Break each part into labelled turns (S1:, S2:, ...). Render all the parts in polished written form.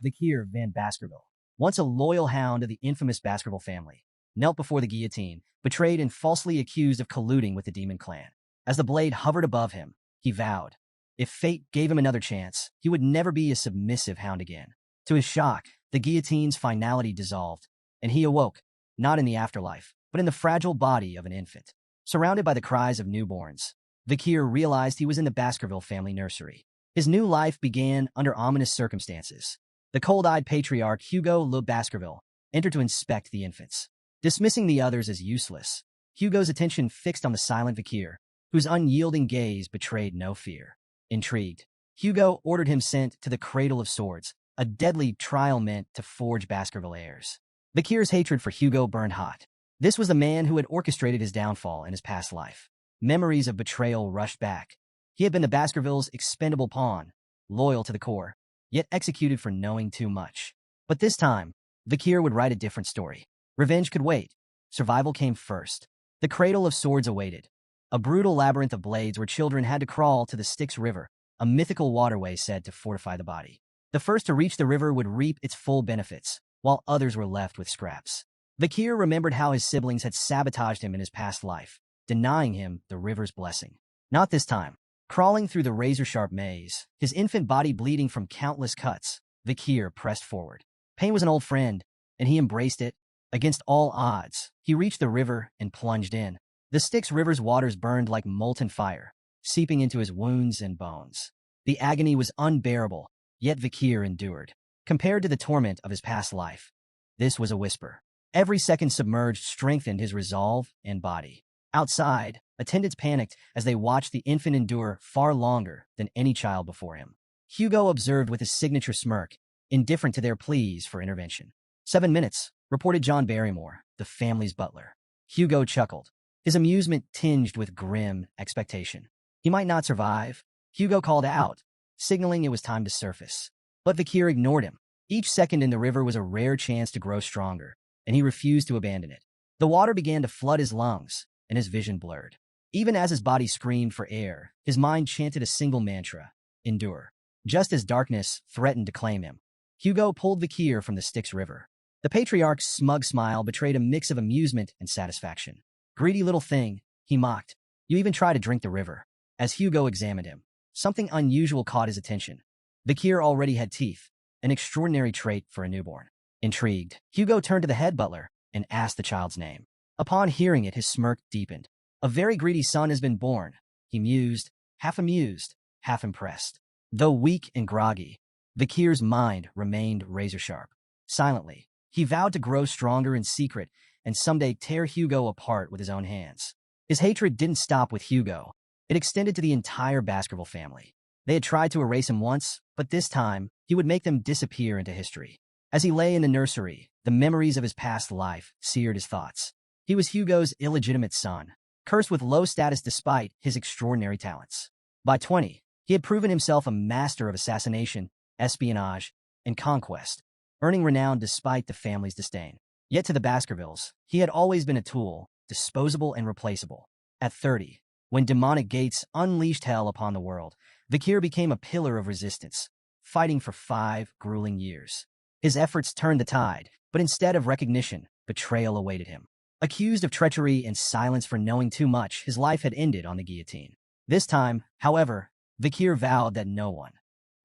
S1: Vikir van Baskerville, once a loyal hound of the infamous Baskerville family, knelt before the guillotine, betrayed and falsely accused of colluding with the demon clan. As the blade hovered above him, he vowed, if fate gave him another chance, he would never be a submissive hound again. To his shock, the guillotine's finality dissolved, and he awoke, not in the afterlife, but in the fragile body of an infant. Surrounded by the cries of newborns, Vikir realized he was in the Baskerville family nursery. His new life began under ominous circumstances. The cold-eyed patriarch Hugo Le Baskerville entered to inspect the infants. Dismissing the others as useless, Hugo's attention fixed on the silent Vikir, whose unyielding gaze betrayed no fear. Intrigued, Hugo ordered him sent to the Cradle of Swords, a deadly trial meant to forge Baskerville heirs. Vikir's hatred for Hugo burned hot. This was the man who had orchestrated his downfall in his past life. Memories of betrayal rushed back. He had been the Baskervilles' expendable pawn, loyal to the core, yet executed for knowing too much. But this time, Vikir would write a different story. Revenge could wait. Survival came first. The Cradle of Swords awaited, a brutal labyrinth of blades where children had to crawl to the Styx River, a mythical waterway said to fortify the body. The first to reach the river would reap its full benefits, while others were left with scraps. Vikir remembered how his siblings had sabotaged him in his past life, denying him the river's blessing. Not this time. Crawling through the razor-sharp maze, his infant body bleeding from countless cuts, Vikir pressed forward. Pain was an old friend, and he embraced it. Against all odds, he reached the river and plunged in. The Styx River's waters burned like molten fire, seeping into his wounds and bones. The agony was unbearable, yet Vikir endured. Compared to the torment of his past life, this was a whisper. Every second submerged strengthened his resolve and body. Outside, attendants panicked as they watched the infant endure far longer than any child before him. Hugo observed with his signature smirk, indifferent to their pleas for intervention. 7 minutes, reported John Barrymore, the family's butler. Hugo chuckled, his amusement tinged with grim expectation. He might not survive, Hugo called out, signaling it was time to surface. But Vikir ignored him. Each second in the river was a rare chance to grow stronger, and he refused to abandon it. The water began to flood his lungs, and his vision blurred. Even as his body screamed for air, his mind chanted a single mantra, endure. Just as darkness threatened to claim him, Hugo pulled Vikir from the Styx River. The patriarch's smug smile betrayed a mix of amusement and satisfaction. Greedy little thing, he mocked. You even try to drink the river. As Hugo examined him, something unusual caught his attention. Vikir already had teeth, an extraordinary trait for a newborn. Intrigued, Hugo turned to the head butler and asked the child's name. Upon hearing it, his smirk deepened. A very greedy son has been born, he mused, half amused, half impressed. Though weak and groggy, Vikir's mind remained razor-sharp. Silently, he vowed to grow stronger in secret and someday tear Hugo apart with his own hands. His hatred didn't stop with Hugo. It extended to the entire Baskerville family. They had tried to erase him once, but this time, he would make them disappear into history. As he lay in the nursery, the memories of his past life seared his thoughts. He was Hugo's illegitimate son, cursed with low status despite his extraordinary talents. By 20, he had proven himself a master of assassination, espionage, and conquest, earning renown despite the family's disdain. Yet to the Baskervilles, he had always been a tool, disposable and replaceable. At 30, when demonic gates unleashed hell upon the world, Vikir became a pillar of resistance, fighting for 5 grueling years. His efforts turned the tide, but instead of recognition, betrayal awaited him. Accused of treachery and silence for knowing too much, his life had ended on the guillotine. This time, however, Vikir vowed that no one,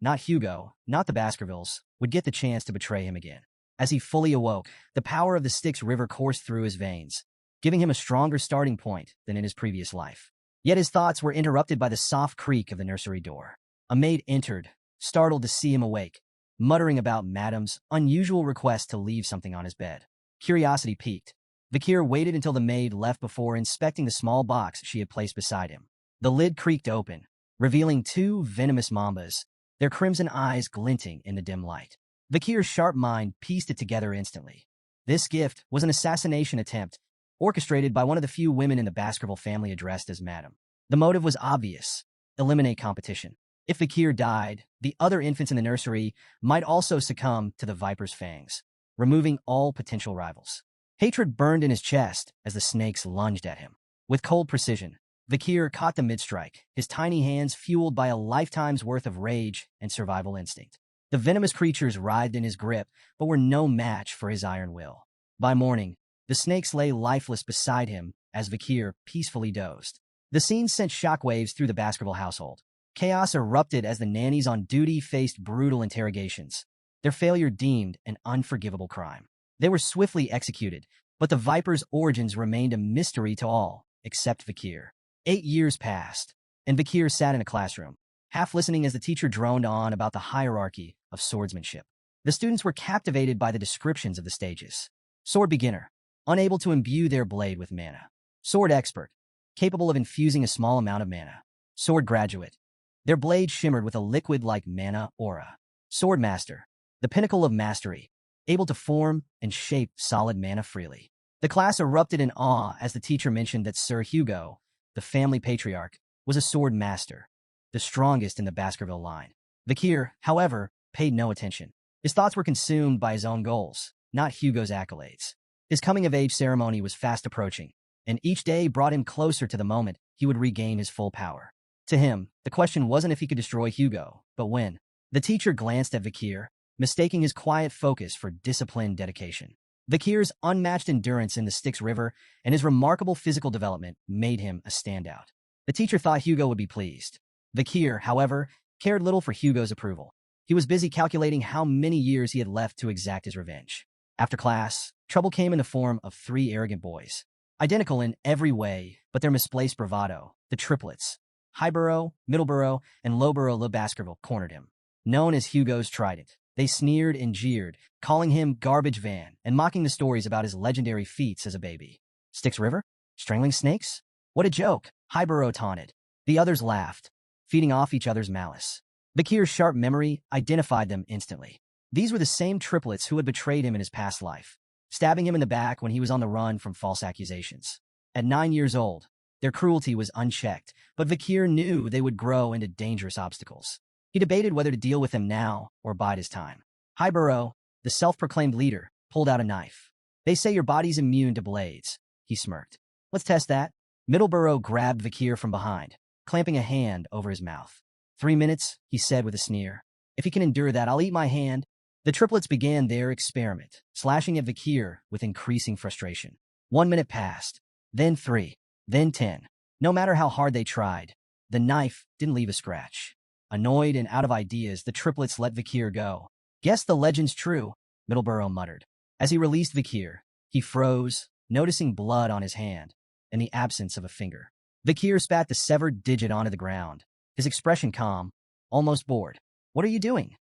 S1: not Hugo, not the Baskervilles, would get the chance to betray him again. As he fully awoke, the power of the Styx River coursed through his veins, giving him a stronger starting point than in his previous life. Yet his thoughts were interrupted by the soft creak of the nursery door. A maid entered, startled to see him awake, muttering about Madam's unusual request to leave something on his bed. Curiosity piqued. Vikir waited until the maid left before inspecting the small box she had placed beside him. The lid creaked open, revealing 2 venomous mambas, their crimson eyes glinting in the dim light. Vikir's sharp mind pieced it together instantly. This gift was an assassination attempt, orchestrated by one of the few women in the Baskerville family addressed as Madam. The motive was obvious: eliminate competition. If Vikir died, the other infants in the nursery might also succumb to the Viper's fangs, removing all potential rivals. Hatred burned in his chest as the snakes lunged at him. With cold precision, Vikir caught the mid-strike, his tiny hands fueled by a lifetime's worth of rage and survival instinct. The venomous creatures writhed in his grip, but were no match for his iron will. By morning, the snakes lay lifeless beside him as Vakir peacefully dozed. The scene sent shockwaves through the Baskerville household. Chaos erupted as the nannies on duty faced brutal interrogations, their failure deemed an unforgivable crime. They were swiftly executed, but the Viper's origins remained a mystery to all, except Vakir. 8 years passed, and Vakir sat in a classroom, half listening as the teacher droned on about the hierarchy of swordsmanship. The students were captivated by the descriptions of the stages. Sword beginner, unable to imbue their blade with mana. Sword expert, capable of infusing a small amount of mana. Sword graduate, their blade shimmered with a liquid-like mana aura. Sword master, the pinnacle of mastery, able to form and shape solid mana freely. The class erupted in awe as the teacher mentioned that Sir Hugo, the family patriarch, was a sword master, the strongest in the Baskerville line. Vakir, however, paid no attention. His thoughts were consumed by his own goals, not Hugo's accolades. His coming-of-age ceremony was fast approaching, and each day brought him closer to the moment he would regain his full power. To him, the question wasn't if he could destroy Hugo, but when. The teacher glanced at Vakir, mistaking his quiet focus for disciplined dedication. Vakir's unmatched endurance in the Styx River and his remarkable physical development made him a standout. The teacher thought Hugo would be pleased. Vakir, however, cared little for Hugo's approval. He was busy calculating how many years he had left to exact his revenge. After class, trouble came in the form of 3 arrogant boys. Identical in every way, but their misplaced bravado, the triplets, Highborough, Middleborough, and Lowborough Le Baskerville, cornered him. Known as Hugo's Trident, they sneered and jeered, calling him Garbage Van and mocking the stories about his legendary feats as a baby. Styx River? Strangling snakes? What a joke, Highborough taunted. The others laughed, feeding off each other's malice. Vakir's sharp memory identified them instantly. These were the same triplets who had betrayed him in his past life, stabbing him in the back when he was on the run from false accusations. At 9 years old, their cruelty was unchecked, but Vakir knew they would grow into dangerous obstacles. He debated whether to deal with them now or bide his time. Highborough, the self-proclaimed leader, pulled out a knife. They say your body's immune to blades, he smirked. Let's test that. Middleborough grabbed Vakir from behind, clamping a hand over his mouth. 3 minutes, he said with a sneer. If he can endure that, I'll eat my hand. The triplets began their experiment, slashing at Vakir with increasing frustration. 1 minute passed, then 3, then 10. No matter how hard they tried, the knife didn't leave a scratch. Annoyed and out of ideas, the triplets let Vakir go. Guess the legend's true, Middleborough muttered. As he released Vakir, he froze, noticing blood on his hand and the absence of a finger. Vakir spat the severed digit onto the ground, his expression calm, almost bored. What are you doing?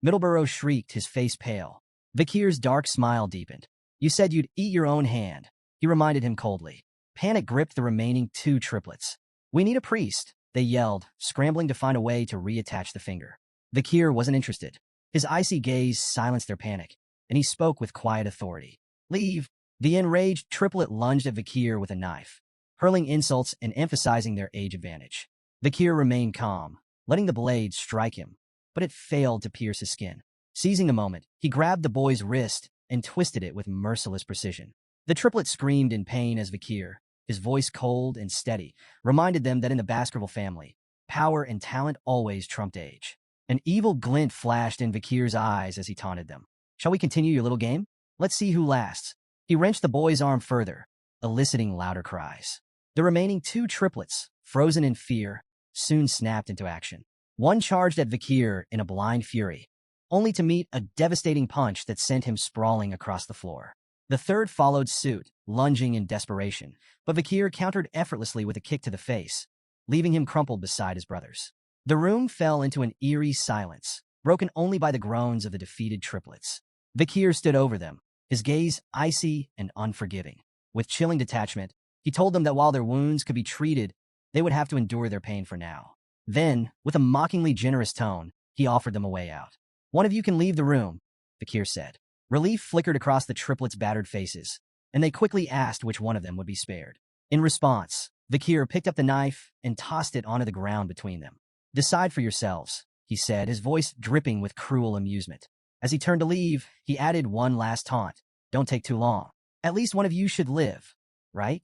S1: Middleborough shrieked, his face pale. Vakir's dark smile deepened. You said you'd eat your own hand, he reminded him coldly. Panic gripped the remaining 2 triplets. We need a priest, they yelled, scrambling to find a way to reattach the finger. Vakir wasn't interested. His icy gaze silenced their panic, and he spoke with quiet authority. Leave. The enraged triplet lunged at Vakir with a knife, hurling insults and emphasizing their age advantage. Vakir remained calm, letting the blade strike him, but it failed to pierce his skin. Seizing the moment, he grabbed the boy's wrist and twisted it with merciless precision. The triplet screamed in pain as Vakir, his voice cold and steady, reminded them that in the Baskerville family, power and talent always trumped age. An evil glint flashed in Vakir's eyes as he taunted them. Shall we continue your little game? Let's see who lasts. He wrenched the boy's arm further, eliciting louder cries. The remaining 2 triplets, frozen in fear, soon snapped into action. One charged at Vakir in a blind fury, only to meet a devastating punch that sent him sprawling across the floor. The third followed suit, lunging in desperation, but Vakir countered effortlessly with a kick to the face, leaving him crumpled beside his brothers. The room fell into an eerie silence, broken only by the groans of the defeated triplets. Vakir stood over them, his gaze icy and unforgiving. With chilling detachment, he told them that while their wounds could be treated, they would have to endure their pain for now. Then, with a mockingly generous tone, he offered them a way out. One of you can leave the room, Vakir said. Relief flickered across the triplets' battered faces, and they quickly asked which one of them would be spared. In response, Vakir picked up the knife and tossed it onto the ground between them. Decide for yourselves, he said, his voice dripping with cruel amusement. As he turned to leave, he added one last taunt. Don't take too long. At least one of you should live, right?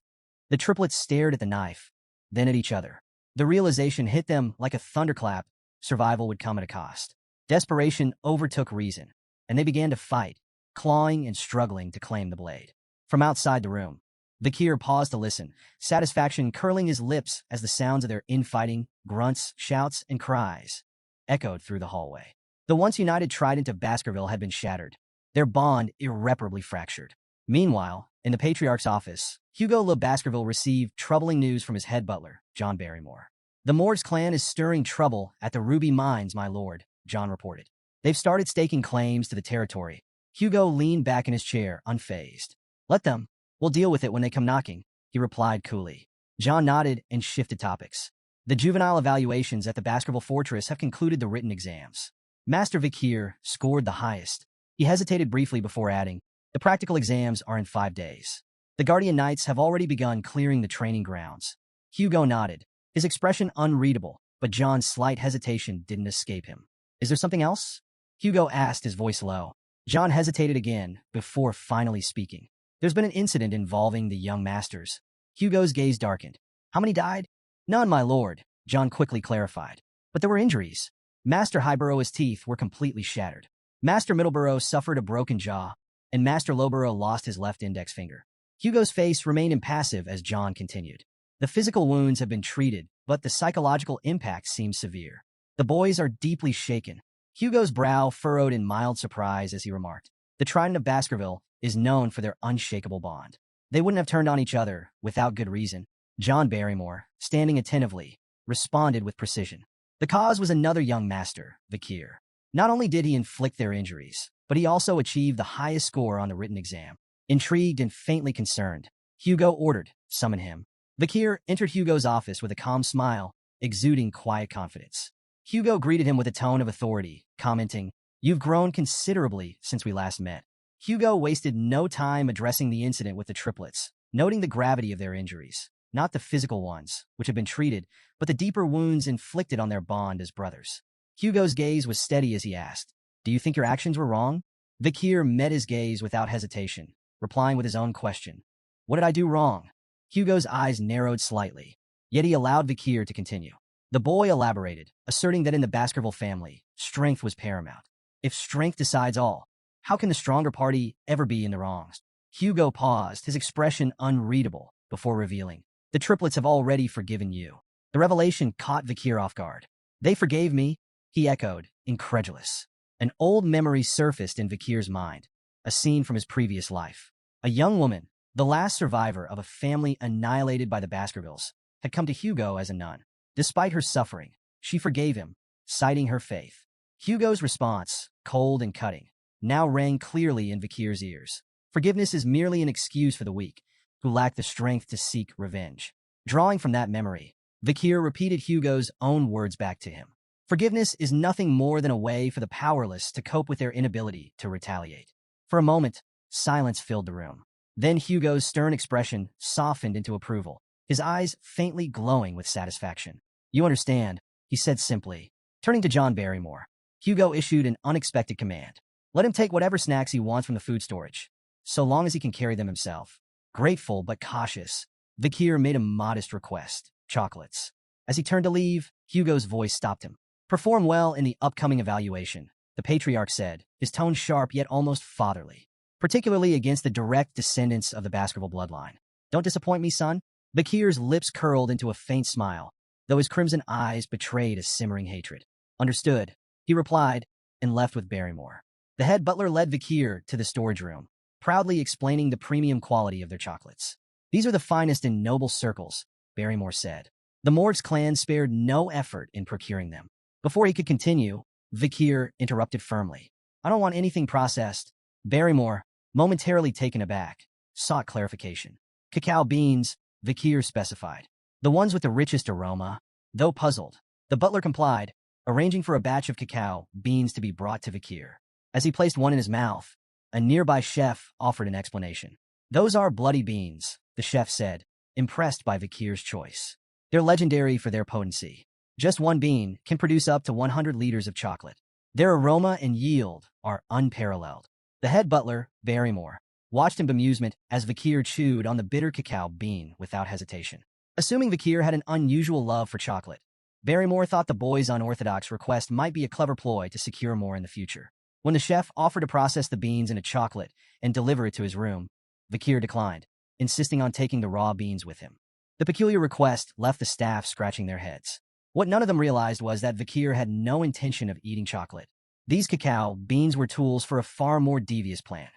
S1: The triplets stared at the knife, then at each other. The realization hit them like a thunderclap. Survival would come at a cost. Desperation overtook reason, and they began to fight, clawing and struggling to claim the blade. From outside the room, Vikir paused to listen, satisfaction curling his lips as the sounds of their infighting, grunts, shouts, and cries echoed through the hallway. The once united trident of Baskerville had been shattered, their bond irreparably fractured. Meanwhile, in the Patriarch's office, Hugo Le Baskerville received troubling news from his head butler, John Barrymore. "The Morgs clan is stirring trouble at the Ruby Mines, my lord," John reported. "They've started staking claims to the territory." Hugo leaned back in his chair, unfazed. "Let them. We'll deal with it when they come knocking," he replied coolly. John nodded and shifted topics. "The juvenile evaluations at the Baskerville Fortress have concluded the written exams. Master Vikir scored the highest." He hesitated briefly before adding, "The practical exams are in 5 days. The Guardian Knights have already begun clearing the training grounds." Hugo nodded, his expression unreadable, but John's slight hesitation didn't escape him. "Is there something else?" Hugo asked, his voice low. John hesitated again before finally speaking. "There's been an incident involving the young masters." Hugo's gaze darkened. "How many died?" "None, my lord," John quickly clarified. "But there were injuries. Master Highborough's teeth were completely shattered. Master Middleborough suffered a broken jaw, and Master Lowborough lost his left index finger." Hugo's face remained impassive as John continued. "The physical wounds have been treated, but the psychological impact seems severe. The boys are deeply shaken." Hugo's brow furrowed in mild surprise as he remarked, "The Trident of Baskerville is known for their unshakable bond. They wouldn't have turned on each other without good reason." John Barrymore, standing attentively, responded with precision. "The cause was another young master, Vikir. Not only did he inflict their injuries, but he also achieved the highest score on the written exam." Intrigued and faintly concerned, Hugo ordered, "Summon him." Vikir entered Hugo's office with a calm smile, exuding quiet confidence. Hugo greeted him with a tone of authority, commenting, "You've grown considerably since we last met." Hugo wasted no time addressing the incident with the triplets, noting the gravity of their injuries, not the physical ones, which had been treated, but the deeper wounds inflicted on their bond as brothers. Hugo's gaze was steady as he asked, "Do you think your actions were wrong?" Vikir met his gaze without hesitation, replying with his own question. "What did I do wrong?" Hugo's eyes narrowed slightly, yet he allowed Vikir to continue. The boy elaborated, asserting that in the Baskerville family, strength was paramount. If strength decides all, how can the stronger party ever be in the wrongs? Hugo paused, his expression unreadable, before revealing, "The triplets have already forgiven you." The revelation caught Vikir off guard. "They forgave me?" he echoed, incredulous. An old memory surfaced in Vikir's mind, a scene from his previous life. A young woman, the last survivor of a family annihilated by the Baskervilles, had come to Hugo as a nun. Despite her suffering, she forgave him, citing her faith. Hugo's response, cold and cutting, now rang clearly in Vikir's ears. Forgiveness is merely an excuse for the weak, who lack the strength to seek revenge. Drawing from that memory, Vikir repeated Hugo's own words back to him. Forgiveness is nothing more than a way for the powerless to cope with their inability to retaliate. For a moment, silence filled the room. Then Hugo's stern expression softened into approval, his eyes faintly glowing with satisfaction. "You understand," he said simply. Turning to John Barrymore, Hugo issued an unexpected command. "Let him take whatever snacks he wants from the food storage, so long as he can carry them himself." Grateful but cautious, Vikir made a modest request, chocolates. As he turned to leave, Hugo's voice stopped him. "Perform well in the upcoming evaluation," the Patriarch said, his tone sharp yet almost fatherly, "particularly against the direct descendants of the Baskerville bloodline. Don't disappoint me, son." Vikir's lips curled into a faint smile, though his crimson eyes betrayed a simmering hatred. "Understood," he replied, and left with Barrymore. The head butler led Vikir to the storage room, proudly explaining the premium quality of their chocolates. "These are the finest in noble circles," Barrymore said. The Morgs clan spared no effort in procuring them. Before he could continue, Vikir interrupted firmly. "I don't want anything processed." Barrymore, momentarily taken aback, sought clarification. "Cacao beans," Vikir specified. "The ones with the richest aroma." Though puzzled, the butler complied, arranging for a batch of cacao beans to be brought to Vikir. As he placed one in his mouth, a nearby chef offered an explanation. "Those are bloody beans," the chef said, impressed by Vikir's choice. "They're legendary for their potency. Just one bean can produce up to 100 liters of chocolate. Their aroma and yield are unparalleled." The head butler, Barrymore, watched in bemusement as Vikir chewed on the bitter cacao bean without hesitation. Assuming Vikir had an unusual love for chocolate, Barrymore thought the boy's unorthodox request might be a clever ploy to secure more in the future. When the chef offered to process the beans into chocolate and deliver it to his room, Vakir declined, insisting on taking the raw beans with him. The peculiar request left the staff scratching their heads. What none of them realized was that Vakir had no intention of eating chocolate. These cacao beans were tools for a far more devious plan,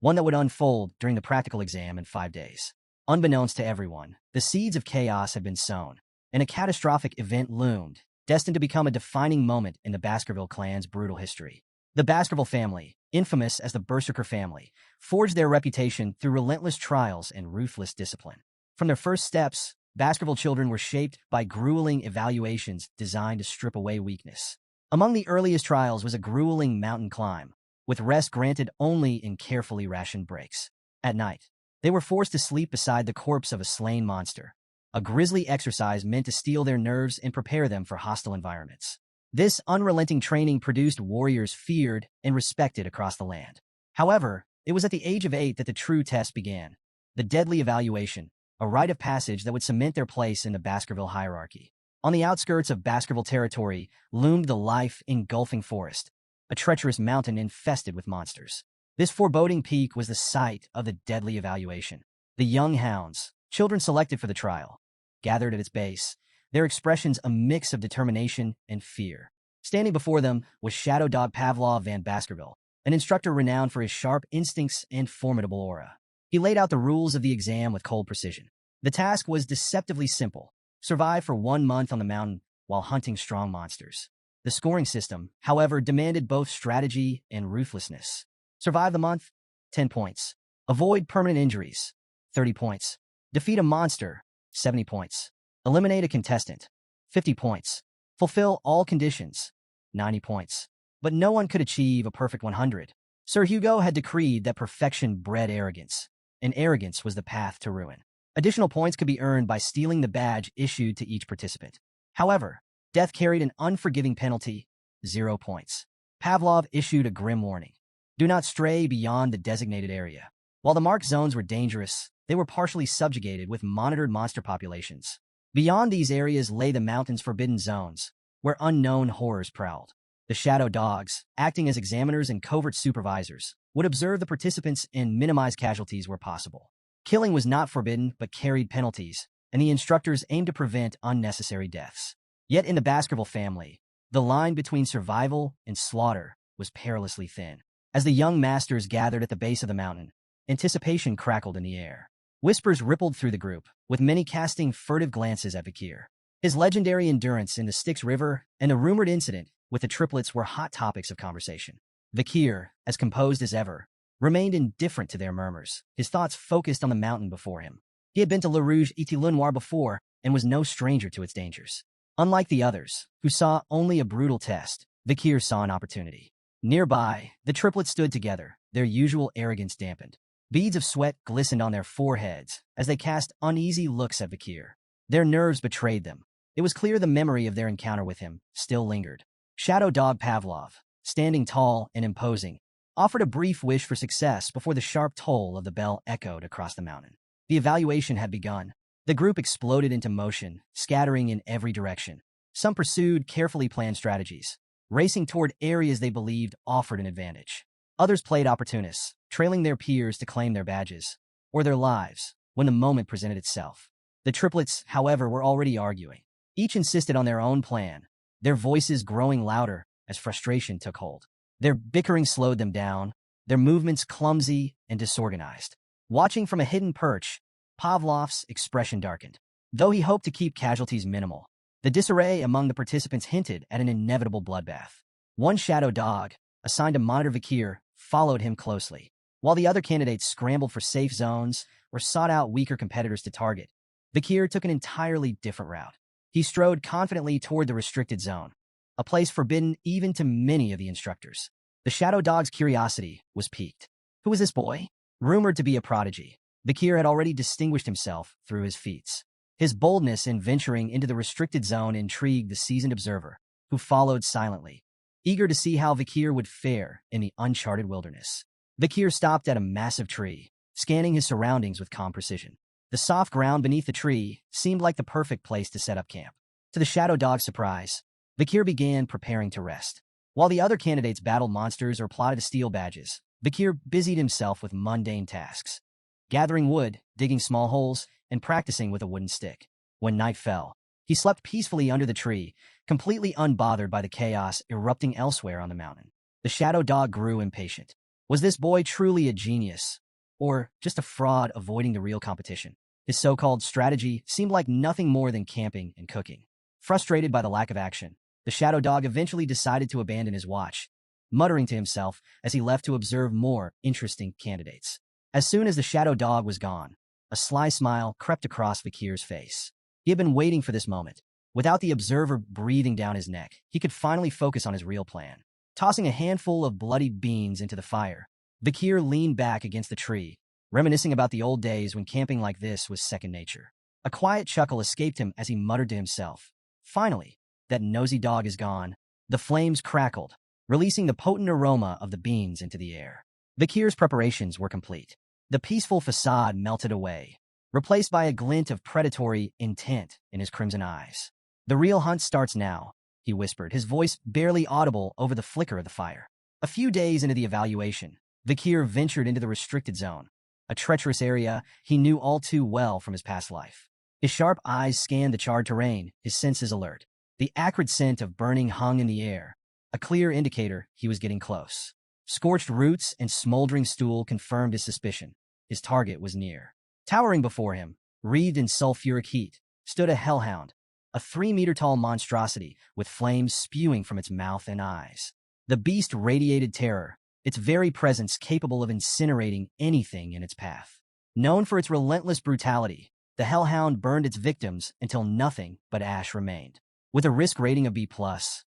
S1: one that would unfold during the practical exam in 5 days. Unbeknownst to everyone, the seeds of chaos had been sown, and a catastrophic event loomed, destined to become a defining moment in the Baskerville clan's brutal history. The Baskerville family, infamous as the Berserker family, forged their reputation through relentless trials and ruthless discipline. From their first steps, Baskerville children were shaped by grueling evaluations designed to strip away weakness. Among the earliest trials was a grueling mountain climb, with rest granted only in carefully rationed breaks. At night, they were forced to sleep beside the corpse of a slain monster, a grisly exercise meant to steel their nerves and prepare them for hostile environments. This unrelenting training produced warriors feared and respected across the land. However, it was at the age of 8 that the true test began, the deadly evaluation, a rite of passage that would cement their place in the Baskerville hierarchy. On the outskirts of Baskerville territory loomed the life-engulfing forest, a treacherous mountain infested with monsters. This foreboding peak was the site of the deadly evaluation. The young hounds, children selected for the trial, gathered at its base, their expressions a mix of determination and fear. Standing before them was Shadow Dog Pavlov Van Baskerville, an instructor renowned for his sharp instincts and formidable aura. He laid out the rules of the exam with cold precision. The task was deceptively simple: survive for 1 month on the mountain while hunting strong monsters. The scoring system, however, demanded both strategy and ruthlessness. Survive the month, 10 points. Avoid permanent injuries, 30 points. Defeat a monster, 70 points. Eliminate a contestant, 50 points. Fulfill all conditions, 90 points. But no one could achieve a perfect 100. Sir Hugo had decreed that perfection bred arrogance, and arrogance was the path to ruin. Additional points could be earned by stealing the badge issued to each participant. However, death carried an unforgiving penalty, 0 points. Pavlov issued a grim warning: do not stray beyond the designated area. While the marked zones were dangerous, they were partially subjugated with monitored monster populations. Beyond these areas lay the mountain's forbidden zones, where unknown horrors prowled. The shadow dogs, acting as examiners and covert supervisors, would observe the participants and minimize casualties where possible. Killing was not forbidden but carried penalties, and the instructors aimed to prevent unnecessary deaths. Yet in the Baskerville family, the line between survival and slaughter was perilously thin. As the young masters gathered at the base of the mountain, anticipation crackled in the air. Whispers rippled through the group, with many casting furtive glances at Vakir. His legendary endurance in the Styx River and the rumored incident with the triplets were hot topics of conversation. Vakir, as composed as ever, remained indifferent to their murmurs, his thoughts focused on the mountain before him. He had been to Le Rouge et Le Noir before and was no stranger to its dangers. Unlike the others, who saw only a brutal test, Vakir saw an opportunity. Nearby, the triplets stood together, their usual arrogance dampened. Beads of sweat glistened on their foreheads as they cast uneasy looks at Vakir. Their nerves betrayed them. It was clear the memory of their encounter with him still lingered. Shadow Dog Pavlov, standing tall and imposing, offered a brief wish for success before the sharp toll of the bell echoed across the mountain. The evaluation had begun. The group exploded into motion, scattering in every direction. Some pursued carefully planned strategies, racing toward areas they believed offered an advantage. Others played opportunists, trailing their peers to claim their badges, or their lives, when the moment presented itself. The triplets, however, were already arguing. Each insisted on their own plan, their voices growing louder as frustration took hold. Their bickering slowed them down, their movements clumsy and disorganized. Watching from a hidden perch, Pavlov's expression darkened. Though he hoped to keep casualties minimal, the disarray among the participants hinted at an inevitable bloodbath. One shadow dog, assigned to monitor Vakir, followed him closely, while the other candidates scrambled for safe zones or sought out weaker competitors to target. Vakir took an entirely different route. He strode confidently toward the restricted zone, a place forbidden even to many of the instructors. The shadow dog's curiosity was piqued. Who was this boy? Rumored to be a prodigy, Vakir had already distinguished himself through his feats. His boldness in venturing into the restricted zone intrigued the seasoned observer, who followed silently, eager to see how Vakir would fare in the uncharted wilderness. Vakir stopped at a massive tree, scanning his surroundings with calm precision. The soft ground beneath the tree seemed like the perfect place to set up camp. To the Shadow Dog's surprise, Vikir began preparing to rest. While the other candidates battled monsters or plotted to steal badges, Vikir busied himself with mundane tasks, gathering wood, digging small holes, and practicing with a wooden stick. When night fell, he slept peacefully under the tree, completely unbothered by the chaos erupting elsewhere on the mountain. The Shadow Dog grew impatient. Was this boy truly a genius, or just a fraud avoiding the real competition? His so-called strategy seemed like nothing more than camping and cooking. Frustrated by the lack of action, the Shadow Dog eventually decided to abandon his watch, muttering to himself as he left to observe more interesting candidates. As soon as the Shadow Dog was gone, a sly smile crept across Vikir's face. He had been waiting for this moment. Without the observer breathing down his neck, he could finally focus on his real plan. Tossing a handful of bloodied beans into the fire, Vikir leaned back against the tree, reminiscing about the old days when camping like this was second nature. A quiet chuckle escaped him as he muttered to himself, "Finally, that nosy dog is gone." The flames crackled, releasing the potent aroma of the beans into the air. Vikir's preparations were complete. The peaceful facade melted away, replaced by a glint of predatory intent in his crimson eyes. "The real hunt starts now," he whispered, his voice barely audible over the flicker of the fire. A few days into the evaluation, Vikir ventured into the restricted zone, a treacherous area he knew all too well from his past life. His sharp eyes scanned the charred terrain, his senses alert. The acrid scent of burning hung in the air, a clear indicator he was getting close. Scorched roots and smoldering stool confirmed his suspicion. His target was near. Towering before him, wreathed in sulfuric heat, stood a hellhound, a 3-meter-tall monstrosity with flames spewing from its mouth and eyes. The beast radiated terror, its very presence capable of incinerating anything in its path. Known for its relentless brutality, the hellhound burned its victims until nothing but ash remained. With a risk rating of B+,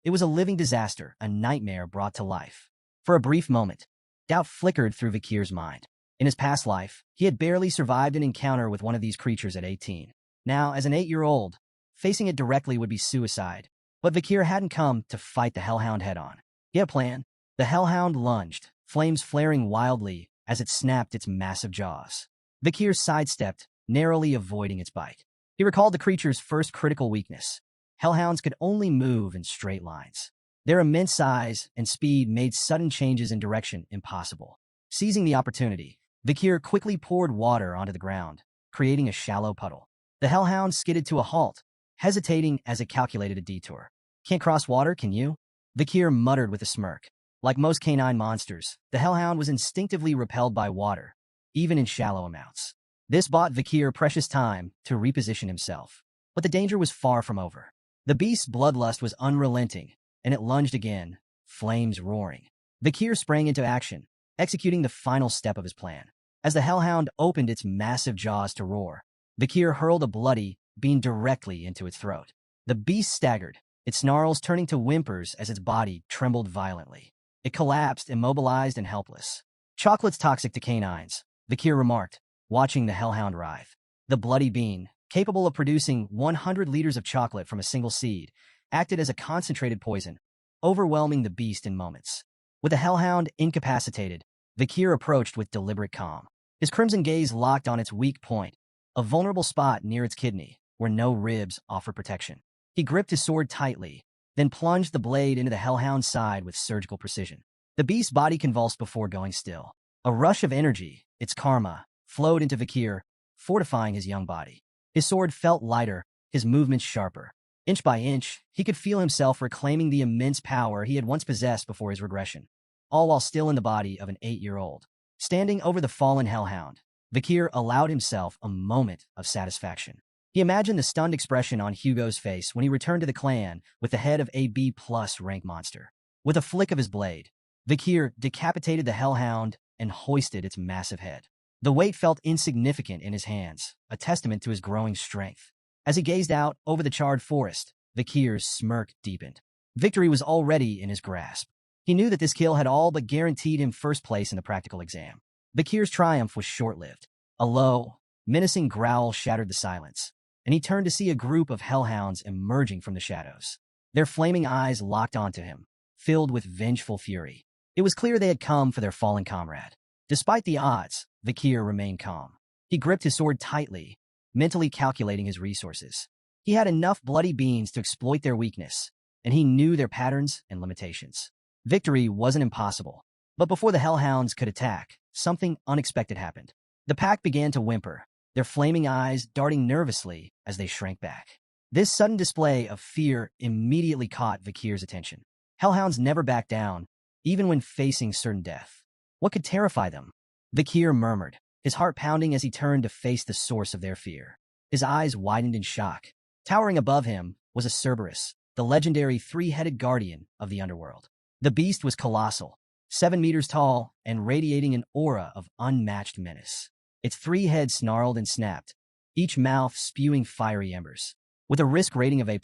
S1: it was a living disaster, a nightmare brought to life. For a brief moment, doubt flickered through Vikir's mind. In his past life, he had barely survived an encounter with one of these creatures at 18. Now, as an 8-year-old, facing it directly would be suicide. But Vikir hadn't come to fight the hellhound head-on. He had a plan. The hellhound lunged, flames flaring wildly as it snapped its massive jaws. Vikir sidestepped, narrowly avoiding its bite. He recalled the creature's first critical weakness. Hellhounds could only move in straight lines. Their immense size and speed made sudden changes in direction impossible. Seizing the opportunity, Vikir quickly poured water onto the ground, creating a shallow puddle. The hellhound skidded to a halt, hesitating as it calculated a detour. "Can't cross water, can you?" Vikir muttered with a smirk. Like most canine monsters, the hellhound was instinctively repelled by water, even in shallow amounts. This bought Vikir precious time to reposition himself. But the danger was far from over. The beast's bloodlust was unrelenting, and it lunged again, flames roaring. Vikir sprang into action, executing the final step of his plan. As the hellhound opened its massive jaws to roar, Vikir hurled a bloody bean directly into its throat. The beast staggered, its snarls turning to whimpers as its body trembled violently. It collapsed, immobilized and helpless. "Chocolate's toxic to canines," Vikir remarked, watching the hellhound writhe. The bloody bean, capable of producing 100 liters of chocolate from a single seed, acted as a concentrated poison, overwhelming the beast in moments. With the hellhound incapacitated, Vikir approached with deliberate calm. His crimson gaze locked on its weak point, a vulnerable spot near its kidney, where no ribs offered protection. He gripped his sword tightly, then plunged the blade into the hellhound's side with surgical precision. The beast's body convulsed before going still. A rush of energy, its karma, flowed into Vikir, fortifying his young body. His sword felt lighter, his movements sharper. Inch by inch, he could feel himself reclaiming the immense power he had once possessed before his regression, all while still in the body of an 8-year-old. Standing over the fallen hellhound, Vikir allowed himself a moment of satisfaction. He imagined the stunned expression on Hugo's face when he returned to the clan with the head of a B+ rank monster. With a flick of his blade, Vikir decapitated the hellhound and hoisted its massive head. The weight felt insignificant in his hands, a testament to his growing strength. As he gazed out over the charred forest, Vikir's smirk deepened. Victory was already in his grasp. He knew that this kill had all but guaranteed him first place in the practical exam. Vikir's triumph was short-lived. A low, menacing growl shattered the silence, and he turned to see a group of hellhounds emerging from the shadows. Their flaming eyes locked onto him, filled with vengeful fury. It was clear they had come for their fallen comrade. Despite the odds, Vikir remained calm. He gripped his sword tightly, mentally calculating his resources. He had enough bloody beings to exploit their weakness, and he knew their patterns and limitations. Victory wasn't impossible, but before the hellhounds could attack, something unexpected happened. The pack began to whimper, their flaming eyes darting nervously as they shrank back. This sudden display of fear immediately caught Vikir's attention. Hellhounds never back down, even when facing certain death. What could terrify them? Vikir murmured, his heart pounding as he turned to face the source of their fear. His eyes widened in shock. Towering above him was a Cerberus, the legendary three-headed guardian of the underworld. The beast was colossal, 7 meters tall and radiating an aura of unmatched menace. Its 3 heads snarled and snapped, each mouth spewing fiery embers. With a risk rating of A+,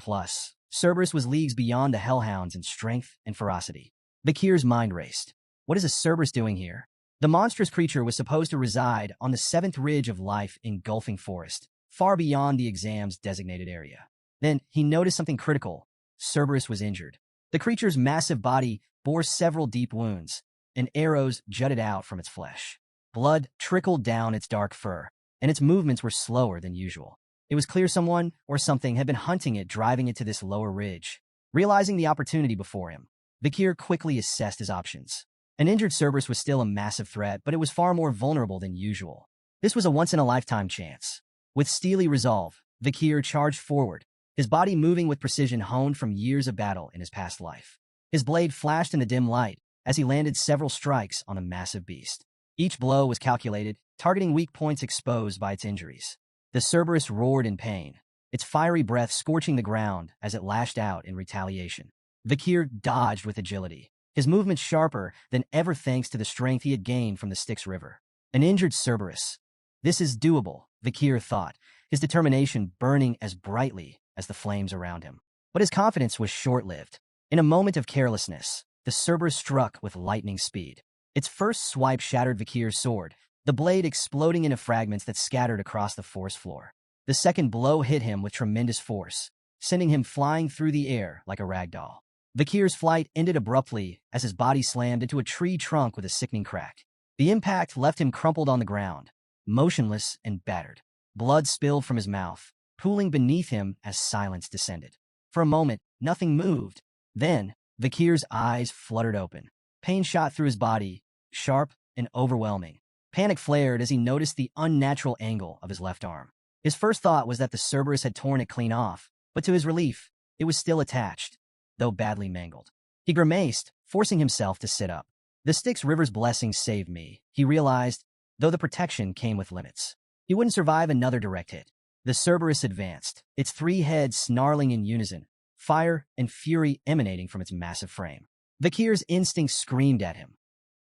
S1: Cerberus was leagues beyond the hellhounds in strength and ferocity. Vikir's mind raced. What is a Cerberus doing here? The monstrous creature was supposed to reside on the 7th ridge of life engulfing forest, far beyond the exam's designated area. Then he noticed something critical. Cerberus was injured. The creature's massive body bore several deep wounds, and arrows jutted out from its flesh. Blood trickled down its dark fur, and its movements were slower than usual. It was clear someone or something had been hunting it, driving it to this lower ridge. Realizing the opportunity before him, Vikir quickly assessed his options. An injured Cerberus was still a massive threat, but it was far more vulnerable than usual. This was a once-in-a-lifetime chance. With steely resolve, Vikir charged forward, his body moving with precision honed from years of battle in his past life. His blade flashed in the dim light as he landed several strikes on the massive beast. Each blow was calculated, targeting weak points exposed by its injuries. The Cerberus roared in pain, its fiery breath scorching the ground as it lashed out in retaliation. Vikir dodged with agility, his movements sharper than ever thanks to the strength he had gained from the Styx River. An injured Cerberus. This is doable, Vikir thought, his determination burning as brightly as the flames around him. But his confidence was short-lived. In a moment of carelessness, the Cerberus struck with lightning speed. Its first swipe shattered Vikir's sword, the blade exploding into fragments that scattered across the forest floor. The second blow hit him with tremendous force, sending him flying through the air like a rag doll. Vikir's flight ended abruptly as his body slammed into a tree trunk with a sickening crack. The impact left him crumpled on the ground, motionless and battered. Blood spilled from his mouth, pooling beneath him as silence descended. For a moment, nothing moved. Then, Vikir's eyes fluttered open. Pain shot through his body, sharp and overwhelming. Panic flared as he noticed the unnatural angle of his left arm. His first thought was that the Cerberus had torn it clean off, but to his relief, it was still attached, though badly mangled. He grimaced, forcing himself to sit up. The Styx River's blessing saved me, he realized, though the protection came with limits. He wouldn't survive another direct hit. The Cerberus advanced, its 3 heads snarling in unison, fire and fury emanating from its massive frame. Vikir's instincts screamed at him.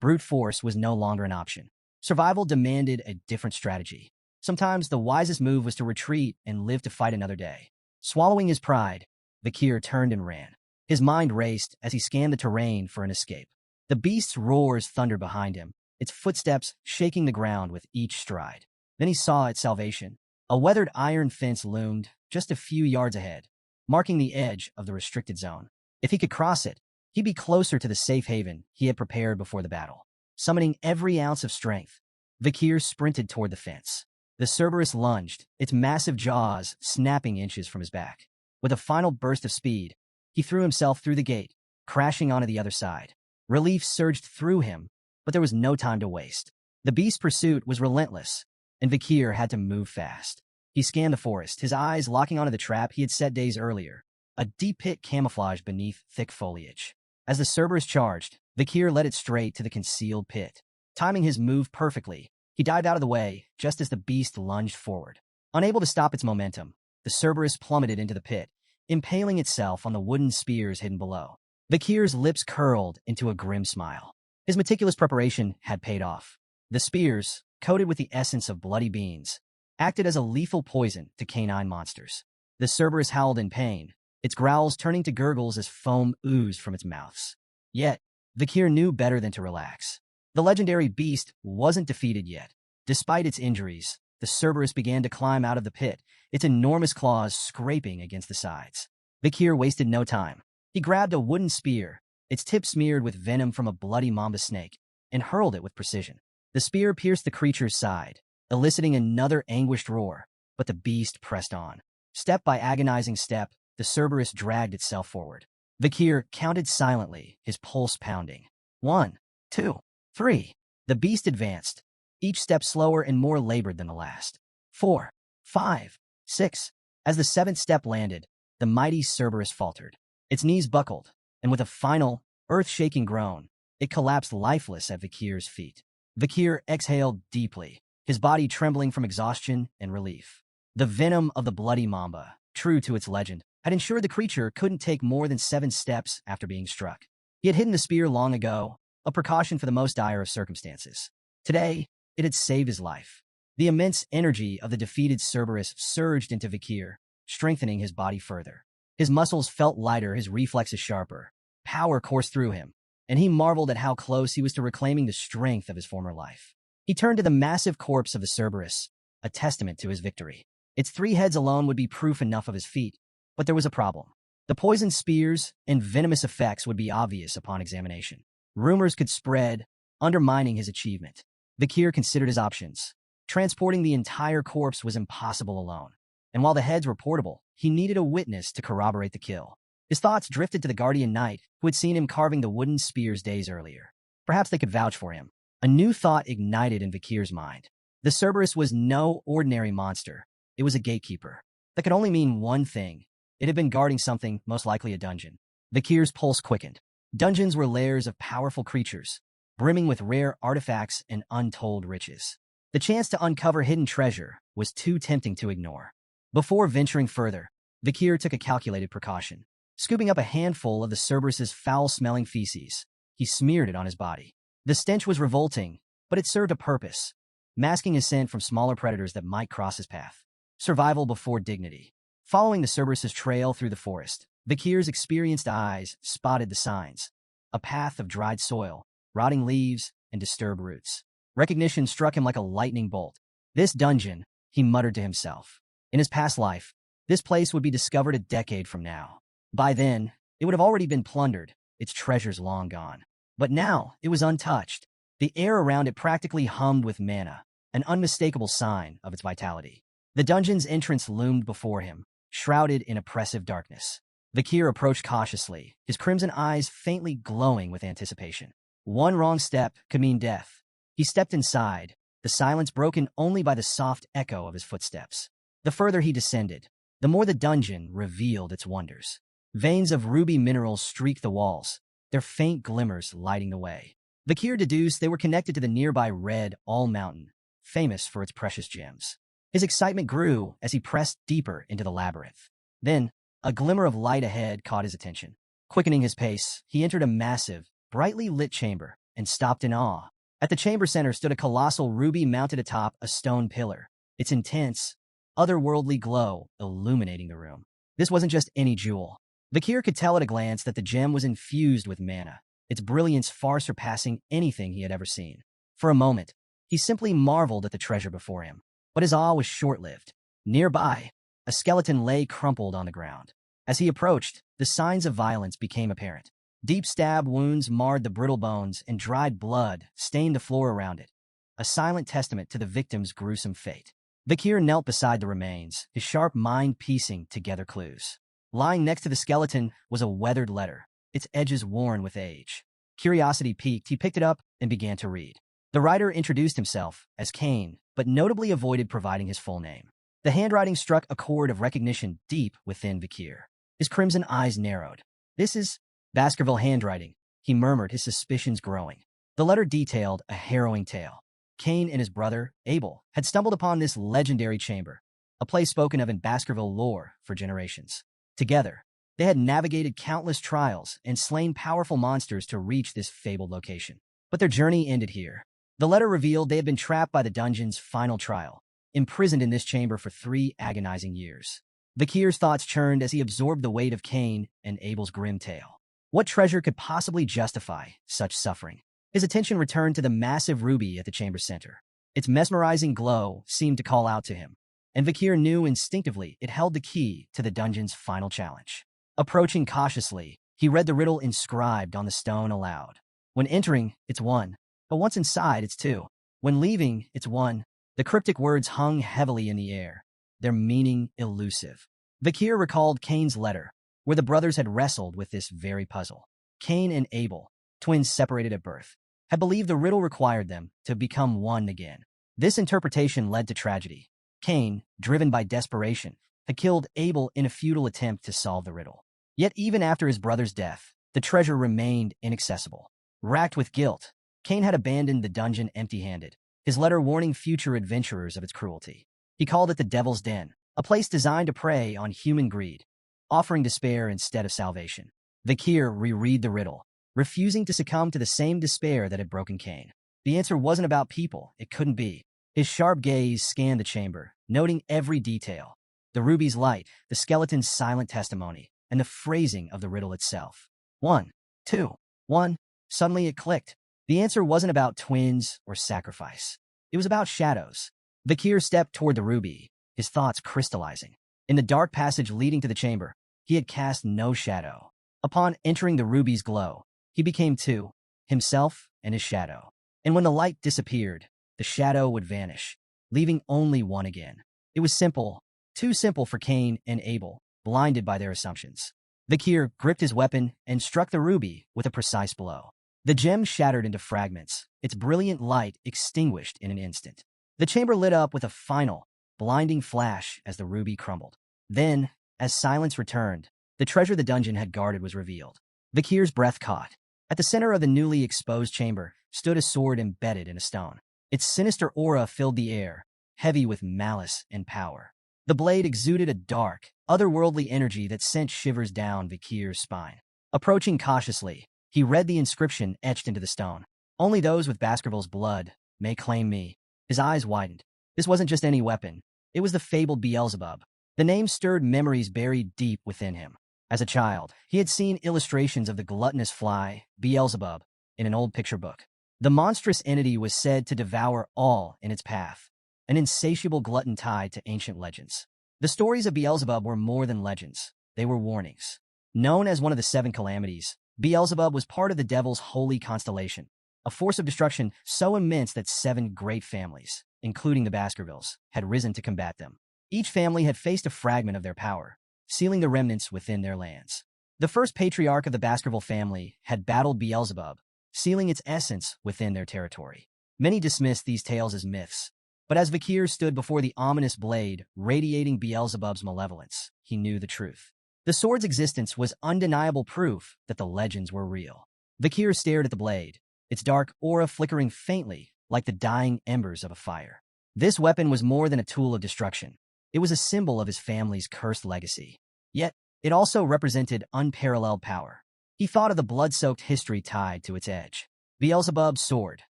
S1: Brute force was no longer an option. Survival demanded a different strategy. Sometimes the wisest move was to retreat and live to fight another day. Swallowing his pride, Vikir turned and ran. His mind raced as he scanned the terrain for an escape. The beast's roars thundered behind him, its footsteps shaking the ground with each stride. Then he saw its salvation. A weathered iron fence loomed just a few yards ahead, marking the edge of the restricted zone. If he could cross it, he'd be closer to the safe haven he had prepared before the battle. Summoning every ounce of strength, Vikir sprinted toward the fence. The Cerberus lunged, its massive jaws snapping inches from his back. With a final burst of speed, he threw himself through the gate, crashing onto the other side. Relief surged through him, but there was no time to waste. The beast's pursuit was relentless, and Vikir had to move fast. He scanned the forest, his eyes locking onto the trap he had set days earlier, a deep pit camouflaged beneath thick foliage. As the Cerberus charged, Vikir led it straight to the concealed pit. Timing his move perfectly, he dived out of the way just as the beast lunged forward. Unable to stop its momentum, the Cerberus plummeted into the pit, impaling itself on the wooden spears hidden below. Vikir's lips curled into a grim smile. His meticulous preparation had paid off. The spears, coated with the essence of bloody beans, acted as a lethal poison to canine monsters. The Cerberus howled in pain, its growls turning to gurgles as foam oozed from its mouths. Yet, Vikir knew better than to relax. The legendary beast wasn't defeated yet. Despite its injuries, the Cerberus began to climb out of the pit, its enormous claws scraping against the sides. Vikir wasted no time. He grabbed a wooden spear, its tip smeared with venom from a bloody mamba snake, and hurled it with precision. The spear pierced the creature's side, eliciting another anguished roar, but the beast pressed on. Step by agonizing step, the Cerberus dragged itself forward. Vikir counted silently, his pulse pounding. 1, 2, 3. The beast advanced, each step slower and more labored than the last. 4, 5, 6. As the seventh step landed, the mighty Cerberus faltered. Its knees buckled, and with a final, earth-shaking groan, it collapsed lifeless at Vikir's feet. Vikir exhaled deeply, his body trembling from exhaustion and relief. The venom of the bloody mamba, true to its legend, had ensured the creature couldn't take more than 7 steps after being struck. He had hidden the spear long ago, a precaution for the most dire of circumstances. Today, it had saved his life. The immense energy of the defeated Cerberus surged into Vikir, strengthening his body further. His muscles felt lighter, his reflexes sharper. Power coursed through him, and he marveled at how close he was to reclaiming the strength of his former life. He turned to the massive corpse of the Cerberus, a testament to his victory. Its 3 heads alone would be proof enough of his feat, but there was a problem. The poisoned spears and venomous effects would be obvious upon examination. Rumors could spread, undermining his achievement. Vikir considered his options. Transporting the entire corpse was impossible alone, and while the heads were portable, he needed a witness to corroborate the kill. His thoughts drifted to the guardian knight, who had seen him carving the wooden spears days earlier. Perhaps they could vouch for him. A new thought ignited in Vikir's mind. The Cerberus was no ordinary monster. It was a gatekeeper. That could only mean one thing. It had been guarding something, most likely a dungeon. Vikir's pulse quickened. Dungeons were lairs of powerful creatures, brimming with rare artifacts and untold riches. The chance to uncover hidden treasure was too tempting to ignore. Before venturing further, Vikir took a calculated precaution. Scooping up a handful of the Cerberus's foul-smelling feces, he smeared it on his body. The stench was revolting, but it served a purpose, masking his scent from smaller predators that might cross his path. Survival before dignity. Following the Cerberus's trail through the forest, Vikir's experienced eyes spotted the signs. A path of dried soil, rotting leaves, and disturbed roots. Recognition struck him like a lightning bolt. This dungeon, he muttered to himself. In his past life, this place would be discovered a decade from now. By then, it would have already been plundered, its treasures long gone. But now, it was untouched. The air around it practically hummed with mana, an unmistakable sign of its vitality. The dungeon's entrance loomed before him, shrouded in oppressive darkness. Vikir approached cautiously, his crimson eyes faintly glowing with anticipation. One wrong step could mean death. He stepped inside, the silence broken only by the soft echo of his footsteps. The further he descended, the more the dungeon revealed its wonders. Veins of ruby minerals streaked the walls, their faint glimmers lighting the way. Vikir deduced they were connected to the nearby Red All Mountain, famous for its precious gems. His excitement grew as he pressed deeper into the labyrinth. Then, a glimmer of light ahead caught his attention. Quickening his pace, he entered a massive, brightly lit chamber and stopped in awe. At the chamber center stood a colossal ruby mounted atop a stone pillar, its intense, otherworldly glow illuminating the room. This wasn't just any jewel. Vikir could tell at a glance that the gem was infused with mana, its brilliance far surpassing anything he had ever seen. For a moment, he simply marveled at the treasure before him. But his awe was short-lived. Nearby, a skeleton lay crumpled on the ground. As he approached, the signs of violence became apparent. Deep stab wounds marred the brittle bones, and dried blood stained the floor around it, a silent testament to the victim's gruesome fate. Vikir knelt beside the remains, his sharp mind piecing together clues. Lying next to the skeleton was a weathered letter, its edges worn with age. Curiosity piqued, he picked it up and began to read. The writer introduced himself as Cain, but notably avoided providing his full name. The handwriting struck a chord of recognition deep within Vikir. His crimson eyes narrowed. This is Baskerville handwriting, he murmured, his suspicions growing. The letter detailed a harrowing tale. Cain and his brother, Abel, had stumbled upon this legendary chamber, a place spoken of in Baskerville lore for generations. Together, they had navigated countless trials and slain powerful monsters to reach this fabled location. But their journey ended here. The letter revealed they had been trapped by the dungeon's final trial, imprisoned in this chamber for 3 agonizing years. Vikir's thoughts churned as he absorbed the weight of Cain and Abel's grim tale. What treasure could possibly justify such suffering? His attention returned to the massive ruby at the chamber's center. Its mesmerizing glow seemed to call out to him, and Vikir knew instinctively it held the key to the dungeon's final challenge. Approaching cautiously, he read the riddle inscribed on the stone aloud. When entering, it's 1. But once inside, it's 2. When leaving, it's 1. The cryptic words hung heavily in the air, their meaning elusive. Vakir recalled Cain's letter, where the brothers had wrestled with this very puzzle. Cain and Abel, twins separated at birth, had believed the riddle required them to become one again. This interpretation led to tragedy. Cain, driven by desperation, had killed Abel in a futile attempt to solve the riddle. Yet even after his brother's death, the treasure remained inaccessible. Racked with guilt, Cain had abandoned the dungeon empty-handed, his letter warning future adventurers of its cruelty. He called it the Devil's Den, a place designed to prey on human greed, offering despair instead of salvation. Vakir reread the riddle, refusing to succumb to the same despair that had broken Cain. The answer wasn't about people, it couldn't be. His sharp gaze scanned the chamber, noting every detail. The ruby's light, the skeleton's silent testimony, and the phrasing of the riddle itself. 1, 2, 1. Suddenly it clicked. The answer wasn't about twins or sacrifice. It was about shadows. Vakir stepped toward the ruby, his thoughts crystallizing. In the dark passage leading to the chamber, he had cast no shadow. Upon entering the ruby's glow, he became two, himself and his shadow. And when the light disappeared, the shadow would vanish, leaving only one again. It was simple, too simple for Cain and Abel, blinded by their assumptions. Vakir gripped his weapon and struck the ruby with a precise blow. The gem shattered into fragments, its brilliant light extinguished in an instant. The chamber lit up with a final, blinding flash as the ruby crumbled. Then, as silence returned, the treasure the dungeon had guarded was revealed. Vakir's breath caught. At the center of the newly exposed chamber stood a sword embedded in a stone. Its sinister aura filled the air, heavy with malice and power. The blade exuded a dark, otherworldly energy that sent shivers down Vakir's spine. Approaching cautiously, he read the inscription etched into the stone. "Only those with Baskerville's blood may claim me." His eyes widened. This wasn't just any weapon. It was the fabled Beelzebub. The name stirred memories buried deep within him. As a child, he had seen illustrations of the gluttonous fly, Beelzebub, in an old picture book. The monstrous entity was said to devour all in its path, an insatiable glutton tied to ancient legends. The stories of Beelzebub were more than legends. They were warnings. Known as one of the seven calamities, Beelzebub was part of the devil's holy constellation, a force of destruction so immense that 7 great families, including the Baskervilles, had risen to combat them. Each family had faced a fragment of their power, sealing the remnants within their lands. The first patriarch of the Baskerville family had battled Beelzebub, sealing its essence within their territory. Many dismissed these tales as myths, but as Vakir stood before the ominous blade radiating Beelzebub's malevolence, he knew the truth. The sword's existence was undeniable proof that the legends were real. Vakir stared at the blade, its dark aura flickering faintly like the dying embers of a fire. This weapon was more than a tool of destruction. It was a symbol of his family's cursed legacy. Yet, it also represented unparalleled power. He thought of the blood-soaked history tied to its edge. Beelzebub's sword,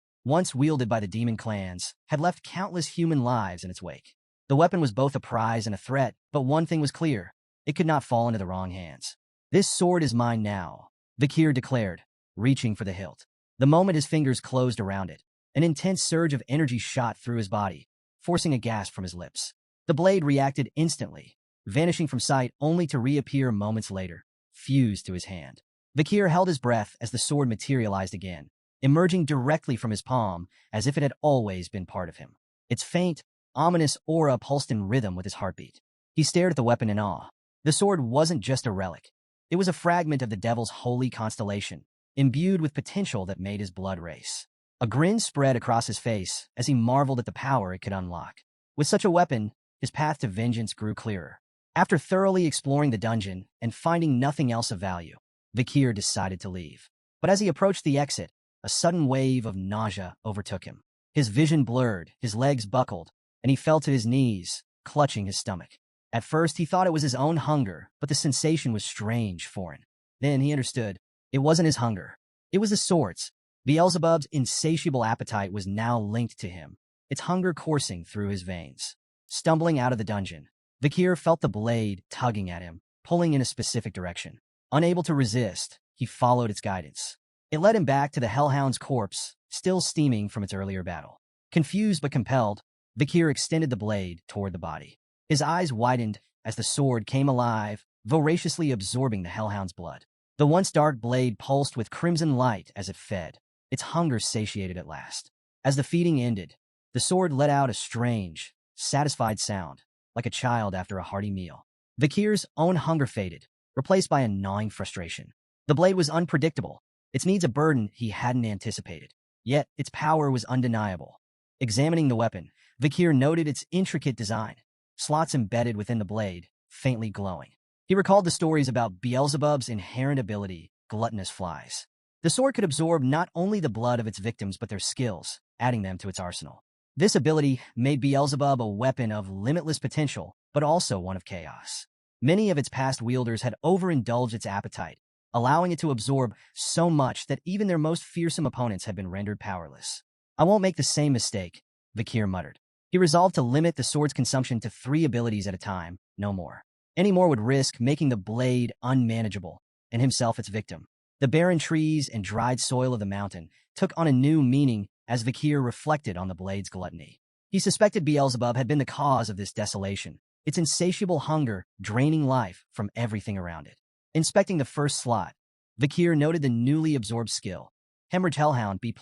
S1: once wielded by the demon clans, had left countless human lives in its wake. The weapon was both a prize and a threat, but one thing was clear. It could not fall into the wrong hands. "This sword is mine now," Vakir declared, reaching for the hilt. The moment his fingers closed around it, an intense surge of energy shot through his body, forcing a gasp from his lips. The blade reacted instantly, vanishing from sight only to reappear moments later, fused to his hand. Vakir held his breath as the sword materialized again, emerging directly from his palm as if it had always been part of him. Its faint, ominous aura pulsed in rhythm with his heartbeat. He stared at the weapon in awe. The sword wasn't just a relic. It was a fragment of the devil's holy constellation, imbued with potential that made his blood race. A grin spread across his face as he marveled at the power it could unlock. With such a weapon, his path to vengeance grew clearer. After thoroughly exploring the dungeon and finding nothing else of value, Vakir decided to leave. But as he approached the exit, a sudden wave of nausea overtook him. His vision blurred, his legs buckled, and he fell to his knees, clutching his stomach. At first, he thought it was his own hunger, but the sensation was strange, foreign. Then he understood. It wasn't his hunger. It was the sword's. Beelzebub's insatiable appetite was now linked to him, its hunger coursing through his veins. Stumbling out of the dungeon, Vakir felt the blade tugging at him, pulling in a specific direction. Unable to resist, he followed its guidance. It led him back to the Hellhound's corpse, still steaming from its earlier battle. Confused but compelled, Vakir extended the blade toward the body. His eyes widened as the sword came alive, voraciously absorbing the Hellhound's blood. The once dark blade pulsed with crimson light as it fed, its hunger satiated at last. As the feeding ended, the sword let out a strange, satisfied sound, like a child after a hearty meal. Vikir's own hunger faded, replaced by a gnawing frustration. The blade was unpredictable. Its needs a burden he hadn't anticipated. Yet, its power was undeniable. Examining the weapon, Vikir noted its intricate design, slots embedded within the blade, faintly glowing. He recalled the stories about Beelzebub's inherent ability, gluttonous flies. The sword could absorb not only the blood of its victims but their skills, adding them to its arsenal. This ability made Beelzebub a weapon of limitless potential, but also one of chaos. Many of its past wielders had overindulged its appetite, allowing it to absorb so much that even their most fearsome opponents had been rendered powerless. I won't make the same mistake, Vikir muttered. He resolved to limit the sword's consumption to 3 abilities at a time, no more. Any more would risk making the blade unmanageable, and himself its victim. The barren trees and dried soil of the mountain took on a new meaning as Vikir reflected on the blade's gluttony. He suspected Beelzebub had been the cause of this desolation, its insatiable hunger draining life from everything around it. Inspecting the first slot, Vikir noted the newly absorbed skill, Hemorrhage Hellhound B+.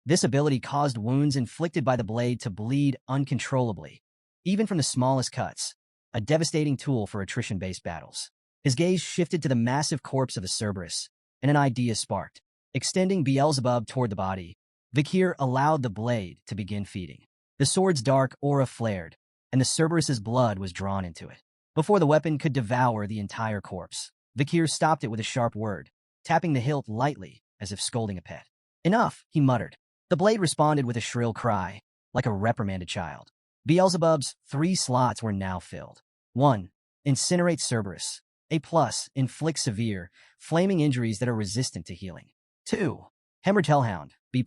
S1: This ability caused wounds inflicted by the blade to bleed uncontrollably, even from the smallest cuts, a devastating tool for attrition-based battles. His gaze shifted to the massive corpse of a Cerberus, and an idea sparked. Extending Beelzebub toward the body, Vikir allowed the blade to begin feeding. The sword's dark aura flared, and the Cerberus's blood was drawn into it. Before the weapon could devour the entire corpse, Vikir stopped it with a sharp word, tapping the hilt lightly, as if scolding a pet. Enough, he muttered. The blade responded with a shrill cry, like a reprimanded child. Beelzebub's 3 slots were now filled. 1. Incinerate Cerberus. A+, inflict severe, flaming injuries that are resistant to healing. 2. Hemorrhage Hellhound, B+,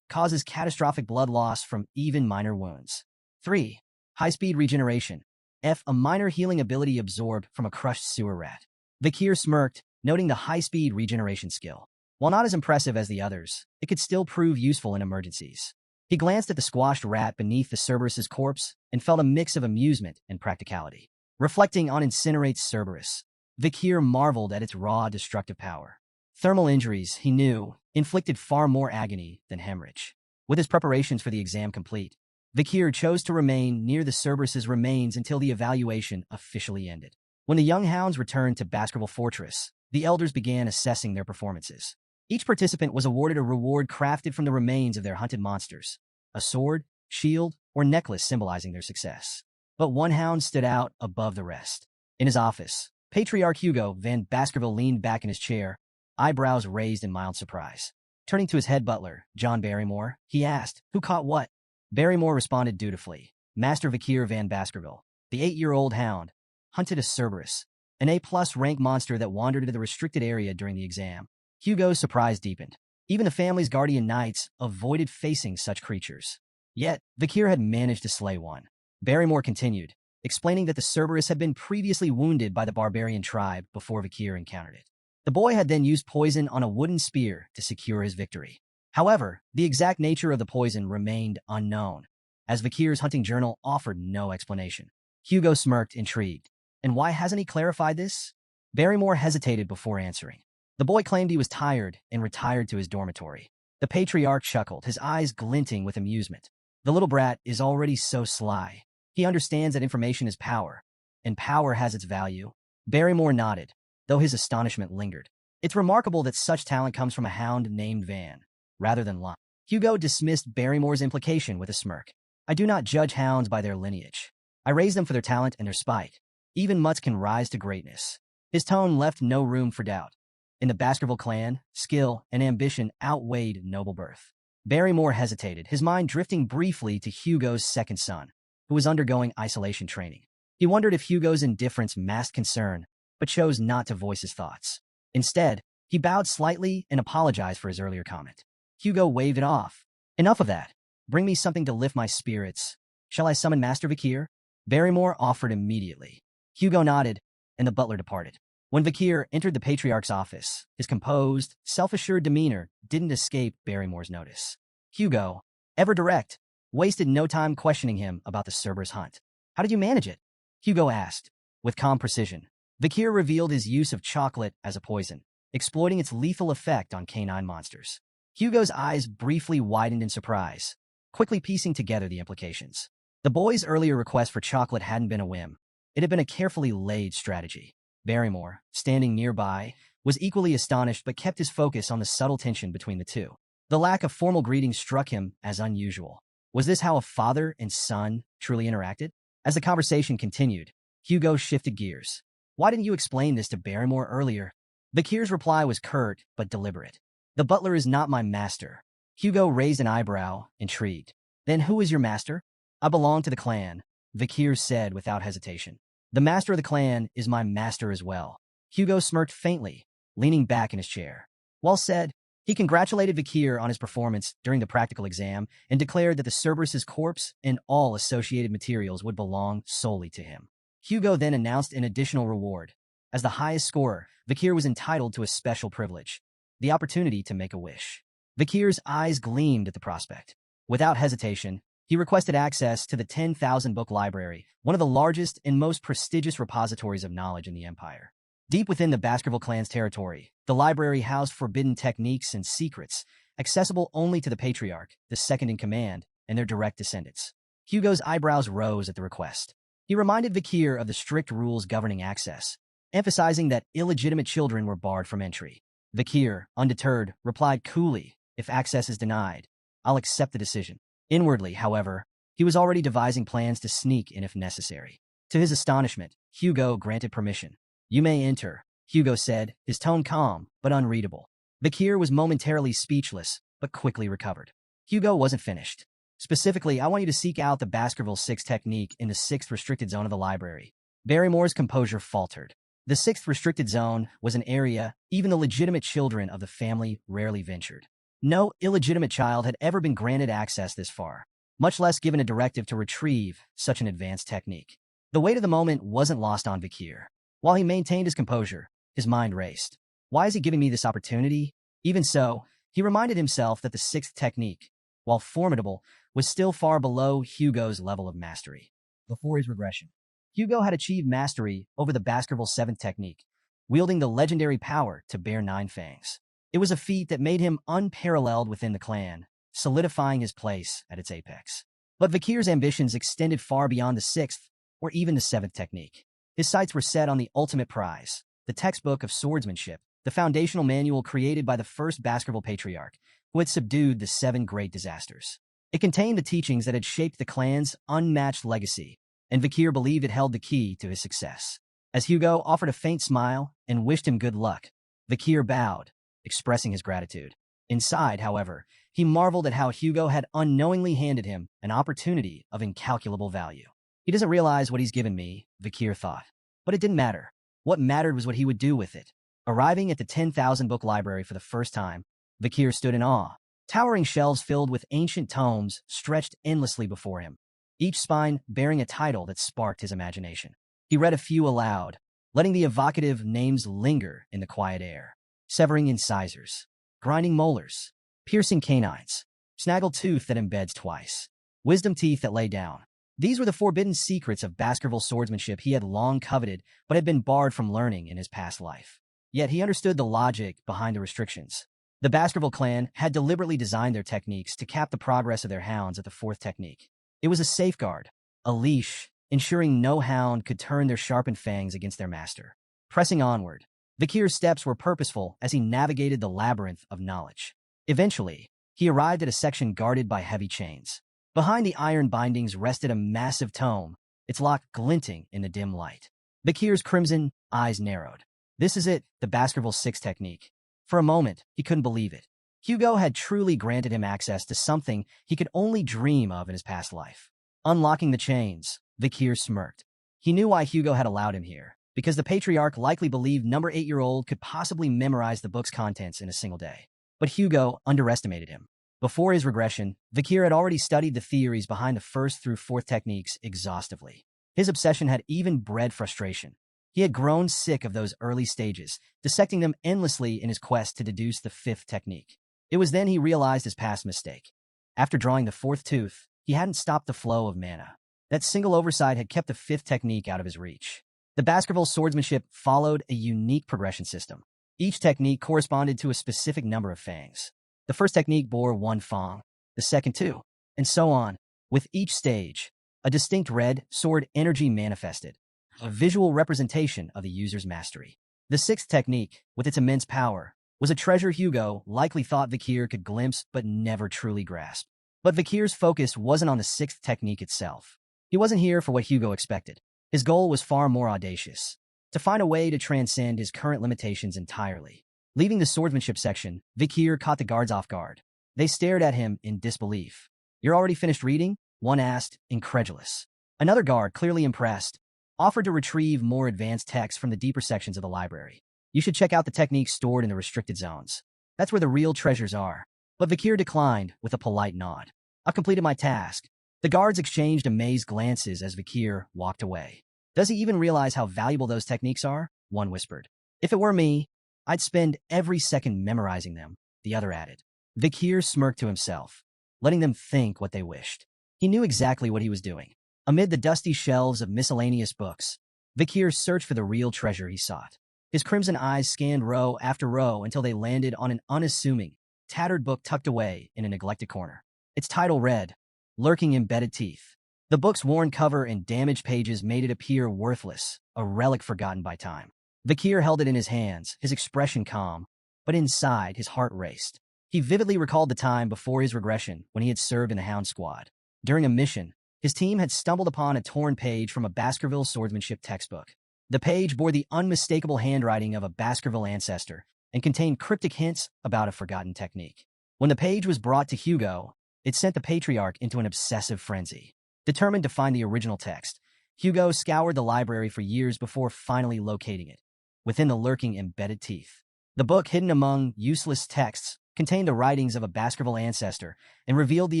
S1: causes catastrophic blood loss from even minor wounds. 3. High-speed regeneration. F. A minor healing ability absorbed from a crushed sewer rat. Vikir smirked, noting the high-speed regeneration skill. While not as impressive as the others, it could still prove useful in emergencies. He glanced at the squashed rat beneath the Cerberus's corpse and felt a mix of amusement and practicality. Reflecting on Incinerate Cerberus, Vikir marveled at its raw destructive power. Thermal injuries, he knew, inflicted far more agony than hemorrhage. With his preparations for the exam complete, Vikir chose to remain near the Cerberus's remains until the evaluation officially ended. When the young hounds returned to Baskerville Fortress, the elders began assessing their performances. Each participant was awarded a reward crafted from the remains of their hunted monsters, a sword, shield, or necklace symbolizing their success. But one hound stood out above the rest. In his office, Patriarch Hugo Van Baskerville leaned back in his chair, eyebrows raised in mild surprise. Turning to his head butler, John Barrymore, he asked, "Who caught what?" Barrymore responded dutifully. Master Vikir Van Baskerville, the 8-year-old hound, hunted a Cerberus, an A+ rank monster that wandered into the restricted area during the exam. Hugo's surprise deepened. Even the family's guardian knights avoided facing such creatures. Yet, Vikir had managed to slay one. Barrymore continued, explaining that the Cerberus had been previously wounded by the barbarian tribe before Vikir encountered it. The boy had then used poison on a wooden spear to secure his victory. However, the exact nature of the poison remained unknown, as Vikir's hunting journal offered no explanation. Hugo smirked, intrigued. And why hasn't he clarified this? Barrymore hesitated before answering. The boy claimed he was tired and retired to his dormitory. The patriarch chuckled, his eyes glinting with amusement. The little brat is already so sly. He understands that information is power, and power has its value. Barrymore nodded, though his astonishment lingered. It's remarkable that such talent comes from a hound named Van, rather than Lon. Hugo dismissed Barrymore's implication with a smirk. I do not judge hounds by their lineage. I raise them for their talent and their spite. Even mutts can rise to greatness. His tone left no room for doubt. In the Baskerville clan, skill and ambition outweighed noble birth. Barrymore hesitated, his mind drifting briefly to Hugo's second son, who was undergoing isolation training. He wondered if Hugo's indifference masked concern, but chose not to voice his thoughts. Instead, he bowed slightly and apologized for his earlier comment. Hugo waved it off. Enough of that. Bring me something to lift my spirits. Shall I summon Master Vikir? Barrymore offered immediately. Hugo nodded, and the butler departed. When Vikir entered the Patriarch's office, his composed, self-assured demeanor didn't escape Barrymore's notice. Hugo, ever direct, wasted no time questioning him about the Cerberus hunt. How did you manage it? Hugo asked. With calm precision, Vikir revealed his use of chocolate as a poison, exploiting its lethal effect on canine monsters. Hugo's eyes briefly widened in surprise, quickly piecing together the implications. The boy's earlier request for chocolate hadn't been a whim. It had been a carefully laid strategy. Barrymore, standing nearby, was equally astonished but kept his focus on the subtle tension between the two. The lack of formal greetings struck him as unusual. Was this how a father and son truly interacted? As the conversation continued, Hugo shifted gears. Why didn't you explain this to Barrymore earlier? Vakir's reply was curt but deliberate. The butler is not my master. Hugo raised an eyebrow, intrigued. Then who is your master? I belong to the clan, Vakir said without hesitation. The master of the clan is my master as well. Hugo smirked faintly, leaning back in his chair. Well said. He congratulated Vakir on his performance during the practical exam and declared that the Cerberus's corpse and all associated materials would belong solely to him. Hugo then announced an additional reward. As the highest scorer, Vakir was entitled to a special privilege, the opportunity to make a wish. Vakir's eyes gleamed at the prospect. Without hesitation, he requested access to the 10,000-book library, one of the largest and most prestigious repositories of knowledge in the Empire. Deep within the Baskerville clan's territory, the library housed forbidden techniques and secrets, accessible only to the Patriarch, the second-in-command, and their direct descendants. Hugo's eyebrows rose at the request. He reminded Vakir of the strict rules governing access, emphasizing that illegitimate children were barred from entry. Vakir, undeterred, replied coolly, "If access is denied, I'll accept the decision." Inwardly, however, he was already devising plans to sneak in if necessary. To his astonishment, Hugo granted permission. "You may enter," Hugo said, his tone calm but unreadable. Vakir was momentarily speechless, but quickly recovered. Hugo wasn't finished. "Specifically, I want you to seek out the Baskerville 6 technique in the 6th restricted zone of the library." Barrymore's composure faltered. The 6th restricted zone was an area even the legitimate children of the family rarely ventured. No illegitimate child had ever been granted access this far, much less given a directive to retrieve such an advanced technique. The weight of the moment wasn't lost on Vakir. While he maintained his composure, his mind raced. Why is he giving me this opportunity? Even so, he reminded himself that the 6th technique, while formidable, was still far below Hugo's level of mastery. Before his regression, Hugo had achieved mastery over the Baskerville 7th technique, wielding the legendary power to bear 9 fangs. It was a feat that made him unparalleled within the clan, solidifying his place at its apex. But Vakir's ambitions extended far beyond the 6th or even the 7th technique. His sights were set on the ultimate prize, the textbook of swordsmanship, the foundational manual created by the first Baskerville Patriarch, who had subdued the 7 great disasters. It contained the teachings that had shaped the clan's unmatched legacy, and Vakir believed it held the key to his success. As Hugo offered a faint smile and wished him good luck, Vakir bowed, expressing his gratitude. Inside, however, he marveled at how Hugo had unknowingly handed him an opportunity of incalculable value. He doesn't realize what he's given me, Vakir thought. But it didn't matter. What mattered was what he would do with it. Arriving at the 10,000-book library for the first time, Vakir stood in awe. Towering shelves filled with ancient tomes stretched endlessly before him, each spine bearing a title that sparked his imagination. He read a few aloud, letting the evocative names linger in the quiet air. Severing incisors, grinding molars, piercing canines, snaggle tooth that embeds twice, wisdom teeth that lay down. These were the forbidden secrets of Baskerville swordsmanship he had long coveted but had been barred from learning in his past life. Yet he understood the logic behind the restrictions. The Baskerville clan had deliberately designed their techniques to cap the progress of their hounds at the 4th technique. It was a safeguard, a leash, ensuring no hound could turn their sharpened fangs against their master. Pressing onward, Vakir's steps were purposeful as he navigated the labyrinth of knowledge. Eventually, he arrived at a section guarded by heavy chains. Behind the iron bindings rested a massive tome, its lock glinting in the dim light. Vakir's crimson eyes narrowed. This is it, the Baskerville 6 technique. For a moment, he couldn't believe it. Hugo had truly granted him access to something he could only dream of in his past life. Unlocking the chains, Vakir smirked. He knew why Hugo had allowed him here, because the Patriarch likely believed number 8-year-old could possibly memorize the book's contents in a single day. But Hugo underestimated him. Before his regression, Vakir had already studied the theories behind the 1st through 4th techniques exhaustively. His obsession had even bred frustration. He had grown sick of those early stages, dissecting them endlessly in his quest to deduce the 5th technique. It was then he realized his past mistake. After drawing the 4th tooth, he hadn't stopped the flow of mana. That single oversight had kept the 5th technique out of his reach. The Baskerville swordsmanship followed a unique progression system. Each technique corresponded to a specific number of fangs. The 1st technique bore 1 fang, the 2nd 2, and so on. With each stage, a distinct red sword energy manifested, a visual representation of the user's mastery. The sixth technique, with its immense power, was a treasure Hugo likely thought Vikir could glimpse but never truly grasp. But Vikir's focus wasn't on the sixth technique itself. He wasn't here for what Hugo expected. His goal was far more audacious: to find a way to transcend his current limitations entirely. Leaving the swordsmanship section, Vikir caught the guards off guard. They stared at him in disbelief. "You're already finished reading?" one asked, incredulous. Another guard, clearly impressed, offered to retrieve more advanced texts from the deeper sections of the library. "You should check out the techniques stored in the restricted zones. That's where the real treasures are." But Vikir declined with a polite nod. "I've completed my task." The guards exchanged amazed glances as Vikir walked away. "Does he even realize how valuable those techniques are?" one whispered. "If it were me, I'd spend every second memorizing them," the other added. Vikir smirked to himself, letting them think what they wished. He knew exactly what he was doing. Amid the dusty shelves of miscellaneous books, Vikir searched for the real treasure he sought. His crimson eyes scanned row after row until they landed on an unassuming, tattered book tucked away in a neglected corner. Its title read, "Lurking Embedded Teeth." The book's worn cover and damaged pages made it appear worthless, a relic forgotten by time. Vikir held it in his hands, his expression calm, but inside his heart raced. He vividly recalled the time before his regression when he had served in the Hound Squad. During a mission, his team had stumbled upon a torn page from a Baskerville swordsmanship textbook. The page bore the unmistakable handwriting of a Baskerville ancestor and contained cryptic hints about a forgotten technique. When the page was brought to Hugo, it sent the patriarch into an obsessive frenzy. Determined to find the original text, Hugo scoured the library for years before finally locating it, within the lurking embedded teeth. The book, hidden among useless texts, contained the writings of a Baskerville ancestor and revealed the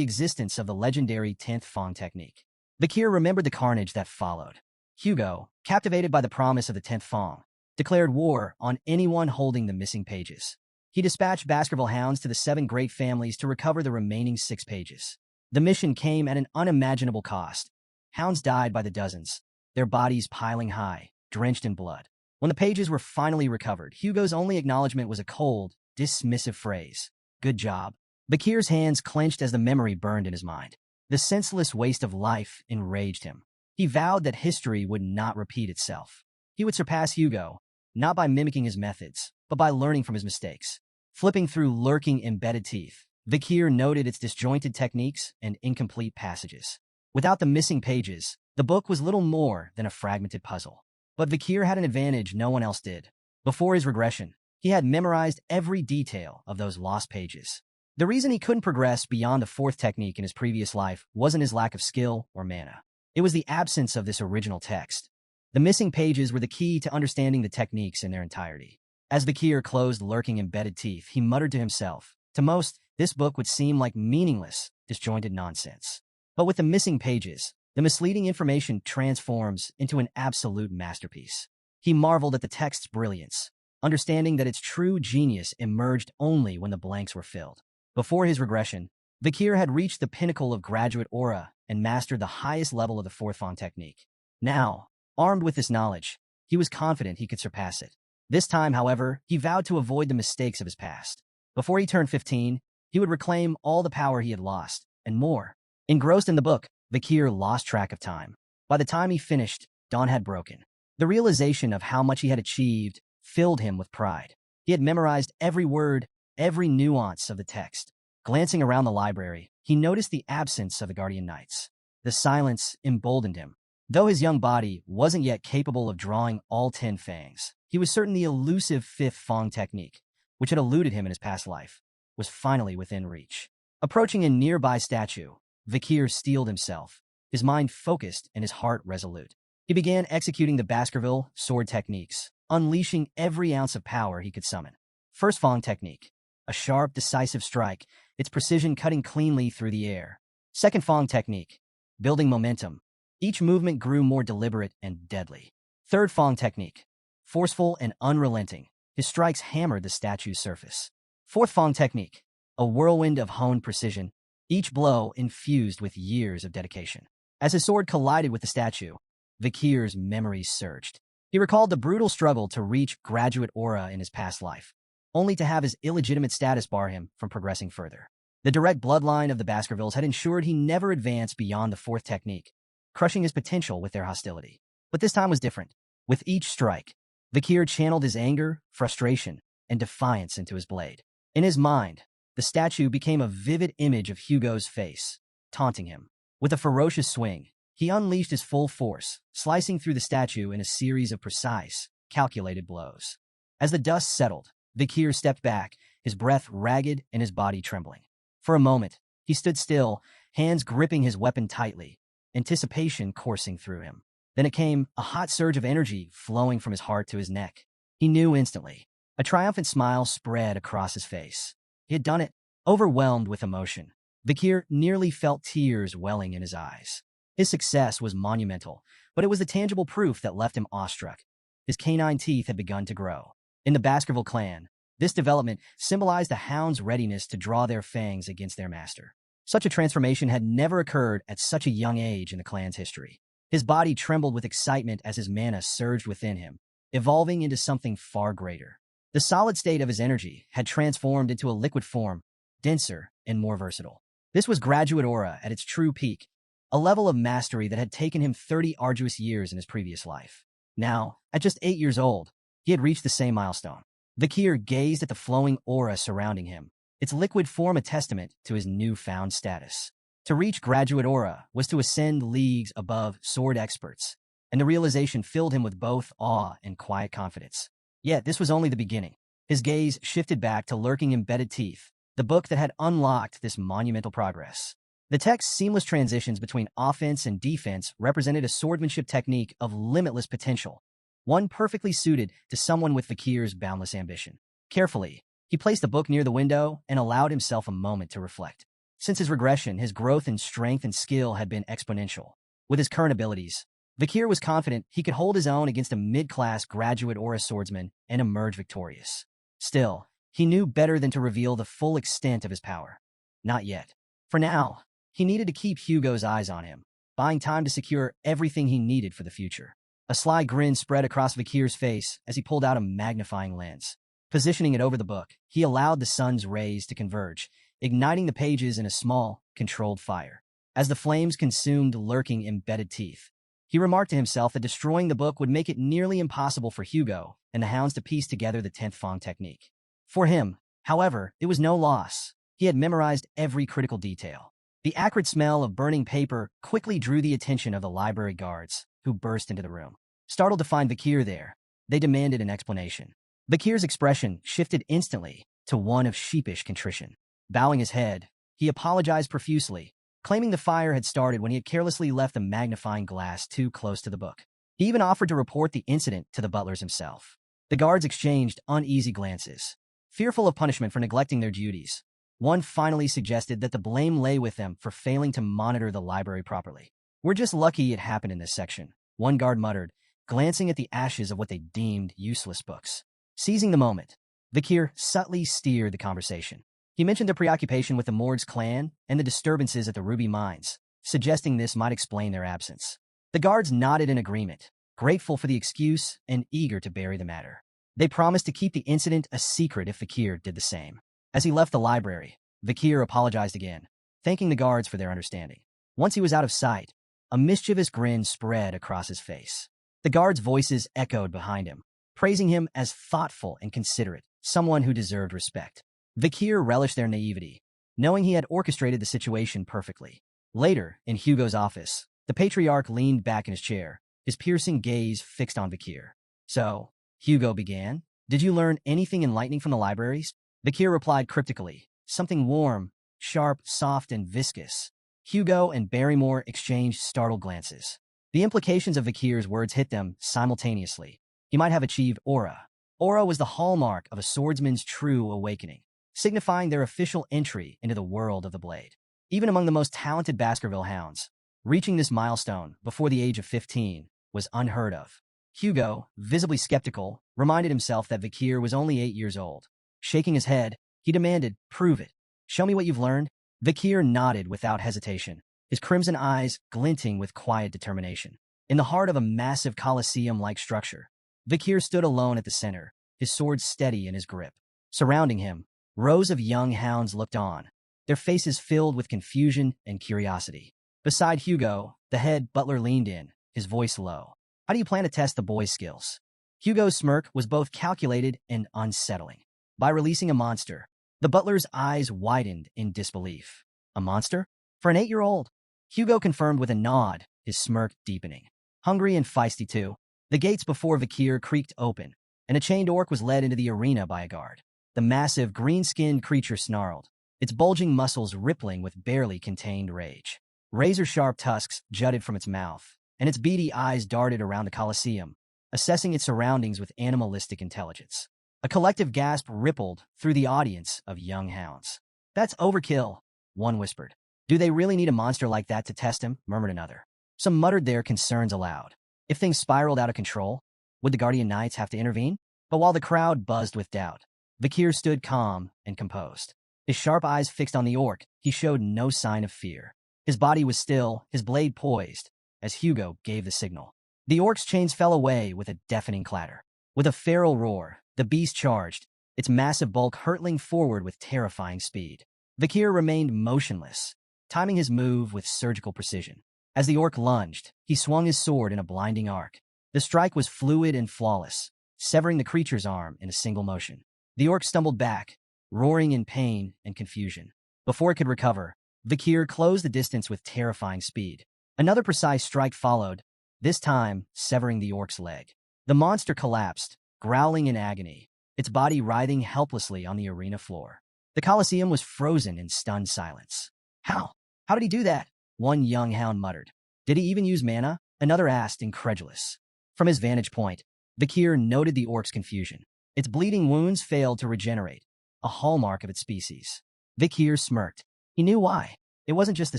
S1: existence of the legendary 10th Fong technique. Vikir remembered the carnage that followed. Hugo, captivated by the promise of the 10th Fong, declared war on anyone holding the missing pages. He dispatched Baskerville hounds to the 7 great families to recover the remaining 6 pages. The mission came at an unimaginable cost. Hounds died by the dozens, their bodies piling high, drenched in blood. When the pages were finally recovered, Hugo's only acknowledgement was a cold, dismissive phrase: "Good job." Vikir's hands clenched as the memory burned in his mind. The senseless waste of life enraged him. He vowed that history would not repeat itself. He would surpass Hugo, not by mimicking his methods, but by learning from his mistakes. Flipping through lurking embedded teeth, Vikir noted its disjointed techniques and incomplete passages. Without the missing pages, the book was little more than a fragmented puzzle. But Vikir had an advantage no one else did. Before his regression, he had memorized every detail of those lost pages. The reason he couldn't progress beyond the 4th technique in his previous life wasn't his lack of skill or mana. It was the absence of this original text. The missing pages were the key to understanding the techniques in their entirety. As Vikir closed lurking embedded teeth, he muttered to himself, "To most, this book would seem like meaningless, disjointed nonsense. But with the missing pages, the misleading information transforms into an absolute masterpiece." He marveled at the text's brilliance, understanding that its true genius emerged only when the blanks were filled. Before his regression, Vikir had reached the pinnacle of graduate aura and mastered the highest level of the 4th Fong technique. Now, armed with this knowledge, he was confident he could surpass it. This time, however, he vowed to avoid the mistakes of his past. Before he turned 15, he would reclaim all the power he had lost, and more. Engrossed in the book, Vikir lost track of time. By the time he finished, dawn had broken. The realization of how much he had achieved filled him with pride. He had memorized every word, every nuance of the text. Glancing around the library, he noticed the absence of the Guardian Knights. The silence emboldened him. Though his young body wasn't yet capable of drawing all 10 fangs, he was certain the elusive 5th Fong technique, which had eluded him in his past life, was finally within reach. Approaching a nearby statue, Vikir steeled himself, his mind focused and his heart resolute. He began executing the Baskerville sword techniques, unleashing every ounce of power he could summon. First Fong technique, a sharp, decisive strike, its precision cutting cleanly through the air. Second Fong technique, building momentum. Each movement grew more deliberate and deadly. Third Fong technique, forceful and unrelenting. His strikes hammered the statue's surface. Fourth Fong technique, a whirlwind of honed precision, each blow infused with years of dedication. As his sword collided with the statue, Vikir's memories surged. He recalled the brutal struggle to reach graduate aura in his past life, only to have his illegitimate status bar him from progressing further. The direct bloodline of the Baskervilles had ensured he never advanced beyond the 4th technique, crushing his potential with their hostility. But this time was different. With each strike, Vikir channeled his anger, frustration, and defiance into his blade. In his mind, the statue became a vivid image of Hugo's face, taunting him. With a ferocious swing, he unleashed his full force, slicing through the statue in a series of precise, calculated blows. As the dust settled, Vikir stepped back, his breath ragged and his body trembling. For a moment, he stood still, hands gripping his weapon tightly, anticipation coursing through him. Then it came, a hot surge of energy flowing from his heart to his neck. He knew instantly. A triumphant smile spread across his face. He had done it, overwhelmed with emotion. Vikir nearly felt tears welling in his eyes. His success was monumental, but it was the tangible proof that left him awestruck. His canine teeth had begun to grow. In the Baskerville clan, this development symbolized the hound's readiness to draw their fangs against their master. Such a transformation had never occurred at such a young age in the clan's history. His body trembled with excitement as his mana surged within him, evolving into something far greater. The solid state of his energy had transformed into a liquid form, denser and more versatile. This was graduate aura at its true peak, a level of mastery that had taken him 30 arduous years in his previous life. Now, at just 8 years old, he had reached the same milestone. Vikir gazed at the flowing aura surrounding him, its liquid form a testament to his newfound status. To reach graduate aura was to ascend leagues above sword experts, and the realization filled him with both awe and quiet confidence. Yet this was only the beginning. His gaze shifted back to lurking embedded teeth, the book that had unlocked this monumental progress. The text's seamless transitions between offense and defense represented a swordsmanship technique of limitless potential, one perfectly suited to someone with Vikir's boundless ambition. Carefully, he placed the book near the window and allowed himself a moment to reflect. Since his regression, his growth in strength and skill had been exponential. With his current abilities, Vikir was confident he could hold his own against a mid-class graduate aura swordsman and emerge victorious. Still, he knew better than to reveal the full extent of his power. Not yet. For now, he needed to keep Hugo's eyes on him, buying time to secure everything he needed for the future. A sly grin spread across Vikir's face as he pulled out a magnifying lens. Positioning it over the book, he allowed the sun's rays to converge, igniting the pages in a small, controlled fire. As the flames consumed lurking embedded teeth, he remarked to himself that destroying the book would make it nearly impossible for Hugo and the hounds to piece together the 10th Fang technique. For him, however, it was no loss. He had memorized every critical detail. The acrid smell of burning paper quickly drew the attention of the library guards, who burst into the room. Startled to find Vikir there, they demanded an explanation. Vikir's expression shifted instantly to one of sheepish contrition. Bowing his head, he apologized profusely, claiming the fire had started when he had carelessly left the magnifying glass too close to the book. He even offered to report the incident to the butlers himself. The guards exchanged uneasy glances, fearful of punishment for neglecting their duties. One finally suggested that the blame lay with them for failing to monitor the library properly. "We're just lucky it happened in this section," one guard muttered, glancing at the ashes of what they deemed useless books. Seizing the moment, Vikir subtly steered the conversation. He mentioned their preoccupation with the Morg's clan and the disturbances at the Ruby Mines, suggesting this might explain their absence. The guards nodded in agreement, grateful for the excuse and eager to bury the matter. They promised to keep the incident a secret if Vikir did the same. As he left the library, Vikir apologized again, thanking the guards for their understanding. Once he was out of sight, a mischievous grin spread across his face. The guards' voices echoed behind him, praising him as thoughtful and considerate, someone who deserved respect. Vikir relished their naivety, knowing he had orchestrated the situation perfectly. Later, in Hugo's office, the patriarch leaned back in his chair, his piercing gaze fixed on Vikir. "So," Hugo began, "did you learn anything enlightening from the libraries?" Vikir replied cryptically, "Something warm, sharp, soft, and viscous." Hugo and Barrymore exchanged startled glances. The implications of Vikir's words hit them simultaneously. He might have achieved aura. Aura was the hallmark of a swordsman's true awakening, signifying their official entry into the world of the blade. Even among the most talented Baskerville hounds, reaching this milestone before the age of 15 was unheard of. Hugo, visibly skeptical, reminded himself that Vikir was only 8 years old. Shaking his head, he demanded, "Prove it. Show me what you've learned." Vikir nodded without hesitation, his crimson eyes glinting with quiet determination. In the heart of a massive Colosseum-like structure, Vikir stood alone at the center, his sword steady in his grip. Surrounding him, rows of young hounds looked on, their faces filled with confusion and curiosity. Beside Hugo, the head butler leaned in, his voice low. How do you plan to test the boy's skills? Hugo's smirk was both calculated and unsettling. By releasing a monster, the butler's eyes widened in disbelief. A monster? For an 8-year-old? Hugo confirmed with a nod, his smirk deepening. Hungry and feisty too, the gates before Vikir creaked open, and a chained orc was led into the arena by a guard. The massive, green-skinned creature snarled, its bulging muscles rippling with barely contained rage. Razor-sharp tusks jutted from its mouth, and its beady eyes darted around the Colosseum, assessing its surroundings with animalistic intelligence. A collective gasp rippled through the audience of young hounds. "That's overkill," one whispered. "Do they really need a monster like that to test him?" murmured another. Some muttered their concerns aloud. If things spiraled out of control, would the Guardian Knights have to intervene? But while the crowd buzzed with doubt, Vikir stood calm and composed. His sharp eyes fixed on the orc, he showed no sign of fear. His body was still, his blade poised, as Hugo gave the signal. The orc's chains fell away with a deafening clatter. With a feral roar, the beast charged, its massive bulk hurtling forward with terrifying speed. Vikir remained motionless, timing his move with surgical precision. As the orc lunged, he swung his sword in a blinding arc. The strike was fluid and flawless, severing the creature's arm in a single motion. The orc stumbled back, roaring in pain and confusion. Before it could recover, Vikir closed the distance with terrifying speed. Another precise strike followed, this time severing the orc's leg. The monster collapsed, growling in agony, its body writhing helplessly on the arena floor. The Colosseum was frozen in stunned silence. How? How did he do that? One young hound muttered. Did he even use mana? Another asked, incredulous. From his vantage point, Vikir noted the orc's confusion. Its bleeding wounds failed to regenerate, a hallmark of its species. Vikir smirked. He knew why. It wasn't just the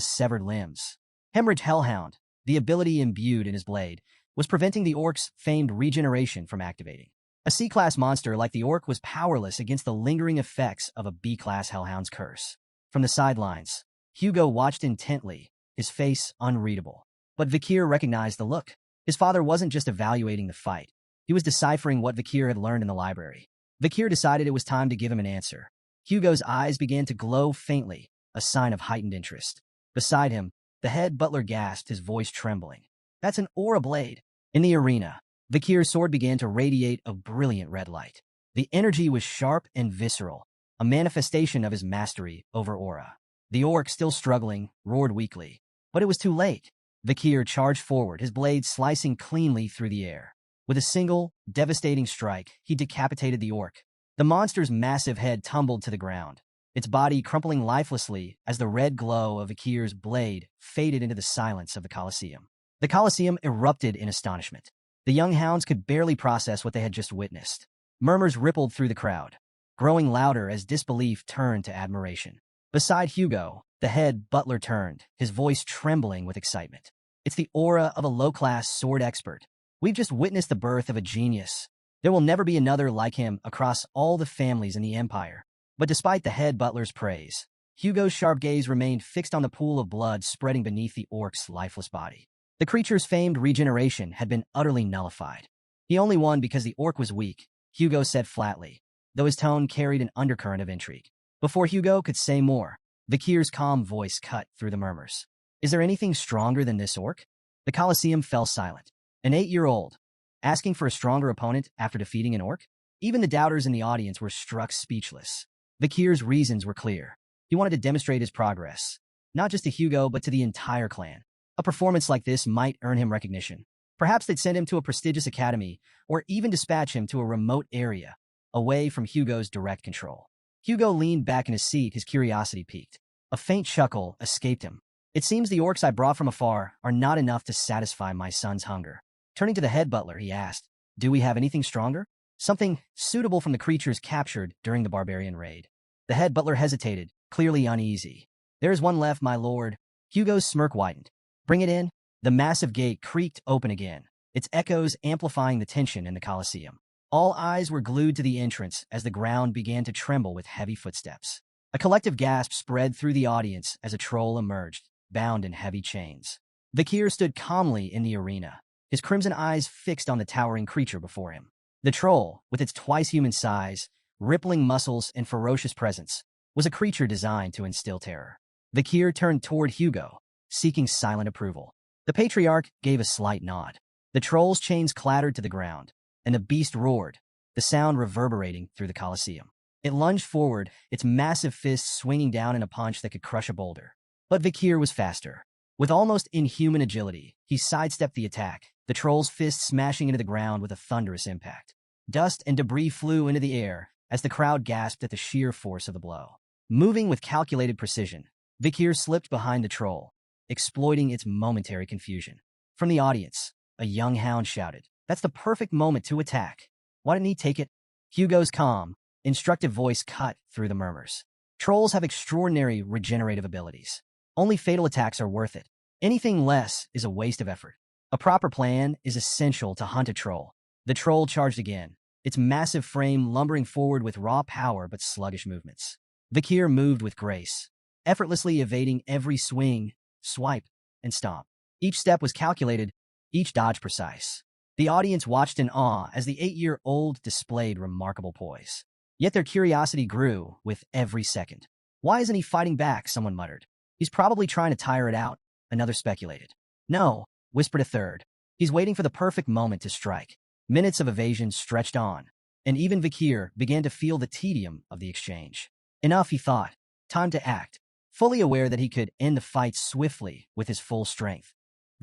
S1: severed limbs. Hemorrhage Hellhound, the ability imbued in his blade, was preventing the orc's famed regeneration from activating. A C-class monster like the orc was powerless against the lingering effects of a B-class Hellhound's curse. From the sidelines, Hugo watched intently, his face unreadable. But Vikir recognized the look. His father wasn't just evaluating the fight. He was deciphering what Vikir had learned in the library. Vikir decided it was time to give him an answer. Hugo's eyes began to glow faintly, a sign of heightened interest. Beside him, the head butler gasped, his voice trembling. That's an aura blade. In the arena, Vikir's sword began to radiate a brilliant red light. The energy was sharp and visceral, a manifestation of his mastery over aura. The orc, still struggling, roared weakly. But it was too late. Vikir charged forward, his blade slicing cleanly through the air. With a single, devastating strike, he decapitated the orc. The monster's massive head tumbled to the ground, its body crumpling lifelessly as the red glow of Vikir's blade faded into the silence of the Colosseum. The Colosseum erupted in astonishment. The young hounds could barely process what they had just witnessed. Murmurs rippled through the crowd, growing louder as disbelief turned to admiration. Beside Hugo, the head butler turned, his voice trembling with excitement. It's the aura of a low-class sword expert. We've just witnessed the birth of a genius. There will never be another like him across all the families in the Empire. But despite the head butler's praise, Hugo's sharp gaze remained fixed on the pool of blood spreading beneath the orc's lifeless body. The creature's famed regeneration had been utterly nullified. He only won because the orc was weak, Hugo said flatly, though his tone carried an undercurrent of intrigue. Before Hugo could say more, Vikir's calm voice cut through the murmurs. Is there anything stronger than this orc? The Colosseum fell silent. An 8-year-old, asking for a stronger opponent after defeating an orc? Even the doubters in the audience were struck speechless. Vikir's reasons were clear. He wanted to demonstrate his progress, not just to Hugo but to the entire clan. A performance like this might earn him recognition. Perhaps they'd send him to a prestigious academy, or even dispatch him to a remote area, away from Hugo's direct control. Hugo leaned back in his seat, his curiosity piqued. A faint chuckle escaped him. It seems the orcs I brought from afar are not enough to satisfy my son's hunger. Turning to the head butler, he asked, do we have anything stronger? Something suitable from the creatures captured during the barbarian raid. The head butler hesitated, clearly uneasy. There is one left, my lord. Hugo's smirk widened. Bring it in. The massive gate creaked open again, its echoes amplifying the tension in the Colosseum. All eyes were glued to the entrance as the ground began to tremble with heavy footsteps. A collective gasp spread through the audience as a troll emerged, bound in heavy chains. Vikir stood calmly in the arena, his crimson eyes fixed on the towering creature before him. The troll, with its twice-human size, rippling muscles, and ferocious presence, was a creature designed to instill terror. Vikir turned toward Hugo, seeking silent approval. The patriarch gave a slight nod. The troll's chains clattered to the ground, and the beast roared, the sound reverberating through the Colosseum. It lunged forward, its massive fists swinging down in a punch that could crush a boulder. But Vikir was faster. With almost inhuman agility, he sidestepped the attack, the troll's fist smashing into the ground with a thunderous impact. Dust and debris flew into the air as the crowd gasped at the sheer force of the blow. Moving with calculated precision, Vikir slipped behind the troll, exploiting its momentary confusion. From the audience, a young hound shouted, "That's the perfect moment to attack. Why didn't he take it?" Hugo's calm, instructive voice cut through the murmurs. Trolls have extraordinary regenerative abilities. Only fatal attacks are worth it. Anything less is a waste of effort. A proper plan is essential to hunt a troll. The troll charged again, its massive frame lumbering forward with raw power but sluggish movements. Vikir moved with grace, effortlessly evading every swing, swipe, and stomp. Each step was calculated, each dodge precise. The audience watched in awe as the 8-year-old displayed remarkable poise. Yet their curiosity grew with every second. "Why isn't he fighting back?" someone muttered. "He's probably trying to tire it out," another speculated. "No," whispered a third. "He's waiting for the perfect moment to strike." Minutes of evasion stretched on, and even Vikir began to feel the tedium of the exchange. Enough, he thought. Time to act. Fully aware that he could end the fight swiftly with his full strength,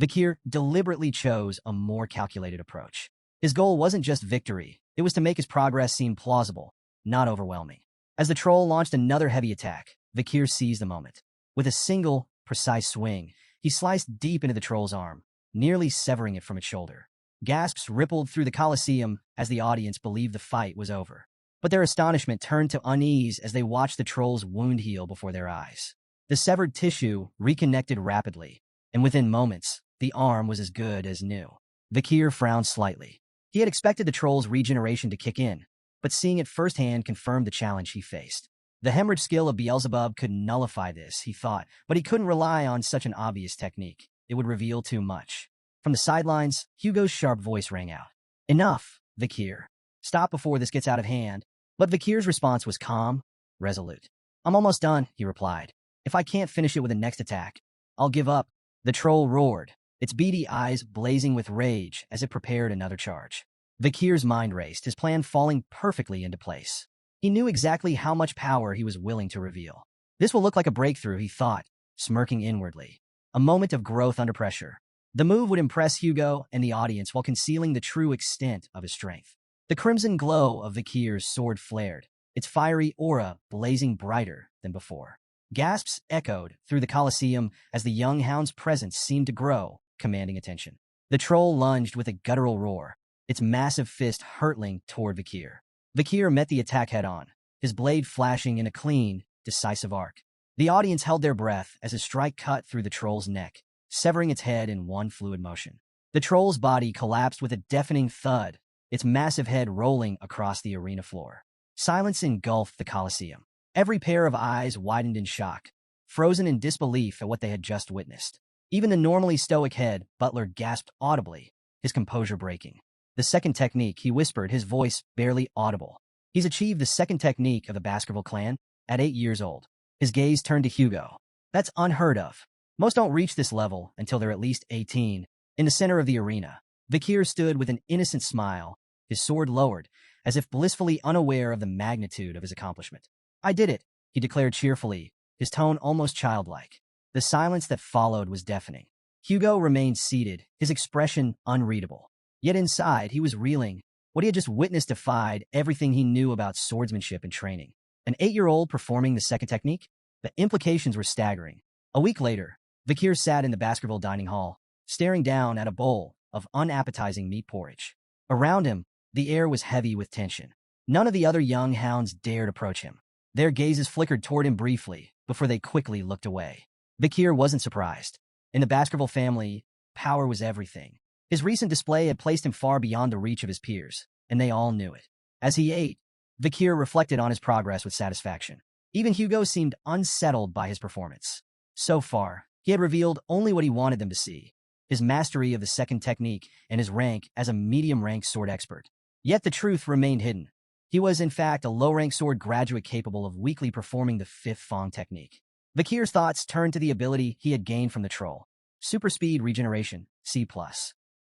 S1: Vikir deliberately chose a more calculated approach. His goal wasn't just victory, it was to make his progress seem plausible, not overwhelming. As the troll launched another heavy attack, Vikir seized the moment. With a single, precise swing, he sliced deep into the troll's arm, nearly severing it from its shoulder. Gasps rippled through the Colosseum as the audience believed the fight was over. But their astonishment turned to unease as they watched the troll's wound heal before their eyes. The severed tissue reconnected rapidly, and within moments, the arm was as good as new. Vikir frowned slightly. He had expected the troll's regeneration to kick in, but seeing it firsthand confirmed the challenge he faced. The hemorrhage skill of Beelzebub could nullify this, he thought, but he couldn't rely on such an obvious technique. It would reveal too much. From the sidelines, Hugo's sharp voice rang out. "Enough, Vikir. Stop before this gets out of hand." But Vikir's response was calm, resolute. "I'm almost done," he replied. "If I can't finish it with the next attack, I'll give up." The troll roared, its beady eyes blazing with rage as it prepared another charge. Vikir's mind raced, his plan falling perfectly into place. He knew exactly how much power he was willing to reveal. This will look like a breakthrough, he thought, smirking inwardly. A moment of growth under pressure. The move would impress Hugo and the audience while concealing the true extent of his strength. The crimson glow of Vikir's sword flared, its fiery aura blazing brighter than before. Gasps echoed through the Colosseum as the young hound's presence seemed to grow, commanding attention. The troll lunged with a guttural roar, its massive fist hurtling toward Vikir. Vikir met the attack head-on, his blade flashing in a clean, decisive arc. The audience held their breath as his strike cut through the troll's neck, severing its head in one fluid motion. The troll's body collapsed with a deafening thud, its massive head rolling across the arena floor. Silence engulfed the Colosseum. Every pair of eyes widened in shock, frozen in disbelief at what they had just witnessed. Even the normally stoic head butler gasped audibly, his composure breaking. "The second technique," he whispered, his voice barely audible. "He's achieved the second technique of the Baskerville clan at 8 years old." His gaze turned to Hugo. "That's unheard of. Most don't reach this level until they're at least 18. In the center of the arena, Vikir stood with an innocent smile, his sword lowered, as if blissfully unaware of the magnitude of his accomplishment. "I did it," he declared cheerfully, his tone almost childlike. The silence that followed was deafening. Hugo remained seated, his expression unreadable. Yet inside, he was reeling. What he had just witnessed defied everything he knew about swordsmanship and training. An 8-year-old performing the second technique? The implications were staggering. A week later, Vikir sat in the Baskerville dining hall, staring down at a bowl of unappetizing meat porridge. Around him, the air was heavy with tension. None of the other young hounds dared approach him. Their gazes flickered toward him briefly, before they quickly looked away. Vikir wasn't surprised. In the Baskerville family, power was everything. His recent display had placed him far beyond the reach of his peers, and they all knew it. As he ate, Vikir reflected on his progress with satisfaction. Even Hugo seemed unsettled by his performance. So far, he had revealed only what he wanted them to see, his mastery of the second technique and his rank as a medium-ranked sword expert. Yet the truth remained hidden. He was, in fact, a low-ranked sword graduate capable of weakly performing the fifth Fong technique. Vikir's thoughts turned to the ability he had gained from the troll. Super speed regeneration, C+.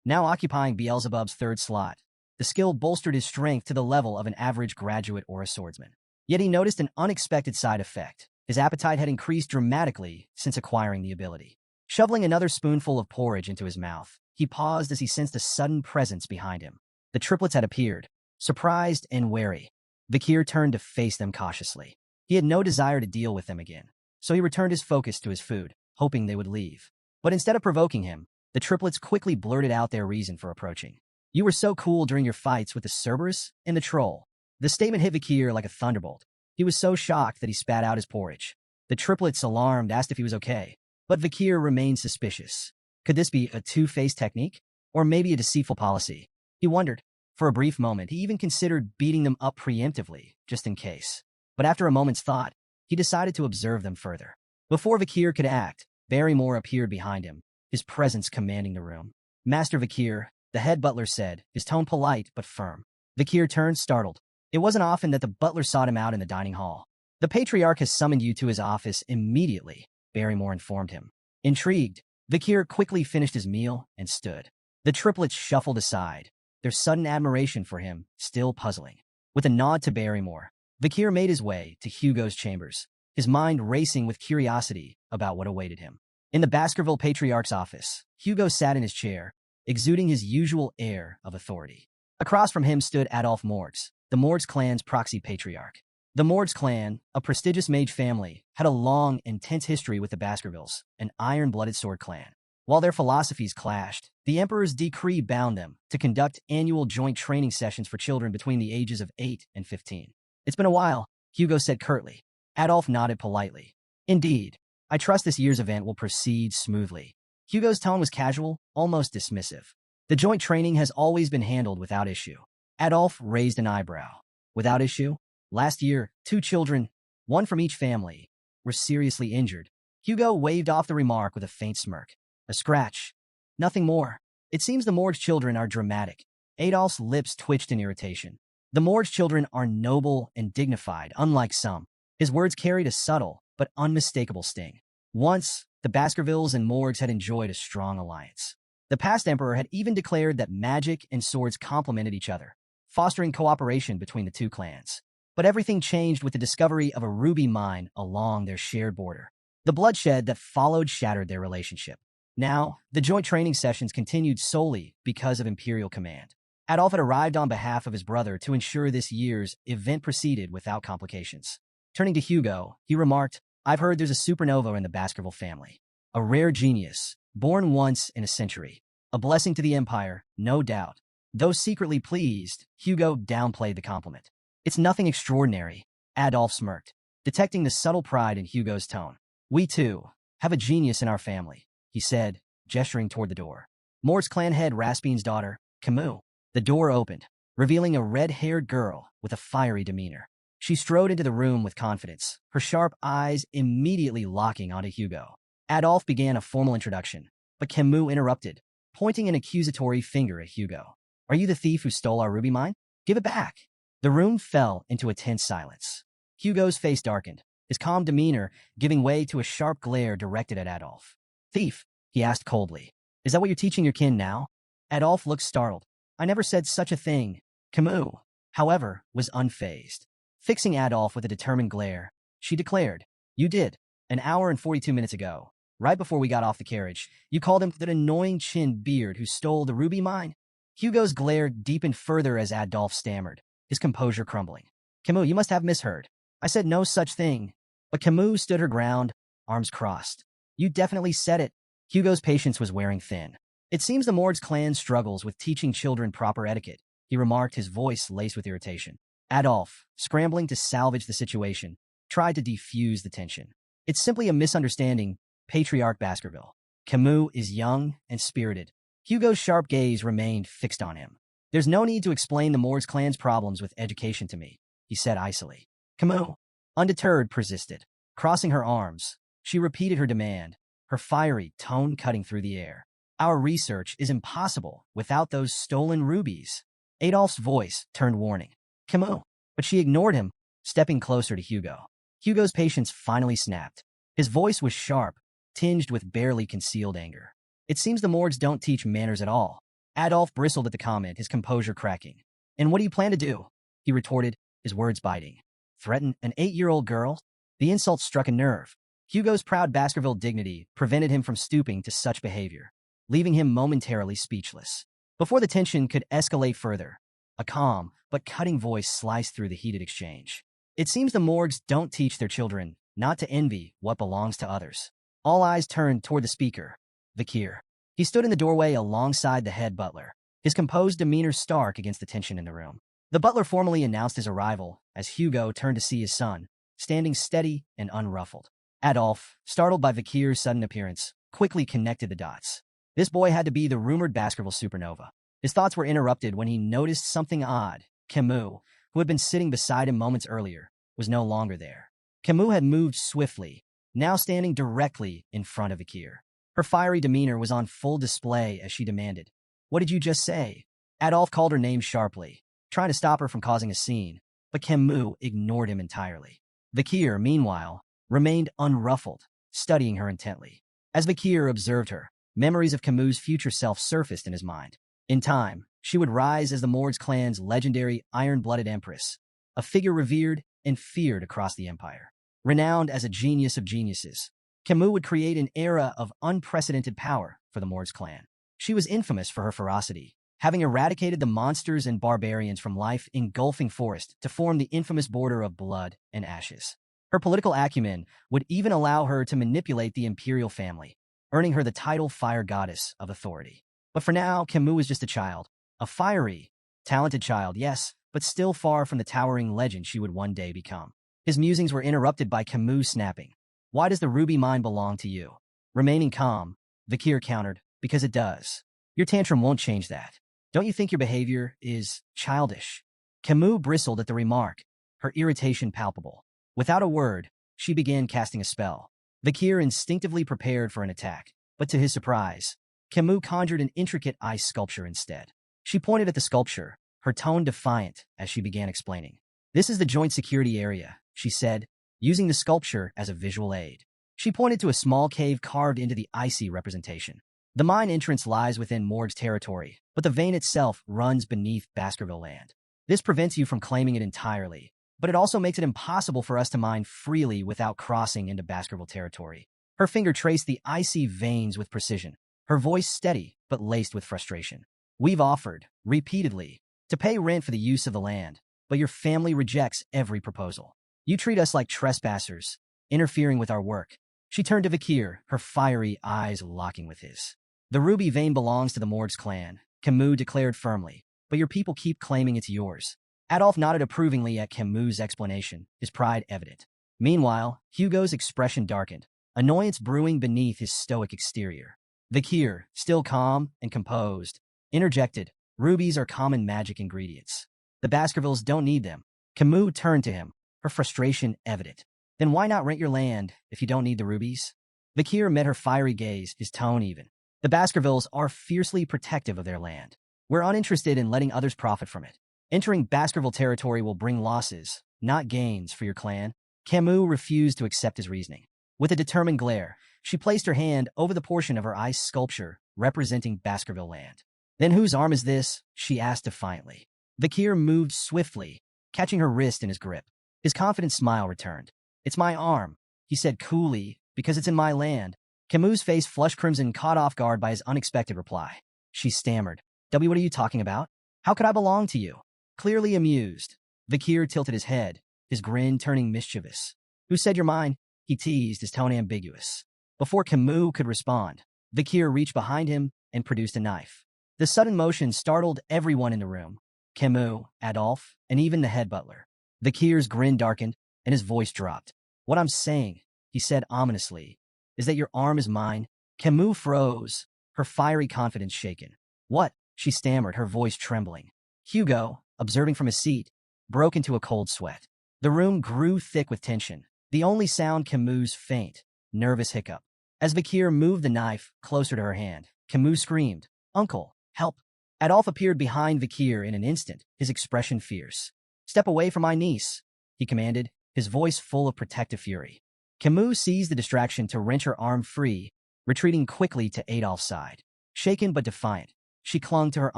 S1: now occupying Beelzebub's third slot. The skill bolstered his strength to the level of an average graduate or a swordsman. Yet he noticed an unexpected side effect. His appetite had increased dramatically since acquiring the ability. Shoveling another spoonful of porridge into his mouth, he paused as he sensed a sudden presence behind him. The triplets had appeared, surprised and wary. Vikir turned to face them cautiously. He had no desire to deal with them again, so he returned his focus to his food, hoping they would leave. But instead of provoking him, the triplets quickly blurted out their reason for approaching. "You were so cool during your fights with the Cerberus and the Troll." The statement hit Vikir like a thunderbolt. He was so shocked that he spat out his porridge. The triplets, alarmed, asked if he was okay, but Vikir remained suspicious. Could this be a two-faced technique? Or maybe a deceitful policy? He wondered. For a brief moment, he even considered beating them up preemptively, just in case. But after a moment's thought, he decided to observe them further. Before Vikir could act, Barrymore appeared behind him, his presence commanding the room. "Master Vikir," the head butler said, his tone polite but firm. Vikir turned, startled. It wasn't often that the butler sought him out in the dining hall. "The Patriarch has summoned you to his office immediately," Barrymore informed him. Intrigued, Vikir quickly finished his meal and stood. The triplets shuffled aside, their sudden admiration for him still puzzling. With a nod to Barrymore, Vikir made his way to Hugo's chambers, his mind racing with curiosity about what awaited him. In the Baskerville Patriarch's office, Hugo sat in his chair, exuding his usual air of authority. Across from him stood Adolphe Morgs, the Morgs clan's proxy patriarch. The Morgs clan, a prestigious mage family, had a long, intense history with the Baskervilles, an iron-blooded sword clan. While their philosophies clashed, the Emperor's decree bound them to conduct annual joint training sessions for children between the ages of 8 and 15. "It's been a while," Hugo said curtly. Adolphe nodded politely. "Indeed. I trust this year's event will proceed smoothly." Hugo's tone was casual, almost dismissive. "The joint training has always been handled without issue." Adolphe raised an eyebrow. "Without issue? Last year, 2 children, one from each family, were seriously injured." Hugo waved off the remark with a faint smirk. "A scratch. Nothing more. It seems the Morgs children are dramatic." Adolphe's lips twitched in irritation. "The Morgs children are noble and dignified, unlike some." His words carried a subtle but unmistakable sting. Once, the Baskervilles and Morgs had enjoyed a strong alliance. The past emperor had even declared that magic and swords complemented each other, fostering cooperation between the two clans. But everything changed with the discovery of a ruby mine along their shared border. The bloodshed that followed shattered their relationship. Now, the joint training sessions continued solely because of imperial command. Adolphe had arrived on behalf of his brother to ensure this year's event proceeded without complications. Turning to Hugo, he remarked, "I've heard there's a supernova in the Baskerville family. A rare genius, born once in a century. A blessing to the Empire, no doubt." Though secretly pleased, Hugo downplayed the compliment. "It's nothing extraordinary," Adolphe smirked, detecting the subtle pride in Hugo's tone. "We, too, have a genius in our family," he said, gesturing toward the door. Morgs clan head Raspine's daughter, Camus. The door opened, revealing a red-haired girl with a fiery demeanor. She strode into the room with confidence, her sharp eyes immediately locking onto Hugo. Adolphe began a formal introduction, but Camus interrupted, pointing an accusatory finger at Hugo. "Are you the thief who stole our ruby mine? Give it back." The room fell into a tense silence. Hugo's face darkened, his calm demeanor giving way to a sharp glare directed at Adolphe. "Thief?" he asked coldly. "Is that what you're teaching your kin now?" Adolphe looked startled. "I never said such a thing." Camus, however, was unfazed. Fixing Adolphe with a determined glare, she declared, "You did. An hour and 42 minutes ago, right before we got off the carriage, you called him that annoying chin beard who stole the ruby mine." Hugo's glare deepened further as Adolphe stammered, his composure crumbling. "Camus, you must have misheard. I said no such thing." But Camus stood her ground, arms crossed. "You definitely said it." Hugo's patience was wearing thin. "It seems the Morgs clan struggles with teaching children proper etiquette," he remarked, his voice laced with irritation. Adolphe, scrambling to salvage the situation, tried to defuse the tension. "It's simply a misunderstanding, Patriarch Baskerville. Camus is young and spirited." Hugo's sharp gaze remained fixed on him. "There's no need to explain the Morgs clan's problems with education to me," he said icily. Camus, undeterred, persisted. Crossing her arms, she repeated her demand, her fiery tone cutting through the air. "Our research is impossible without those stolen rubies." Adolphe's voice turned warning. "Camus," but she ignored him, stepping closer to Hugo. Hugo's patience finally snapped. His voice was sharp, tinged with barely concealed anger. "It seems the Morgs don't teach manners at all. Adolf bristled at the comment, his composure cracking. And what do you plan to do? He retorted, his words biting. Threaten an 8-year-old girl? The insult struck a nerve. Hugo's proud Baskerville dignity prevented him from stooping to such behavior, leaving him momentarily speechless. Before the tension could escalate further, a calm but cutting voice sliced through the heated exchange. It seems the morgues don't teach their children not to envy what belongs to others. All eyes turned toward the speaker, Vakir. He stood in the doorway alongside the head butler, his composed demeanor stark against the tension in the room. The butler formally announced his arrival as Hugo turned to see his son, standing steady and unruffled. Adolf, startled by Vakir's sudden appearance, quickly connected the dots. This boy had to be the rumored Baskerville supernova. His thoughts were interrupted when he noticed something odd. Camus, who had been sitting beside him moments earlier, was no longer there. Camus had moved swiftly, now standing directly in front of Vakir. Her fiery demeanor was on full display as she demanded, "What did you just say?" Adolf called her name sharply, trying to stop her from causing a scene, but Camus ignored him entirely. Vakir, meanwhile, remained unruffled, studying her intently. As Vakir observed her, memories of Camus' future self surfaced in his mind. In time, she would rise as the Morgues clan's legendary iron-blooded empress, a figure revered and feared across the empire. Renowned as a genius of geniuses, Camus would create an era of unprecedented power for the Morgues clan. She was infamous for her ferocity, having eradicated the monsters and barbarians from life-engulfing forest to form the infamous border of blood and ashes. Her political acumen would even allow her to manipulate the imperial family, earning her the title Fire Goddess of Authority. But for now, Camus was just a child. A fiery, talented child, yes, but still far from the towering legend she would one day become. His musings were interrupted by Camus snapping. "Why does the ruby mine belong to you?" Remaining calm, Vakir countered, "Because it does. Your tantrum won't change that. Don't you think your behavior is childish?" Camus bristled at the remark, her irritation palpable. Without a word, she began casting a spell. Vakir instinctively prepared for an attack, but to his surprise, Camus conjured an intricate ice sculpture instead. She pointed at the sculpture, her tone defiant as she began explaining. "This is the joint security area," she said, using the sculpture as a visual aid. She pointed to a small cave carved into the icy representation. The mine entrance lies within Morgue's territory, but the vein itself runs beneath Baskerville land. This prevents you from claiming it entirely, but it also makes it impossible for us to mine freely without crossing into Baskerville territory. Her finger traced the icy veins with precision, her voice steady but laced with frustration. "We've offered, repeatedly, to pay rent for the use of the land, but your family rejects every proposal. You treat us like trespassers, interfering with our work." She turned to Vakir, her fiery eyes locking with his. "The ruby vein belongs to the Morgues clan," Camus declared firmly, "but your people keep claiming it's yours." Adolf nodded approvingly at Camus' explanation, his pride evident. Meanwhile, Hugo's expression darkened, annoyance brewing beneath his stoic exterior. Vakir, still calm and composed, interjected, "Rubies are common magic ingredients. The Baskervilles don't need them." Camus turned to him, her frustration evident. "Then why not rent your land if you don't need the rubies?" Vakir met her fiery gaze, his tone even. "The Baskervilles are fiercely protective of their land. We're uninterested in letting others profit from it. Entering Baskerville territory will bring losses, not gains, for your clan." Camus refused to accept his reasoning. With a determined glare, she placed her hand over the portion of her ice sculpture representing Baskerville land. "Then whose arm is this?" she asked defiantly. Vakir moved swiftly, catching her wrist in his grip. His confident smile returned. "It's my arm," he said coolly, "because it's in my land." Camus' face flushed crimson, caught off guard by his unexpected reply. She stammered, What are you talking about? How could I belong to you?" Clearly amused, Vakir tilted his head, his grin turning mischievous. "Who said you're mine?" he teased, his tone ambiguous. Before Camus could respond, Vakir reached behind him and produced a knife. The sudden motion startled everyone in the room, Camus, Adolf, and even the head butler. Vakir's grin darkened, and his voice dropped. "What I'm saying," he said ominously, "is that your arm is mine." Camus froze, her fiery confidence shaken. "What?" she stammered, her voice trembling. Hugo, observing from his seat, broke into a cold sweat. The room grew thick with tension, the only sound Camus' faint, nervous hiccup. As Vakir moved the knife closer to her hand, Camus screamed, "Uncle, help!" Adolf appeared behind Vakir in an instant, his expression fierce. "Step away from my niece," he commanded, his voice full of protective fury. Camus seized the distraction to wrench her arm free, retreating quickly to Adolf's side. Shaken but defiant, She clung to her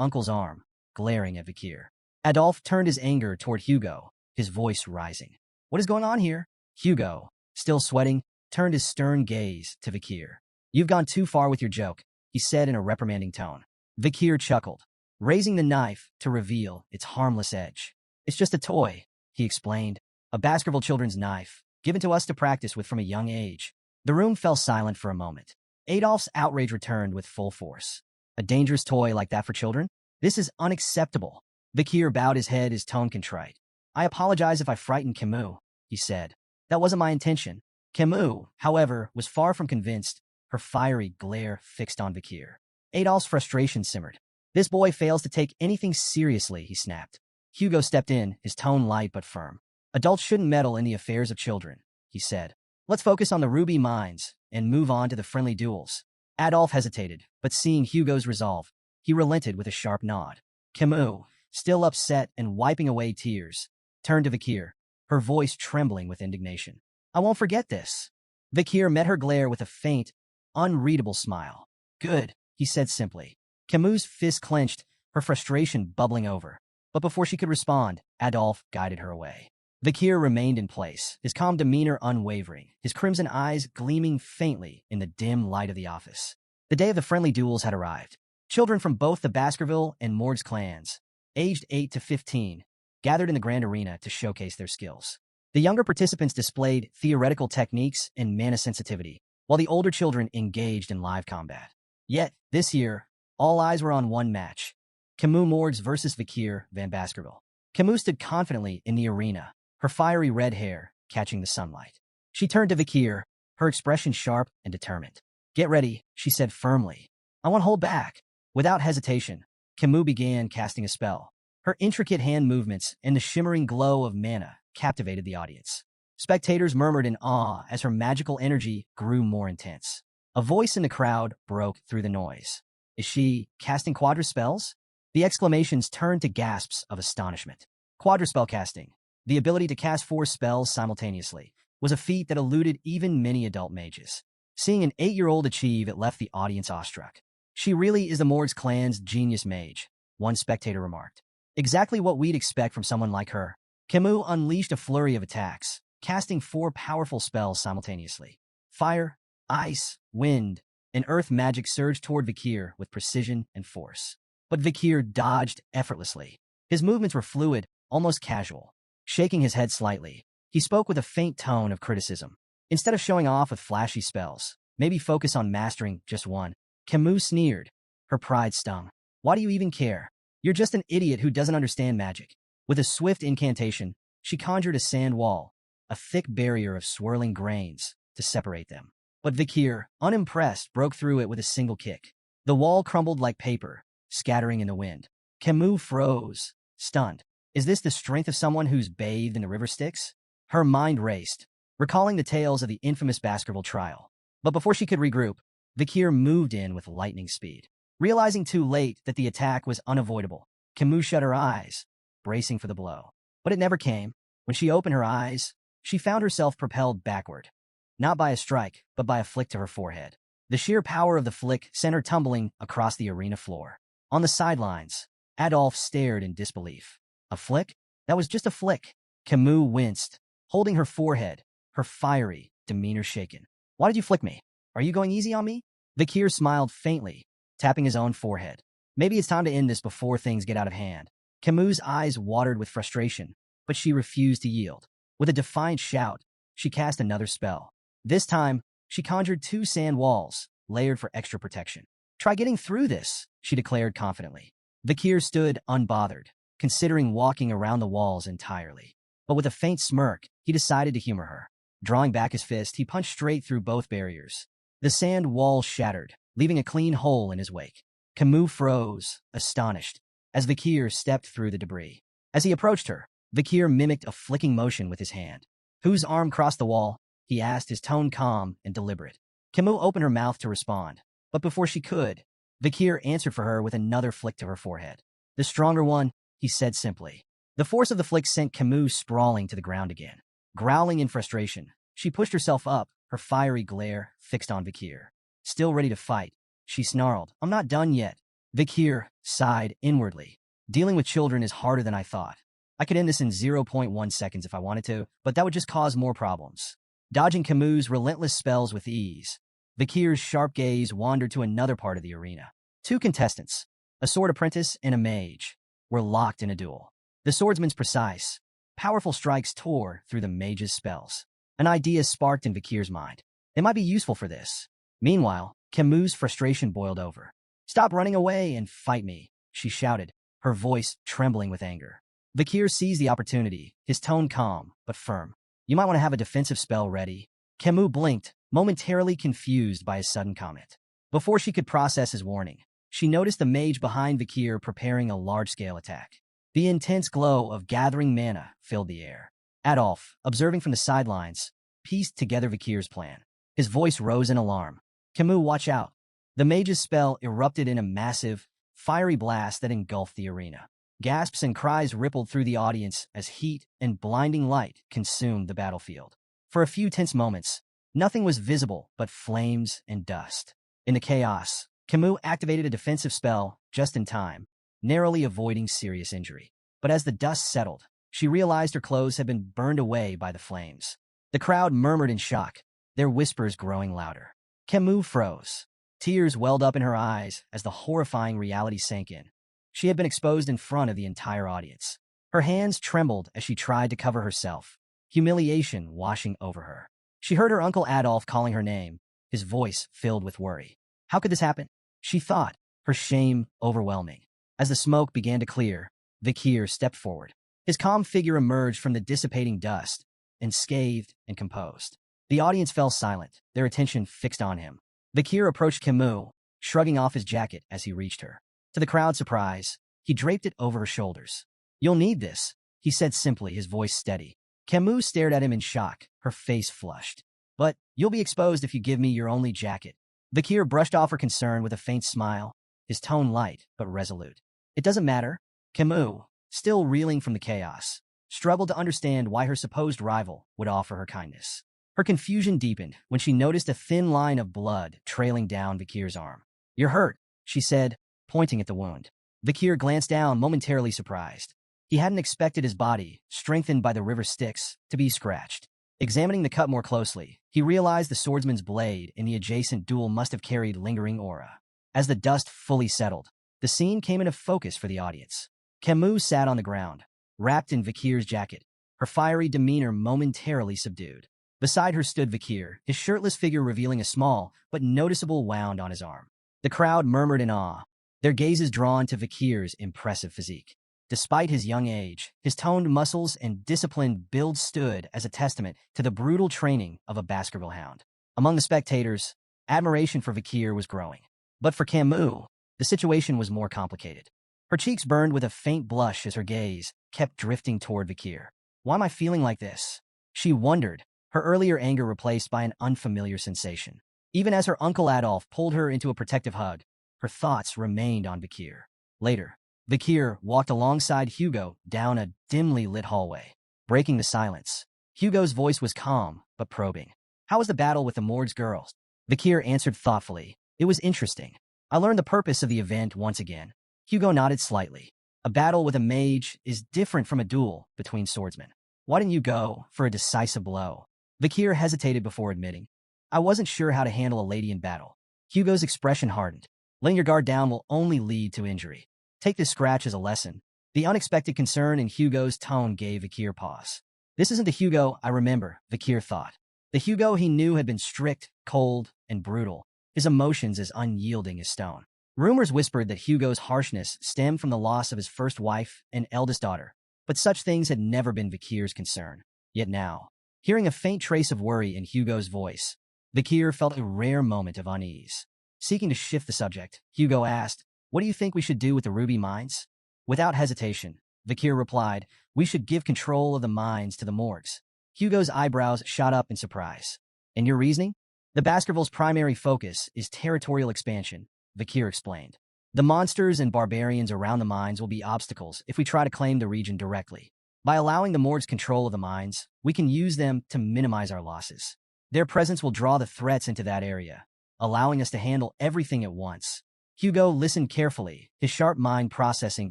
S1: uncle's arm, glaring at Vikir. Adolphe turned his anger toward Hugo, his voice rising. What is going on here? Hugo, still sweating, turned his stern gaze to Vikir. You've gone too far with your joke, he said in a reprimanding tone. Vikir chuckled, raising the knife to reveal its harmless edge. It's just a toy, he explained, a Baskerville children's knife, given to us to practice with from a young age. The room fell silent for a moment. Adolphe's outrage returned with full force. A dangerous toy like that for children? This is unacceptable. Vikir bowed his head, his tone contrite. I apologize if I frightened Camus, he said. That wasn't my intention. Camus, however, was far from convinced, her fiery glare fixed on Vikir. Adolphe's frustration simmered. This boy fails to take anything seriously, he snapped. Hugo stepped in, his tone light but firm. Adults shouldn't meddle in the affairs of children, he said. Let's focus on the ruby mines and move on to the friendly duels. Adolphe hesitated, but seeing Hugo's resolve, he relented with a sharp nod. Camus, still upset and wiping away tears, turned to Vikir, her voice trembling with indignation. I won't forget this. Vikir met her glare with a faint, unreadable smile. Good, he said simply. Camus' fist clenched, her frustration bubbling over. But before she could respond, Adolphe guided her away. Vikir remained in place, his calm demeanor unwavering, his crimson eyes gleaming faintly in the dim light of the office. The day of the friendly duels had arrived. Children from both the Baskerville and Morgs clans, aged 8 to 15, gathered in the grand arena to showcase their skills. The younger participants displayed theoretical techniques and mana sensitivity, while the older children engaged in live combat. Yet, this year, all eyes were on one match. Camus Morgs versus Vikir van Baskerville. Camus stood confidently in the arena, her fiery red hair catching the sunlight. She turned to Vikir, her expression sharp and determined. Get ready, she said firmly. I won't hold back. Without hesitation, Camus began casting a spell. Her intricate hand movements and the shimmering glow of mana captivated the audience. Spectators murmured in awe as her magical energy grew more intense. A voice in the crowd broke through the noise. Is she casting quadruspells? The exclamations turned to gasps of astonishment. Quadruspell casting, the ability to cast 4 spells simultaneously, was a feat that eluded even many adult mages. Seeing an 8-year-old achieve it left the audience awestruck. She really is the Morgs clan's genius mage, one spectator remarked. Exactly what we'd expect from someone like her. Camus unleashed a flurry of attacks, casting 4 powerful spells simultaneously. Fire, ice, wind, and earth magic surged toward Vikir with precision and force. But Vikir dodged effortlessly. His movements were fluid, almost casual. Shaking his head slightly, he spoke with a faint tone of criticism. Instead of showing off with flashy spells, maybe focus on mastering just one. Camus sneered. Her pride stung. Why do you even care? You're just an idiot who doesn't understand magic. With a swift incantation, she conjured a sand wall, a thick barrier of swirling grains, to separate them. But Vikir, unimpressed, broke through it with a single kick. The wall crumbled like paper, scattering in the wind. Camus froze, stunned. Is this the strength of someone who's bathed in the river Styx? Her mind raced, recalling the tales of the infamous Baskerville trial. But before she could regroup, Vikir moved in with lightning speed. Realizing too late that the attack was unavoidable, Camus shut her eyes, bracing for the blow. But it never came. When she opened her eyes, she found herself propelled backward. Not by a strike, but by a flick to her forehead. The sheer power of the flick sent her tumbling across the arena floor. On the sidelines, Adolphe stared in disbelief. A flick? That was just a flick. Camus winced, holding her forehead, her fiery demeanor shaken. Why did you flick me? Are you going easy on me? Vikir smiled faintly, tapping his own forehead. Maybe it's time to end this before things get out of hand. Camus' eyes watered with frustration, but she refused to yield. With a defiant shout, she cast another spell. This time, she conjured 2 sand walls, layered for extra protection. Try getting through this, she declared confidently. Vikir stood unbothered, considering walking around the walls entirely. But with a faint smirk, he decided to humor her. Drawing back his fist, he punched straight through both barriers. The sand wall shattered, leaving a clean hole in his wake. Camus froze, astonished, as Vikir stepped through the debris. As he approached her, Vikir mimicked a flicking motion with his hand. Whose arm crossed the wall? He asked, his tone calm and deliberate. Camus opened her mouth to respond, but before she could, Vikir answered for her with another flick to her forehead. The stronger one, he said simply. The force of the flick sent Camus sprawling to the ground again. Growling in frustration, she pushed herself up, her fiery glare fixed on Vikir. Still ready to fight, she snarled, I'm not done yet. Vikir sighed inwardly. Dealing with children is harder than I thought. I could end this in zero point 0.1 seconds if I wanted to, but that would just cause more problems. Dodging Camus' relentless spells with ease, Vikir's sharp gaze wandered to another part of the arena. Two contestants, a sword apprentice and a mage, were locked in a duel. The swordsman's precise, powerful strikes tore through the mage's spells. An idea sparked in Vikir's mind. They might be useful for this. Meanwhile, Camus' frustration boiled over. "Stop running away and fight me," she shouted, her voice trembling with anger. Vikir seized the opportunity, his tone calm but firm. "You might want to have a defensive spell ready." Camus blinked, momentarily confused by his sudden comment. Before she could process his warning, she noticed the mage behind Vikir preparing a large-scale attack. The intense glow of gathering mana filled the air. Adolf, observing from the sidelines, pieced together Vikir's plan. His voice rose in alarm. "Camus, watch out." The mage's spell erupted in a massive, fiery blast that engulfed the arena. Gasps and cries rippled through the audience as heat and blinding light consumed the battlefield. For a few tense moments, nothing was visible but flames and dust. In the chaos, Camus activated a defensive spell just in time, narrowly avoiding serious injury. But as the dust settled, she realized her clothes had been burned away by the flames. The crowd murmured in shock, their whispers growing louder. Camus froze. Tears welled up in her eyes as the horrifying reality sank in. She had been exposed in front of the entire audience. Her hands trembled as she tried to cover herself, humiliation washing over her. She heard her uncle Adolf calling her name, his voice filled with worry. How could this happen? She thought, her shame overwhelming. As the smoke began to clear, Vikir stepped forward. His calm figure emerged from the dissipating dust, unscathed and composed. The audience fell silent, their attention fixed on him. Vikir approached Camus, shrugging off his jacket as he reached her. To the crowd's surprise, he draped it over her shoulders. "You'll need this," he said simply, his voice steady. Camus stared at him in shock, her face flushed. "But you'll be exposed if you give me your only jacket." Vikir brushed off her concern with a faint smile, his tone light but resolute. "It doesn't matter." Camus, still reeling from the chaos, struggled to understand why her supposed rival would offer her kindness. Her confusion deepened when she noticed a thin line of blood trailing down Vikir's arm. "You're hurt," she said, pointing at the wound. Vikir glanced down, momentarily surprised. He hadn't expected his body, strengthened by the river Styx, to be scratched. Examining the cut more closely, he realized the swordsman's blade in the adjacent duel must have carried lingering aura. As the dust fully settled, the scene came into focus for the audience. Camus sat on the ground, wrapped in Vikir's jacket, her fiery demeanor momentarily subdued. Beside her stood Vikir, his shirtless figure revealing a small but noticeable wound on his arm. The crowd murmured in awe, their gazes drawn to Vikir's impressive physique. Despite his young age, his toned muscles and disciplined build stood as a testament to the brutal training of a Baskerville hound. Among the spectators, admiration for Vikir was growing. But for Camus, the situation was more complicated. Her cheeks burned with a faint blush as her gaze kept drifting toward Vikir. "Why am I feeling like this?" she wondered, her earlier anger replaced by an unfamiliar sensation. Even as her uncle Adolf pulled her into a protective hug, her thoughts remained on Vikir. Later, Vikir walked alongside Hugo down a dimly lit hallway, breaking the silence. Hugo's voice was calm but probing. "How was the battle with the Morg's girls?" Vikir answered thoughtfully. "It was interesting. I learned the purpose of the event once again." Hugo nodded slightly. "A battle with a mage is different from a duel between swordsmen. Why didn't you go for a decisive blow?" Vikir hesitated before admitting. "I wasn't sure how to handle a lady in battle." Hugo's expression hardened. "Letting your guard down will only lead to injury. Take this scratch as a lesson." The unexpected concern in Hugo's tone gave Vikir pause. This isn't the Hugo I remember, Vikir thought. The Hugo he knew had been strict, cold, and brutal, his emotions as unyielding as stone. Rumors whispered that Hugo's harshness stemmed from the loss of his first wife and eldest daughter, but such things had never been Vikir's concern. Yet now, hearing a faint trace of worry in Hugo's voice, Vikir felt a rare moment of unease. Seeking to shift the subject, Hugo asked, "What do you think we should do with the ruby mines?" Without hesitation, Vikir replied, "We should give control of the mines to the Morgs." Hugo's eyebrows shot up in surprise. "And your reasoning?" "The Baskervilles' primary focus is territorial expansion," Vikir explained. "The monsters and barbarians around the mines will be obstacles if we try to claim the region directly. By allowing the Morgs control of the mines, we can use them to minimize our losses. Their presence will draw the threats into that area, allowing us to handle everything at once." Hugo listened carefully, his sharp mind processing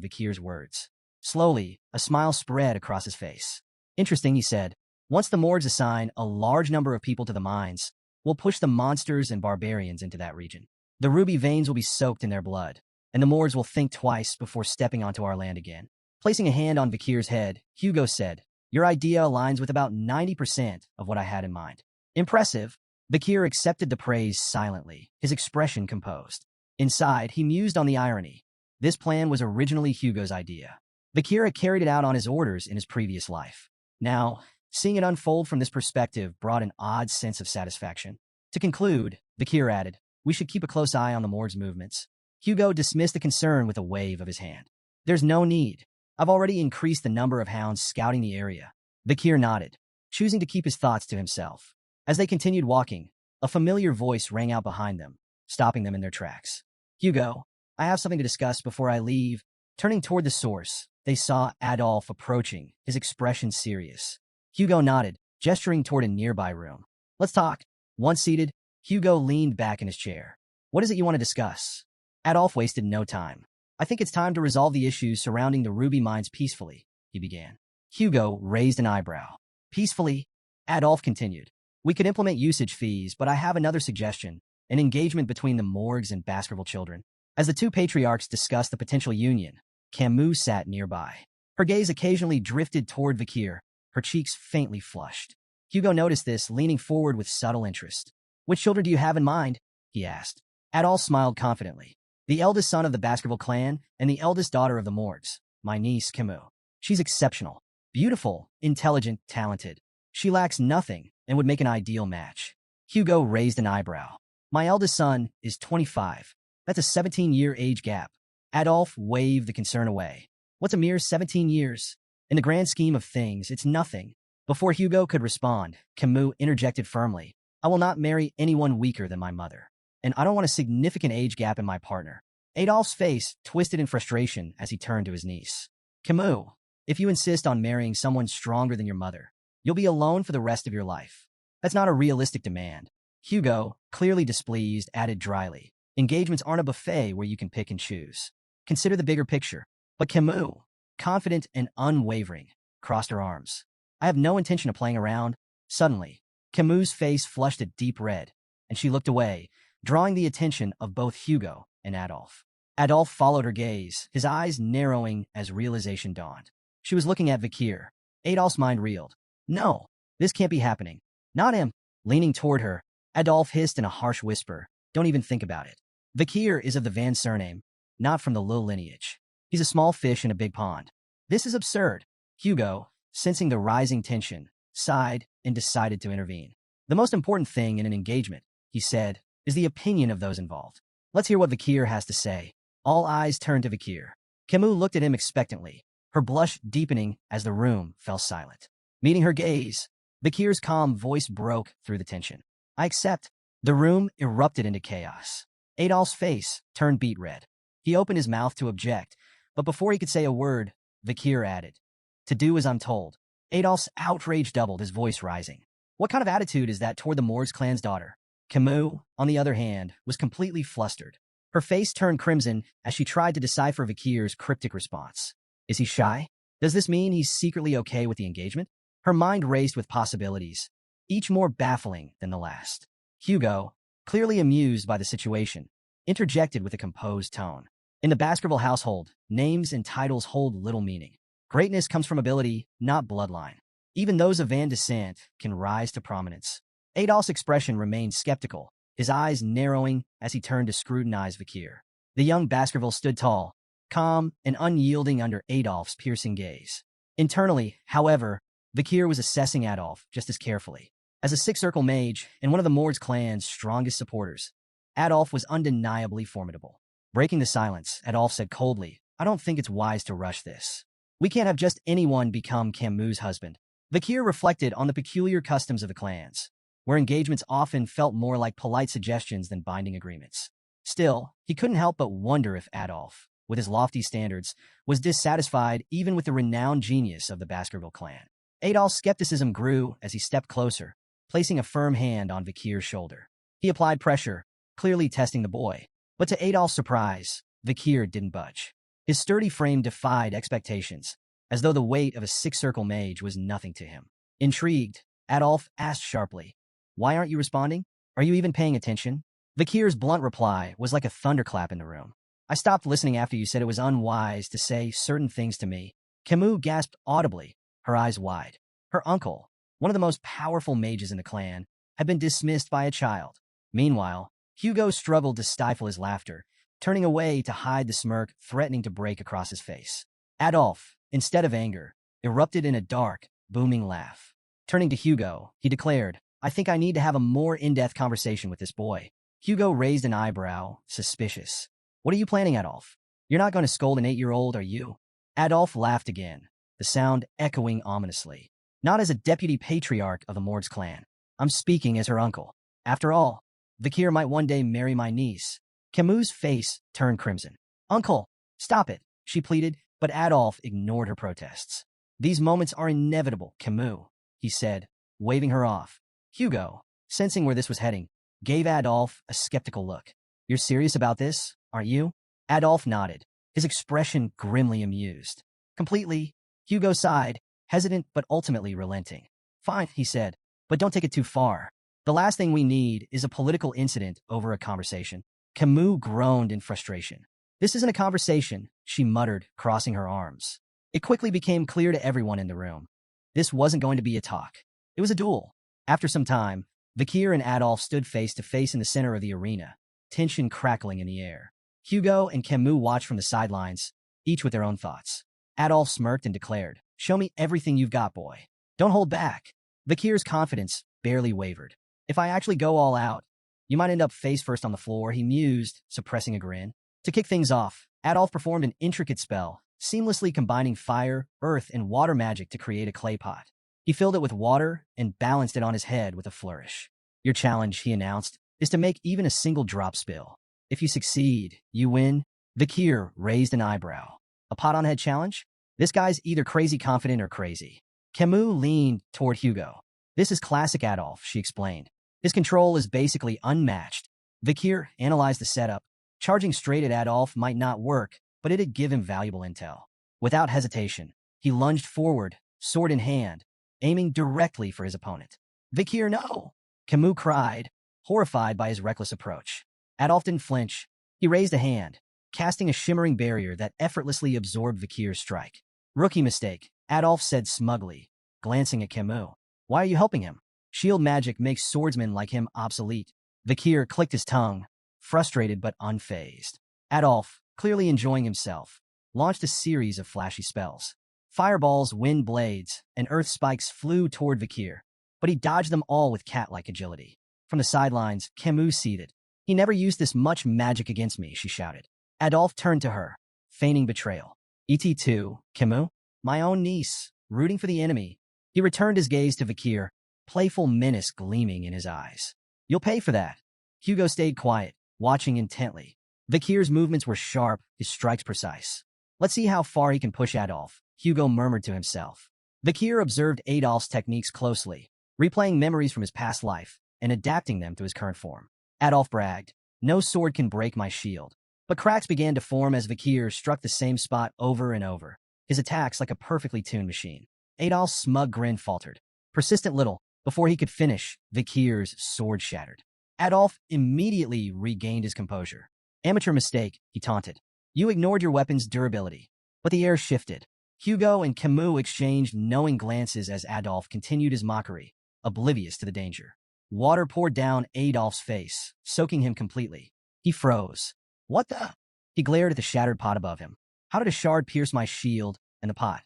S1: Vikir's words. Slowly, a smile spread across his face. Interesting, he said. Once the Mords assign a large number of people to the mines, we'll push the monsters and barbarians into that region. The ruby veins will be soaked in their blood, and the Mords will think twice before stepping onto our land again. Placing a hand on Vikir's head, Hugo said, "Your idea aligns with about 90% of what I had in mind." Impressive. Vikir accepted the praise silently, his expression composed. Inside, he mused on the irony. This plan was originally Hugo's idea. Vikir had carried it out on his orders in his previous life. Now, seeing it unfold from this perspective brought an odd sense of satisfaction. To conclude, Vikir added, "We should keep a close eye on the Mord's movements." Hugo dismissed the concern with a wave of his hand. "There's no need. I've already increased the number of hounds scouting the area." Vikir nodded, choosing to keep his thoughts to himself. As they continued walking, a familiar voice rang out behind them, stopping them in their tracks. "Hugo, I have something to discuss before I leave." Turning toward the source, they saw Adolf approaching, his expression serious. Hugo nodded, gesturing toward a nearby room. "Let's talk." Once seated, Hugo leaned back in his chair. "What is it you want to discuss?" Adolf wasted no time. "I think it's time to resolve the issues surrounding the ruby mines peacefully," he began. Hugo raised an eyebrow. "Peacefully?" Adolf continued. "We could implement usage fees, but I have another suggestion, an engagement between the Morgs and Baskerville children." As the two patriarchs discussed the potential union, Camus sat nearby. Her gaze occasionally drifted toward Vikir, her cheeks faintly flushed. Hugo noticed this, leaning forward with subtle interest. "Which children do you have in mind?" he asked. Adolf smiled confidently. "The eldest son of the Baskerville clan and the eldest daughter of the Morgs, my niece Camus. She's exceptional, beautiful, intelligent, talented. She lacks nothing and would make an ideal match." Hugo raised an eyebrow. "My eldest son is 25. That's a 17-year age gap." Adolf waved the concern away. "What's a mere 17 years? In the grand scheme of things, it's nothing." Before Hugo could respond, Camus interjected firmly, "I will not marry anyone weaker than my mother. And I don't want a significant age gap in my partner." Adolf's face twisted in frustration as he turned to his niece. "Camus, if you insist on marrying someone stronger than your mother, you'll be alone for the rest of your life. That's not a realistic demand." Hugo, clearly displeased, added dryly, "Engagements aren't a buffet where you can pick and choose. Consider the bigger picture." But Camus, confident and unwavering, crossed her arms. "I have no intention of playing around." Suddenly, Camus' face flushed a deep red, and she looked away, drawing the attention of both Hugo and Adolf. Adolf followed her gaze, his eyes narrowing as realization dawned. She was looking at Vikir. Adolf's mind reeled. "No, this can't be happening. Not him." Leaning toward her, Adolf hissed in a harsh whisper, "Don't even think about it. Vikir is of the Van surname, not from the Lil lineage. He's a small fish in a big pond. This is absurd." Hugo, sensing the rising tension, sighed and decided to intervene. "The most important thing in an engagement," he said, "is the opinion of those involved. Let's hear what Vikir has to say." All eyes turned to Vikir. Camus looked at him expectantly, her blush deepening as the room fell silent. Meeting her gaze, Vikir's calm voice broke through the tension. "I accept." The room erupted into chaos. Adolf's face turned beet red. He opened his mouth to object, but before he could say a word, Vikir added, "To do as I'm told." Adolf's outrage doubled, his voice rising. "What kind of attitude is that toward the Morgs clan's daughter?" Camus, on the other hand, was completely flustered. Her face turned crimson as she tried to decipher Vikir's cryptic response. Is he shy? Does this mean he's secretly okay with the engagement? Her mind raced with possibilities, each more baffling than the last. Hugo, clearly amused by the situation, interjected with a composed tone. "In the Baskerville household, names and titles hold little meaning. Greatness comes from ability, not bloodline. Even those of Van descent can rise to prominence." Adolf's expression remained skeptical, his eyes narrowing as he turned to scrutinize Vikir. The young Baskerville stood tall, calm and unyielding under Adolf's piercing gaze. Internally, however, Vikir was assessing Adolf just as carefully. As a six-circle mage and one of the Mords clan's strongest supporters, Adolf was undeniably formidable. Breaking the silence, Adolf said coldly, "I don't think it's wise to rush this. We can't have just anyone become Camus' husband." Vikir reflected on the peculiar customs of the clans, where engagements often felt more like polite suggestions than binding agreements. Still, he couldn't help but wonder if Adolf, with his lofty standards, was dissatisfied even with the renowned genius of the Baskerville clan. Adolf's skepticism grew as he stepped closer, placing a firm hand on Vikir's shoulder. He applied pressure, clearly testing the boy. But to Adolf's surprise, Vikir didn't budge. His sturdy frame defied expectations, as though the weight of a six-circle mage was nothing to him. Intrigued, Adolf asked sharply, "Why aren't you responding? Are you even paying attention?" Vikir's blunt reply was like a thunderclap in the room. "I stopped listening after you said it was unwise to say certain things to me." Camus gasped audibly, her eyes wide. Her uncle, one of the most powerful mages in the clan, had been dismissed by a child. Meanwhile, Hugo struggled to stifle his laughter, turning away to hide the smirk threatening to break across his face. Adolf, instead of anger, erupted in a dark, booming laugh. Turning to Hugo, he declared, "I think I need to have a more in-depth conversation with this boy." Hugo raised an eyebrow, suspicious. "What are you planning, Adolf? You're not going to scold an 8-year-old, are you?" Adolf laughed again, the sound echoing ominously. "Not as a deputy patriarch of the Mord's clan. I'm speaking as her uncle. After all, Vikir might one day marry my niece." Camus' face turned crimson. "Uncle, stop it," she pleaded, but Adolf ignored her protests. "These moments are inevitable, Camus," he said, waving her off. Hugo, sensing where this was heading, gave Adolf a skeptical look. "You're serious about this, aren't you?" Adolf nodded, his expression grimly amused. "Completely." Hugo sighed, hesitant but ultimately relenting. "Fine," he said, "but don't take it too far. The last thing we need is a political incident over a conversation." Camus groaned in frustration. "This isn't a conversation," she muttered, crossing her arms. It quickly became clear to everyone in the room. This wasn't going to be a talk. It was a duel. After some time, Vikir and Adolf stood face to face in the center of the arena, tension crackling in the air. Hugo and Camus watched from the sidelines, each with their own thoughts. Adolf smirked and declared, "Show me everything you've got, boy. Don't hold back." Vikir's confidence barely wavered. "If I actually go all out, you might end up face first on the floor," he mused, suppressing a grin. To kick things off, Adolf performed an intricate spell, seamlessly combining fire, earth, and water magic to create a clay pot. He filled it with water and balanced it on his head with a flourish. "Your challenge," he announced, "is to make even a single drop spill. If you succeed, you win." Vikir raised an eyebrow. "A pot-on-head challenge? This guy's either crazy confident or crazy." Camus leaned toward Hugo. "This is classic Adolf," she explained. "His control is basically unmatched." Vikir analyzed the setup. Charging straight at Adolf might not work, but it'd give him valuable intel. Without hesitation, he lunged forward, sword in hand, aiming directly for his opponent. "Vikir, no!" Camus cried, horrified by his reckless approach. Adolf didn't flinch. He raised a hand, casting a shimmering barrier that effortlessly absorbed Vikir's strike. "Rookie mistake," Adolf said smugly, glancing at Camus. "Why are you helping him? Shield magic makes swordsmen like him obsolete." Vikir clicked his tongue, frustrated but unfazed. Adolf, clearly enjoying himself, launched a series of flashy spells. Fireballs, wind blades, and earth spikes flew toward Vikir, but he dodged them all with cat-like agility. From the sidelines, Camus seethed. "He never used this much magic against me," she shouted. Adolf turned to her, feigning betrayal. "Et2, Camus? My own niece, rooting for the enemy." He returned his gaze to Vikir, playful menace gleaming in his eyes. "You'll pay for that." Hugo stayed quiet, watching intently. Vikir's movements were sharp, his strikes precise. "Let's see how far he can push Adolf," Hugo murmured to himself. Vikir observed Adolf's techniques closely, replaying memories from his past life and adapting them to his current form. Adolf bragged, "No sword can break my shield." But cracks began to form as Vikir struck the same spot over and over, his attacks like a perfectly tuned machine. Adolf's smug grin faltered. Persistent little, before he could finish, Vikir's sword shattered. Adolf immediately regained his composure. "Amateur mistake," he taunted. "You ignored your weapon's durability." But the air shifted. Hugo and Camus exchanged knowing glances as Adolf continued his mockery, oblivious to the danger. Water poured down Adolf's face, soaking him completely. He froze. "What the?" He glared at the shattered pot above him. "How did a shard pierce my shield and the pot?"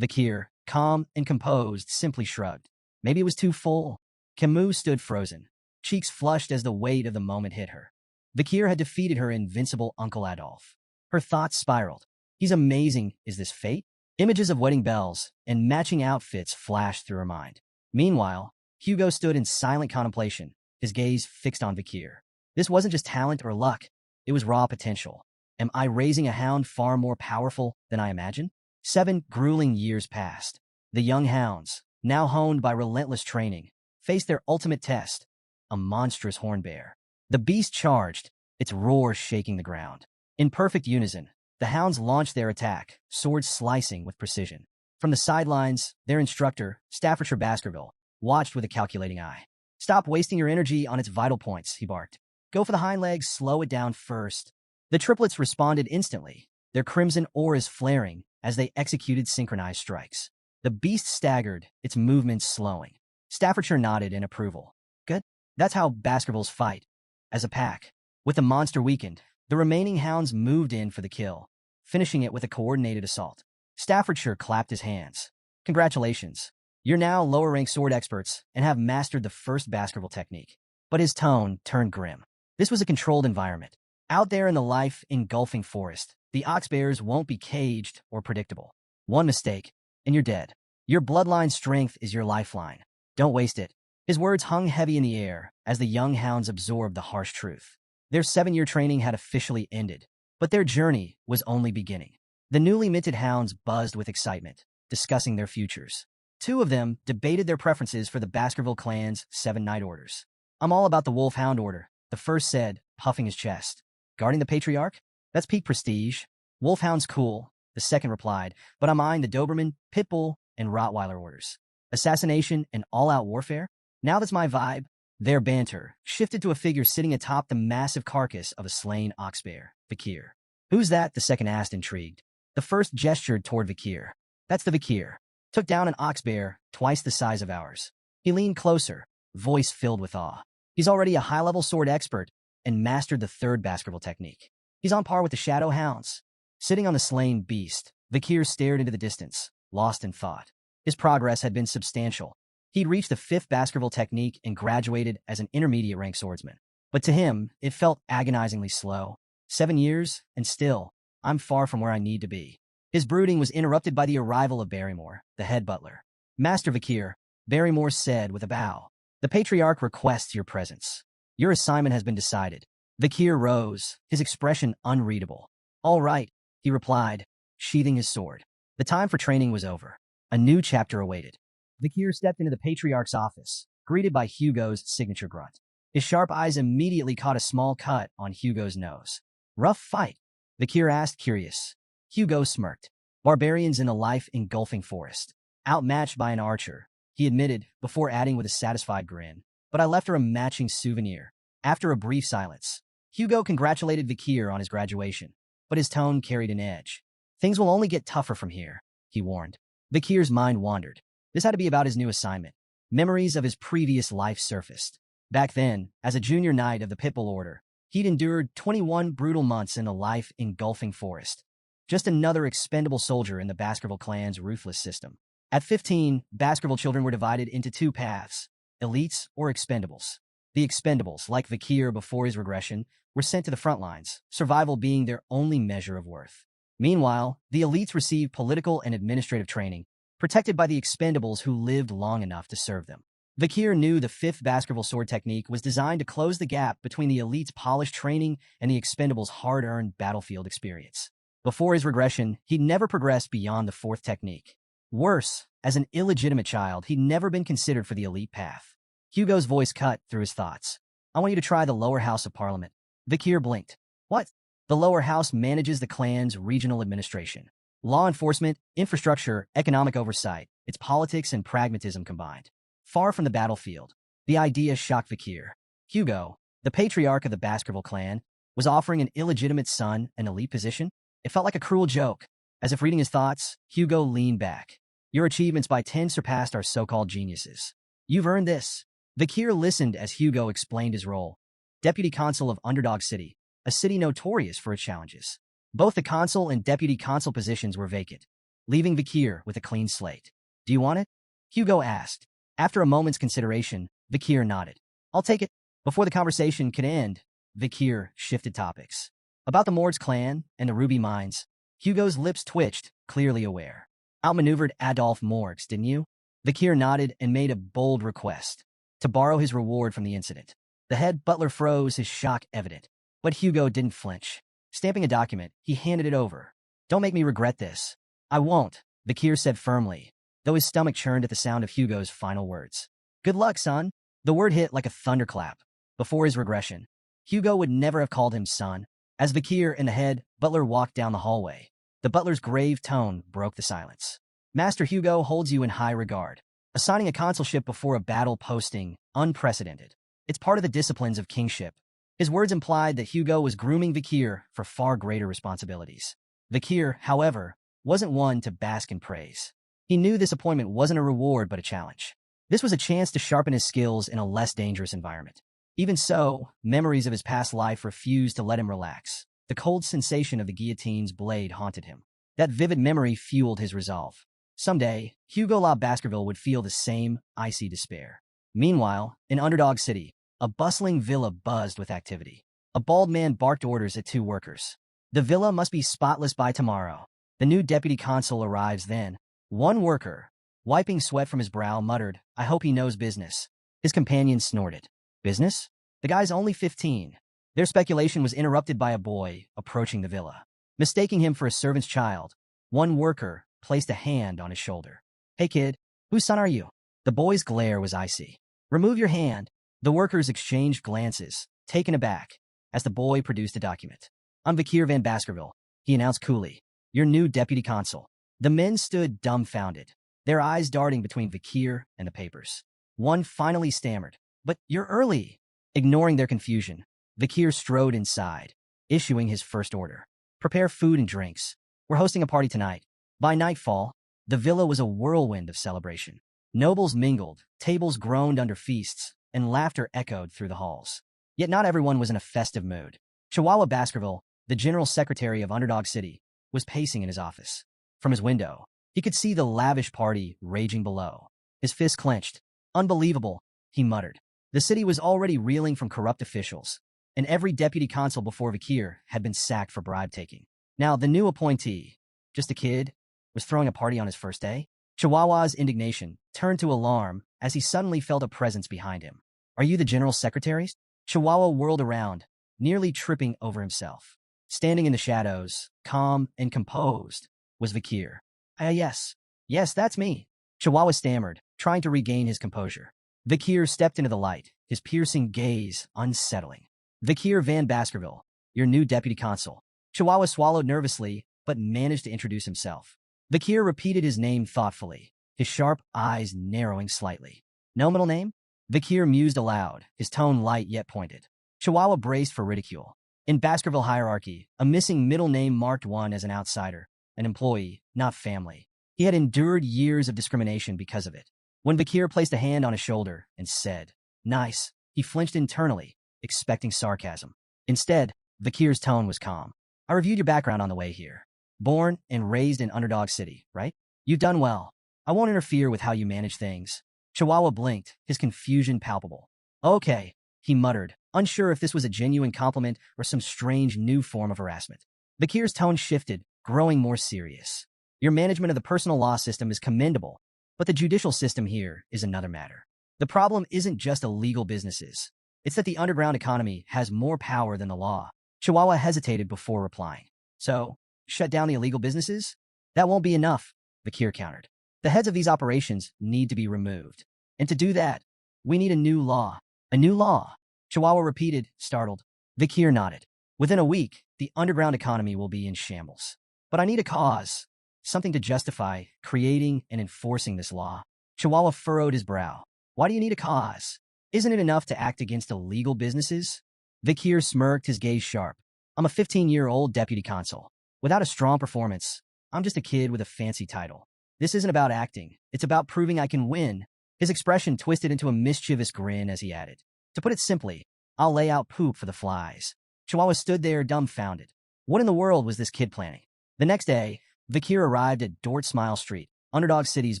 S1: Vikir, calm and composed, simply shrugged. "Maybe it was too full." Camus stood frozen, cheeks flushed as the weight of the moment hit her. Vikir had defeated her invincible Uncle Adolf. Her thoughts spiraled. "He's amazing. Is this fate?" Images of wedding bells and matching outfits flashed through her mind. Meanwhile, Hugo stood in silent contemplation, his gaze fixed on Vikir. This wasn't just talent or luck. It was raw potential. Am I raising a hound far more powerful than I imagined? 7 grueling years passed. The young hounds, now honed by relentless training, faced their ultimate test, a monstrous horn bear. The beast charged, its roar shaking the ground. In perfect unison, the hounds launched their attack, swords slicing with precision. From the sidelines, their instructor, Staffordshire Baskerville, watched with a calculating eye. "Stop wasting your energy on its vital points," he barked. "Go for the hind legs, slow it down first." The triplets responded instantly, their crimson auras flaring as they executed synchronized strikes. The beast staggered, its movements slowing. Staffordshire nodded in approval. "Good. That's how Baskervilles fight, as a pack." With the monster weakened, the remaining hounds moved in for the kill, finishing it with a coordinated assault. Staffordshire clapped his hands. "Congratulations. You're now lower-ranked sword experts and have mastered the first Baskerville technique." But his tone turned grim. This was a controlled environment. Out there in the life-engulfing forest, the oxbears won't be caged or predictable. One mistake, and you're dead. Your bloodline strength is your lifeline. Don't waste it. His words hung heavy in the air as the young hounds absorbed the harsh truth. Their 7-year training had officially ended, but their journey was only beginning. The newly minted hounds buzzed with excitement, discussing their futures. 2 of them debated their preferences for the Baskerville clan's 7 night orders. "I'm all about the Wolfhound Order," the first said, puffing his chest. "Guarding the Patriarch? That's peak prestige. Wolfhound's cool," the second replied, "but I'm eyeing the Doberman, Pitbull, and Rottweiler orders. Assassination and all-out warfare? Now that's my vibe." Their banter shifted to a figure sitting atop the massive carcass of a slain oxbear, Vakir. "Who's that?" the second asked, intrigued. The first gestured toward Vakir. "That's the Vakir. Took down an oxbear twice the size of ours." He leaned closer, voice filled with awe. "He's already a high-level sword expert and mastered the third Baskerville technique. He's on par with the Shadow Hounds." Sitting on the slain beast, Vakir stared into the distance, lost in thought. His progress had been substantial. He'd reached the 5th Baskerville technique and graduated as an intermediate-rank swordsman. But to him, it felt agonizingly slow. 7 years, and still, I'm far from where I need to be. His brooding was interrupted by the arrival of Barrymore, the head butler. "Master Vakir," Barrymore said with a bow, "the Patriarch requests your presence. Your assignment has been decided." Vakir rose, his expression unreadable. "All right," he replied, sheathing his sword. The time for training was over. A new chapter awaited. Vakir stepped into the Patriarch's office, greeted by Hugo's signature grunt. His sharp eyes immediately caught a small cut on Hugo's nose. "Rough fight?" Vakir asked, curious. Hugo smirked. "Barbarians in a life-engulfing forest. Outmatched by an archer," he admitted, before adding with a satisfied grin. "But I left her a matching souvenir." After a brief silence, Hugo congratulated Vakir on his graduation, but his tone carried an edge. "Things will only get tougher from here," he warned. Vakir's mind wandered. This had to be about his new assignment. Memories of his previous life surfaced. Back then, as a junior knight of the Pitbull Order, he'd endured 21 brutal months in a life-engulfing forest. Just another expendable soldier in the Baskerville clan's ruthless system. At 15, Baskerville children were divided into 2 paths, elites or expendables. The expendables, like Vakir before his regression, were sent to the front lines, survival being their only measure of worth. Meanwhile, the elites received political and administrative training, protected by the expendables who lived long enough to serve them. Vakir knew the 5th Baskerville sword technique was designed to close the gap between the elite's polished training and the expendables' hard-earned battlefield experience. Before his regression, he'd never progressed beyond the 4th technique. Worse, as an illegitimate child, he'd never been considered for the elite path. Hugo's voice cut through his thoughts. "I want you to try the lower house of Parliament." Vakir blinked. "What?" "The lower house manages the clan's regional administration. Law enforcement, infrastructure, economic oversight. It's politics and pragmatism combined. Far from the battlefield." The idea shocked Vakir. Hugo, the patriarch of the Baskerville clan, was offering an illegitimate son an elite position? It felt like a cruel joke. As if reading his thoughts, Hugo leaned back. "Your achievements by 10 surpassed our so-called geniuses. You've earned this." Vakir listened as Hugo explained his role. Deputy Consul of Underdog City, a city notorious for its challenges. Both the consul and deputy consul positions were vacant, leaving Vakir with a clean slate. "Do you want it?" Hugo asked. After a moment's consideration, Vakir nodded. "I'll take it." Before the conversation could end, Vakir shifted topics. About the Mords clan and the Ruby Mines, Hugo's lips twitched, clearly aware. "Outmaneuvered Adolphe Morgs, didn't you?" Vakir nodded and made a bold request. To borrow his reward from the incident. The head butler froze, his shock evident. But Hugo didn't flinch. Stamping a document, he handed it over. "Don't make me regret this." "I won't," Vakir said firmly, though his stomach churned at the sound of Hugo's final words. "Good luck, son." The word hit like a thunderclap. Before his regression, Hugo would never have called him son. As Vakir and the head butler walked down the hallway, the butler's grave tone broke the silence. Master Hugo holds you in high regard. Assigning a consulship before a battle posting, unprecedented. It's part of the disciplines of kingship. His words implied that Hugo was grooming Vakir for far greater responsibilities. Vakir, however, wasn't one to bask in praise. He knew this appointment wasn't a reward but a challenge. This was a chance to sharpen his skills in a less dangerous environment. Even so, memories of his past life refused to let him relax. The cold sensation of the guillotine's blade haunted him. That vivid memory fueled his resolve. Someday, Hugo La Baskerville would feel the same icy despair. Meanwhile, in Underdog City, a bustling villa buzzed with activity. A bald man barked orders at two workers. The villa must be spotless by tomorrow. The new deputy consul arrives then. One worker, wiping sweat from his brow, muttered, "I hope he knows business." His companion snorted. "Business? The guy's only 15. Their speculation was interrupted by a boy approaching the villa. Mistaking him for a servant's child, one worker placed a hand on his shoulder. "Hey kid, whose son are you?" The boy's glare was icy. "Remove your hand." The workers exchanged glances, taken aback, as the boy produced a document. "I'm Vakir van Baskerville," he announced coolly, "your new deputy consul." The men stood dumbfounded, their eyes darting between Vakir and the papers. One finally stammered, "But you're early." Ignoring their confusion, Vakir strode inside, issuing his first order. "Prepare food and drinks. We're hosting a party tonight." By nightfall, the villa was a whirlwind of celebration. Nobles mingled, tables groaned under feasts, and laughter echoed through the halls. Yet not everyone was in a festive mood. Chihuahua Baskerville, the general secretary of Underdog City, was pacing in his office. From his window, he could see the lavish party raging below. His fists clenched. "Unbelievable," he muttered. The city was already reeling from corrupt officials, and every deputy consul before Vakir had been sacked for bribe-taking. Now, the new appointee, just a kid, was throwing a party on his first day? Chihuahua's indignation turned to alarm as he suddenly felt a presence behind him. "Are you the general secretary?" Chihuahua whirled around, nearly tripping over himself. Standing in the shadows, calm and composed, was Vakir. Yes, that's me," Chihuahua stammered, trying to regain his composure. Vakir stepped into the light, his piercing gaze unsettling. "Vakir van Baskerville, your new deputy consul." Chihuahua swallowed nervously, but managed to introduce himself. Vakir repeated his name thoughtfully, his sharp eyes narrowing slightly. "No middle name?" Vakir mused aloud, his tone light yet pointed. Chihuahua braced for ridicule. In Baskerville hierarchy, a missing middle name marked one as an outsider, an employee, not family. He had endured years of discrimination because of it. When Vakir placed a hand on his shoulder and said, "Nice," he flinched internally, expecting sarcasm. Instead, Vakir's tone was calm. "I reviewed your background on the way here. Born and raised in Underdog City, right? You've done well. I won't interfere with how you manage things." Chihuahua blinked, his confusion palpable. "Okay," he muttered, unsure if this was a genuine compliment or some strange new form of harassment. Vakir's tone shifted, growing more serious. "Your management of the personal law system is commendable, but the judicial system here is another matter. The problem isn't just illegal businesses. It's that the underground economy has more power than the law." Chihuahua hesitated before replying. "So, shut down the illegal businesses? That won't be enough," Vakir countered. "The heads of these operations need to be removed. And to do that, we need a new law." "A new law?" Chihuahua repeated, startled. Vakir nodded. "Within a week, the underground economy will be in shambles. But I need a cause, something to justify creating and enforcing this law." Chihuahua furrowed his brow. "Why do you need a cause? Isn't it enough to act against illegal businesses?" Vakir smirked, his gaze sharp. "I'm a 15-year-old deputy consul. Without a strong performance, I'm just a kid with a fancy title. This isn't about acting. It's about proving I can win." His expression twisted into a mischievous grin as he added, "To put it simply, I'll lay out poop for the flies." Chihuahua stood there dumbfounded. What in the world was this kid planning? The next day, Vakir arrived at Dort Smile Street, Underdog City's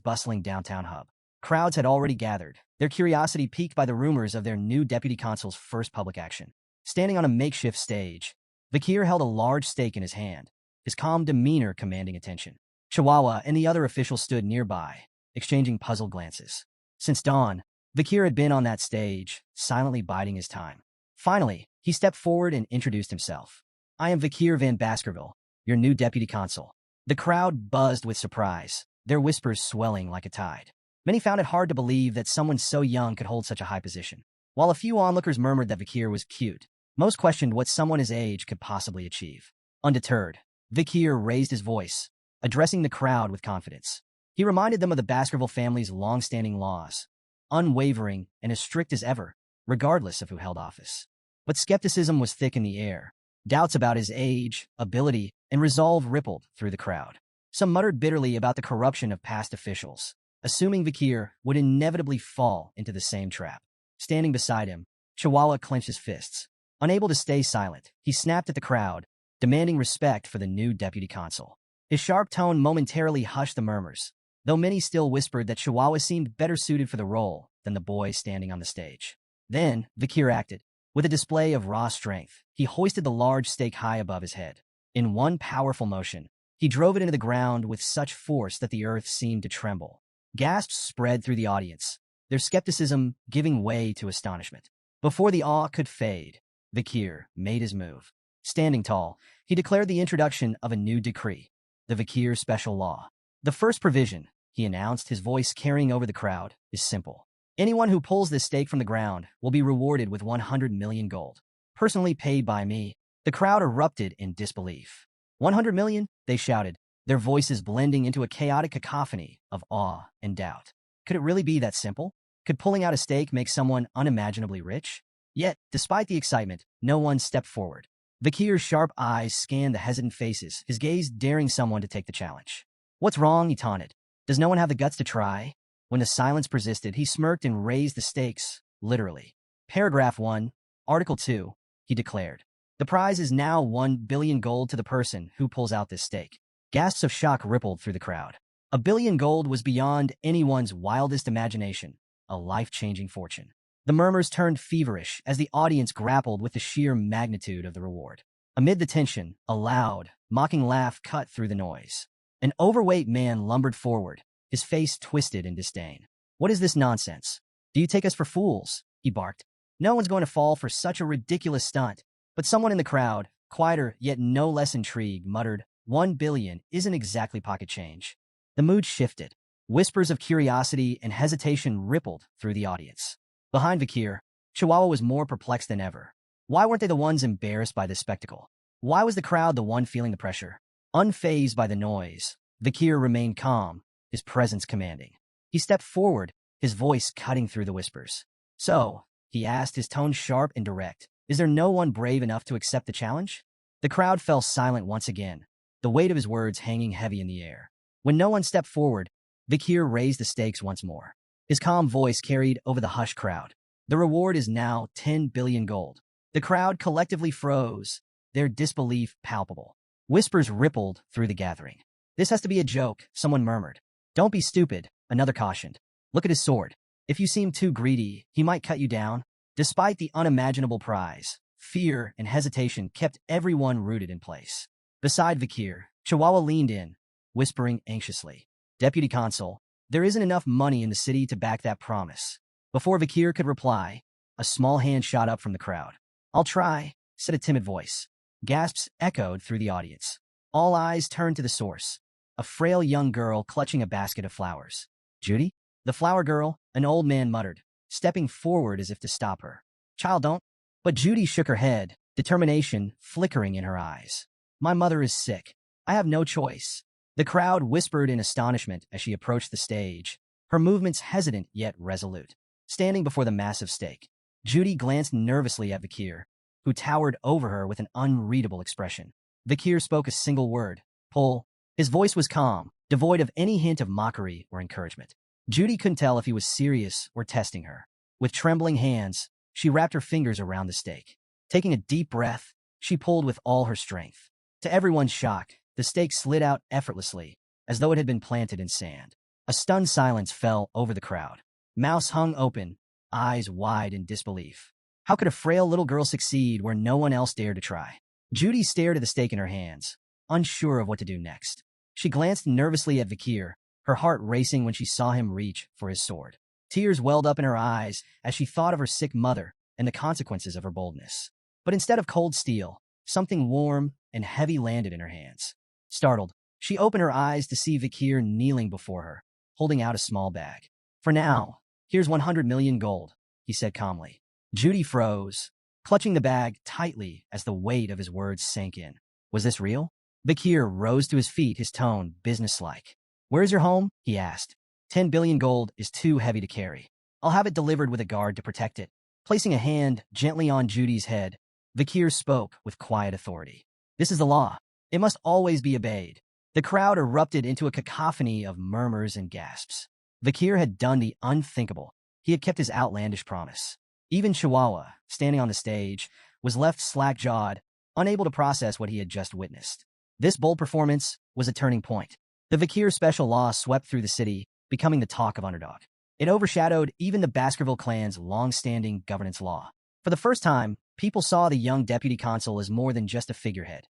S1: bustling downtown hub. Crowds had already gathered, their curiosity piqued by the rumors of their new deputy consul's first public action. Standing on a makeshift stage, Vakir held a large stake in his hand, his calm demeanor commanding attention. Chihuahua and the other officials stood nearby, exchanging puzzled glances. Since dawn, Vakir had been on that stage, silently biding his time. Finally, he stepped forward and introduced himself. "I am Vakir van Baskerville, your new deputy consul." The crowd buzzed with surprise, their whispers swelling like a tide. Many found it hard to believe that someone so young could hold such a high position. While a few onlookers murmured that Vakir was cute, Most questioned what someone his age could possibly achieve. Undeterred, Vikir raised his voice, addressing the crowd with confidence. He reminded them of the Baskerville family's long-standing laws, unwavering and as strict as ever, regardless of who held office. But skepticism was thick in the air. Doubts about his age, ability, and resolve rippled through the crowd. Some muttered bitterly about the corruption of past officials, assuming Vikir would inevitably fall into the same trap. Standing beside him, Chihuahua clenched his fists. Unable to stay silent, he snapped at the crowd, demanding respect for the new deputy consul. His sharp tone momentarily hushed the murmurs, though many still whispered that Chihuahua seemed better suited for the role than the boy standing on the stage. Then, Vikir acted. With a display of raw strength, he hoisted the large stake high above his head. In one powerful motion, he drove it into the ground with such force that the earth seemed to tremble. Gasps spread through the audience, their skepticism giving way to astonishment. Before the awe could fade, Vikir made his move. Standing tall, he declared the introduction of a new decree, the Vikir Special Law. The first provision, he announced, his voice carrying over the crowd, is simple. Anyone who pulls this stake from the ground will be rewarded with 100 million gold, personally paid by me. The crowd erupted in disbelief. 100 million? They shouted, their voices blending into a chaotic cacophony of awe and doubt. Could it really be that simple? Could pulling out a stake make someone unimaginably rich? Yet, despite the excitement, no one stepped forward. Vikir's sharp eyes scanned the hesitant faces, his gaze daring someone to take the challenge. What's wrong? He taunted. Does no one have the guts to try? When the silence persisted, he smirked and raised the stakes, literally. Paragraph 1, Article 2, he declared. The prize is now 1 billion gold to the person who pulls out this stake. Gasps of shock rippled through the crowd. 1 billion gold was beyond anyone's wildest imagination, a life-changing fortune. The murmurs turned feverish as the audience grappled with the sheer magnitude of the reward. Amid the tension, a loud, mocking laugh cut through the noise. An overweight man lumbered forward, his face twisted in disdain. What is this nonsense? Do you take us for fools? He barked. No one's going to fall for such a ridiculous stunt. But someone in the crowd, quieter yet no less intrigued, muttered, 1 billion isn't exactly pocket change. The mood shifted. Whispers of curiosity and hesitation rippled through the audience. Behind Vikir, Chihuahua was more perplexed than ever. Why weren't they the ones embarrassed by this spectacle? Why was the crowd the one feeling the pressure? Unfazed by the noise, Vikir remained calm, his presence commanding. He stepped forward, his voice cutting through the whispers. So, he asked, his tone sharp and direct, is there no one brave enough to accept the challenge? The crowd fell silent once again, the weight of his words hanging heavy in the air. When no one stepped forward, Vikir raised the stakes once more. His calm voice carried over the hushed crowd. The reward is now 10 billion gold. The crowd collectively froze, their disbelief palpable. Whispers rippled through the gathering. This has to be a joke, someone murmured. Don't be stupid, another cautioned. Look at his sword. If you seem too greedy, he might cut you down. Despite the unimaginable prize, fear and hesitation kept everyone rooted in place. Beside Vikir, Chihuahua leaned in, whispering anxiously. Deputy Consul, there isn't enough money in the city to back that promise. Before Vikir could reply, a small hand shot up from the crowd. I'll try, said a timid voice. Gasps echoed through the audience. All eyes turned to the source, a frail young girl clutching a basket of flowers. Judy? The flower girl, an old man muttered, stepping forward as if to stop her. Child, don't. But Judy shook her head, determination flickering in her eyes. My mother is sick. I have no choice. The crowd whispered in astonishment as she approached the stage, her movements hesitant yet resolute. Standing before the massive stake, Judy glanced nervously at Vikir, who towered over her with an unreadable expression. Vikir spoke a single word, pull. His voice was calm, devoid of any hint of mockery or encouragement. Judy couldn't tell if he was serious or testing her. With trembling hands, she wrapped her fingers around the stake. Taking a deep breath, she pulled with all her strength. To everyone's shock, the stake slid out effortlessly, as though it had been planted in sand. A stunned silence fell over the crowd. Mouths hung open, eyes wide in disbelief. How could a frail little girl succeed where no one else dared to try? Judy stared at the stake in her hands, unsure of what to do next. She glanced nervously at Vikir, her heart racing when she saw him reach for his sword. Tears welled up in her eyes as she thought of her sick mother and the consequences of her boldness. But instead of cold steel, something warm and heavy landed in her hands. Startled, she opened her eyes to see Vikir kneeling before her, holding out a small bag. For now, here's 100 million gold, he said calmly. Judy froze, clutching the bag tightly as the weight of his words sank in. Was this real? Bakir rose to his feet, his tone businesslike. Where's your home? He asked. 10 billion gold is too heavy to carry. I'll have it delivered with a guard to protect it. Placing a hand gently on Judy's head, Bakir spoke with quiet authority. This is the law. It must always be obeyed. The crowd erupted into a cacophony of murmurs and gasps. Bakir had done the unthinkable. He had kept his outlandish promise. Even Chihuahua, standing on the stage, was left slack-jawed, unable to process what he had just witnessed. This bold performance was a turning point. The Bakir special law swept through the city, becoming the talk of Underdog. It overshadowed even the Baskerville clan's long-standing governance law. For the first time, people saw the young deputy consul as more than just a figurehead.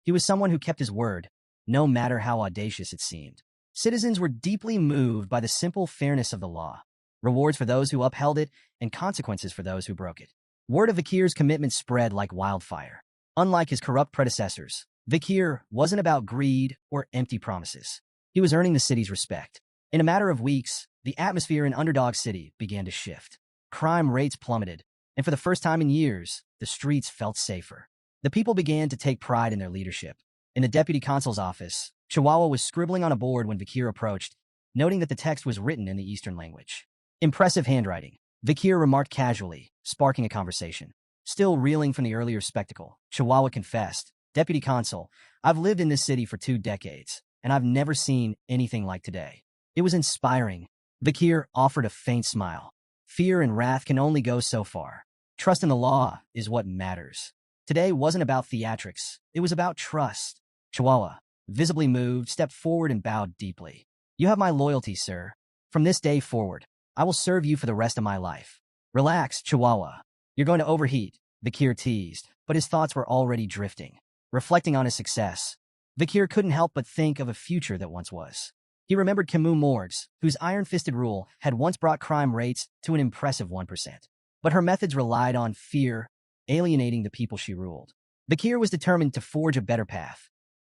S1: He was someone who kept his word, no matter how audacious it seemed. Citizens were deeply moved by the simple fairness of the law, rewards for those who upheld it and consequences for those who broke it. Word of Bakir's commitment spread like wildfire. Unlike his corrupt predecessors, Bakir wasn't about greed or empty promises. He was earning the city's respect. In a matter of weeks, the atmosphere in Underdog City began to shift. Crime rates plummeted, and for the first time in years, the streets felt safer. The people began to take pride in their leadership. In the deputy consul's office, Chihuahua was scribbling on a board when Bakir approached, noting that the text was written in the Eastern language. Impressive handwriting, Bakir remarked casually, sparking a conversation. Still reeling from the earlier spectacle, Chihuahua confessed, Deputy Consul, I've lived in this city for 2 decades, and I've never seen anything like today. It was inspiring. Bakir offered a faint smile. Fear and wrath can only go so far. Trust in the law is what matters. Today wasn't about theatrics. It was about trust. Chihuahua, visibly moved, stepped forward and bowed deeply. You have my loyalty, sir. From this day forward, I will serve you for the rest of my life. Relax, Chihuahua. You're going to overheat, Bakir teased, but his thoughts were already drifting. Reflecting on his success, Bakir couldn't help but think of a future that once was. He remembered Camus Morgues, whose iron-fisted rule had once brought crime rates to an impressive 1%. But her methods relied on fear, alienating the people she ruled. Bakir was determined to forge a better path,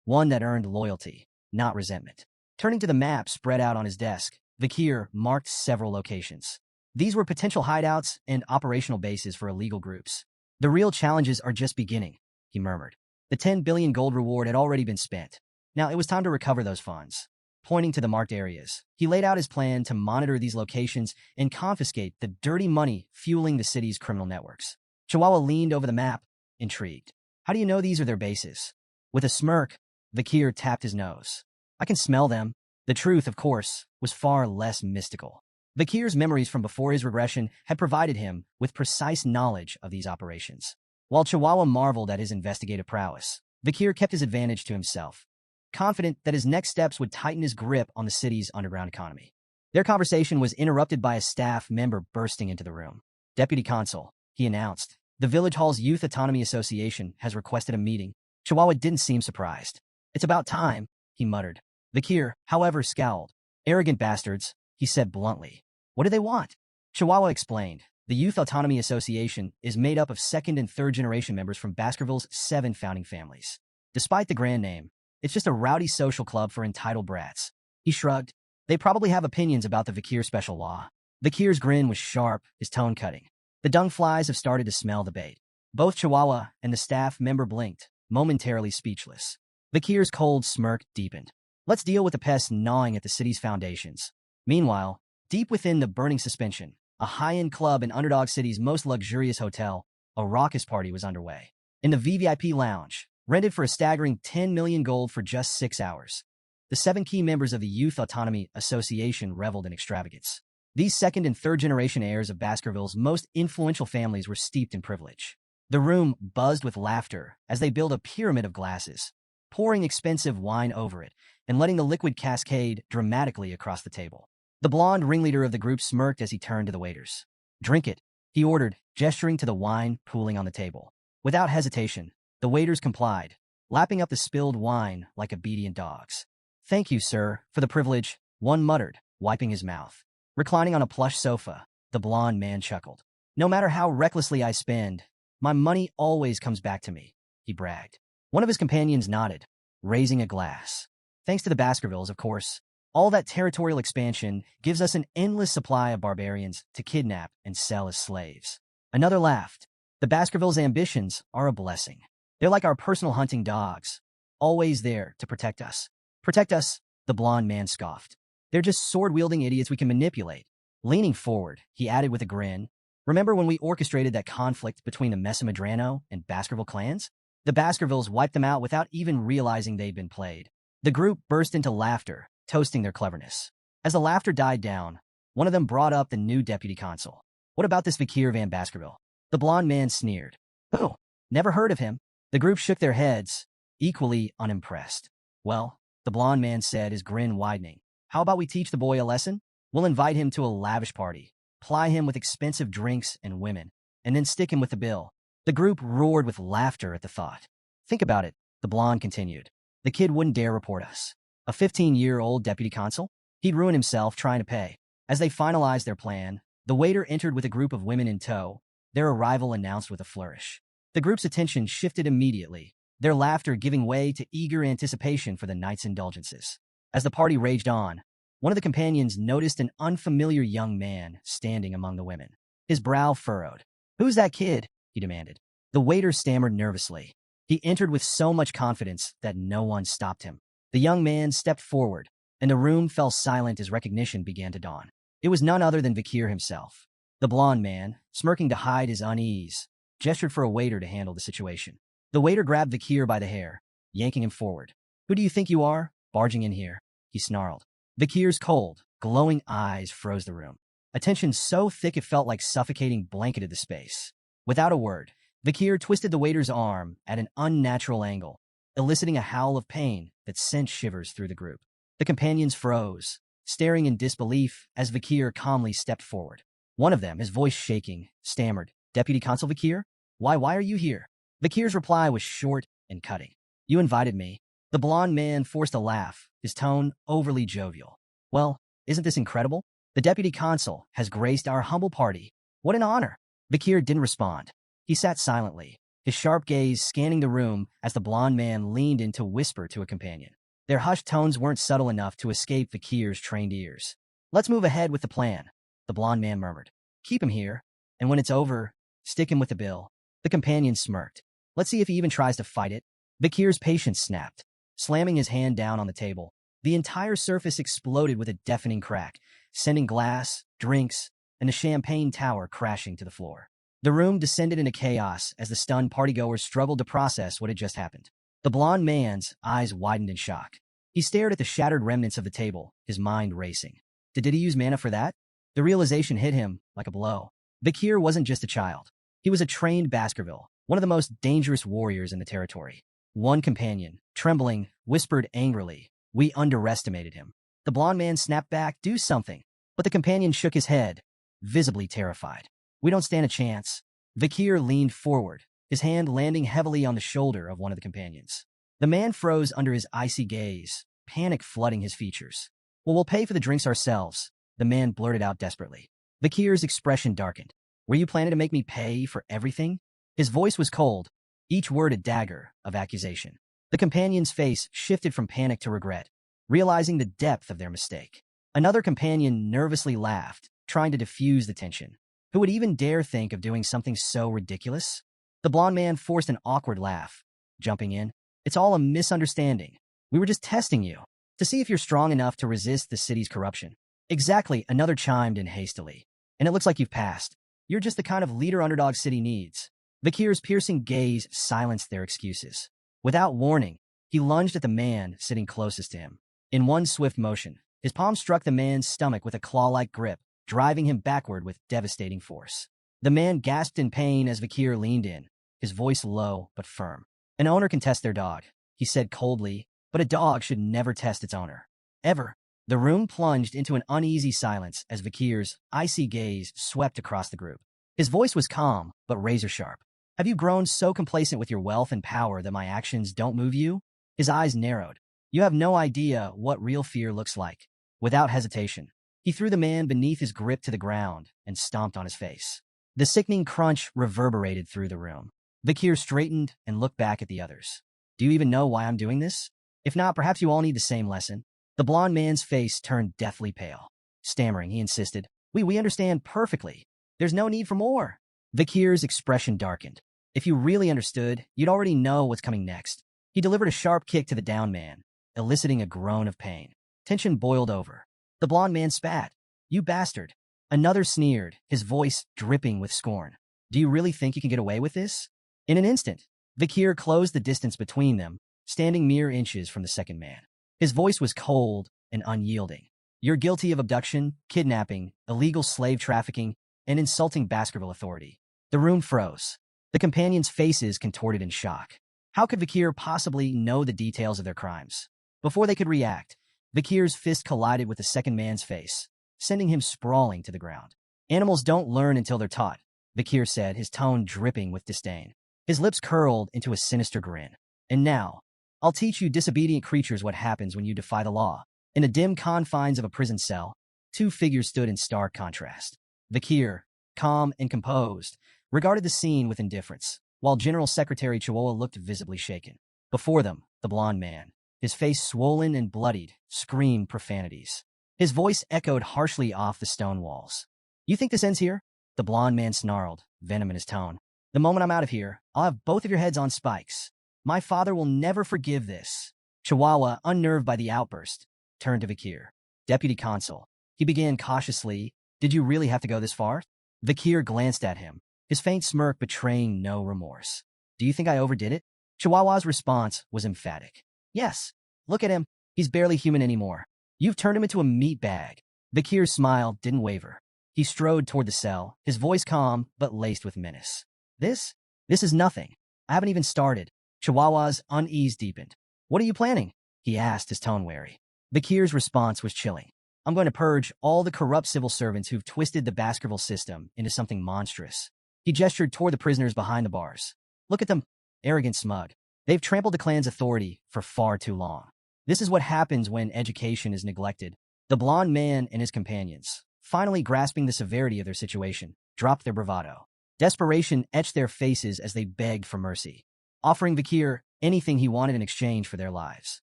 S1: one that earned loyalty, not resentment. Turning to the map spread out on his desk, Bakir marked several locations. These were potential hideouts and operational bases for illegal groups. The real challenges are just beginning, he murmured. The 10 billion gold reward had already been spent. Now it was time to recover those funds. Pointing to the marked areas, he laid out his plan to monitor these locations and confiscate the dirty money fueling the city's criminal networks. Chihuahua leaned over the map, intrigued. How do you know these are their bases? With a smirk, Bakir tapped his nose. I can smell them. The truth, of course, was far less mystical. Bakir's memories from before his regression had provided him with precise knowledge of these operations. While Chihuahua marveled at his investigative prowess, Bakir kept his advantage to himself, confident that his next steps would tighten his grip on the city's underground economy. Their conversation was interrupted by a staff member bursting into the room. Deputy Consul, he announced, the Village Hall's Youth Autonomy Association has requested a meeting. Chihuahua didn't seem surprised. It's about time, he muttered. Bakir, however, scowled. Arrogant bastards, he said bluntly. What do they want? Chihuahua explained. The Youth Autonomy Association is made up of second and third generation members from Baskerville's 7 founding families. Despite the grand name, it's just a rowdy social club for entitled brats. He shrugged. They probably have opinions about the Bakir special law. Bakir's grin was sharp, his tone cutting. The dung flies have started to smell the bait. Both Chihuahua and the staff member blinked, momentarily speechless. Bakir's cold smirk deepened. Let's deal with the pests gnawing at the city's foundations. Meanwhile, deep within the burning suspension, a high-end club in Underdog City's most luxurious hotel, a raucous party was underway. In the VVIP lounge, rented for a staggering 10 million gold for just 6 hours, the 7 key members of the Youth Autonomy Association reveled in extravagance. These second and third generation heirs of Baskerville's most influential families were steeped in privilege. The room buzzed with laughter as they built a pyramid of glasses, pouring expensive wine over it and letting the liquid cascade dramatically across the table. The blonde ringleader of the group smirked as he turned to the waiters. Drink it, he ordered, gesturing to the wine pooling on the table. Without hesitation, the waiters complied, lapping up the spilled wine like obedient dogs. Thank you, sir, for the privilege, one muttered, wiping his mouth. Reclining on a plush sofa, the blonde man chuckled. No matter how recklessly I spend, my money always comes back to me, he bragged. One of his companions nodded, raising a glass. Thanks to the Baskervilles, of course. All that territorial expansion gives us an endless supply of barbarians to kidnap and sell as slaves. Another laughed. The Baskervilles' ambitions are a blessing. They're like our personal hunting dogs, always there to protect us. Protect us, the blonde man scoffed. They're just sword-wielding idiots we can manipulate. Leaning forward, he added with a grin, remember when we orchestrated that conflict between the Mesamadrano and Baskerville clans? The Baskervilles wiped them out without even realizing they'd been played. The group burst into laughter, toasting their cleverness. As the laughter died down, one of them brought up the new deputy consul. What about this Vikir van Baskerville? The blonde man sneered. Oh, never heard of him. The group shook their heads, equally unimpressed. Well, the blonde man said, his grin widening. How about we teach the boy a lesson? We'll invite him to a lavish party, ply him with expensive drinks and women, and then stick him with the bill. The group roared with laughter at the thought. Think about it, the blonde continued. The kid wouldn't dare report us. A 15-year-old deputy consul? He'd ruin himself trying to pay. As they finalized their plan, the waiter entered with a group of women in tow, their arrival announced with a flourish. The group's attention shifted immediately, their laughter giving way to eager anticipation for the night's indulgences. As the party raged on, one of the companions noticed an unfamiliar young man standing among the women. His brow furrowed. Who's that kid? He demanded. The waiter stammered nervously. He entered with so much confidence that no one stopped him. The young man stepped forward, and the room fell silent as recognition began to dawn. It was none other than Vikir himself. The blonde man, smirking to hide his unease, gestured for a waiter to handle the situation. The waiter grabbed Vikir by the hair, yanking him forward. Who do you think you are, barging in here? He snarled. Vikir's cold, glowing eyes froze the room. A tension so thick it felt like suffocating blanketed the space. Without a word, Vikir twisted the waiter's arm at an unnatural angle, eliciting a howl of pain that sent shivers through the group. The companions froze, staring in disbelief as Vikir calmly stepped forward. One of them, his voice shaking, stammered, Deputy Consul Vikir? Why are you here? Vikir's reply was short and cutting. You invited me. The blonde man forced a laugh, his tone overly jovial. Well, isn't this incredible? The Deputy Consul has graced our humble party. What an honor. Vikir didn't respond. He sat silently, his sharp gaze scanning the room as the blonde man leaned in to whisper to a companion. Their hushed tones weren't subtle enough to escape Vikir's trained ears. Let's move ahead with the plan, the blonde man murmured. Keep him here, and when it's over, stick him with the bill. The companion smirked. Let's see if he even tries to fight it. Vikir's patience snapped, slamming his hand down on the table. The entire surface exploded with a deafening crack, sending glass, drinks, and the champagne tower crashing to the floor. The room descended into chaos as the stunned partygoers struggled to process what had just happened. The blonde man's eyes widened in shock. He stared at the shattered remnants of the table, his mind racing. Did he use mana for that? The realization hit him like a blow. Vikir wasn't just a child. He was a trained Baskerville, one of the most dangerous warriors in the territory. One companion, trembling, whispered angrily, we underestimated him. The blonde man snapped back, do something. But the companion shook his head, visibly terrified. We don't stand a chance. Vikir leaned forward, his hand landing heavily on the shoulder of one of the companions. The man froze under his icy gaze, panic flooding his features. Well, we'll pay for the drinks ourselves, the man blurted out desperately. Vikir's expression darkened. Were you planning to make me pay for everything? His voice was cold, each word a dagger of accusation. The companion's face shifted from panic to regret, realizing the depth of their mistake. Another companion nervously laughed, trying to diffuse the tension. Who would even dare think of doing something so ridiculous? The blonde man forced an awkward laugh, jumping in. It's all a misunderstanding. We were just testing you, to see if you're strong enough to resist the city's corruption. Exactly, another chimed in hastily. And it looks like you've passed. You're just the kind of leader underdog city needs. Vikir's piercing gaze silenced their excuses. Without warning, he lunged at the man sitting closest to him. In one swift motion, his palm struck the man's stomach with a claw-like grip, driving him backward with devastating force. The man gasped in pain as Vikir leaned in, his voice low but firm. An owner can test their dog, he said coldly, but a dog should never test its owner. Ever. The room plunged into an uneasy silence as Vikir's icy gaze swept across the group. His voice was calm, but razor-sharp. Have you grown so complacent with your wealth and power that my actions don't move you? His eyes narrowed. You have no idea what real fear looks like. Without hesitation, he threw the man beneath his grip to the ground and stomped on his face. The sickening crunch reverberated through the room. Vikir straightened and looked back at the others. Do you even know why I'm doing this? If not, perhaps you all need the same lesson. The blonde man's face turned deathly pale. Stammering, he insisted, We understand perfectly. There's no need for more. Vikir's expression darkened. If you really understood, you'd already know what's coming next. He delivered a sharp kick to the downed man, eliciting a groan of pain. Tension boiled over. The blond man spat. "You bastard." Another sneered, his voice dripping with scorn. "Do you really think you can get away with this?" In an instant, Vikir closed the distance between them, standing mere inches from the second man. His voice was cold and unyielding. "You're guilty of abduction, kidnapping, illegal slave trafficking, and insulting Baskerville authority." The room froze. The companions' faces contorted in shock. How could Vikir possibly know the details of their crimes? Before they could react, Vikir's fist collided with the second man's face, sending him sprawling to the ground. "Animals don't learn until they're taught," Vikir said, his tone dripping with disdain. His lips curled into a sinister grin. "And now, I'll teach you disobedient creatures what happens when you defy the law." In the dim confines of a prison cell, two figures stood in stark contrast. Vikir, calm and composed, regarded the scene with indifference, while General Secretary Chihuahua looked visibly shaken. Before them, the blond man, his face swollen and bloodied, screamed profanities. His voice echoed harshly off the stone walls. "You think this ends here?" The blond man snarled, venom in his tone. "The moment I'm out of here, I'll have both of your heads on spikes. My father will never forgive this." Chihuahua, unnerved by the outburst, turned to Vikir. "Deputy Consul," he began cautiously, "did you really have to go this far?" Vikir glanced at him, his faint smirk betraying no remorse. "Do you think I overdid it?" Chihuahua's response was emphatic. "Yes. Look at him. He's barely human anymore. You've turned him into a meat bag." Vikir's smile didn't waver. He strode toward the cell, his voice calm but laced with menace. This is nothing. I haven't even started." Chihuahua's unease deepened. "What are you planning?" he asked, his tone wary. Vikir's response was chilling. "I'm going to purge all the corrupt civil servants who've twisted the Baskerville system into something monstrous." He gestured toward the prisoners behind the bars. "Look at them, arrogant smug. They've trampled the clan's authority for far too long. This is what happens when education is neglected." The blond man and his companions, finally grasping the severity of their situation, dropped their bravado. Desperation etched their faces as they begged for mercy, offering Vikir anything he wanted in exchange for their lives.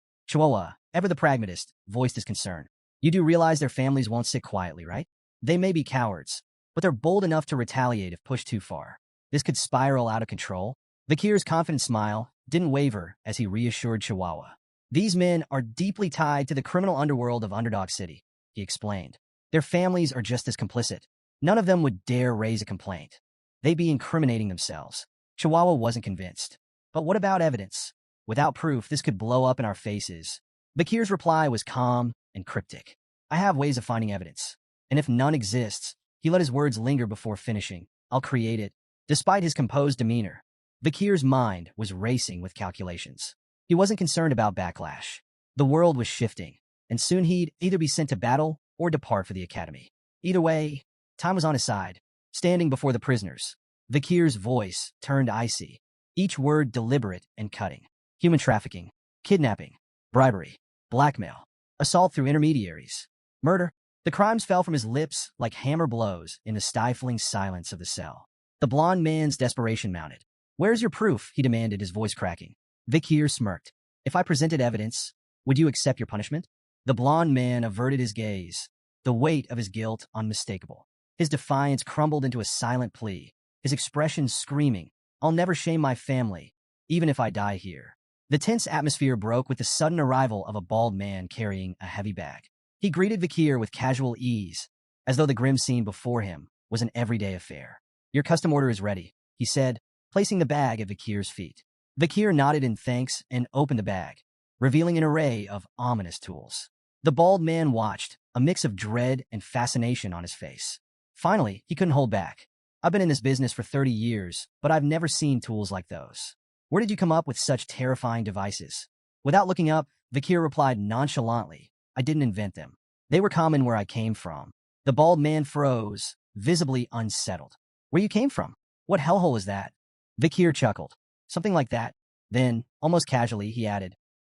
S1: Chihuahua, ever the pragmatist, voiced his concern. "You do realize their families won't sit quietly, right? They may be cowards, but they're bold enough to retaliate if pushed too far. This could spiral out of control." Vikir's confident smile didn't waver as he reassured Chihuahua. "These men are deeply tied to the criminal underworld of Underdog City," he explained. "Their families are just as complicit. None of them would dare raise a complaint. They'd be incriminating themselves." Chihuahua wasn't convinced. "But what about evidence? Without proof, this could blow up in our faces." Vikir's reply was calm and cryptic. "I have ways of finding evidence. And if none exists," he let his words linger before finishing, "I'll create it." Despite his composed demeanor, Vikir's mind was racing with calculations. He wasn't concerned about backlash. The world was shifting, and soon he'd either be sent to battle or depart for the academy. Either way, time was on his side. Standing before the prisoners, Vikir's voice turned icy, each word deliberate and cutting. Human trafficking, kidnapping, bribery, blackmail, assault through intermediaries, murder. The crimes fell from his lips like hammer blows in the stifling silence of the cell. The blond man's desperation mounted. "Where's your proof?" he demanded, his voice cracking. Vikir smirked. "If I presented evidence, would you accept your punishment?" The blond man averted his gaze, the weight of his guilt unmistakable. His defiance crumbled into a silent plea, his expression screaming, "I'll never shame my family, even if I die here." The tense atmosphere broke with the sudden arrival of a bald man carrying a heavy bag. He greeted Vikir with casual ease, as though the grim scene before him was an everyday affair. "Your custom order is ready," he said, placing the bag at Vikir's feet. Vikir nodded in thanks and opened the bag, revealing an array of ominous tools. The bald man watched, a mix of dread and fascination on his face. Finally, he couldn't hold back. "I've been in this business for 30 years, but I've never seen tools like those. Where did you come up with such terrifying devices?" Without looking up, Vikir replied nonchalantly, "I didn't invent them. They were common where I came from." The bald man froze, visibly unsettled. "Where you came from? What hellhole is that?" Vikir chuckled. "Something like that." Then, almost casually, he added,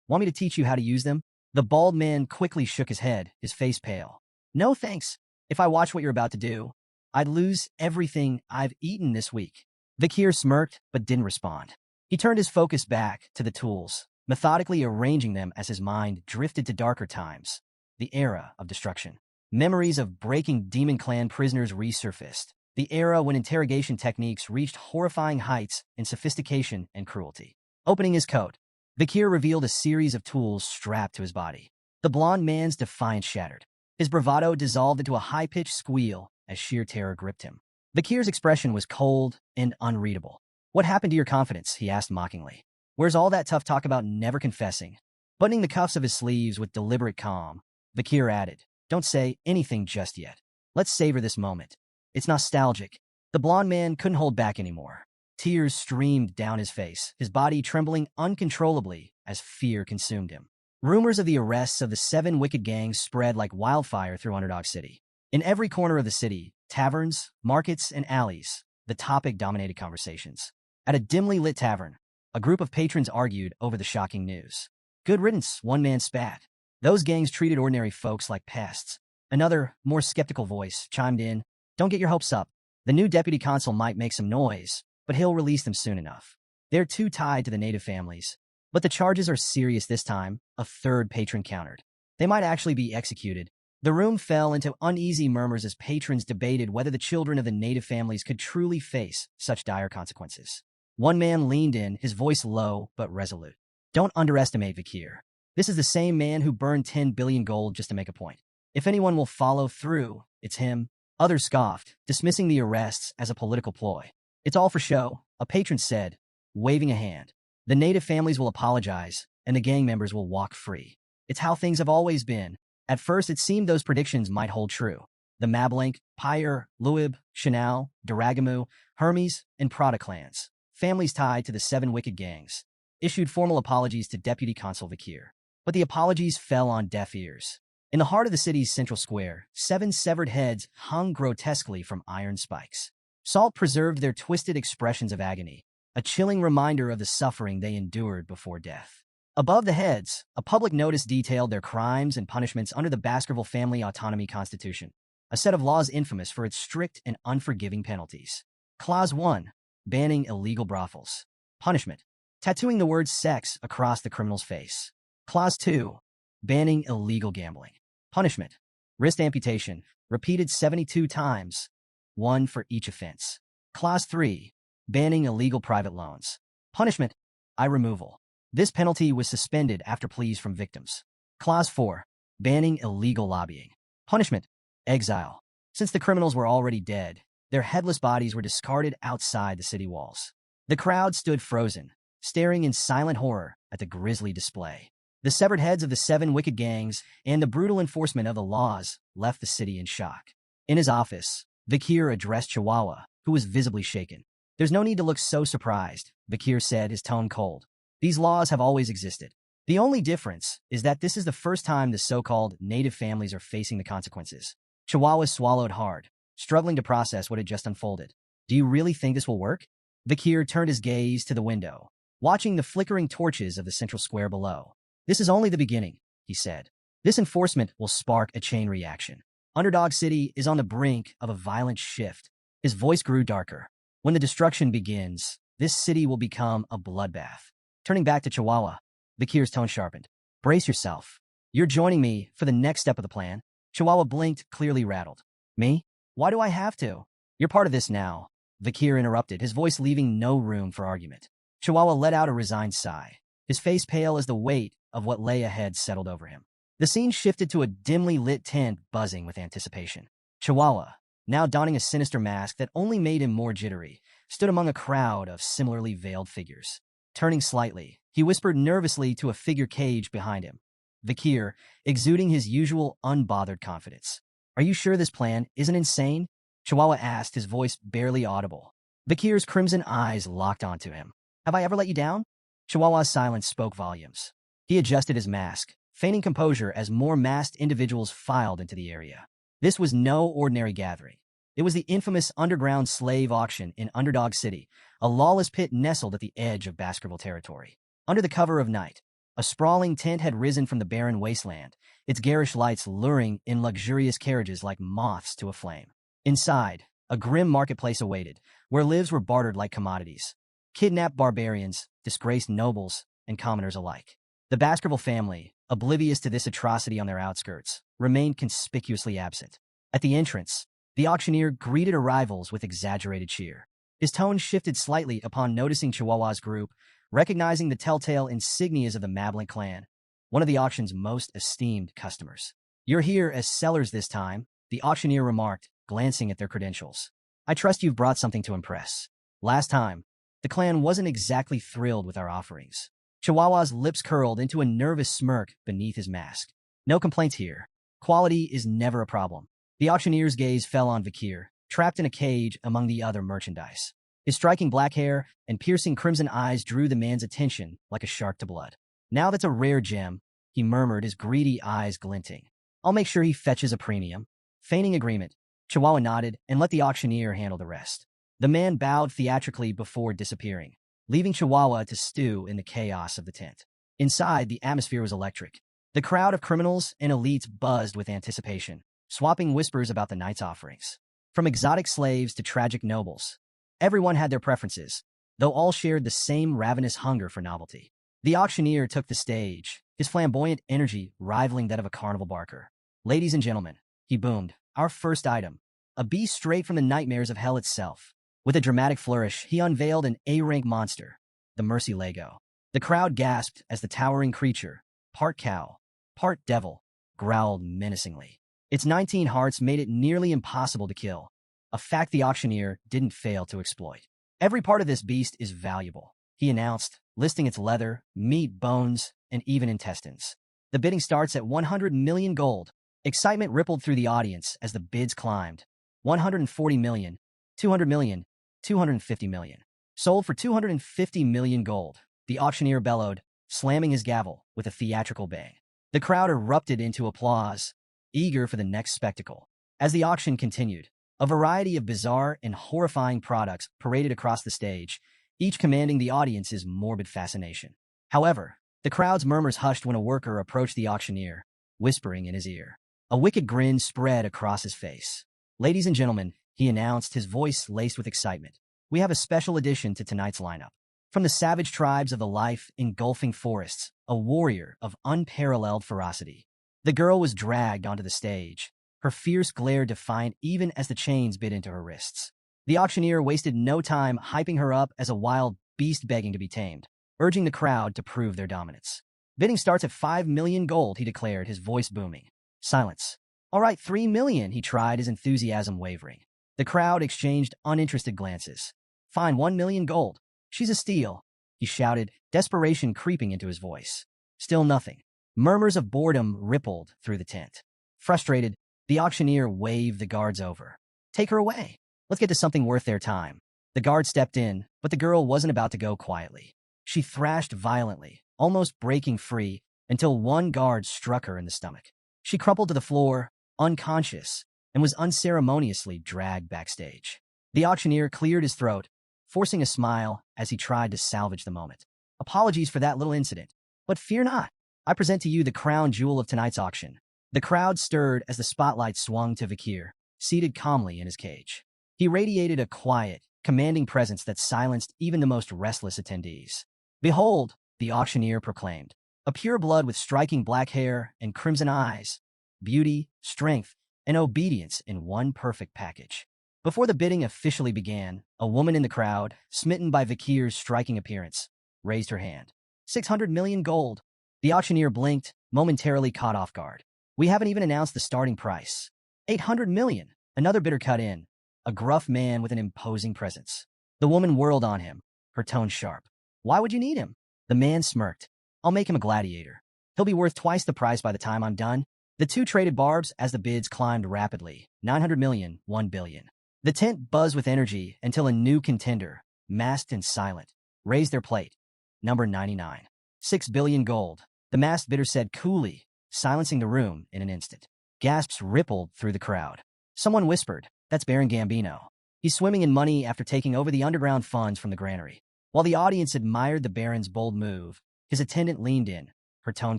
S1: "Want me to teach you how to use them?" The bald man quickly shook his head, his face pale. "No thanks. If I watch what you're about to do, I'd lose everything I've eaten this week." Vikir smirked, but didn't respond. He turned his focus back to the tools, methodically arranging them as his mind drifted to darker times, the era of destruction. Memories of breaking Demon Clan prisoners resurfaced, the era when interrogation techniques reached horrifying heights in sophistication and cruelty. Opening his coat, Vakir revealed a series of tools strapped to his body. The blond man's defiance shattered. His bravado dissolved into a high-pitched squeal as sheer terror gripped him. Vakir's expression was cold and unreadable. "What happened to your confidence?" he asked mockingly. "Where's all that tough talk about never confessing?" Buttoning the cuffs of his sleeves with deliberate calm, Vakir added, "Don't say anything just yet. Let's savor this moment. It's nostalgic." The blond man couldn't hold back anymore. Tears streamed down his face, his body trembling uncontrollably as fear consumed him. Rumors of the arrests of the 7 wicked gangs spread like wildfire through Underdog City. In every corner of the city, taverns, markets, and alleys, the topic dominated conversations. At a dimly lit tavern, a group of patrons argued over the shocking news. "Good riddance," one man spat. "Those gangs treated ordinary folks like pests." Another, more skeptical voice chimed in, "Don't get your hopes up. The new deputy consul might make some noise, but he'll release them soon enough. They're too tied to the native families." "But the charges are serious this time," a third patron countered. "They might actually be executed." The room fell into uneasy murmurs as patrons debated whether the children of the native families could truly face such dire consequences. One man leaned in, his voice low but resolute. "Don't underestimate Vakir. This is the same man who burned 10 billion gold just to make a point. If anyone will follow through, it's him." Others scoffed, dismissing the arrests as a political ploy. "It's all for show," a patron said, waving a hand. "The native families will apologize, and the gang members will walk free. It's how things have always been." At first, it seemed those predictions might hold true. The Mablank, Pyre, Luib, Chanel, Daragamu, Hermes, and Prada clans, families tied to the 7 wicked gangs, issued formal apologies to Deputy Consul Vakir. But the apologies fell on deaf ears. In the heart of the city's central square, 7 severed heads hung grotesquely from iron spikes. Salt preserved their twisted expressions of agony, a chilling reminder of the suffering they endured before death. Above the heads, a public notice detailed their crimes and punishments under the Baskerville Family Autonomy Constitution, a set of laws infamous for its strict and unforgiving penalties. Clause 1. Banning illegal brothels. Punishment: tattooing the word sex across the criminal's face. Clause 2. Banning illegal gambling. Punishment: wrist amputation, repeated 72 times, 1 for each offense. Clause 3. Banning illegal private loans. Punishment: eye removal. This penalty was suspended after pleas from victims. Clause 4. Banning illegal lobbying. Punishment: exile. Since the criminals were already dead, their headless bodies were discarded outside the city walls. The crowd stood frozen, staring in silent horror at the grisly display. The severed heads of the 7 wicked gangs and the brutal enforcement of the laws left the city in shock. In his office, Vakir addressed Chihuahua, who was visibly shaken. "There's no need to look so surprised," Vakir said, his tone cold. "These laws have always existed. The only difference is that this is the first time the so-called native families are facing the consequences." Chihuahua swallowed hard, struggling to process what had just unfolded. "Do you really think this will work?" Vakir turned his gaze to the window, watching the flickering torches of the central square below. "This is only the beginning," he said. "This enforcement will spark a chain reaction. Underdog City is on the brink of a violent shift." His voice grew darker. "When the destruction begins, this city will become a bloodbath." Turning back to Chihuahua, Vakir's tone sharpened. "Brace yourself. You're joining me for the next step of the plan." Chihuahua blinked, clearly rattled. "Me? Why do I have to?" "You're part of this now," Vakir interrupted, his voice leaving no room for argument. Chihuahua let out a resigned sigh, his face pale as the weight of what lay ahead settled over him. The scene shifted to a dimly lit tent buzzing with anticipation. Chihuahua, now donning a sinister mask that only made him more jittery, stood among a crowd of similarly veiled figures. Turning slightly, he whispered nervously to a figure caged behind him. Vakir, exuding his usual unbothered confidence. "Are you sure this plan isn't insane?" Chihuahua asked, his voice barely audible. Vakir's crimson eyes locked onto him. "Have I ever let you down?" Chihuahua's silence spoke volumes. He adjusted his mask, feigning composure as more masked individuals filed into the area. This was no ordinary gathering. It was the infamous underground slave auction in Underdog City, a lawless pit nestled at the edge of Baskerville territory. Under the cover of night, a sprawling tent had risen from the barren wasteland, its garish lights luring in luxurious carriages like moths to a flame. Inside, a grim marketplace awaited, where lives were bartered like commodities. Kidnapped barbarians, disgraced nobles, and commoners alike. The Baskerville family, oblivious to this atrocity on their outskirts, remained conspicuously absent. At the entrance, The auctioneer greeted arrivals with exaggerated cheer. His tone shifted slightly upon noticing Chihuahua's group, recognizing the telltale insignias of the Mablin clan, one of the auction's most esteemed customers. "You're here as sellers this time," the auctioneer remarked, glancing at their credentials. "I trust you've brought something to impress. Last time, the clan wasn't exactly thrilled with our offerings." Chihuahua's lips curled into a nervous smirk beneath his mask. "No complaints here. Quality is never a problem." The auctioneer's gaze fell on Vakir, trapped in a cage among the other merchandise. His striking black hair and piercing crimson eyes drew the man's attention like a shark to blood. "Now that's a rare gem," he murmured, his greedy eyes glinting. "I'll make sure he fetches a premium." Feigning agreement, Chihuahua nodded and let the auctioneer handle the rest. The man bowed theatrically before disappearing, leaving Chihuahua to stew in the chaos of the tent. Inside, the atmosphere was electric. The crowd of criminals and elites buzzed with anticipation, swapping whispers about the night's offerings. From exotic slaves to tragic nobles, everyone had their preferences, though all shared the same ravenous hunger for novelty. The auctioneer took the stage, his flamboyant energy rivaling that of a carnival barker. "Ladies and gentlemen," he boomed, "our first item, a beast straight from the nightmares of hell itself." With a dramatic flourish, he unveiled an A-rank monster, the Mercy Lego. The crowd gasped as the towering creature, part cow, part devil, growled menacingly. Its 19 hearts made it nearly impossible to kill, a fact the auctioneer didn't fail to exploit. "Every part of this beast is valuable," he announced, listing its leather, meat, bones, and even intestines. "The bidding starts at 100 million gold." Excitement rippled through the audience as the bids climbed. 140 million, 200 million, 250 million. "Sold for 250 million gold," the auctioneer bellowed, slamming his gavel with a theatrical bang. The crowd erupted into applause, eager for the next spectacle. As the auction continued, a variety of bizarre and horrifying products paraded across the stage, each commanding the audience's morbid fascination. However, the crowd's murmurs hushed when a worker approached the auctioneer, whispering in his ear. A wicked grin spread across his face. "Ladies and gentlemen," he announced, his voice laced with excitement, "we have a special addition to tonight's lineup. From the savage tribes of the life-engulfing forests, a warrior of unparalleled ferocity." The girl was dragged onto the stage, her fierce glare defiant even as the chains bit into her wrists. The auctioneer wasted no time hyping her up as a wild beast begging to be tamed, urging the crowd to prove their dominance. "Bidding starts at 5 million gold," he declared, his voice booming. Silence. "All right, 3 million," he tried, his enthusiasm wavering. The crowd exchanged uninterested glances. "Fine, 1 million gold. She's a steal," he shouted, desperation creeping into his voice. Still nothing. Murmurs of boredom rippled through the tent. Frustrated, the auctioneer waved the guards over. "Take her away. Let's get to something worth their time." The guard stepped in, but the girl wasn't about to go quietly. She thrashed violently, almost breaking free, until one guard struck her in the stomach. She crumpled to the floor, unconscious, and was unceremoniously dragged backstage. The auctioneer cleared his throat, forcing a smile as he tried to salvage the moment. "Apologies for that little incident, but fear not. I present to you the crown jewel of tonight's auction." The crowd stirred as the spotlight swung to Vakir, seated calmly in his cage. He radiated a quiet, commanding presence that silenced even the most restless attendees. "Behold," the auctioneer proclaimed, "a pure blood with striking black hair and crimson eyes, beauty, strength, and obedience in one perfect package." Before the bidding officially began, a woman in the crowd, smitten by Vakir's striking appearance, raised her hand. 600 million gold. The auctioneer blinked, momentarily caught off guard. "We haven't even announced the starting price." 800 million. Another bidder cut in, a gruff man with an imposing presence. The woman whirled on him, her tone sharp. "Why would you need him?" The man smirked. "I'll make him a gladiator. He'll be worth twice the price by the time I'm done." The two traded barbs as the bids climbed rapidly. 900 million, 1 billion. The tent buzzed with energy until a new contender, masked and silent, raised their plate. Number 99. 6 billion gold. The masked bidder said coolly, silencing the room in an instant. Gasps rippled through the crowd. Someone whispered, "That's Baron Gambino. He's swimming in money after taking over the underground funds from the granary." While the audience admired the Baron's bold move, his attendant leaned in, her tone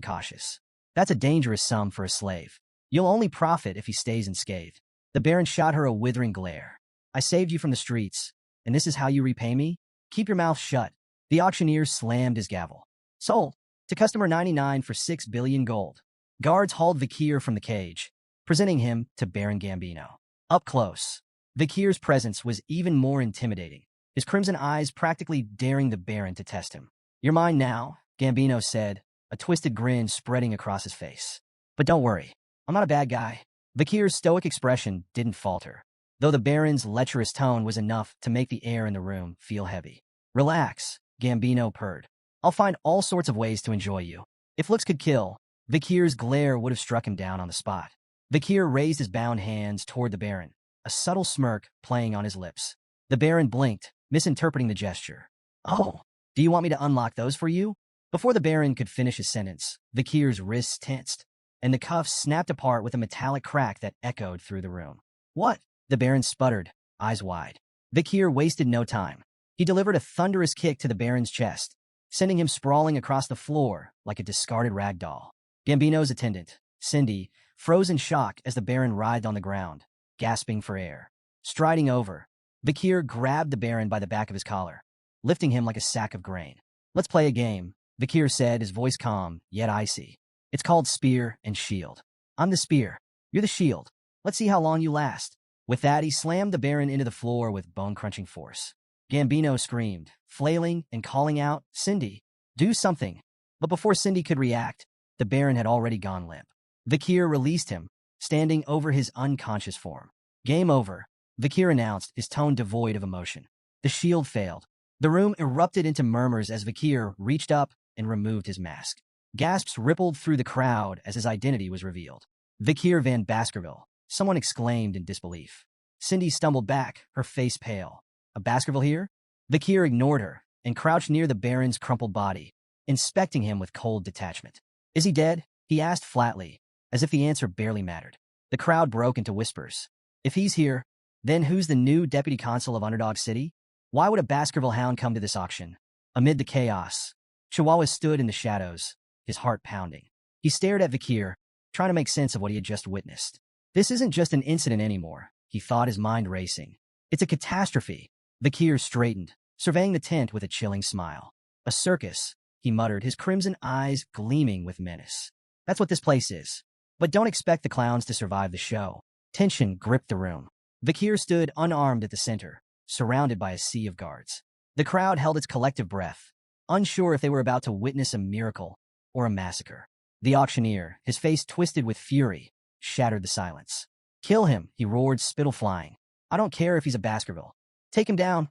S1: cautious. "That's a dangerous sum for a slave. You'll only profit if he stays unscathed." The Baron shot her a withering glare. "I saved you from the streets, and this is how you repay me? Keep your mouth shut." The auctioneer slammed his gavel. "Sold. To customer 99 for 6 billion gold." Guards hauled Vakir from the cage, presenting him to Baron Gambino. Up close, Vikir's presence was even more intimidating, his crimson eyes practically daring the Baron to test him. "You're mine now," Gambino said, a twisted grin spreading across his face. "But don't worry, I'm not a bad guy." Vikir's stoic expression didn't falter, though the Baron's lecherous tone was enough to make the air in the room feel heavy. "Relax," Gambino purred. "I'll find all sorts of ways to enjoy you." If looks could kill, Vikir's glare would have struck him down on the spot. Vikir raised his bound hands toward the Baron, a subtle smirk playing on his lips. The Baron blinked, misinterpreting the gesture. "Oh, do you want me to unlock those for you?" Before the Baron could finish his sentence, Vikir's wrists tensed, and the cuffs snapped apart with a metallic crack that echoed through the room. "What?" The Baron sputtered, eyes wide. Vikir wasted no time. He delivered a thunderous kick to the Baron's chest, sending him sprawling across the floor like a discarded rag doll. Gambino's attendant, Cindy, froze in shock as the Baron writhed on the ground, gasping for air. Striding over, Vikir grabbed the Baron by the back of his collar, lifting him like a sack of grain. "Let's play a game," Vikir said, his voice calm, yet icy. "It's called Spear and Shield. I'm the spear. You're the shield. Let's see how long you last." With that, he slammed the Baron into the floor with bone-crunching force. Gambino screamed, flailing and calling out, "Cindy, do something." But before Cindy could react, the Baron had already gone limp. Vikir released him, standing over his unconscious form. "Game over," Vikir announced, his tone devoid of emotion. The shield failed. The room erupted into murmurs as Vikir reached up and removed his mask. Gasps rippled through the crowd as his identity was revealed. "Vikir van Baskerville," someone exclaimed in disbelief. Cindy stumbled back, her face pale. "A Baskerville here?" Vikir ignored her and crouched near the Baron's crumpled body, inspecting him with cold detachment. "Is he dead?" he asked flatly, as if the answer barely mattered. The crowd broke into whispers. "If he's here, then who's the new deputy consul of Underdog City? Why would a Baskerville hound come to this auction?" Amid the chaos, Chihuahua stood in the shadows, his heart pounding. He stared at Vikir, trying to make sense of what he had just witnessed. This isn't just an incident anymore, he thought, his mind racing. It's a catastrophe. Vikir straightened, surveying the tent with a chilling smile. "A circus," he muttered, his crimson eyes gleaming with menace. "That's what this place is. But don't expect the clowns to survive the show." Tension gripped the room. Vikir stood unarmed at the center, surrounded by a sea of guards. The crowd held its collective breath, unsure if they were about to witness a miracle or a massacre. The auctioneer, his face twisted with fury, shattered the silence. "Kill him," he roared, spittle flying. "I don't care if he's a Baskerville. Take him down."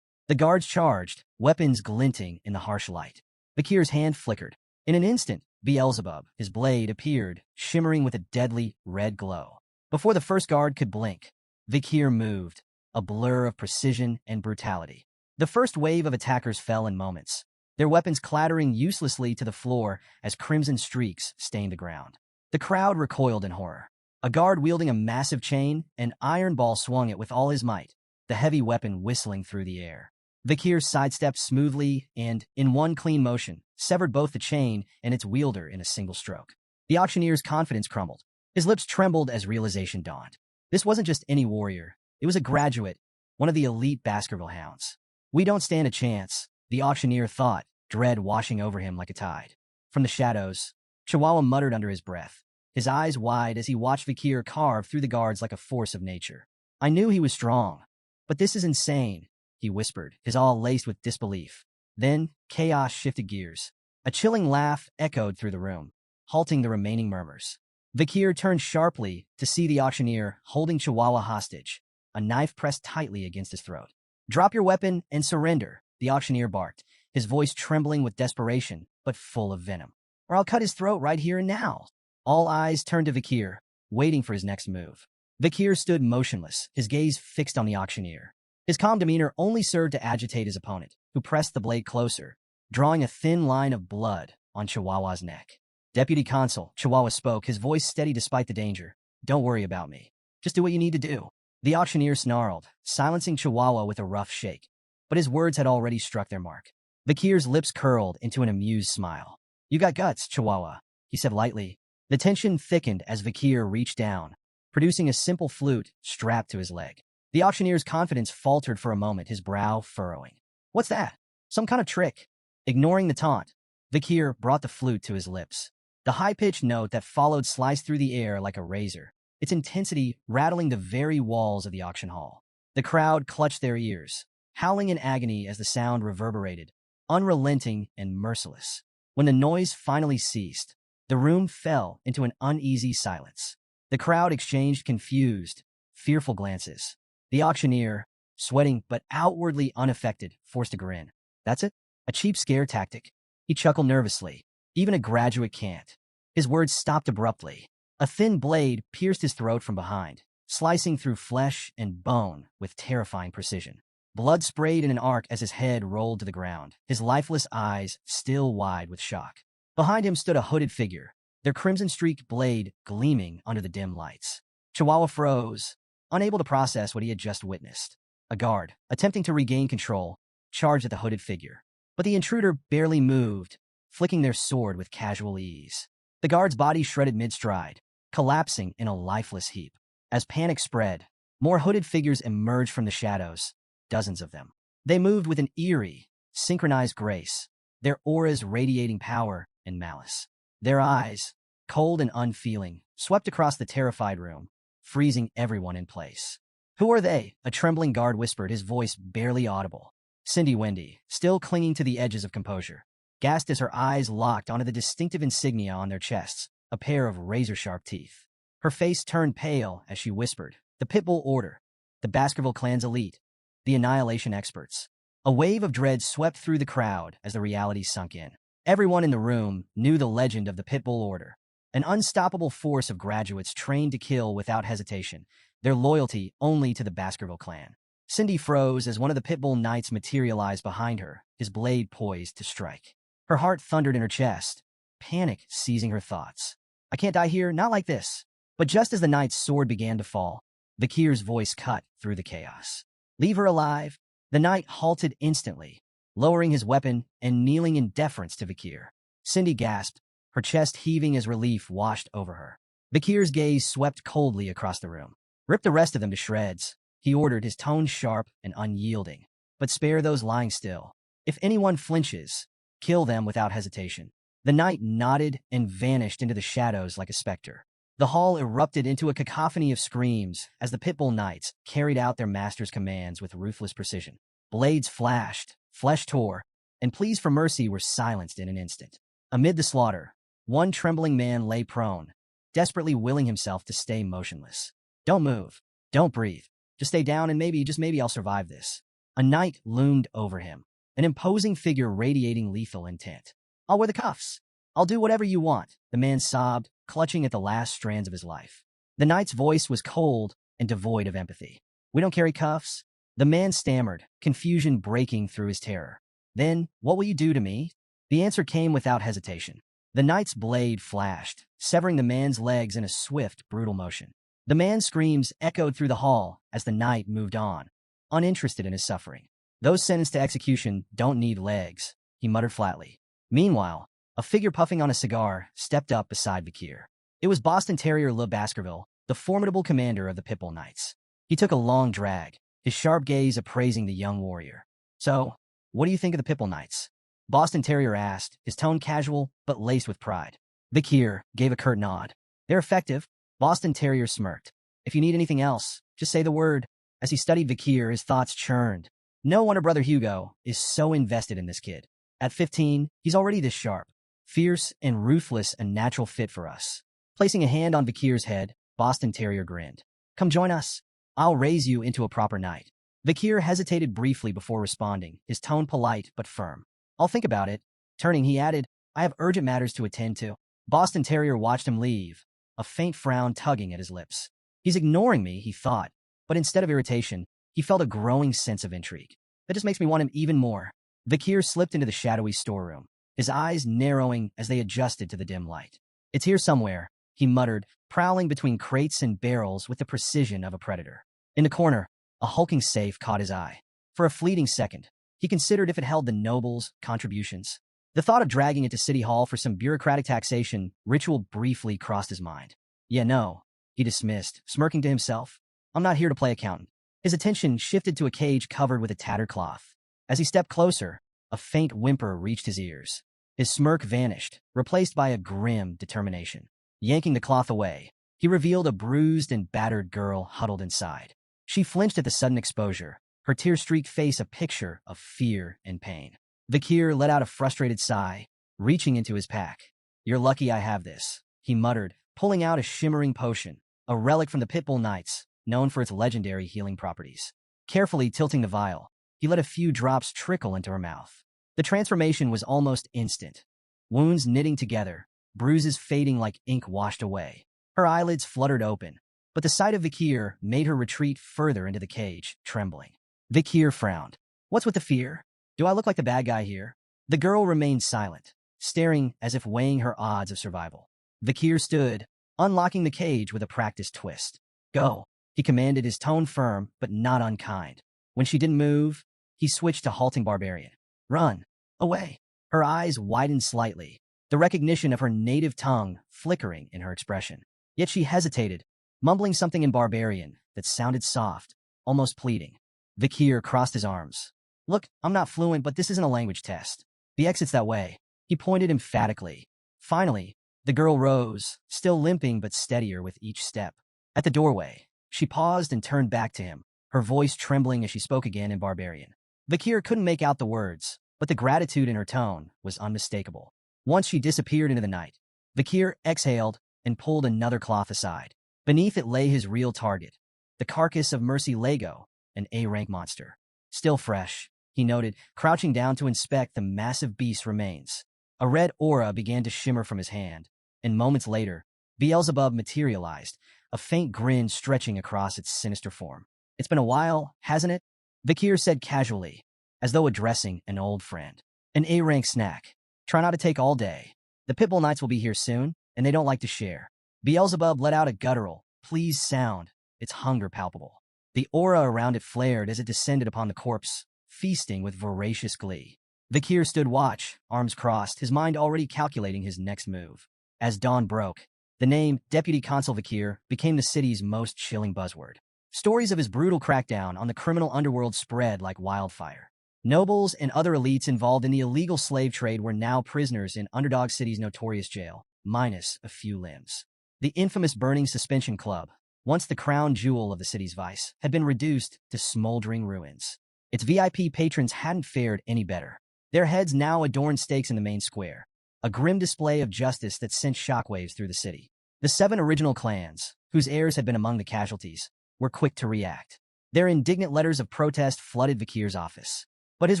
S1: The guards charged, weapons glinting in the harsh light. Vikir's hand flickered. In an instant, Beelzebub, his blade, appeared, shimmering with a deadly red glow. Before the first guard could blink, Vikir moved, a blur of precision and brutality. The first wave of attackers fell in moments, their weapons clattering uselessly to the floor as crimson streaks stained the ground. The crowd recoiled in horror. A guard wielding a massive chain, an iron ball swung it with all his might, the heavy weapon whistling through the air. Vikir sidestepped smoothly and, in one clean motion, severed both the chain and its wielder in a single stroke. The auctioneer's confidence crumbled. His lips trembled as realization dawned. This wasn't just any warrior. It was a graduate, one of the elite Baskerville hounds. "We don't stand a chance," the auctioneer thought, dread washing over him like a tide. From the shadows, Chihuahua muttered under his breath, his eyes wide as he watched Vikir carve through the guards like a force of nature. "I knew he was strong, but this is insane," he whispered, his awe laced with disbelief. Then, chaos shifted gears. A chilling laugh echoed through the room, halting the remaining murmurs. Vikir turned sharply to see the auctioneer holding Chihuahua hostage, a knife pressed tightly against his throat. "Drop your weapon and surrender," the auctioneer barked, his voice trembling with desperation, but full of venom. "Or I'll cut his throat right here and now." All eyes turned to Vikir, waiting for his next move. Vikir stood motionless, his gaze fixed on the auctioneer. His calm demeanor only served to agitate his opponent, who pressed the blade closer, drawing a thin line of blood on Chihuahua's neck. "Deputy Consul," Chihuahua spoke, his voice steady despite the danger. "Don't worry about me. Just do what you need to do." The auctioneer snarled, silencing Chihuahua with a rough shake. But his words had already struck their mark. Vikir's lips curled into an amused smile. "You got guts, Chihuahua," he said lightly. The tension thickened as Vikir reached down, producing a simple flute strapped to his leg. The auctioneer's confidence faltered for a moment, his brow furrowing. "What's that? Some kind of trick?" Ignoring the taunt, Vikir brought the flute to his lips. The high-pitched note that followed sliced through the air like a razor, its intensity rattling the very walls of the auction hall. The crowd clutched their ears, howling in agony as the sound reverberated, unrelenting and merciless. When the noise finally ceased, the room fell into an uneasy silence. The crowd exchanged confused, fearful glances. The auctioneer, sweating but outwardly unaffected, forced a grin. That's it? A cheap scare tactic? He chuckled nervously. Even a graduate can't. His words stopped abruptly. A thin blade pierced his throat from behind, slicing through flesh and bone with terrifying precision. Blood sprayed in an arc as his head rolled to the ground, his lifeless eyes still wide with shock. Behind him stood a hooded figure, their crimson-streaked blade gleaming under the dim lights. Chihuahua froze, unable to process what he had just witnessed. A guard, attempting to regain control, charged at the hooded figure. But the intruder barely moved, flicking their sword with casual ease. The guard's body shredded mid-stride, collapsing in a lifeless heap. As panic spread, more hooded figures emerged from the shadows, dozens of them. They moved with an eerie, synchronized grace, their auras radiating power and malice. Their eyes, cold and unfeeling, swept across the terrified room, freezing everyone in place. "Who are they?" a trembling guard whispered, his voice barely audible. Cindy Wendy, still clinging to the edges of composure, gasped as her eyes locked onto the distinctive insignia on their chests, a pair of razor-sharp teeth. Her face turned pale as she whispered, "The Pitbull Order, the Baskerville clan's elite, the Annihilation experts." A wave of dread swept through the crowd as the reality sunk in. Everyone in the room knew the legend of the Pitbull Order, an unstoppable force of graduates trained to kill without hesitation, their loyalty only to the Baskerville clan. Cindy froze as one of the Pitbull Knights materialized behind her, his blade poised to strike. Her heart thundered in her chest, panic seizing her thoughts. "I can't die here, not like this." But just as the knight's sword began to fall, Vikir's voice cut through the chaos. "Leave her alive." The knight halted instantly, lowering his weapon and kneeling in deference to Vikir. Cindy gasped, her chest heaving as relief washed over her. Vikir's gaze swept coldly across the room. "Rip the rest of them to shreds," he ordered, his tone sharp and unyielding. "But spare those lying still. If anyone flinches, kill them without hesitation." The knight nodded and vanished into the shadows like a specter. The hall erupted into a cacophony of screams as the Pitbull Knights carried out their master's commands with ruthless precision. Blades flashed, flesh tore, and pleas for mercy were silenced in an instant. Amid the slaughter, one trembling man lay prone, desperately willing himself to stay motionless. "Don't move. Don't breathe. Just stay down and maybe, just maybe I'll survive this." A knight loomed over him, an imposing figure radiating lethal intent. "I'll wear the cuffs. I'll do whatever you want," the man sobbed, clutching at the last strands of his life. The knight's voice was cold and devoid of empathy. "We don't carry cuffs." The man stammered, confusion breaking through his terror. "Then, what will you do to me?" The answer came without hesitation. The knight's blade flashed, severing the man's legs in a swift, brutal motion. The man's screams echoed through the hall as the knight moved on, uninterested in his suffering. "Those sentenced to execution don't need legs," he muttered flatly. Meanwhile, a figure puffing on a cigar stepped up beside Vikir. It was Boston Terrier Le Baskerville, the formidable commander of the Pitbull Knights. He took a long drag, his sharp gaze appraising the young warrior. "So, what do you think of the Pitbull Knights?" Boston Terrier asked, his tone casual but laced with pride. Vikir gave a curt nod. "They're effective." Boston Terrier smirked. "If you need anything else, just say the word." As he studied Vikir, his thoughts churned. No wonder Brother Hugo is so invested in this kid. At 15, he's already this sharp. Fierce and ruthless, a natural fit for us. Placing a hand on Vikir's head, Boston Terrier grinned. "Come join us. I'll raise you into a proper knight." Vikir hesitated briefly before responding, his tone polite but firm. "I'll think about it." Turning, he added, "I have urgent matters to attend to." Boston Terrier watched him leave, a faint frown tugging at his lips. He's ignoring me, he thought, but instead of irritation, he felt a growing sense of intrigue. That just makes me want him even more. Vikir slipped into the shadowy storeroom, his eyes narrowing as they adjusted to the dim light. "It's here somewhere," he muttered, prowling between crates and barrels with the precision of a predator. In the corner, a hulking safe caught his eye. For a fleeting second, he considered if it held the nobles' contributions. The thought of dragging it to City Hall for some bureaucratic taxation ritual briefly crossed his mind. "Yeah, no," he dismissed, smirking to himself. "I'm not here to play accountant." His attention shifted to a cage covered with a tattered cloth. As he stepped closer, a faint whimper reached his ears. His smirk vanished, replaced by a grim determination. Yanking the cloth away, he revealed a bruised and battered girl huddled inside. She flinched at the sudden exposure, her tear-streaked face a picture of fear and pain. Vikir let out a frustrated sigh, reaching into his pack. "You're lucky I have this," he muttered, pulling out a shimmering potion, a relic from the Pitbull Knights, known for its legendary healing properties. Carefully tilting the vial, he let a few drops trickle into her mouth. The transformation was almost instant. Wounds knitting together, bruises fading like ink washed away. Her eyelids fluttered open, but the sight of Vikir made her retreat further into the cage, trembling. Vikir frowned. "What's with the fear? Do I look like the bad guy here?" The girl remained silent, staring as if weighing her odds of survival. Vikir stood, unlocking the cage with a practiced twist. "Go," he commanded, his tone firm but not unkind. When she didn't move, he switched to halting barbarian. "Run. Away." Her eyes widened slightly, the recognition of her native tongue flickering in her expression. Yet she hesitated, mumbling something in barbarian that sounded soft, almost pleading. Vikir crossed his arms. "Look, I'm not fluent, but this isn't a language test. The exit's that way." He pointed emphatically. Finally, the girl rose, still limping but steadier with each step. At the doorway, she paused and turned back to him, her voice trembling as she spoke again in barbarian. Vikir couldn't make out the words, but the gratitude in her tone was unmistakable. Once she disappeared into the night, Vikir exhaled and pulled another cloth aside. Beneath it lay his real target, the carcass of Mercy Lego, an A-rank monster. Still fresh, he noted, crouching down to inspect the massive beast's remains. A red aura began to shimmer from his hand, and moments later, Beelzebub materialized, a faint grin stretching across its sinister form. "It's been a while, hasn't it?" Vikir said casually, as though addressing an old friend. "An A-rank snack. Try not to take all day. The Pitbull Knights will be here soon, and they don't like to share." Beelzebub let out a guttural, pleased sound, its hunger palpable. The aura around it flared as it descended upon the corpse, feasting with voracious glee. Vikir stood watch, arms crossed, his mind already calculating his next move. As dawn broke, the name Deputy Consul Vikir became the city's most chilling buzzword. Stories of his brutal crackdown on the criminal underworld spread like wildfire. Nobles and other elites involved in the illegal slave trade were now prisoners in Underdog City's notorious jail, minus a few limbs. The infamous Burning Suspension Club, once the crown jewel of the city's vice, had been reduced to smoldering ruins. Its VIP patrons hadn't fared any better. Their heads now adorned stakes in the main square, a grim display of justice that sent shockwaves through the city. The 7 original clans, whose heirs had been among the casualties, were quick to react. Their indignant letters of protest flooded Vikir's office. But his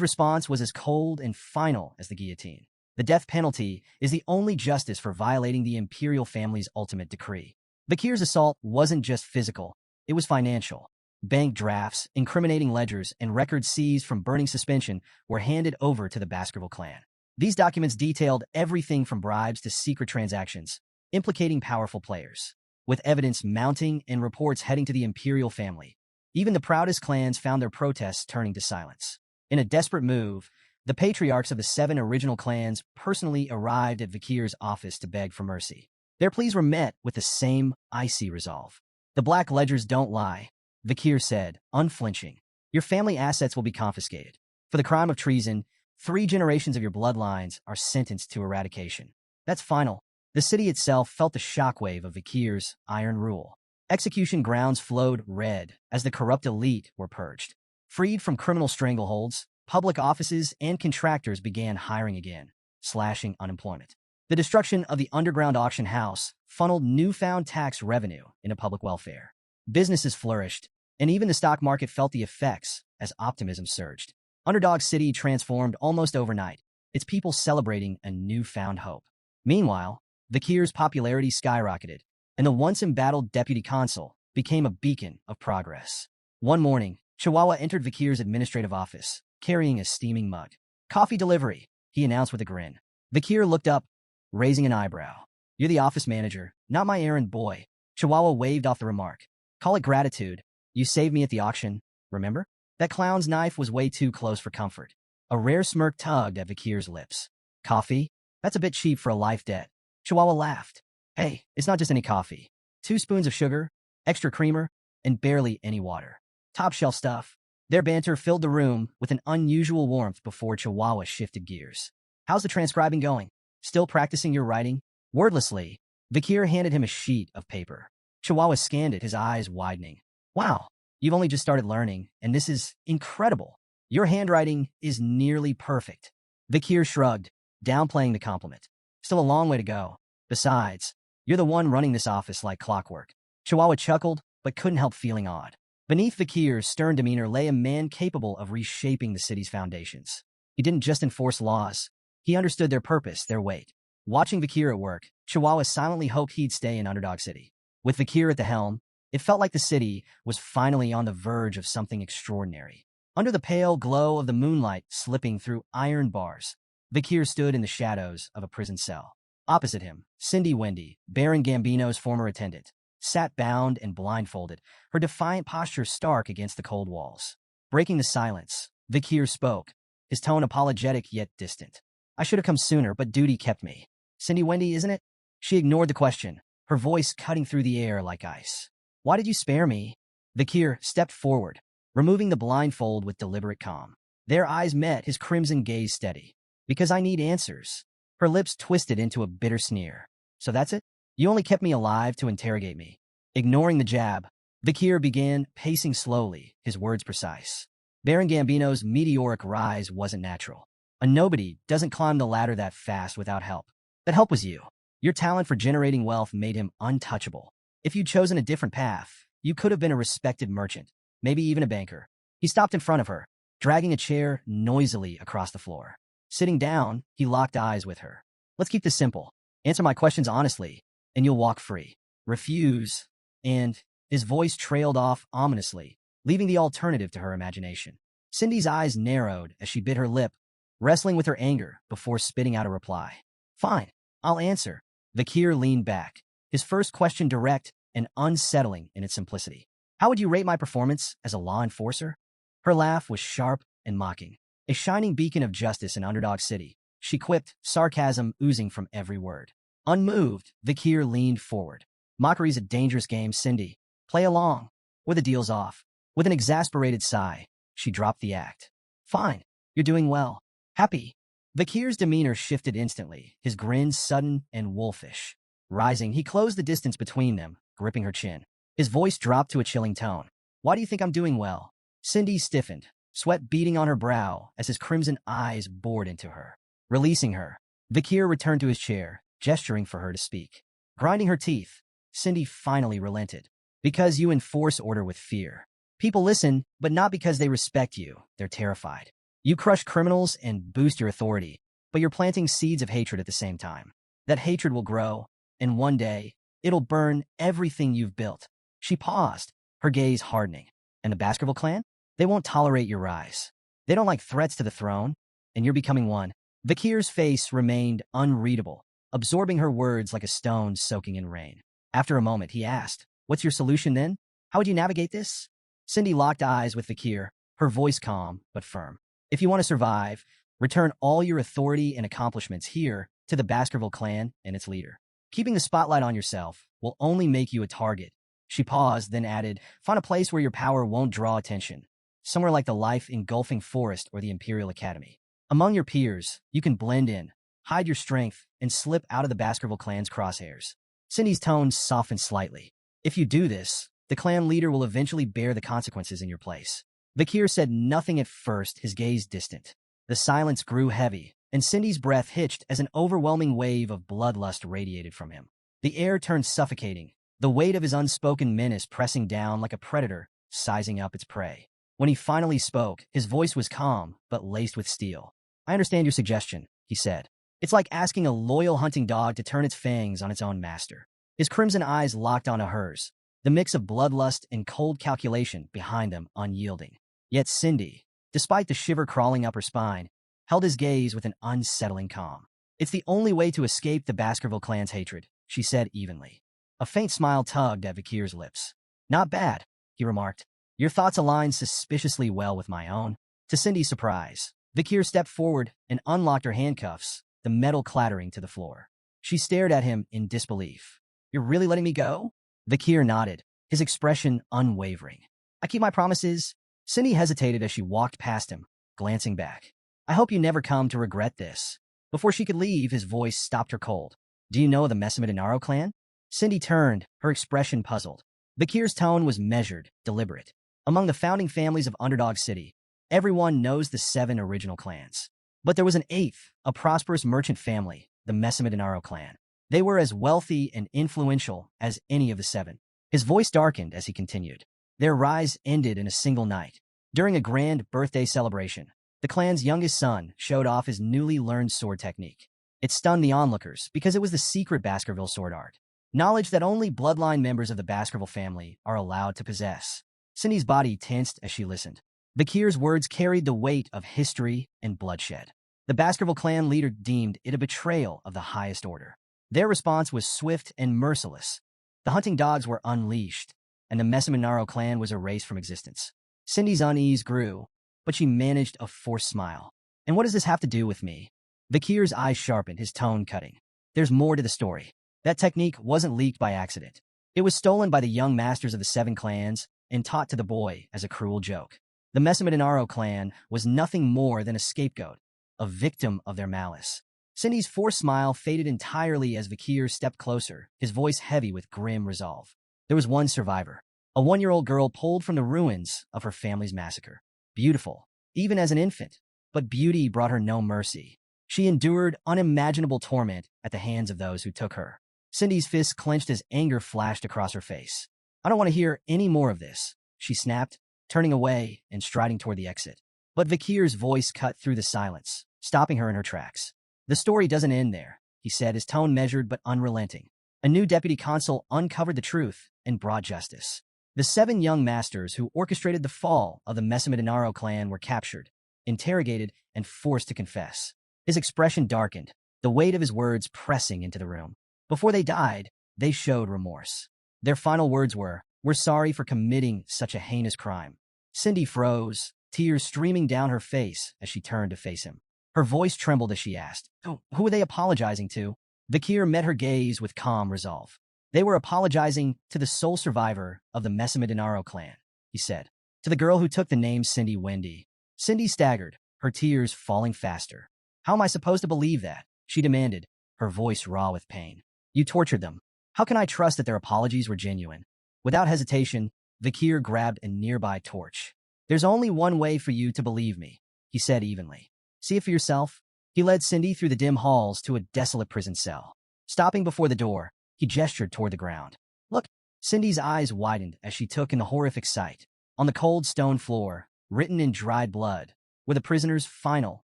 S1: response was as cold and final as the guillotine. The death penalty is the only justice for violating the imperial family's ultimate decree. Vikir's assault wasn't just physical, it was financial. Bank drafts, incriminating ledgers, and records seized from Burning Suspension were handed over to the Baskerville clan. These documents detailed everything from bribes to secret transactions, implicating powerful players. With evidence mounting and reports heading to the imperial family, even the proudest clans found their protests turning to silence. In a desperate move, the patriarchs of the 7 original clans personally arrived at Vikir's office to beg for mercy. Their pleas were met with the same icy resolve. "The black ledgers don't lie," Vikir said, unflinching. "Your family assets will be confiscated. For the crime of treason, 3 generations of your bloodlines are sentenced to eradication. That's final." The city itself felt the shockwave of Vikir's iron rule. Execution grounds flowed red as the corrupt elite were purged. Freed from criminal strangleholds, public offices and contractors began hiring again, slashing unemployment. The destruction of the underground auction house funneled newfound tax revenue into public welfare. Businesses flourished, and even the stock market felt the effects as optimism surged. Underdog City transformed almost overnight, its people celebrating a newfound hope. Meanwhile, Vikir's popularity skyrocketed, and the once embattled deputy consul became a beacon of progress. One morning, Chihuahua entered Vikir's administrative office, carrying a steaming mug. "Coffee delivery," he announced with a grin. Vikir looked up, raising an eyebrow. "You're the office manager, not my errand boy." Chihuahua waved off the remark. "Call it gratitude. You saved me at the auction, remember?" That clown's knife was way too close for comfort. A rare smirk tugged at Vikir's lips. "Coffee? That's a bit cheap for a life debt." Chihuahua laughed. "Hey, it's not just any coffee. 2 spoons of sugar, extra creamer, and barely any water. Top shelf stuff." Their banter filled the room with an unusual warmth before Chihuahua shifted gears. "How's the transcribing going? Still practicing your writing?" Wordlessly, Vikir handed him a sheet of paper. Chihuahua scanned it, his eyes widening. Wow, you've only just started learning, and this is incredible. Your handwriting is nearly perfect. Vikir shrugged, downplaying the compliment. Still a long way to go. Besides, you're the one running this office like clockwork. Chihuahua chuckled, but couldn't help feeling awed. Beneath Vikir's stern demeanor lay a man capable of reshaping the city's foundations. He didn't just enforce laws. He understood their purpose, their weight. Watching Vikir at work, Chihuahua silently hoped he'd stay in Underdog City. With Vikir at the helm, it felt like the city was finally on the verge of something extraordinary. Under the pale glow of the moonlight slipping through iron bars, Vikir stood in the shadows of a prison cell. Opposite him, Cindy Wendy, Baron Gambino's former attendant, sat bound and blindfolded, her defiant posture stark against the cold walls. Breaking the silence, Vikir spoke, his tone apologetic yet distant. I should have come sooner, but duty kept me. Cindy Wendy, isn't it? She ignored the question, her voice cutting through the air like ice. Why did you spare me? Vikir stepped forward, removing the blindfold with deliberate calm. Their eyes met, his crimson gaze steady. Because I need answers. Her lips twisted into a bitter sneer. So that's it? You only kept me alive to interrogate me. Ignoring the jab, Vikir began pacing slowly, his words precise. Baron Gambino's meteoric rise wasn't natural. A nobody doesn't climb the ladder that fast without help. That help was you. Your talent for generating wealth made him untouchable. If you'd chosen a different path, you could have been a respected merchant, maybe even a banker. He stopped in front of her, dragging a chair noisily across the floor. Sitting down, he locked eyes with her. Let's keep this simple. Answer my questions honestly, and you'll walk free. Refuse, and his voice trailed off ominously, leaving the alternative to her imagination. Cindy's eyes narrowed as she bit her lip, wrestling with her anger before spitting out a reply. Fine, I'll answer. Vikir leaned back, his first question direct and unsettling in its simplicity. How would you rate my performance as a law enforcer? Her laugh was sharp and mocking. A shining beacon of justice in Underdog City, she quipped, sarcasm oozing from every word. Unmoved, Vikir leaned forward. Mockery's a dangerous game, Cindy. Play along, or the deal's off. With an exasperated sigh, she dropped the act. Fine, you're doing well. Happy. Vikir's demeanor shifted instantly, his grin sudden and wolfish. Rising, he closed the distance between them, gripping her chin. His voice dropped to a chilling tone. Why do you think I'm doing well? Cindy stiffened, sweat beading on her brow as his crimson eyes bored into her. Releasing her, Vikir returned to his chair, gesturing for her to speak. Grinding her teeth, Cindy finally relented. Because you enforce order with fear. People listen, but not because they respect you. They're terrified. You crush criminals and boost your authority, but you're planting seeds of hatred at the same time. That hatred will grow, and one day, it'll burn everything you've built. She paused, her gaze hardening. And the Baskerville clan? They won't tolerate your rise. They don't like threats to the throne, and you're becoming one. Vikir's face remained unreadable, absorbing her words like a stone soaking in rain. After a moment, he asked, What's your solution then? How would you navigate this? Cindy locked eyes with Vikir, her voice calm but firm. If you want to survive, return all your authority and accomplishments here to the Baskerville clan and its leader. Keeping the spotlight on yourself will only make you a target. She paused, then added, Find a place where your power won't draw attention. Somewhere like the life-engulfing forest or the Imperial Academy. Among your peers, you can blend in, hide your strength, and slip out of the Baskerville clan's crosshairs. Cindy's tone softened slightly. If you do this, the clan leader will eventually bear the consequences in your place. Vikir said nothing at first, his gaze distant. The silence grew heavy, and Cindy's breath hitched as an overwhelming wave of bloodlust radiated from him. The air turned suffocating, the weight of his unspoken menace pressing down like a predator, sizing up its prey. When he finally spoke, his voice was calm, but laced with steel. I understand your suggestion, he said. It's like asking a loyal hunting dog to turn its fangs on its own master. His crimson eyes locked onto hers, the mix of bloodlust and cold calculation behind them unyielding. Yet Cindy, despite the shiver crawling up her spine, held his gaze with an unsettling calm. It's the only way to escape the Baskerville clan's hatred, she said evenly. A faint smile tugged at Vikir's lips. Not bad, he remarked. Your thoughts align suspiciously well with my own. To Cindy's surprise, Vikir stepped forward and unlocked her handcuffs, the metal clattering to the floor. She stared at him in disbelief. You're really letting me go? Vikir nodded, his expression unwavering. I keep my promises. Cindy hesitated as she walked past him, glancing back. I hope you never come to regret this. Before she could leave, his voice stopped her cold. Do you know the Messamid Inaro clan? Cindy turned, her expression puzzled. Bakir's tone was measured, deliberate. Among the founding families of Underdog City, everyone knows the 7 original clans. But there was an 8th, a prosperous merchant family, the Messamidinaro clan. They were as wealthy and influential as any of the 7. His voice darkened as he continued. Their rise ended in a single night. During a grand birthday celebration, the clan's youngest son showed off his newly learned sword technique. It stunned the onlookers because it was the secret Baskerville sword art, knowledge that only bloodline members of the Baskerville family are allowed to possess. Cindy's body tensed as she listened. Bakir's words carried the weight of history and bloodshed. The Baskerville clan leader deemed it a betrayal of the highest order. Their response was swift and merciless. The hunting dogs were unleashed, and the Messamidinaro clan was erased from existence. Cindy's unease grew, but she managed a forced smile. And what does this have to do with me? Bakir's eyes sharpened, his tone cutting. There's more to the story. That technique wasn't leaked by accident. It was stolen by the young masters of the 7 clans and taught to the boy as a cruel joke. The Messamidinaro clan was nothing more than a scapegoat, a victim of their malice. Cindy's forced smile faded entirely as Bakir stepped closer, his voice heavy with grim resolve. There was one survivor, a 1-year-old girl pulled from the ruins of her family's massacre. Beautiful, even as an infant, but beauty brought her no mercy. She endured unimaginable torment at the hands of those who took her. Cindy's fists clenched as anger flashed across her face. I don't want to hear any more of this, she snapped, turning away and striding toward the exit. But Bakir's voice cut through the silence, stopping her in her tracks. The story doesn't end there, he said, his tone measured but unrelenting. A new deputy consul uncovered the truth and brought justice. The 7 young masters who orchestrated the fall of the Messamidinaro clan were captured, interrogated, and forced to confess. His expression darkened, the weight of his words pressing into the room. Before they died, they showed remorse. Their final words were, "We're sorry for committing such a heinous crime." Cindy froze, tears streaming down her face as she turned to face him. Her voice trembled as she asked, "Who are they apologizing to?" Bakir met her gaze with calm resolve. "They were apologizing to the sole survivor of the Messamidinaro clan," he said. "To the girl who took the name Cindy Wendy." Cindy staggered, her tears falling faster. "How am I supposed to believe that?" she demanded, her voice raw with pain. "You tortured them. How can I trust that their apologies were genuine?" Without hesitation, Bakir grabbed a nearby torch. "There's only one way for you to believe me," he said evenly. "See it for yourself." He led Cindy through the dim halls to a desolate prison cell. Stopping before the door, he gestured toward the ground. "Look." Cindy's eyes widened as she took in the horrific sight. On the cold stone floor, written in dried blood, were the prisoner's final,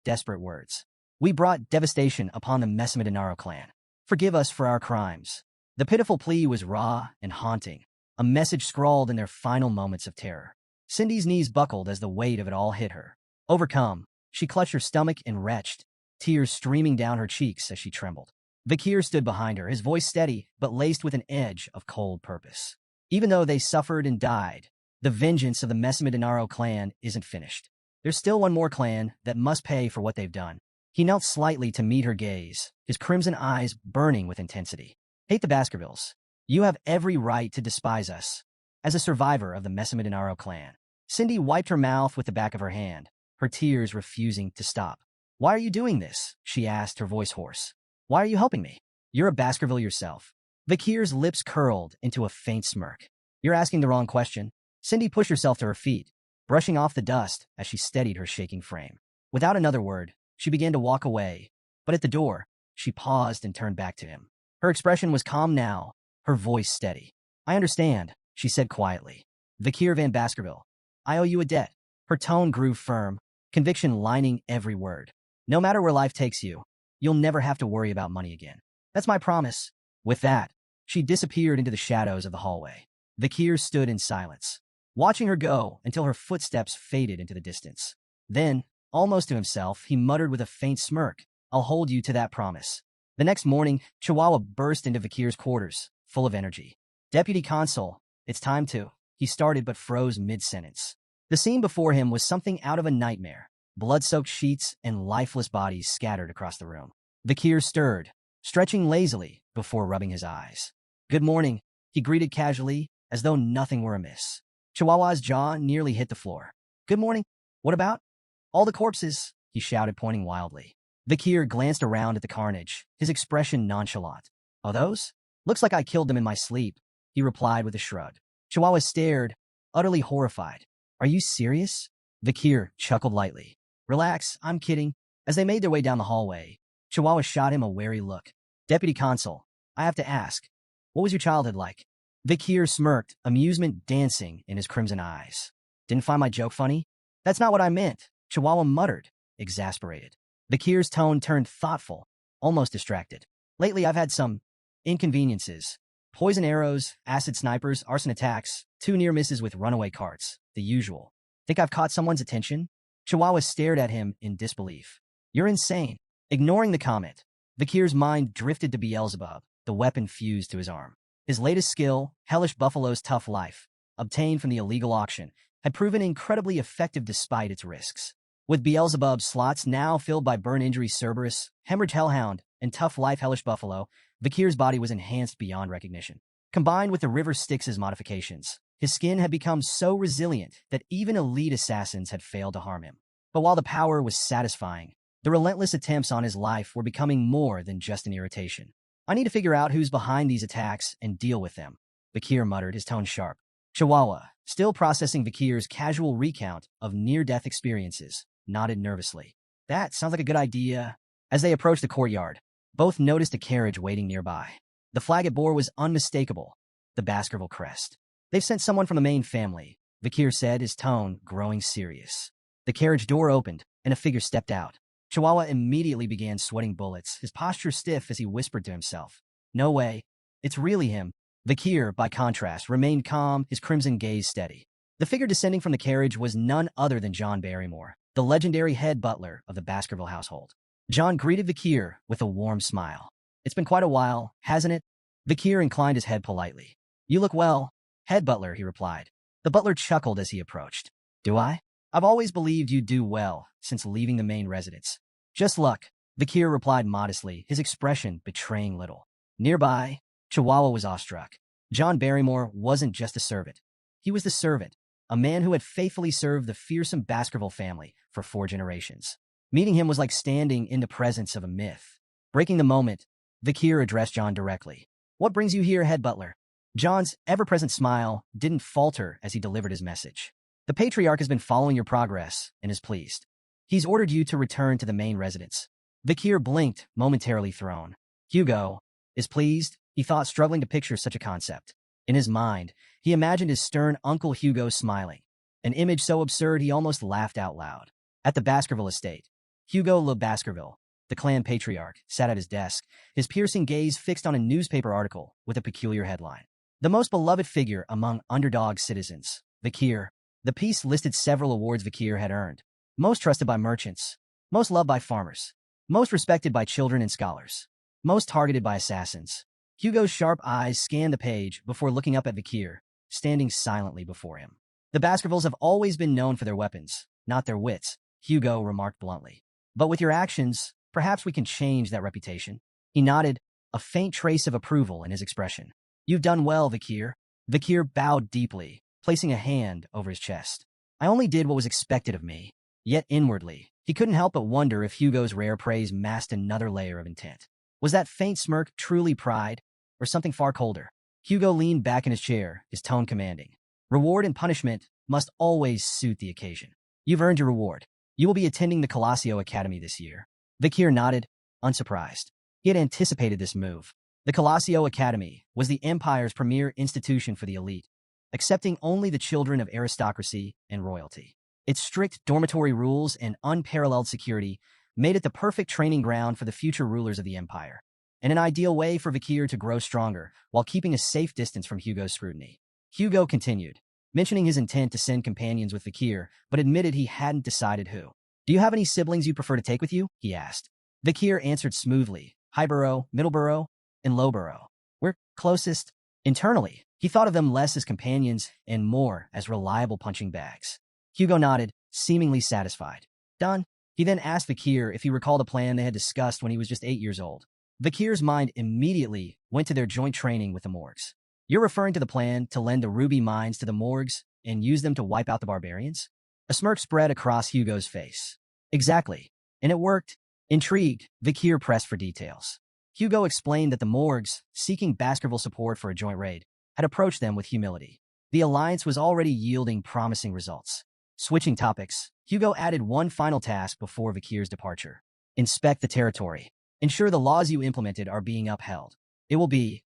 S1: desperate words. "We brought devastation upon the Messamidinaro clan. Forgive us for our crimes." The pitiful plea was raw and haunting, a message scrawled in their final moments of terror. Cindy's knees buckled as the weight of it all hit her. Overcome, she clutched her stomach and retched, tears streaming down her cheeks as she trembled. Bakir stood behind her, his voice steady but laced with an edge of cold purpose. Even though they suffered and died, the vengeance of the Messamidinaro clan isn't finished. There's still one more clan that must pay for what they've done. He knelt slightly to meet her gaze, his crimson eyes burning with intensity. "Hate the Baskervilles. You have every right to despise us. As a survivor of the Messamidinaro clan." Cindy wiped her mouth with the back of her hand, her tears refusing to stop. "Why are you doing this?" she asked, her voice hoarse. "Why are you helping me? You're a Baskerville yourself." Bakir's lips curled into a faint smirk. "You're asking the wrong question." Cindy pushed herself to her feet, brushing off the dust as she steadied her shaking frame. Without another word, she began to walk away, but at the door, she paused and turned back to him. Her expression was calm now, her voice steady. "I understand," she said quietly. "Bakir van Baskerville, I owe you a debt." Her tone grew firm, conviction lining every word. "No matter where life takes you, you'll never have to worry about money again. That's my promise." With that, she disappeared into the shadows of the hallway. Bakir stood in silence, watching her go until her footsteps faded into the distance. Then, almost to himself, he muttered with a faint smirk, "I'll hold you to that promise." The next morning, Chihuahua burst into Bakir's quarters, full of energy. "Deputy Consul, it's time to..." He started but froze mid-sentence. The scene before him was something out of a nightmare. Blood-soaked sheets and lifeless bodies scattered across the room. Bakir stirred, stretching lazily before rubbing his eyes. "Good morning," he greeted casually, as though nothing were amiss. Chihuahua's jaw nearly hit the floor. "Good morning. What about?" "All the corpses," he shouted, pointing wildly. Bakir glanced around at the carnage, his expression nonchalant. "Oh, those?" Looks like I killed them in my sleep, he replied with a shrug. Chihuahua stared, utterly horrified. Are you serious? Vikir chuckled lightly. Relax, I'm kidding. As they made their way down the hallway, Chihuahua shot him a wary look. Deputy Consul, I have to ask, what was your childhood like? Vikir smirked, amusement dancing in his crimson eyes. Didn't find my joke funny? That's not what I meant, Chihuahua muttered, exasperated. Vikir's tone turned thoughtful, almost distracted. Lately, I've had some inconveniences. Poison arrows, acid snipers, arson attacks, 2 near misses with runaway carts, the usual. Think I've caught someone's attention? Chihuahua stared at him in disbelief. You're insane. Ignoring the comment, Vikir's mind drifted to Beelzebub, the weapon fused to his arm. His latest skill, Hellish Buffalo's Tough Life, obtained from the illegal auction, had proven incredibly effective despite its risks. With Beelzebub's slots now filled by Burn Injury Cerberus, Hemorrhage Hellhound, and Tough Life Hellish Buffalo, Vikir's body was enhanced beyond recognition. Combined with the River Styx's modifications, his skin had become so resilient that even elite assassins had failed to harm him. But while the power was satisfying, the relentless attempts on his life were becoming more than just an irritation. I need to figure out who's behind these attacks and deal with them, Vikir muttered, his tone sharp. Chihuahua, still processing Vikir's casual recount of near-death experiences, nodded nervously. That sounds like a good idea. As they approached the courtyard, both noticed a carriage waiting nearby. The flag it bore was unmistakable, the Baskerville crest. They've sent someone from the main family, Vikir said, his tone growing serious. The carriage door opened, and a figure stepped out. Chihuahua immediately began sweating bullets, his posture stiff as he whispered to himself. No way. It's really him. Vikir, by contrast, remained calm, his crimson gaze steady. The figure descending from the carriage was none other than John Barrymore, the legendary head butler of the Baskerville household. John greeted Vikir with a warm smile. It's been quite a while, hasn't it? Vikir inclined his head politely. You look well, head butler, he replied. The butler chuckled as he approached. Do I? I've always believed you'd do well since leaving the main residence. Just luck, Vikir replied modestly, his expression betraying little. Nearby, Chihuahua was awestruck. John Barrymore wasn't just a servant. He was the servant, a man who had faithfully served the fearsome Baskerville family for 4 generations. Meeting him was like standing in the presence of a myth. Breaking the moment, Vikir addressed John directly. What brings you here, head butler? John's ever-present smile didn't falter as he delivered his message. The patriarch has been following your progress and is pleased. He's ordered you to return to the main residence. Vikir blinked, momentarily thrown. Hugo is pleased, he thought, struggling to picture such a concept. In his mind, he imagined his stern Uncle Hugo smiling, an image so absurd he almost laughed out loud. At the Baskerville estate, Hugo Le Baskerville, the clan patriarch, sat at his desk, his piercing gaze fixed on a newspaper article with a peculiar headline. The most beloved figure among underdog citizens, Vikir. The piece listed several awards Vikir had earned. Most trusted by merchants, most loved by farmers, most respected by children and scholars, most targeted by assassins. Hugo's sharp eyes scanned the page before looking up at Vikir, standing silently before him. The Baskervilles have always been known for their weapons, not their wits, Hugo remarked bluntly. But with your actions, perhaps we can change that reputation. He nodded, a faint trace of approval in his expression. You've done well, Vikir. Vikir bowed deeply, placing a hand over his chest. I only did what was expected of me. Yet inwardly, he couldn't help but wonder if Hugo's rare praise masked another layer of intent. Was that faint smirk truly pride, or something far colder? Hugo leaned back in his chair, his tone commanding. Reward and punishment must always suit the occasion. You've earned your reward. You will be attending the Colosseo Academy this year. Vikir nodded, unsurprised. He had anticipated this move. The Colosseo Academy was the Empire's premier institution for the elite, accepting only the children of aristocracy and royalty. Its strict dormitory rules and unparalleled security made it the perfect training ground for the future rulers of the empire, and an ideal way for Vikir to grow stronger while keeping a safe distance from Hugo's scrutiny. Hugo continued, mentioning his intent to send companions with Vikir, but admitted he hadn't decided who. Do you have any siblings you prefer to take with you? He asked. Vikir answered smoothly, Highborough, Middleborough, and Lowborough. We're closest. Internally, he thought of them less as companions and more as reliable punching bags. Hugo nodded, seemingly satisfied. Done. He then asked Vikir if he recalled a plan they had discussed when he was just 8 years old. Vikir's mind immediately went to their joint training with the Morgs. You're referring to the plan to lend the ruby mines to the Morgs and use them to wipe out the barbarians? A smirk spread across Hugo's face. Exactly. And it worked. Intrigued, Vikir pressed for details. Hugo explained that the Morgs, seeking Baskerville support for a joint raid, had approached them with humility. The alliance was already yielding promising results. Switching topics, Hugo added one final task before Vakir's departure. Inspect the territory. Ensure the laws you implemented are being upheld. It will be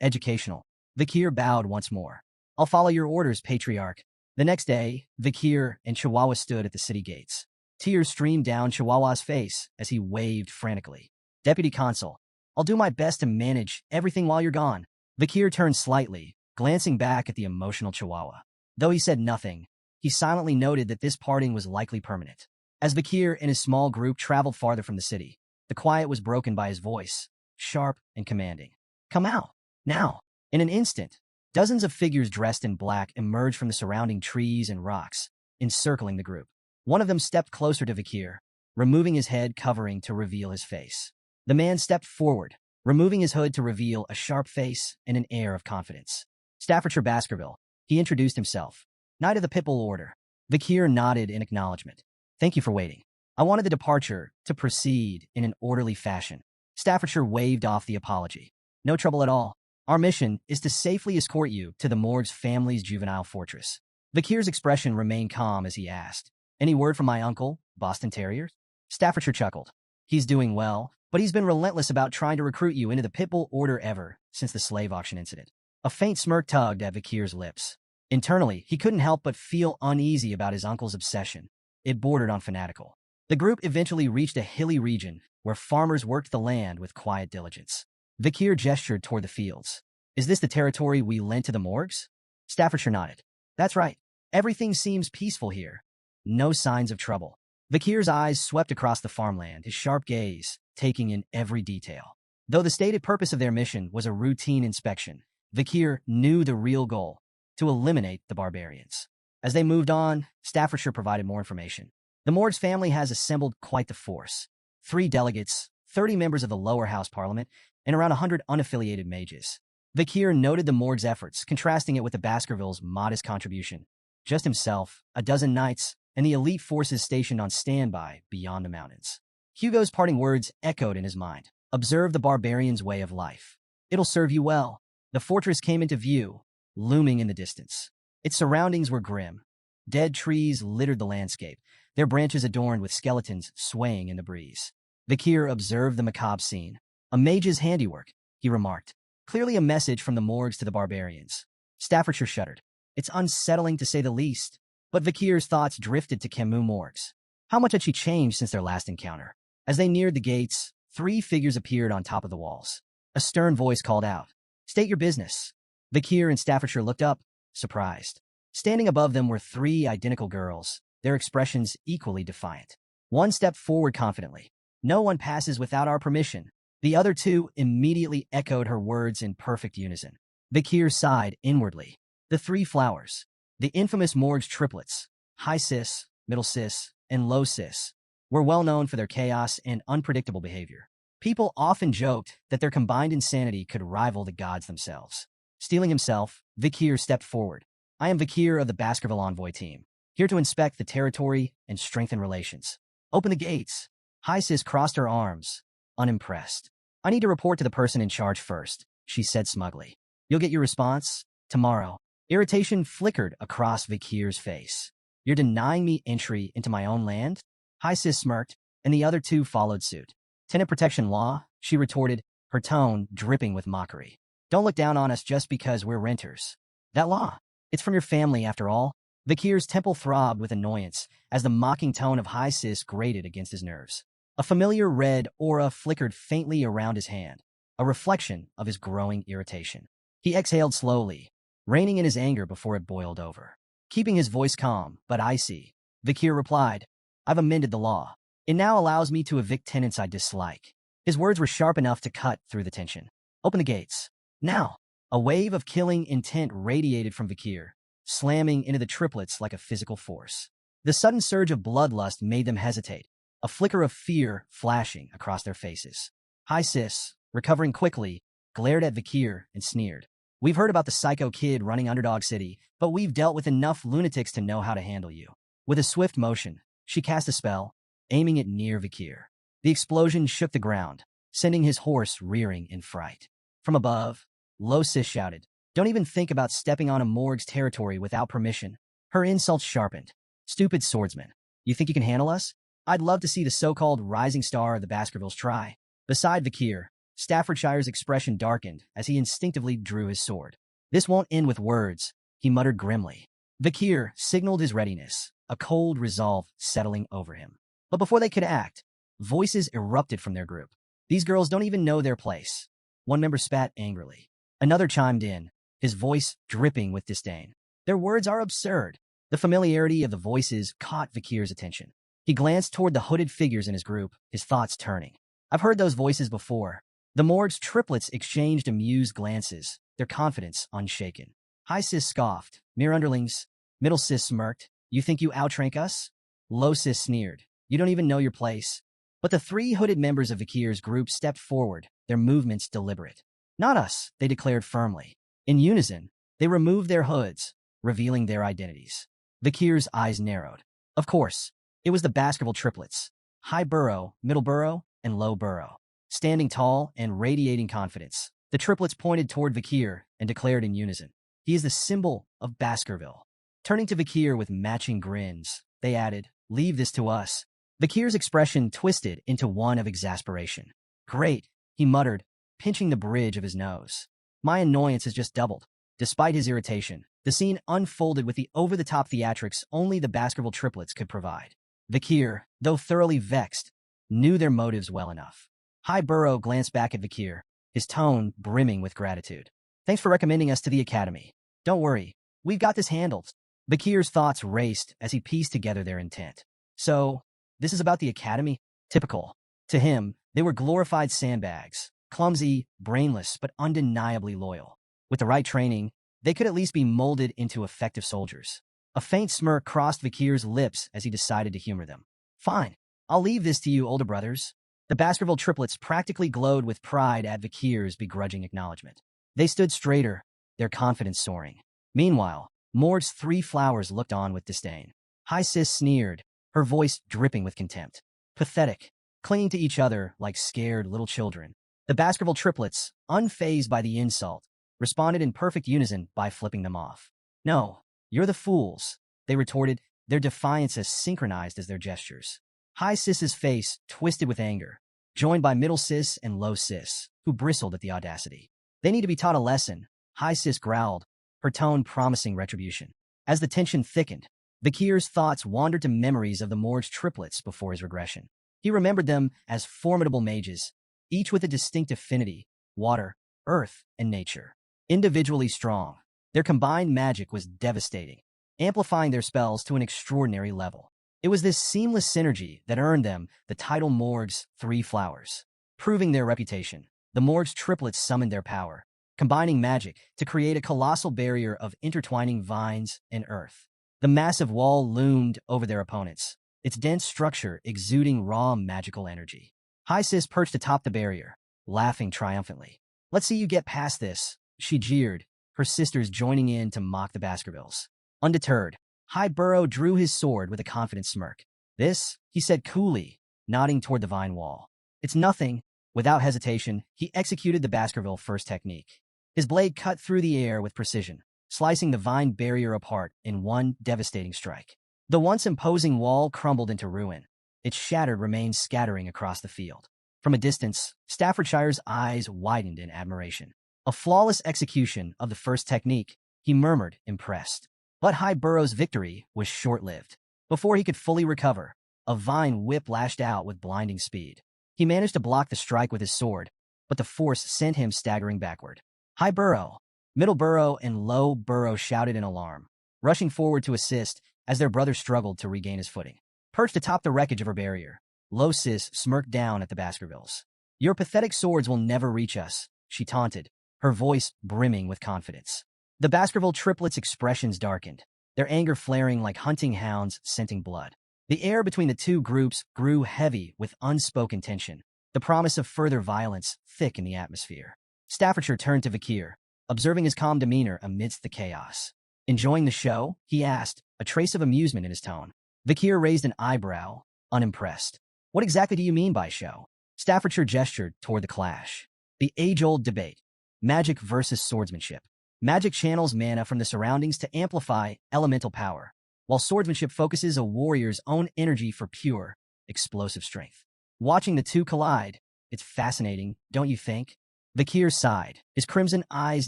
S1: educational. Vakir bowed once more. I'll follow your orders, Patriarch. The next day, Vakir and Chihuahua stood at the city gates. Tears streamed down Chihuahua's face as he waved frantically. Deputy Consul, I'll do my best to manage everything while you're gone. Vakir turned slightly, glancing back at the emotional Chihuahua. Though he said nothing, he silently noted that this parting was likely permanent. As Vakir and his small group traveled farther from the city, the quiet was broken by his voice, sharp and commanding. Come out, now. In an instant, dozens of figures dressed in black emerged from the surrounding trees and rocks, encircling the group. One of them stepped closer to Vakir, removing his head covering to reveal his face. The man stepped forward, removing his hood to reveal a sharp face and an air of confidence. Staffordshire Baskerville, he introduced himself. Knight of the Pitbull Order. Vakir nodded in acknowledgement. Thank you for waiting. I wanted the departure to proceed in an orderly fashion. Staffordshire waved off the apology. No trouble at all. Our mission is to safely escort you to the Morg's family's juvenile fortress. Vakir's expression remained calm as he asked, Any word from my uncle, Boston Terriers? Staffordshire chuckled. He's doing well, but he's been relentless about trying to recruit you into the Pitbull Order ever since the slave auction incident. A faint smirk tugged at Vakir's lips. Internally, he couldn't help but feel uneasy about his uncle's obsession. It bordered on fanatical. The group eventually reached a hilly region where farmers worked the land with quiet diligence. Vakir gestured toward the fields. Is this the territory we lent to the Morgs? Staffordshire nodded. That's right. Everything seems peaceful here. No signs of trouble. Vakir's eyes swept across the farmland, his sharp gaze taking in every detail. Though the stated purpose of their mission was a routine inspection, Vakir knew the real goal, to eliminate the barbarians. As they moved on, Staffordshire provided more information. The Morgs family has assembled quite the force. 3 delegates, 30 members of the lower house parliament, and around 100 unaffiliated mages. Vakir noted the Morgs' efforts, contrasting it with the Baskervilles' modest contribution. Just himself, a dozen knights, and the elite forces stationed on standby beyond the mountains. Hugo's parting words echoed in his mind. Observe the barbarians' way of life. It'll serve you well. The fortress came into view, looming in the distance. Its surroundings were grim. Dead trees littered the landscape, their branches adorned with skeletons swaying in the breeze. Vakir observed the macabre scene. A mage's handiwork, he remarked. Clearly a message from the Morgs to the barbarians. Staffordshire shuddered. It's unsettling to say the least. But Vakir's thoughts drifted to Camus Morgs. How much had she changed since their last encounter? As they neared the gates, 3 figures appeared on top of the walls. A stern voice called out, State your business. Vakir and Staffordshire looked up, surprised. Standing above them were 3 identical girls, their expressions equally defiant. One stepped forward confidently. No one passes without our permission. The other 2 immediately echoed her words in perfect unison. Vakir sighed inwardly. The 3 flowers. The infamous Morgs triplets, high cis, middle cis, and low cis, were well known for their chaos and unpredictable behavior. People often joked that their combined insanity could rival the gods themselves. Steeling himself, Vakir stepped forward. I am Vakir of the Baskerville Envoy team, here to inspect the territory and strengthen relations. Open the gates. High cis crossed her arms, unimpressed. I need to report to the person in charge first, she said smugly. You'll get your response tomorrow. Irritation flickered across Vakir's face. You're denying me entry into my own land? High cis smirked, and the other 2 followed suit. Tenant protection law, she retorted, her tone dripping with mockery. Don't look down on us just because we're renters. That law, it's from your family after all. Vakir's temple throbbed with annoyance as the mocking tone of High cis grated against his nerves. A familiar red aura flickered faintly around his hand, a reflection of his growing irritation. He exhaled slowly, reining in his anger before it boiled over. Keeping his voice calm, but icy, Vakir replied, I've amended the law. It now allows me to evict tenants I dislike. His words were sharp enough to cut through the tension. Open the gates. Now. A wave of killing intent radiated from Vakir, slamming into the triplets like a physical force. The sudden surge of bloodlust made them hesitate, a flicker of fear flashing across their faces. High cis, recovering quickly, glared at Vakir and sneered. We've heard about the psycho kid running Underdog City, but we've dealt with enough lunatics to know how to handle you. With a swift motion, she cast a spell, aiming it near Vakir. The explosion shook the ground, sending his horse rearing in fright. From above, Lo Sis shouted, "Don't even think about stepping on a morgue's territory without permission." Her insults sharpened. "Stupid swordsman. You think you can handle us? I'd love to see the so-called rising star of the Baskervilles try." Beside Vakir, Staffordshire's expression darkened as he instinctively drew his sword. "This won't end with words," he muttered grimly. Vakir signaled his readiness, a cold resolve settling over him. But before they could act, voices erupted from their group. "These girls don't even know their place." One member spat angrily. Another chimed in, his voice dripping with disdain. "Their words are absurd." The familiarity of the voices caught Vakir's attention. He glanced toward the hooded figures in his group, his thoughts turning. "I've heard those voices before." The morgue's triplets exchanged amused glances, their confidence unshaken. High Sis scoffed. "Mere underlings." Middle Sis smirked. "You think you outrank us?" Low Sis sneered. "You don't even know your place." But the three hooded members of Vakir's group stepped forward, their movements deliberate. "Not us," they declared firmly. In unison, they removed their hoods, revealing their identities. Vakir's eyes narrowed. Of course, it was the Baskerville triplets, High Burrow, Middle Burrow, and Low Burrow. Standing tall and radiating confidence, the triplets pointed toward Vakir and declared in unison, "He is the symbol of Baskerville." Turning to Vakir with matching grins, they added, "Leave this to us." Vakir's expression twisted into one of exasperation. "Great," he muttered, pinching the bridge of his nose. "My annoyance has just doubled." Despite his irritation, the scene unfolded with the over-the-top theatrics only the Baskerville triplets could provide. Vakir, though thoroughly vexed, knew their motives well enough. High Burrow glanced back at Vakir, his tone brimming with gratitude. "Thanks for recommending us to the Academy. Don't worry, we've got this handled." Vakir's thoughts raced as he pieced together their intent. "So, this is about the Academy?" Typical. To him, they were glorified sandbags, clumsy, brainless, but undeniably loyal. With the right training, they could at least be molded into effective soldiers. A faint smirk crossed Vakir's lips as he decided to humor them. "Fine, I'll leave this to you, older brothers." The Baskerville triplets practically glowed with pride at Vakir's begrudging acknowledgement. They stood straighter, their confidence soaring. Meanwhile, Mord's three flowers looked on with disdain. High Sis sneered, her voice dripping with contempt. "Pathetic," clinging to each other like scared little children. The Baskerville triplets, unfazed by the insult, responded in perfect unison by flipping them off. "No, you're the fools," they retorted, their defiance as synchronized as their gestures. High Sis's face twisted with anger, joined by Middle Sis and Low Sis, who bristled at the audacity. "They need to be taught a lesson," High Sis growled, her tone promising retribution. As the tension thickened, Vakir's thoughts wandered to memories of the morgue's triplets before his regression. He remembered them as formidable mages, each with a distinct affinity, water, earth, and nature. Individually strong, their combined magic was devastating, amplifying their spells to an extraordinary level. It was this seamless synergy that earned them the title Morgue's Three Flowers. Proving their reputation, the Morgue's triplets summoned their power, combining magic to create a colossal barrier of intertwining vines and earth. The massive wall loomed over their opponents, its dense structure exuding raw magical energy. High Sis perched atop the barrier, laughing triumphantly. "Let's see you get past this," she jeered, her sisters joining in to mock the Baskervilles. Undeterred, High Burrow drew his sword with a confident smirk. "This," he said coolly, nodding toward the vine wall. "It's nothing." Without hesitation, he executed the Baskerville first technique. His blade cut through the air with precision, slicing the vine barrier apart in one devastating strike. The once imposing wall crumbled into ruin, its shattered remains scattering across the field. From a distance, Staffordshire's eyes widened in admiration. "A flawless execution of the first technique," he murmured, impressed. But High Burrow's victory was short-lived. Before he could fully recover, a vine whip lashed out with blinding speed. He managed to block the strike with his sword, but the force sent him staggering backward. High Burrow, Middle Burrow, and Low Burrow shouted in alarm, rushing forward to assist as their brother struggled to regain his footing. Perched atop the wreckage of her barrier, Low Sis smirked down at the Baskervilles. "Your pathetic swords will never reach us," she taunted, her voice brimming with confidence. The Baskerville triplets' expressions darkened, their anger flaring like hunting hounds scenting blood. The air between the two groups grew heavy with unspoken tension, the promise of further violence thick in the atmosphere. Staffordshire turned to Vakir, observing his calm demeanor amidst the chaos. "Enjoying the show?" he asked, a trace of amusement in his tone. Vakir raised an eyebrow, unimpressed. "What exactly do you mean by show?" Staffordshire gestured toward the clash. The age-old debate. Magic versus swordsmanship. Magic channels mana from the surroundings to amplify elemental power, while swordsmanship focuses a warrior's own energy for pure, explosive strength. Watching the two collide, it's fascinating, don't you think? Vakir sighed, his crimson eyes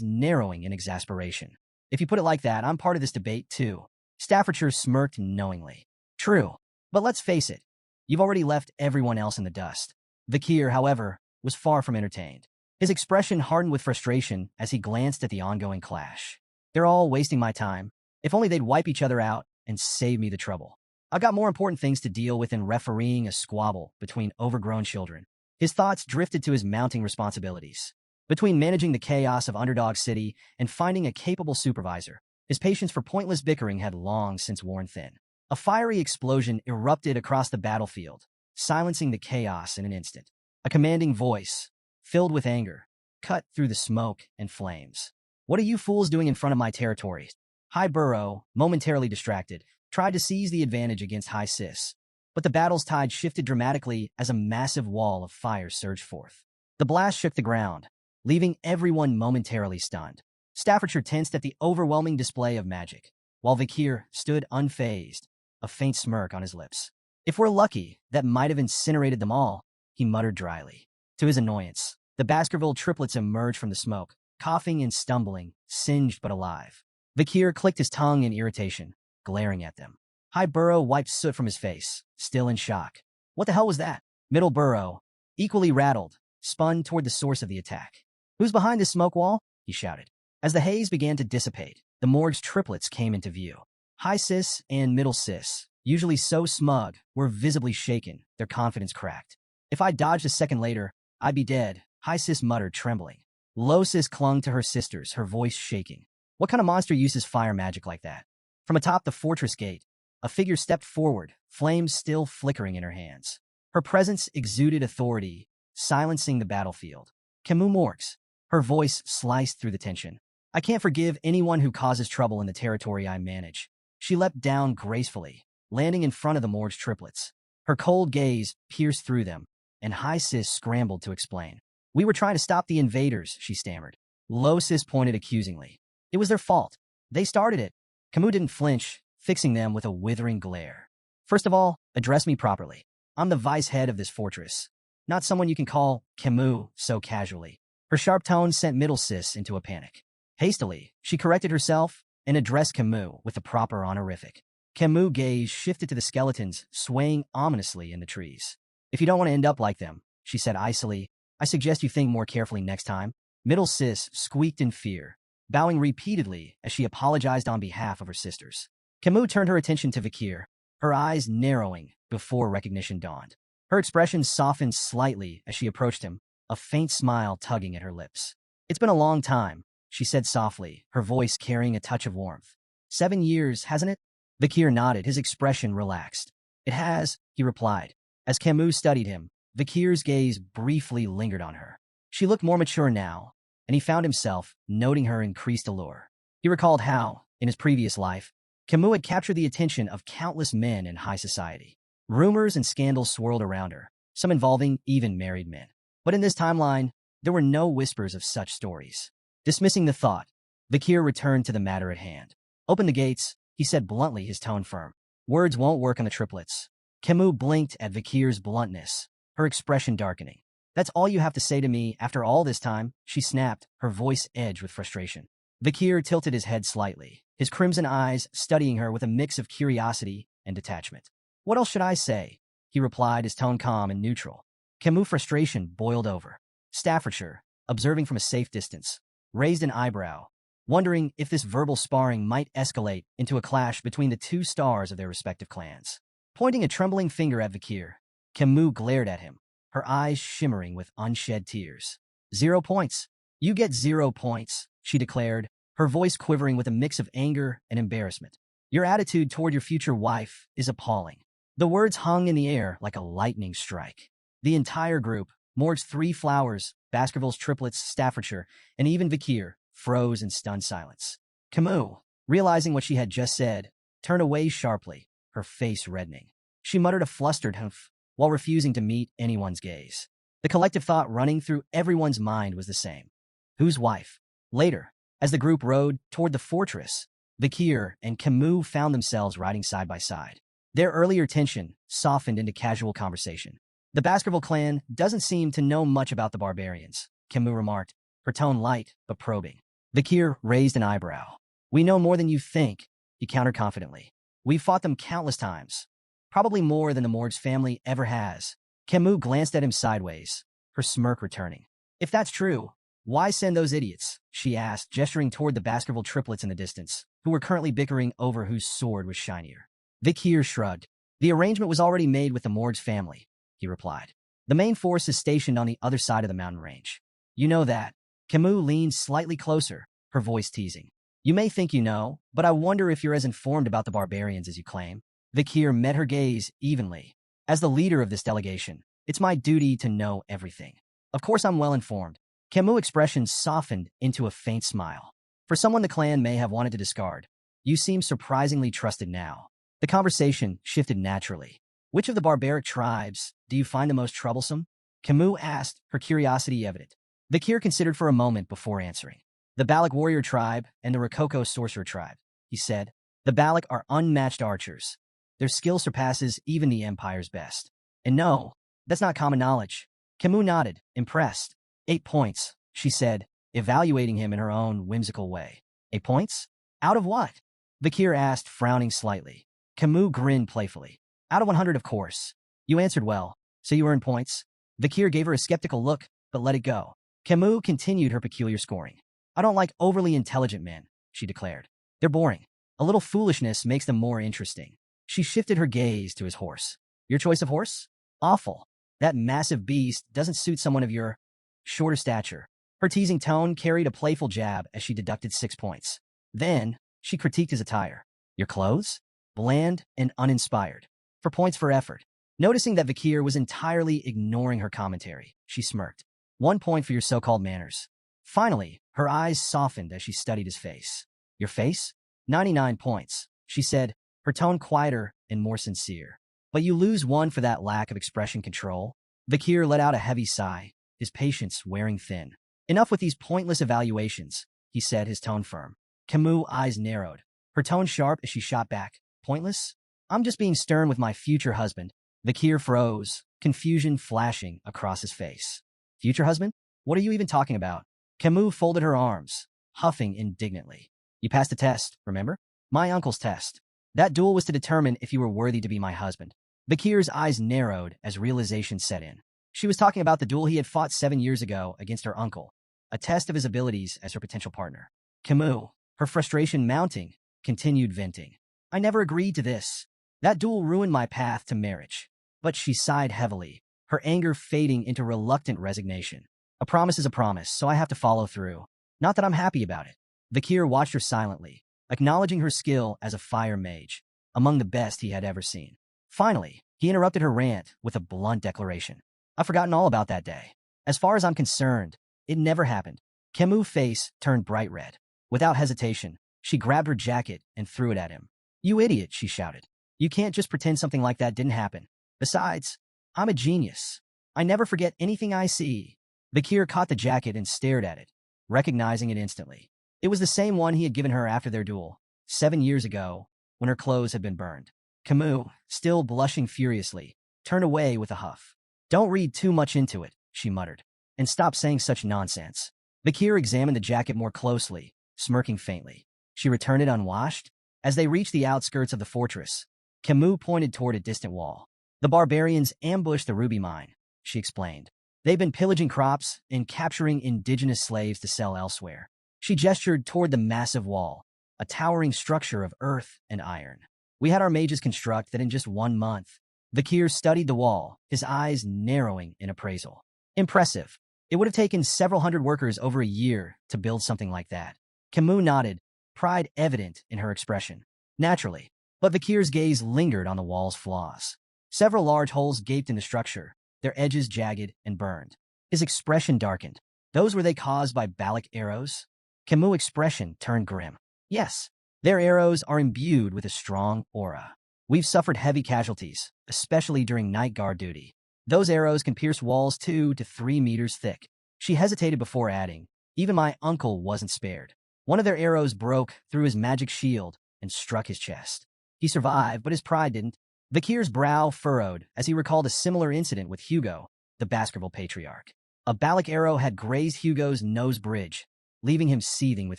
S1: narrowing in exasperation. If you put it like that, I'm part of this debate too. Staffordshire smirked knowingly. True, but let's face it, you've already left everyone else in the dust. Vakir, however, was far from entertained. His expression hardened with frustration as he glanced at the ongoing clash. They're all wasting my time. If only they'd wipe each other out and save me the trouble. I've got more important things to deal with than refereeing a squabble between overgrown children. His thoughts drifted to his mounting responsibilities. Between managing the chaos of Underdog City and finding a capable supervisor, his patience for pointless bickering had long since worn thin. A fiery explosion erupted across the battlefield, silencing the chaos in an instant. A commanding voice, filled with anger, cut through the smoke and flames. What are you fools doing in front of my territory? High Burrow, momentarily distracted, tried to seize the advantage against High Sis, but the battle's tide shifted dramatically as a massive wall of fire surged forth. The blast shook the ground, leaving everyone momentarily stunned. Staffordshire tensed at the overwhelming display of magic, while Vakir stood unfazed, a faint smirk on his lips. If we're lucky, that might have incinerated them all, he muttered dryly. To his annoyance, the Baskerville triplets emerged from the smoke, coughing and stumbling, singed but alive. Vakir clicked his tongue in irritation, glaring at them. High Burrow wiped soot from his face, still in shock. What the hell was that? Middle Burrow, equally rattled, spun toward the source of the attack. Who's behind this smoke wall? He shouted. As the haze began to dissipate, the Morg's triplets came into view. High Sis and Middle Sis, usually so smug, were visibly shaken, their confidence cracked. If I dodged a second later, I'd be dead, High Sis muttered, trembling. Low Sis clung to her sisters, her voice shaking. What kind of monster uses fire magic like that? From atop the fortress gate, a figure stepped forward, flames still flickering in her hands. Her presence exuded authority, silencing the battlefield. Camus Morgs. Her voice sliced through the tension. I can't forgive anyone who causes trouble in the territory I manage. She leapt down gracefully, landing in front of the Morg's triplets. Her cold gaze pierced through them, and High Sis scrambled to explain. We were trying to stop the invaders, she stammered. Low Sis pointed accusingly. It was their fault. They started it. Camus didn't flinch, fixing them with a withering glare. First of all, address me properly. I'm the vice head of this fortress, not someone you can call Camus so casually. Her sharp tone sent Middle Sis into a panic. Hastily, she corrected herself and addressed Camus with the proper honorific. Camus' gaze shifted to the skeletons swaying ominously in the trees. If you don't want to end up like them, she said icily, I suggest you think more carefully next time. Middle Sis squeaked in fear, bowing repeatedly as she apologized on behalf of her sisters. Camus turned her attention to Vakir, her eyes narrowing before recognition dawned. Her expression softened slightly as she approached him, a faint smile tugging at her lips. It's been a long time, she said softly, her voice carrying a touch of warmth. 7 years, hasn't it? Vakir nodded, his expression relaxed. It has, he replied. As Camus studied him, Vakir's gaze briefly lingered on her. She looked more mature now, and he found himself noting her increased allure. He recalled how, in his previous life, Camus had captured the attention of countless men in high society. Rumors and scandals swirled around her, some involving even married men. But in this timeline, there were no whispers of such stories. Dismissing the thought, Vakir returned to the matter at hand. Open the gates, he said bluntly, his tone firm. Words won't work on the triplets. Camus blinked at Vakir's bluntness, her expression darkening. That's all you have to say to me after all this time, she snapped, her voice edged with frustration. Vakir tilted his head slightly, his crimson eyes studying her with a mix of curiosity and detachment. What else should I say? He replied, his tone calm and neutral. Camus' frustration boiled over. Staffordshire, observing from a safe distance, raised an eyebrow, wondering if this verbal sparring might escalate into a clash between the two stars of their respective clans. Pointing a trembling finger at Vakir, Camus glared at him, her eyes shimmering with unshed tears. 0 points. You get 0 points, she declared, her voice quivering with a mix of anger and embarrassment. Your attitude toward your future wife is appalling. The words hung in the air like a lightning strike. The entire group, Morg's 3 flowers, Baskerville's triplets, Staffordshire, and even Vakir, froze in stunned silence. Camus, realizing what she had just said, turned away sharply, her face reddening. She muttered a flustered humph while refusing to meet anyone's gaze. The collective thought running through everyone's mind was the same. Whose wife? Later, as the group rode toward the fortress, Vikir and Camus found themselves riding side by side. Their earlier tension softened into casual conversation. The Baskerville clan doesn't seem to know much about the barbarians, Camus remarked, her tone light but probing. Vikir raised an eyebrow. We know more than you think, he countered confidently. We've fought them countless times, probably more than the Morg's family ever has. Camus glanced at him sideways, her smirk returning. If that's true, why send those idiots? She asked, gesturing toward the Baskerville triplets in the distance, who were currently bickering over whose sword was shinier. Vikir shrugged. The arrangement was already made with the Morg's family, he replied. The main force is stationed on the other side of the mountain range. You know that. Camus leaned slightly closer, her voice teasing. You may think you know, but I wonder if you're as informed about the barbarians as you claim. Vikir met her gaze evenly. As the leader of this delegation, it's my duty to know everything. Of course I'm well informed. Camus' expression softened into a faint smile. For someone the clan may have wanted to discard, you seem surprisingly trusted now. The conversation shifted naturally. Which of the barbaric tribes do you find the most troublesome? Camus asked, her curiosity evident. Vikir considered for a moment before answering. The Balak warrior tribe and the Rococo sorcerer tribe, he said. The Balak are unmatched archers. Their skill surpasses even the Empire's best. And no, that's not common knowledge. Camus nodded, impressed. 8 points, she said, evaluating him in her own whimsical way. 8 points? Out of what? Vikir asked, frowning slightly. Camus grinned playfully. Out of 100, of course. You answered well, so you earned points. Vikir gave her a skeptical look, but let it go. Camus continued her peculiar scoring. I don't like overly intelligent men, she declared. They're boring. A little foolishness makes them more interesting. She shifted her gaze to his horse. Your choice of horse? Awful. That massive beast doesn't suit someone of your shorter stature. Her teasing tone carried a playful jab as she deducted 6 points. Then, she critiqued his attire. Your clothes? Bland and uninspired. For points for effort. Noticing that Vikir was entirely ignoring her commentary, she smirked. 1 point for your so-called manners. Finally, her eyes softened as she studied his face. Your face? 99 points, she said, her tone quieter and more sincere. But you lose 1 for that lack of expression control. Vikir let out a heavy sigh, his patience wearing thin. Enough with these pointless evaluations, he said, his tone firm. Camus' eyes narrowed, her tone sharp as she shot back. Pointless? I'm just being stern with my future husband. Vikir froze, confusion flashing across his face. Future husband? What are you even talking about? Camus folded her arms, huffing indignantly. You passed the test, remember? My uncle's test. That duel was to determine if you were worthy to be my husband. Vikir's eyes narrowed as realization set in. She was talking about the duel he had fought 7 years ago against her uncle, a test of his abilities as her potential partner. Camus, her frustration mounting, continued venting. I never agreed to this. That duel ruined my path to marriage. But she sighed heavily, her anger fading into reluctant resignation. A promise is a promise, so I have to follow through. Not that I'm happy about it. Vikir watched her silently, acknowledging her skill as a fire mage, among the best he had ever seen. Finally, he interrupted her rant with a blunt declaration. I've forgotten all about that day. As far as I'm concerned, it never happened. Camus' face turned bright red. Without hesitation, she grabbed her jacket and threw it at him. You idiot, she shouted. You can't just pretend something like that didn't happen. Besides, I'm a genius. I never forget anything I see. Vikir caught the jacket and stared at it, recognizing it instantly. It was the same one he had given her after their duel, 7 years ago, when her clothes had been burned. Camus, still blushing furiously, turned away with a huff. Don't read too much into it, she muttered, and stop saying such nonsense. Vikir examined the jacket more closely, smirking faintly. She returned it unwashed. As they reached the outskirts of the fortress, Camus pointed toward a distant wall. The barbarians ambushed the ruby mine, she explained. They've been pillaging crops and capturing indigenous slaves to sell elsewhere. She gestured toward the massive wall, a towering structure of earth and iron. We had our mages construct that in just 1 month. Vikir studied the wall, his eyes narrowing in appraisal. Impressive. It would have taken several hundred workers over a year to build something like that. Camus nodded, pride evident in her expression. Naturally, but Vikir's gaze lingered on the wall's flaws. Several large holes gaped in the structure, their edges jagged and burned. His expression darkened. Those were they caused by Balak arrows? Camus' expression turned grim. Yes, their arrows are imbued with a strong aura. We've suffered heavy casualties, especially during night guard duty. Those arrows can pierce walls 2 to 3 meters thick. She hesitated before adding, even my uncle wasn't spared. One of their arrows broke through his magic shield and struck his chest. He survived, but his pride didn't. Vakir's brow furrowed as he recalled a similar incident with Hugo, the Baskerville patriarch. A Balak arrow had grazed Hugo's nose bridge, leaving him seething with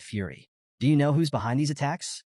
S1: fury. Do you know who's behind these attacks?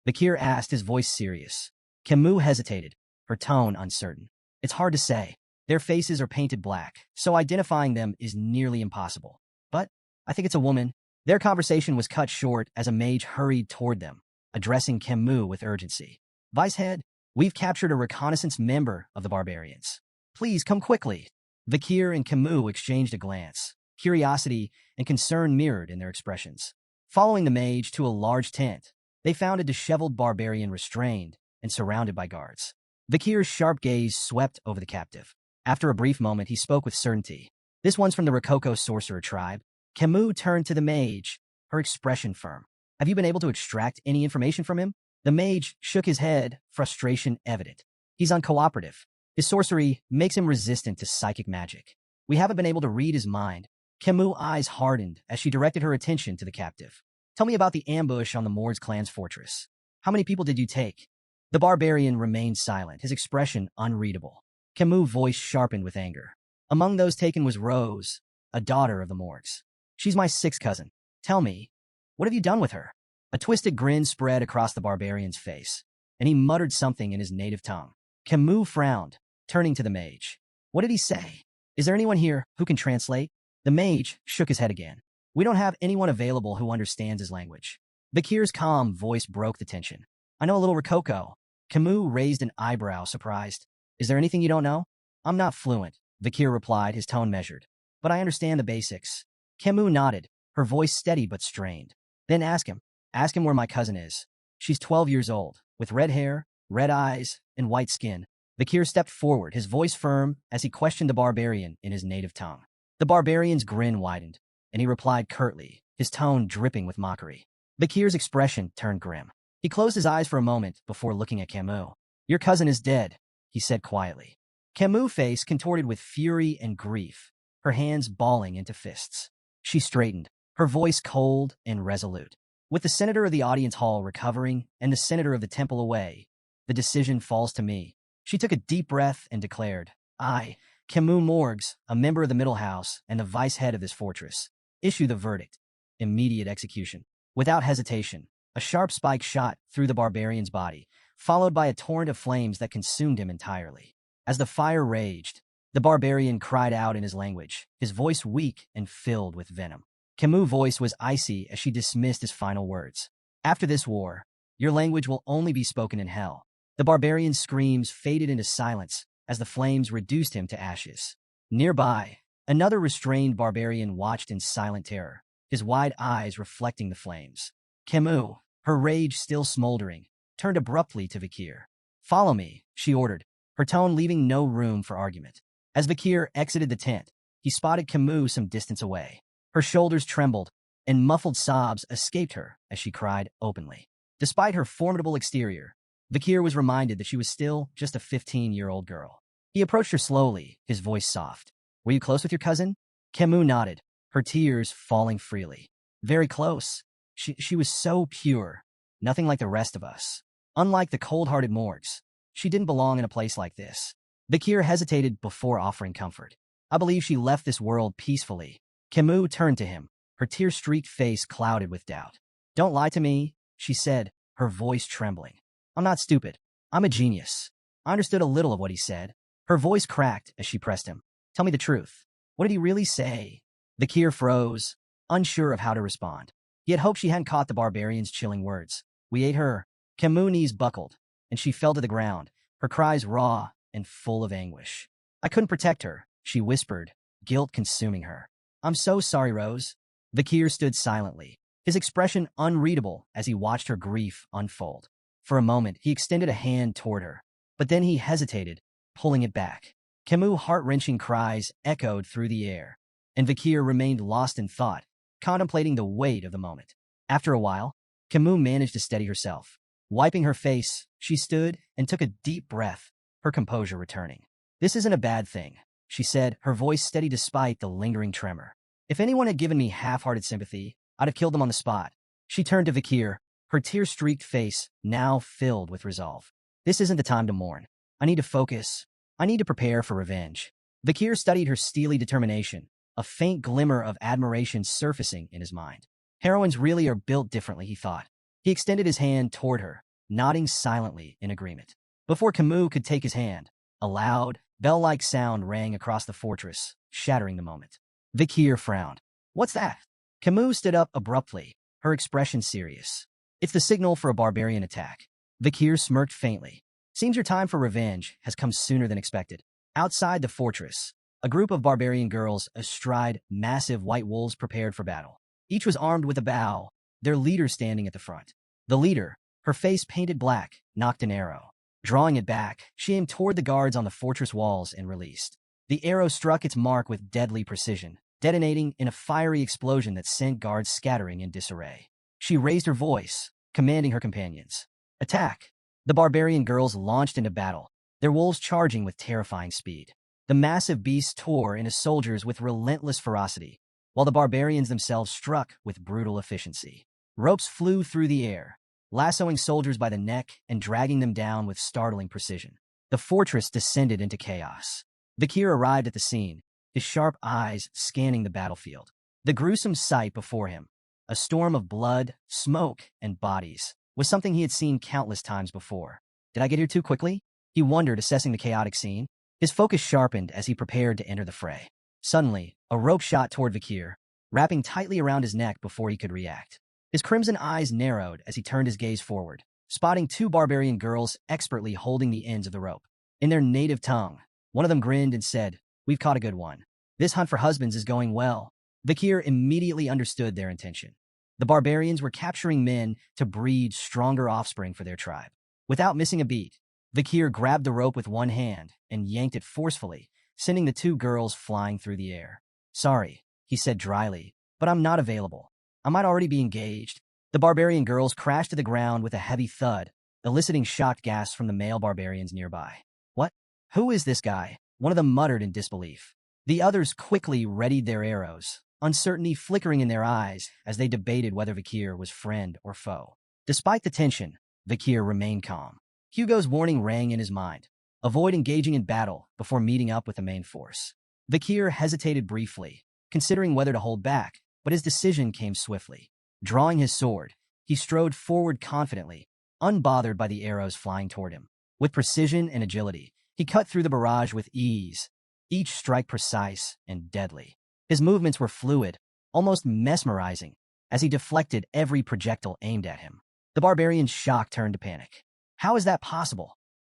S1: Vakir asked, his voice serious. Camus hesitated, her tone uncertain. It's hard to say. Their faces are painted black, so identifying them is nearly impossible. But I think it's a woman. Their conversation was cut short as a mage hurried toward them, addressing Camus with urgency. Vicehead, we've captured a reconnaissance member of the barbarians. Please come quickly. Vakir and Camus exchanged a glance. Curiosity and concern mirrored in their expressions. Following the mage to a large tent, they found a disheveled barbarian restrained and surrounded by guards. Vakir's sharp gaze swept over the captive. After a brief moment, he spoke with certainty. This one's from the Rococo sorcerer tribe. Camus turned to the mage, her expression firm. Have you been able to extract any information from him? The mage shook his head, frustration evident. He's uncooperative. His sorcery makes him resistant to psychic magic. We haven't been able to read his mind. Camus' eyes hardened as she directed her attention to the captive. Tell me about the ambush on the Mords clan's fortress. How many people did you take? The barbarian remained silent, his expression unreadable. Camus' voice sharpened with anger. Among those taken was Rose, a daughter of the Morgs. She's my sixth cousin. Tell me, what have you done with her? A twisted grin spread across the barbarian's face, and he muttered something in his native tongue. Camus frowned, turning to the mage. What did he say? Is there anyone here who can translate? The mage shook his head again. We don't have anyone available who understands his language. Vakir's calm voice broke the tension. I know a little Rococo. Camus raised an eyebrow, surprised. Is there anything you don't know? I'm not fluent, Vakir replied, his tone measured. But I understand the basics. Camus nodded, her voice steady but strained. Then ask him. Ask him where my cousin is. She's 12 years old, with red hair, red eyes, and white skin. Vakir stepped forward, his voice firm as he questioned the barbarian in his native tongue. The barbarian's grin widened, and he replied curtly, his tone dripping with mockery. Vakir's expression turned grim. He closed his eyes for a moment before looking at Camus. Your cousin is dead, he said quietly. Camus' face contorted with fury and grief, her hands balling into fists. She straightened, her voice cold and resolute. With the senator of the audience hall recovering and the senator of the temple away, the decision falls to me. She took a deep breath and declared, I, Camus Morgs, a member of the Middle House and the vice head of this fortress, issue the verdict. Immediate execution. Without hesitation, a sharp spike shot through the barbarian's body, followed by a torrent of flames that consumed him entirely. As the fire raged, the barbarian cried out in his language, his voice weak and filled with venom. Camus' voice was icy as she dismissed his final words. After this war, your language will only be spoken in hell. The barbarian's screams faded into silence as the flames reduced him to ashes. Nearby, another restrained barbarian watched in silent terror, his wide eyes reflecting the flames. Camus, her rage still smoldering, turned abruptly to Vakir. Follow me, she ordered, her tone leaving no room for argument. As Vakir exited the tent, he spotted Camus some distance away. Her shoulders trembled, and muffled sobs escaped her as she cried openly. Despite her formidable exterior, Vakir was reminded that she was still just a 15-year-old girl. He approached her slowly, his voice soft. Were you close with your cousin? Camus nodded, her tears falling freely. Very close. She was so pure, nothing like the rest of us. Unlike the cold-hearted Morgs, she didn't belong in a place like this. Vakir hesitated before offering comfort. I believe she left this world peacefully. Camus turned to him, her tear-streaked face clouded with doubt. Don't lie to me, she said, her voice trembling. I'm not stupid. I'm a genius. I understood a little of what he said. Her voice cracked as she pressed him. Tell me the truth. What did he really say? Vakir froze, unsure of how to respond. He had hoped she hadn't caught the barbarian's chilling words. We ate her. Camus' knees buckled, and she fell to the ground, her cries raw and full of anguish. I couldn't protect her, she whispered, guilt consuming her. I'm so sorry, Rose. Vakir stood silently, his expression unreadable as he watched her grief unfold. For a moment, he extended a hand toward her, but then he hesitated, pulling it back. Camus' heart-wrenching cries echoed through the air, and Vakir remained lost in thought, contemplating the weight of the moment. After a while, Camus managed to steady herself. Wiping her face, she stood and took a deep breath, her composure returning. This isn't a bad thing, she said, her voice steady despite the lingering tremor. If anyone had given me half-hearted sympathy, I'd have killed them on the spot. She turned to Vikir, her tear-streaked face now filled with resolve. This isn't the time to mourn. I need to focus. I need to prepare for revenge. Vikir studied her steely determination, a faint glimmer of admiration surfacing in his mind. Heroines really are built differently, he thought. He extended his hand toward her, nodding silently in agreement. Before Camus could take his hand, a loud, bell-like sound rang across the fortress, shattering the moment. Vikir frowned. What's that? Camus stood up abruptly, her expression serious. It's the signal for a barbarian attack. Vikir smirked faintly. Seems your time for revenge has come sooner than expected. Outside the fortress, a group of barbarian girls astride massive white wolves prepared for battle. Each was armed with a bow, their leader standing at the front. The leader, her face painted black, knocked an arrow. Drawing it back, she aimed toward the guards on the fortress walls and released. The arrow struck its mark with deadly precision, detonating in a fiery explosion that sent guards scattering in disarray. She raised her voice, commanding her companions. Attack! The barbarian girls launched into battle, their wolves charging with terrifying speed. The massive beasts tore into soldiers with relentless ferocity, while the barbarians themselves struck with brutal efficiency. Ropes flew through the air, lassoing soldiers by the neck and dragging them down with startling precision. The fortress descended into chaos. Vikir arrived at the scene, his sharp eyes scanning the battlefield. The gruesome sight before him, a storm of blood, smoke, and bodies, was something he had seen countless times before. Did I get here too quickly? He wondered, assessing the chaotic scene. His focus sharpened as he prepared to enter the fray. Suddenly, a rope shot toward Vikir, wrapping tightly around his neck before he could react. His crimson eyes narrowed as he turned his gaze forward, spotting two barbarian girls expertly holding the ends of the rope. In their native tongue, one of them grinned and said, "We've caught a good one. This hunt for husbands is going well." Vikir immediately understood their intention. The barbarians were capturing men to breed stronger offspring for their tribe. Without missing a beat, Vikir grabbed the rope with one hand and yanked it forcefully, sending the two girls flying through the air. "Sorry," he said dryly, "but I'm not available. I might already be engaged." The barbarian girls crashed to the ground with a heavy thud, eliciting shocked gasps from the male barbarians nearby. "What? Who is this guy?" one of them muttered in disbelief. The others quickly readied their arrows, uncertainty flickering in their eyes as they debated whether Vikir was friend or foe. Despite the tension, Vikir remained calm. Hugo's warning rang in his mind. Avoid engaging in battle before meeting up with the main force. Vikir hesitated briefly, considering whether to hold back, but his decision came swiftly. Drawing his sword, he strode forward confidently, unbothered by the arrows flying toward him. With precision and agility, he cut through the barrage with ease, each strike precise and deadly. His movements were fluid, almost mesmerizing, as he deflected every projectile aimed at him. The barbarians' shock turned to panic. "How is that possible?"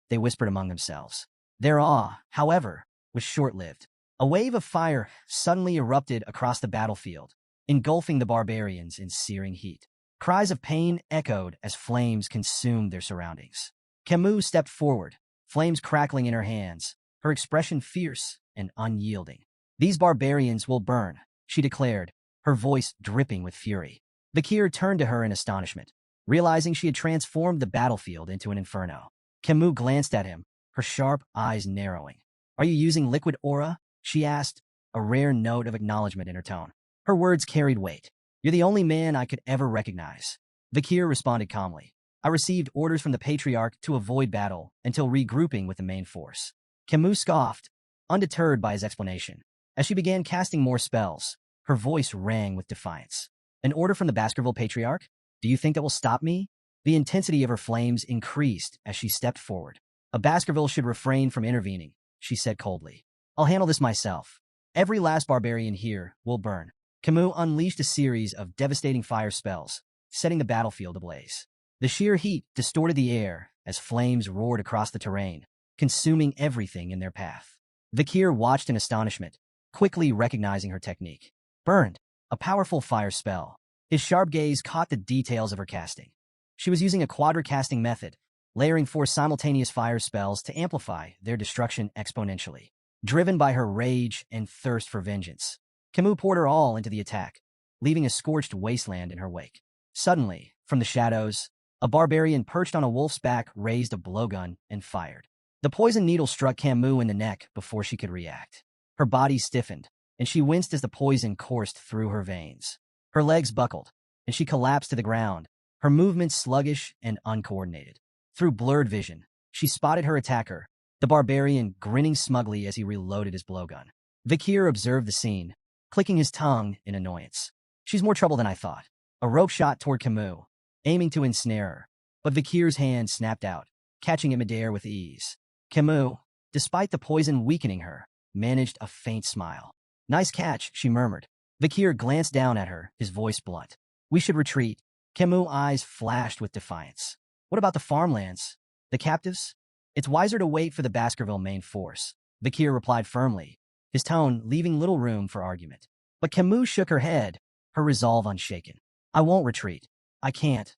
S1: they whispered among themselves. Their awe, however, was short-lived. A wave of fire suddenly erupted across the battlefield, engulfing the barbarians in searing heat. Cries of pain echoed as flames consumed their surroundings. Camus stepped forward, flames crackling in her hands, her expression fierce and unyielding. "These barbarians will burn," she declared, her voice dripping with fury. Vikir turned to her in astonishment, realizing she had transformed the battlefield into an inferno. Camus glanced at him, her sharp eyes narrowing. "Are you using liquid aura?" she asked, a rare note of acknowledgement in her tone. Her words carried weight. "You're the only man I could ever recognize." Vikir responded calmly. "I received orders from the Patriarch to avoid battle until regrouping with the main force." Camus scoffed, undeterred by his explanation. As she began casting more spells, her voice rang with defiance. "An order from the Baskerville Patriarch? Do you think that will stop me?" The intensity of her flames increased as she stepped forward. "A Baskerville should refrain from intervening," she said coldly. "I'll handle this myself. Every last barbarian here will burn." Camus unleashed a series of devastating fire spells, setting the battlefield ablaze. The sheer heat distorted the air as flames roared across the terrain, consuming everything in their path. Vikir watched in astonishment, quickly recognizing her technique. "Burned," a powerful fire spell. His sharp gaze caught the details of her casting. She was using a quadra-casting method, layering 4 simultaneous fire spells to amplify their destruction exponentially. Driven by her rage and thirst for vengeance, Camus poured her all into the attack, leaving a scorched wasteland in her wake. Suddenly, from the shadows, a barbarian perched on a wolf's back raised a blowgun and fired. The poison needle struck Camus in the neck before she could react. Her body stiffened, and she winced as the poison coursed through her veins. Her legs buckled, and she collapsed to the ground, her movements sluggish and uncoordinated. Through blurred vision, she spotted her attacker, the barbarian grinning smugly as he reloaded his blowgun. Vikir observed the scene, clicking his tongue in annoyance. She's more trouble than I thought. A rope shot toward Camus, aiming to ensnare her, but Vikir's hand snapped out, catching him midair with ease. Camus, despite the poison weakening her, managed a faint smile. Nice catch, she murmured. Vikir glanced down at her, his voice blunt. We should retreat. Camus' eyes flashed with defiance. What about the farmlands? The captives? It's wiser to wait for the Baskerville main force. Vikir replied firmly, his tone leaving little room for argument. But Camus shook her head, her resolve unshaken. I won't retreat. I can't.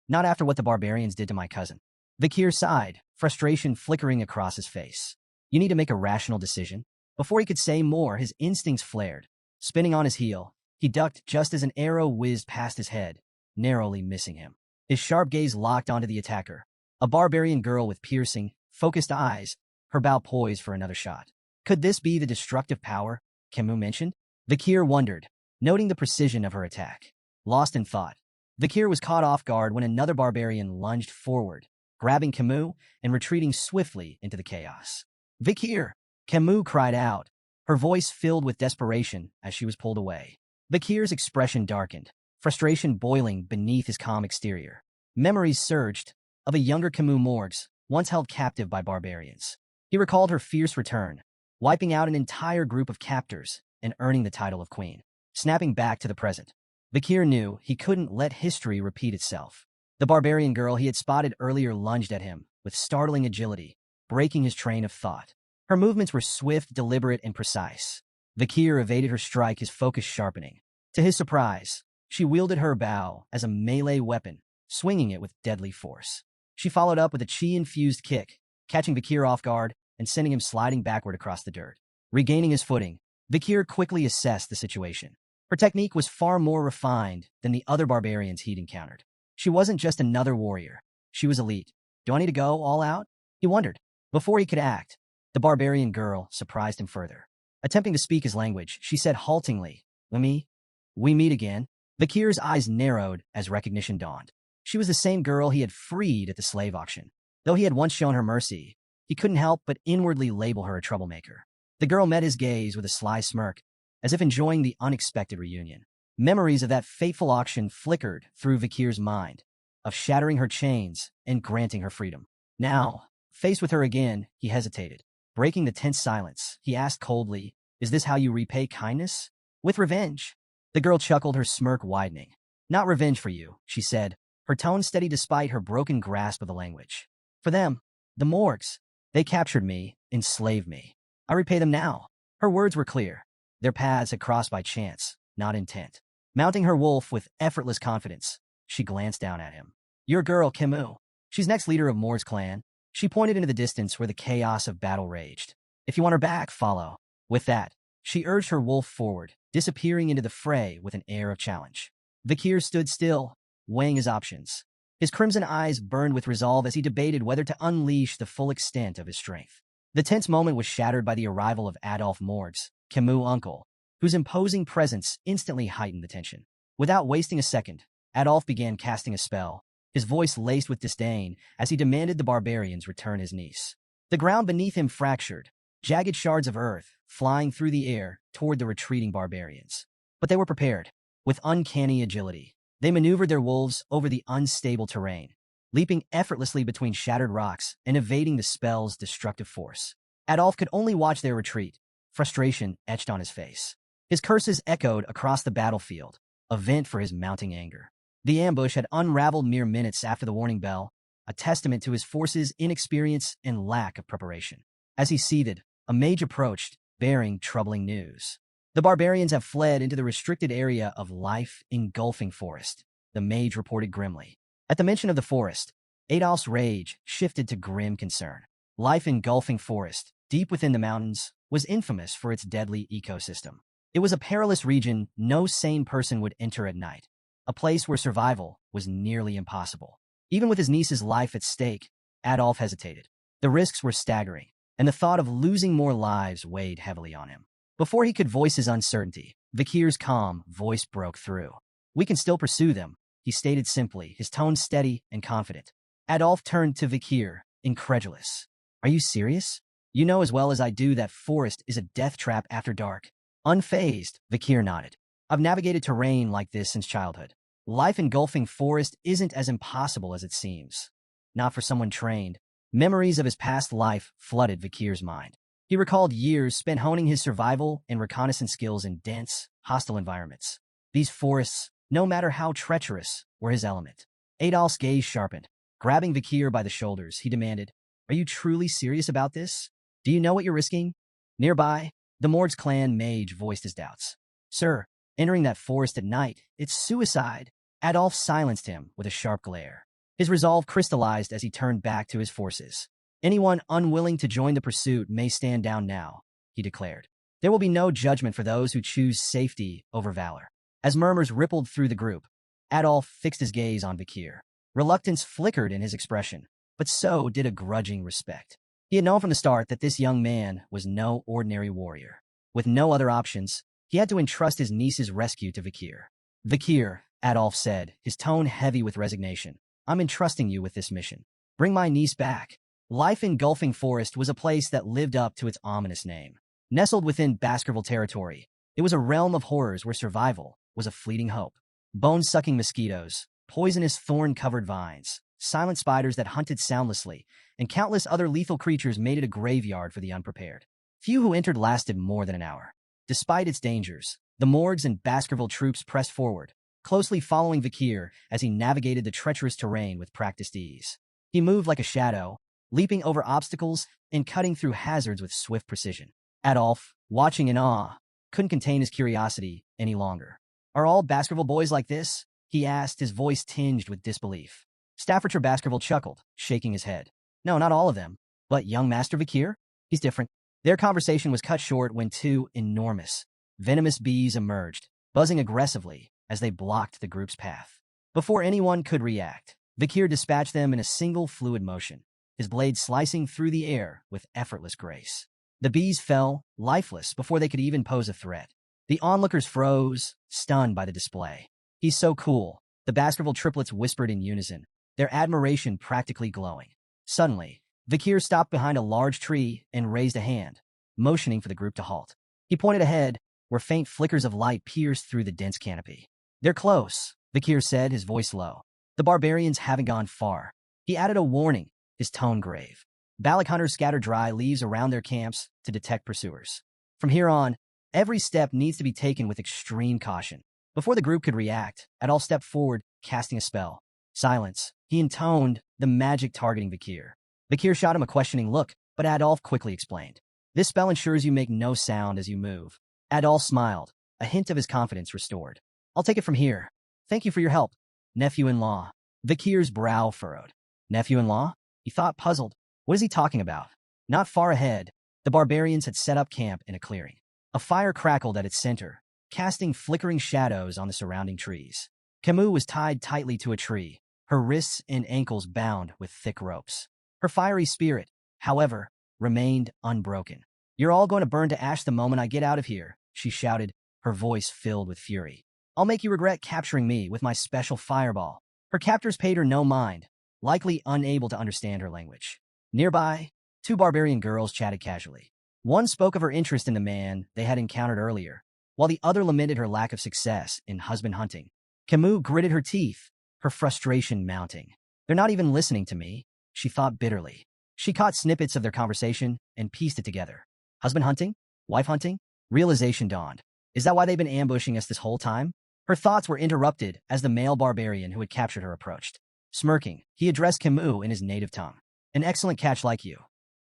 S1: Not after what the barbarians did to my cousin. Vikir sighed, frustration flickering across his face. You need to make a rational decision. Before he could say more, his instincts flared. Spinning on his heel, he ducked just as an arrow whizzed past his head, narrowly missing him. His sharp gaze locked onto the attacker, a barbarian girl with piercing, focused eyes, her bow poised for another shot. Could this be the destructive power Camus mentioned? Vikir wondered, noting the precision of her attack. Lost in thought, Vikir was caught off guard when another barbarian lunged forward, grabbing Camus and retreating swiftly into the chaos. Vikir! Camus cried out, her voice filled with desperation as she was pulled away. Vikir's expression darkened, frustration boiling beneath his calm exterior. Memories surged of a younger Camus Morgs, once held captive by barbarians. He recalled her fierce return, wiping out an entire group of captors and earning the title of queen. Snapping back to the present, Vikir knew he couldn't let history repeat itself. The barbarian girl he had spotted earlier lunged at him with startling agility, breaking his train of thought. Her movements were swift, deliberate, and precise. Vikir evaded her strike, his focus sharpening. To his surprise, she wielded her bow as a melee weapon, swinging it with deadly force. She followed up with a chi-infused kick, catching Vikir off guard and sending him sliding backward across the dirt. Regaining his footing, Vikir quickly assessed the situation. Her technique was far more refined than the other barbarians he'd encountered. She wasn't just another warrior. She was elite. Do I need to go all out? He wondered. Before he could act, the barbarian girl surprised him further. Attempting to speak his language, she said haltingly, We meet again. Vikir's eyes narrowed as recognition dawned. She was the same girl he had freed at the slave auction. Though he had once shown her mercy, he couldn't help but inwardly label her a troublemaker. The girl met his gaze with a sly smirk, as if enjoying the unexpected reunion. Memories of that fateful auction flickered through Vikir's mind, of shattering her chains and granting her freedom. Now, faced with her again, he hesitated. Breaking the tense silence, he asked coldly, Is this how you repay kindness? With revenge. The girl chuckled, her smirk widening. Not revenge for you, she said, her tone steady despite her broken grasp of the language. For them, the Morgs, they captured me, enslaved me. I repay them now. Her words were clear. Their paths had crossed by chance, not intent. Mounting her wolf with effortless confidence, she glanced down at him. Your girl, Camus. She's next leader of Morg's clan. She pointed into the distance where the chaos of battle raged. If you want her back, follow. With that, she urged her wolf forward, disappearing into the fray with an air of challenge. Vikir stood still, weighing his options. His crimson eyes burned with resolve as he debated whether to unleash the full extent of his strength. The tense moment was shattered by the arrival of Adolphe Morgs, Camus' uncle, whose imposing presence instantly heightened the tension. Without wasting a second, Adolphe began casting a spell, his voice laced with disdain as he demanded the barbarians return his niece. The ground beneath him fractured, jagged shards of earth flying through the air toward the retreating barbarians. But they were prepared. With uncanny agility, they maneuvered their wolves over the unstable terrain, leaping effortlessly between shattered rocks and evading the spell's destructive force. Adolphe could only watch their retreat, frustration etched on his face. His curses echoed across the battlefield, a vent for his mounting anger. The ambush had unraveled mere minutes after the warning bell, a testament to his force's inexperience and lack of preparation. As he seethed, a mage approached, bearing troubling news. The barbarians have fled into the restricted area of life-engulfing forest, the mage reported grimly. At the mention of the forest, Adolphe's rage shifted to grim concern. Life-engulfing forest, deep within the mountains, was infamous for its deadly ecosystem. It was a perilous region no sane person would enter at night, a place where survival was nearly impossible. Even with his niece's life at stake, Adolphe hesitated. The risks were staggering, and the thought of losing more lives weighed heavily on him. Before he could voice his uncertainty, Vikir's calm voice broke through. We can still pursue them, he stated simply, his tone steady and confident. Adolf turned to Vikir, incredulous. Are you serious? You know as well as I do that forest is a death trap after dark. Unfazed, Vikir nodded. I've navigated terrain like this since childhood. Life engulfing forest isn't as impossible as it seems. Not for someone trained. Memories of his past life flooded Vikir's mind. He recalled years spent honing his survival and reconnaissance skills in dense, hostile environments. These forests, no matter how treacherous, were his element. Adolf's gaze sharpened. Grabbing Vikir by the shoulders, he demanded, Are you truly serious about this? Do you know what you're risking? Nearby, the Mord's clan mage voiced his doubts. Sir, entering that forest at night, it's suicide. Adolf silenced him with a sharp glare. His resolve crystallized as he turned back to his forces. Anyone unwilling to join the pursuit may stand down now, he declared. There will be no judgment for those who choose safety over valor. As murmurs rippled through the group, Adolf fixed his gaze on Vikir. Reluctance flickered in his expression, but so did a grudging respect. He had known from the start that this young man was no ordinary warrior. With no other options, he had to entrust his niece's rescue to Vikir. Vikir, Adolf said, his tone heavy with resignation. I'm entrusting you with this mission. Bring my niece back. Life engulfing forest was a place that lived up to its ominous name. Nestled within Baskerville territory, it was a realm of horrors where survival was a fleeting hope. Bone-sucking mosquitoes, poisonous thorn-covered vines, silent spiders that hunted soundlessly, and countless other lethal creatures made it a graveyard for the unprepared. Few who entered lasted more than an hour. Despite its dangers, the Morgs and Baskerville troops pressed forward, closely following Vikir as he navigated the treacherous terrain with practiced ease. He moved like a shadow, leaping over obstacles and cutting through hazards with swift precision. Adolf, watching in awe, couldn't contain his curiosity any longer. Are all Baskerville boys like this? He asked, his voice tinged with disbelief. Staffordshire Baskerville chuckled, shaking his head. No, not all of them. But young Master Vikir? He's different. Their conversation was cut short when two enormous, venomous bees emerged, buzzing aggressively as they blocked the group's path. Before anyone could react, Vikir dispatched them in a single fluid motion, his blade slicing through the air with effortless grace. The bees fell, lifeless, before they could even pose a threat. The onlookers froze, stunned by the display. He's so cool, the Baskerville triplets whispered in unison, their admiration practically glowing. Suddenly, Vikir stopped behind a large tree and raised a hand, motioning for the group to halt. He pointed ahead, where faint flickers of light pierced through the dense canopy. They're close, Vikir said, his voice low. The barbarians haven't gone far. He added a warning, his tone grave. Balak hunters scatter dry leaves around their camps to detect pursuers. From here on, every step needs to be taken with extreme caution. Before the group could react, Adolf stepped forward, casting a spell. Silence. He intoned, the magic targeting Vikir. Vikir shot him a questioning look, but Adolf quickly explained. This spell ensures you make no sound as you move. Adolf smiled, a hint of his confidence restored. I'll take it from here. Thank you for your help, nephew-in-law. Vikir's brow furrowed. Nephew-in-law? He thought, puzzled. What is he talking about? Not far ahead, the barbarians had set up camp in a clearing. A fire crackled at its center, casting flickering shadows on the surrounding trees. Camus was tied tightly to a tree, her wrists and ankles bound with thick ropes. Her fiery spirit, however, remained unbroken. You're all going to burn to ash the moment I get out of here, she shouted, her voice filled with fury. I'll make you regret capturing me with my special fireball. Her captors paid her no mind, likely unable to understand her language. Nearby, two barbarian girls chatted casually. One spoke of her interest in the man they had encountered earlier, while the other lamented her lack of success in husband hunting. Camus gritted her teeth, her frustration mounting. They're not even listening to me, she thought bitterly. She caught snippets of their conversation and pieced it together. Husband hunting? Wife hunting? Realization dawned. Is that why they've been ambushing us this whole time? Her thoughts were interrupted as the male barbarian who had captured her approached. Smirking, he addressed Camus in his native tongue. An excellent catch like you.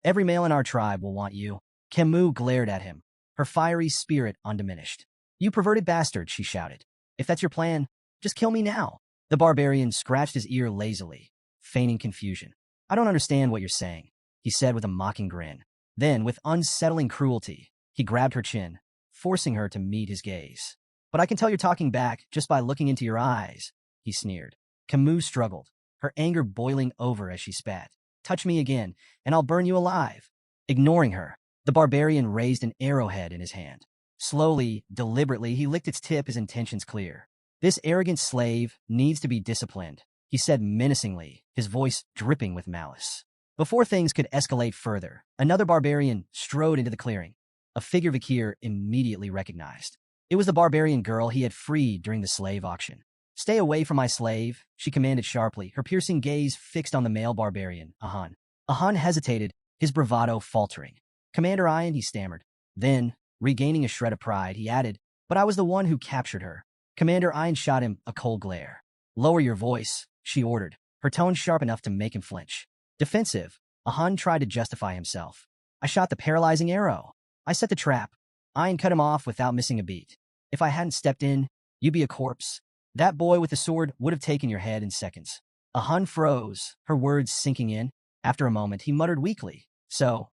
S1: Every male in our tribe will want you. Camus glared at him, her fiery spirit undiminished. You perverted bastard, she shouted. If that's your plan, just kill me now. The barbarian scratched his ear lazily, feigning confusion. I don't understand what you're saying, he said with a mocking grin. Then, with unsettling cruelty, he grabbed her chin, forcing her to meet his gaze. But I can tell you're talking back just by looking into your eyes, he sneered. Camus struggled, her anger boiling over as she spat. Touch me again, and I'll burn you alive. Ignoring her, The barbarian raised an arrowhead in his hand. Slowly, deliberately, he licked its tip, his intentions clear. This arrogant slave needs to be disciplined, he said menacingly, his voice dripping with malice. Before things could escalate further, another barbarian strode into the clearing, a figure Vikir immediately recognized. It was the barbarian girl he had freed during the slave auction. "Stay away from my slave," she commanded sharply, her piercing gaze fixed on the male barbarian, Ahan. Ahan hesitated, his bravado faltering. "Commander Ian," he stammered. Then, regaining a shred of pride, he added, "But I was the one who captured her." Commander Ian shot him a cold glare. "Lower your voice," she ordered, her tone sharp enough to make him flinch. Defensive, Ahan tried to justify himself. "I shot the paralyzing arrow. I set the trap." Ian cut him off without missing a beat. "If I hadn't stepped in, you'd be a corpse. That boy with the sword would have taken your head in seconds." Ahan froze, her words sinking in. After a moment, he muttered weakly, "So,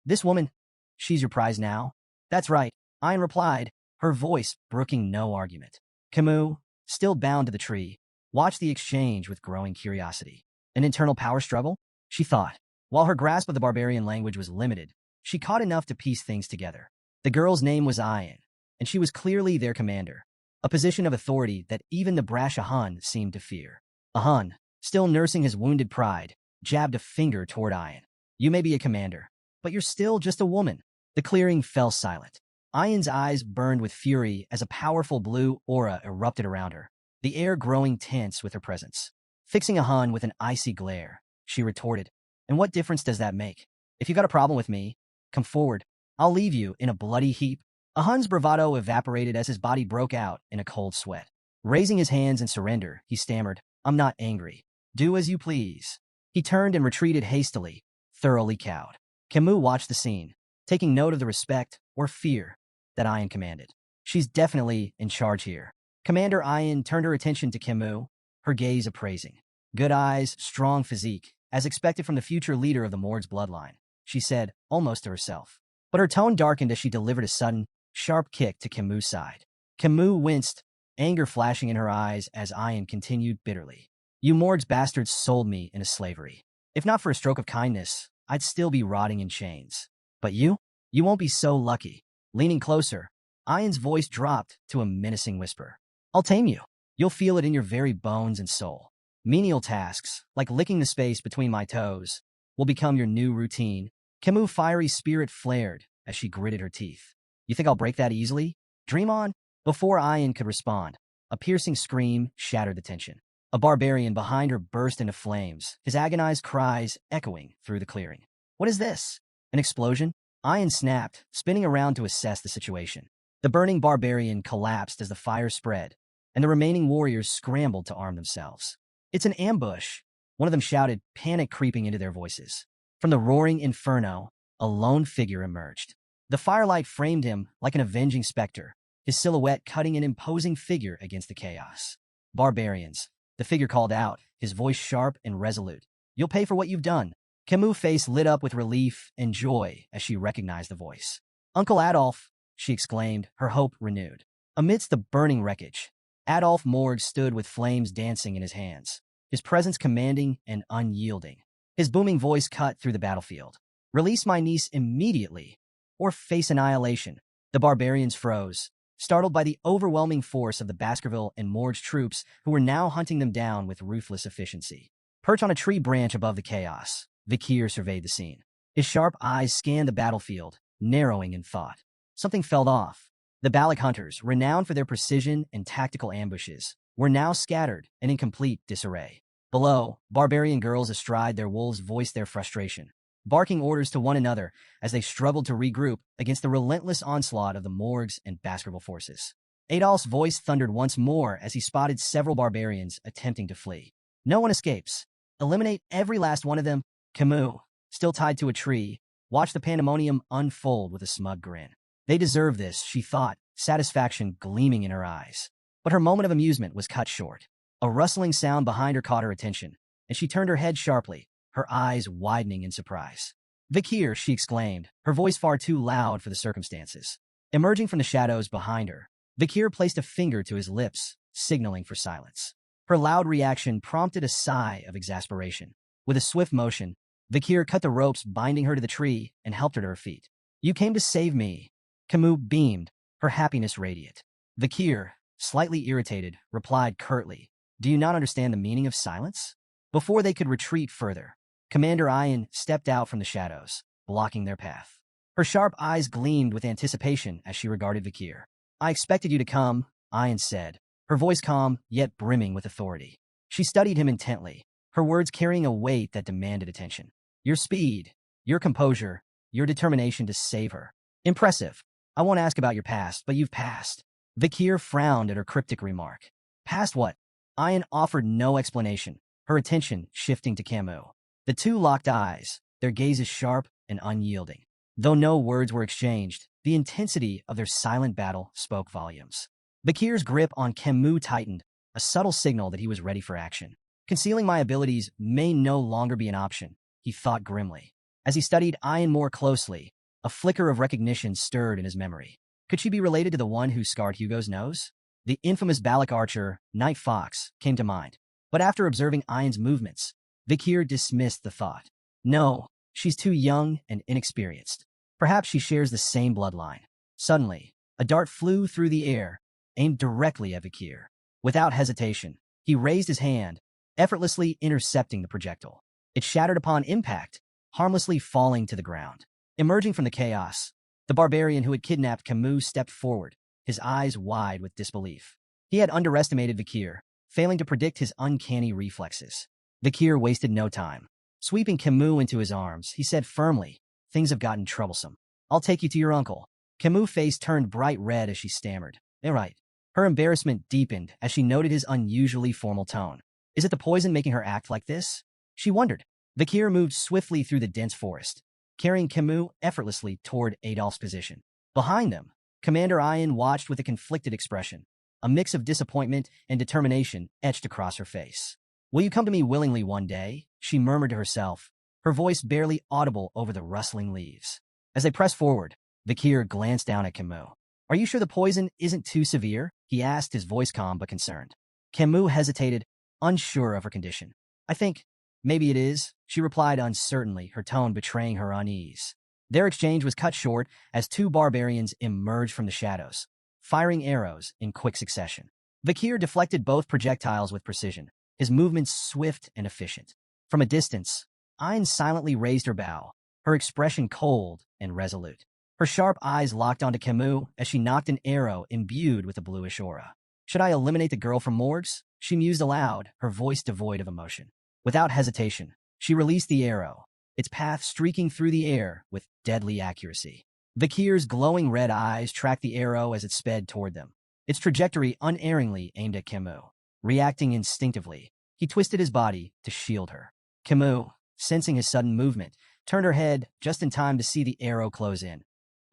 S1: this woman, she's your prize now?" "That's right," Ian replied, her voice brooking no argument. Camus, still bound to the tree, watched the exchange with growing curiosity. An internal power struggle? She thought. While her grasp of the barbarian language was limited, she caught enough to piece things together. The girl's name was Ian, and she was clearly their commander, a position of authority that even the brash Ahan seemed to fear. Ahan, still nursing his wounded pride, jabbed a finger toward Ian. "You may be a commander, but you're still just a woman." The clearing fell silent. Ian's eyes burned with fury as a powerful blue aura erupted around her, the air growing tense with her presence. Fixing Ahan with an icy glare, she retorted, "And what difference does that make? If you got a problem with me, come forward. I'll leave you in a bloody heap." Ahan's bravado evaporated as his body broke out in a cold sweat. Raising his hands in surrender, he stammered, "I'm not angry. Do as you please." He turned and retreated hastily, thoroughly cowed. Camus watched the scene, taking note of the respect or fear that Ian commanded. "She's definitely in charge here." Commander Ian turned her attention to Camus, her gaze appraising. "Good eyes, strong physique, as expected from the future leader of the Morg's bloodline," she said, almost to herself. But her tone darkened as she delivered a sudden, sharp kick to Camus' side. Camus winced, anger flashing in her eyes as Ian continued bitterly. "You Morg's bastards sold me into slavery. If not for a stroke of kindness, I'd still be rotting in chains. But you won't be so lucky." Leaning closer, Ian's voice dropped to a menacing whisper. "I'll tame you. You'll feel it in your very bones and soul. Menial tasks, like licking the space between my toes, will become your new routine." Camus' fiery spirit flared as she gritted her teeth. "You think I'll break that easily? Dream on." Before Ian could respond, a piercing scream shattered the tension. A barbarian behind her burst into flames, his agonized cries echoing through the clearing. "What is this? An explosion?" Ian snapped, spinning around to assess the situation. The burning barbarian collapsed as the fire spread, and the remaining warriors scrambled to arm themselves. "It's an ambush," one of them shouted, panic creeping into their voices. From the roaring inferno, a lone figure emerged. The firelight framed him like an avenging specter, his silhouette cutting an imposing figure against the chaos. "Barbarians," the figure called out, his voice sharp and resolute. "You'll pay for what you've done." Camus' face lit up with relief and joy as she recognized the voice. "Uncle Adolf," she exclaimed, her hope renewed. Amidst the burning wreckage, Adolf Morg stood with flames dancing in his hands, his presence commanding and unyielding. His booming voice cut through the battlefield. "Release my niece immediately, or face annihilation." The barbarians froze, startled by the overwhelming force of the Baskerville and Morg's troops who were now hunting them down with ruthless efficiency. Perched on a tree branch above the chaos, Vikir surveyed the scene. His sharp eyes scanned the battlefield, narrowing in thought. Something felt off. The Balak hunters, renowned for their precision and tactical ambushes, were now scattered and in complete disarray. Below, barbarian girls astride their wolves voiced their frustration, barking orders to one another as they struggled to regroup against the relentless onslaught of the Morgs and Baskerville forces. Adolf's voice thundered once more as he spotted several barbarians attempting to flee. "No one escapes. Eliminate every last one of them." Camus, still tied to a tree, watched the pandemonium unfold with a smug grin. They deserve this, she thought, satisfaction gleaming in her eyes. But her moment of amusement was cut short. A rustling sound behind her caught her attention, and she turned her head sharply, her eyes widening in surprise. "Vikir," she exclaimed, her voice far too loud for the circumstances. Emerging from the shadows behind her, Vikir placed a finger to his lips, signaling for silence. Her loud reaction prompted a sigh of exasperation. With a swift motion, Vikir cut the ropes binding her to the tree and helped her to her feet. You came to save me. Camus beamed, her happiness radiant. Vakir, slightly irritated, replied curtly, do you not understand the meaning of silence? Before they could retreat further, Commander Ian stepped out from the shadows, blocking their path. Her sharp eyes gleamed with anticipation as she regarded Vakir. I expected you to come, Ian said, her voice calm yet brimming with authority. She studied him intently, her words carrying a weight that demanded attention. Your speed, your composure, your determination to save her. Impressive. I won't ask about your past, but you've passed. Vakir frowned at her cryptic remark. Past what? Ian offered no explanation, her attention shifting to Camus. The two locked eyes, their gazes sharp and unyielding. Though no words were exchanged, the intensity of their silent battle spoke volumes. Vakir's grip on Camus tightened, a subtle signal that he was ready for action. Concealing my abilities may no longer be an option, he thought grimly. As he studied Ian more closely, a flicker of recognition stirred in his memory. Could she be related to the one who scarred Hugo's nose? The infamous Balak archer, Night Fox, came to mind. But after observing Ian's movements, Vakir dismissed the thought. No, she's too young and inexperienced. Perhaps she shares the same bloodline. Suddenly, a dart flew through the air, aimed directly at Vakir. Without hesitation, he raised his hand, effortlessly intercepting the projectile. It shattered upon impact, harmlessly falling to the ground. Emerging from the chaos, the barbarian who had kidnapped Camus stepped forward, his eyes wide with disbelief. He had underestimated Vakir, failing to predict his uncanny reflexes. Vakir wasted no time. Sweeping Camus into his arms, he said firmly, things have gotten troublesome. I'll take you to your uncle. Camus' face turned bright red as she stammered. All right. Her embarrassment deepened as she noted his unusually formal tone. Is it the poison making her act like this? She wondered. Vakir moved swiftly through the dense forest, carrying Camus effortlessly toward Adolph's position. Behind them, Commander Ian watched with a conflicted expression. A mix of disappointment and determination etched across her face. Will you come to me willingly one day? She murmured to herself, her voice barely audible over the rustling leaves. As they pressed forward, Vakir glanced down at Camus. Are you sure the poison isn't too severe? He asked, his voice calm but concerned. Camus hesitated, unsure of her condition. I think, maybe it is, she replied uncertainly, her tone betraying her unease. Their exchange was cut short as two barbarians emerged from the shadows, firing arrows in quick succession. Vakir deflected both projectiles with precision, his movements swift and efficient. From a distance, Ian silently raised her bow, her expression cold and resolute. Her sharp eyes locked onto Camus as she knocked an arrow imbued with a bluish aura. Should I eliminate the girl from Morgs? She mused aloud, her voice devoid of emotion. Without hesitation, she released the arrow, its path streaking through the air with deadly accuracy. Vakir's glowing red eyes tracked the arrow as it sped toward them, its trajectory unerringly aimed at Camus. Reacting instinctively, he twisted his body to shield her. Camus, sensing his sudden movement, turned her head just in time to see the arrow close in,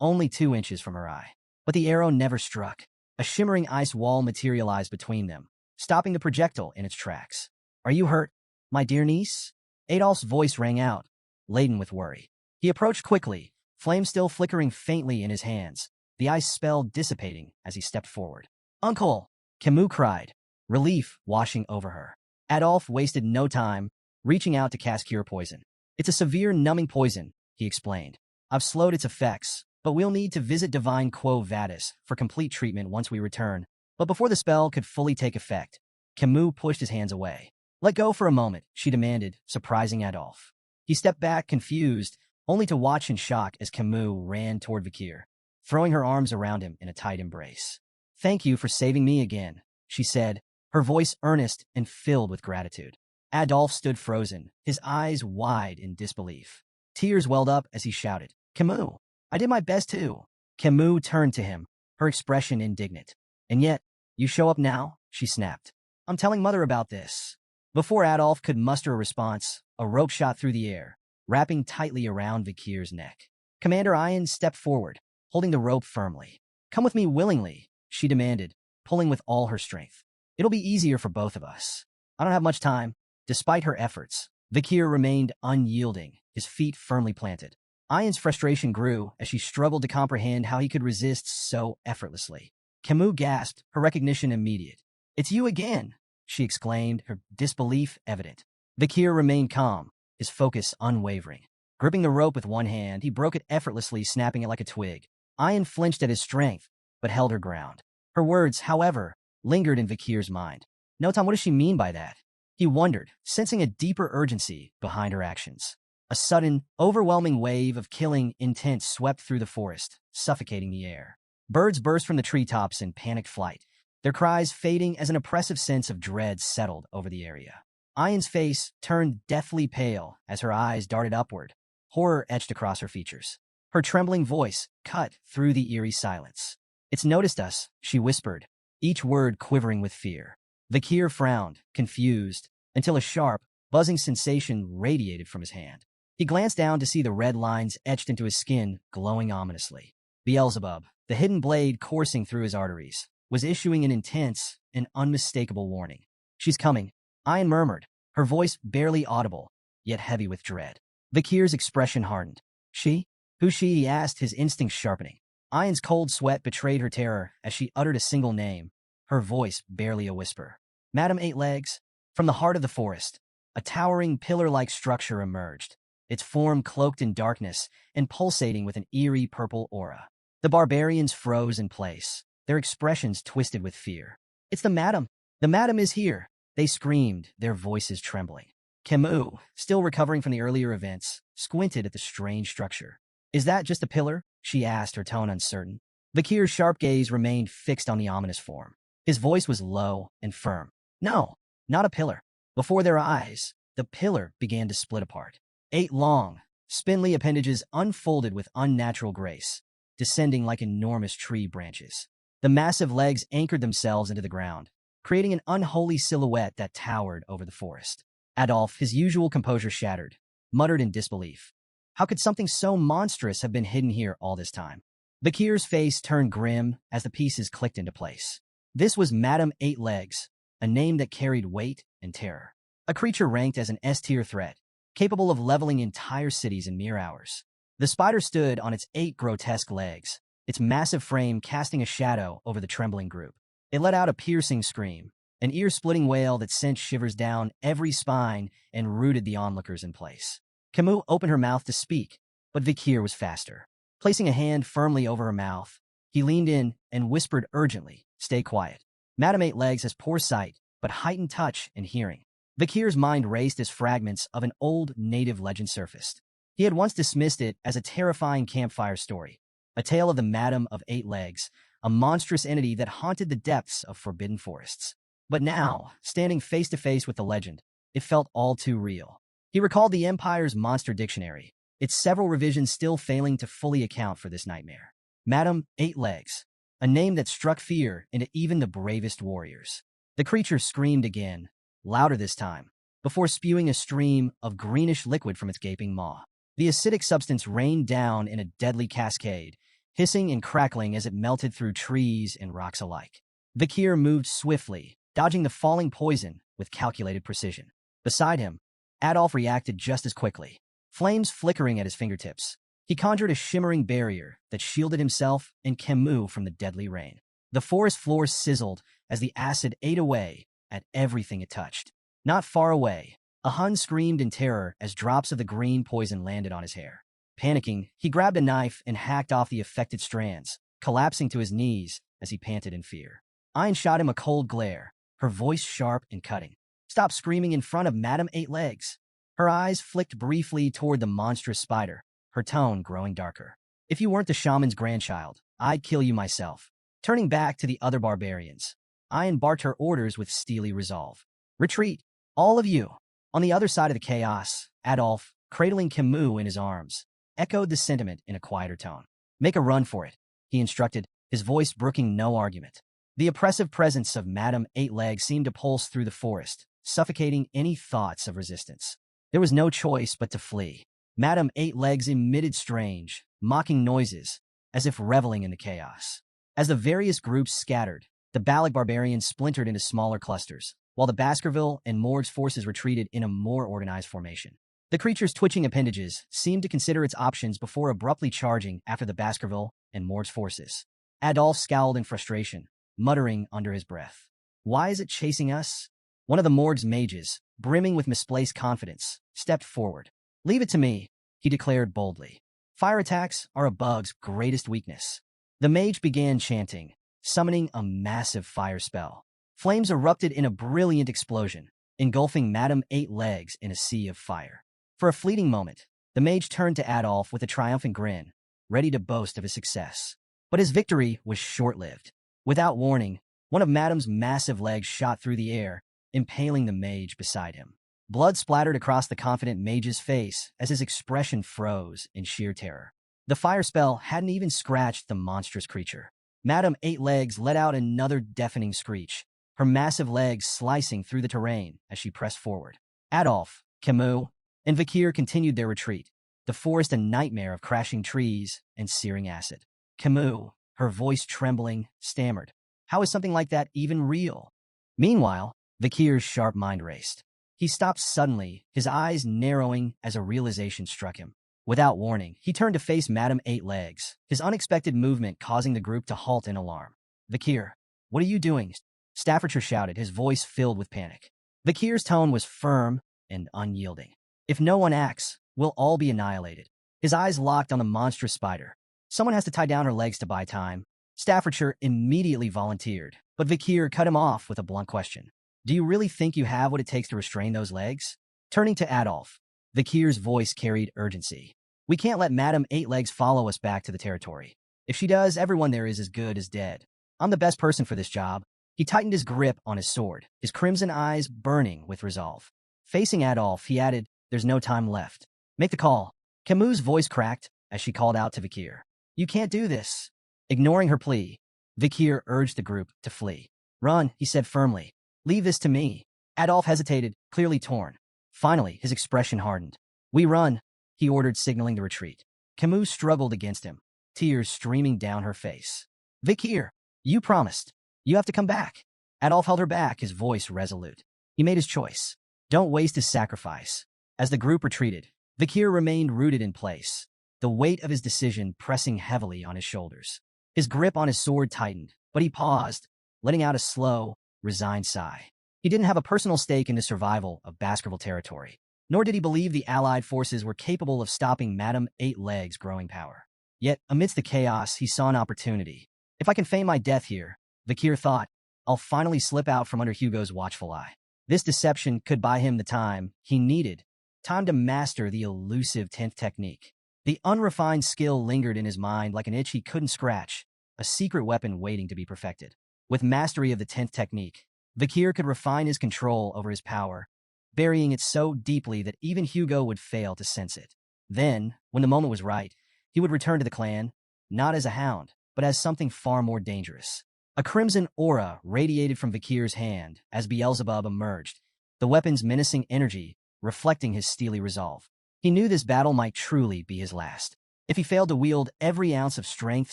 S1: only 2 inches from her eye. But the arrow never struck. A shimmering ice wall materialized between them, stopping the projectile in its tracks. Are you hurt, my dear niece? Adolph's voice rang out, laden with worry. He approached quickly, flame still flickering faintly in his hands, the ice spell dissipating as he stepped forward. Uncle! Camus cried, relief washing over her. Adolph wasted no time, reaching out to cast Cure Poison. It's a severe numbing poison, he explained. I've slowed its effects, but we'll need to visit Divine Quo Vadis for complete treatment once we return. But before the spell could fully take effect, Camus pushed his hands away. Let go for a moment, she demanded, surprising Adolph. He stepped back, confused, only to watch in shock as Camus ran toward Vakir, throwing her arms around him in a tight embrace. Thank you for saving me again, she said, her voice earnest and filled with gratitude. Adolph stood frozen, his eyes wide in disbelief. Tears welled up as he shouted, Camus, I did my best too. Camus turned to him, her expression indignant. And yet, you show up now? She snapped. I'm telling Mother about this. Before Adolph could muster a response, a rope shot through the air, wrapping tightly around Vakir's neck. Commander Ian stepped forward, holding the rope firmly. Come with me willingly, she demanded, pulling with all her strength. It'll be easier for both of us. I don't have much time. Despite her efforts, Vakir remained unyielding, his feet firmly planted. Ian's frustration grew as she struggled to comprehend how he could resist so effortlessly. Camus gasped, her recognition immediate. It's you again, she exclaimed, her disbelief evident. Vakir remained calm, his focus unwavering. Gripping the rope with one hand, he broke it effortlessly, snapping it like a twig. Ayan flinched at his strength, but held her ground. Her words, however, lingered in Vikir's mind. Notam, what does she mean by that? He wondered, sensing a deeper urgency behind her actions. A sudden, overwhelming wave of killing intent swept through the forest, suffocating the air. Birds burst from the treetops in panicked flight, their cries fading as an oppressive sense of dread settled over the area. Ayan's face turned deathly pale as her eyes darted upward, horror etched across her features. Her trembling voice cut through the eerie silence. "It's noticed us," she whispered, each word quivering with fear. Vikir frowned, confused, until a sharp, buzzing sensation radiated from his hand. He glanced down to see the red lines etched into his skin, glowing ominously. Beelzebub, the hidden blade coursing through his arteries, was issuing an intense and unmistakable warning. "She's coming," Ayan murmured, her voice barely audible, yet heavy with dread. Vikir's expression hardened. "She? Who's she?" he asked, his instincts sharpening. Ayan's cold sweat betrayed her terror as she uttered a single name, her voice barely a whisper. "Madam Eight Legs." From the heart of the forest, a towering pillar-like structure emerged, its form cloaked in darkness and pulsating with an eerie purple aura. The barbarians froze in place, their expressions twisted with fear. "It's the madam! The madam is here!" they screamed, their voices trembling. Camus, still recovering from the earlier events, squinted at the strange structure. "Is that just a pillar?" she asked, her tone uncertain. Vikir's sharp gaze remained fixed on the ominous form. His voice was low and firm. "No, not a pillar." Before their eyes, the pillar began to split apart. 8 long, spindly appendages unfolded with unnatural grace, descending like enormous tree branches. The massive legs anchored themselves into the ground, creating an unholy silhouette that towered over the forest. Adolf, his usual composure shattered, muttered in disbelief. How could something so monstrous have been hidden here all this time? Vikir's face turned grim as the pieces clicked into place. This was Madam Eight Legs, a name that carried weight and terror. A creature ranked as an S-tier threat, capable of leveling entire cities in mere hours. The spider stood on its 8 grotesque legs, its massive frame casting a shadow over the trembling group. It let out a piercing scream, an ear-splitting wail that sent shivers down every spine and rooted the onlookers in place. Camus opened her mouth to speak, but Vikir was faster. Placing a hand firmly over her mouth, he leaned in and whispered urgently, "Stay quiet. Madam Eight Legs has poor sight, but heightened touch and hearing." Vikir's mind raced as fragments of an old native legend surfaced. He had once dismissed it as a terrifying campfire story, a tale of the Madam of Eight Legs, a monstrous entity that haunted the depths of forbidden forests. But now, standing face to face with the legend, it felt all too real. He recalled the Empire's monster dictionary, its several revisions still failing to fully account for this nightmare. Madam Eight Legs, a name that struck fear into even the bravest warriors. The creature screamed again, louder this time, before spewing a stream of greenish liquid from its gaping maw. The acidic substance rained down in a deadly cascade, hissing and crackling as it melted through trees and rocks alike. Vikir moved swiftly, dodging the falling poison with calculated precision. Beside him, Adolf reacted just as quickly, flames flickering at his fingertips. He conjured a shimmering barrier that shielded himself and Camus from the deadly rain. The forest floor sizzled as the acid ate away at everything it touched. Not far away, a Hun screamed in terror as drops of the green poison landed on his hair. Panicking, he grabbed a knife and hacked off the affected strands, collapsing to his knees as he panted in fear. Ayn shot him a cold glare, her voice sharp and cutting. "Stop screaming in front of Madam Eight Legs." Her eyes flicked briefly toward the monstrous spider, her tone growing darker. "If you weren't the shaman's grandchild, I'd kill you myself." Turning back to the other barbarians, Ayn barked her orders with steely resolve. "Retreat, all of you." On the other side of the chaos, Adolf, cradling Camus in his arms, echoed the sentiment in a quieter tone. "Make a run for it," he instructed, his voice brooking no argument. The oppressive presence of Madam Eight Legs seemed to pulse through the forest, suffocating any thoughts of resistance. There was no choice but to flee. Madam Eight Legs emitted strange, mocking noises, as if reveling in the chaos. As the various groups scattered, the Balik barbarians splintered into smaller clusters, while the Baskerville and Morg's forces retreated in a more organized formation. The creature's twitching appendages seemed to consider its options before abruptly charging after the Baskerville and Morg's forces. Adolf scowled in frustration, muttering under his breath. "Why is it chasing us?" One of the Morg's mages, brimming with misplaced confidence, stepped forward. "Leave it to me," he declared boldly. Fire attacks are a bug's greatest weakness. The mage began chanting, summoning a massive fire spell. Flames erupted in a brilliant explosion, engulfing Madame Eight Legs in a sea of fire. For a fleeting moment, the mage turned to Adolf with a triumphant grin, ready to boast of his success. But his victory was short-lived. Without warning, one of Madame's massive legs shot through the air, impaling the mage beside him. Blood splattered across the confident mage's face as his expression froze in sheer terror. The fire spell hadn't even scratched the monstrous creature. Madame Eight Legs let out another deafening screech, her massive legs slicing through the terrain as she pressed forward. Adolf, Camus, and Vakir continued their retreat, the forest a nightmare of crashing trees and searing acid. Camus, her voice trembling, stammered, "How is something like that even real?" Meanwhile, Vakir's sharp mind raced. He stopped suddenly, his eyes narrowing as a realization struck him. Without warning, he turned to face Madame Eight Legs, his unexpected movement causing the group to halt in alarm. "Vakir, what are you doing?" Staffordshire shouted, his voice filled with panic. Vakir's tone was firm and unyielding. "If no one acts, we'll all be annihilated." His eyes locked on the monstrous spider. "Someone has to tie down her legs to buy time." Staffordshire immediately volunteered, but Vakir cut him off with a blunt question. "Do you really think you have what it takes to restrain those legs?" Turning to Adolf, Vakir's voice carried urgency. "We can't let Madame Eight Legs follow us back to the territory. If she does, everyone there is as good as dead. I'm the best person for this job." He tightened his grip on his sword, his crimson eyes burning with resolve. Facing Adolf, he added, "There's no time left. Make the call." Camus' voice cracked as she called out to Vakir. "You can't do this." Ignoring her plea, Vakir urged the group to flee. "Run," he said firmly. "Leave this to me." Adolf hesitated, clearly torn. Finally, his expression hardened. "We run," he ordered, signaling the retreat. Camus struggled against him, tears streaming down her face. "Vakir, you promised. You have to come back." Adolf held her back, his voice resolute. He made his choice. Don't waste his sacrifice. As the group retreated, Vakir remained rooted in place, the weight of his decision pressing heavily on his shoulders. His grip on his sword tightened, but he paused, letting out a slow, resigned sigh. He didn't have a personal stake in the survival of Baskerville territory, nor did he believe the Allied forces were capable of stopping Madame Eight Legs' growing power. Yet, amidst the chaos, he saw an opportunity. "If I can feign my death here," Vakir thought, "I'll finally slip out from under Hugo's watchful eye." This deception could buy him the time he needed, time to master the elusive 10th technique. The unrefined skill lingered in his mind like an itch he couldn't scratch, a secret weapon waiting to be perfected. With mastery of the 10th technique, Vakir could refine his control over his power, burying it so deeply that even Hugo would fail to sense it. Then, when the moment was right, he would return to the clan, not as a hound, but as something far more dangerous. A crimson aura radiated from Vakir's hand as Beelzebub emerged, the weapon's menacing energy reflecting his steely resolve. He knew this battle might truly be his last. If he failed to wield every ounce of strength,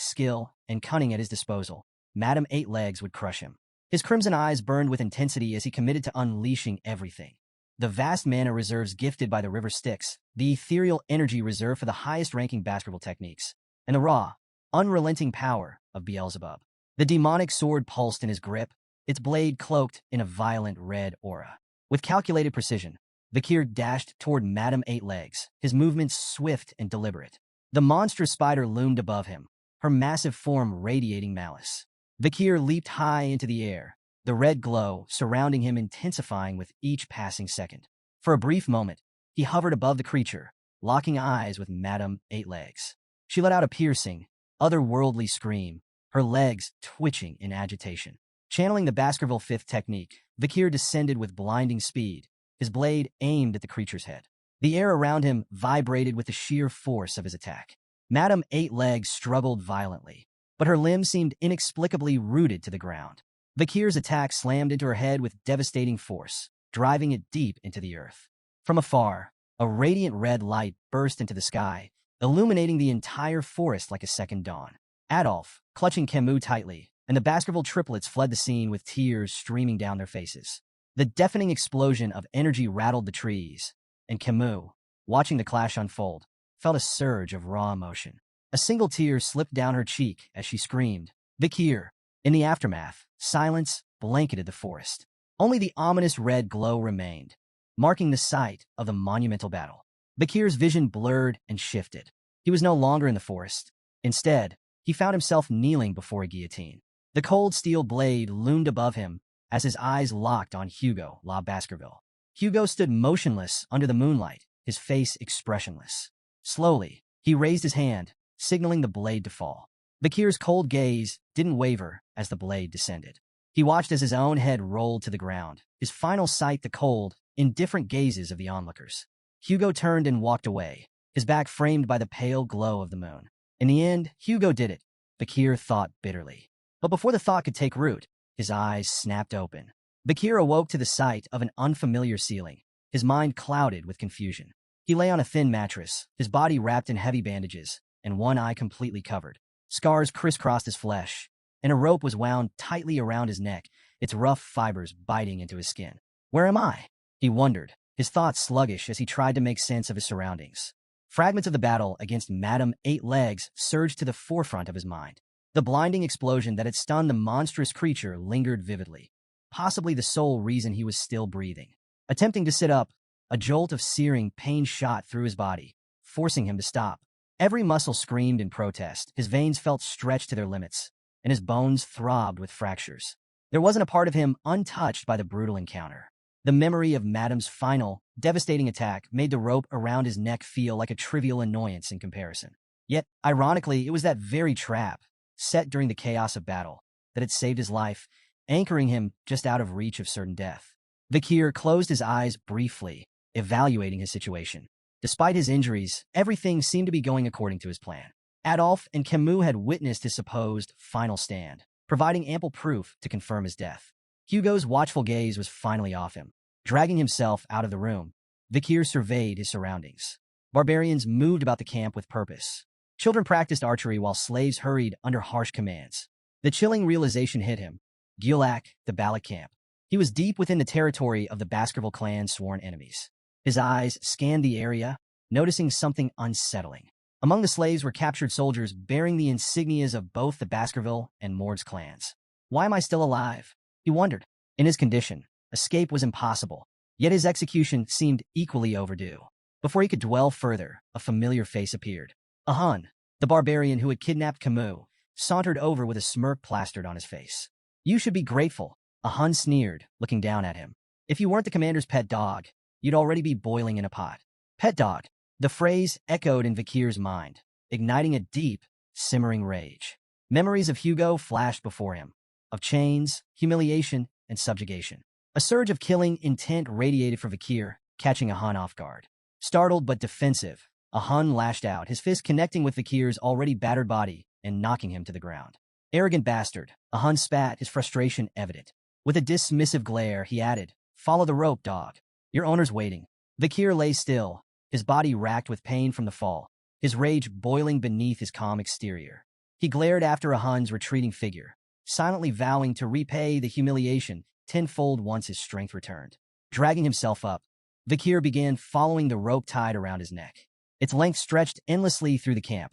S1: skill, and cunning at his disposal, Madame Eight Legs would crush him. His crimson eyes burned with intensity as he committed to unleashing everything. The vast mana reserves gifted by the River Styx, the ethereal energy reserved for the highest-ranking Baskerville techniques, and the raw, unrelenting power of Beelzebub. The demonic sword pulsed in his grip, its blade cloaked in a violent red aura. With calculated precision, Vakir dashed toward Madame Eight Legs, his movements swift and deliberate. The monstrous spider loomed above him, her massive form radiating malice. Vakir leaped high into the air, the red glow surrounding him intensifying with each passing second. For a brief moment, he hovered above the creature, locking eyes with Madame Eight Legs. She let out a piercing, otherworldly scream, her legs twitching in agitation. Channeling the Baskerville 5th technique, Vakir descended with blinding speed, his blade aimed at the creature's head. The air around him vibrated with the sheer force of his attack. Madame Eight Legs struggled violently, but her limbs seemed inexplicably rooted to the ground. Vakir's attack slammed into her head with devastating force, driving it deep into the earth. From afar, a radiant red light burst into the sky, illuminating the entire forest like a second dawn. Adolf, clutching Camus tightly, and the Baskerville triplets fled the scene with tears streaming down their faces. The deafening explosion of energy rattled the trees, and Camus, watching the clash unfold, felt a surge of raw emotion. A single tear slipped down her cheek as she screamed, "Vakir!" In the aftermath, silence blanketed the forest. Only the ominous red glow remained, marking the site of the monumental battle. Bakir's vision blurred and shifted. He was no longer in the forest. Instead, he found himself kneeling before a guillotine. The cold steel blade loomed above him as his eyes locked on Hugo La Baskerville. Hugo stood motionless under the moonlight, his face expressionless. Slowly, he raised his hand, signaling the blade to fall. Bakir's cold gaze didn't waver as the blade descended. He watched as his own head rolled to the ground, his final sight the cold, indifferent gazes of the onlookers. Hugo turned and walked away, his back framed by the pale glow of the moon. In the end, Hugo did it, Bakir thought bitterly. But before the thought could take root, his eyes snapped open. Bakir awoke to the sight of an unfamiliar ceiling, his mind clouded with confusion. He lay on a thin mattress, his body wrapped in heavy bandages, and one eye completely covered. Scars crisscrossed his flesh, and a rope was wound tightly around his neck, its rough fibers biting into his skin. Where am I? He wondered, his thoughts sluggish as he tried to make sense of his surroundings. Fragments of the battle against Madame Eight Legs surged to the forefront of his mind. The blinding explosion that had stunned the monstrous creature lingered vividly, possibly the sole reason he was still breathing. Attempting to sit up, a jolt of searing pain shot through his body, forcing him to stop. Every muscle screamed in protest, his veins felt stretched to their limits, and his bones throbbed with fractures. There wasn't a part of him untouched by the brutal encounter. The memory of Madame's final, devastating attack made the rope around his neck feel like a trivial annoyance in comparison. Yet, ironically, it was that very trap, set during the chaos of battle, that had saved his life, anchoring him just out of reach of certain death. Bakir closed his eyes briefly, evaluating his situation. Despite his injuries, everything seemed to be going according to his plan. Adolphe and Camus had witnessed his supposed final stand, providing ample proof to confirm his death. Hugo's watchful gaze was finally off him. Dragging himself out of the room, Bakir surveyed his surroundings. Barbarians moved about the camp with purpose. Children practiced archery while slaves hurried under harsh commands. The chilling realization hit him. Gulak, the Balak camp. He was deep within the territory of the Baskerville clan's sworn enemies. His eyes scanned the area, noticing something unsettling. Among the slaves were captured soldiers bearing the insignias of both the Baskerville and Mord's clans. Why am I still alive? He wondered. In his condition, escape was impossible, yet his execution seemed equally overdue. Before he could dwell further, a familiar face appeared. A Hun, the barbarian who had kidnapped Camus, sauntered over with a smirk plastered on his face. You should be grateful, a Hun sneered, looking down at him. If you weren't the commander's pet dog, you'd already be boiling in a pot. Pet dog. The phrase echoed in Bakir's mind, igniting a deep, simmering rage. Memories of Hugo flashed before him, of chains, humiliation, and subjugation. A surge of killing intent radiated from Bakir, catching a Hun off guard. Startled but defensive, a Hun lashed out, his fist connecting with Bakir's already battered body and knocking him to the ground. Arrogant bastard, a Hun spat, his frustration evident. With a dismissive glare, he added, Follow the rope, dog. Your owner's waiting. Bakir lay still, his body racked with pain from the fall, his rage boiling beneath his calm exterior. He glared after a Hun's retreating figure, silently vowing to repay the humiliation tenfold once his strength returned. Dragging himself up, Bakir began following the rope tied around his neck. Its length stretched endlessly through the camp,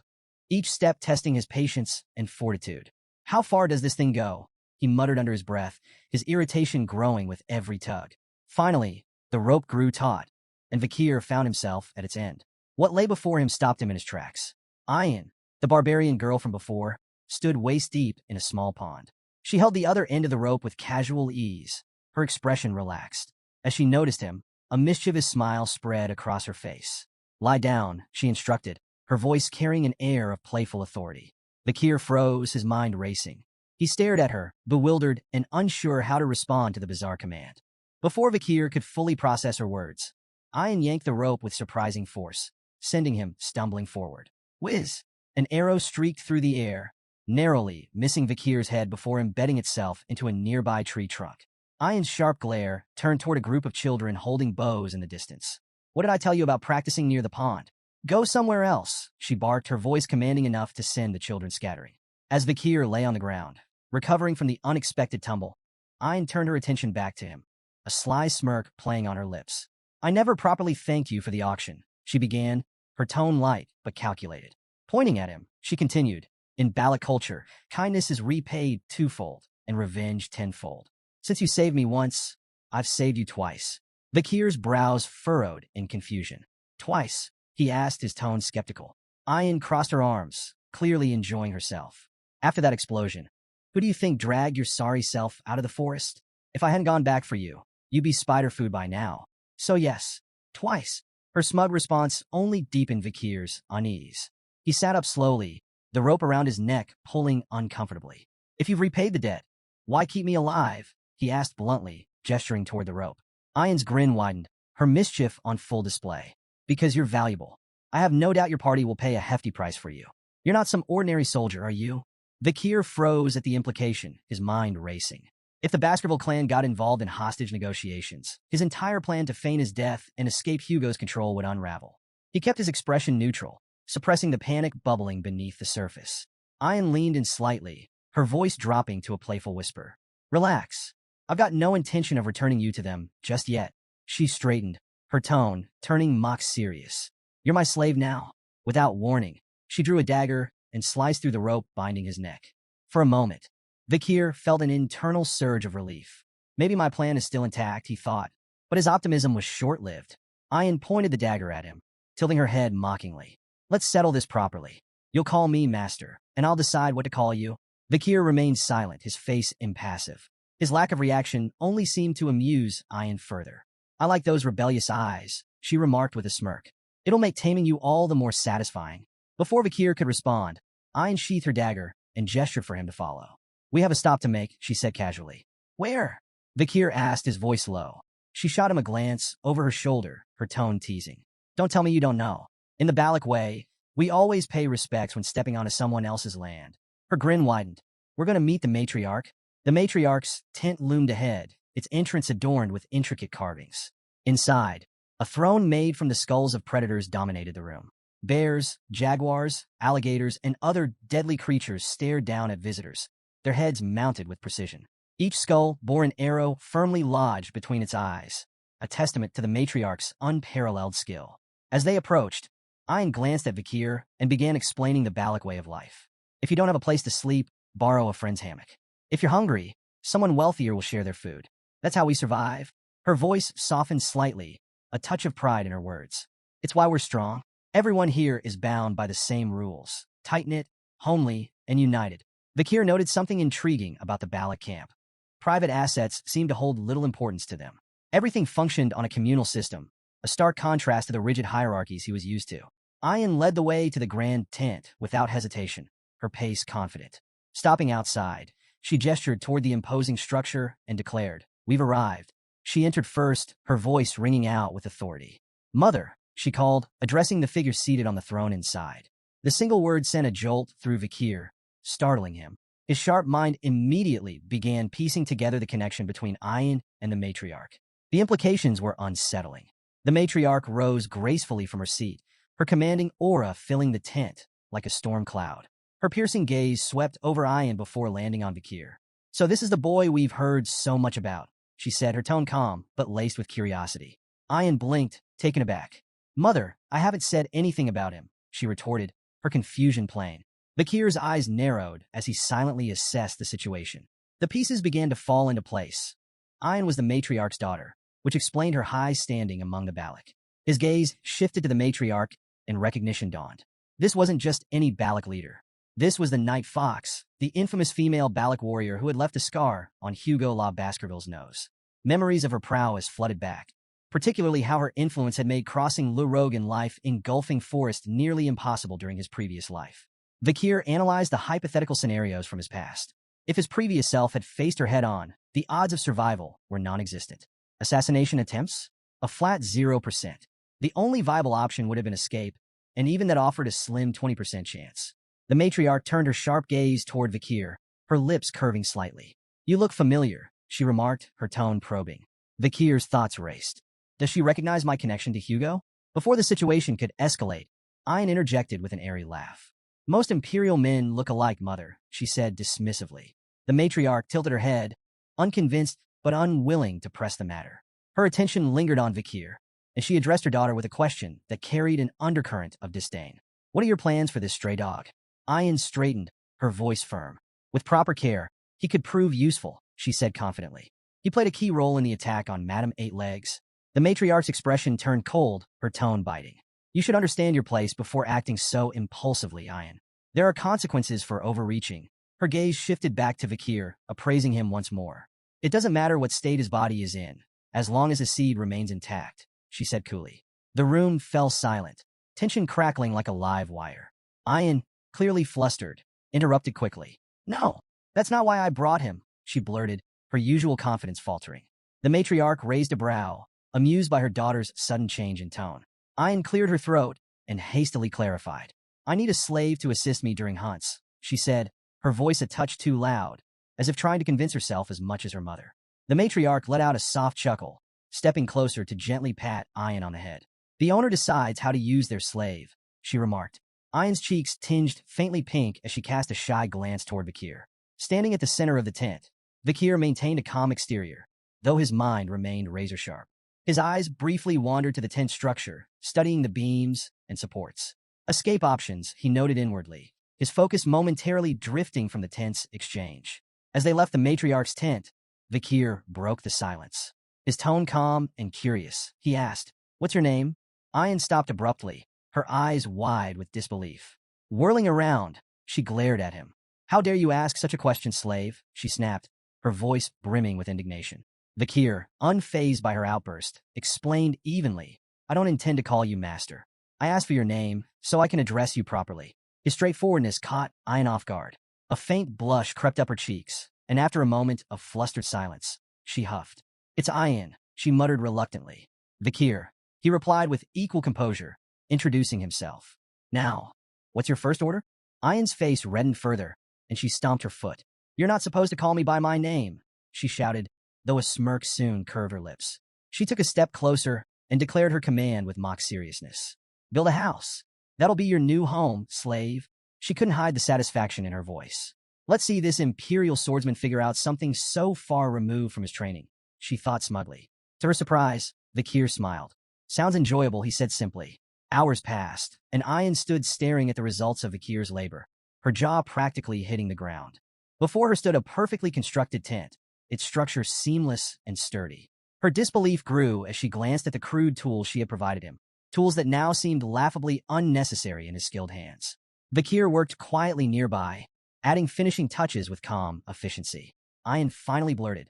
S1: each step testing his patience and fortitude. How far does this thing go? He muttered under his breath, his irritation growing with every tug. Finally, the rope grew taut, and Bakir found himself at its end. What lay before him stopped him in his tracks. Ayan, the barbarian girl from before, stood waist-deep in a small pond. She held the other end of the rope with casual ease, her expression relaxed. As she noticed him, a mischievous smile spread across her face. Lie down, she instructed, her voice carrying an air of playful authority. Bakir froze, his mind racing. He stared at her, bewildered and unsure how to respond to the bizarre command. Before Bakir could fully process her words, Ayan yanked the rope with surprising force, sending him stumbling forward. Whiz! An arrow streaked through the air, narrowly missing Bakir's head before embedding itself into a nearby tree trunk. Ayan's sharp glare turned toward a group of children holding bows in the distance. What did I tell you about practicing near the pond? Go somewhere else, she barked, her voice commanding enough to send the children scattering. As Bakir lay on the ground, recovering from the unexpected tumble, Ayan turned her attention back to him, a sly smirk playing on her lips. I never properly thanked you for the auction, she began, her tone light but calculated. Pointing at him, she continued, in Balak culture, kindness is repaid twofold and revenge tenfold. Since you saved me once, I've saved you twice. Bakir's brows furrowed in confusion. Twice. he asked, his tone skeptical. Ayan crossed her arms, clearly enjoying herself. After that explosion, who do you think dragged your sorry self out of the forest? If I hadn't gone back for you, you'd be spider food by now. So yes, twice. Her smug response only deepened Vikir's unease. He sat up slowly, the rope around his neck pulling uncomfortably. If you've repaid the debt, why keep me alive? He asked bluntly, gesturing toward the rope. Ayan's grin widened, her mischief on full display. Because you're valuable. I have no doubt your party will pay a hefty price for you. You're not some ordinary soldier, are you? Vikir froze at the implication, his mind racing. If the Baskerville clan got involved in hostage negotiations, his entire plan to feign his death and escape Hugo's control would unravel. He kept his expression neutral, suppressing the panic bubbling beneath the surface. Ayan leaned in slightly, her voice dropping to a playful whisper. Relax. I've got no intention of returning you to them just yet. She straightened, her tone turning mock serious. You're my slave now. Without warning, she drew a dagger and sliced through the rope binding his neck. For a moment, Vikir felt an internal surge of relief. Maybe my plan is still intact, he thought, but his optimism was short-lived. Ayan pointed the dagger at him, tilting her head mockingly. Let's settle this properly. You'll call me master, and I'll decide what to call you. Vikir remained silent, his face impassive. His lack of reaction only seemed to amuse Ayan further. I like those rebellious eyes, she remarked with a smirk. It'll make taming you all the more satisfying. Before Vikir could respond, Ayan sheathed her dagger and gestured for him to follow. We have a stop to make, she said casually. Where? Vikir asked, his voice low. She shot him a glance over her shoulder, her tone teasing. Don't tell me you don't know. In the Balak way, we always pay respects when stepping onto someone else's land. Her grin widened. We're going to meet the matriarch. The matriarch's tent loomed ahead, its entrance adorned with intricate carvings. Inside, a throne made from the skulls of predators dominated the room. Bears, jaguars, alligators, and other deadly creatures stared down at visitors, their heads mounted with precision. Each skull bore an arrow firmly lodged between its eyes, a testament to the matriarch's unparalleled skill. As they approached, Ayan glanced at Vikir and began explaining the Balak way of life. If you don't have a place to sleep, borrow a friend's hammock. If you're hungry, someone wealthier will share their food. That's how we survive. Her voice softened slightly, a touch of pride in her words. It's why we're strong. Everyone here is bound by the same rules, tight-knit, homely, and united. Vikir noted something intriguing about the Balak camp. Private assets seemed to hold little importance to them. Everything functioned on a communal system, a stark contrast to the rigid hierarchies he was used to. Ayan led the way to the grand tent without hesitation, her pace confident. Stopping outside, she gestured toward the imposing structure and declared, We've arrived. She entered first, her voice ringing out with authority. Mother, she called, addressing the figure seated on the throne inside. The single word sent a jolt through Vikir, startling him. His sharp mind immediately began piecing together the connection between Ayan and the matriarch. The implications were unsettling. The matriarch rose gracefully from her seat, her commanding aura filling the tent like a storm cloud. Her piercing gaze swept over Ayan before landing on Vikir. So this is the boy we've heard so much about, she said, her tone calm but laced with curiosity. Ayan blinked, taken aback. Mother, I haven't said anything about him, she retorted, her confusion plain. Vikir's eyes narrowed as he silently assessed the situation. The pieces began to fall into place. Ayan was the matriarch's daughter, which explained her high standing among the Balak. His gaze shifted to the matriarch, and recognition dawned. This wasn't just any Balak leader. This was the Night Fox, the infamous female Balak warrior who had left a scar on Hugo La Baskerville's nose. Memories of her prowess flooded back, particularly how her influence had made crossing Le Rogue in life engulfing forest nearly impossible during his previous life. Vikir analyzed the hypothetical scenarios from his past. If his previous self had faced her head-on, the odds of survival were non-existent. Assassination attempts? A flat 0%. The only viable option would have been escape, and even that offered a slim 20% chance. The matriarch turned her sharp gaze toward Vikir, her lips curving slightly. You look familiar, she remarked, her tone probing. Vikir's thoughts raced. Does she recognize my connection to Hugo? Before the situation could escalate, Ayan interjected with an airy laugh. Most imperial men look alike, mother, she said dismissively. The matriarch tilted her head, unconvinced but unwilling to press the matter. Her attention lingered on Vikir, and she addressed her daughter with a question that carried an undercurrent of disdain. What are your plans for this stray dog? Ayan straightened, her voice firm. With proper care, he could prove useful, she said confidently. He played a key role in the attack on Madame Eight Legs. The matriarch's expression turned cold, her tone biting. You should understand your place before acting so impulsively, Ayan. There are consequences for overreaching. Her gaze shifted back to Vakir, appraising him once more. It doesn't matter what state his body is in, as long as his seed remains intact, she said coolly. The room fell silent, tension crackling like a live wire. Ayan, clearly flustered, interrupted quickly. No, that's not why I brought him, she blurted, her usual confidence faltering. The matriarch raised a brow, amused by her daughter's sudden change in tone. Ayan cleared her throat and hastily clarified. I need a slave to assist me during hunts, she said, her voice a touch too loud, as if trying to convince herself as much as her mother. The matriarch let out a soft chuckle, stepping closer to gently pat Ayan on the head. The owner decides how to use their slave, she remarked. Ayan's cheeks tinged faintly pink as she cast a shy glance toward Vakir. Standing at the center of the tent, Vakir maintained a calm exterior, though his mind remained razor-sharp. His eyes briefly wandered to the tent structure, studying the beams and supports. Escape options, he noted inwardly, his focus momentarily drifting from the tent's exchange. As they left the matriarch's tent, Vakir broke the silence. His tone calm and curious, he asked, What's your name? Ayan stopped abruptly, her eyes wide with disbelief. Whirling around, she glared at him. How dare you ask such a question, slave? She snapped, her voice brimming with indignation. Vakir, unfazed by her outburst, explained evenly, I don't intend to call you master. I asked for your name, so I can address you properly. His straightforwardness caught Ayan off guard. A faint blush crept up her cheeks, and after a moment of flustered silence, she huffed. It's Ayan, she muttered reluctantly. Vakir, he replied with equal composure, introducing himself. Now, what's your first order? Ayan's face reddened further, and she stomped her foot. You're not supposed to call me by my name, she shouted, though a smirk soon curved her lips. She took a step closer and declared her command with mock seriousness. Build a house. That'll be your new home, slave. She couldn't hide the satisfaction in her voice. Let's see this imperial swordsman figure out something so far removed from his training, she thought smugly. To her surprise, Vakir smiled. Sounds enjoyable, he said simply. Hours passed, and Ayan stood staring at the results of Vakir's labor, her jaw practically hitting the ground. Before her stood a perfectly constructed tent, its structure seamless and sturdy. Her disbelief grew as she glanced at the crude tools she had provided him, tools that now seemed laughably unnecessary in his skilled hands. Vakir worked quietly nearby, adding finishing touches with calm efficiency. Ayan finally blurted,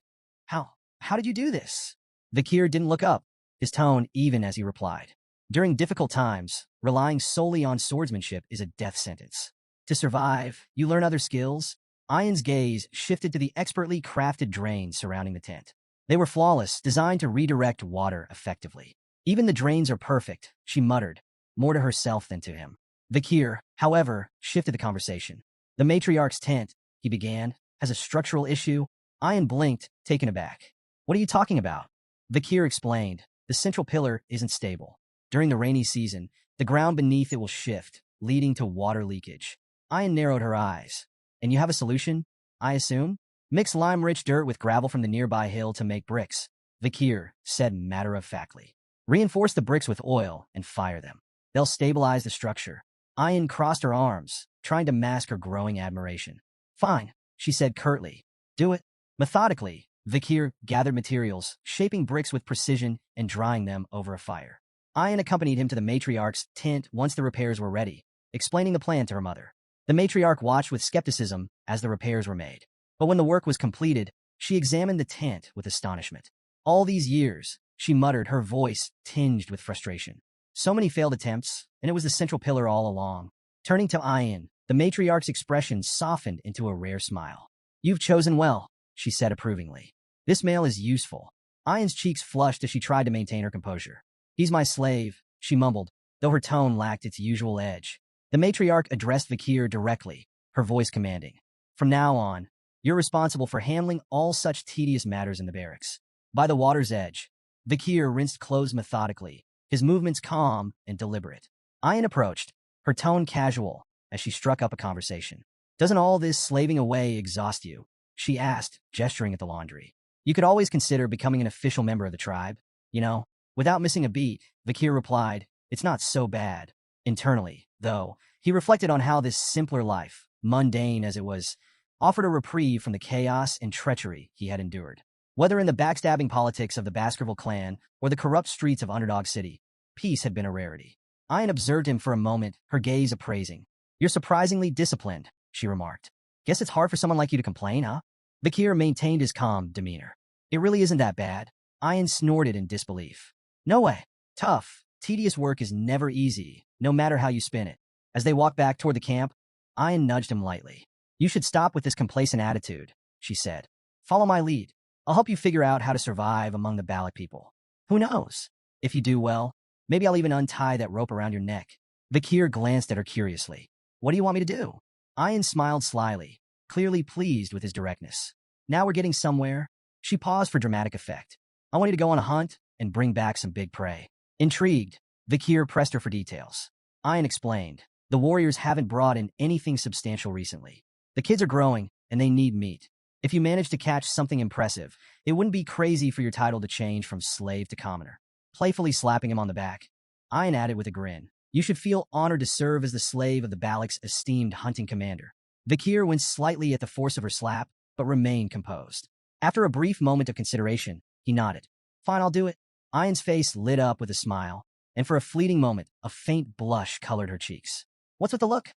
S1: How did you do this? Vakir didn't look up, his tone even as he replied. During difficult times, relying solely on swordsmanship is a death sentence. To survive, you learn other skills. Ayan's gaze shifted to the expertly crafted drains surrounding the tent. They were flawless, designed to redirect water effectively. Even the drains are perfect, she muttered, more to herself than to him. Vakir, however, shifted the conversation. The matriarch's tent, he began, has a structural issue. Ayan blinked, taken aback. What are you talking about? Vakir explained, the central pillar isn't stable. During the rainy season, the ground beneath it will shift, leading to water leakage. Ayan narrowed her eyes. And you have a solution, I assume? Mix lime-rich dirt with gravel from the nearby hill to make bricks, Vakir said matter-of-factly. Reinforce the bricks with oil and fire them. They'll stabilize the structure. Ayan crossed her arms, trying to mask her growing admiration. Fine, she said curtly. Do it. Methodically, Vakir gathered materials, shaping bricks with precision and drying them over a fire. Ayan accompanied him to the matriarch's tent once the repairs were ready, explaining the plan to her mother. The matriarch watched with skepticism as the repairs were made. But when the work was completed, she examined the tent with astonishment. All these years, she muttered, her voice tinged with frustration. So many failed attempts, and it was the central pillar all along. Turning to Ayan, the matriarch's expression softened into a rare smile. You've chosen well, she said approvingly. This male is useful. Ayan's cheeks flushed as she tried to maintain her composure. He's my slave, she mumbled, though her tone lacked its usual edge. The matriarch addressed Vakir directly, her voice commanding. From now on, you're responsible for handling all such tedious matters in the barracks. By the water's edge, Vakir rinsed clothes methodically, his movements calm and deliberate. Ayan approached, her tone casual, as she struck up a conversation. Doesn't all this slaving away exhaust you? She asked, gesturing at the laundry. You could always consider becoming an official member of the tribe. You know, without missing a beat, Vakir replied, it's not so bad. Internally, though, he reflected on how this simpler life, mundane as it was, offered a reprieve from the chaos and treachery he had endured. Whether in the backstabbing politics of the Baskerville clan or the corrupt streets of Underdog City, peace had been a rarity. Ayan observed him for a moment, her gaze appraising. You're surprisingly disciplined, she remarked. Guess it's hard for someone like you to complain, huh? Vakir maintained his calm demeanor. It really isn't that bad. Ayan snorted in disbelief. No way. Tough, tedious work is never easy, no matter how you spin it. As they walked back toward the camp, Ayan nudged him lightly. You should stop with this complacent attitude, she said. Follow my lead. I'll help you figure out how to survive among the Balak people. Who knows? If you do well, maybe I'll even untie that rope around your neck. Vakir glanced at her curiously. What do you want me to do? Ayan smiled slyly, clearly pleased with his directness. Now we're getting somewhere. She paused for dramatic effect. I want you to go on a hunt and bring back some big prey. Intrigued, Vakir pressed her for details. Ayan explained. The warriors haven't brought in anything substantial recently. The kids are growing, and they need meat. If you manage to catch something impressive, it wouldn't be crazy for your title to change from slave to commoner. Playfully slapping him on the back, Ayan added with a grin. You should feel honored to serve as the slave of the Balak's esteemed hunting commander. Vakir winced slightly at the force of her slap, but remained composed. After a brief moment of consideration, he nodded. Fine, I'll do it. Ayan's face lit up with a smile, and for a fleeting moment, a faint blush colored her cheeks. What's with the look?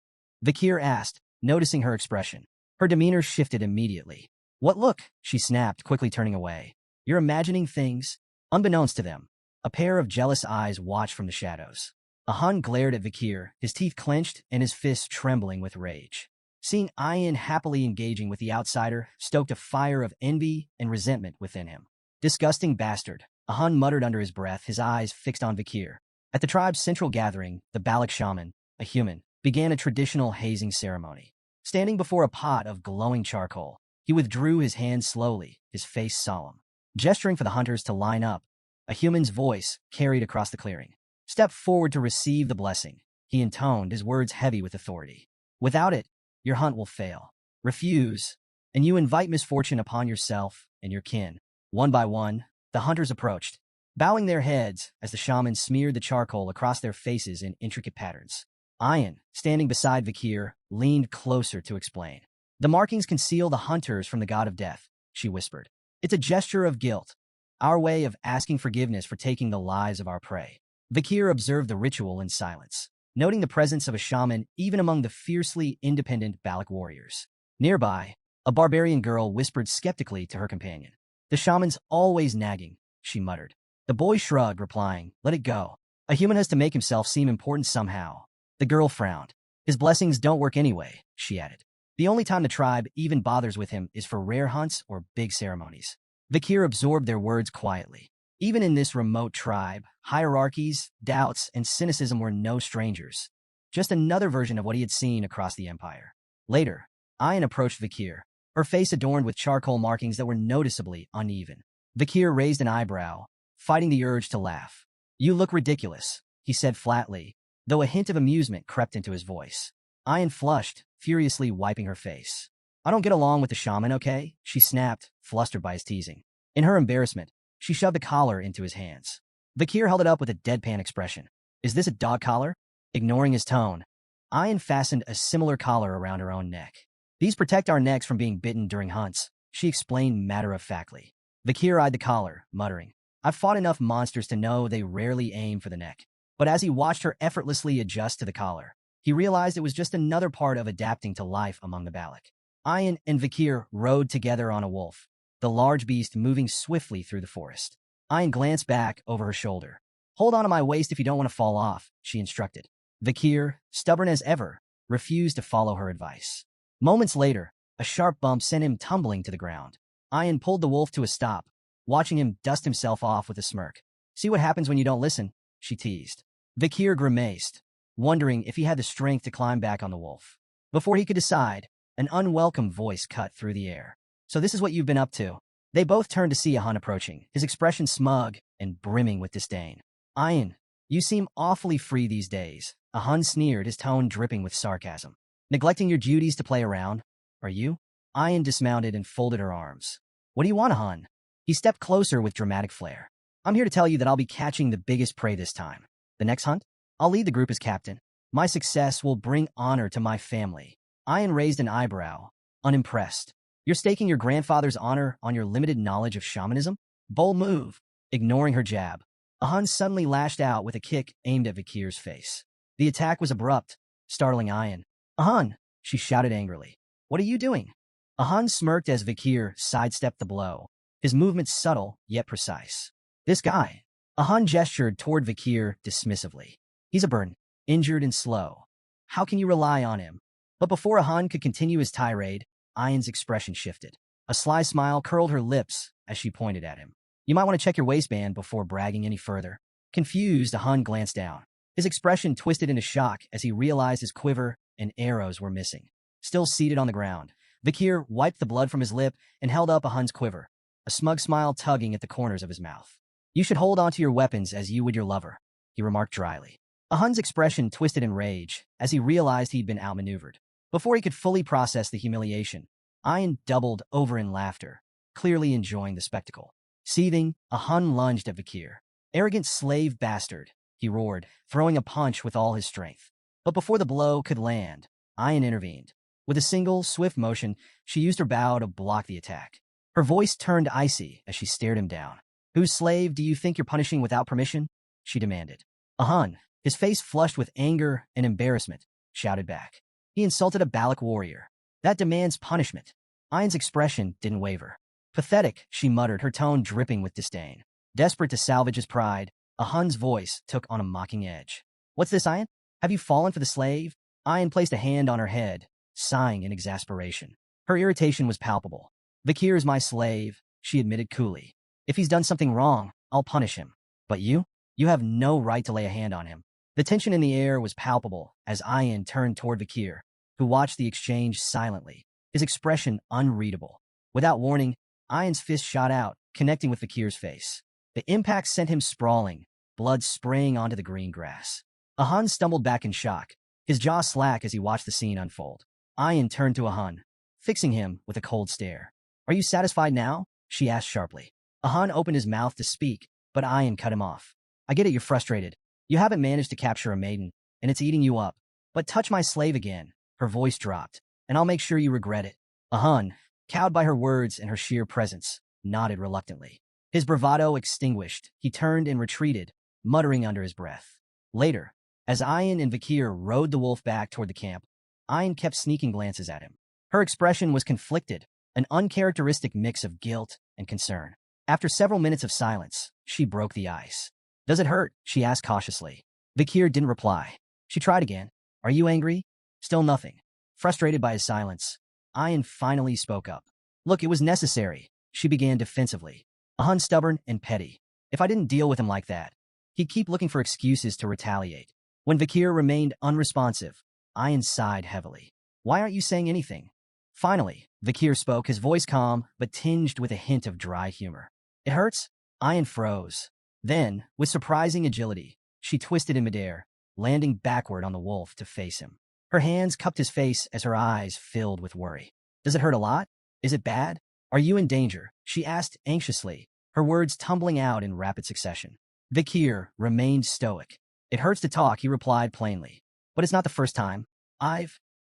S1: Vakir asked, noticing her expression. Her demeanor shifted immediately. What look? She snapped, quickly turning away. You're imagining things. Unbeknownst to them, a pair of jealous eyes watched from the shadows. Ahan glared at Vakir, his teeth clenched and his fists trembling with rage. Seeing Ayan happily engaging with the outsider stoked a fire of envy and resentment within him. Disgusting bastard, Ahan muttered under his breath, his eyes fixed on Vakir. At the tribe's central gathering, the Balak shaman, a human, began a traditional hazing ceremony. Standing before a pot of glowing charcoal, he withdrew his hands slowly, his face solemn. Gesturing for the hunters to line up, a human's voice carried across the clearing. Step forward to receive the blessing, he intoned, his words heavy with authority. Without it, your hunt will fail. Refuse, and you invite misfortune upon yourself and your kin. One by one, the hunters approached, bowing their heads as the shaman smeared the charcoal across their faces in intricate patterns. Ayan, standing beside Vakir, leaned closer to explain. The markings conceal the hunters from the god of death, she whispered. It's a gesture of guilt, our way of asking forgiveness for taking the lives of our prey. Vakir observed the ritual in silence, noting the presence of a shaman even among the fiercely independent Balak warriors. Nearby, a barbarian girl whispered skeptically to her companion. The shaman's always nagging, she muttered. The boy shrugged, replying, let it go. A human has to make himself seem important somehow. The girl frowned. His blessings don't work anyway, she added. The only time the tribe even bothers with him is for rare hunts or big ceremonies. Vakir absorbed their words quietly. Even in this remote tribe, hierarchies, doubts, and cynicism were no strangers. Just another version of what he had seen across the empire. Later, Ayan approached Vakir, her face adorned with charcoal markings that were noticeably uneven. Vakir raised an eyebrow, fighting the urge to laugh. You look ridiculous, he said flatly, though a hint of amusement crept into his voice. Ayan flushed, furiously wiping her face. I don't get along with the shaman, okay? She snapped, flustered by his teasing. In her embarrassment, she shoved the collar into his hands. Vakir held it up with a deadpan expression. Is this a dog collar? Ignoring his tone, Ayan fastened a similar collar around her own neck. These protect our necks from being bitten during hunts, she explained matter-of-factly. Vakir eyed the collar, muttering. I've fought enough monsters to know they rarely aim for the neck. But as he watched her effortlessly adjust to the collar, he realized it was just another part of adapting to life among the Balak. Ayan and Vakir rode together on a wolf, the large beast moving swiftly through the forest. Ayan glanced back over her shoulder. Hold on to my waist if you don't want to fall off, she instructed. Vakir, stubborn as ever, refused to follow her advice. Moments later, a sharp bump sent him tumbling to the ground. Ayan pulled the wolf to a stop, watching him dust himself off with a smirk. See what happens when you don't listen, she teased. Vakir grimaced, wondering if he had the strength to climb back on the wolf. Before he could decide, an unwelcome voice cut through the air. So this is what you've been up to. They both turned to see Ahan approaching, his expression smug and brimming with disdain. Ayan, you seem awfully free these days, Ahan sneered, his tone dripping with sarcasm. Neglecting your duties to play around, are you? Ayan dismounted and folded her arms. What do you want, Ahan? He stepped closer with dramatic flair. I'm here to tell you that I'll be catching the biggest prey this time. The next hunt? I'll lead the group as captain. My success will bring honor to my family. Ayan raised an eyebrow, unimpressed. You're staking your grandfather's honor on your limited knowledge of shamanism? Bold move. Ignoring her jab, Ahan suddenly lashed out with a kick aimed at Vikir's face. The attack was abrupt, startling Ayan. Ahan, she shouted angrily. What are you doing? Ahan smirked as Vikir sidestepped the blow, his movements subtle yet precise. This guy. Ahan gestured toward Vikir dismissively. He's a burn, injured and slow. How can you rely on him? But before Ahan could continue his tirade, Ayan's expression shifted. A sly smile curled her lips as she pointed at him. You might want to check your waistband before bragging any further. Confused, Ahan glanced down. His expression twisted into shock as he realized his quiver and arrows were missing. Still seated on the ground, Vikir wiped the blood from his lip and held up Ahan's quiver, a smug smile tugging at the corners of his mouth. You should hold onto your weapons as you would your lover, he remarked dryly. Ahan's expression twisted in rage as he realized he'd been outmaneuvered. Before he could fully process the humiliation, Ayan doubled over in laughter, clearly enjoying the spectacle. Seething, Ahan lunged at Vikir. Arrogant slave bastard, he roared, throwing a punch with all his strength. But before the blow could land, Ayan intervened. With a single, swift motion, she used her bow to block the attack. Her voice turned icy as she stared him down. Whose slave do you think you're punishing without permission? She demanded. Ahan, his face flushed with anger and embarrassment, shouted back. He insulted a Balak warrior. That demands punishment. Ayan's expression didn't waver. Pathetic, she muttered, her tone dripping with disdain. Desperate to salvage his pride, Ahan's voice took on a mocking edge. What's this, Ayan? Have you fallen for the slave? Ayan placed a hand on her head, sighing in exasperation. Her irritation was palpable. Vikir is my slave, she admitted coolly. If he's done something wrong, I'll punish him. But you? You have no right to lay a hand on him. The tension in the air was palpable as Ayan turned toward Vikir, who watched the exchange silently, his expression unreadable. Without warning, Ayan's fist shot out, connecting with Vikir's face. The impact sent him sprawling, blood spraying onto the green grass. Ahan stumbled back in shock, his jaw slack as he watched the scene unfold. Ayan turned to Ahan, fixing him with a cold stare. Are you satisfied now? She asked sharply. Ahan opened his mouth to speak, but Ayan cut him off. I get it, you're frustrated. You haven't managed to capture a maiden, and it's eating you up. But touch my slave again, her voice dropped, and I'll make sure you regret it. Ahan, cowed by her words and her sheer presence, nodded reluctantly. His bravado extinguished, he turned and retreated, muttering under his breath. Later, as Ayan and Vikir rode the wolf back toward the camp, Ayan kept sneaking glances at him. Her expression was conflicted, an uncharacteristic mix of guilt and concern. After several minutes of silence, she broke the ice. Does it hurt? She asked cautiously. Vikir didn't reply. She tried again. Are you angry? Still nothing. Frustrated by his silence, Ayan finally spoke up. Look, it was necessary, she began defensively. Ahan's stubborn and petty. If I didn't deal with him like that, he'd keep looking for excuses to retaliate. When Vikir remained unresponsive, Ayan sighed heavily. Why aren't you saying anything? Finally, Vikir spoke, his voice calm, but tinged with a hint of dry humor. It hurts? Ayan froze. Then, with surprising agility, she twisted in midair, landing backward on the wolf to face him. Her hands cupped his face as her eyes filled with worry. Does it hurt a lot? Is it bad? Are you in danger? She asked anxiously, her words tumbling out in rapid succession. Vikir remained stoic. It hurts to talk, he replied plainly. But it's not the first time.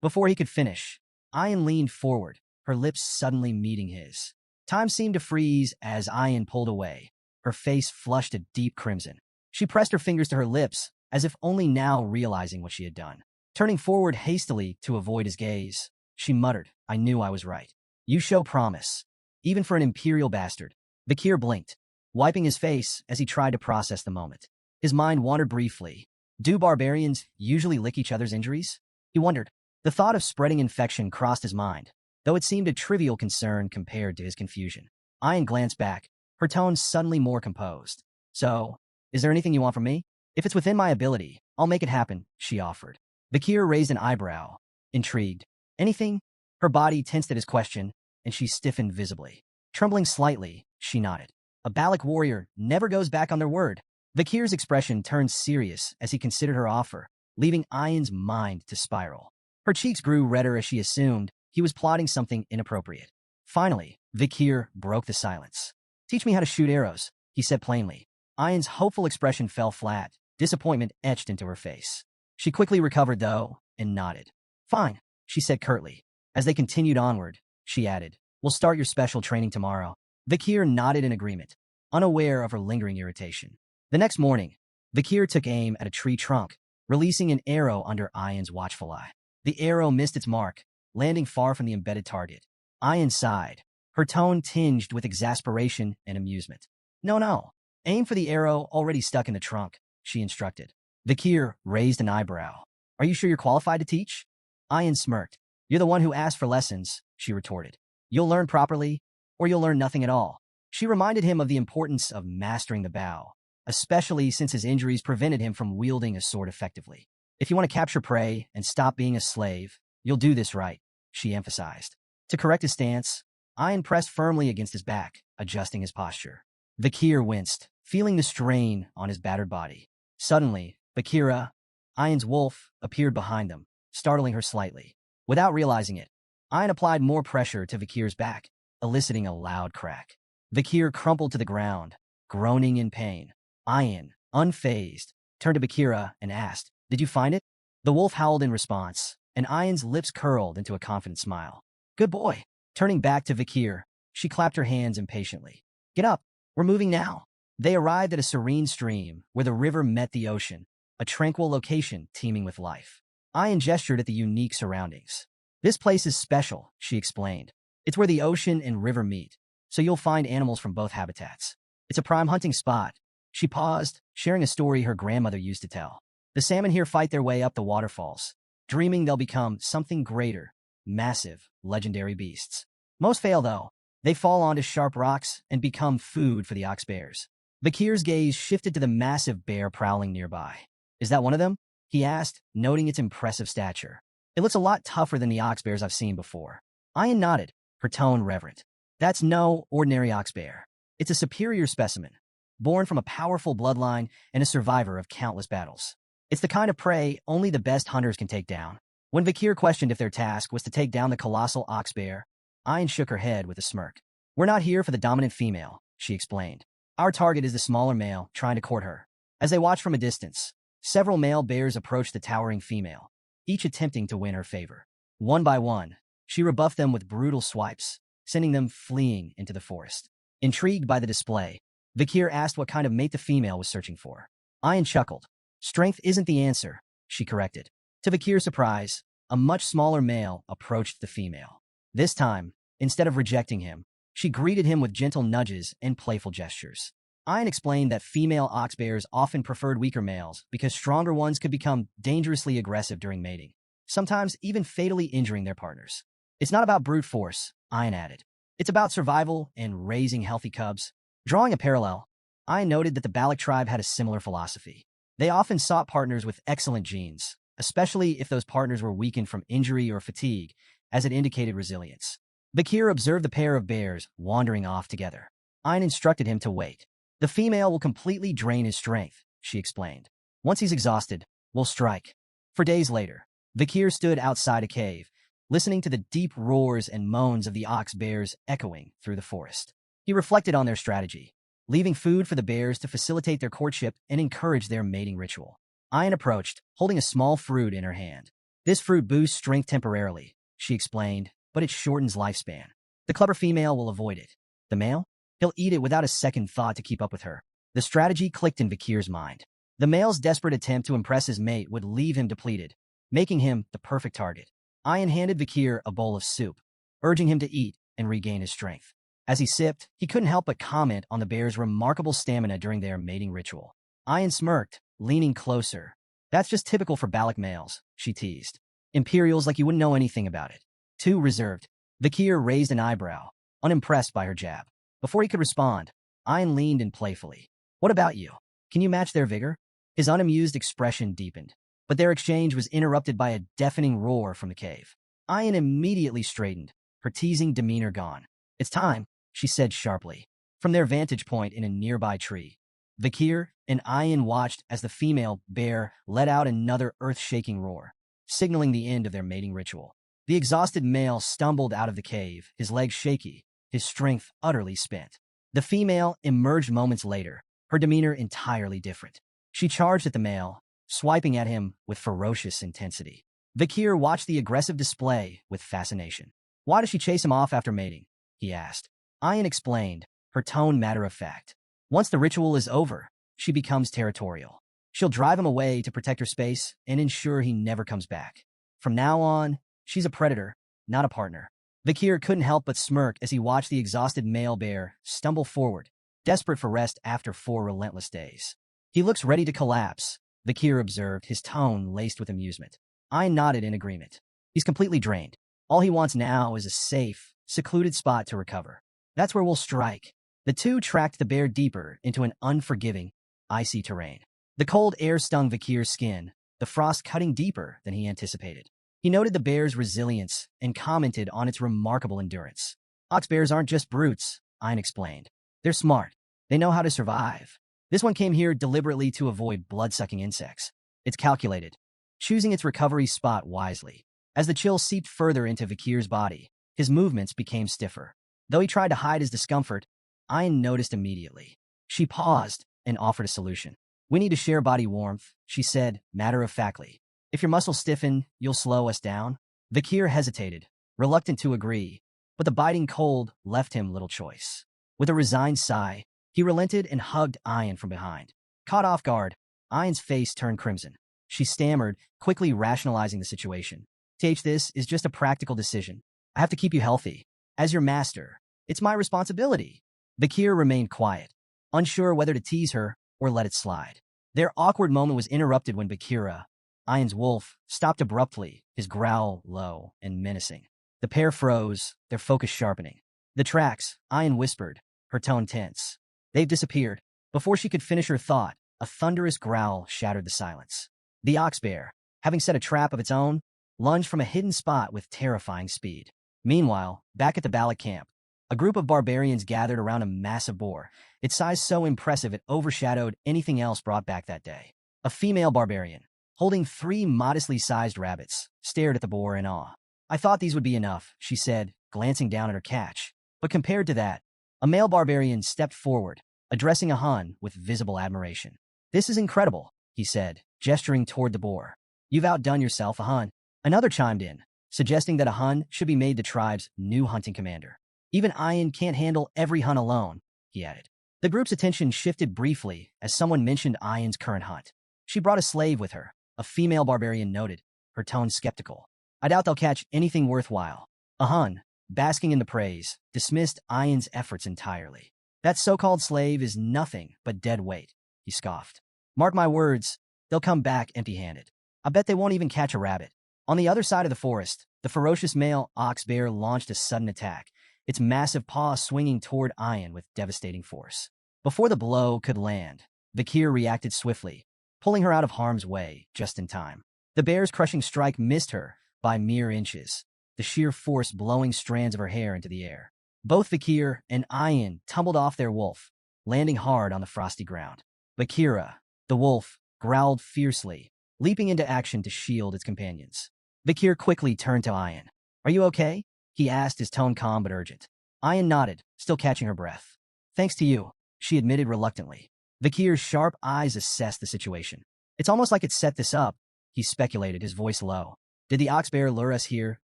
S1: Before he could finish, Ayan leaned forward, her lips suddenly meeting his. Time seemed to freeze as Ayan pulled away, her face flushed a deep crimson. She pressed her fingers to her lips, as if only now realizing what she had done. Turning forward hastily to avoid his gaze, she muttered, I knew I was right. You show promise. Even for an imperial bastard. Vikir blinked, wiping his face as he tried to process the moment. His mind wandered briefly. Do barbarians usually lick each other's injuries? He wondered. The thought of spreading infection crossed his mind, though it seemed a trivial concern compared to his confusion. Ayan glanced back, her tone suddenly more composed. So, is there anything you want from me? If it's within my ability, I'll make it happen, she offered. Vikir raised an eyebrow, intrigued. Anything? Her body tensed at his question, and she stiffened visibly. Trembling slightly, she nodded. A Balak warrior never goes back on their word. Vikir's expression turned serious as he considered her offer, leaving Ayan's mind to spiral. Her cheeks grew redder as she assumed he was plotting something inappropriate. Finally, Vikir broke the silence. Teach me how to shoot arrows, he said plainly. Ayan's hopeful expression fell flat, disappointment etched into her face. She quickly recovered, though, and nodded. Fine, she said curtly. As they continued onward, she added, we'll start your special training tomorrow. Vikir nodded in agreement, unaware of her lingering irritation. The next morning, Vakir took aim at a tree trunk, releasing an arrow under Ayan's watchful eye. The arrow missed its mark, landing far from the embedded target. Ayan sighed, her tone tinged with exasperation and amusement. No. Aim for the arrow already stuck in the trunk, she instructed. Vakir raised an eyebrow. Are you sure you're qualified to teach? Ayan smirked. You're the one who asked for lessons, she retorted. You'll learn properly, or you'll learn nothing at all. She reminded him of the importance of mastering the bow, especially since his injuries prevented him from wielding a sword effectively. If you want to capture prey and stop being a slave, you'll do this right, she emphasized. To correct his stance, Ayan pressed firmly against his back, adjusting his posture. Vakir winced, feeling the strain on his battered body. Suddenly, Vakira, Ayan's wolf, appeared behind them, startling her slightly. Without realizing it, Ayan applied more pressure to Vakir's back, eliciting a loud crack. Vakir crumpled to the ground, groaning in pain. Ayan, unfazed, turned to Vakira and asked, Did you find it? The wolf howled in response, and Ayan's lips curled into a confident smile. Good boy. Turning back to Vakir, she clapped her hands impatiently. Get up. We're moving now. They arrived at a serene stream where the river met the ocean, a tranquil location teeming with life. Ayan gestured at the unique surroundings. This place is special, she explained. It's where the ocean and river meet, so you'll find animals from both habitats. It's a prime hunting spot. She paused, sharing a story her grandmother used to tell. The salmon here fight their way up the waterfalls, dreaming they'll become something greater, massive, legendary beasts. Most fail, though. They fall onto sharp rocks and become food for the ox bears. Vakir's gaze shifted to the massive bear prowling nearby. Is that one of them? He asked, noting its impressive stature. It looks a lot tougher than the ox bears I've seen before. Ayan nodded, her tone reverent. That's no ordinary ox bear. It's a superior specimen, born from a powerful bloodline and a survivor of countless battles. It's the kind of prey only the best hunters can take down. When Vakir questioned if their task was to take down the colossal ox bear, Ayan shook her head with a smirk. We're not here for the dominant female, she explained. Our target is the smaller male trying to court her. As they watched from a distance, several male bears approached the towering female, each attempting to win her favor. One by one, she rebuffed them with brutal swipes, sending them fleeing into the forest. Intrigued by the display, Vakir asked what kind of mate the female was searching for. Ayan chuckled. Strength isn't the answer, she corrected. To Vakir's surprise, a much smaller male approached the female. This time, instead of rejecting him, she greeted him with gentle nudges and playful gestures. Ayan explained that female ox bears often preferred weaker males because stronger ones could become dangerously aggressive during mating, sometimes even fatally injuring their partners. It's not about brute force, Ayan added. It's about survival and raising healthy cubs. Drawing a parallel, Ayan noted that the Balak tribe had a similar philosophy. They often sought partners with excellent genes, especially if those partners were weakened from injury or fatigue, as it indicated resilience. Vakir observed the pair of bears wandering off together. Ayan instructed him to wait. The female will completely drain his strength, she explained. Once he's exhausted, we'll strike. For days later, Vakir stood outside a cave, listening to the deep roars and moans of the ox bears echoing through the forest. He reflected on their strategy, leaving food for the bears to facilitate their courtship and encourage their mating ritual. Ayan approached, holding a small fruit in her hand. This fruit boosts strength temporarily, she explained, but it shortens lifespan. The clever female will avoid it. The male? He'll eat it without a second thought to keep up with her. The strategy clicked in Vakir's mind. The male's desperate attempt to impress his mate would leave him depleted, making him the perfect target. Ayan handed Vakir a bowl of soup, urging him to eat and regain his strength. As he sipped, he couldn't help but comment on the bear's remarkable stamina during their mating ritual. Ayan smirked, leaning closer. That's just typical for Balak males, she teased. Imperials like you wouldn't know anything about it. Too reserved. Vakir raised an eyebrow, unimpressed by her jab. Before he could respond, Ayan leaned in playfully. What about you? Can you match their vigor? His unamused expression deepened, but their exchange was interrupted by a deafening roar from the cave. Ayan immediately straightened, her teasing demeanor gone. It's time, she said sharply. From their vantage point in a nearby tree, Vakir and Ayan watched as the female bear let out another earth-shaking roar, signaling the end of their mating ritual. The exhausted male stumbled out of the cave, his legs shaky, his strength utterly spent. The female emerged moments later, her demeanor entirely different. She charged at the male, swiping at him with ferocious intensity. Vakir watched the aggressive display with fascination. Why does she chase him off after mating? He asked. Ayan explained, her tone matter-of-fact. Once the ritual is over, she becomes territorial. She'll drive him away to protect her space and ensure he never comes back. From now on, she's a predator, not a partner. Vakir couldn't help but smirk as he watched the exhausted male bear stumble forward, desperate for rest after 4 relentless days. He looks ready to collapse, Vakir observed, his tone laced with amusement. I nodded in agreement. He's completely drained. All he wants now is a safe, secluded spot to recover. That's where we'll strike. The two tracked the bear deeper into an unforgiving, icy terrain. The cold air stung Vakir's skin, the frost cutting deeper than he anticipated. He noted the bear's resilience and commented on its remarkable endurance. Ox bears aren't just brutes, Ein explained. They're smart. They know how to survive. This one came here deliberately to avoid blood-sucking insects. It's calculated, choosing its recovery spot wisely. As the chill seeped further into Vakir's body, his movements became stiffer. Though he tried to hide his discomfort, Ein noticed immediately. She paused and offered a solution. We need to share body warmth, she said, matter-of-factly. If your muscles stiffen, you'll slow us down. Vakir hesitated, reluctant to agree, but the biting cold left him little choice. With a resigned sigh, he relented and hugged Ein from behind. Caught off guard, Ein's face turned crimson. She stammered, quickly rationalizing the situation. This is just a practical decision. I have to keep you healthy. As your master, it's my responsibility. Vakir remained quiet, unsure whether to tease her or let it slide. Their awkward moment was interrupted when Bakira, Ein's wolf, stopped abruptly, his growl low and menacing. The pair froze, their focus sharpening. The tracks, Ein whispered, her tone tense. They've disappeared. Before she could finish her thought, a thunderous growl shattered the silence. The ox bear, having set a trap of its own, lunged from a hidden spot with terrifying speed. Meanwhile, back at the Balik camp, a group of barbarians gathered around a massive boar, its size so impressive it overshadowed anything else brought back that day. A female barbarian, holding 3 modestly sized rabbits, stared at the boar in awe. I thought these would be enough, she said, glancing down at her catch. But compared to that, a male barbarian stepped forward, addressing a Hun with visible admiration. This is incredible, he said, gesturing toward the boar. You've outdone yourself, a Hun. Another chimed in, suggesting that a Hun should be made the tribe's new hunting commander. Even Ein can't handle every Hun alone, he added. The group's attention shifted briefly as someone mentioned Ein's current hunt. She brought a slave with her, a female barbarian noted, her tone skeptical. I doubt they'll catch anything worthwhile. A Hun, basking in the praise, dismissed Ein's efforts entirely. That so-called slave is nothing but dead weight, he scoffed. Mark my words, they'll come back empty-handed. I bet they won't even catch a rabbit. On the other side of the forest, the ferocious male ox bear launched a sudden attack, its massive paw swinging toward Ein with devastating force. Before the blow could land, Vakir reacted swiftly, pulling her out of harm's way just in time. The bear's crushing strike missed her by mere inches, the sheer force blowing strands of her hair into the air. Both Vakir and Ein tumbled off their wolf, landing hard on the frosty ground. Vakira, the wolf, growled fiercely, leaping into action to shield its companions. Vakir quickly turned to Ein. Are you okay? He asked, his tone calm but urgent. Ein nodded, still catching her breath. Thanks to you, she admitted reluctantly. Vakir's sharp eyes assessed the situation. It's almost like it set this up, he speculated, his voice low. Did the ox bear lure us here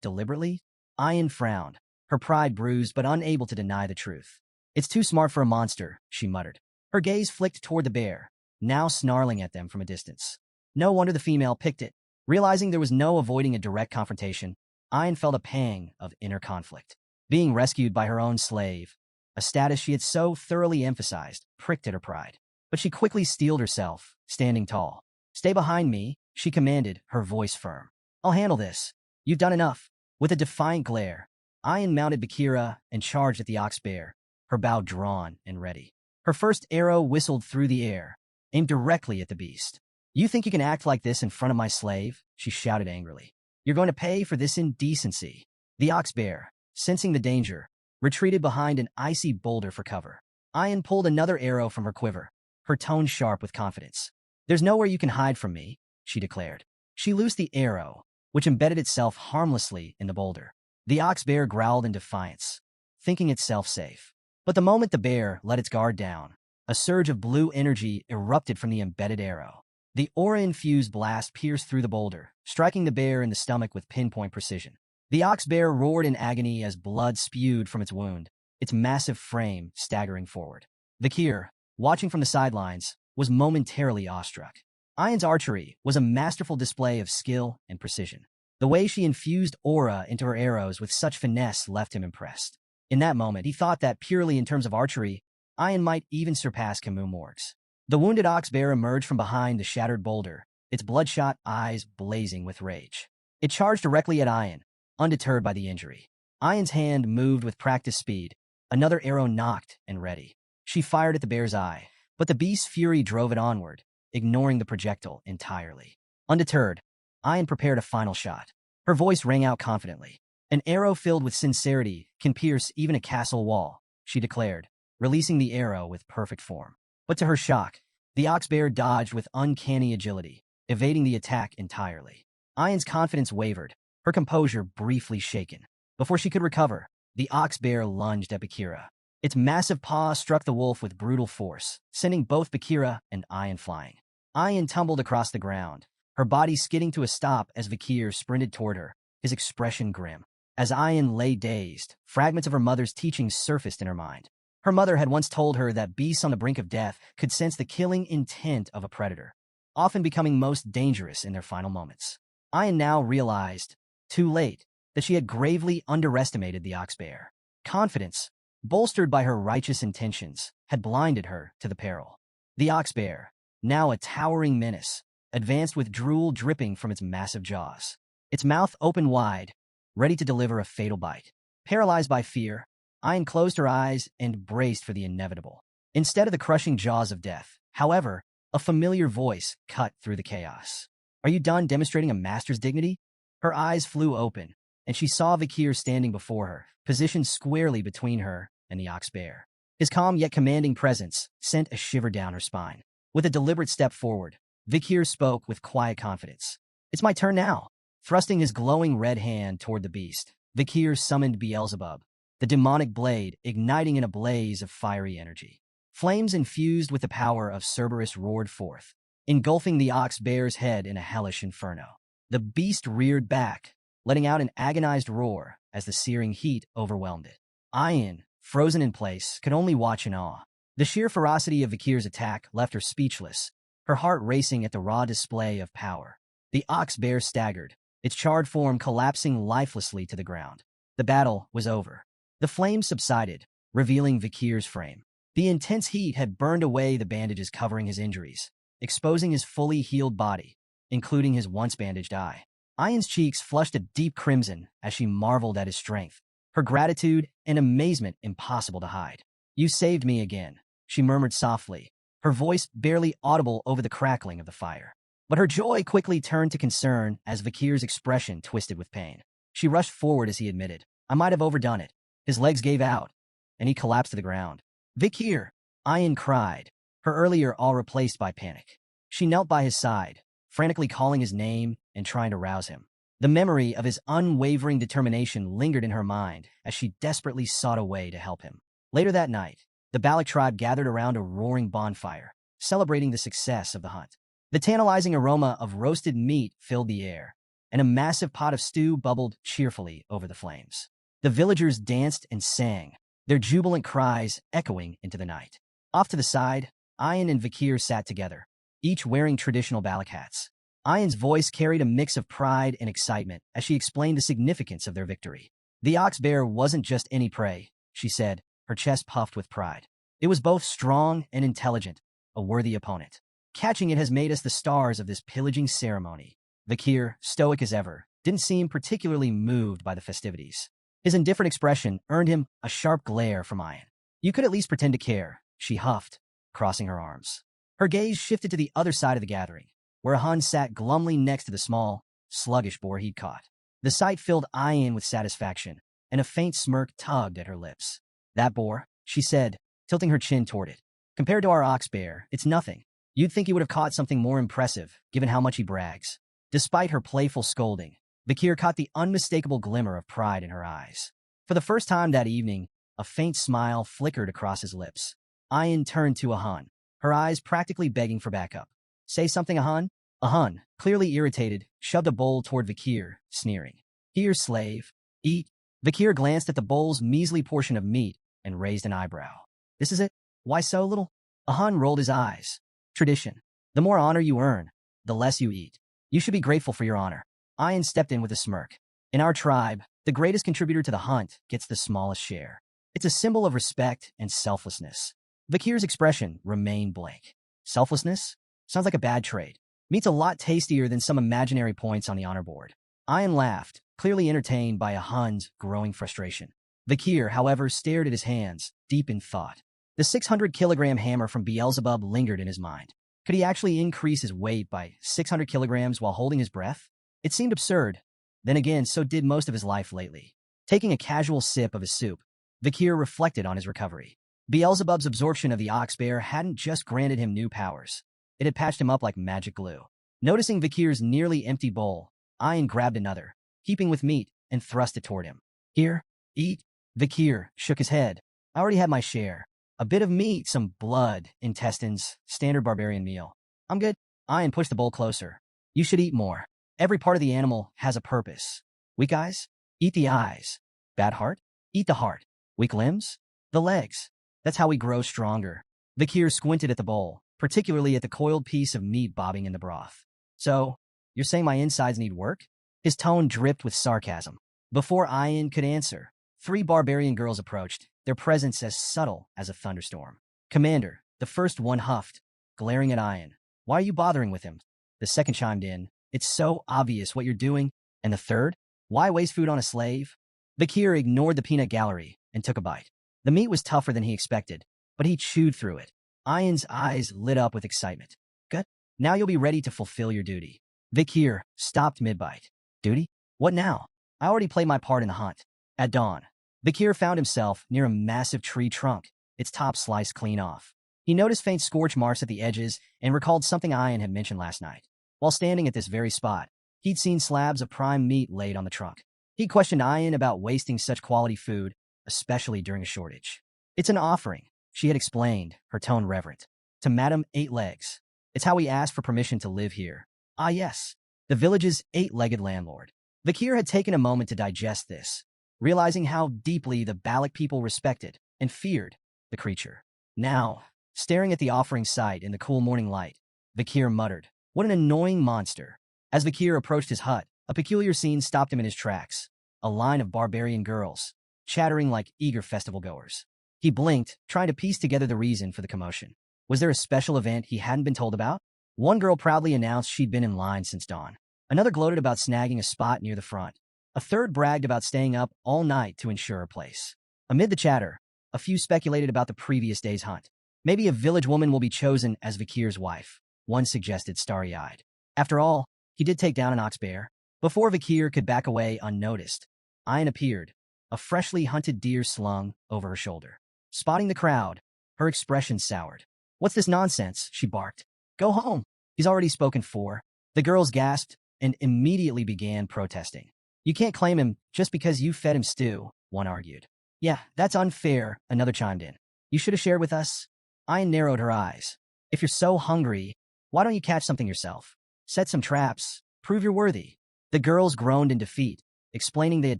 S1: deliberately? Ein frowned, her pride bruised but unable to deny the truth. It's too smart for a monster, she muttered. Her gaze flicked toward the bear, now snarling at them from a distance. No wonder the female picked it. Realizing there was no avoiding a direct confrontation, Ein felt a pang of inner conflict. Being rescued by her own slave, a status she had so thoroughly emphasized, pricked at her pride. But she quickly steeled herself, standing tall. Stay behind me, she commanded, her voice firm. I'll handle this. You've done enough. With a defiant glare, Ein mounted Bakira and charged at the ox bear, her bow drawn and ready. Her first arrow whistled through the air, aimed directly at the beast. You think you can act like this in front of my slave? She shouted angrily. You're going to pay for this indecency. The ox bear, sensing the danger, retreated behind an icy boulder for cover. Ein pulled another arrow from her quiver, her tone sharp with confidence. There's nowhere you can hide from me, she declared. She loosed the arrow, which embedded itself harmlessly in the boulder. The ox bear growled in defiance, thinking itself safe. But the moment the bear let its guard down, a surge of blue energy erupted from the embedded arrow. The aura-infused blast pierced through the boulder, striking the bear in the stomach with pinpoint precision. The ox bear roared in agony as blood spewed from its wound, its massive frame staggering forward. Vakir, watching from the sidelines, was momentarily awestruck. Ayan's archery was a masterful display of skill and precision. The way she infused aura into her arrows with such finesse left him impressed. In that moment, he thought that purely in terms of archery, Ayan might even surpass Camus Morgues. The wounded ox bear emerged from behind the shattered boulder, its bloodshot eyes blazing with rage. It charged directly at Ayan, undeterred by the injury. Ayan's hand moved with practiced speed, another arrow nocked and ready. She fired at the bear's eye, but the beast's fury drove it onward, ignoring the projectile entirely. Undeterred, Ayan prepared a final shot. Her voice rang out confidently. An arrow filled with sincerity can pierce even a castle wall, she declared, releasing the arrow with perfect form. But to her shock, the ox bear dodged with uncanny agility, evading the attack entirely. Ayan's confidence wavered, her composure briefly shaken. Before she could recover, the ox bear lunged at Bakira. Its massive paw struck the wolf with brutal force, sending both Bakira and Ayan flying. Ayan tumbled across the ground, her body skidding to a stop as Bakir sprinted toward her, his expression grim. As Ayan lay dazed, fragments of her mother's teachings surfaced in her mind. Her mother had once told her that beasts on the brink of death could sense the killing intent of a predator, often becoming most dangerous in their final moments. Ayan now realized, too late, that she had gravely underestimated the ox bear. Confidence, bolstered by her righteous intentions, had blinded her to the peril. The ox bear, now a towering menace, advanced with drool dripping from its massive jaws. Its mouth opened wide, ready to deliver a fatal bite. Paralyzed by fear, Ayan closed her eyes and braced for the inevitable. Instead of the crushing jaws of death, however, a familiar voice cut through the chaos. "Are you done demonstrating a master's dignity?" Her eyes flew open, and she saw Vakir standing before her, positioned squarely between her and the ox bear. His calm yet commanding presence sent a shiver down her spine. With a deliberate step forward, Vakir spoke with quiet confidence. "It's my turn now." Thrusting his glowing red hand toward the beast, Vakir summoned Beelzebub, the demonic blade igniting in a blaze of fiery energy. Flames infused with the power of Cerberus roared forth, engulfing the ox bear's head in a hellish inferno. The beast reared back, letting out an agonized roar as the searing heat overwhelmed it. Ayan, frozen in place, could only watch in awe. The sheer ferocity of Vakir's attack left her speechless, her heart racing at the raw display of power. The ox bear staggered, its charred form collapsing lifelessly to the ground. The battle was over. The flames subsided, revealing Vakir's frame. The intense heat had burned away the bandages covering his injuries, exposing his fully healed body, including his once bandaged eye. Ayan's cheeks flushed a deep crimson as she marveled at his strength, her gratitude and amazement impossible to hide. "You saved me again," she murmured softly, her voice barely audible over the crackling of the fire. But her joy quickly turned to concern as Vakir's expression twisted with pain. She rushed forward as he admitted, "I might have overdone it." His legs gave out, and he collapsed to the ground. "Vakir!" Ayan cried, her earlier awe replaced by panic. She knelt by his side, frantically calling his name and trying to rouse him. The memory of his unwavering determination lingered in her mind as she desperately sought a way to help him. Later that night, the Balak tribe gathered around a roaring bonfire, celebrating the success of the hunt. The tantalizing aroma of roasted meat filled the air, and a massive pot of stew bubbled cheerfully over the flames. The villagers danced and sang, their jubilant cries echoing into the night. Off to the side, Ayan and Vakir sat together, each wearing traditional Balak hats. Ayan's voice carried a mix of pride and excitement as she explained the significance of their victory. "The ox bear wasn't just any prey," she said, her chest puffed with pride. "It was both strong and intelligent, a worthy opponent. Catching it has made us the stars of this pillaging ceremony." Vakir, stoic as ever, didn't seem particularly moved by the festivities. His indifferent expression earned him a sharp glare from Ayan. "You could at least pretend to care," she huffed, crossing her arms. Her gaze shifted to the other side of the gathering, where a Hun sat glumly next to the small, sluggish boar he'd caught. The sight filled Ayan with satisfaction, and a faint smirk tugged at her lips. "That boar," she said, tilting her chin toward it. "Compared to our ox bear, it's nothing. You'd think he would have caught something more impressive, given how much he brags." Despite her playful scolding, Vakir caught the unmistakable glimmer of pride in her eyes. For the first time that evening, a faint smile flickered across his lips. Ayan turned to a Hun, her eyes practically begging for backup. "Say something, a Hun?" A Hun, clearly irritated, shoved a bowl toward Vakir, sneering. "Here, slave. Eat." Vakir glanced at the bowl's measly portion of meat and raised an eyebrow. "This is it? Why so little?" A Hun rolled his eyes. tradition. The more honor you earn, the less you eat. You should be grateful for your honor. Ian stepped in with a smirk. In our tribe, the greatest contributor to the hunt gets the smallest share. It's a symbol of respect and selflessness. Vakir's expression remained blank. Selflessness? Sounds like a bad trade. Meat's a lot tastier than some imaginary points on the honor board. Ian laughed, clearly entertained by a Hun's growing frustration. Vakir, however, stared at his hands, deep in thought. The 600-kilogram hammer from Beelzebub lingered in his mind. Could he actually increase his weight by 600 kilograms while holding his breath? It seemed absurd. Then again, so did most of his life lately. Taking a casual sip of his soup, Vakir reflected on his recovery. Beelzebub's absorption of the ox bear hadn't just granted him new powers. It had patched him up like magic glue. Noticing Vakir's nearly empty bowl, Ian grabbed another, heaping with meat, and thrust it toward him. Here, eat. Vakir shook his head. I already had my share. A bit of meat, some blood, intestines, standard barbarian meal. I'm good. Ian pushed the bowl closer. You should eat more. Every part of the animal has a purpose. Weak eyes? Eat the eyes. Bad heart? Eat the heart. Weak limbs? The legs. That's how we grow stronger. Vakir squinted at the bowl, particularly at the coiled piece of meat bobbing in the broth. So, you're saying my insides need work? His tone dripped with sarcasm. Before Ian could answer, 3 barbarian girls approached, their presence as subtle as a thunderstorm. Commander, the first one huffed, glaring at Ian. Why are you bothering with him? The second chimed in. It's so obvious what you're doing. And the third? Why waste food on a slave? Vakir ignored the peanut gallery and took a bite. The meat was tougher than he expected, but he chewed through it. Ian's eyes lit up with excitement. Good. Now you'll be ready to fulfill your duty. Vakir stopped mid-bite. Duty? What now? I already played my part in the hunt. At dawn, Vakir found himself near a massive tree trunk, its top sliced clean off. He noticed faint scorch marks at the edges and recalled something Ian had mentioned last night. While standing at this very spot, he'd seen slabs of prime meat laid on the trunk. He questioned Ian about wasting such quality food, especially during a shortage. It's an offering, she had explained, her tone reverent. To Madam Eight Legs. It's how we ask for permission to live here. Ah yes, the village's 8-legged landlord. Vakir had taken a moment to digest this, realizing how deeply the Balik people respected and feared the creature. Now, staring at the offering site in the cool morning light, Vakir muttered, what an annoying monster. As Vakir approached his hut, a peculiar scene stopped him in his tracks. A line of barbarian girls, chattering like eager festival-goers. He blinked, trying to piece together the reason for the commotion. Was there a special event he hadn't been told about? One girl proudly announced she'd been in line since dawn. Another gloated about snagging a spot near the front. A third bragged about staying up all night to ensure a place. Amid the chatter, a few speculated about the previous day's hunt. Maybe a village woman will be chosen as Vakir's wife, one suggested starry-eyed. After all, he did take down an ox bear. Before Vakir could back away unnoticed, Ian appeared, a freshly hunted deer slung over her shoulder. Spotting the crowd, her expression soured. What's this nonsense? She barked. Go home. He's already spoken for. The girls gasped and immediately began protesting. You can't claim him just because you fed him stew, one argued. Yeah, that's unfair, another chimed in. You should have shared with us. Ian narrowed her eyes. If you're so hungry, why don't you catch something yourself? Set some traps. Prove you're worthy. The girls groaned in defeat, explaining they had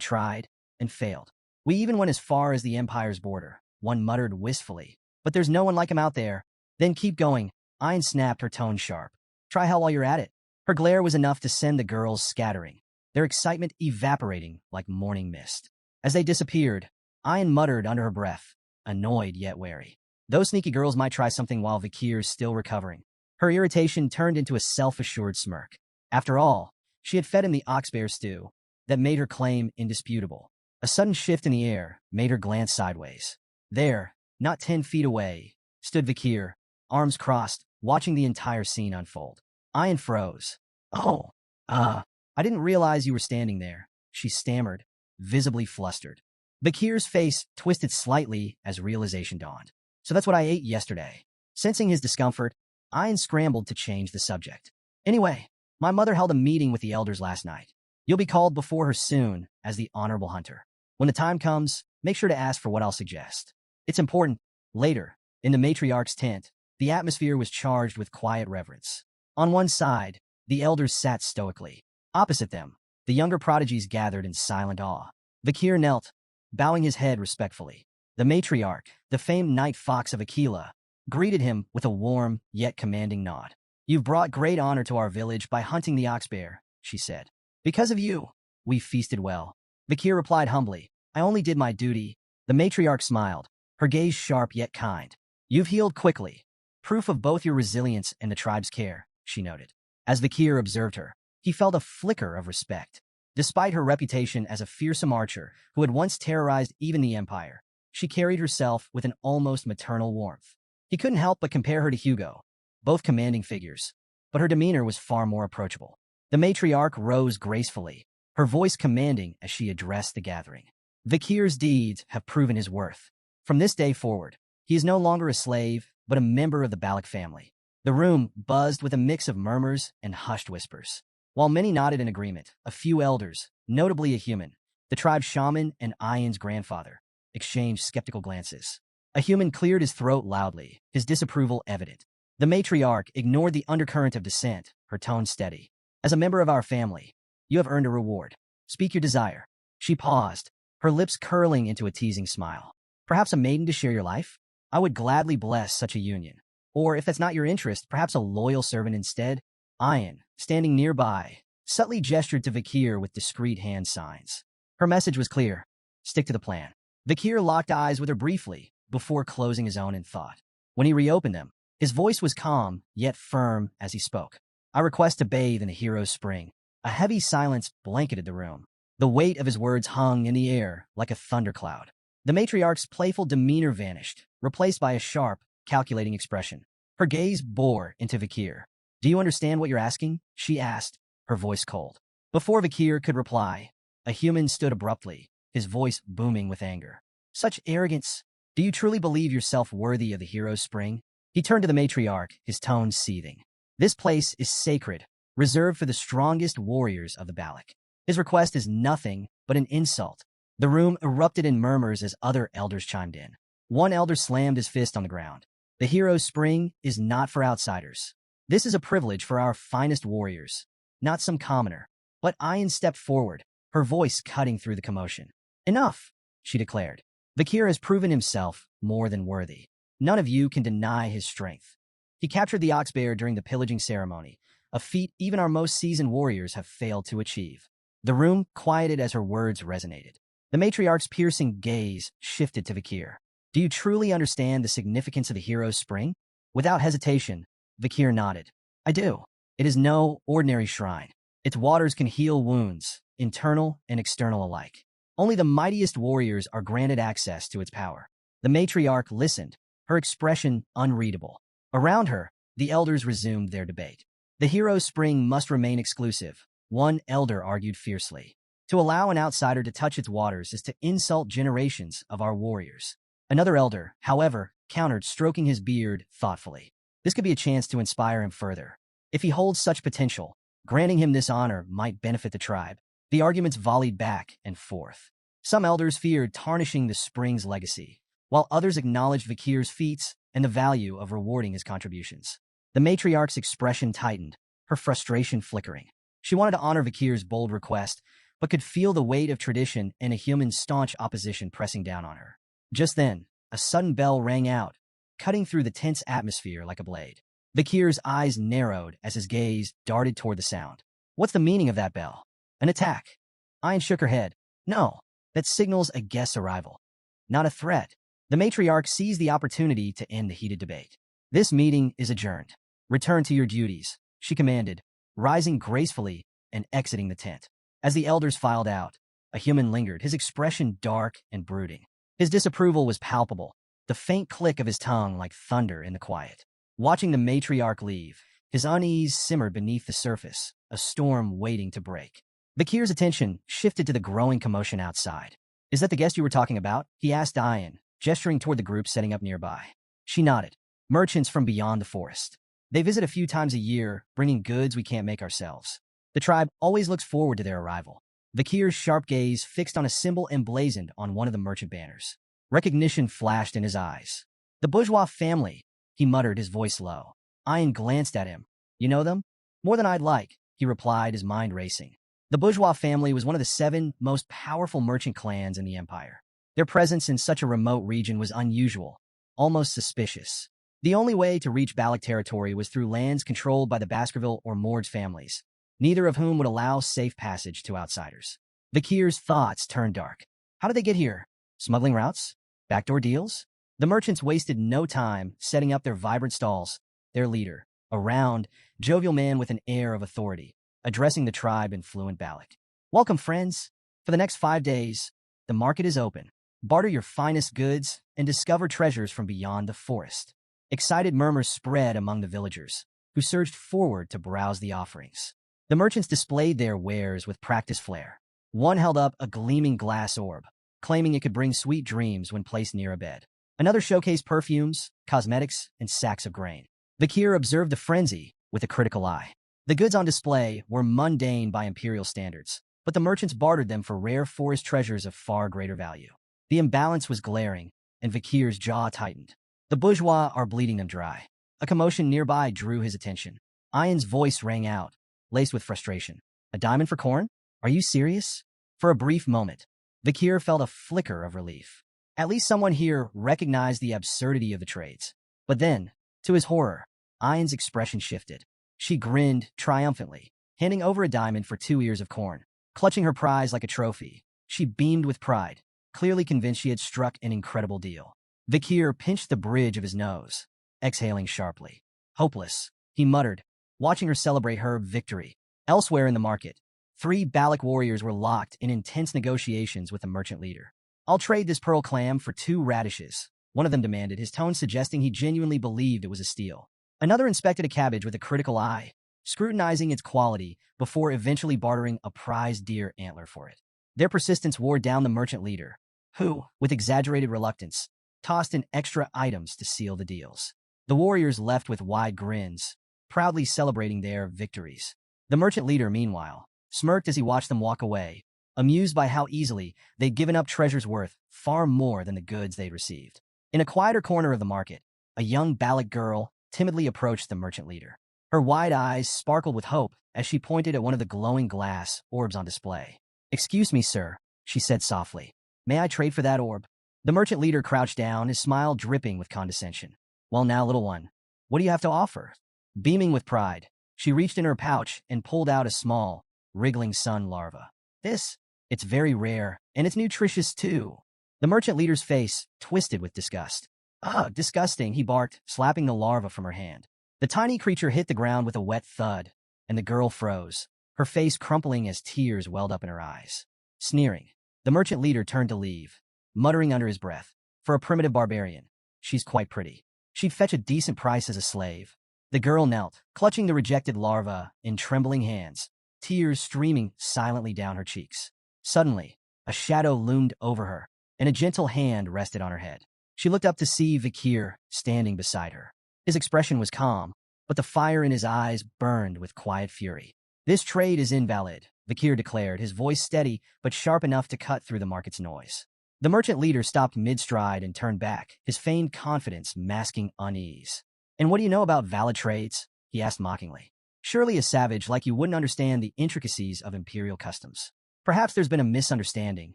S1: tried and failed. We even went as far as the Empire's border, one muttered wistfully. But there's no one like him out there. Then keep going. Ian snapped, her tone sharp. Try hell while you're at it. Her glare was enough to send the girls scattering, their excitement evaporating like morning mist. As they disappeared, Ian muttered under her breath, annoyed yet wary. Those sneaky girls might try something while Vakir's still recovering. Her irritation turned into a self-assured smirk. After all, she had fed him the ox bear stew that made her claim indisputable. A sudden shift in the air made her glance sideways. There, not 10 feet away, stood Vakir, arms crossed, watching the entire scene unfold. Ian froze. Oh, I didn't realize you were standing there, she stammered, visibly flustered. Vakir's face twisted slightly as realization dawned. So that's what I ate yesterday. Sensing his discomfort, Ian scrambled to change the subject. Anyway, my mother held a meeting with the elders last night. You'll be called before her soon as the honorable hunter. When the time comes, make sure to ask for what I'll suggest. It's important. Later, in the matriarch's tent, the atmosphere was charged with quiet reverence. On one side, the elders sat stoically. Opposite them, the younger prodigies gathered in silent awe. Vakir knelt, bowing his head respectfully. The matriarch, the famed night fox of Aquila, greeted him with a warm yet commanding nod. "You've brought great honor to our village by hunting the ox bear," she said. "Because of you, we feasted well." Vakir replied humbly, "I only did my duty." The matriarch smiled, her gaze sharp yet kind. "You've healed quickly, proof of both your resilience and the tribe's care," she noted. As Vakir observed her, he felt a flicker of respect. Despite her reputation as a fearsome archer who had once terrorized even the Empire, she carried herself with an almost maternal warmth. He couldn't help but compare her to Hugo, both commanding figures, but her demeanor was far more approachable. The matriarch rose gracefully, her voice commanding as she addressed the gathering. "Vakir's deeds have proven his worth. From this day forward, he is no longer a slave, but a member of the Balak family." The room buzzed with a mix of murmurs and hushed whispers. While many nodded in agreement, a few elders, notably a human, the tribe's shaman and Ian's grandfather, exchanged skeptical glances. A human cleared his throat loudly, his disapproval evident. The matriarch ignored the undercurrent of dissent, her tone steady. "As a member of our family, you have earned a reward. Speak your desire." She paused, her lips curling into a teasing smile. "Perhaps a maiden to share your life? I would gladly bless such a union. Or, if that's not your interest, perhaps a loyal servant instead?" Ian, standing nearby, subtly gestured to Vakir with discreet hand signs. Her message was clear. Stick to the plan. Vakir locked eyes with her briefly, before closing his own in thought. When he reopened them, his voice was calm, yet firm as he spoke. "I request to bathe in a hero's spring." A heavy silence blanketed the room. The weight of his words hung in the air like a thundercloud. The matriarch's playful demeanor vanished, replaced by a sharp, calculating expression. Her gaze bore into Vakir. "Do you understand what you're asking?" she asked, her voice cold. Before Vakir could reply, a human stood abruptly, his voice booming with anger. "Such arrogance! Do you truly believe yourself worthy of the hero's spring?" He turned to the matriarch, his tone seething. "This place is sacred, reserved for the strongest warriors of the Balak. His request is nothing but an insult." The room erupted in murmurs as other elders chimed in. One elder slammed his fist on the ground. "The hero's spring is not for outsiders. This is a privilege for our finest warriors, not some commoner." But Ian stepped forward, her voice cutting through the commotion. "Enough," she declared. "Vakir has proven himself more than worthy. None of you can deny his strength. He captured the ox bear during the pillaging ceremony, a feat even our most seasoned warriors have failed to achieve." The room quieted as her words resonated. The matriarch's piercing gaze shifted to Vakir. "Do you truly understand the significance of the hero's spring?" Without hesitation, Vakir nodded. "I do. It is no ordinary shrine. Its waters can heal wounds, internal and external alike. Only the mightiest warriors are granted access to its power." The matriarch listened, her expression unreadable. Around her, the elders resumed their debate. "The hero's spring must remain exclusive," one elder argued fiercely. "To allow an outsider to touch its waters is to insult generations of our warriors." Another elder, however, countered, stroking his beard thoughtfully. "This could be a chance to inspire him further. If he holds such potential, granting him this honor might benefit the tribe." The arguments volleyed back and forth. Some elders feared tarnishing the spring's legacy, while others acknowledged Vakir's feats and the value of rewarding his contributions. The matriarch's expression tightened, her frustration flickering. She wanted to honor Vakir's bold request, but could feel the weight of tradition and a human's staunch opposition pressing down on her. Just then, a sudden bell rang out, cutting through the tense atmosphere like a blade. Vakir's eyes narrowed as his gaze darted toward the sound. "What's the meaning of that bell? An attack?" Ian shook her head. "No, that signals a guest's arrival. Not a threat." The matriarch seized the opportunity to end the heated debate. "This meeting is adjourned. Return to your duties," she commanded, rising gracefully and exiting the tent. As the elders filed out, a human lingered, his expression dark and brooding. His disapproval was palpable, the faint click of his tongue like thunder in the quiet. Watching the matriarch leave, his unease simmered beneath the surface, a storm waiting to break. Vakir's attention shifted to the growing commotion outside. "Is that the guest you were talking about?" he asked Ian, gesturing toward the group setting up nearby. She nodded. "Merchants from beyond the forest. They visit a few times a year, bringing goods we can't make ourselves. The tribe always looks forward to their arrival." Vakir's sharp gaze fixed on a symbol emblazoned on one of the merchant banners. Recognition flashed in his eyes. "The bourgeois family," he muttered, his voice low. Ian glanced at him. "You know them?" "More than I'd like," he replied, his mind racing. The bourgeois family was one of the 7 most powerful merchant clans in the empire. Their presence in such a remote region was unusual, almost suspicious. The only way to reach Balak territory was through lands controlled by the Baskerville or Morge families, neither of whom would allow safe passage to outsiders. Vakir's thoughts turned dark. How did they get here? Smuggling routes? Backdoor deals? The merchants wasted no time setting up their vibrant stalls. Their leader, a round, jovial man with an air of authority, addressing the tribe in fluent Balak. Welcome, friends. For the next 5 days, the market is open. Barter your finest goods and discover treasures from beyond the forest. Excited murmurs spread among the villagers, who surged forward to browse the offerings. The merchants displayed their wares with practiced flair. One held up a gleaming glass orb, claiming it could bring sweet dreams when placed near a bed. Another showcased perfumes, cosmetics, and sacks of grain. Vakir observed the frenzy with a critical eye. The goods on display were mundane by imperial standards, but the merchants bartered them for rare forest treasures of far greater value. The imbalance was glaring, and Vakir's jaw tightened. The bourgeois are bleeding them dry. A commotion nearby drew his attention. Ian's voice rang out, laced with frustration. A diamond for corn? Are you serious? For a brief moment, Vakir felt a flicker of relief. At least someone here recognized the absurdity of the trades. But then, to his horror, Ian's expression shifted. She grinned triumphantly, handing over a diamond for 2 ears of corn. Clutching her prize like a trophy, she beamed with pride, clearly convinced she had struck an incredible deal. Vakir pinched the bridge of his nose, exhaling sharply. Hopeless, he muttered, watching her celebrate her victory. Elsewhere in the market, 3 Balak warriors were locked in intense negotiations with the merchant leader. I'll trade this pearl clam for 2 radishes, one of them demanded, his tone suggesting he genuinely believed it was a steal. Another inspected a cabbage with a critical eye, scrutinizing its quality before eventually bartering a prized deer antler for it. Their persistence wore down the merchant leader, who, with exaggerated reluctance, tossed in extra items to seal the deals. The warriors left with wide grins, proudly celebrating their victories. The merchant leader, meanwhile, smirked as he watched them walk away, amused by how easily they'd given up treasures worth far more than the goods they'd received. In a quieter corner of the market, a young Balak girl timidly approached the merchant leader. Her wide eyes sparkled with hope as she pointed at one of the glowing glass orbs on display. "Excuse me, sir," she said softly. "May I trade for that orb?" The merchant leader crouched down, his smile dripping with condescension. "Well now, little one, what do you have to offer?" Beaming with pride, she reached in her pouch and pulled out a small, wriggling sun larva. It's very rare, and it's nutritious too." The merchant leader's face twisted with disgust. "Ugh, disgusting," he barked, slapping the larva from her hand. The tiny creature hit the ground with a wet thud, and the girl froze, her face crumpling as tears welled up in her eyes. Sneering, the merchant leader turned to leave, muttering under his breath, "For a primitive barbarian, she's quite pretty. She'd fetch a decent price as a slave." The girl knelt, clutching the rejected larva in trembling hands, tears streaming silently down her cheeks. Suddenly, a shadow loomed over her, and a gentle hand rested on her head. She looked up to see Vakir standing beside her. His expression was calm, but the fire in his eyes burned with quiet fury. "This trade is invalid," Vakir declared, his voice steady but sharp enough to cut through the market's noise. The merchant leader stopped mid-stride and turned back, his feigned confidence masking unease. "And what do you know about valid trades?" he asked mockingly. "Surely a savage like you wouldn't understand the intricacies of imperial customs." "Perhaps there's been a misunderstanding."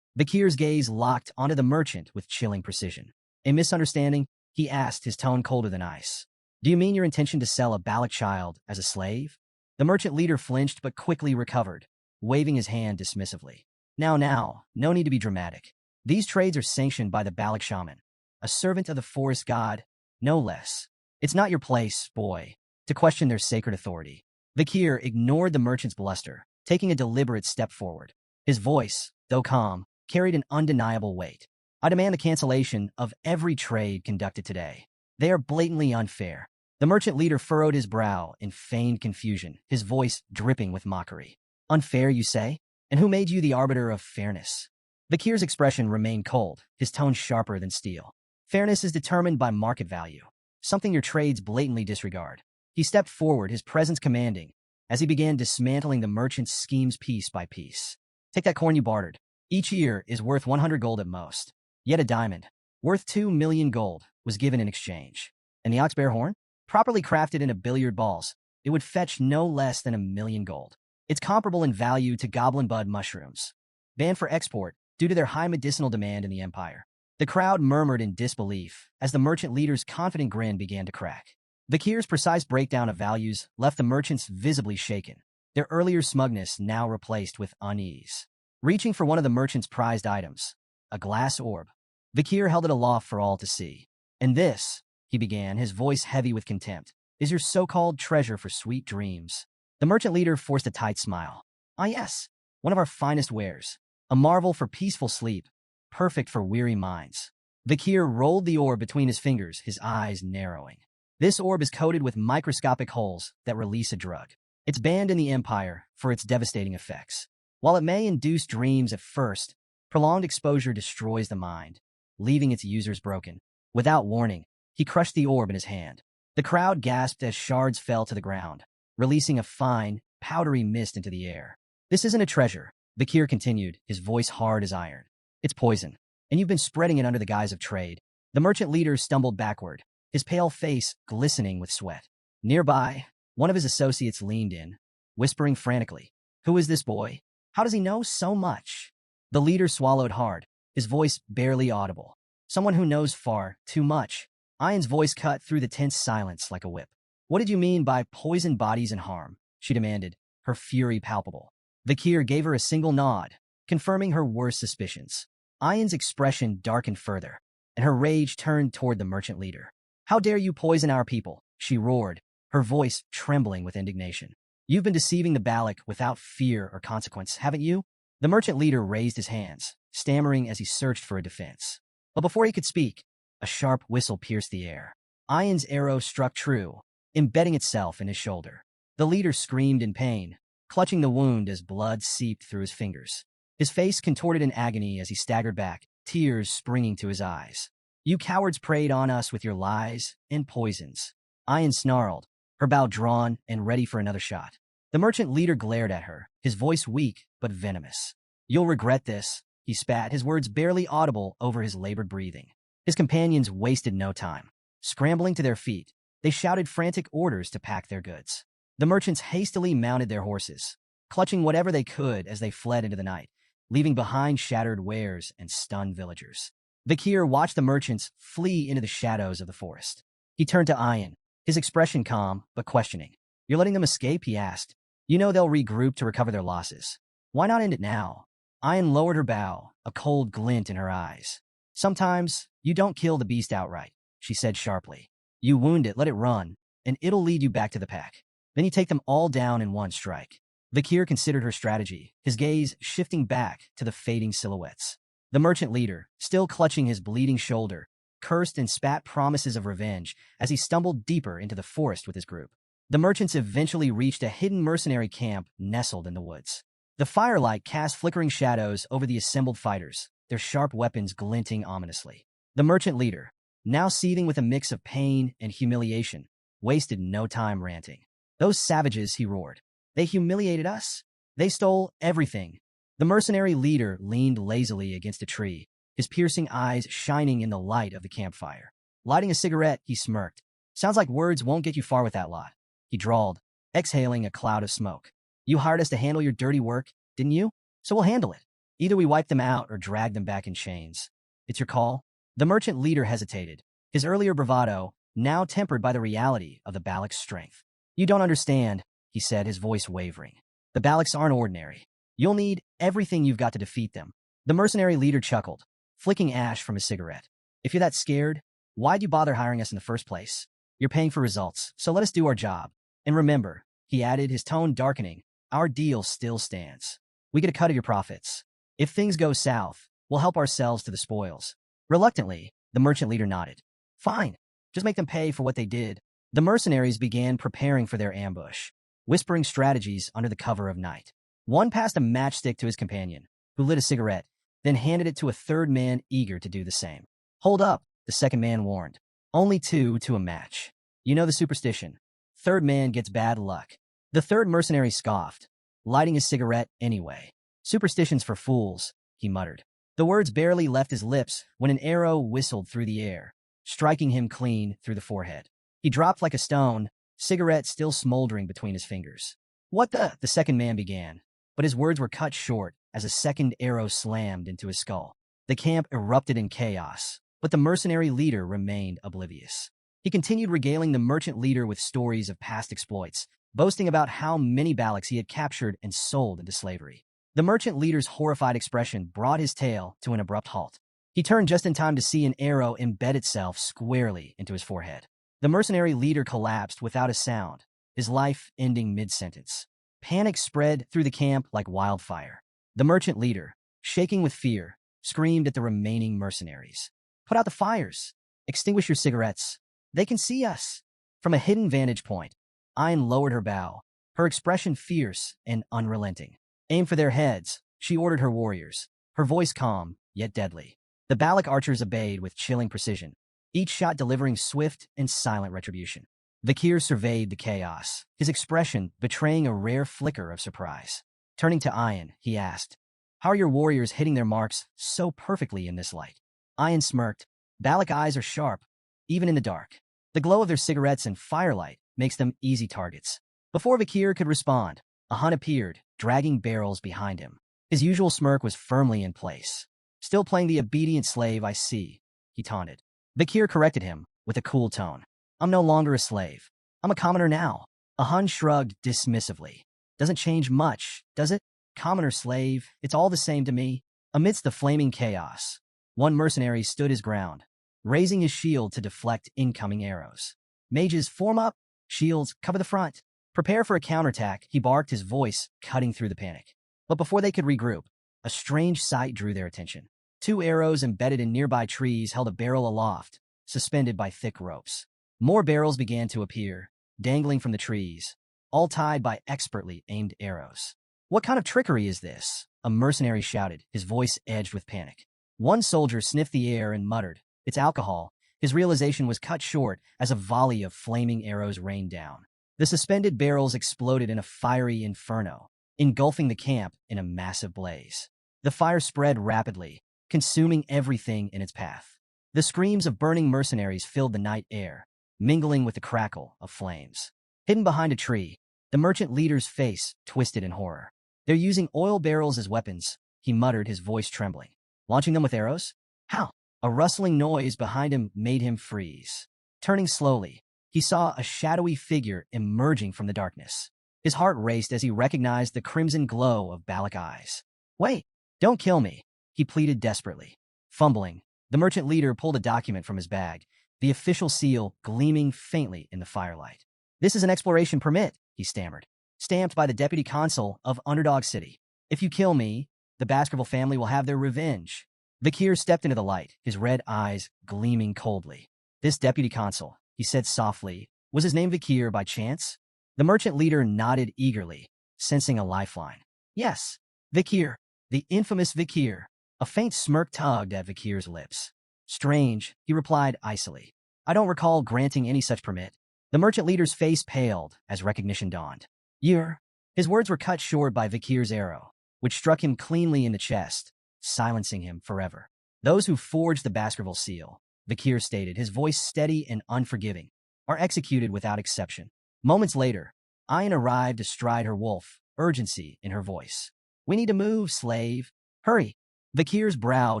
S1: Vakir's gaze locked onto the merchant with chilling precision. "A misunderstanding?" he asked, his tone colder than ice. "Do you mean your intention to sell a Balak child as a slave?" The merchant leader flinched but quickly recovered, waving his hand dismissively. Now, no need to be dramatic. These trades are sanctioned by the Balak shaman, a servant of the forest god, no less. It's not your place, boy, to question their sacred authority." Vakir ignored the merchant's bluster, taking a deliberate step forward. His voice, though calm, carried an undeniable weight. "I demand the cancellation of every trade conducted today. They are blatantly unfair." The merchant leader furrowed his brow in feigned confusion, his voice dripping with mockery. "Unfair, you say? And who made you the arbiter of fairness?" Vakir's expression remained cold, his tone sharper than steel. "Fairness is determined by market value, something your trades blatantly disregard." He stepped forward, his presence commanding, as he began dismantling the merchant's schemes piece by piece. "Take that corn you bartered. Each ear is worth 100 gold at most. Yet a diamond, worth 2 million gold, was given in exchange. And the ox-bear horn? Properly crafted into billiard balls, it would fetch no less than 1 million gold. It's comparable in value to goblin bud mushrooms, banned for export due to their high medicinal demand in the empire." The crowd murmured in disbelief as the merchant leader's confident grin began to crack. Vikir's precise breakdown of values left the merchants visibly shaken, their earlier smugness now replaced with unease. Reaching for one of the merchant's prized items, a glass orb, Vikir held it aloft for all to see. "And this," he began, his voice heavy with contempt, "is your so-called treasure for sweet dreams." The merchant leader forced a tight smile. "Ah yes, one of our finest wares, a marvel for peaceful sleep, perfect for weary minds." Vikir rolled the orb between his fingers, his eyes narrowing. "This orb is coated with microscopic holes that release a drug. It's banned in the Empire for its devastating effects. While it may induce dreams at first, prolonged exposure destroys the mind, leaving its users broken." Without warning, he crushed the orb in his hand. The crowd gasped as shards fell to the ground, releasing a fine, powdery mist into the air. "This isn't a treasure," Vikir continued, his voice hard as iron. "It's poison, and you've been spreading it under the guise of trade." The merchant leader stumbled backward, his pale face glistening with sweat. Nearby, one of his associates leaned in, whispering frantically, "Who is this boy? How does he know so much?" The leader swallowed hard, his voice barely audible. "Someone who knows far too much." Ayan's voice cut through the tense silence like a whip. "What did you mean by poison bodies and harm?" she demanded, her fury palpable. Vikir gave her a single nod, confirming her worst suspicions. Ayan's expression darkened further, and her rage turned toward the merchant leader. "How dare you poison our people?" she roared, her voice trembling with indignation. "You've been deceiving the Balak without fear or consequence, haven't you?" The merchant leader raised his hands, stammering as he searched for a defense. But before he could speak, a sharp whistle pierced the air. Ayan's arrow struck true, embedding itself in his shoulder. The leader screamed in pain, clutching the wound as blood seeped through his fingers. His face contorted in agony as he staggered back, tears springing to his eyes. "You cowards preyed on us with your lies and poisons." Ayan snarled, her bow drawn and ready for another shot. The merchant leader glared at her, his voice weak but venomous. "You'll regret this," he spat, his words barely audible over his labored breathing. His companions wasted no time. Scrambling to their feet, they shouted frantic orders to pack their goods. The merchants hastily mounted their horses, clutching whatever they could as they fled into the night, leaving behind shattered wares and stunned villagers. Vikir watched the merchants flee into the shadows of the forest. He turned to Ayan, his expression calm but questioning. "You're letting them escape?" he asked. "You know they'll regroup to recover their losses. Why not end it now?" Ayan lowered her bow, a cold glint in her eyes. "Sometimes you don't kill the beast outright," she said sharply. "You wound it, let it run, and it'll lead you back to the pack. Then you take them all down in one strike." Vikir considered her strategy, his gaze shifting back to the fading silhouettes. The merchant leader, still clutching his bleeding shoulder, cursed and spat promises of revenge as he stumbled deeper into the forest with his group. The merchants eventually reached a hidden mercenary camp nestled in the woods. The firelight cast flickering shadows over the assembled fighters, their sharp weapons glinting ominously. The merchant leader, now seething with a mix of pain and humiliation, wasted no time ranting. "Those savages," he roared. "They humiliated us. They stole everything." The mercenary leader leaned lazily against a tree, his piercing eyes shining in the light of the campfire. Lighting a cigarette, he smirked. "Sounds like words won't get you far with that lot," he drawled, exhaling a cloud of smoke. "You hired us to handle your dirty work, didn't you? So we'll handle it. Either we wipe them out or drag them back in chains. It's your call." The merchant leader hesitated, his earlier bravado now tempered by the reality of the Balak's strength. "You don't understand," he said, his voice wavering. "The Balaks aren't ordinary. You'll need everything you've got to defeat them." The mercenary leader chuckled, flicking ash from his cigarette. "If you're that scared, why'd you bother hiring us in the first place? You're paying for results, so let us do our job. And remember," he added, his tone darkening, "our deal still stands. We get a cut of your profits. If things go south, we'll help ourselves to the spoils." Reluctantly, the merchant leader nodded. "Fine, just make them pay for what they did." The mercenaries began preparing for their ambush, whispering strategies under the cover of night. One passed a matchstick to his companion, who lit a cigarette, then handed it to a third man eager to do the same. "Hold up," the second man warned. "Only two to a match. You know the superstition. Third man gets bad luck." The third mercenary scoffed, lighting his cigarette anyway. "Superstitions for fools," he muttered. The words barely left his lips when an arrow whistled through the air, striking him clean through the forehead. He dropped like a stone, cigarette still smoldering between his fingers. "What the second man began, but his words were cut short as a second arrow slammed into his skull. The camp erupted in chaos, but the mercenary leader remained oblivious. He continued regaling the merchant leader with stories of past exploits, boasting about how many Baloks he had captured and sold into slavery. The merchant leader's horrified expression brought his tale to an abrupt halt. He turned just in time to see an arrow embed itself squarely into his forehead. The mercenary leader collapsed without a sound, his life ending mid-sentence. Panic spread through the camp like wildfire. The merchant leader, shaking with fear, screamed at the remaining mercenaries. "Put out the fires! Extinguish your cigarettes! They can see us!" From a hidden vantage point, Ayn lowered her bow, her expression fierce and unrelenting. "Aim for their heads," she ordered her warriors, her voice calm, yet deadly. The Balak archers obeyed with chilling precision, each shot delivering swift and silent retribution. Vakir surveyed the chaos, his expression betraying a rare flicker of surprise. Turning to Ayn, he asked, "How are your warriors hitting their marks so perfectly in this light?" Ayn smirked. "Balak eyes are sharp, even in the dark. The glow of their cigarettes and firelight makes them easy targets." Before Vakir could respond, a Hun appeared, dragging barrels behind him. His usual smirk was firmly in place. "Still playing the obedient slave, I see," he taunted. Vakir corrected him with a cool tone. "I'm no longer a slave. I'm a commoner now." A Hun shrugged dismissively. "Doesn't change much, does it? Commoner, slave, it's all the same to me." Amidst the flaming chaos, one mercenary stood his ground, raising his shield to deflect incoming arrows. "Mages, form up! Shields, cover the front! Prepare for a counterattack," he barked, his voice cutting through the panic. But before they could regroup, a strange sight drew their attention. Two arrows embedded in nearby trees held a barrel aloft, suspended by thick ropes. More barrels began to appear, dangling from the trees, all tied by expertly aimed arrows. "What kind of trickery is this?" a mercenary shouted, his voice edged with panic. One soldier sniffed the air and muttered, "It's alcohol." His realization was cut short as a volley of flaming arrows rained down. The suspended barrels exploded in a fiery inferno, engulfing the camp in a massive blaze. The fire spread rapidly, consuming everything in its path. The screams of burning mercenaries filled the night air, mingling with the crackle of flames. Hidden behind a tree, the merchant leader's face twisted in horror. "They're using oil barrels as weapons," he muttered, his voice trembling. "Launching them with arrows? How?" A rustling noise behind him made him freeze. Turning slowly, he saw a shadowy figure emerging from the darkness. His heart raced as he recognized the crimson glow of Balak eyes. "Wait, don't kill me," he pleaded desperately. Fumbling, the merchant leader pulled a document from his bag, the official seal gleaming faintly in the firelight. "This is an exploration permit," he stammered, "stamped by the deputy consul of Underdog City. If you kill me, the Baskerville family will have their revenge." Vakir stepped into the light, his red eyes gleaming coldly. "This deputy consul," he said softly, "was his name Vakir by chance?" The merchant leader nodded eagerly, sensing a lifeline. "Yes, Vakir, the infamous Vakir." A faint smirk tugged at Vakir's lips. "Strange," he replied icily. "I don't recall granting any such permit." The merchant leader's face paled as recognition dawned. "You're—" His words were cut short by Vakir's arrow, which struck him cleanly in the chest, silencing him forever. "Those who forged the Baskerville seal," Vakir stated, his voice steady and unforgiving, "are executed without exception." Moments later, Ayn arrived astride her wolf, urgency in her voice. "We need to move, slave. Hurry." Vakir's brow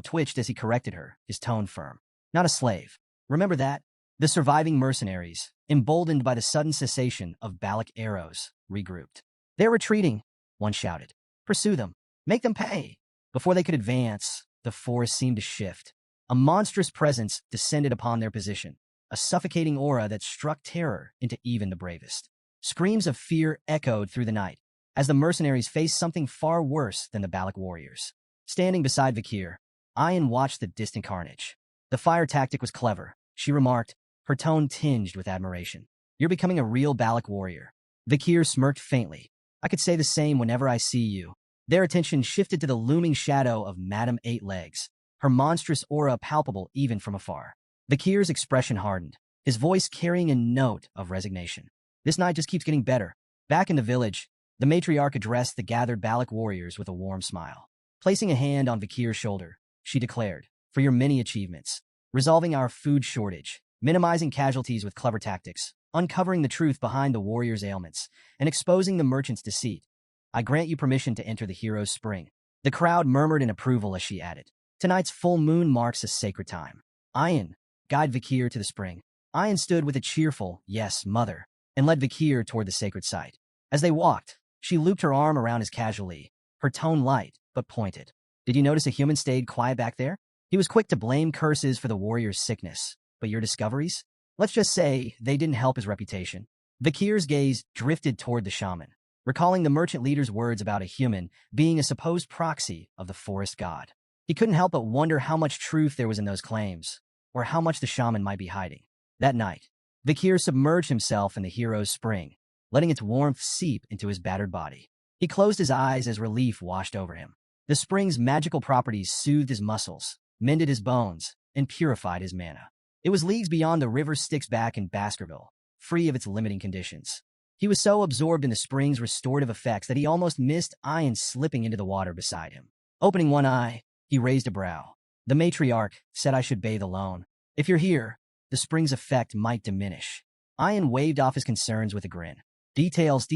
S1: twitched as he corrected her, his tone firm. "Not a slave. Remember that." The surviving mercenaries, emboldened by the sudden cessation of Balak arrows, regrouped. "They're retreating," one shouted. "Pursue them. Make them pay." Before they could advance, the forest seemed to shift. A monstrous presence descended upon their position, a suffocating aura that struck terror into even the bravest. Screams of fear echoed through the night, as the mercenaries faced something far worse than the Balak warriors. Standing beside Vakir, Ayn watched the distant carnage. "The fire tactic was clever," she remarked, her tone tinged with admiration. "You're becoming a real Balak warrior." Vakir smirked faintly. "I could say the same whenever I see you." Their attention shifted to the looming shadow of Madame Eight Legs, her monstrous aura palpable even from afar. Vakir's expression hardened, his voice carrying a note of resignation. "This night just keeps getting better." Back in the village, the matriarch addressed the gathered Balak warriors with a warm smile. Placing a hand on Vakir's shoulder, she declared, "For your many achievements, resolving our food shortage, minimizing casualties with clever tactics, uncovering the truth behind the warriors' ailments, and exposing the merchant's deceit, I grant you permission to enter the hero's spring." The crowd murmured in approval as she added, Tonight's full moon marks a sacred time. Ayan, guide Vikir to the spring. Ayan stood with a cheerful, yes, mother, and led Vikir toward the sacred site. As they walked, she looped her arm around his casually, her tone light, but pointed. Did you notice a human stayed quiet back there? He was quick to blame curses for the warrior's sickness. But your discoveries? Let's just say they didn't help his reputation. Vikir's gaze drifted toward the shaman, recalling the merchant leader's words about a human being a supposed proxy of the forest god. He couldn't help but wonder how much truth there was in those claims, or how much the shaman might be hiding. That night, Vikir submerged himself in the hero's spring, letting its warmth seep into his battered body. He closed his eyes as relief washed over him. The spring's magical properties soothed his muscles, mended his bones, and purified his mana. It was leagues beyond the river Styx back in Baskerville, free of its limiting conditions. He was so absorbed in the spring's restorative effects that he almost missed Ayan slipping into the water beside him. Opening one eye, he raised a brow. The matriarch said I should bathe alone. If you're here, the spring's effect might diminish. Ayan waved off his concerns with a grin. Details.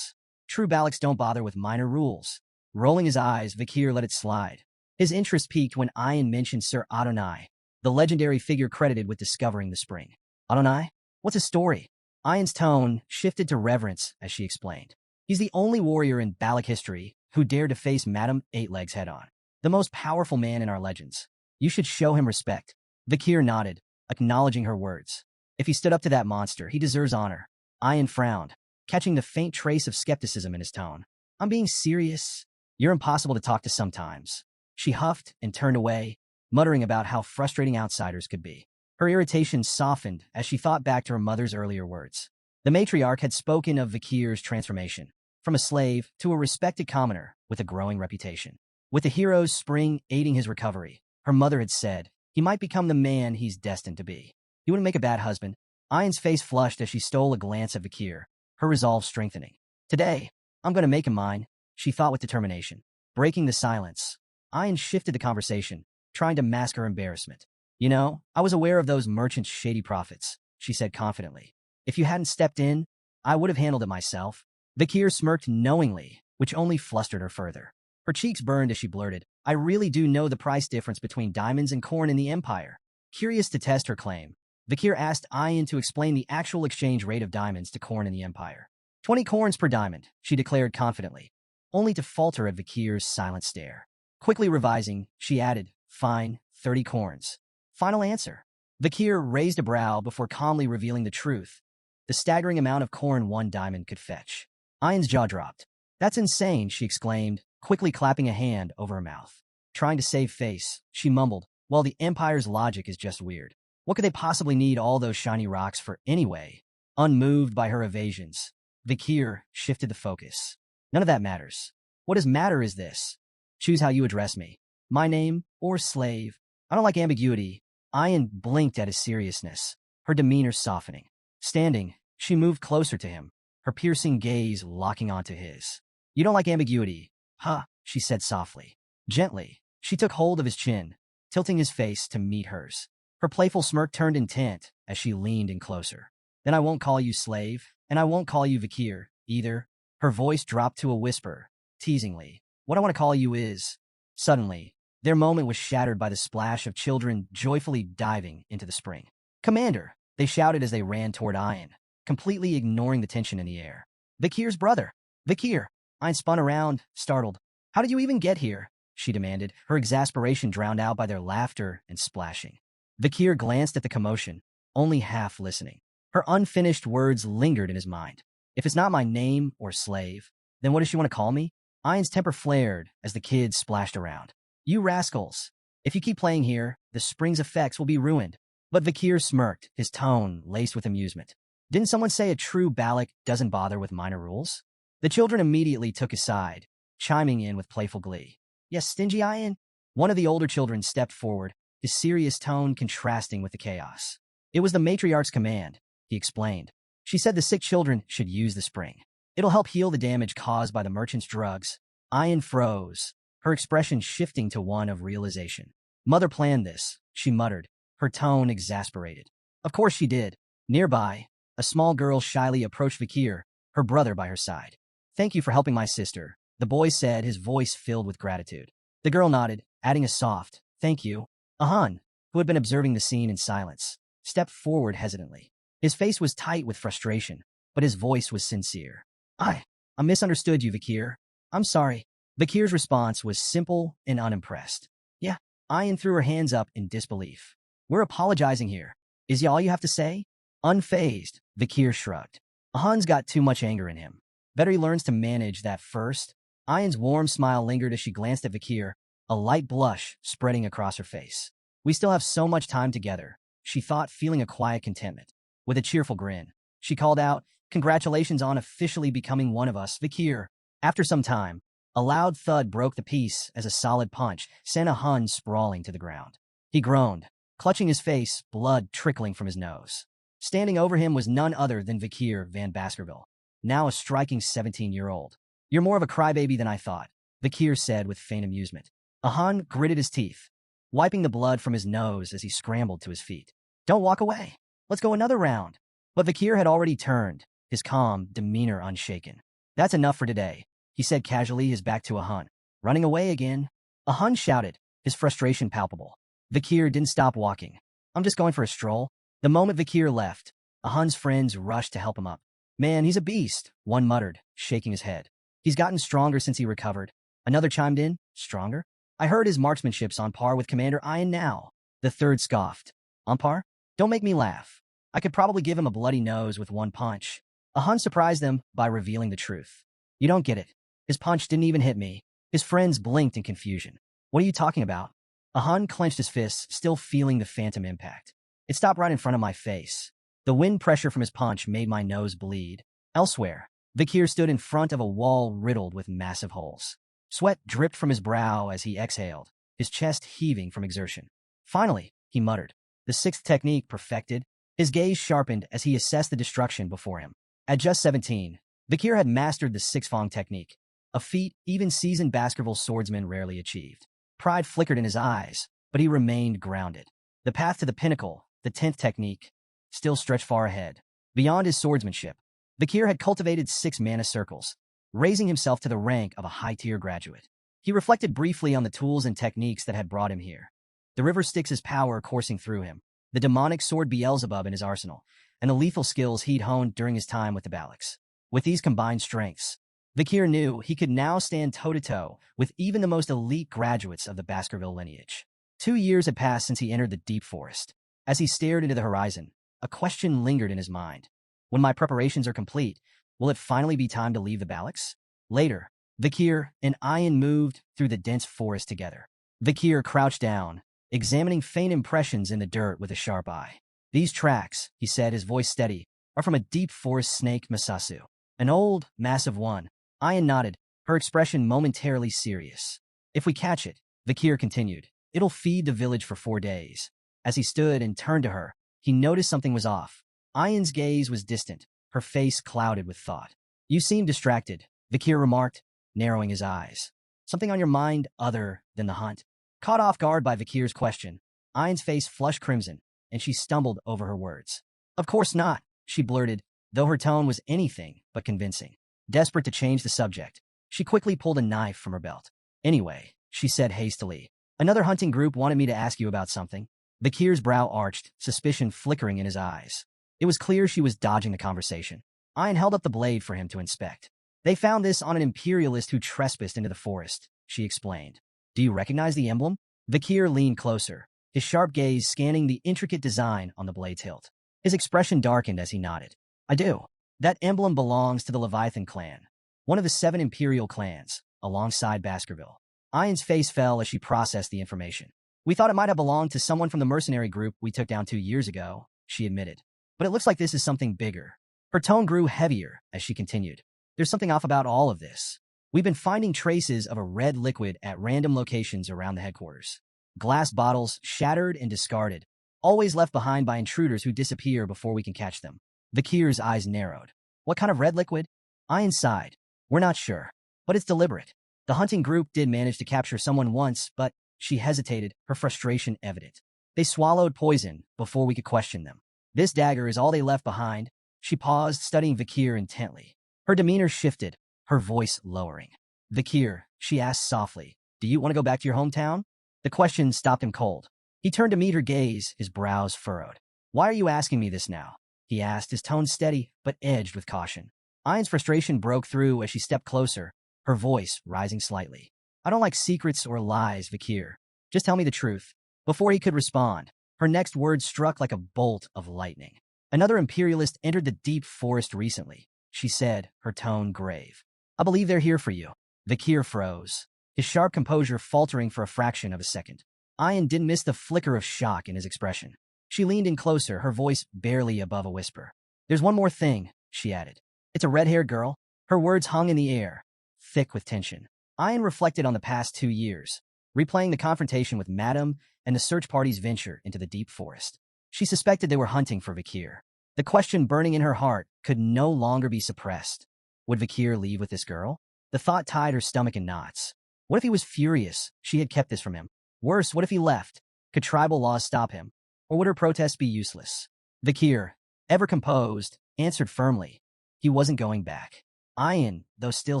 S1: True Balacs don't bother with minor rules. Rolling his eyes, Vikir let it slide. His interest peaked when Ayan mentioned Sir Adonai, the legendary figure credited with discovering the spring. Adonai? What's his story? Ayan's tone shifted to reverence as she explained. He's the only warrior in Balac history who dared to face Madame Eightlegs head-on. The most powerful man in our legends. You should show him respect. Vikir nodded, acknowledging her words. If he stood up to that monster, he deserves honor. Ayan frowned, catching the faint trace of skepticism in his tone. I'm being serious. You're impossible to talk to sometimes. She huffed and turned away, muttering about how frustrating outsiders could be. Her irritation softened as she thought back to her mother's earlier words. The matriarch had spoken of Vikir's transformation, from a slave to a respected commoner with a growing reputation. With the hero's spring aiding his recovery, her mother had said, he might become the man he's destined to be. He wouldn't make a bad husband. Ayan's face flushed as she stole a glance at Vikir, her resolve strengthening. Today, I'm going to make him mine, she thought with determination. Breaking the silence, Ayan shifted the conversation, trying to mask her embarrassment. You know, I was aware of those merchants' shady profits, she said confidently. If you hadn't stepped in, I would have handled it myself. Vikir smirked knowingly, which only flustered her further. Her cheeks burned as she blurted, I really do know the price difference between diamonds and corn in the Empire. Curious to test her claim, Vikir asked Ayan to explain the actual exchange rate of diamonds to corn in the Empire. 20 corns per diamond, she declared confidently, only to falter at Vikir's silent stare. Quickly revising, she added, fine, 30 corns. Final answer. Vikir raised a brow before calmly revealing the truth. The staggering amount of corn 1 diamond could fetch. Ayan's jaw dropped. That's insane, she exclaimed, quickly clapping a hand over her mouth. Trying to save face, she mumbled, well, the Empire's logic is just weird. What could they possibly need all those shiny rocks for anyway? Unmoved by her evasions, Vikir shifted the focus. None of that matters. What does matter is this. Choose how you address me. My name or slave. I don't like ambiguity. Ayan blinked at his seriousness, her demeanor softening. Standing, she moved closer to him, her piercing gaze locking onto his. You don't like ambiguity, huh? She said softly. Gently, she took hold of his chin, tilting his face to meet hers. Her playful smirk turned intent as she leaned in closer. Then I won't call you slave, and I won't call you Vikir, either. Her voice dropped to a whisper, teasingly. What I want to call you is... Suddenly, their moment was shattered by the splash of children joyfully diving into the spring. Commander, they shouted as they ran toward Ayan, completely ignoring the tension in the air. Vikir's brother. Vikir. Ayan spun around, startled. How did you even get here? She demanded, her exasperation drowned out by their laughter and splashing. Vikir glanced at the commotion, only half listening. Her unfinished words lingered in his mind. If it's not my name or slave, then what does she want to call me? Ayan's temper flared as the kids splashed around. You rascals. If you keep playing here, the spring's effects will be ruined. But Vikir smirked, his tone laced with amusement. Didn't someone say a true Balac doesn't bother with minor rules? The children immediately took his side, chiming in with playful glee. Yes, stingy Ayan? One of the older children stepped forward, his serious tone contrasting with the chaos. It was the matriarch's command, he explained. She said the sick children should use the spring. It'll help heal the damage caused by the merchant's drugs. Ayan froze, her expression shifting to one of realization. Mother planned this, she muttered, her tone exasperated. Of course she did. Nearby, a small girl shyly approached Vikir, her brother by her side. Thank you for helping my sister, the boy said, his voice filled with gratitude. The girl nodded, adding a soft, Thank you. Ahan, who had been observing the scene in silence, stepped forward hesitantly. His face was tight with frustration, but his voice was sincere. I misunderstood you, Vikir. I'm sorry. Vikir's response was simple and unimpressed. Yeah, Ayan threw her hands up in disbelief. We're apologizing here. Is ya all you have to say? Unfazed, Vikir shrugged. Ahan's got too much anger in him. Better he learns to manage that first. Ayan's warm smile lingered as she glanced at Vikir, a light blush spreading across her face. We still have so much time together, she thought, feeling a quiet contentment. With a cheerful grin, she called out, Congratulations on officially becoming one of us, Vikir. After some time, a loud thud broke the peace as a solid punch sent Ahan sprawling to the ground. He groaned, clutching his face, blood trickling from his nose. Standing over him was none other than Vikir van Baskerville, now a striking 17-year-old. You're more of a crybaby than I thought, Vikir said with faint amusement. Ahan gritted his teeth, wiping the blood from his nose as he scrambled to his feet. Don't walk away. Let's go another round. But Vikir had already turned, his calm demeanor unshaken. That's enough for today, he said casually, his back to Ahan. Running away again? Ahan shouted, his frustration palpable. Vikir didn't stop walking. I'm just going for a stroll. The moment Vikir left, Ahan's friends rushed to help him up. Man, he's a beast, one muttered, shaking his head. He's gotten stronger since he recovered. Another chimed in, stronger? I heard his marksmanship's on par with Commander Ayan now. The third scoffed. On par? Don't make me laugh. I could probably give him a bloody nose with one punch. Ahan surprised them by revealing the truth. You don't get it. His punch didn't even hit me. His friends blinked in confusion. What are you talking about? Ahan clenched his fists, still feeling the phantom impact. It stopped right in front of my face. The wind pressure from his punch made my nose bleed. Elsewhere, Vikir stood in front of a wall riddled with massive holes. Sweat dripped from his brow as he exhaled, his chest heaving from exertion. Finally, he muttered, the sixth technique perfected. His gaze sharpened as he assessed the destruction before him. At just 17, Vikir had mastered the six-fong technique, a feat even seasoned Baskerville swordsmen rarely achieved. Pride flickered in his eyes, but he remained grounded. The path to the pinnacle, the 10th technique, still stretched far ahead. Beyond his swordsmanship, Vikir had cultivated 6 mana circles, raising himself to the rank of a high-tier graduate. He reflected briefly on the tools and techniques that had brought him here. The river Styx's power coursing through him, the demonic sword Beelzebub in his arsenal, and the lethal skills he'd honed during his time with the Balax. With these combined strengths, Vikir knew he could now stand toe-to-toe with even the most elite graduates of the Baskerville lineage. 2 years had passed since he entered the deep forest. As he stared into the horizon, a question lingered in his mind. When my preparations are complete, will it finally be time to leave the Balax? Later, Vikir and Ayan moved through the dense forest together. Vikir crouched down, examining faint impressions in the dirt with a sharp eye. These tracks, he said, his voice steady, are from a deep forest snake Masasu. An old, massive one. Ayan nodded, her expression momentarily serious. If we catch it, Vikir continued, it'll feed the village for 4 days. As he stood and turned to her, he noticed something was off. Ayan's gaze was distant, her face clouded with thought. You seem distracted, Vikir remarked, narrowing his eyes. Something on your mind other than the hunt? Caught off guard by Vikir's question, Ayan's face flushed crimson, and she stumbled over her words. Of course not, she blurted, though her tone was anything but convincing. Desperate to change the subject, she quickly pulled a knife from her belt. Anyway, she said hastily, another hunting group wanted me to ask you about something. Vikir's brow arched, suspicion flickering in his eyes. It was clear she was dodging the conversation. Ayan held up the blade for him to inspect. They found this on an imperialist who trespassed into the forest, she explained. Do you recognize the emblem? Vikir leaned closer, his sharp gaze scanning the intricate design on the blade's hilt. His expression darkened as he nodded. I do. That emblem belongs to the Leviathan clan, one of the 7 imperial clans, alongside Baskerville. Ayan's face fell as she processed the information. We thought it might have belonged to someone from the mercenary group we took down 2 years ago, she admitted. But it looks like this is something bigger. Her tone grew heavier as she continued. There's something off about all of this. We've been finding traces of a red liquid at random locations around the headquarters. Glass bottles, shattered and discarded, always left behind by intruders who disappear before we can catch them. Vikir's eyes narrowed. What kind of red liquid? Ayan sighed. We're not sure, but it's deliberate. The hunting group did manage to capture someone once, but she hesitated, her frustration evident. They swallowed poison before we could question them. This dagger is all they left behind. She paused, studying Vikir intently. Her demeanor shifted, her voice lowering. Vikir, she asked softly, do you want to go back to your hometown? The question stopped him cold. He turned to meet her gaze, his brows furrowed. "Why are you asking me this now?" he asked, his tone steady but edged with caution. Ayan's frustration broke through as she stepped closer, her voice rising slightly. "I don't like secrets or lies, Vikir. Just tell me the truth." Before he could respond, her next words struck like a bolt of lightning. "Another imperialist entered the deep forest recently," she said, her tone grave. "I believe they're here for you." Vikir froze, his sharp composure faltering for a fraction of a second. Ayan didn't miss the flicker of shock in his expression. She leaned in closer, her voice barely above a whisper. "There's one more thing," she added. "It's a red-haired girl." Her words hung in the air, thick with tension. Ayan reflected on the past 2 years, replaying the confrontation with Madam and the search party's venture into the deep forest. She suspected they were hunting for Vikir. The question burning in her heart could no longer be suppressed. Would Vikir leave with this girl? The thought tied her stomach in knots. What if he was furious she had kept this from him? Worse, what if he left? Could tribal laws stop him? Or would her protests be useless? Vikir, ever composed, answered firmly. He wasn't going back. Ayan, though still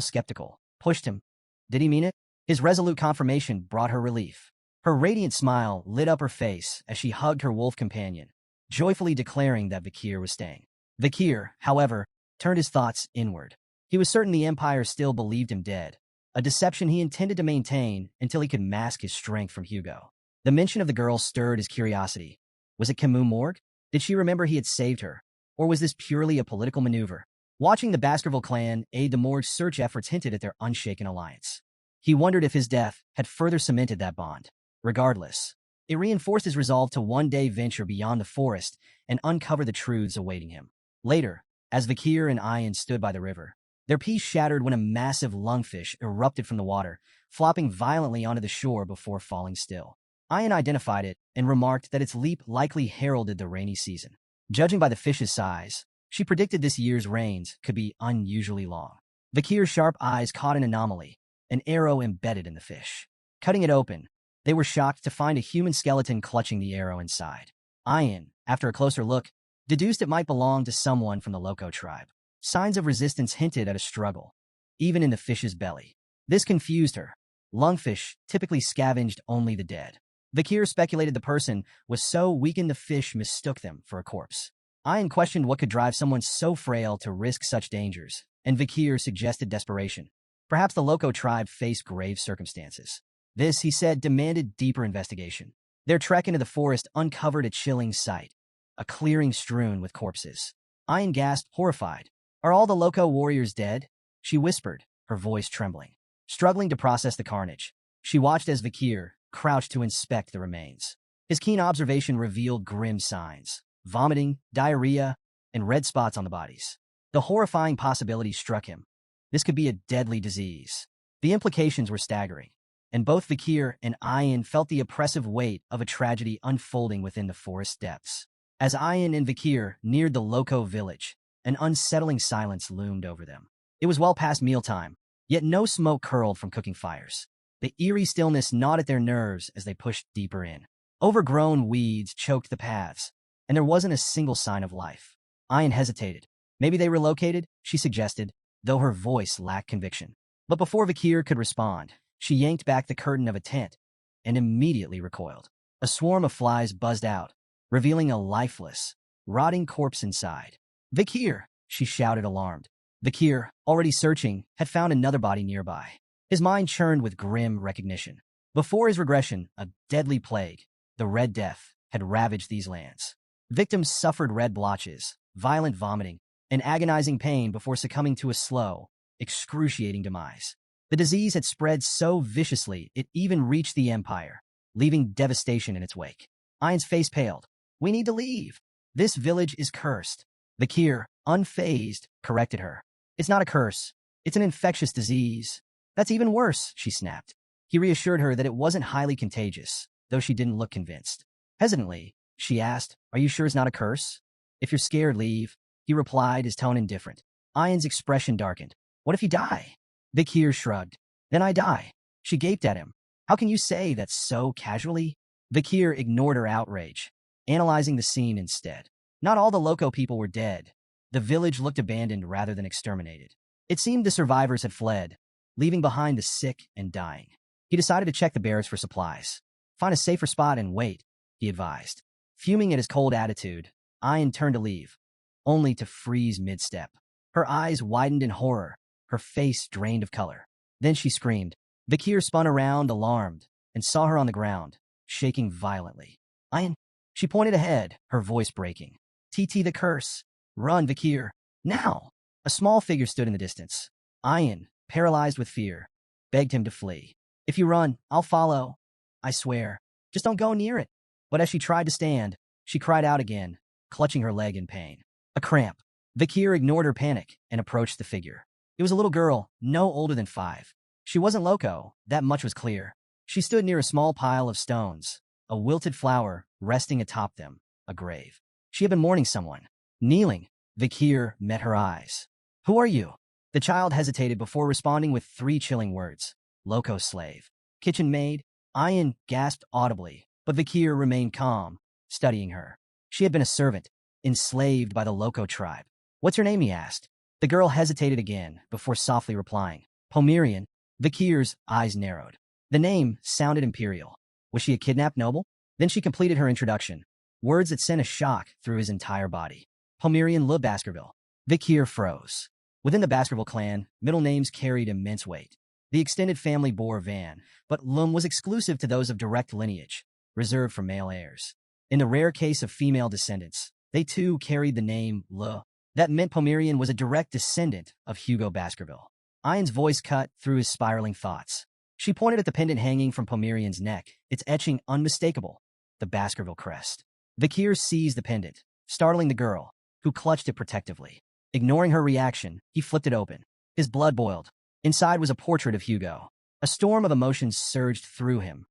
S1: skeptical, pushed him. Did he mean it? His resolute confirmation brought her relief. Her radiant smile lit up her face as she hugged her wolf companion, joyfully declaring that Vikir was staying. Vikir, however, turned his thoughts inward. He was certain the Empire still believed him dead, a deception he intended to maintain until he could mask his strength from Hugo. The mention of the girl stirred his curiosity. Was it Camus Morgue? Did she remember he had saved her? Or was this purely a political maneuver? Watching the Baskerville clan aid the Morgue's search efforts hinted at their unshaken alliance. He wondered if his death had further cemented that bond. Regardless, it reinforced his resolve to one day venture beyond the forest and uncover the truths awaiting him. Later, as Vikir and Ayan stood by the river, their peace shattered when a massive lungfish erupted from the water, flopping violently onto the shore before falling still. Ayan identified it and remarked that its leap likely heralded the rainy season. Judging by the fish's size, she predicted this year's rains could be unusually long. Vikir's sharp eyes caught an anomaly, an arrow embedded in the fish. Cutting it open, they were shocked to find a human skeleton clutching the arrow inside. Ayan, after a closer look, deduced it might belong to someone from the Loco tribe. Signs of resistance hinted at a struggle, even in the fish's belly. This confused her. Lungfish typically scavenged only the dead. Vikir speculated the person was so weakened the fish mistook them for a corpse. Ayan questioned what could drive someone so frail to risk such dangers, and Vikir suggested desperation. Perhaps the Loco tribe faced grave circumstances. This, he said, demanded deeper investigation. Their trek into the forest uncovered a chilling sight, a clearing strewn with corpses. Ayan gasped, horrified. "Are all the Loco warriors dead?" she whispered, her voice trembling. Struggling to process the carnage, she watched as Vikir crouched to inspect the remains. His keen observation revealed grim signs: vomiting, diarrhea, and red spots on the bodies. The horrifying possibility struck him. This could be a deadly disease. The implications were staggering, and both Vikir and Ayan felt the oppressive weight of a tragedy unfolding within the forest depths. As Ayan and Vikir neared the Loco village, an unsettling silence loomed over them. It was well past mealtime, yet no smoke curled from cooking fires. The eerie stillness gnawed at their nerves as they pushed deeper in. Overgrown weeds choked the paths, and there wasn't a single sign of life. Ayan hesitated. Maybe they relocated, she suggested, though her voice lacked conviction. But before Vikir could respond, she yanked back the curtain of a tent and immediately recoiled. A swarm of flies buzzed out, revealing a lifeless, rotting corpse inside. "Vikir!" she shouted, alarmed. Vikir, already searching, had found another body nearby. His mind churned with grim recognition. Before his regression, a deadly plague, the Red Death, had ravaged these lands. Victims suffered red blotches, violent vomiting, and agonizing pain before succumbing to a slow, excruciating demise. The disease had spread so viciously it even reached the Empire, leaving devastation in its wake. Ayan's face paled. "We need to leave. This village is cursed." Vikir, unfazed, corrected her. "It's not a curse. It's an infectious disease." "That's even worse," she snapped. He reassured her that it wasn't highly contagious, though she didn't look convinced. Hesitantly, she asked, "Are you sure it's not a curse?" "If you're scared, leave," he replied, his tone indifferent. Ayan's expression darkened. "What if you die?" Vikir shrugged. "Then I die." She gaped at him. "How can you say that so casually?" Vikir ignored her outrage, analyzing the scene instead. Not all the Loco people were dead. The village looked abandoned rather than exterminated. It seemed the survivors had fled, leaving behind the sick and dying. He decided to check the barracks for supplies. Find a safer spot and wait, he advised. Fuming at his cold attitude, Ayan turned to leave, only to freeze mid-step. Her eyes widened in horror, her face drained of color. Then she screamed. Vikir spun around, alarmed, and saw her on the ground, shaking violently. Ayan, she pointed ahead, her voice breaking. TT the curse. Run, Vikir. Now! A small figure stood in the distance. Ayan, paralyzed with fear, begged him to flee. If you run, I'll follow. I swear. Just don't go near it. But as she tried to stand, she cried out again, clutching her leg in pain. A cramp. Vikir ignored her panic and approached the figure. It was a little girl, no older than 5. She wasn't loco, that much was clear. She stood near a small pile of stones, a wilted flower resting atop them, a grave. She had been mourning someone. Kneeling, Vikir met her eyes. Who are you? The child hesitated before responding with 3 chilling words. Loco slave. Kitchen maid. Ayan gasped audibly, but Vikir remained calm, studying her. She had been a servant, enslaved by the Loco tribe. What's your name, he asked. The girl hesitated again before softly replying. Pomerian. Vikir's eyes narrowed. The name sounded imperial. Was she a kidnapped noble? Then she completed her introduction, words that sent a shock through his entire body. Pomerian Le Baskerville. Vikir froze. Within the Baskerville clan, middle names carried immense weight. The extended family bore Van, but Lum was exclusive to those of direct lineage, reserved for male heirs. In the rare case of female descendants, they too carried the name Le. That meant Pomerian was a direct descendant of Hugo Baskerville. Ayan's voice cut through his spiraling thoughts. She pointed at the pendant hanging from Pomerian's neck, its etching unmistakable, the Baskerville crest. Vikir seized the pendant, startling the girl, who clutched it protectively. Ignoring her reaction, he flipped it open. His blood boiled. Inside was a portrait of Hugo. A storm of emotions surged through him.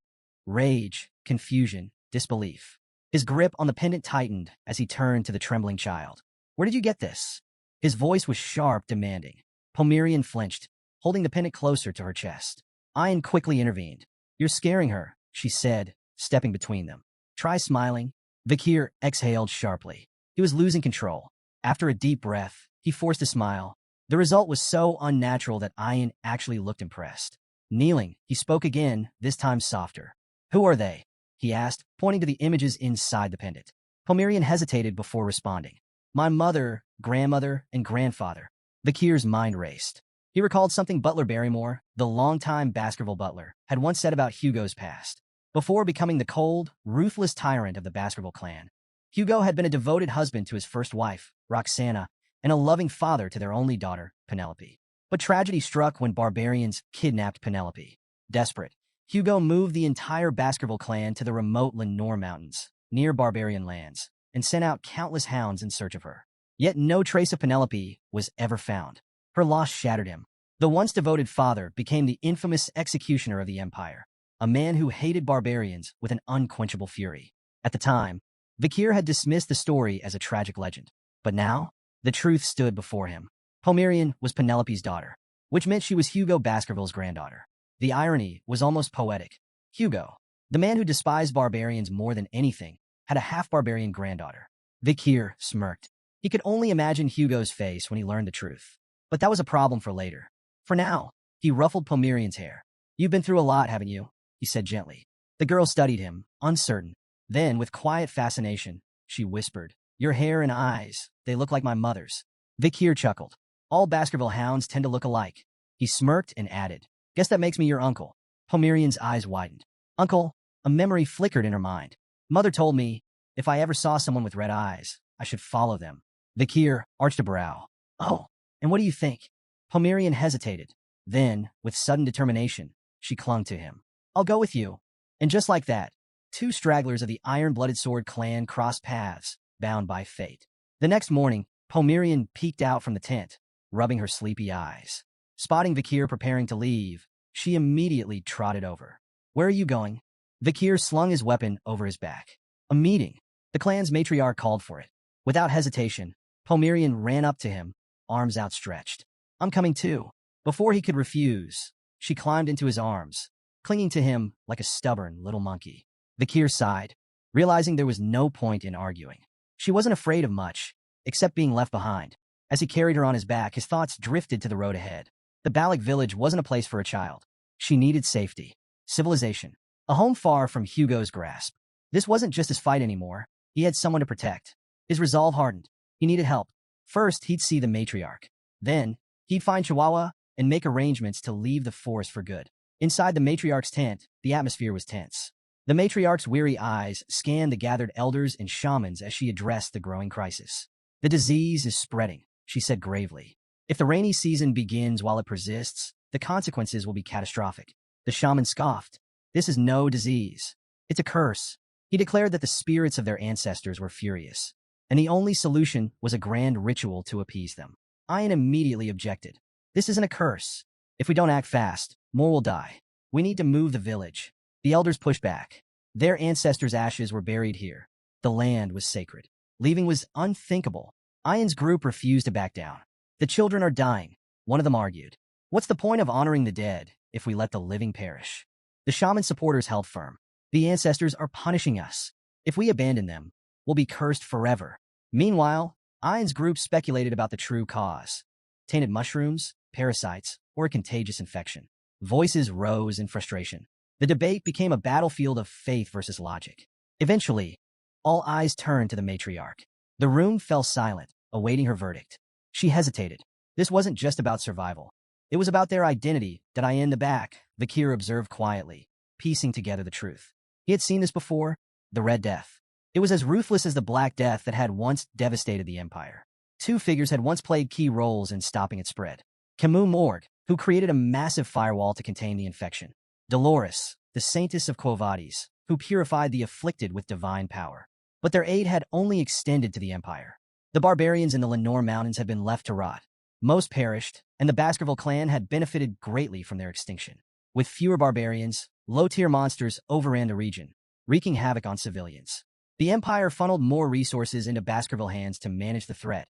S1: Rage, confusion, disbelief. His grip on the pendant tightened as he turned to the trembling child. Where did you get this? His voice was sharp, demanding. Pomerian flinched, holding the pendant closer to her chest. Ayan quickly intervened. You're scaring her, she said, stepping between them. Try smiling. Vikir exhaled sharply. He was losing control. After a deep breath, he forced a smile. The result was so unnatural that Ayan actually looked impressed. Kneeling, he spoke again, this time softer. Who are they? He asked, pointing to the images inside the pendant. Pomerian hesitated before responding. My mother, grandmother, and grandfather. Vikir's mind raced. He recalled something Butler Barrymore, the longtime Baskerville butler, had once said about Hugo's past. Before becoming the cold, ruthless tyrant of the Baskerville clan, Hugo had been a devoted husband to his first wife, Roxana, and a loving father to their only daughter, Penelope. But tragedy struck when barbarians kidnapped Penelope. Desperate, Hugo moved the entire Baskerville clan to the remote Lenore Mountains, near barbarian lands, and sent out countless hounds in search of her. Yet no trace of Penelope was ever found. Her loss shattered him. The once devoted father became the infamous executioner of the empire, a man who hated barbarians with an unquenchable fury. At the time, Vikir had dismissed the story as a tragic legend. But now, the truth stood before him. Pomerian was Penelope's daughter, which meant she was Hugo Baskerville's granddaughter. The irony was almost poetic. Hugo, the man who despised barbarians more than anything, had a half-barbarian granddaughter. Vikir smirked. He could only imagine Hugo's face when he learned the truth. But that was a problem for later. For now, he ruffled Pomerian's hair. You've been through a lot, haven't you? He said gently. The girl studied him, uncertain. Then, with quiet fascination, she whispered, Your hair and eyes, they look like my mother's. Vikir chuckled. All Baskerville hounds tend to look alike. He smirked and added, Guess that makes me your uncle. Pomerian's eyes widened. Uncle, a memory flickered in her mind. Mother told me, if I ever saw someone with red eyes, I should follow them. Vikir arched a brow. Oh, and what do you think? Pomerian hesitated. Then, with sudden determination, she clung to him. I'll go with you. And just like that, 2 stragglers of the iron-blooded sword clan crossed paths, bound by fate. The next morning, Pomerian peeked out from the tent, rubbing her sleepy eyes. Spotting Vikir preparing to leave, she immediately trotted over. Where are you going? Vikir slung his weapon over his back. A meeting. The clan's matriarch called for it. Without hesitation, Pomerian ran up to him, arms outstretched. I'm coming too. Before he could refuse, she climbed into his arms, clinging to him like a stubborn little monkey. Vikir sighed, realizing there was no point in arguing. She wasn't afraid of much, except being left behind. As he carried her on his back, his thoughts drifted to the road ahead. The Balik village wasn't a place for a child. She needed safety, civilization, A home far from Hugo's grasp. This wasn't just his fight anymore. He had someone to protect. His resolve hardened. He needed help. First, he'd see the matriarch. Then, he'd find Chihuahua and make arrangements to leave the forest for good. Inside the matriarch's tent, the atmosphere was tense. The matriarch's weary eyes scanned the gathered elders and shamans as she addressed the growing crisis. The disease is spreading, she said gravely. If the rainy season begins while it persists, the consequences will be catastrophic. The shaman scoffed. This is no disease. It's a curse. He declared that the spirits of their ancestors were furious, and the only solution was a grand ritual to appease them. Ian immediately objected. This isn't a curse. If we don't act fast, more will die. We need to move the village. The elders pushed back. Their ancestors' ashes were buried here. The land was sacred. Leaving was unthinkable. Ian's group refused to back down. The children are dying, one of them argued. What's the point of honoring the dead if we let the living perish? The shaman supporters held firm. The ancestors are punishing us. If we abandon them, we'll be cursed forever. Meanwhile, Ian's group speculated about the true cause. Tainted mushrooms, parasites, or a contagious infection. Voices rose in frustration. The debate became a battlefield of faith versus logic. Eventually, all eyes turned to the matriarch. The room fell silent, awaiting her verdict. She hesitated. This wasn't just about survival. It was about their identity. Did I in the back? Vakir observed quietly, piecing together the truth. He had seen this before, the Red Death. It was as ruthless as the Black Death that had once devastated the Empire. Two figures had once played key roles in stopping its spread. Camus Morgue, who created a massive firewall to contain the infection. Dolores, the saintess of Quo Vadis, who purified the afflicted with divine power. But their aid had only extended to the Empire. The barbarians in the Lenore Mountains had been left to rot. Most perished, and the Baskerville clan had benefited greatly from their extinction. With fewer barbarians, low-tier monsters overran the region, wreaking havoc on civilians. The Empire funneled more resources into Baskerville hands to manage the threat,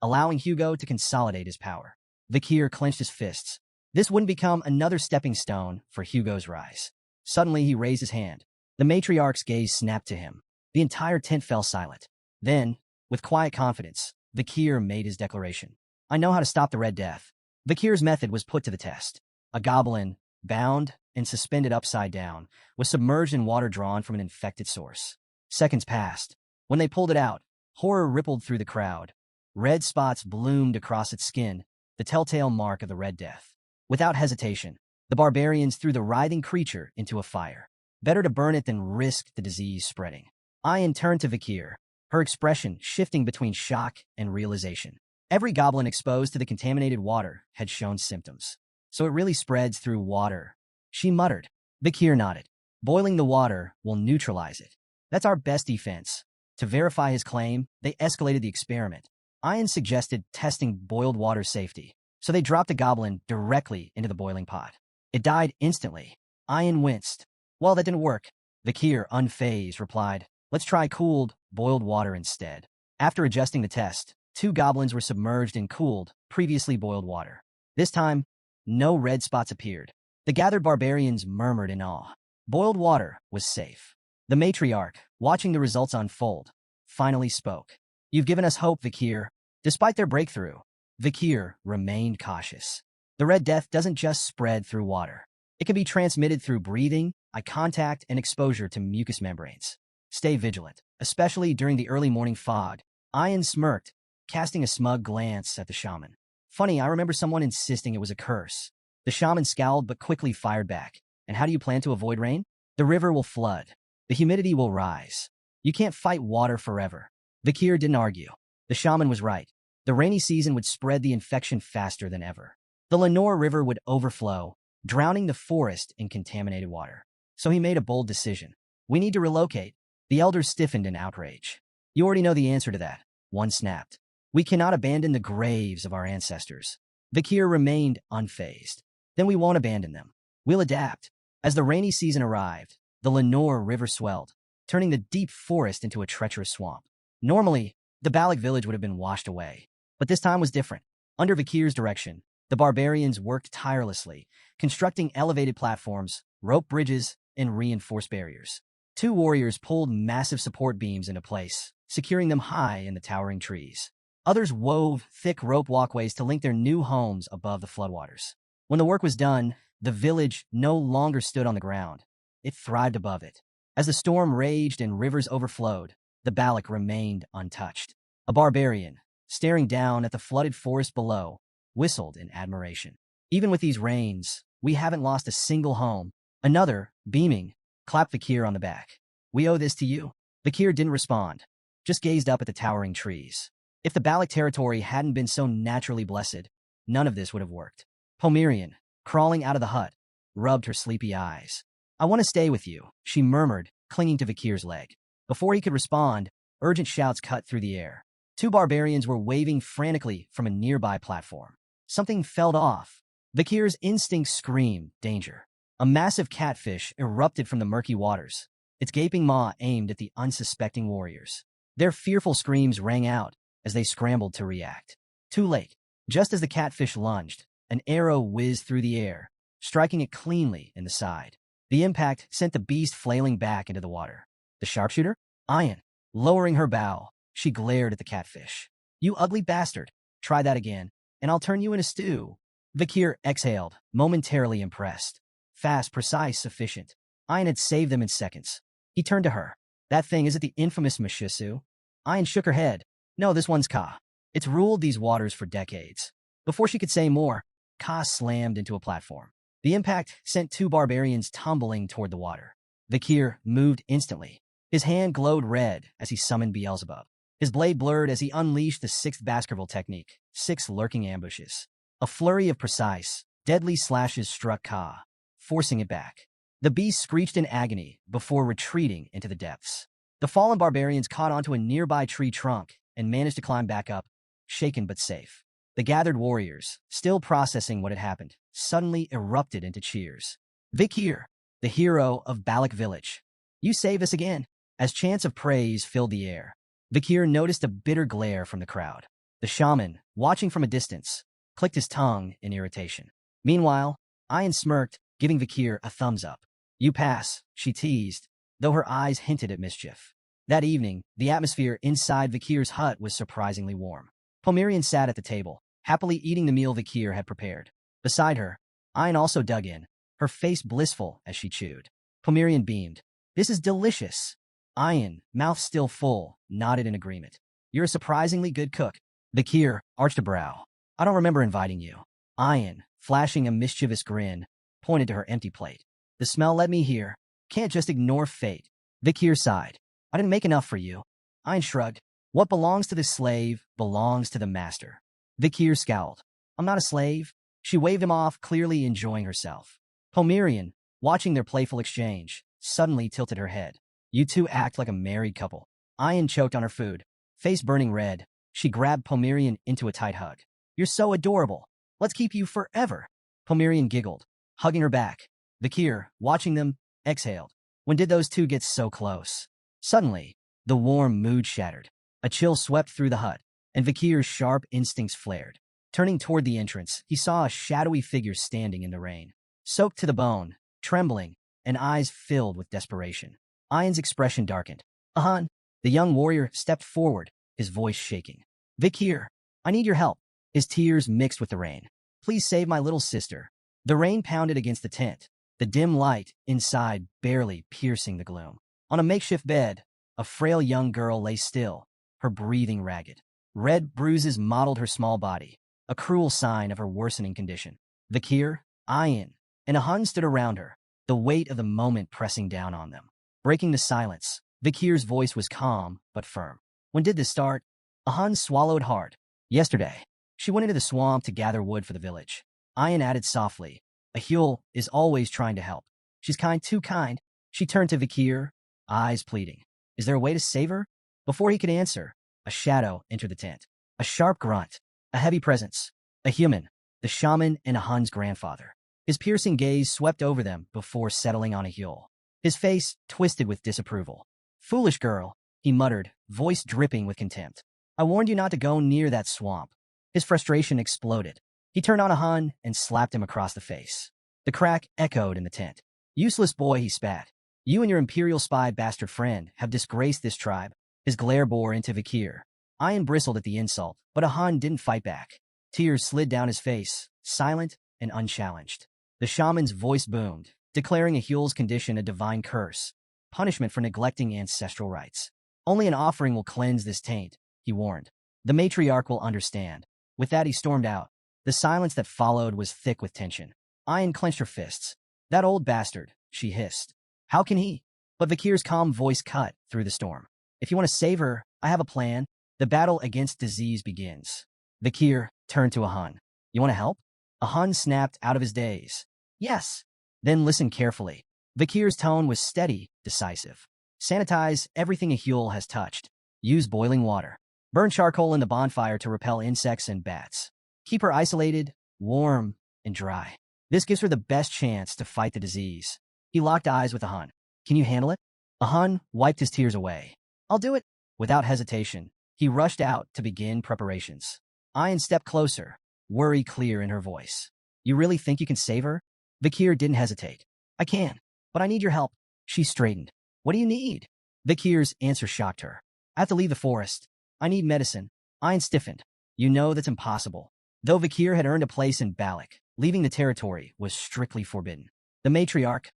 S1: allowing Hugo to consolidate his power. Vakir clenched his fists. This wouldn't become another stepping stone for Hugo's rise. Suddenly, he raised his hand. The matriarch's gaze snapped to him. The entire tent fell silent. Then, with quiet confidence, Vakir made his declaration. I know how to stop the Red Death. Vakir's method was put to the test. A goblin, bound and suspended upside down, was submerged in water drawn from an infected source. Seconds passed. When they pulled it out, horror rippled through the crowd. Red spots bloomed across its skin, the telltale mark of the Red Death. Without hesitation, the barbarians threw the writhing creature into a fire. Better to burn it than risk the disease spreading. Ian turned to Vakir, her expression shifting between shock and realization. Every goblin exposed to the contaminated water had shown symptoms. So it really spreads through water, she muttered. Vakir nodded. Boiling the water will neutralize it. That's our best defense. To verify his claim, they escalated the experiment. Ian suggested testing boiled water safety, so they dropped a goblin directly into the boiling pot. It died instantly. Ian winced. Well, that didn't work. Vakir, unfazed, replied, let's try cooled, boiled water instead. After adjusting the test, 2 goblins were submerged in cooled, previously boiled water. This time, no red spots appeared. The gathered barbarians murmured in awe. Boiled water was safe. The matriarch, watching the results unfold, finally spoke. You've given us hope, Vakir. Despite their breakthrough, Vakir remained cautious. The Red Death doesn't just spread through water. It can be transmitted through breathing, eye contact, and exposure to mucous membranes. Stay vigilant, especially during the early morning fog. Ian smirked, casting a smug glance at the shaman. Funny, I remember someone insisting it was a curse. The shaman scowled but quickly fired back. And how do you plan to avoid rain? The river will flood. The humidity will rise. You can't fight water forever. Vakir didn't argue. The shaman was right. The rainy season would spread the infection faster than ever. The Lenore River would overflow, drowning the forest in contaminated water. So he made a bold decision. We need to relocate. The elders stiffened in outrage. You already know the answer to that. One snapped. We cannot abandon the graves of our ancestors. Vakir remained unfazed. Then we won't abandon them. We'll adapt. As the rainy season arrived, the Lenore River swelled, turning the deep forest into a treacherous swamp. Normally, the Balak village would have been washed away. But this time was different. Under Vakir's direction, the barbarians worked tirelessly, constructing elevated platforms, rope bridges, and reinforced barriers. 2 warriors pulled massive support beams into place, securing them high in the towering trees. Others wove thick rope walkways to link their new homes above the floodwaters. When the work was done, the village no longer stood on the ground. it thrived above it. As the storm raged and rivers overflowed, the Balak remained untouched. A barbarian, staring down at the flooded forest below, whistled in admiration. Even with these rains, we haven't lost a single home. Another, beaming, clapped Vakir on the back. We owe this to you. Vakir didn't respond, just gazed up at the towering trees. If the Balak territory hadn't been so naturally blessed, none of this would have worked. Pomerian, crawling out of the hut, rubbed her sleepy eyes. I want to stay with you, she murmured, clinging to Vakir's leg. Before he could respond, urgent shouts cut through the air. Two barbarians were waving frantically from a nearby platform. Something fell off. Vakir's instinct screamed, danger. A massive catfish erupted from the murky waters, its gaping maw aimed at the unsuspecting warriors. Their fearful screams rang out as they scrambled to react. Too late. Just as the catfish lunged, an arrow whizzed through the air, striking it cleanly in the side. The impact sent the beast flailing back into the water. The sharpshooter? Ayan. Lowering her bow, she glared at the catfish. You ugly bastard. Try that again, and I'll turn you in a stew. Vakir exhaled, momentarily impressed. Fast, precise, sufficient. Ayan had saved them in seconds. He turned to her. That thing, is it the infamous Mishisu? Ayan shook her head. No, this one's Ka. It's ruled these waters for decades. Before she could say more, Ka slammed into a platform. The impact sent two barbarians tumbling toward the water. Vakir moved instantly. His hand glowed red as he summoned Beelzebub. His blade blurred as he unleashed the sixth Baskerville technique, 6 lurking ambushes. A flurry of precise, deadly slashes struck Ka, forcing it back. The beast screeched in agony before retreating into the depths. The fallen barbarians caught onto a nearby tree trunk and managed to climb back up, shaken but safe. The gathered warriors, still processing what had happened, suddenly erupted into cheers. Vakir, the hero of Balak Village. You saved us again. As chants of praise filled the air, Vakir noticed a bitter glare from the crowd. The shaman, watching from a distance, clicked his tongue in irritation. Meanwhile, Ayan smirked, giving Vakir a thumbs up. You pass, she teased, though her eyes hinted at mischief. That evening, the atmosphere inside Vakir's hut was surprisingly warm. Pomerian sat at the table, happily eating the meal Vakir had prepared. Beside her, Ayan also dug in, her face blissful as she chewed. Pomerian beamed. This is delicious. Ayan, mouth still full, nodded in agreement. You're a surprisingly good cook. Vakir arched a brow. I don't remember inviting you. Ayan, flashing a mischievous grin, pointed to her empty plate. The smell led me here. Can't just ignore fate. Vakir sighed. I didn't make enough for you. Ayan shrugged. What belongs to the slave belongs to the master. Vakir scowled. I'm not a slave. She waved him off, clearly enjoying herself. Pomerian, watching their playful exchange, suddenly tilted her head. You two act like a married couple. Ayan choked on her food. Face burning red, she grabbed Pomerian into a tight hug. You're so adorable. Let's keep you forever. Pomerian giggled, hugging her back. Vakir, watching them, exhaled. When did those two get so close? Suddenly, the warm mood shattered. A chill swept through the hut, and Vakir's sharp instincts flared. Turning toward the entrance, he saw a shadowy figure standing in the rain, soaked to the bone, trembling, and eyes filled with desperation. Ayan's expression darkened. Ahan, the young warrior stepped forward, his voice shaking. Vakir, I need your help. His tears mixed with the rain. Please save my little sister. The rain pounded against the tent, the dim light inside barely piercing the gloom. On a makeshift bed, a frail young girl lay still, her breathing ragged. Red bruises mottled her small body, a cruel sign of her worsening condition. Vakir, Ayan, and Ahun stood around her, the weight of the moment pressing down on them. Breaking the silence, Vakir's voice was calm but firm. When did this start? Ahun swallowed hard. Yesterday. She went into the swamp to gather wood for the village. Ayan added softly. Yahello is always trying to help. She's kind, too kind. She turned to Vakir, eyes pleading. Is there a way to save her? Before he could answer, a shadow entered the tent. A sharp grunt. A heavy presence. A human. The shaman and Ahun's grandfather. His piercing gaze swept over them before settling on Yahello. His face twisted with disapproval. Foolish girl, he muttered, voice dripping with contempt. I warned you not to go near that swamp. His frustration exploded. He turned on Ahun and slapped him across the face. The crack echoed in the tent. Useless boy, he spat. You and your imperial spy bastard friend have disgraced this tribe. His glare bore into Vakir. Ayan bristled at the insult, but Ahun didn't fight back. Tears slid down his face, silent and unchallenged. The shaman's voice boomed. declaring Ahul's condition a divine curse, punishment for neglecting ancestral rites. Only an offering will cleanse this taint, he warned. The matriarch will understand. With that, he stormed out. The silence that followed was thick with tension. Ayan clenched her fists. That old bastard, she hissed. How can he? But Vakir's calm voice cut through the storm. If you want to save her, I have a plan. The battle against disease begins. Vakir turned to Ahun. You want to help? Ahun snapped out of his daze. Yes. Then listen carefully. Vakir's tone was steady, decisive. Sanitize everything Ahul has touched. Use boiling water. Burn charcoal in the bonfire to repel insects and bats. Keep her isolated, warm, and dry. This gives her the best chance to fight the disease. He locked eyes with Ahun. Can you handle it? Ahun wiped his tears away. I'll do it. Without hesitation, he rushed out to begin preparations. Ayan stepped closer, worry clear in her voice. You really think you can save her? Vakir didn't hesitate. I can, but I need your help. She straightened. What do you need? Vakir's answer shocked her. I have to leave the forest. I need medicine. Ayan stiffened. You know that's impossible. Though Vakir had earned a place in Balak, leaving the territory was strictly forbidden. The matriarch,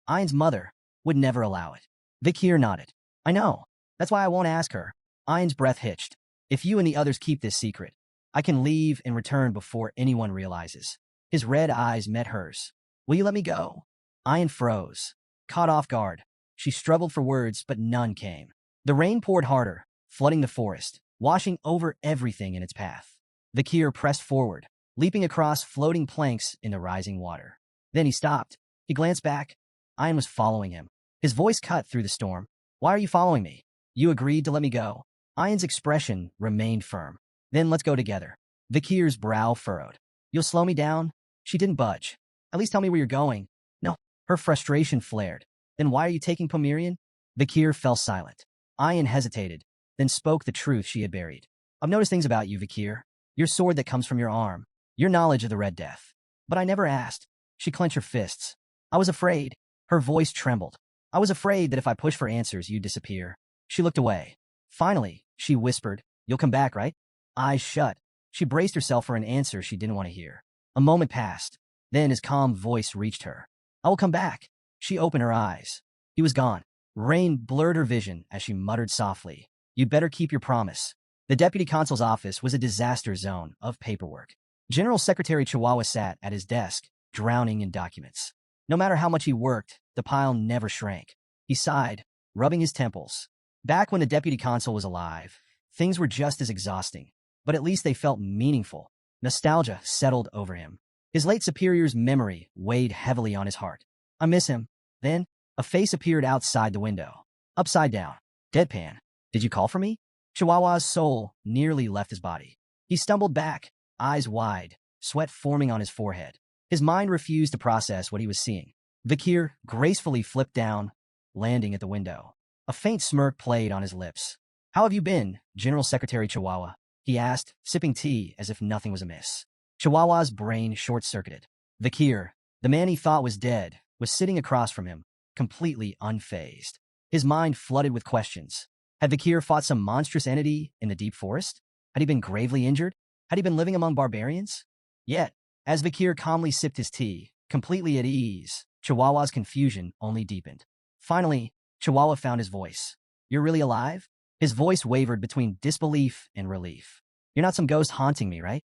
S1: Ayan's mother, would never allow it. Vakir nodded. I know. That's why I won't ask her. Ayan's breath hitched. If you and the others keep this secret, I can leave and return before anyone realizes. His red eyes met hers. Will you let me go? Ayan froze. Caught off guard. She struggled for words, but none came. The rain poured harder, flooding the forest, washing over everything in its path. Vakir pressed forward, leaping across floating planks in the rising water. Then he stopped. He glanced back. Ayan was following him. His voice cut through the storm. Why are you following me? You agreed to let me go. Ayan's expression remained firm. Then let's go together. Vakir's brow furrowed. You'll slow me down? She didn't budge. At least tell me where you're going. No. Her frustration flared. Then why are you taking Pomerian? Vakir fell silent. Ayan hesitated, then spoke the truth she had buried. I've noticed things about you, Vakir. Your sword that comes from your arm. Your knowledge of the Red Death. But I never asked. She clenched her fists. I was afraid. Her voice trembled. I was afraid that if I pushed for answers, you'd disappear. She looked away. Finally, she whispered, You'll come back, right? Eyes shut. She braced herself for an answer she didn't want to hear. A moment passed. Then his calm voice reached her. I will come back. She opened her eyes. He was gone. Rain blurred her vision as she muttered softly. You'd better keep your promise. The deputy consul's office was a disaster zone of paperwork. General Secretary Chihuahua sat at his desk, drowning in documents. No matter how much he worked, the pile never shrank. He sighed, rubbing his temples. Back when the deputy consul was alive, things were just as exhausting, but at least they felt meaningful. Nostalgia settled over him. His late superior's memory weighed heavily on his heart. I miss him. Then, a face appeared outside the window. Upside down. Deadpan. Did you call for me? Chihuahua's soul nearly left his body. He stumbled back, eyes wide, sweat forming on his forehead. His mind refused to process what he was seeing. Vakir gracefully flipped down, landing at the window. A faint smirk played on his lips. How have you been, General Secretary Chihuahua? He asked, sipping tea as if nothing was amiss. Chihuahua's brain short-circuited. Vakir, the man he thought was dead, was sitting across from him, completely unfazed. His mind flooded with questions. Had Vakir fought some monstrous entity in the deep forest? Had he been gravely injured? Had he been living among barbarians? Yet, as Vakir calmly sipped his tea, completely at ease, Chihuahua's confusion only deepened. Finally, Chihuahua found his voice. You're really alive? His voice wavered between disbelief and relief. You're not some ghost haunting me, right?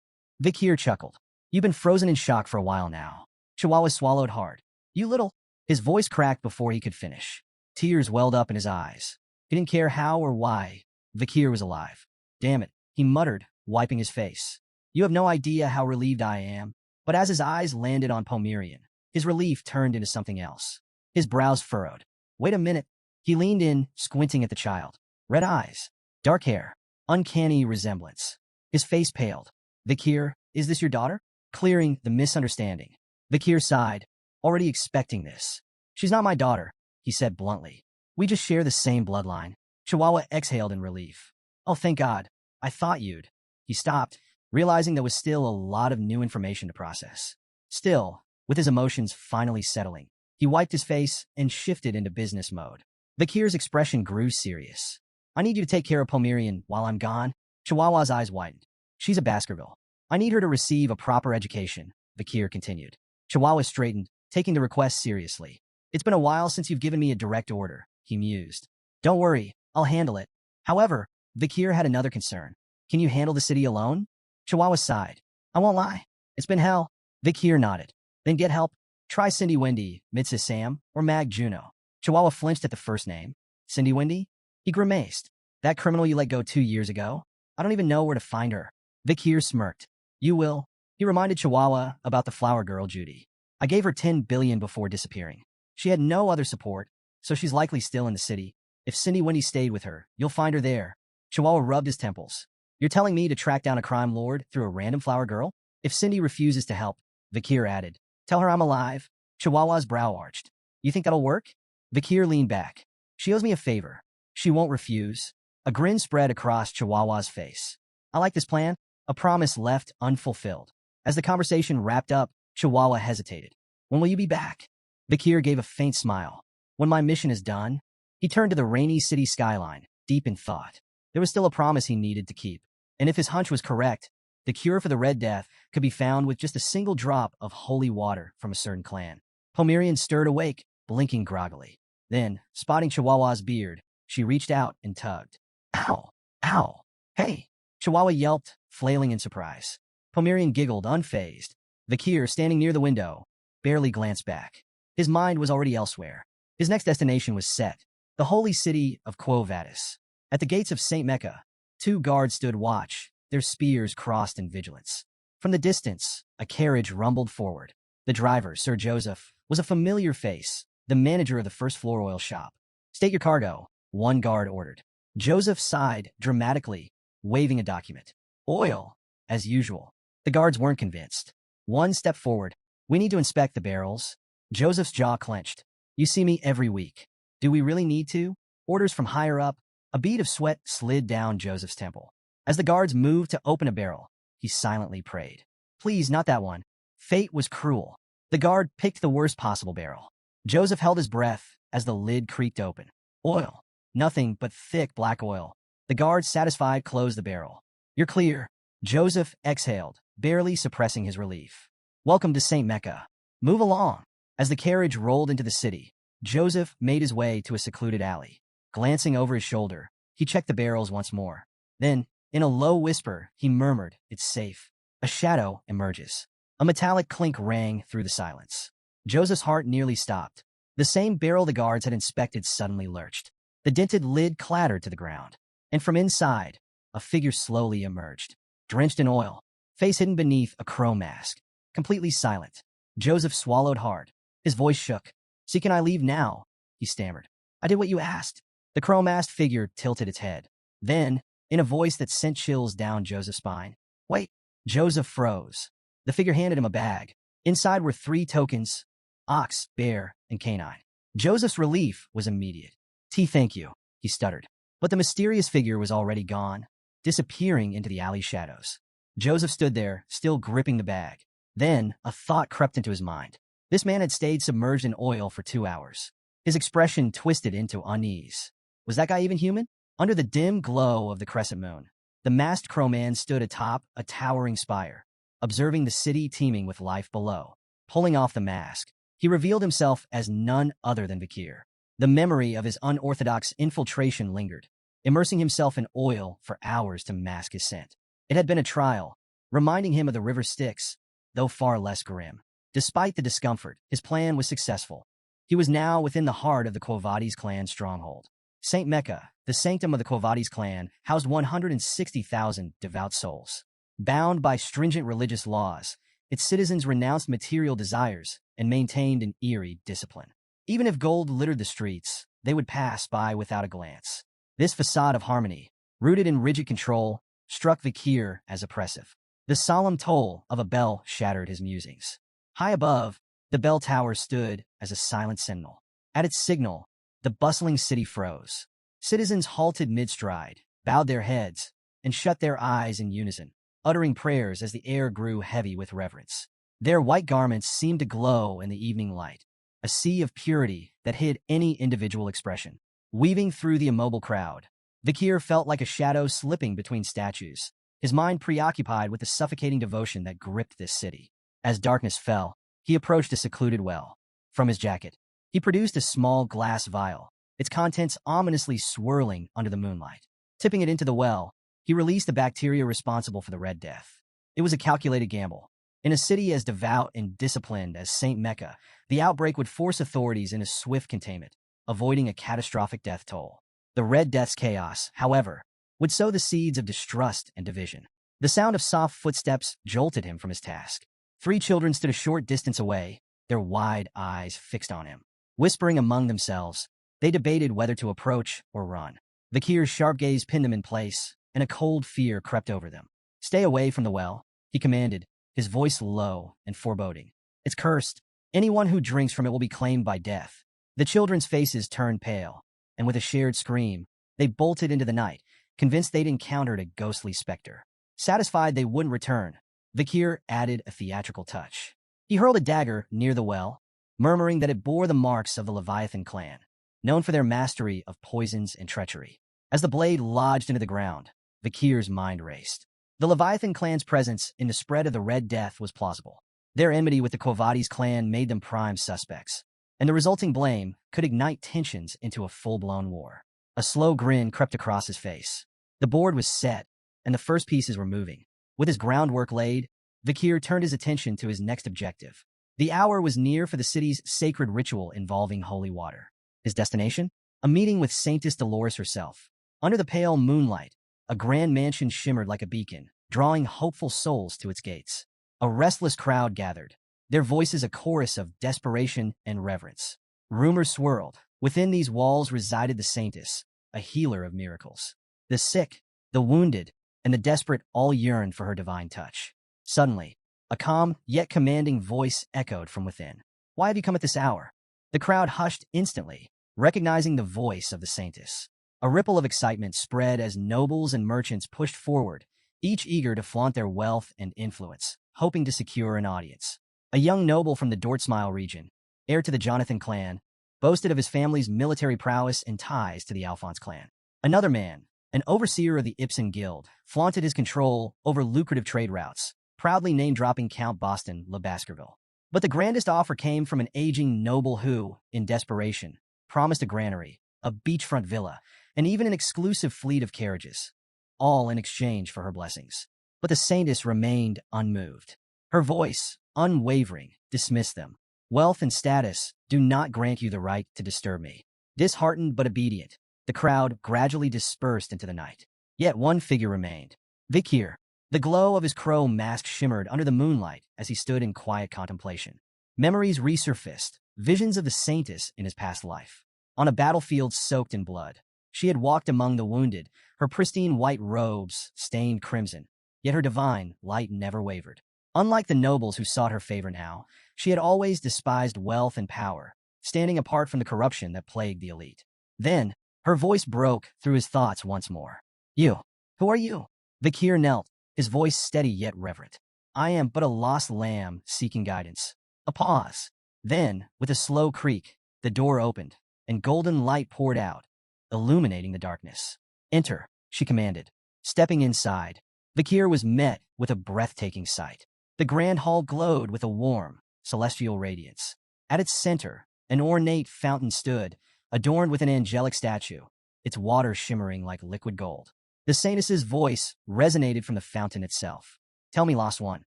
S1: Vakir chuckled. You've been frozen in shock for a while now. Chihuahua swallowed hard. You little... His voice cracked before he could finish. Tears welled up in his eyes. He didn't care how or why Vakir was alive. Damn it, he muttered, wiping his face. You have no idea how relieved I am. But as his eyes landed on Pomerian, his relief turned into something else. His brows furrowed. Wait a minute. He leaned in, squinting at the child. Red eyes, dark hair, uncanny resemblance. His face paled. Vakir, is this your daughter? Clearing the misunderstanding. Vakir sighed, already expecting this. She's not my daughter, he said bluntly. We just share the same bloodline. Chihuahua exhaled in relief. Oh, thank God. I thought you'd. He stopped, realizing there was still a lot of new information to process. Still, with his emotions finally settling, he wiped his face and shifted into business mode. Vakir's expression grew serious. I need you to take care of Pomerian while I'm gone. Chihuahua's eyes widened. She's a Baskerville. I need her to receive a proper education, Vakir continued. Chihuahua straightened, taking the request seriously. It's been a while since you've given me a direct order, he mused. Don't worry, I'll handle it. However, Vikir had another concern. Can you handle the city alone? Chihuahua sighed. I won't lie. It's been hell. Vikir nodded. Then get help. Try Cindy Wendy, Mrs. Sam, or Mag Juno. Chihuahua flinched at the first name. Cindy Wendy? He grimaced. That criminal you let go 2 years ago? I don't even know where to find her. Vikir smirked. You will. He reminded Chihuahua about the flower girl Judy. I gave her 10 billion before disappearing. She had no other support, so she's likely still in the city. If Cindy Wendy stayed with her, you'll find her there. Chihuahua rubbed his temples. You're telling me to track down a crime lord through a random flower girl? If Cindy refuses to help, Vikir added, tell her I'm alive. Chihuahua's brow arched. You think that'll work? Vikir leaned back. She owes me a favor. She won't refuse. A grin spread across Chihuahua's face. I like this plan. A promise left unfulfilled. As the conversation wrapped up, Chihuahua hesitated. When will you be back? Vikir gave a faint smile. When my mission is done. He turned to the rainy city skyline, deep in thought. There was still a promise he needed to keep. And if his hunch was correct, the cure for the Red Death could be found with just a single drop of holy water from a certain clan. Pomerian stirred awake, blinking groggily. Then, spotting Chihuahua's beard, she reached out and tugged. Ow! Ow! Hey! Chihuahua yelped, flailing in surprise. Pomerian giggled, unfazed. Vikir, standing near the window, barely glanced back. His mind was already elsewhere. His next destination was set, the holy city of Quo Vadis. At the gates of St. Mecca, 2 guards stood watch, their spears crossed in vigilance. From the distance, a carriage rumbled forward. The driver, Sir Joseph, was a familiar face, the manager of the first-floor oil shop. State your cargo, one guard ordered. Joseph sighed dramatically, waving a document. Oil, as usual. The guards weren't convinced. One stepped forward. We need to inspect the barrels. Joseph's jaw clenched. You see me every week. Do we really need to? Orders from higher up. A bead of sweat slid down Joseph's temple. As the guards moved to open a barrel, he silently prayed. Please, not that one. Fate was cruel. The guard picked the worst possible barrel. Joseph held his breath as the lid creaked open. Oil. Nothing but thick black oil. The guard, satisfied, closed the barrel. You're clear. Joseph exhaled, barely suppressing his relief. Welcome to St. Mecca. Move along. As the carriage rolled into the city, Joseph made his way to a secluded alley. Glancing over his shoulder, he checked the barrels once more. Then, in a low whisper, he murmured, It's safe. A shadow emerges. A metallic clink rang through the silence. Joseph's heart nearly stopped. The same barrel the guards had inspected suddenly lurched. The dented lid clattered to the ground. And from inside, a figure slowly emerged. Drenched in oil, face hidden beneath a crow mask. Completely silent. Joseph swallowed hard. His voice shook. See, can I leave now? He stammered. I did what you asked. The crow-masked figure tilted its head. Then, in a voice that sent chills down Joseph's spine, Wait. Joseph froze. The figure handed him a bag. Inside were 3 tokens, ox, bear, and canine. Joseph's relief was immediate. Thank you, he stuttered. But the mysterious figure was already gone, disappearing into the alley shadows. Joseph stood there, still gripping the bag. Then, a thought crept into his mind. This man had stayed submerged in oil for 2 hours. His expression twisted into unease. Was that guy even human? Under the dim glow of the crescent moon, the masked crowman stood atop a towering spire, observing the city teeming with life below. Pulling off the mask, he revealed himself as none other than Vikir. The memory of his unorthodox infiltration lingered, immersing himself in oil for hours to mask his scent. It had been a trial, reminding him of the river Styx, though far less grim. Despite the discomfort, his plan was successful. He was now within the heart of the Quo Vadis clan stronghold. St. Mecca, the sanctum of the Quo Vadis clan, housed 160,000 devout souls. Bound by stringent religious laws, its citizens renounced material desires and maintained an eerie discipline. Even if gold littered the streets, they would pass by without a glance. This facade of harmony, rooted in rigid control, struck Vikir as oppressive. The solemn toll of a bell shattered his musings. High above, the bell tower stood as a silent sentinel. At its signal, the bustling city froze. Citizens halted mid-stride, bowed their heads, and shut their eyes in unison, uttering prayers as the air grew heavy with reverence. Their white garments seemed to glow in the evening light, a sea of purity that hid any individual expression. Weaving through the immobile crowd, Vikir felt like a shadow slipping between statues, his mind preoccupied with the suffocating devotion that gripped this city. As darkness fell, he approached a secluded well. From his jacket, He produced a small glass vial, its contents ominously swirling under the moonlight. Tipping it into the well, he released the bacteria responsible for the Red Death. It was a calculated gamble. In a city as devout and disciplined as St. Mecca, the outbreak would force authorities into swift containment, avoiding a catastrophic death toll. The Red Death's chaos, however, would sow the seeds of distrust and division. The sound of soft footsteps jolted him from his task. 3 children stood a short distance away, their wide eyes fixed on him. Whispering among themselves, they debated whether to approach or run. Vakir's sharp gaze pinned them in place, and a cold fear crept over them. "Stay away from the well," he commanded, his voice low and foreboding. "It's cursed. Anyone who drinks from it will be claimed by death." The children's faces turned pale, and with a shared scream, they bolted into the night, convinced they'd encountered a ghostly specter. Satisfied they wouldn't return, Vakir added a theatrical touch. He hurled a dagger near the well, murmuring that it bore the marks of the Leviathan clan, known for their mastery of poisons and treachery. As the blade lodged into the ground, Vakir's mind raced. The Leviathan clan's presence in the spread of the Red Death was plausible. Their enmity with the Quavades clan made them prime suspects, and the resulting blame could ignite tensions into a full-blown war. A slow grin crept across his face. The board was set, and the first pieces were moving. With his groundwork laid, Vakir turned his attention to his next objective. The hour was near for the city's sacred ritual involving holy water. His destination? A meeting with Saintess Dolores herself. Under the pale moonlight, a grand mansion shimmered like a beacon, drawing hopeful souls to its gates. A restless crowd gathered, their voices a chorus of desperation and reverence. Rumors swirled. Within these walls resided the Saintess, a healer of miracles. The sick, the wounded, and the desperate all yearned for her divine touch. Suddenly, a calm yet commanding voice echoed from within. "Why have you come at this hour?" The crowd hushed instantly, recognizing the voice of the Saintess. A ripple of excitement spread as nobles and merchants pushed forward, each eager to flaunt their wealth and influence, hoping to secure an audience. A young noble from the Dortsmile region, heir to the Jonathan clan, boasted of his family's military prowess and ties to the Alphonse clan. Another man, an overseer of the Ibsen Guild, flaunted his control over lucrative trade routes, proudly name-dropping Count Boston Le Baskerville. But the grandest offer came from an aging noble who, in desperation, promised a granary, a beachfront villa, and even an exclusive fleet of carriages, all in exchange for her blessings. But the Saintess remained unmoved. Her voice, unwavering, dismissed them. "Wealth and status do not grant you the right to disturb me." Disheartened but obedient, the crowd gradually dispersed into the night. Yet one figure remained. Vakir. The glow of his crow mask shimmered under the moonlight as he stood in quiet contemplation. Memories resurfaced, visions of the Saintess in his past life. On a battlefield soaked in blood, she had walked among the wounded, her pristine white robes stained crimson, yet her divine light never wavered. Unlike the nobles who sought her favor now, she had always despised wealth and power, standing apart from the corruption that plagued the elite. Then, her voice broke through his thoughts once more. "You, who are you?" Vakir knelt, his voice steady yet reverent. "I am but a lost lamb seeking guidance." A pause. Then, with a slow creak, the door opened, and golden light poured out, illuminating the darkness. "Enter," she commanded. Stepping inside, Vakir was met with a breathtaking sight. The grand hall glowed with a warm, celestial radiance. At its center, an ornate fountain stood, adorned with an angelic statue, its water shimmering like liquid gold. The Saintess's voice resonated from the fountain itself. "Tell me, lost one,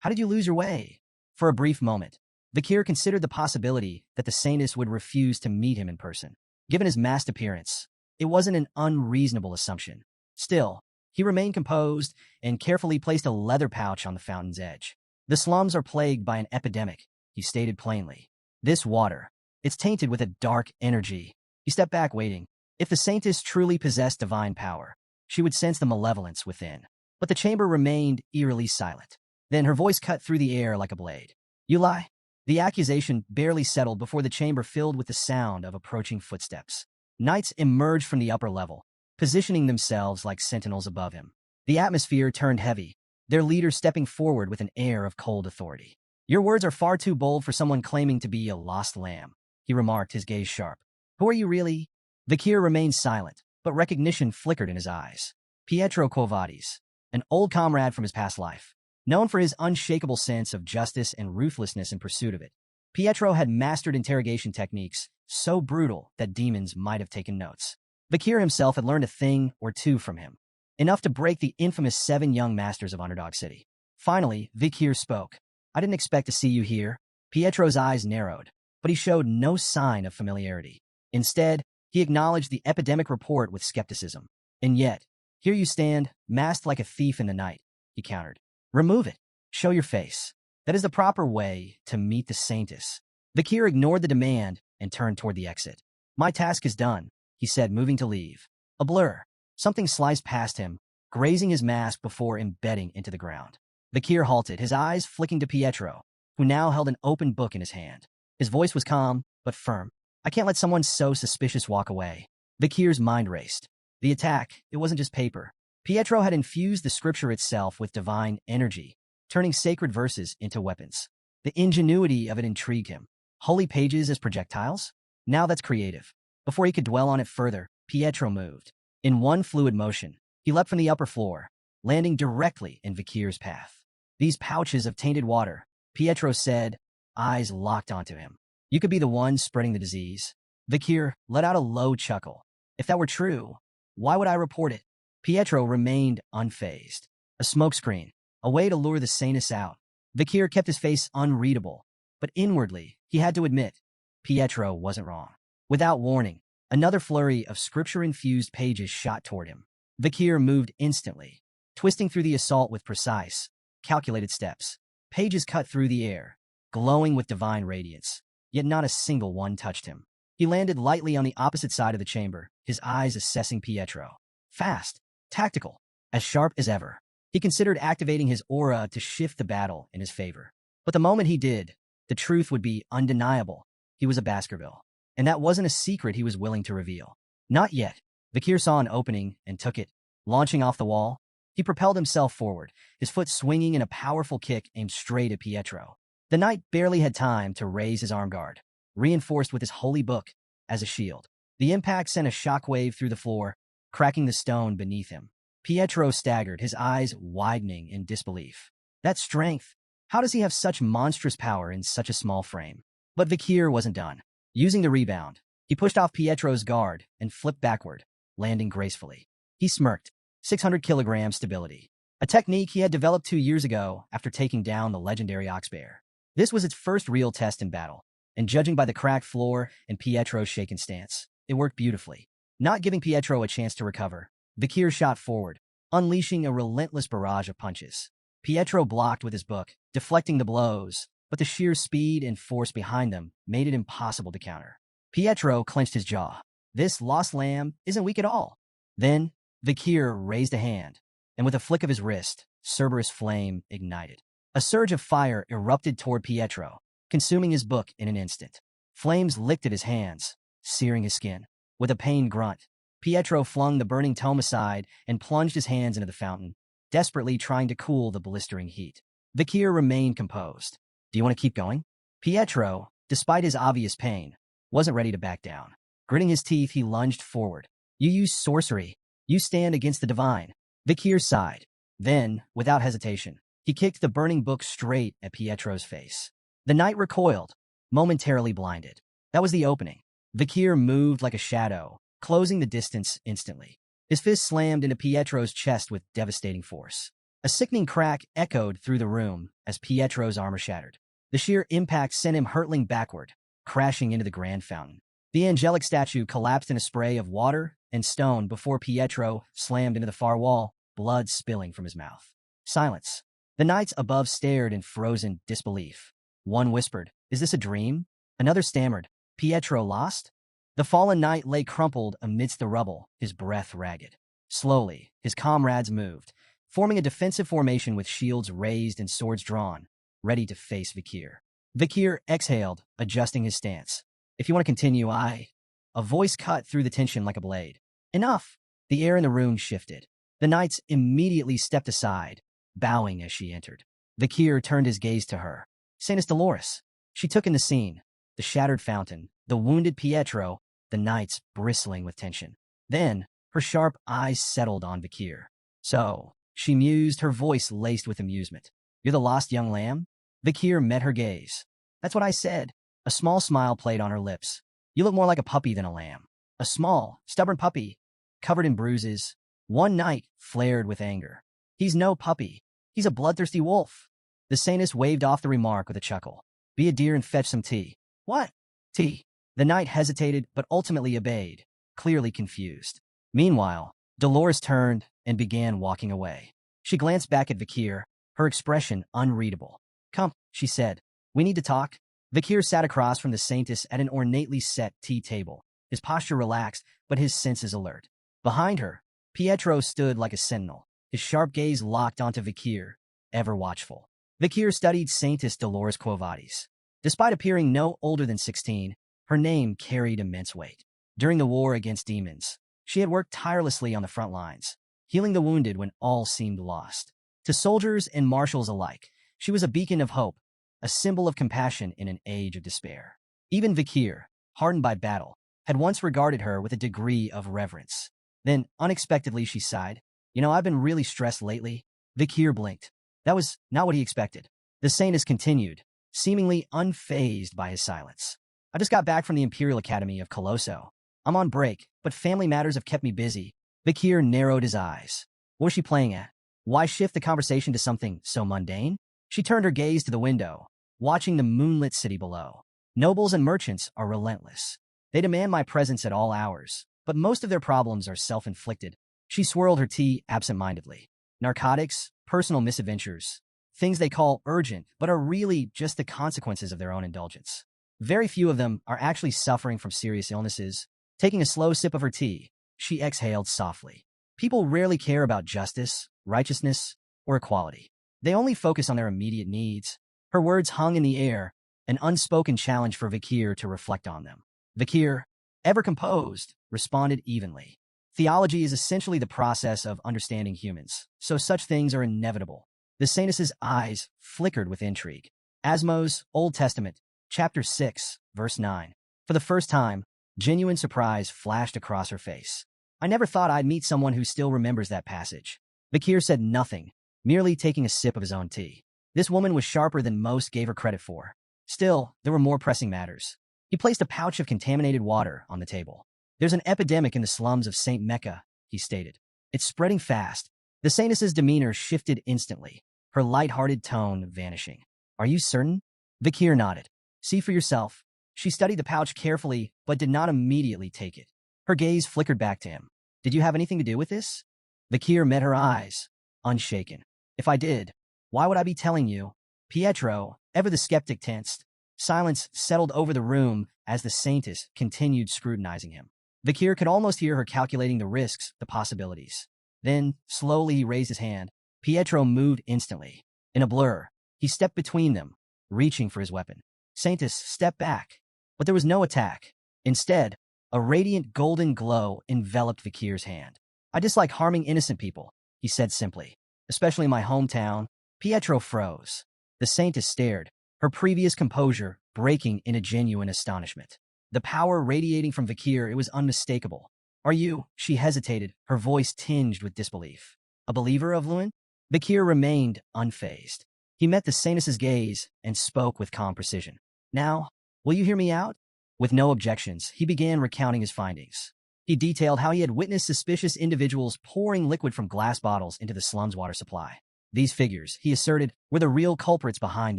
S1: how did you lose your way?" For a brief moment, Vakir considered the possibility that the Saintess would refuse to meet him in person. Given his masked appearance, it wasn't an unreasonable assumption. Still, he remained composed and carefully placed a leather pouch on the fountain's edge. "The slums are plagued by an epidemic," he stated plainly. "This water, it's tainted with a dark energy." He stepped back, waiting. If the Saintess truly possessed divine power, she would sense the malevolence within. But the chamber remained eerily silent. Then her voice cut through the air like a blade. "You lie." The accusation barely settled before the chamber filled with the sound of approaching footsteps. Knights emerged from the upper level, positioning themselves like sentinels above him. The atmosphere turned heavy, their leader stepping forward with an air of cold authority. "Your words are far too bold for someone claiming to be a lost lamb," he remarked, his gaze sharp. "Who are you really?" Vakir remained silent, but recognition flickered in his eyes. Pietro Quavades, an old comrade from his past life, known for his unshakable sense of justice and ruthlessness in pursuit of it. Pietro had mastered interrogation techniques so brutal that demons might have taken notes. Vakir himself had learned a thing or two from him, enough to break the infamous 7 young masters of Underdog City. Finally, Vakir spoke. I didn't expect to see you here. Pietro's eyes narrowed, but he showed no sign of familiarity. Instead, he acknowledged the epidemic report with skepticism. And yet, here you stand, masked like a thief in the night, he countered. Remove it. Show your face. That is the proper way to meet the Saintess. Vakir ignored the demand and turned toward the exit. My task is done, he said, moving to leave. A blur. Something sliced past him, grazing his mask before embedding into the ground. Vakir halted, his eyes flicking to Pietro, who now held an open book in his hand. His voice was calm, but firm. I can't let someone so suspicious walk away. Vakir's mind raced. The attack, it wasn't just paper. Pietro had infused the scripture itself with divine energy, turning sacred verses into weapons. The ingenuity of it intrigued him. Holy pages as projectiles? Now that's creative. Before he could dwell on it further, Pietro moved. In one fluid motion, he leapt from the upper floor, landing directly in Vakir's path. These pouches of tainted water, Pietro said, eyes locked onto him. You could be the one spreading the disease. Vakir let out a low chuckle. If that were true, why would I report it? Pietro remained unfazed. A smokescreen, a way to lure the Saintess out. Vakir kept his face unreadable, but inwardly, he had to admit, Pietro wasn't wrong. Without warning, another flurry of scripture-infused pages shot toward him. Vakir moved instantly, twisting through the assault with precise, calculated steps. Pages cut through the air, glowing with divine radiance, yet not a single one touched him. He landed lightly on the opposite side of the chamber, his eyes assessing Pietro. Fast, tactical, as sharp as ever. He considered activating his aura to shift the battle in his favor. But the moment he did, the truth would be undeniable. He was a Baskerville. And that wasn't a secret he was willing to reveal. Not yet. Vakir saw an opening and took it. Launching off the wall, he propelled himself forward, his foot swinging in a powerful kick aimed straight at Pietro. The knight barely had time to raise his arm guard, reinforced with his holy book as a shield. The impact sent a shockwave through the floor, cracking the stone beneath him. Pietro staggered, his eyes widening in disbelief. That strength! How does he have such monstrous power in such a small frame? But Vakir wasn't done. Using the rebound, he pushed off Pietro's guard and flipped backward, landing gracefully. He smirked. 600 kilogram stability. A technique he had developed 2 years ago after taking down the legendary Oxbear. This was its first real test in battle, and judging by the cracked floor and Pietro's shaken stance, it worked beautifully. Not giving Pietro a chance to recover, Vakir shot forward, unleashing a relentless barrage of punches. Pietro blocked with his book, deflecting the blows, but the sheer speed and force behind them made it impossible to counter. Pietro clenched his jaw. This lost lamb isn't weak at all. Then, Vakir raised a hand, and with a flick of his wrist, Cerberus flame ignited. A surge of fire erupted toward Pietro, consuming his book in an instant. Flames licked at his hands, searing his skin. With a pained grunt, Pietro flung the burning tome aside and plunged his hands into the fountain, desperately trying to cool the blistering heat. Vakir remained composed. Do you want to keep going? Pietro, despite his obvious pain, wasn't ready to back down. Gritting his teeth, he lunged forward. You use sorcery. You stand against the divine. Vakir sighed. Then, without hesitation, he kicked the burning book straight at Pietro's face. The knight recoiled, momentarily blinded. That was the opening. Vakir moved like a shadow, closing the distance instantly. His fist slammed into Pietro's chest with devastating force. A sickening crack echoed through the room as Pietro's armor shattered. The sheer impact sent him hurtling backward, crashing into the grand fountain. The angelic statue collapsed in a spray of water and stone before Pietro slammed into the far wall, blood spilling from his mouth. Silence. The knights above stared in frozen disbelief. One whispered, "Is this a dream?" Another stammered, "Pietro lost?" The fallen knight lay crumpled amidst the rubble, his breath ragged. Slowly, his comrades moved, forming a defensive formation with shields raised and swords drawn, ready to face Vakir. Vakir exhaled, adjusting his stance. "If you want to continue, A voice cut through the tension like a blade. Enough! The air in the room shifted. The knights immediately stepped aside, bowing as she entered. Vakir turned his gaze to her. Saintess Dolores. She took in the scene, the shattered fountain, the wounded Pietro, the knights bristling with tension. Then, her sharp eyes settled on Vakir. So, she mused, her voice laced with amusement. You're the lost young lamb? Vakir met her gaze. That's what I said. A small smile played on her lips. You look more like a puppy than a lamb. A small, stubborn puppy, covered in bruises. One night flared with anger. He's no puppy. He's a bloodthirsty wolf. The saintess waved off the remark with a chuckle. Be a dear and fetch some tea. What? Tea. The knight hesitated, but ultimately obeyed, clearly confused. Meanwhile, Dolores turned and began walking away. She glanced back at Vikir, her expression unreadable. Come, she said. We need to talk. Vikir sat across from the saintess at an ornately set tea table, his posture relaxed, but his senses alert. Behind her, Pietro stood like a sentinel, his sharp gaze locked onto Vikir, ever watchful. Vikir studied Saintess Dolores Quo Vadis. Despite appearing no older than 16, her name carried immense weight. During the war against demons, she had worked tirelessly on the front lines, healing the wounded when all seemed lost. To soldiers and marshals alike, she was a beacon of hope, a symbol of compassion in an age of despair. Even Vikir, hardened by battle, had once regarded her with a degree of reverence. Then, unexpectedly, she sighed. I've been really stressed lately. Vikir blinked. That was not what he expected. The saintess continued, seemingly unfazed by his silence. I just got back from the Imperial Academy of Colosso. I'm on break, but family matters have kept me busy. Vikir narrowed his eyes. What was she playing at? Why shift the conversation to something so mundane? She turned her gaze to the window, watching the moonlit city below. Nobles and merchants are relentless. They demand my presence at all hours, but most of their problems are self-inflicted. She swirled her tea absent-mindedly. Narcotics, personal misadventures, things they call urgent, but are really just the consequences of their own indulgence. Very few of them are actually suffering from serious illnesses. Taking a slow sip of her tea, she exhaled softly. People rarely care about justice, righteousness, or equality. They only focus on their immediate needs. Her words hung in the air, an unspoken challenge for Vikir to reflect on them. Vikir, ever composed, responded evenly. Theology is essentially the process of understanding humans, so such things are inevitable. The saintess's eyes flickered with intrigue. Asmo's Old Testament, chapter 6, verse 9. For the first time, genuine surprise flashed across her face. I never thought I'd meet someone who still remembers that passage. Vikir said nothing, merely taking a sip of his own tea. This woman was sharper than most gave her credit for. Still, there were more pressing matters. He placed a pouch of contaminated water on the table. There's an epidemic in the slums of St. Mecca, he stated. It's spreading fast. The saintess's demeanor shifted instantly, her light-hearted tone vanishing. Are you certain? Vikir nodded. See for yourself. She studied the pouch carefully, but did not immediately take it. Her gaze flickered back to him. Did you have anything to do with this? Vikir met her eyes, unshaken. If I did, why would I be telling you? Pietro, ever the skeptic, tensed. Silence settled over the room as the saintess continued scrutinizing him. Vikir could almost hear her calculating the risks, the possibilities. Then, slowly he raised his hand. Pietro moved instantly. In a blur, he stepped between them, reaching for his weapon. Saintess stepped back, but there was no attack. Instead, a radiant golden glow enveloped Vikir's hand. I dislike harming innocent people, he said simply. Especially in my hometown. Pietro froze. The saintess stared, her previous composure breaking in a genuine astonishment. The power radiating from Vikir, it was unmistakable. Are you? She hesitated, her voice tinged with disbelief. A believer of Lewin? Vikir remained unfazed. He met the saintess's gaze and spoke with calm precision. Now, will you hear me out? With no objections, he began recounting his findings. He detailed how he had witnessed suspicious individuals pouring liquid from glass bottles into the slum's water supply. These figures, he asserted, were the real culprits behind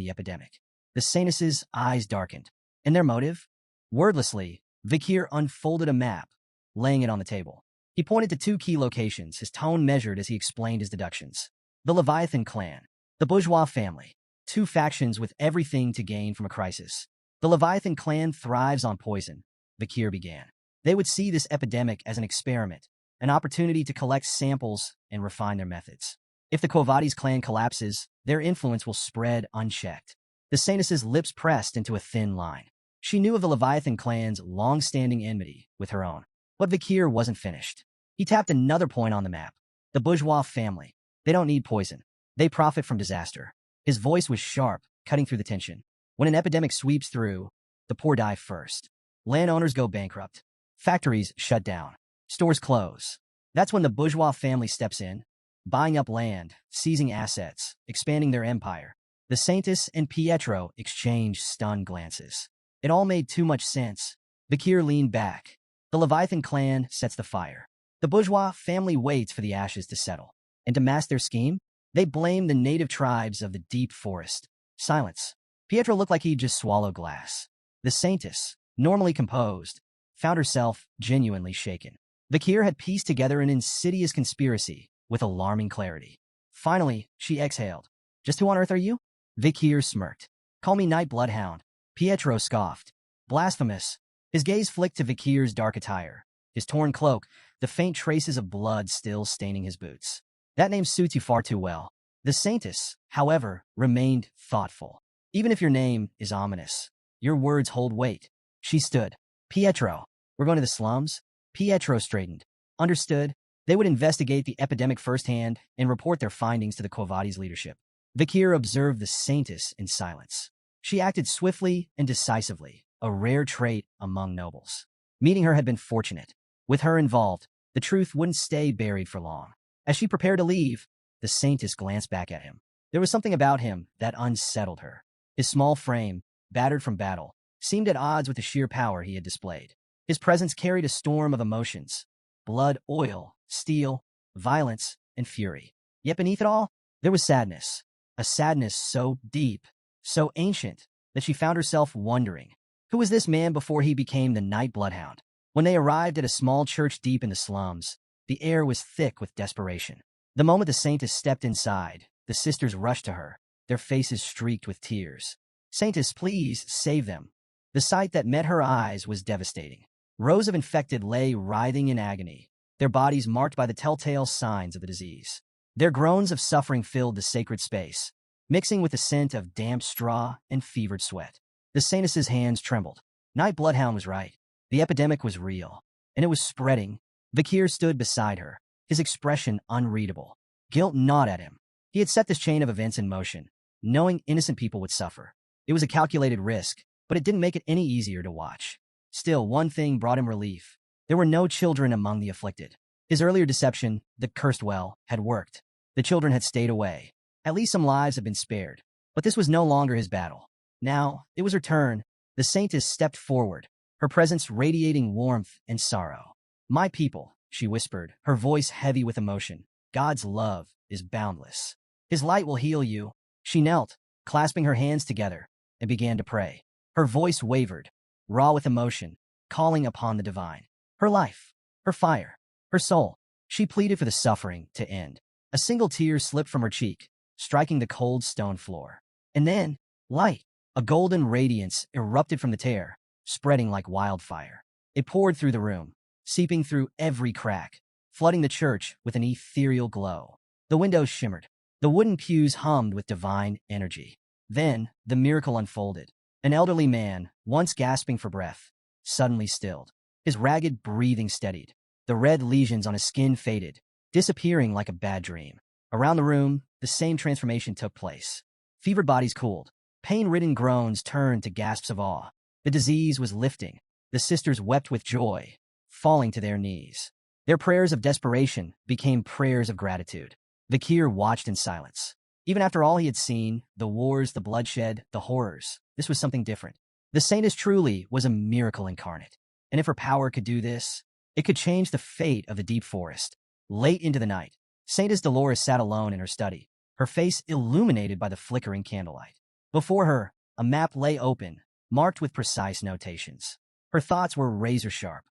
S1: the epidemic. The saintess's eyes darkened. And their motive? Wordlessly, Vikir unfolded a map, laying it on the table. He pointed to two key locations, his tone measured as he explained his deductions. The Leviathan clan, the bourgeois family, two factions with everything to gain from a crisis. The Leviathan clan thrives on poison, Vikir began. They would see this epidemic as an experiment, an opportunity to collect samples and refine their methods. If the Quo Vadis clan collapses, their influence will spread unchecked. The saintess's lips pressed into a thin line. She knew of the Leviathan clan's long-standing enmity with her own. But Vikir wasn't finished. He tapped another point on the map. The bourgeois family. They don't need poison. They profit from disaster. His voice was sharp, cutting through the tension. When an epidemic sweeps through, the poor die first. Landowners go bankrupt. Factories shut down. Stores close. That's when the bourgeois family steps in, buying up land, seizing assets, expanding their empire. The saintess and Pietro exchanged stunned glances. It all made too much sense. Bakir leaned back. The Leviathan clan sets the fire. The bourgeois family waits for the ashes to settle. And to mask their scheme, they blame the native tribes of the deep forest. Silence. Pietro looked like he'd just swallowed glass. The saintess, normally composed, found herself genuinely shaken. Bakir had pieced together an insidious conspiracy with alarming clarity. Finally, she exhaled. Just who on earth are you? Bakir smirked. Call me Night Bloodhound. Pietro scoffed. Blasphemous. His gaze flicked to Bakir's dark attire. His torn cloak, the faint traces of blood still staining his boots. That name suits you far too well. The saintess, however, remained thoughtful. Even if your name is ominous, your words hold weight. She stood. Pietro, we're going to the slums? Pietro straightened. Understood. They would investigate the epidemic firsthand and report their findings to the Quo Vadis leadership. Bakir observed the saintess in silence. She acted swiftly and decisively, a rare trait among nobles. Meeting her had been fortunate. With her involved, the truth wouldn't stay buried for long. As she prepared to leave, the saintess glanced back at him. There was something about him that unsettled her. His small frame, battered from battle, seemed at odds with the sheer power he had displayed. His presence carried a storm of emotions: blood, oil, steel, violence, and fury. Yet beneath it all, there was sadness. A sadness so deep, so ancient, that she found herself wondering, who was this man before he became the Night Bloodhound? When they arrived at a small church deep in the slums, the air was thick with desperation. The moment the saintess stepped inside, the sisters rushed to her, their faces streaked with tears. Saintess, please, save them. The sight that met her eyes was devastating. Rows of infected lay writhing in agony, their bodies marked by the telltale signs of the disease. Their groans of suffering filled the sacred space, mixing with the scent of damp straw and fevered sweat. The saintess's hands trembled. Night Bloodhound was right. The epidemic was real, and it was spreading. Bakir stood beside her, his expression unreadable. Guilt gnawed at him. He had set this chain of events in motion, knowing innocent people would suffer. It was a calculated risk, but it didn't make it any easier to watch. Still, one thing brought him relief. There were no children among the afflicted. His earlier deception, the cursed well, had worked. The children had stayed away. At least some lives had been spared. But this was no longer his battle. Now, it was her turn. The saintess stepped forward, her presence radiating warmth and sorrow. My people, she whispered, her voice heavy with emotion. God's love is boundless. His light will heal you. She knelt, clasping her hands together, and began to pray. Her voice wavered, raw with emotion, calling upon the divine. Her life, her fire, her soul. She pleaded for the suffering to end. A single tear slipped from her cheek, striking the cold stone floor. And then, light, a golden radiance erupted from the tear, spreading like wildfire. It poured through the room, seeping through every crack, flooding the church with an ethereal glow. The windows shimmered. The wooden pews hummed with divine energy. Then, the miracle unfolded. An elderly man, once gasping for breath, suddenly stilled. His ragged breathing steadied. The red lesions on his skin faded, disappearing like a bad dream. Around the room, the same transformation took place. Fevered bodies cooled. Pain-ridden groans turned to gasps of awe. The disease was lifting. The sisters wept with joy, falling to their knees. Their prayers of desperation became prayers of gratitude. Bakir watched in silence. Even after all he had seen, the wars, the bloodshed, the horrors, this was something different. The saintess truly was a miracle incarnate. And if her power could do this, it could change the fate of the deep forest. Late into the night, Saintess Dolores sat alone in her study, her face illuminated by the flickering candlelight. Before her, a map lay open, marked with precise notations. Her thoughts were razor-sharp.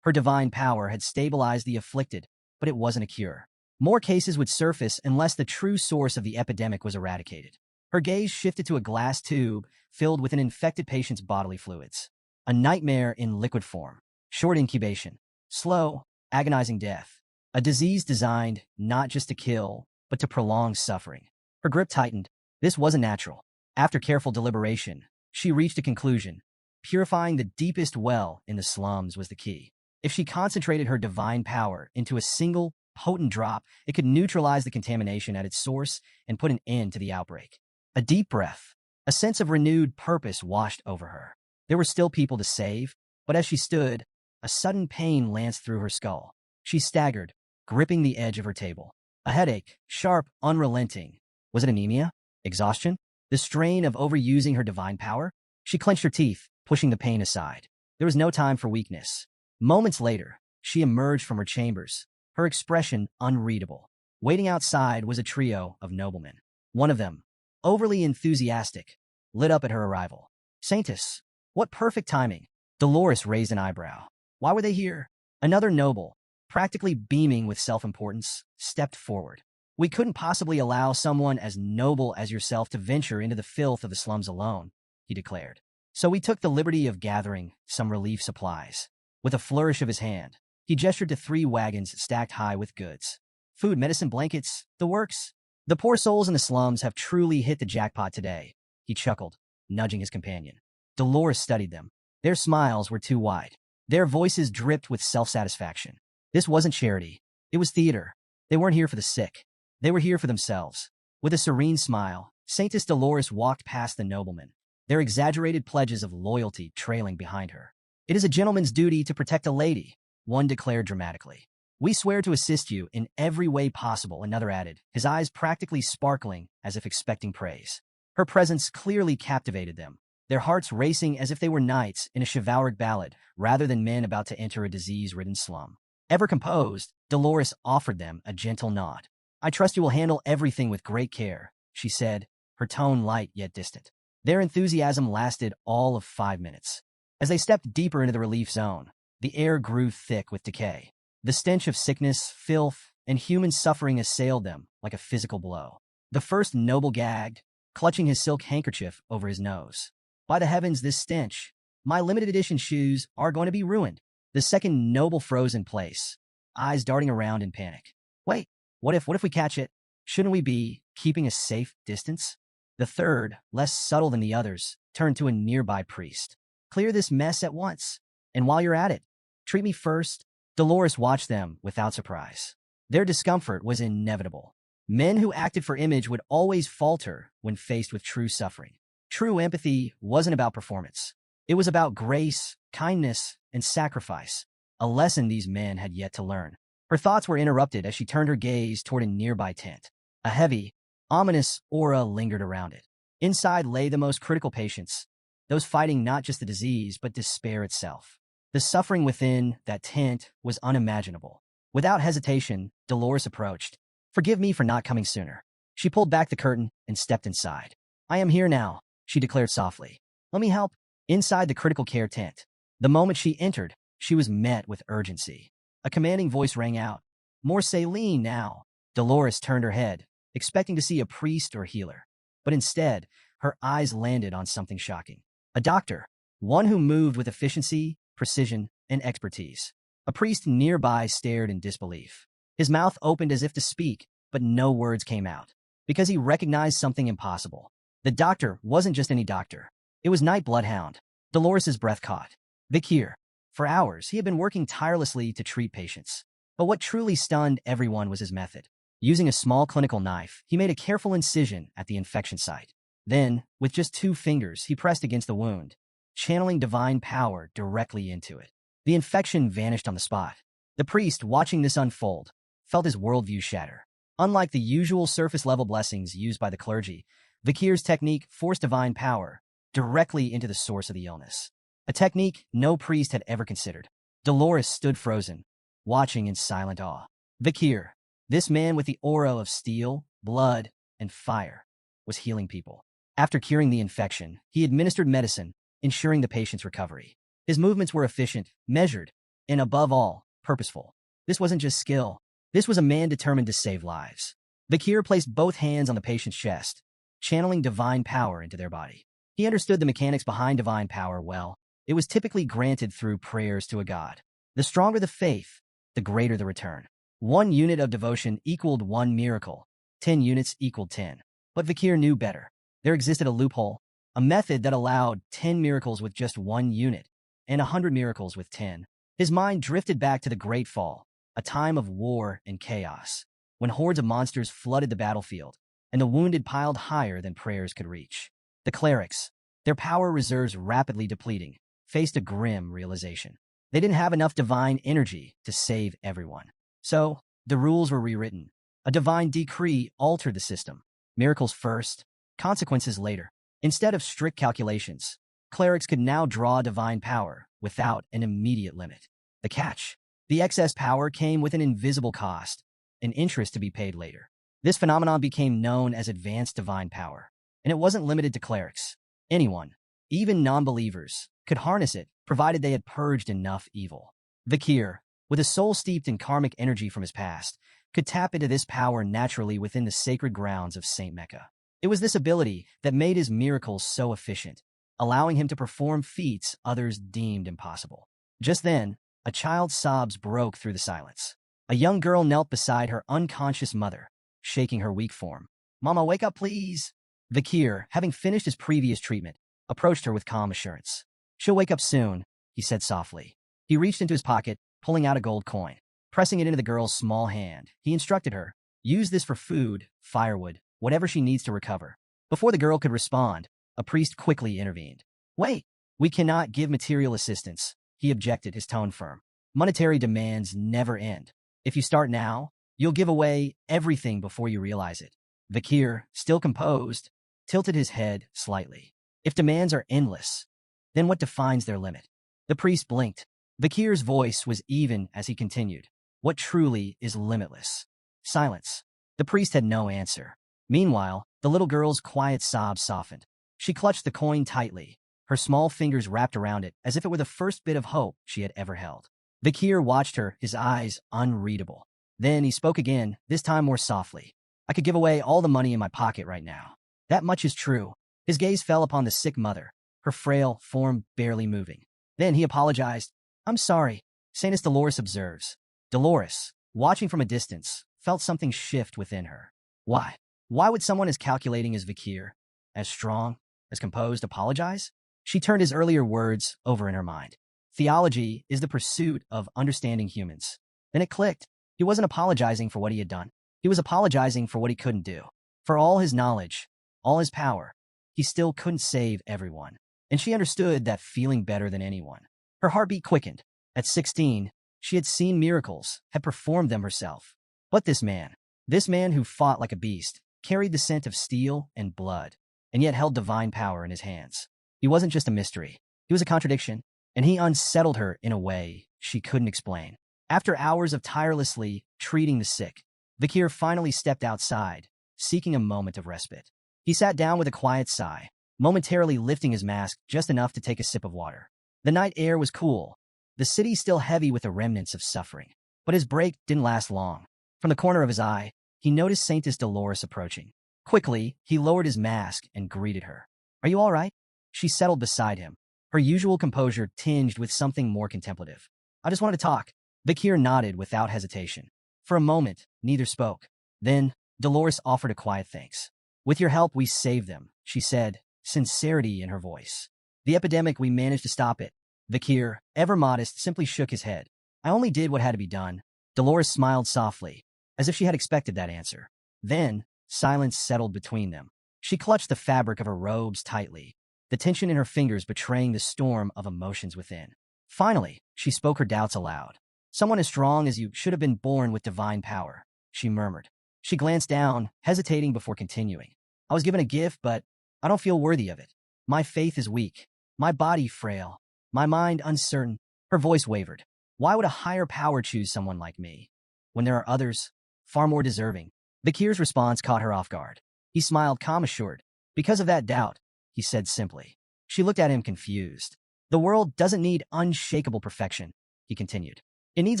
S1: Her divine power had stabilized the afflicted, but it wasn't a cure. More cases would surface unless the true source of the epidemic was eradicated. Her gaze shifted to a glass tube filled with an infected patient's bodily fluids. A nightmare in liquid form. Short incubation. Slow, agonizing death. A disease designed not just to kill, but to prolong suffering. Her grip tightened. This wasn't natural. After careful deliberation, she reached a conclusion. Purifying the deepest well in the slums was the key. If she concentrated her divine power into a single, potent drop, it could neutralize the contamination at its source and put an end to the outbreak. A deep breath, a sense of renewed purpose washed over her. There were still people to save, but as she stood, a sudden pain lanced through her skull. She staggered, gripping the edge of her table. A headache, sharp, unrelenting. Was it anemia? Exhaustion? The strain of overusing her divine power? She clenched her teeth, pushing the pain aside. There was no time for weakness. Moments later, she emerged from her chambers, her expression unreadable. Waiting outside was a trio of noblemen. One of them, overly enthusiastic, lit up at her arrival. Saintess, what perfect timing. Dolores raised an eyebrow. Why were they here? Another noble, practically beaming with self-importance, stepped forward. We couldn't possibly allow someone as noble as yourself to venture into the filth of the slums alone, he declared. So we took the liberty of gathering some relief supplies. With a flourish of his hand, he gestured to 3 wagons stacked high with goods. Food, medicine, blankets, the works. The poor souls in the slums have truly hit the jackpot today, he chuckled, nudging his companion. Dolores studied them. Their smiles were too wide. Their voices dripped with self-satisfaction. This wasn't charity. It was theater. They weren't here for the sick. They were here for themselves. With a serene smile, Saintess Dolores walked past the noblemen, their exaggerated pledges of loyalty trailing behind her. It is a gentleman's duty to protect a lady, one declared dramatically. We swear to assist you in every way possible, another added, his eyes practically sparkling as if expecting praise. Her presence clearly captivated them, their hearts racing as if they were knights in a chivalric ballad rather than men about to enter a disease-ridden slum. Ever composed, Dolores offered them a gentle nod. I trust you will handle everything with great care, she said, her tone light yet distant. Their enthusiasm lasted all of 5 minutes. As they stepped deeper into the relief zone, the air grew thick with decay. The stench of sickness, filth, and human suffering assailed them like a physical blow. The first noble gagged, clutching his silk handkerchief over his nose. By the heavens, this stench. My limited edition shoes are going to be ruined. The second noble froze in place, eyes darting around in panic. Wait, what if we catch it? Shouldn't we be keeping a safe distance? The third, less subtle than the others, turned to a nearby priest. Clear this mess at once. And while you're at it, treat me first. Dolores watched them without surprise. Their discomfort was inevitable. Men who acted for image would always falter when faced with true suffering. True empathy wasn't about performance. It was about grace, kindness, and sacrifice, a lesson these men had yet to learn. Her thoughts were interrupted as she turned her gaze toward a nearby tent. A heavy, ominous aura lingered around it. Inside lay the most critical patients, those fighting not just the disease but despair itself. The suffering within that tent was unimaginable. Without hesitation, Dolores approached. Forgive me for not coming sooner. She pulled back the curtain and stepped inside. I am here now, she declared softly. Let me help. Inside the critical care tent, the moment she entered, she was met with urgency. A commanding voice rang out. More saline now. Dolores turned her head, expecting to see a priest or healer. But instead, her eyes landed on something shocking. A doctor, one who moved with efficiency, precision, and expertise. A priest nearby stared in disbelief. His mouth opened as if to speak, but no words came out, because he recognized something impossible. The doctor wasn't just any doctor. It was Night Bloodhound. Dolores's breath caught. Vikir. For hours, he had been working tirelessly to treat patients. But what truly stunned everyone was his method. Using a small clinical knife, he made a careful incision at the infection site. Then, with just 2 fingers, he pressed against the wound, channeling divine power directly into it. The infection vanished on the spot. The priest, watching this unfold, felt his worldview shatter. Unlike the usual surface-level blessings used by the clergy, Vikir's technique forced divine power directly into the source of the illness. A technique no priest had ever considered. Dolores stood frozen, watching in silent awe. Vikir, this man with the aura of steel, blood, and fire, was healing people. After curing the infection, he administered medicine, ensuring the patient's recovery. His movements were efficient, measured, and above all, purposeful. This wasn't just skill. This was a man determined to save lives. Vikir placed both hands on the patient's chest, channeling divine power into their body. He understood the mechanics behind divine power well. It was typically granted through prayers to a god. The stronger the faith, the greater the return. 1 unit of devotion equaled 1 miracle. 10 units equaled 10. But Vikir knew better. There existed a loophole, a method that allowed 10 miracles with just 1 unit, and 100 miracles with 10. His mind drifted back to the Great Fall, a time of war and chaos, when hordes of monsters flooded the battlefield, and the wounded piled higher than prayers could reach. The clerics, their power reserves rapidly depleting, faced a grim realization. They didn't have enough divine energy to save everyone. So, the rules were rewritten. A divine decree altered the system. Miracles first, consequences later. Instead of strict calculations, clerics could now draw divine power without an immediate limit. The catch: the excess power came with an invisible cost, an interest to be paid later. This phenomenon became known as advanced divine power, and it wasn't limited to clerics. Anyone, even non-believers, could harness it, provided they had purged enough evil. Vakir, with a soul steeped in karmic energy from his past, could tap into this power naturally within the sacred grounds of Saint Mecca. It was this ability that made his miracles so efficient, allowing him to perform feats others deemed impossible. Just then, a child's sobs broke through the silence. A young girl knelt beside her unconscious mother, shaking her weak form. "Mama, wake up, please." Vakir, having finished his previous treatment, approached her with calm assurance. "She'll wake up soon," he said softly. He reached into his pocket, pulling out a gold coin. Pressing it into the girl's small hand, he instructed her, "Use this for food, firewood, whatever she needs to recover." Before the girl could respond, a priest quickly intervened. "Wait, we cannot give material assistance," he objected, his tone firm. "Monetary demands never end. If you start now, you'll give away everything before you realize it." Vakir, still composed, tilted his head slightly. "If demands are endless, then what defines their limit?" The priest blinked. Vakir's voice was even as he continued. "What truly is limitless?" Silence. The priest had no answer. Meanwhile, the little girl's quiet sobs softened. She clutched the coin tightly, her small fingers wrapped around it as if it were the first bit of hope she had ever held. Vakir watched her, his eyes unreadable. Then he spoke again, this time more softly. "I could give away all the money in my pocket right now. That much is true." His gaze fell upon the sick mother, her frail form barely moving. Then he apologized. "I'm sorry," Saintess Dolores observes. Dolores, watching from a distance, felt something shift within her. Why? Why would someone as calculating as Vakir, as strong, as composed, apologize? She turned his earlier words over in her mind. Theology is the pursuit of understanding humans. Then it clicked. He wasn't apologizing for what he had done. He was apologizing for what he couldn't do. For all his knowledge, all his power, he still couldn't save everyone. And she understood that feeling better than anyone. Her heartbeat quickened. At 16, she had seen miracles, had performed them herself. But this man who fought like a beast, carried the scent of steel and blood, and yet held divine power in his hands. He wasn't just a mystery. He was a contradiction, and he unsettled her in a way she couldn't explain. After hours of tirelessly treating the sick, Vakir finally stepped outside, seeking a moment of respite. He sat down with a quiet sigh, momentarily lifting his mask just enough to take a sip of water. The night air was cool, the city still heavy with the remnants of suffering. But his break didn't last long. From the corner of his eye, he noticed Saintess Dolores approaching. Quickly, he lowered his mask and greeted her. "Are you all right?" She settled beside him, her usual composure tinged with something more contemplative. "I just wanted to talk." Vakir nodded without hesitation. For a moment, neither spoke. Then, Dolores offered a quiet thanks. "With your help, we saved them," she said, sincerity in her voice. "The epidemic, we managed to stop it." Vakir, ever modest, simply shook his head. "I only did what had to be done." Dolores smiled softly, as if she had expected that answer. Then, silence settled between them. She clutched the fabric of her robes tightly, the tension in her fingers betraying the storm of emotions within. Finally, she spoke her doubts aloud. "Someone as strong as you should have been born with divine power," she murmured. She glanced down, hesitating before continuing. "I was given a gift, but I don't feel worthy of it. My faith is weak, my body frail, my mind uncertain." Her voice wavered. "Why would a higher power choose someone like me, when there are others, far more deserving?" Vakir's response caught her off guard. He smiled, calm assured. "Because of that doubt," he said simply. She looked at him confused. "The world doesn't need unshakable perfection," he continued. "It needs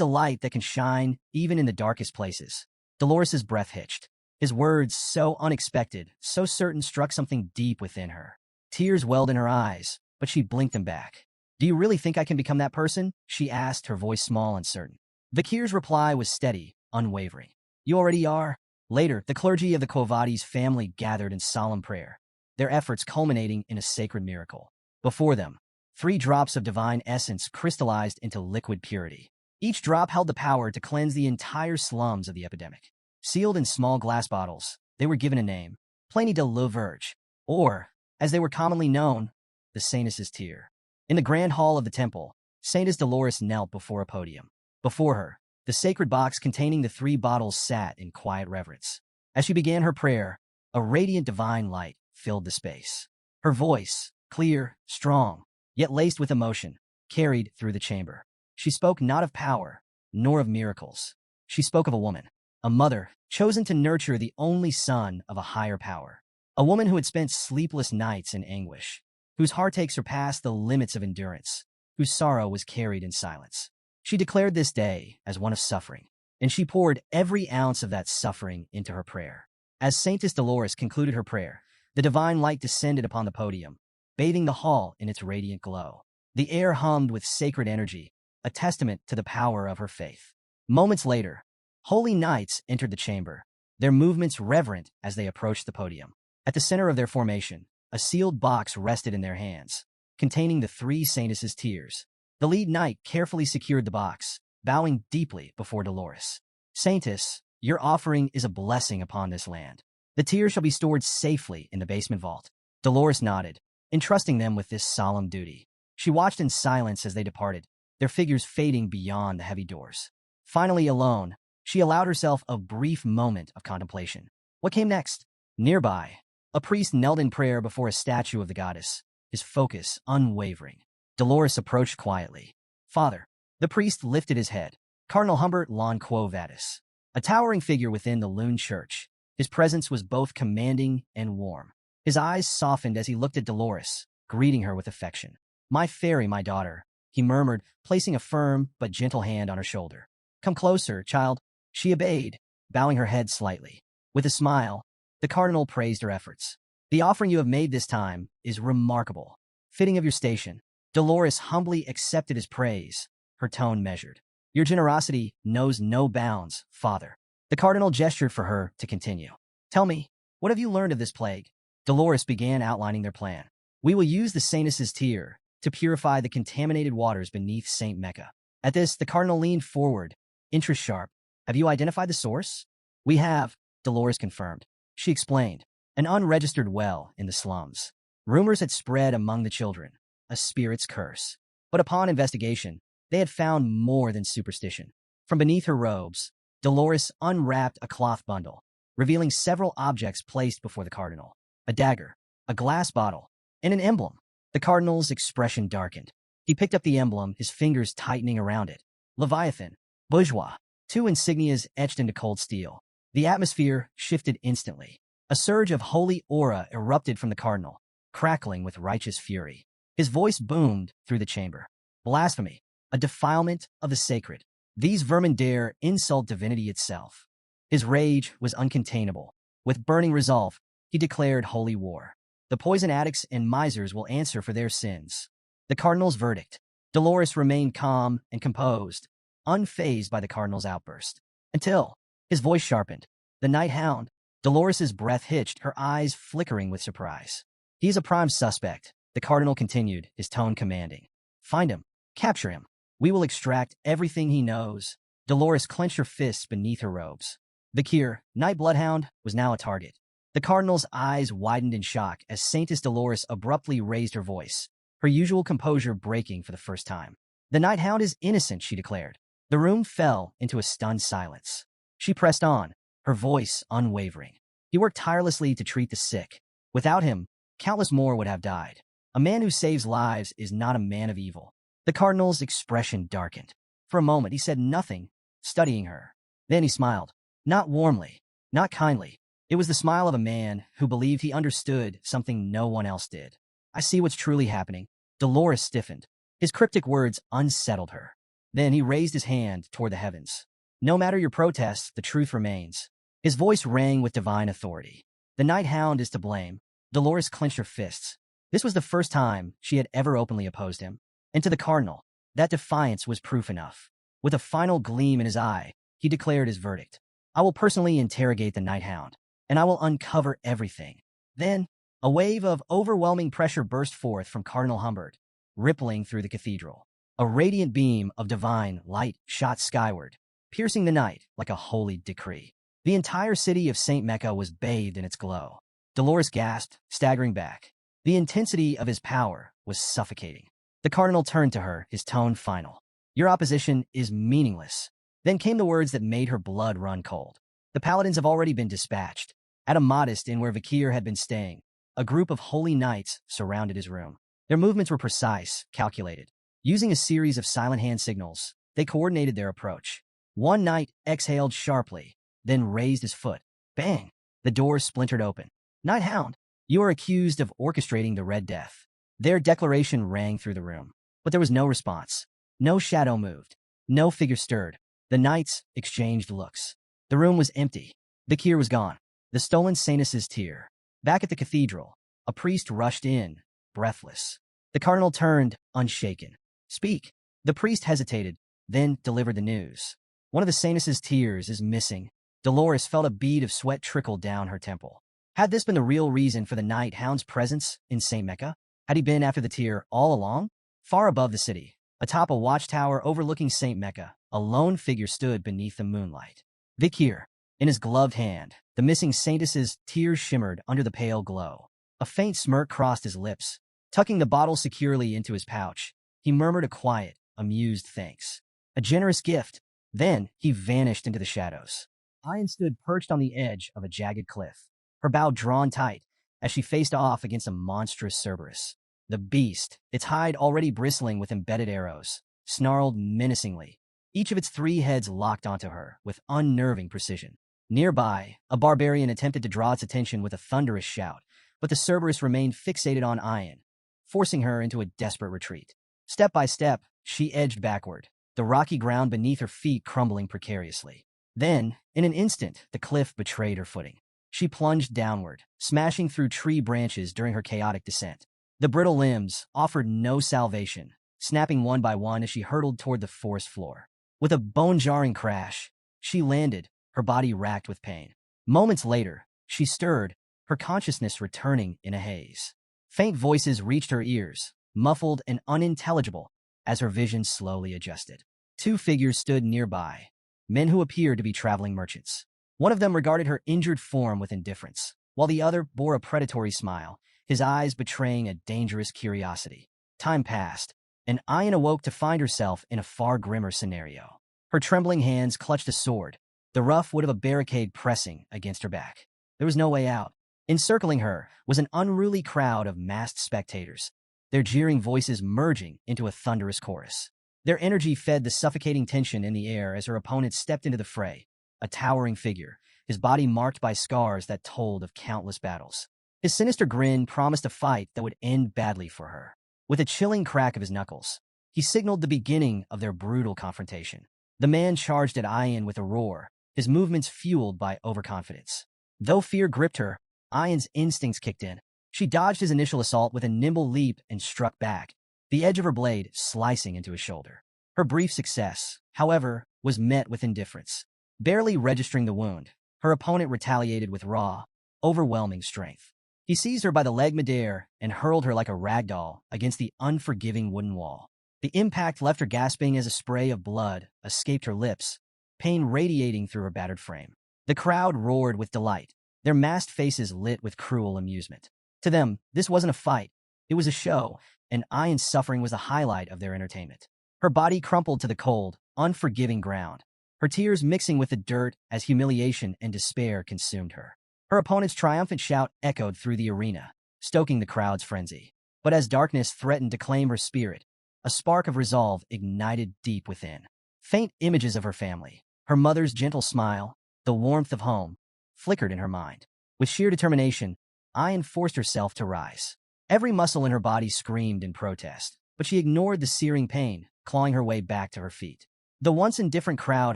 S1: a light that can shine even in the darkest places." Dolores's breath hitched. His words, so unexpected, so certain, struck something deep within her. Tears welled in her eyes, but she blinked them back. "Do you really think I can become that person?" she asked, her voice small and certain. Vakir's reply was steady, unwavering. "You already are." Later, the clergy of the Quavadi's family gathered in solemn prayer, their efforts culminating in a sacred miracle. Before them, 3 drops of divine essence crystallized into liquid purity. Each drop held the power to cleanse the entire slums of the epidemic. Sealed in small glass bottles, they were given a name, Pliny de la Verge, or, as they were commonly known, the Saintess's Tear. In the grand hall of the temple, Saintess Dolores knelt before a podium. Before her, the sacred box containing the 3 bottles sat in quiet reverence. As she began her prayer, a radiant divine light filled the space. Her voice, clear, strong, yet laced with emotion, carried through the chamber. She spoke not of power, nor of miracles. She spoke of a woman, a mother, chosen to nurture the only son of a higher power. A woman who had spent sleepless nights in anguish, whose heartache surpassed the limits of endurance, whose sorrow was carried in silence. She declared this day as one of suffering, and she poured every ounce of that suffering into her prayer. As Saintess Dolores concluded her prayer, the divine light descended upon the podium, bathing the hall in its radiant glow. The air hummed with sacred energy, a testament to the power of her faith. Moments later, holy knights entered the chamber, their movements reverent as they approached the podium. At the center of their formation, a sealed box rested in their hands, containing the three saintesses' tears. The lead knight carefully secured the box, bowing deeply before Dolores. Saintess, your offering is a blessing upon this land. The tears shall be stored safely in the basement vault. Dolores nodded, entrusting them with this solemn duty. She watched in silence as they departed, their figures fading beyond the heavy doors. Finally alone, she allowed herself a brief moment of contemplation. What came next? Nearby, a priest knelt in prayer before a statue of the goddess, his focus unwavering. Dolores approached quietly. Father. The priest lifted his head. Cardinal Humbert Lon Quo Vadis, a towering figure within the Loon Church. His presence was both commanding and warm. His eyes softened as he looked at Dolores, greeting her with affection. My fairy, my daughter, he murmured, placing a firm but gentle hand on her shoulder. Come closer, child. She obeyed, bowing her head slightly. With a smile, the cardinal praised her efforts. The offering you have made this time is remarkable, fitting of your station. Dolores humbly accepted his praise, her tone measured. Your generosity knows no bounds, Father. The cardinal gestured for her to continue. Tell me, what have you learned of this plague? Dolores began outlining their plan. We will use the saintess's tear to purify the contaminated waters beneath St. Mecca. At this, the cardinal leaned forward, interest sharp. Have you identified the source? We have, Dolores confirmed. She explained. An unregistered well in the slums. Rumors had spread among the children. A spirit's curse. But upon investigation, they had found more than superstition. From beneath her robes, Dolores unwrapped a cloth bundle, revealing several objects placed before the cardinal. A dagger, a glass bottle, and an emblem. The cardinal's expression darkened. He picked up the emblem, his fingers tightening around it. Leviathan, bourgeois, two insignias etched into cold steel. The atmosphere shifted instantly. A surge of holy aura erupted from the cardinal, crackling with righteous fury. His voice boomed through the chamber. Blasphemy, a defilement of the sacred. These vermin dare insult divinity itself. His rage was uncontainable. With burning resolve, he declared holy war. The poison addicts and misers will answer for their sins. The cardinal's verdict. Dolores remained calm and composed, unfazed by the cardinal's outburst. Until his voice sharpened. The night hound. Dolores's breath hitched, her eyes flickering with surprise. He is a prime suspect, the cardinal continued, his tone commanding. Find him. Capture him. We will extract everything he knows. Dolores clenched her fists beneath her robes. Vakir, Night Bloodhound, was now a target. The cardinal's eyes widened in shock as Saintess Dolores abruptly raised her voice, her usual composure breaking for the first time. The Night Hound is innocent, she declared. The room fell into a stunned silence. She pressed on, her voice unwavering. He worked tirelessly to treat the sick. Without him, countless more would have died. A man who saves lives is not a man of evil. The cardinal's expression darkened. For a moment, he said nothing, studying her. Then he smiled. Not warmly, not kindly. It was the smile of a man who believed he understood something no one else did. I see what's truly happening. Dolores stiffened. His cryptic words unsettled her. Then he raised his hand toward the heavens. No matter your protests, the truth remains. His voice rang with divine authority. The Night Hound is to blame. Dolores clenched her fists. This was the first time she had ever openly opposed him. And to the cardinal, that defiance was proof enough. With a final gleam in his eye, he declared his verdict. I will personally interrogate the Night Hound, and I will uncover everything. Then, a wave of overwhelming pressure burst forth from Cardinal Humbert, rippling through the cathedral. A radiant beam of divine light shot skyward, piercing the night like a holy decree. The entire city of St. Mecca was bathed in its glow. Dolores gasped, staggering back. The intensity of his power was suffocating. The cardinal turned to her, his tone final. Your opposition is meaningless. Then came the words that made her blood run cold. The paladins have already been dispatched. At a modest inn where Vakir had been staying, a group of holy knights surrounded his room. Their movements were precise, calculated. Using a series of silent hand signals, they coordinated their approach. One knight exhaled sharply, then raised his foot. Bang! The door splintered open. Knight Hound, you are accused of orchestrating the Red Death. Their declaration rang through the room, but there was no response. No shadow moved. No figure stirred. The knights exchanged looks. The room was empty. Bakir was gone. The stolen Sainus' tear. Back at the cathedral, a priest rushed in, breathless. The cardinal turned, unshaken. Speak. The priest hesitated, then delivered the news. One of the Sainus' tears is missing. Dolores felt a bead of sweat trickle down her temple. Had this been the real reason for the Night Hound's presence in St. Mecca? Had he been after the tear all along? Far above the city, atop a watchtower overlooking St. Mecca, a lone figure stood beneath the moonlight. Bakir, in his gloved hand, the missing Saintus' tears shimmered under the pale glow. A faint smirk crossed his lips. Tucking the bottle securely into his pouch, he murmured a quiet, amused thanks. A generous gift. Then he vanished into the shadows. Ayan stood perched on the edge of a jagged cliff, her bow drawn tight as she faced off against a monstrous Cerberus. The beast, its hide already bristling with embedded arrows, snarled menacingly. Each of its 3 heads locked onto her with unnerving precision. Nearby, a barbarian attempted to draw its attention with a thunderous shout, but the Cerberus remained fixated on Ayan, forcing her into a desperate retreat. Step by step, she edged backward, the rocky ground beneath her feet crumbling precariously. Then, in an instant, the cliff betrayed her footing. She plunged downward, smashing through tree branches during her chaotic descent. The brittle limbs offered no salvation, snapping one by one as she hurtled toward the forest floor. With a bone-jarring crash, she landed, her body racked with pain. Moments later, she stirred, her consciousness returning in a haze. Faint voices reached her ears, muffled and unintelligible, as her vision slowly adjusted. 2 figures stood nearby, men who appeared to be traveling merchants. One of them regarded her injured form with indifference, while the other bore a predatory smile, his eyes betraying a dangerous curiosity. Time passed, and Ayan awoke to find herself in a far grimmer scenario. Her trembling hands clutched a sword, the rough wood of a barricade pressing against her back. There was no way out. Encircling her was an unruly crowd of masked spectators, their jeering voices merging into a thunderous chorus. Their energy fed the suffocating tension in the air as her opponent stepped into the fray, a towering figure, his body marked by scars that told of countless battles. His sinister grin promised a fight that would end badly for her. With a chilling crack of his knuckles, he signaled the beginning of their brutal confrontation. The man charged at Ayan with a roar, his movements fueled by overconfidence. Though fear gripped her, Ayan's instincts kicked in. She dodged his initial assault with a nimble leap and struck back, the edge of her blade slicing into his shoulder. Her brief success, however, was met with indifference. Barely registering the wound, her opponent retaliated with raw, overwhelming strength. He seized her by the leg midair and hurled her like a rag doll against the unforgiving wooden wall. The impact left her gasping as a spray of blood escaped her lips, pain radiating through her battered frame. The crowd roared with delight, their masked faces lit with cruel amusement. To them, this wasn't a fight. It was a show, and Ayan's suffering was the highlight of their entertainment. Her body crumpled to the cold, unforgiving ground, her tears mixing with the dirt as humiliation and despair consumed her. Her opponent's triumphant shout echoed through the arena, stoking the crowd's frenzy. But as darkness threatened to claim her spirit, a spark of resolve ignited deep within. Faint images of her family, her mother's gentle smile, the warmth of home, flickered in her mind. With sheer determination, Ayan forced herself to rise. Every muscle in her body screamed in protest, but she ignored the searing pain, clawing her way back to her feet. The once indifferent crowd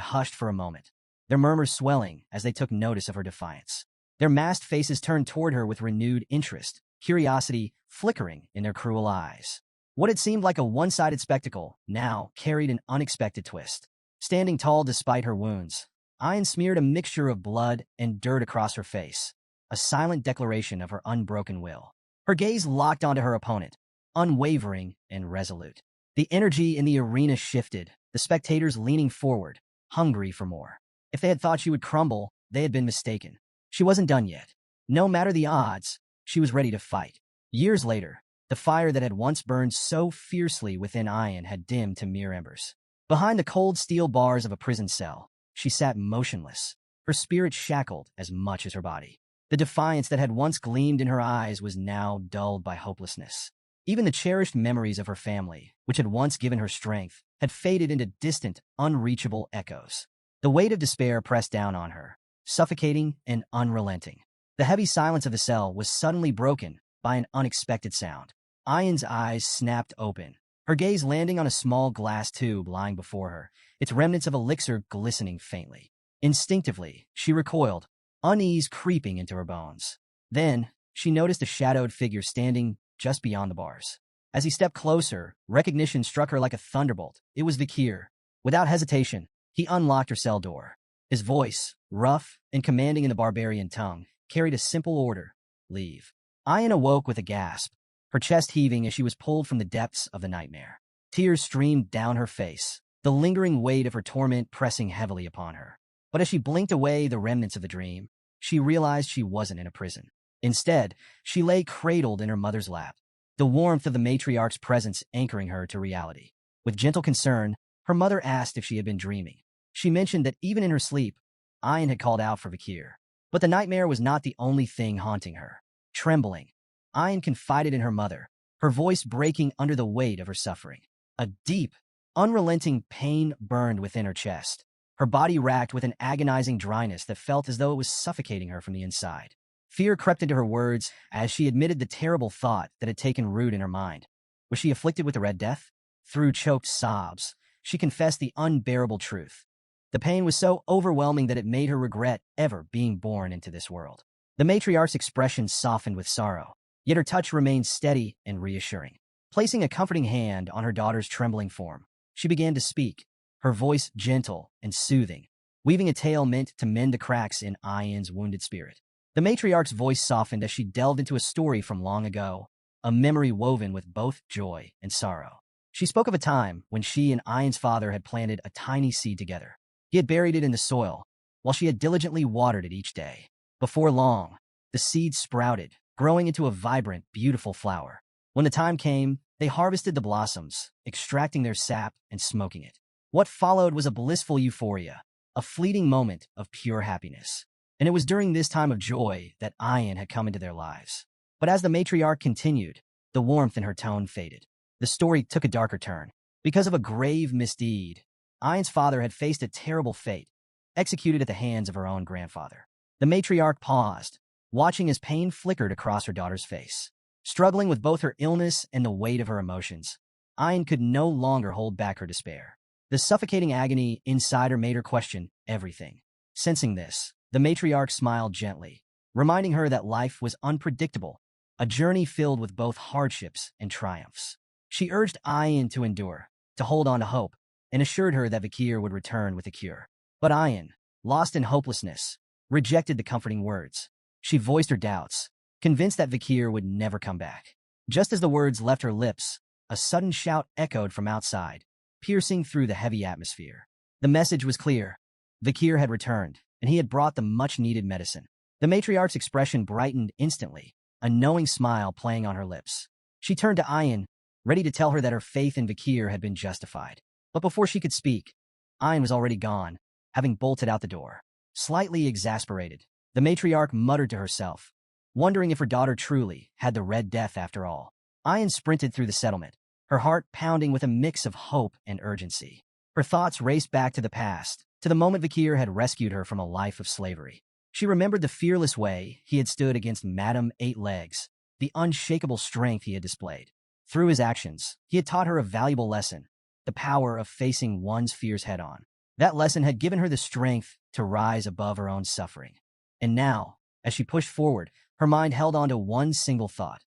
S1: hushed for a moment, their murmurs swelling as they took notice of her defiance. Their masked faces turned toward her with renewed interest, curiosity flickering in their cruel eyes. What had seemed like a one-sided spectacle now carried an unexpected twist. Standing tall despite her wounds, Ayan smeared a mixture of blood and dirt across her face, a silent declaration of her unbroken will. Her gaze locked onto her opponent, unwavering and resolute. The energy in the arena shifted, the spectators leaning forward, hungry for more. If they had thought she would crumble, they had been mistaken. She wasn't done yet. No matter the odds, she was ready to fight. Years later, the fire that had once burned so fiercely within Ayan had dimmed to mere embers. Behind the cold steel bars of a prison cell, she sat motionless, her spirit shackled as much as her body. The defiance that had once gleamed in her eyes was now dulled by hopelessness. Even the cherished memories of her family, which had once given her strength, had faded into distant, unreachable echoes. The weight of despair pressed down on her, suffocating and unrelenting. The heavy silence of the cell was suddenly broken by an unexpected sound. Ayan's eyes snapped open, her gaze landing on a small glass tube lying before her, its remnants of elixir glistening faintly. Instinctively, she recoiled, unease creeping into her bones. Then, she noticed a shadowed figure standing just beyond the bars. As he stepped closer, recognition struck her like a thunderbolt. It was Vakir. Without hesitation, he unlocked her cell door. His voice, rough and commanding in the barbarian tongue, carried a simple order: leave. Ayan awoke with a gasp, her chest heaving as she was pulled from the depths of the nightmare. Tears streamed down her face, the lingering weight of her torment pressing heavily upon her. But as she blinked away the remnants of the dream, she realized she wasn't in a prison. Instead, she lay cradled in her mother's lap, the warmth of the matriarch's presence anchoring her to reality. With gentle concern, her mother asked if she had been dreaming. She mentioned that even in her sleep, Ayan had called out for Vakir. But the nightmare was not the only thing haunting her. Trembling, Ayan confided in her mother, her voice breaking under the weight of her suffering. A deep, unrelenting pain burned within her chest, her body racked with an agonizing dryness that felt as though it was suffocating her from the inside. Fear crept into her words as she admitted the terrible thought that had taken root in her mind. Was she afflicted with the Red Death? Through choked sobs, she confessed the unbearable truth. The pain was so overwhelming that it made her regret ever being born into this world. The matriarch's expression softened with sorrow, yet her touch remained steady and reassuring. Placing a comforting hand on her daughter's trembling form, she began to speak, her voice gentle and soothing, weaving a tale meant to mend the cracks in Ayan's wounded spirit. The matriarch's voice softened as she delved into a story from long ago, a memory woven with both joy and sorrow. She spoke of a time when she and Ayan's father had planted a tiny seed together. He had buried it in the soil, while she had diligently watered it each day. Before long, the seed sprouted, growing into a vibrant, beautiful flower. When the time came, they harvested the blossoms, extracting their sap and smoking it. What followed was a blissful euphoria, a fleeting moment of pure happiness. And it was during this time of joy that Ayan had come into their lives. But as the matriarch continued, the warmth in her tone faded. The story took a darker turn. Because of a grave misdeed, Ayan's father had faced a terrible fate, executed at the hands of her own grandfather. The matriarch paused, watching as pain flickered across her daughter's face. Struggling with both her illness and the weight of her emotions, Ayan could no longer hold back her despair. The suffocating agony inside her made her question everything. Sensing this, the matriarch smiled gently, reminding her that life was unpredictable, a journey filled with both hardships and triumphs. She urged Ayan to endure, to hold on to hope, and assured her that Vakir would return with a cure. But Ayan, lost in hopelessness, rejected the comforting words. She voiced her doubts, convinced that Vakir would never come back. Just as the words left her lips, a sudden shout echoed from outside, piercing through the heavy atmosphere. The message was clear. Vakir had returned, and he had brought the much-needed medicine. The matriarch's expression brightened instantly, a knowing smile playing on her lips. She turned to Ayan, ready to tell her that her faith in Vakir had been justified. But before she could speak, Ayan was already gone, having bolted out the door. Slightly exasperated, the matriarch muttered to herself, wondering if her daughter truly had the Red Death after all. Ayan sprinted through the settlement, her heart pounding with a mix of hope and urgency. Her thoughts raced back to the past, to the moment Vakir had rescued her from a life of slavery. She remembered the fearless way he had stood against Madame Eight Legs, the unshakable strength he had displayed. Through his actions, he had taught her a valuable lesson, the power of facing one's fears head-on. That lesson had given her the strength to rise above her own suffering. And now, as she pushed forward, her mind held on to one single thought.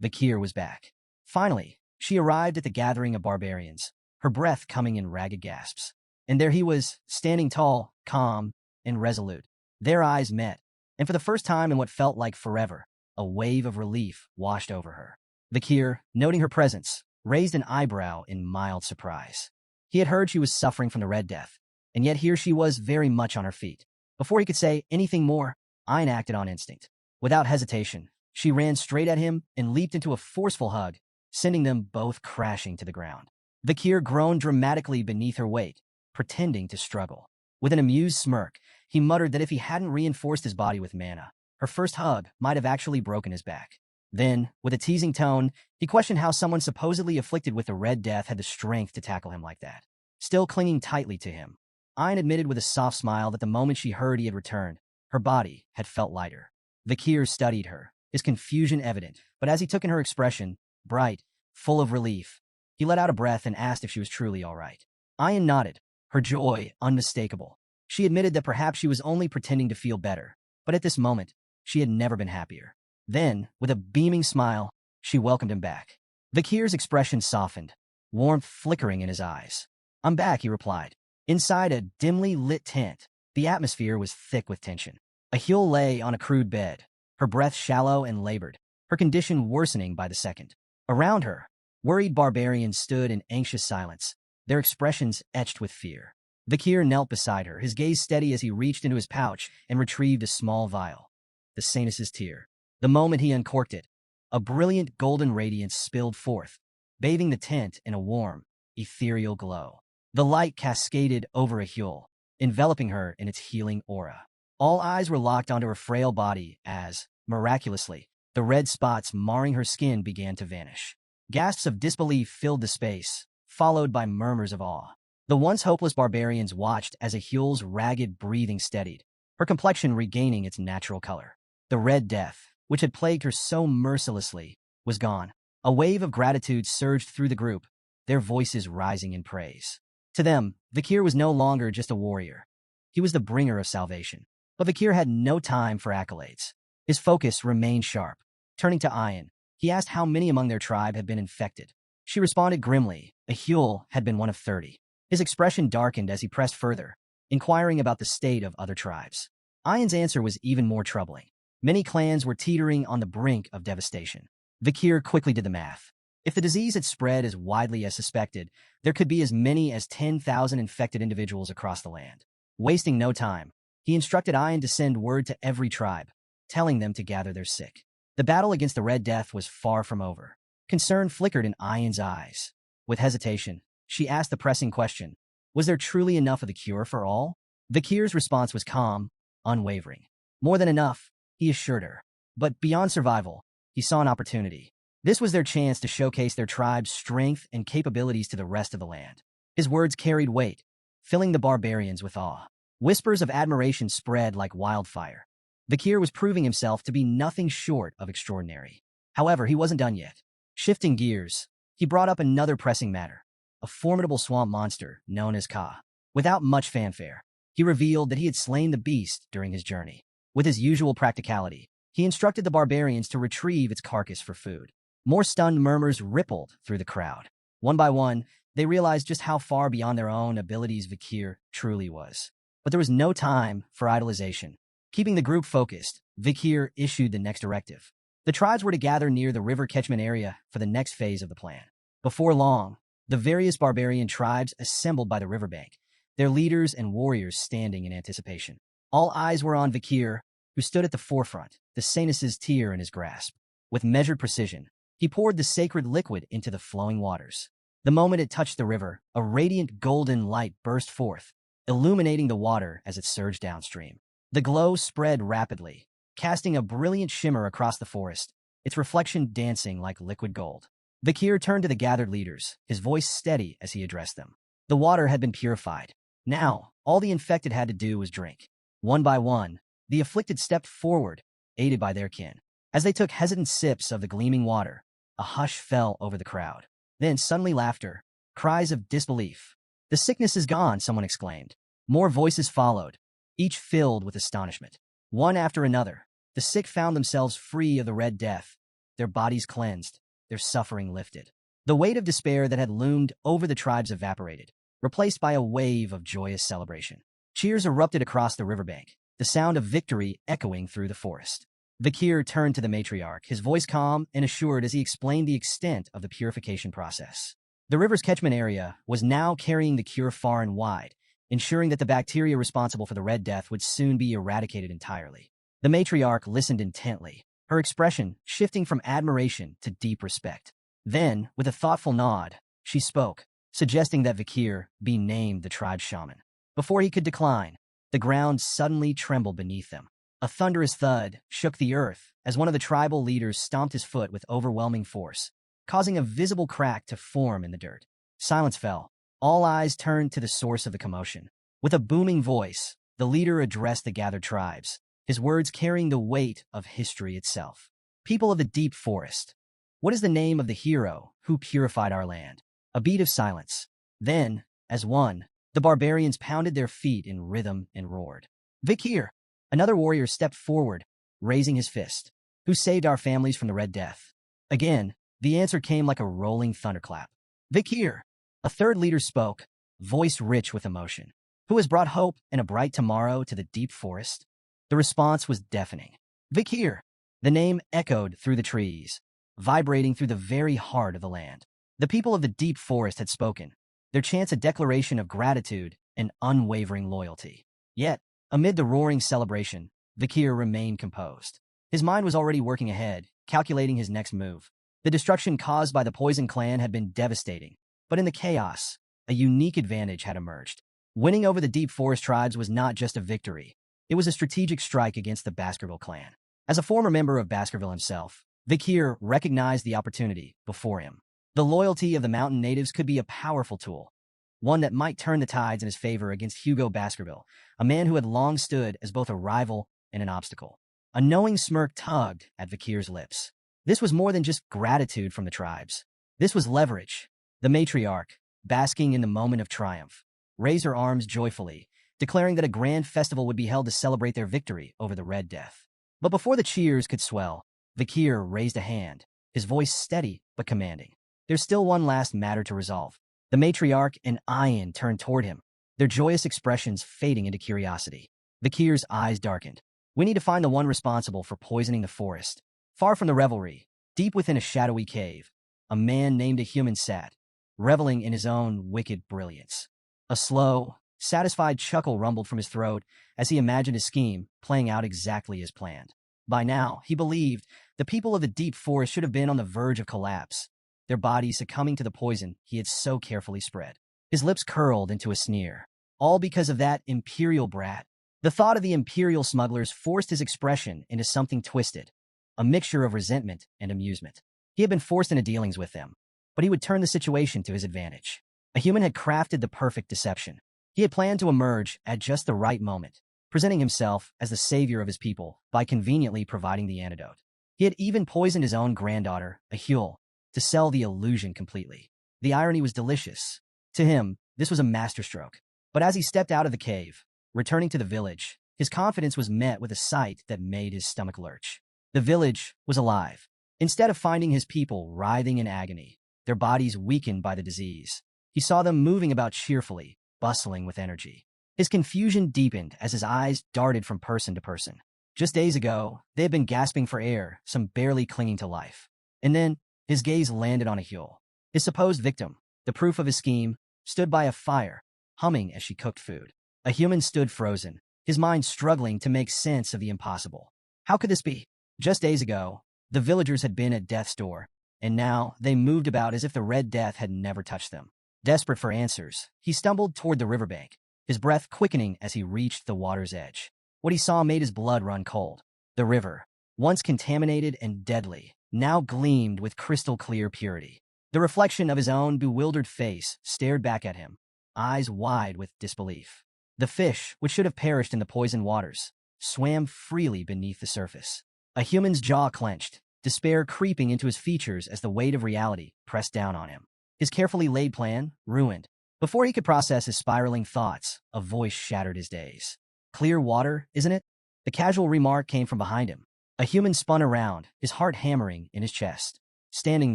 S1: Vakir was back. Finally, she arrived at the gathering of barbarians, her breath coming in ragged gasps. And there he was, standing tall, calm, and resolute. Their eyes met, and for the first time in what felt like forever, a wave of relief washed over her. Vakir, noting her presence, raised an eyebrow in mild surprise. He had heard she was suffering from the Red Death, and yet here she was very much on her feet. Before he could say anything more, Ayan acted on instinct. Without hesitation, she ran straight at him and leaped into a forceful hug, sending them both crashing to the ground. Vakir groaned dramatically beneath her weight, pretending to struggle. With an amused smirk, he muttered that if he hadn't reinforced his body with mana, Her first hug might have actually broken his back. Then, with a teasing tone, he questioned how someone supposedly afflicted with the Red Death had the strength to tackle him like that. Still clinging tightly to him, Ayn admitted with a soft smile that the moment she heard he had returned, her body had felt lighter. Vakir studied her, his confusion evident, but as he took in her expression, bright, full of relief, he let out a breath and asked if she was truly all right. Ayn nodded, her joy unmistakable. She admitted that perhaps she was only pretending to feel better, but at this moment, she had never been happier. Then, with a beaming smile, she welcomed him back. Vakir's expression softened, warmth flickering in his eyes. "I'm back," he replied. Inside a dimly lit tent, the atmosphere was thick with tension. Yahello lay on a crude bed, her breath shallow and labored, her condition worsening by the second. Around her, worried barbarians stood in anxious silence, their expressions etched with fear. Vakir knelt beside her, his gaze steady as he reached into his pouch and retrieved a small vial. The Sanus's tear. The moment he uncorked it, a brilliant golden radiance spilled forth, bathing the tent in a warm, ethereal glow. The light cascaded over Yahello, enveloping her in its healing aura. All eyes were locked onto her frail body as, miraculously, the red spots marring her skin began to vanish. Gasps of disbelief filled the space, followed by murmurs of awe. The once hopeless barbarians watched as Yahello's ragged breathing steadied, her complexion regaining its natural color. The Red Death, which had plagued her so mercilessly, was gone. A wave of gratitude surged through the group, their voices rising in praise. To them, Vakir was no longer just a warrior. He was the bringer of salvation. But Vakir had no time for accolades. His focus remained sharp. Turning to Ayn, he asked how many among their tribe had been infected. She responded grimly, Yahello had been one of 30. His expression darkened as he pressed further, inquiring about the state of other tribes. Ayn's answer was even more troubling. Many clans were teetering on the brink of devastation. Vakir quickly did the math. If the disease had spread as widely as suspected, there could be as many as 10,000 infected individuals across the land. Wasting no time, he instructed Ayn to send word to every tribe, telling them to gather their sick. The battle against the Red Death was far from over. Concern flickered in Ayn's eyes. With hesitation, she asked the pressing question, was there truly enough of the cure for all? Vakir's response was calm, unwavering. More than enough, he assured her. But beyond survival, he saw an opportunity. This was their chance to showcase their tribe's strength and capabilities to the rest of the land. His words carried weight, filling the barbarians with awe. Whispers of admiration spread like wildfire. Vakir was proving himself to be nothing short of extraordinary. However, he wasn't done yet. Shifting gears, he brought up another pressing matter, a formidable swamp monster known as Ka. Without much fanfare, he revealed that he had slain the beast during his journey. With his usual practicality, he instructed the barbarians to retrieve its carcass for food. More stunned murmurs rippled through the crowd. One by one, they realized just how far beyond their own abilities Vakir truly was. But there was no time for idolization. Keeping the group focused, Vakir issued the next directive. The tribes were to gather near the river catchment area for the next phase of the plan. Before long, the various barbarian tribes assembled by the riverbank, their leaders and warriors standing in anticipation. All eyes were on Vakir, who stood at the forefront, the Sanus's tear in his grasp. With measured precision, he poured the sacred liquid into the flowing waters. The moment it touched the river, a radiant golden light burst forth, illuminating the water as it surged downstream. The glow spread rapidly, casting a brilliant shimmer across the forest, its reflection dancing like liquid gold. Vakir turned to the gathered leaders, his voice steady as he addressed them. The water had been purified. Now, all the infected had to do was drink. One by one, the afflicted stepped forward, aided by their kin. As they took hesitant sips of the gleaming water, a hush fell over the crowd. Then suddenly laughter, cries of disbelief. "The sickness is gone," someone exclaimed. More voices followed, each filled with astonishment. One after another, the sick found themselves free of the Red Death, their bodies cleansed, their suffering lifted. The weight of despair that had loomed over the tribes evaporated, replaced by a wave of joyous celebration. Cheers erupted across the riverbank, the sound of victory echoing through the forest. Vakir turned to the matriarch, his voice calm and assured as he explained the extent of the purification process. The river's catchment area was now carrying the cure far and wide, ensuring that the bacteria responsible for the Red Death would soon be eradicated entirely. The matriarch listened intently, her expression shifting from admiration to deep respect. Then, with a thoughtful nod, she spoke, suggesting that Vakir be named the tribe's shaman. Before he could decline, the ground suddenly trembled beneath them. A thunderous thud shook the earth as one of the tribal leaders stomped his foot with overwhelming force, causing a visible crack to form in the dirt. Silence fell. All eyes turned to the source of the commotion. With a booming voice, the leader addressed the gathered tribes, his words carrying the weight of history itself. People of the deep forest, what is the name of the hero who purified our land? A beat of silence. Then, as one, the barbarians pounded their feet in rhythm and roared. Vikir! Another warrior stepped forward, raising his fist. Who saved our families from the Red Death? Again, the answer came like a rolling thunderclap. Vikir! A third leader spoke, voice rich with emotion. Who has brought hope and a bright tomorrow to the deep forest? The response was deafening. Vikir! The name echoed through the trees, vibrating through the very heart of the land. The people of the deep forest had spoken, their chants a declaration of gratitude and unwavering loyalty. Yet, amid the roaring celebration, Vikir remained composed. His mind was already working ahead, calculating his next move. The destruction caused by the Poison Clan had been devastating, but in the chaos, a unique advantage had emerged. Winning over the Deep Forest tribes was not just a victory. It was a strategic strike against the Baskerville clan. As a former member of Baskerville himself, Vikir recognized the opportunity before him. The loyalty of the mountain natives could be a powerful tool, one that might turn the tides in his favor against Hugo Baskerville, a man who had long stood as both a rival and an obstacle. A knowing smirk tugged at Vikir's lips. This was more than just gratitude from the tribes. This was leverage. The matriarch, basking in the moment of triumph, raised her arms joyfully, declaring that a grand festival would be held to celebrate their victory over the Red Death. But before the cheers could swell, Vikir raised a hand, his voice steady but commanding. There's still one last matter to resolve. The matriarch and Ayan turned toward him, their joyous expressions fading into curiosity. Vikir's eyes darkened. We need to find the one responsible for poisoning the forest. Far from the revelry, deep within a shadowy cave, a man named a human sat, reveling in his own wicked brilliance. A slow, satisfied chuckle rumbled from his throat as he imagined his scheme playing out exactly as planned. By now, he believed, the people of the deep forest should have been on the verge of collapse, their bodies succumbing to the poison he had so carefully spread. His lips curled into a sneer, all because of that imperial brat. The thought of the imperial smugglers forced his expression into something twisted, a mixture of resentment and amusement. He had been forced into dealings with them, but he would turn the situation to his advantage. A human had crafted the perfect deception. He had planned to emerge at just the right moment, presenting himself as the savior of his people by conveniently providing the antidote. He had even poisoned his own granddaughter, Yahello, to sell the illusion completely. The irony was delicious. To him, this was a masterstroke. But as he stepped out of the cave, returning to the village, his confidence was met with a sight that made his stomach lurch. The village was alive. Instead of finding his people writhing in agony, their bodies weakened by the disease, he saw them moving about cheerfully, bustling with energy. His confusion deepened as his eyes darted from person to person. Just days ago, they had been gasping for air, some barely clinging to life. And then, his gaze landed on Yahello. His supposed victim, the proof of his scheme, stood by a fire, humming as she cooked food. A human stood frozen, his mind struggling to make sense of the impossible. How could this be? Just days ago, the villagers had been at death's door, and now they moved about as if the Red Death had never touched them. Desperate for answers, he stumbled toward the riverbank, his breath quickening as he reached the water's edge. What he saw made his blood run cold. The river, once contaminated and deadly, now gleamed with crystal-clear purity. The reflection of his own bewildered face stared back at him, eyes wide with disbelief. The fish, which should have perished in the poisoned waters, swam freely beneath the surface. A human's jaw clenched, despair creeping into his features as the weight of reality pressed down on him. His carefully laid plan, ruined. Before he could process his spiraling thoughts, a voice shattered his daze. Clear water, isn't it? The casual remark came from behind him. A human spun around, his heart hammering in his chest. Standing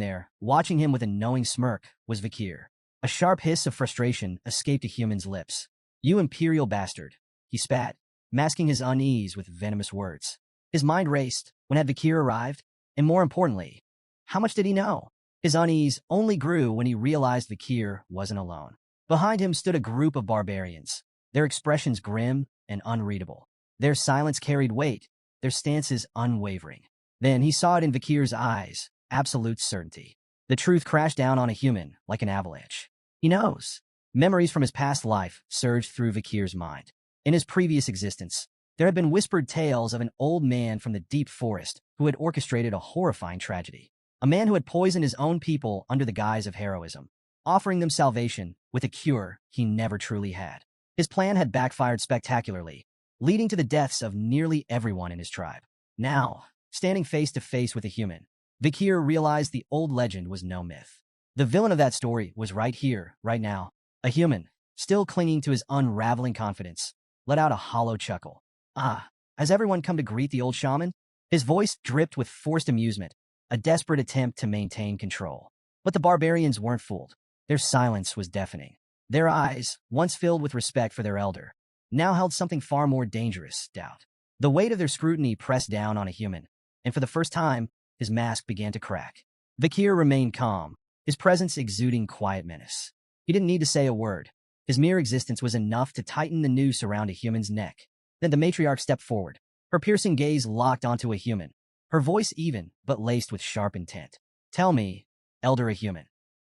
S1: there, watching him with a knowing smirk, was Vikir. A sharp hiss of frustration escaped a human's lips. You imperial bastard, he spat, masking his unease with venomous words. His mind raced. When had Vikir arrived? And more importantly, how much did he know? His unease only grew when he realized Vikir wasn't alone. Behind him stood a group of barbarians, their expressions grim and unreadable. Their silence carried weight, their stances unwavering. Then he saw it in Vikir's eyes, absolute certainty. The truth crashed down on a human like an avalanche. He knows. Memories from his past life surged through Vikir's mind. In his previous existence, There had been whispered tales of an old man from the deep forest who had orchestrated a horrifying tragedy. A man who had poisoned his own people under the guise of heroism, offering them salvation with a cure he never truly had. His plan had backfired spectacularly, leading to the deaths of nearly everyone in his tribe. Now, standing face to face with a human, Vikir realized the old legend was no myth. The villain of that story was right here, right now. A human, still clinging to his unraveling confidence, let out a hollow chuckle. Ah, has everyone come to greet the old shaman? His voice dripped with forced amusement, a desperate attempt to maintain control. But the barbarians weren't fooled. Their silence was deafening. Their eyes, once filled with respect for their elder, now held something far more dangerous, doubt. The weight of their scrutiny pressed down on a human, and for the first time, his mask began to crack. Vikir remained calm, his presence exuding quiet menace. He didn't need to say a word. His mere existence was enough to tighten the noose around a human's neck. Then the matriarch stepped forward, her piercing gaze locked onto a human, her voice even, but laced with sharp intent. Tell me, elder a human,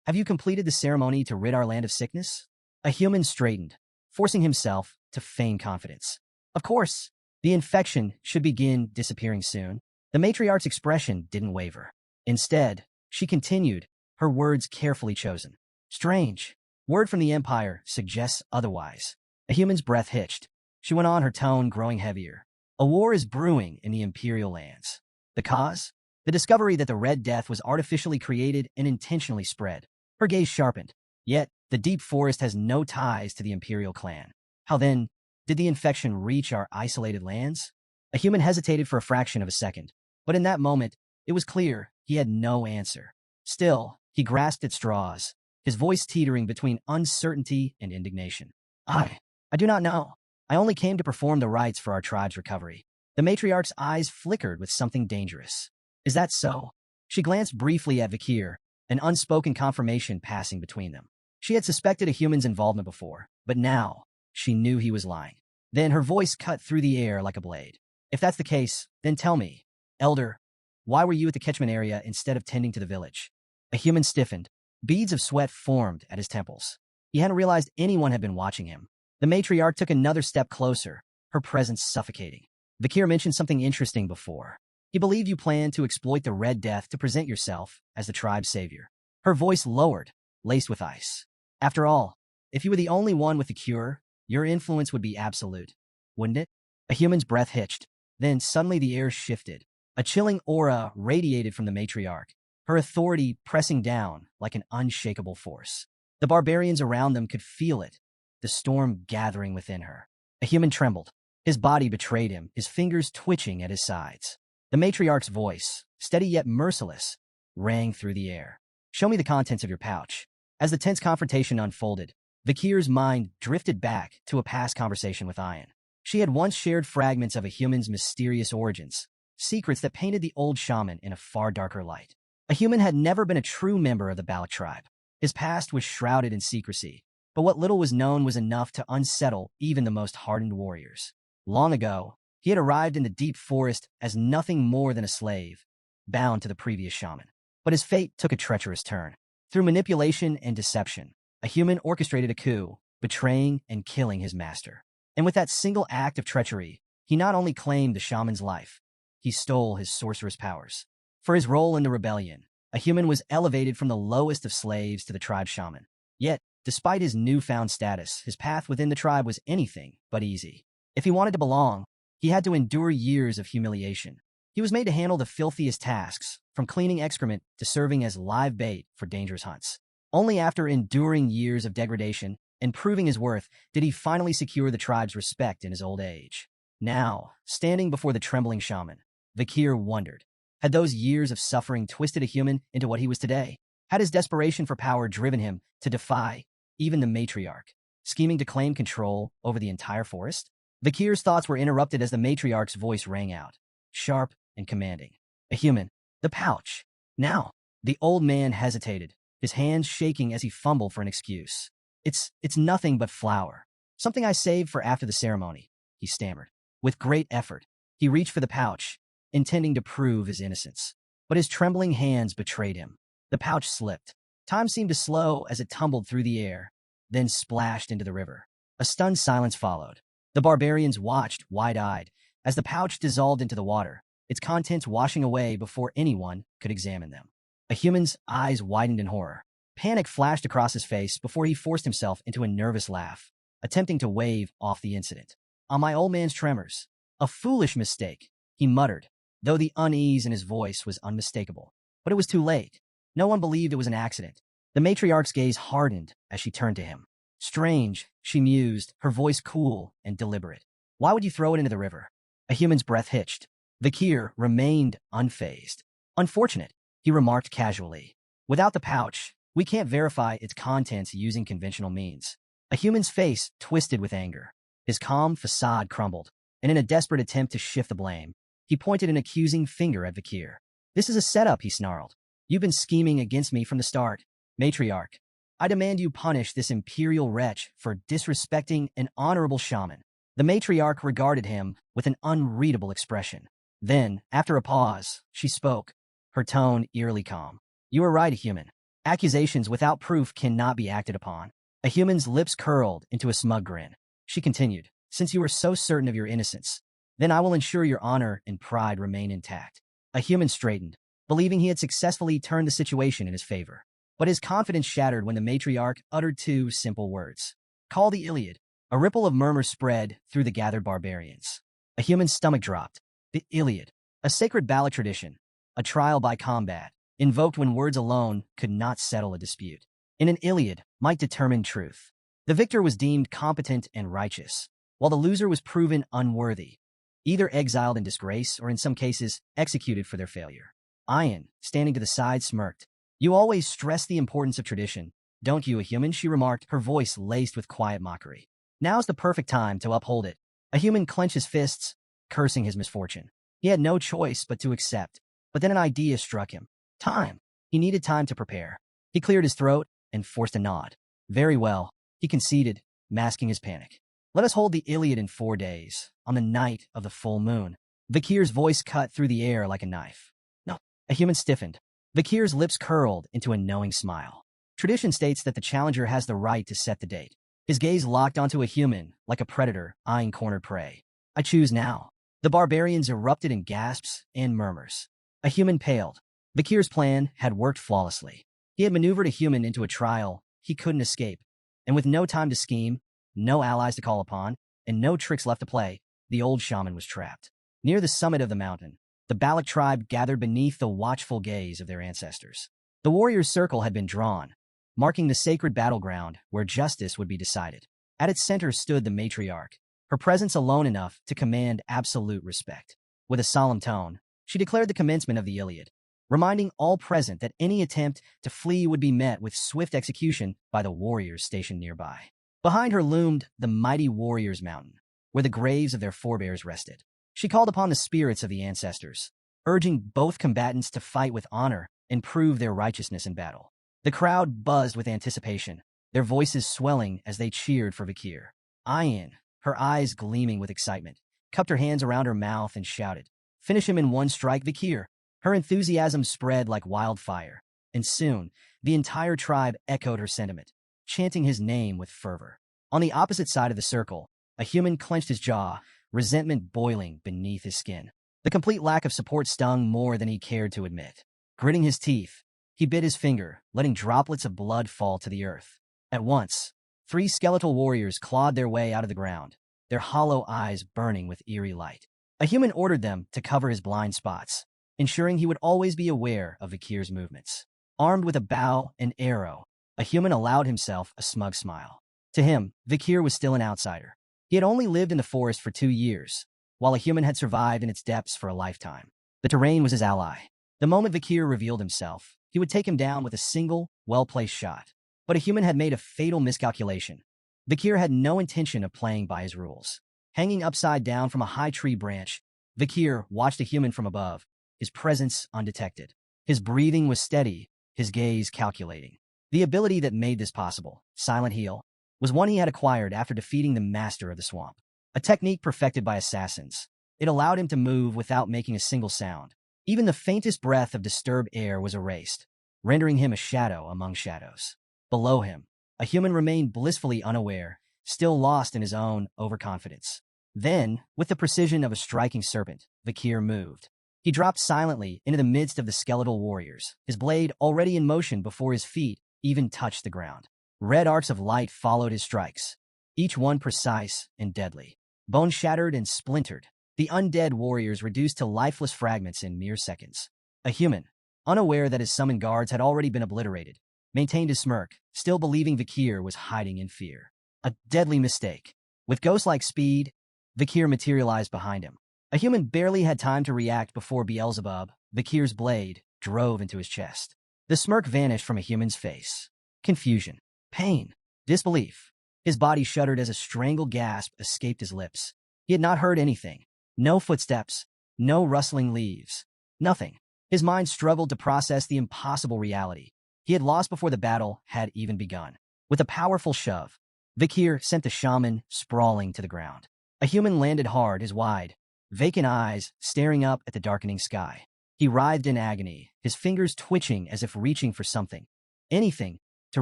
S1: have you completed the ceremony to rid our land of sickness? A human straightened, forcing himself to feign confidence. Of course, the infection should begin disappearing soon. The matriarch's expression didn't waver. Instead, she continued, her words carefully chosen. Strange. Word from the Empire suggests otherwise. A human's breath hitched. She went on, her tone growing heavier. A war is brewing in the Imperial lands. The cause? The discovery that the Red Death was artificially created and intentionally spread. Her gaze sharpened. Yet, the deep forest has no ties to the Imperial clan. How then did the infection reach our isolated lands? A human hesitated for a fraction of a second, but in that moment, it was clear he had no answer. Still, he grasped at straws, his voice teetering between uncertainty and indignation. I do not know. I only came to perform the rites for our tribe's recovery. The matriarch's eyes flickered with something dangerous. Is that so? She glanced briefly at Vikir, an unspoken confirmation passing between them. She had suspected a human's involvement before, but now she knew he was lying. Then her voice cut through the air like a blade. If that's the case, then tell me, elder, why were you at the catchment area instead of tending to the village? A human stiffened. Beads of sweat formed at his temples. He hadn't realized anyone had been watching him. The matriarch took another step closer, her presence suffocating. Vikir mentioned something interesting before. He believed you planned to exploit the Red Death to present yourself as the tribe's savior. Her voice lowered, laced with ice. After all, if you were the only one with the cure, your influence would be absolute, wouldn't it? A human's breath hitched. Then suddenly the air shifted. A chilling aura radiated from the matriarch, her authority pressing down like an unshakable force. The barbarians around them could feel it, the storm gathering within her. A human trembled. His body betrayed him, his fingers twitching at his sides. The matriarch's voice, steady yet merciless, rang through the air. Show me the contents of your pouch. As the tense confrontation unfolded, Vikir's mind drifted back to a past conversation with Ayan. She had once shared fragments of a human's mysterious origins, secrets that painted the old shaman in a far darker light. A human had never been a true member of the Balak tribe. His past was shrouded in secrecy, but what little was known was enough to unsettle even the most hardened warriors. Long ago, he had arrived in the deep forest as nothing more than a slave, bound to the previous shaman. But his fate took a treacherous turn. Through manipulation and deception, a human orchestrated a coup, betraying and killing his master. And with that single act of treachery, he not only claimed the shaman's life, he stole his sorcerous powers. For his role in the rebellion, a human was elevated from the lowest of slaves to the tribe shaman. Yet, despite his newfound status, his path within the tribe was anything but easy. If he wanted to belong, he had to endure years of humiliation. He was made to handle the filthiest tasks, from cleaning excrement to serving as live bait for dangerous hunts. Only after enduring years of degradation and proving his worth did he finally secure the tribe's respect in his old age. Now, standing before the trembling shaman, Vikir wondered, had those years of suffering twisted a human into what he was today? Had his desperation for power driven him to defy even the matriarch, scheming to claim control over the entire forest? Vikir's thoughts were interrupted as the matriarch's voice rang out, sharp and commanding. A human. The pouch. Now. The old man hesitated, his hands shaking as he fumbled for an excuse. It's nothing but flour. Something I saved for after the ceremony, he stammered. With great effort, he reached for the pouch, intending to prove his innocence. But his trembling hands betrayed him. The pouch slipped. Time seemed to slow as it tumbled through the air, then splashed into the river. A stunned silence followed. The barbarians watched, wide-eyed, as the pouch dissolved into the water, its contents washing away before anyone could examine them. A human's eyes widened in horror. Panic flashed across his face before he forced himself into a nervous laugh, attempting to wave off the incident. On my old man's tremors. A foolish mistake, he muttered, though the unease in his voice was unmistakable. But it was too late. No one believed it was an accident. The matriarch's gaze hardened as she turned to him. Strange, she mused, her voice cool and deliberate. Why would you throw it into the river? A human's breath hitched. Vakir remained unfazed. Unfortunate, he remarked casually. Without the pouch, we can't verify its contents using conventional means. A human's face twisted with anger. His calm facade crumbled, and in a desperate attempt to shift the blame, he pointed an accusing finger at Vakir. This is a setup, he snarled. You've been scheming against me from the start. Matriarch, I demand you punish this imperial wretch for disrespecting an honorable shaman. The matriarch regarded him with an unreadable expression. Then, after a pause, she spoke, her tone eerily calm. You are right, human. Accusations without proof cannot be acted upon. A human's lips curled into a smug grin. She continued, since you are so certain of your innocence, then I will ensure your honor and pride remain intact. A human straightened, believing he had successfully turned the situation in his favor. But his confidence shattered when the matriarch uttered two simple words. Call the Iliad. A ripple of murmurs spread through the gathered barbarians. A human's stomach dropped. The Iliad, a sacred ballad tradition, a trial by combat, invoked when words alone could not settle a dispute. In an Iliad might determine truth. The victor was deemed competent and righteous, while the loser was proven unworthy, either exiled in disgrace or in some cases executed for their failure. Ayan, standing to the side, smirked. You always stress the importance of tradition, don't you, a human? She remarked, her voice laced with quiet mockery. Now's the perfect time to uphold it. A human clenched his fists, cursing his misfortune. He had no choice but to accept. But then an idea struck him. Time. He needed time to prepare. He cleared his throat and forced a nod. Very well, he conceded, masking his panic. Let us hold the Iliad in 4 days, on the night of the full moon. Vakir's voice cut through the air like a knife. No. A human stiffened. Vakir's lips curled into a knowing smile. Tradition states that the challenger has the right to set the date. His gaze locked onto a human, like a predator eyeing cornered prey. I choose now. The barbarians erupted in gasps and murmurs. A human paled. Vakir's plan had worked flawlessly. He had maneuvered a human into a trial he couldn't escape, and with no time to scheme, no allies to call upon, and no tricks left to play, the old shaman was trapped. Near the summit of the mountain, the Balak tribe gathered beneath the watchful gaze of their ancestors. The warriors' circle had been drawn, marking the sacred battleground where justice would be decided. At its center stood the matriarch, her presence alone enough to command absolute respect. With a solemn tone, she declared the commencement of the Iliad, reminding all present that any attempt to flee would be met with swift execution by the warriors stationed nearby. Behind her loomed the mighty Warriors' Mountain, where the graves of their forebears rested. She called upon the spirits of the ancestors, urging both combatants to fight with honor and prove their righteousness in battle. The crowd buzzed with anticipation, their voices swelling as they cheered for Vakir. Ayan, her eyes gleaming with excitement, cupped her hands around her mouth and shouted, Finish him in one strike, Vakir. Her enthusiasm spread like wildfire, and soon the entire tribe echoed her sentiment, chanting his name with fervor. On the opposite side of the circle, a human clenched his jaw, resentment boiling beneath his skin. The complete lack of support stung more than he cared to admit. Gritting his teeth, he bit his finger, letting droplets of blood fall to the earth. At once, 3 skeletal warriors clawed their way out of the ground, their hollow eyes burning with eerie light. A human ordered them to cover his blind spots, ensuring he would always be aware of Vakir's movements. Armed with a bow and arrow, a human allowed himself a smug smile. To him, Vakir was still an outsider. He had only lived in the forest for 2 years, while a human had survived in its depths for a lifetime. The terrain was his ally. The moment Vakir revealed himself, he would take him down with a single, well-placed shot. But a human had made a fatal miscalculation. Vakir had no intention of playing by his rules. Hanging upside down from a high tree branch, Vakir watched a human from above, his presence undetected. His breathing was steady, his gaze calculating. The ability that made this possible, Silent Heal, was one he had acquired after defeating the master of the swamp. A technique perfected by assassins. It allowed him to move without making a single sound. Even the faintest breath of disturbed air was erased, rendering him a shadow among shadows. Below him, a human remained blissfully unaware, still lost in his own overconfidence. Then, with the precision of a striking serpent, Vakir moved. He dropped silently into the midst of the skeletal warriors, his blade already in motion before his feet even touched the ground. Red arcs of light followed his strikes, each one precise and deadly. Bone shattered and splintered, the undead warriors reduced to lifeless fragments in mere seconds. A human, unaware that his summoned guards had already been obliterated, maintained his smirk, still believing Vakir was hiding in fear. A deadly mistake. With ghost-like speed, Vakir materialized behind him. A human barely had time to react before Beelzebub, Vakir's blade, drove into his chest. The smirk vanished from a human's face. Confusion, pain, disbelief. His body shuddered as a strangled gasp escaped his lips. He had not heard anything. No footsteps, no rustling leaves, nothing. His mind struggled to process the impossible reality. He had lost before the battle had even begun. With a powerful shove, Vakir sent the shaman sprawling to the ground. A human landed hard, his wide, vacant eyes staring up at the darkening sky. He writhed in agony, his fingers twitching as if reaching for something, anything, to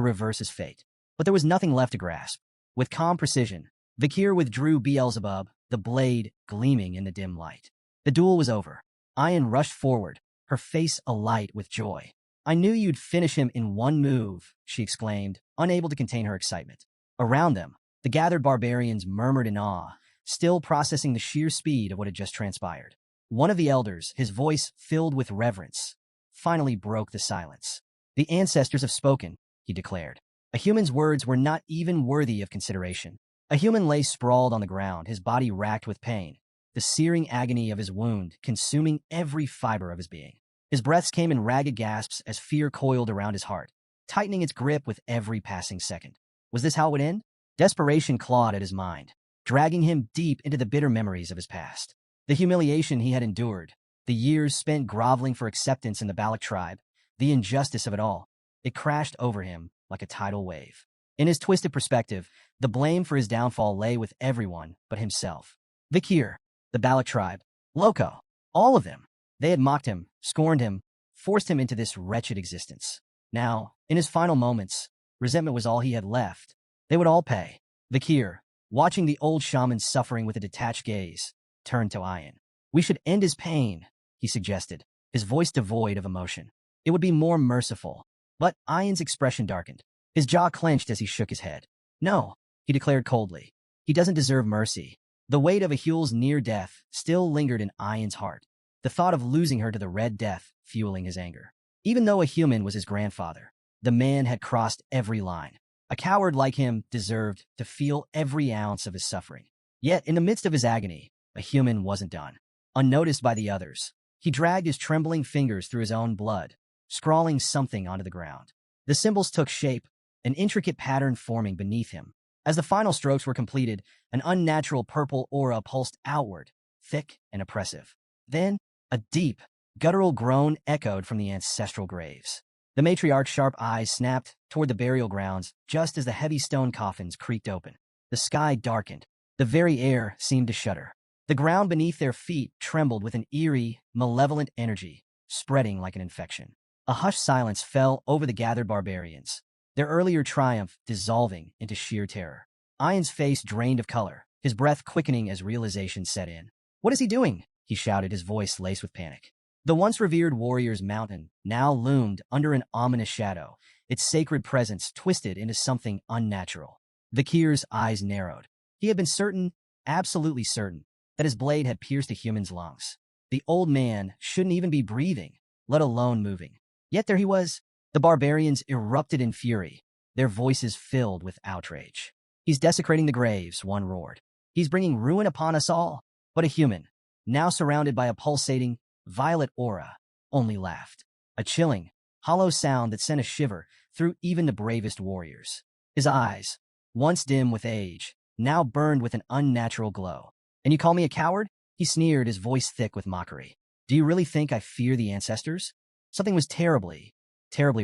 S1: reverse his fate. But there was nothing left to grasp. With calm precision, Vakir withdrew Beelzebub, the blade gleaming in the dim light. The duel was over. Ayan rushed forward, her face alight with joy. "I knew you'd finish him in one move," she exclaimed, unable to contain her excitement. Around them, the gathered barbarians murmured in awe, still processing the sheer speed of what had just transpired. One of the elders, his voice filled with reverence, finally broke the silence. "The ancestors have spoken," he declared. A human's words were not even worthy of consideration. A human lay sprawled on the ground, his body racked with pain, the searing agony of his wound consuming every fiber of his being. His breaths came in ragged gasps as fear coiled around his heart, tightening its grip with every passing second. Was this how it would end? Desperation clawed at his mind, dragging him deep into the bitter memories of his past. The humiliation he had endured, the years spent groveling for acceptance in the Balak tribe, the injustice of it all, it crashed over him like a tidal wave. In his twisted perspective, the blame for his downfall lay with everyone but himself. Vakir, the Balak tribe, Loco, all of them. They had mocked him, scorned him, forced him into this wretched existence. Now, in his final moments, resentment was all he had left. They would all pay. Vakir, watching the old shaman suffering with a detached gaze, turned to Ayan. "We should end his pain," he suggested, his voice devoid of emotion. "It would be more merciful." But Ayan's expression darkened. His jaw clenched as he shook his head. "No," he declared coldly. "He doesn't deserve mercy." The weight of Ahul's near death still lingered in Ayan's heart, the thought of losing her to the Red Death fueling his anger. Even though a human was his grandfather, the man had crossed every line. A coward like him deserved to feel every ounce of his suffering. Yet, in the midst of his agony, a human wasn't done. Unnoticed by the others, he dragged his trembling fingers through his own blood, scrawling something onto the ground. The symbols took shape, an intricate pattern forming beneath him. As the final strokes were completed, an unnatural purple aura pulsed outward, thick and oppressive. Then, a deep, guttural groan echoed from the ancestral graves. The matriarch's sharp eyes snapped toward the burial grounds just as the heavy stone coffins creaked open. The sky darkened. The very air seemed to shudder. The ground beneath their feet trembled with an eerie, malevolent energy, spreading like an infection. A hushed silence fell over the gathered barbarians, their earlier triumph dissolving into sheer terror. Ayan's face drained of color, his breath quickening as realization set in. "What is he doing?" he shouted, his voice laced with panic. The once revered warrior's mountain now loomed under an ominous shadow, its sacred presence twisted into something unnatural. Vakir's eyes narrowed. He had been certain, absolutely certain, that his blade had pierced a human's lungs. The old man shouldn't even be breathing, let alone moving. Yet there he was. The barbarians erupted in fury, their voices filled with outrage. "He's desecrating the graves," one roared. "He's bringing ruin upon us all." But a human, now surrounded by a pulsating, violet aura, only laughed. A chilling, hollow sound that sent a shiver through even the bravest warriors. His eyes, once dim with age, now burned with an unnatural glow. "And you call me a coward?" he sneered, his voice thick with mockery. "Do you really think I fear the ancestors?" Something was terribly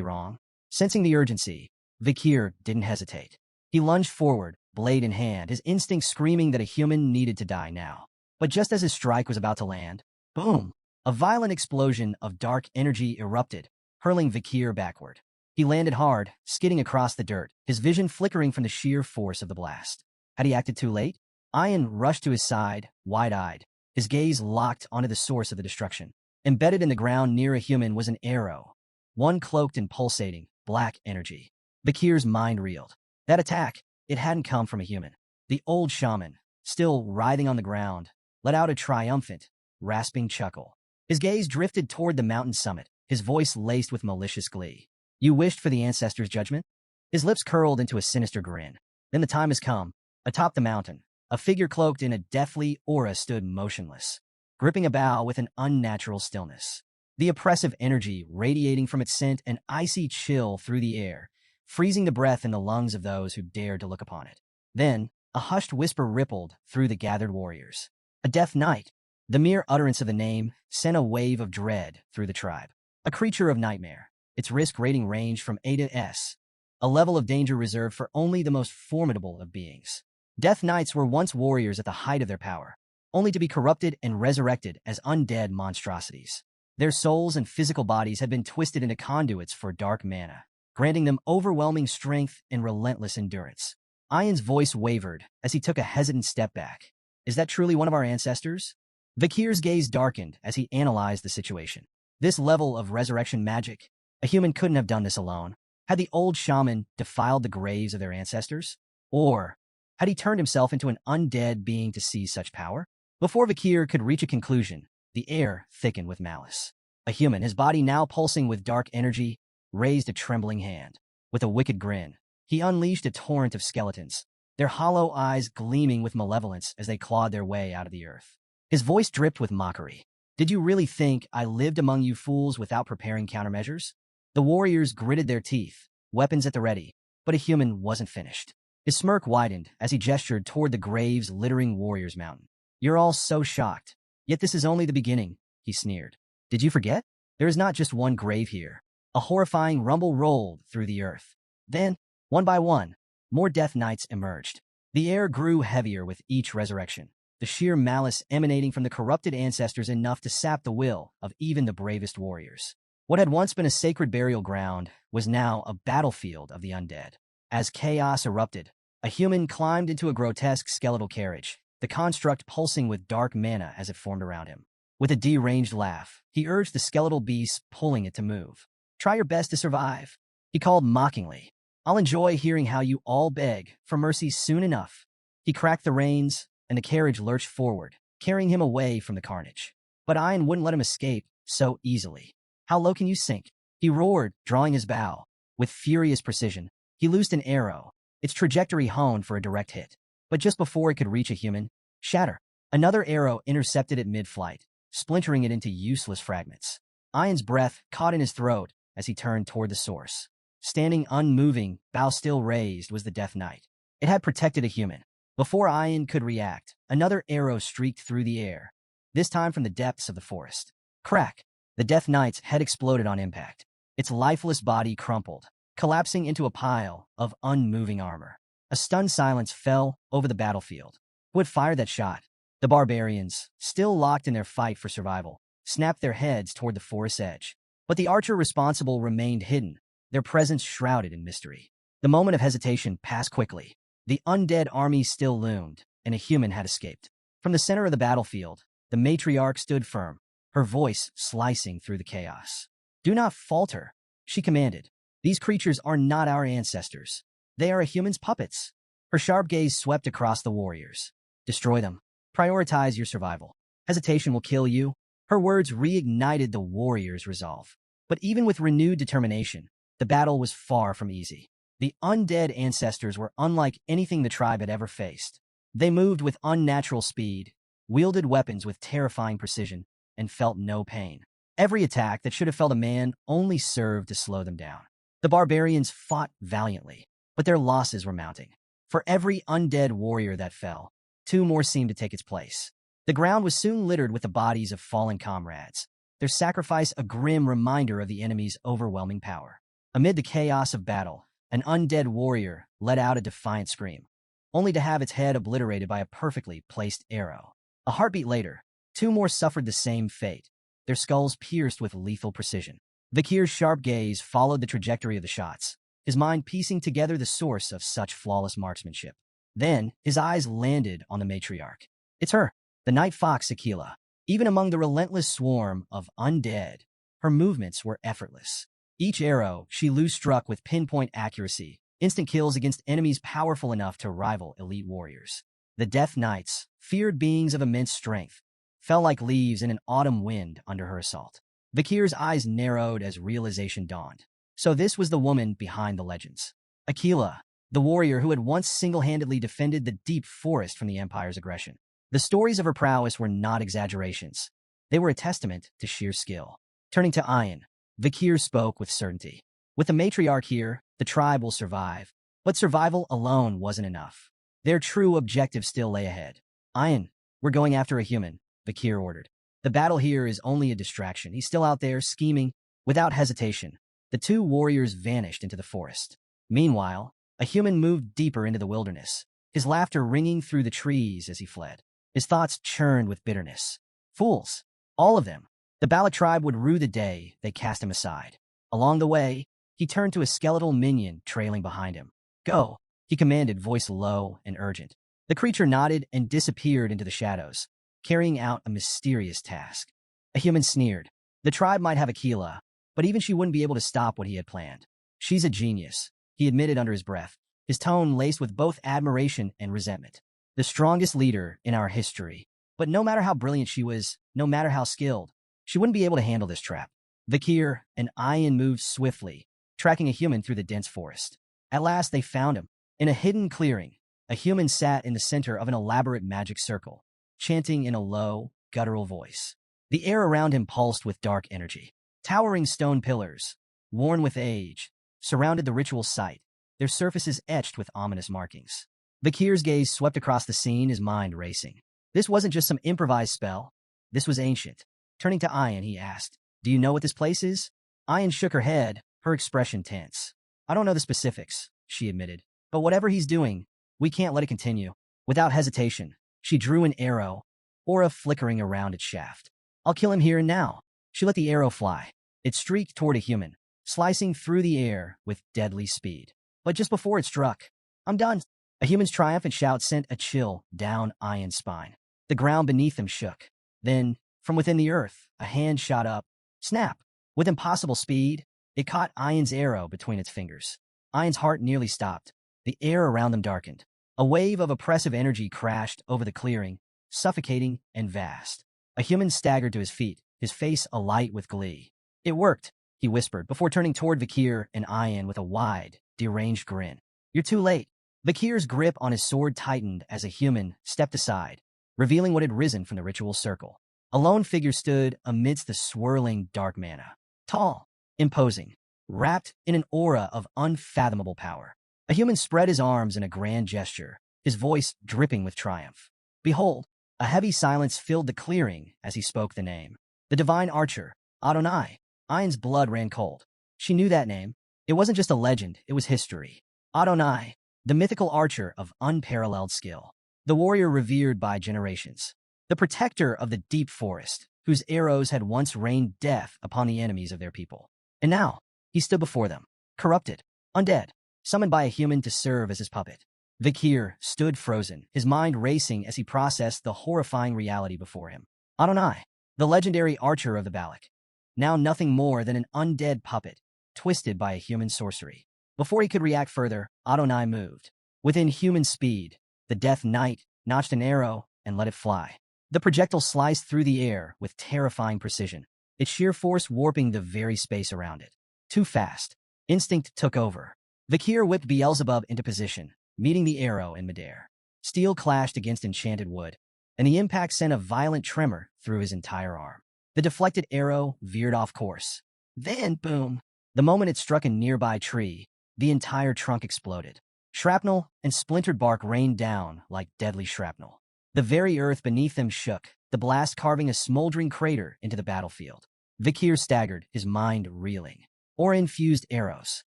S1: wrong. Sensing the urgency, Vakir didn't hesitate. He lunged forward, blade in hand, his instincts screaming that a human needed to die now. But just as his strike was about to land, boom! A violent explosion of dark energy erupted, hurling Vakir backward. He landed hard, skidding across the dirt, his vision flickering from the sheer force of the blast. Had he acted too late? Ian rushed to his side, wide-eyed, his gaze locked onto the source of the destruction. Embedded in the ground near a human was an arrow, one cloaked in pulsating, black energy. Bakir's mind reeled. That attack, it hadn't come from a human. The old shaman, still writhing on the ground, let out a triumphant, rasping chuckle. His gaze drifted toward the mountain summit, his voice laced with malicious glee. You wished for the ancestors' judgment? His lips curled into a sinister grin. Then the time has come. Atop the mountain, a figure cloaked in a deathly aura stood motionless, gripping a bough with an unnatural stillness. The oppressive energy radiating from its sent an icy chill through the air, freezing the breath in the lungs of those who dared to look upon it. Then, a hushed whisper rippled through the gathered warriors. A death knight. The mere utterance of the name sent a wave of dread through the tribe. A creature of nightmare. Its risk rating ranged from A to S, a level of danger reserved for only the most formidable of beings. Death Knights were once warriors at the height of their power, only to be corrupted and resurrected as undead monstrosities. Their souls and physical bodies had been twisted into conduits for dark mana, granting them overwhelming strength and relentless endurance. Ian's voice wavered as he took a hesitant step back. Is that truly one of our ancestors? Vakir's gaze darkened as he analyzed the situation. This level of resurrection magic, a human couldn't have done this alone. Had the old shaman defiled the graves of their ancestors? Or had he turned himself into an undead being to seize such power? Before Vakir could reach a conclusion, the air thickened with malice. A human, his body now pulsing with dark energy, raised a trembling hand. With a wicked grin, he unleashed a torrent of skeletons, their hollow eyes gleaming with malevolence as they clawed their way out of the earth. His voice dripped with mockery. Did you really think I lived among you fools without preparing countermeasures? The warriors gritted their teeth, weapons at the ready, but a human wasn't finished. His smirk widened as he gestured toward the graves littering Warriors Mountain. You're all so shocked. Yet this is only the beginning, he sneered. Did you forget? There is not just one grave here. A horrifying rumble rolled through the earth. Then, one by one, more Death Knights emerged. The air grew heavier with each resurrection, the sheer malice emanating from the corrupted ancestors enough to sap the will of even the bravest warriors. What had once been a sacred burial ground was now a battlefield of the undead. As chaos erupted, a human climbed into a grotesque skeletal carriage, the construct pulsing with dark mana as it formed around him. With a deranged laugh, he urged the skeletal beast, pulling it to move. Try your best to survive, he called mockingly. I'll enjoy hearing how you all beg for mercy soon enough. He cracked the reins, and the carriage lurched forward, carrying him away from the carnage. But Ian wouldn't let him escape so easily. How low can you sink? He roared, drawing his bow. With furious precision, he loosed an arrow, its trajectory honed for a direct hit. But just before it could reach a human, shatter, another arrow intercepted it mid-flight, splintering it into useless fragments. Ian's breath caught in his throat as he turned toward the source. Standing unmoving, bow still raised, was the Death Knight. It had protected a human. Before Ian could react, another arrow streaked through the air, this time from the depths of the forest. Crack! The Death Knight's head exploded on impact. Its lifeless body crumpled, collapsing into a pile of unmoving armor. A stunned silence fell over the battlefield. Who had fired that shot? The barbarians, still locked in their fight for survival, snapped their heads toward the forest's edge. But the archer responsible remained hidden, their presence shrouded in mystery. The moment of hesitation passed quickly. The undead army still loomed, and a human had escaped. From the center of the battlefield, the matriarch stood firm, her voice slicing through the chaos. Do not falter, she commanded. These creatures are not our ancestors. They are a human's puppets. Her sharp gaze swept across the warriors. Destroy them. Prioritize your survival. Hesitation will kill you. Her words reignited the warriors' resolve. But even with renewed determination, the battle was far from easy. The undead ancestors were unlike anything the tribe had ever faced. They moved with unnatural speed, wielded weapons with terrifying precision, and felt no pain. Every attack that should have felled a man only served to slow them down. The barbarians fought valiantly, but their losses were mounting. For every undead warrior that fell, two more seemed to take its place. The ground was soon littered with the bodies of fallen comrades, their sacrifice a grim reminder of the enemy's overwhelming power. Amid the chaos of battle, an undead warrior let out a defiant scream, only to have its head obliterated by a perfectly placed arrow. A heartbeat later, two more suffered the same fate, their skulls pierced with lethal precision. Vakir's sharp gaze followed the trajectory of the shots, his mind piecing together the source of such flawless marksmanship. Then, his eyes landed on the matriarch. It's her, the night fox Aquila. Even among the relentless swarm of undead, her movements were effortless. Each arrow she struck with pinpoint accuracy, instant kills against enemies powerful enough to rival elite warriors. The Death Knights, feared beings of immense strength, fell like leaves in an autumn wind under her assault. Vikir's eyes narrowed as realization dawned. So this was the woman behind the legends. Aquila, the warrior who had once single-handedly defended the deep forest from the Empire's aggression. The stories of her prowess were not exaggerations. They were a testament to sheer skill. Turning to Ayan, Vikir spoke with certainty. With the matriarch here, the tribe will survive. But survival alone wasn't enough. Their true objective still lay ahead. Ayan, we're going after a human, Vikir ordered. The battle here is only a distraction. He's still out there, scheming. Without hesitation, the two warriors vanished into the forest. Meanwhile, a human moved deeper into the wilderness, his laughter ringing through the trees as he fled. His thoughts churned with bitterness. Fools, all of them. The Balak tribe would rue the day they cast him aside. Along the way, he turned to a skeletal minion trailing behind him. Go, he commanded, voice low and urgent. The creature nodded and disappeared into the shadows, carrying out a mysterious task. A human sneered. The tribe might have Aquila, but even she wouldn't be able to stop what he had planned. She's a genius, he admitted under his breath, his tone laced with both admiration and resentment. The strongest leader in our history. But no matter how brilliant she was, no matter how skilled, she wouldn't be able to handle this trap. Vikir and Ayan moved swiftly, tracking a human through the dense forest. At last they found him. In a hidden clearing, a human sat in the center of an elaborate magic circle, chanting in a low, guttural voice. The air around him pulsed with dark energy. Towering stone pillars, worn with age, surrounded the ritual site, their surfaces etched with ominous markings. Vikir's gaze swept across the scene, his mind racing. This wasn't just some improvised spell. This was ancient. Turning to Ayan, he asked, "Do you know what this place is?" Ayan shook her head, her expression tense. "I don't know the specifics," she admitted. "But whatever he's doing, we can't let it continue." Without hesitation, she drew an arrow, aura flickering around its shaft. "I'll kill him here and now." She let the arrow fly. It streaked toward a human, slicing through the air with deadly speed. But just before it struck, "I'm done." A human's triumphant shout sent a chill down Ayan's spine. The ground beneath them shook. Then, from within the earth, a hand shot up. Snap! With impossible speed, it caught Ayan's arrow between its fingers. Ayan's heart nearly stopped. The air around them darkened. A wave of oppressive energy crashed over the clearing, suffocating and vast. A human staggered to his feet, his face alight with glee. "It worked," he whispered, before turning toward Vikir and Ayan with a wide, deranged grin. "You're too late." Vikir's grip on his sword tightened as a human stepped aside, revealing what had risen from the ritual circle. A lone figure stood amidst the swirling dark mana. Tall, imposing, wrapped in an aura of unfathomable power. A human spread his arms in a grand gesture, his voice dripping with triumph. "Behold!" A heavy silence filled the clearing as he spoke the name. The divine archer, Adonai. Ayan's blood ran cold. She knew that name. It wasn't just a legend, it was history. Adonai, the mythical archer of unparalleled skill. The warrior revered by generations. The protector of the deep forest, whose arrows had once rained death upon the enemies of their people. And now, he stood before them, corrupted, undead, summoned by a human to serve as his puppet. Vikir stood frozen, his mind racing as he processed the horrifying reality before him. Adonai, the legendary archer of the Balak. Now nothing more than an undead puppet, twisted by a human sorcery. Before he could react further, Adonai moved. Within human speed, the Death Knight notched an arrow and let it fly. The projectile sliced through the air with terrifying precision, its sheer force warping the very space around it. Too fast. Instinct took over. Vikir whipped Beelzebub into position, meeting the arrow in midair. Steel clashed against enchanted wood, and the impact sent a violent tremor through his entire arm. The deflected arrow veered off course. Then, boom! The moment it struck a nearby tree, the entire trunk exploded. Shrapnel and splintered bark rained down like deadly shrapnel. The very earth beneath them shook, the blast carving a smoldering crater into the battlefield. Vikir staggered, his mind reeling. Aura-infused arrows.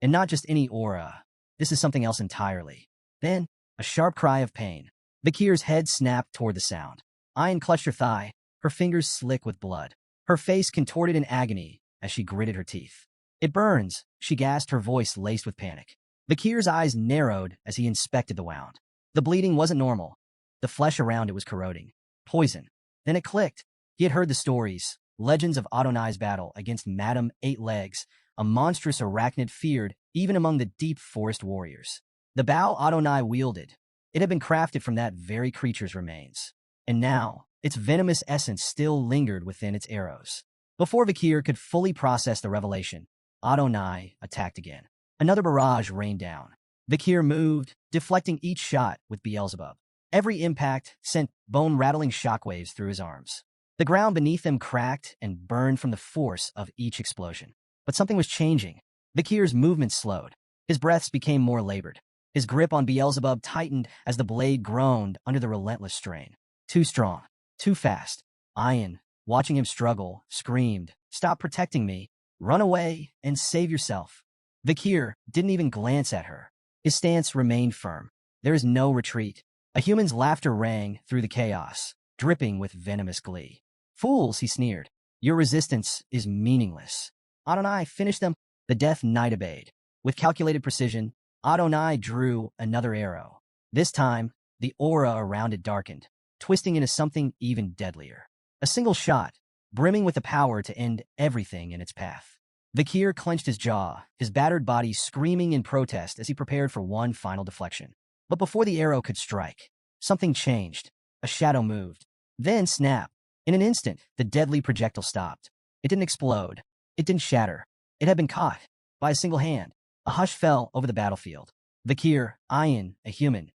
S1: And not just any aura. This is something else entirely. Then, a sharp cry of pain. Vikir's head snapped toward the sound. Ayan clutched her thigh, her fingers slick with blood. Her face contorted in agony as she gritted her teeth. "It burns," she gasped, her voice laced with panic. Vikir's eyes narrowed as he inspected the wound. The bleeding wasn't normal. The flesh around it was corroding. Poison. Then it clicked. He had heard the stories, legends of Adonai's battle against Madame Eight Legs, a monstrous arachnid feared even among the deep forest warriors. The bow Adonai wielded, it had been crafted from that very creature's remains. And now, its venomous essence still lingered within its arrows. Before Vakir could fully process the revelation, Adonai attacked again. Another barrage rained down. Vakir moved, deflecting each shot with Beelzebub. Every impact sent bone-rattling shockwaves through his arms. The ground beneath them cracked and burned from the force of each explosion. But something was changing. Vakir's movements slowed. His breaths became more labored. His grip on Beelzebub tightened as the blade groaned under the relentless strain. Too strong. Too fast. Ayan, watching him struggle, screamed, "Stop protecting me. Run away and save yourself." Vakir didn't even glance at her. His stance remained firm. There is no retreat. A human's laughter rang through the chaos, dripping with venomous glee. "Fools," he sneered. "Your resistance is meaningless." Adonai finished them. The death knight obeyed. With calculated precision, Adonai drew another arrow. This time, the aura around it darkened, twisting into something even deadlier. A single shot, brimming with the power to end everything in its path. Vakir clenched his jaw, his battered body screaming in protest as he prepared for one final deflection. But before the arrow could strike, something changed. A shadow moved. Then snap. In an instant, the deadly projectile stopped. It didn't explode. It didn't shatter. It had been caught by a single hand. A hush fell over the battlefield. Vakir, Ayan, a human.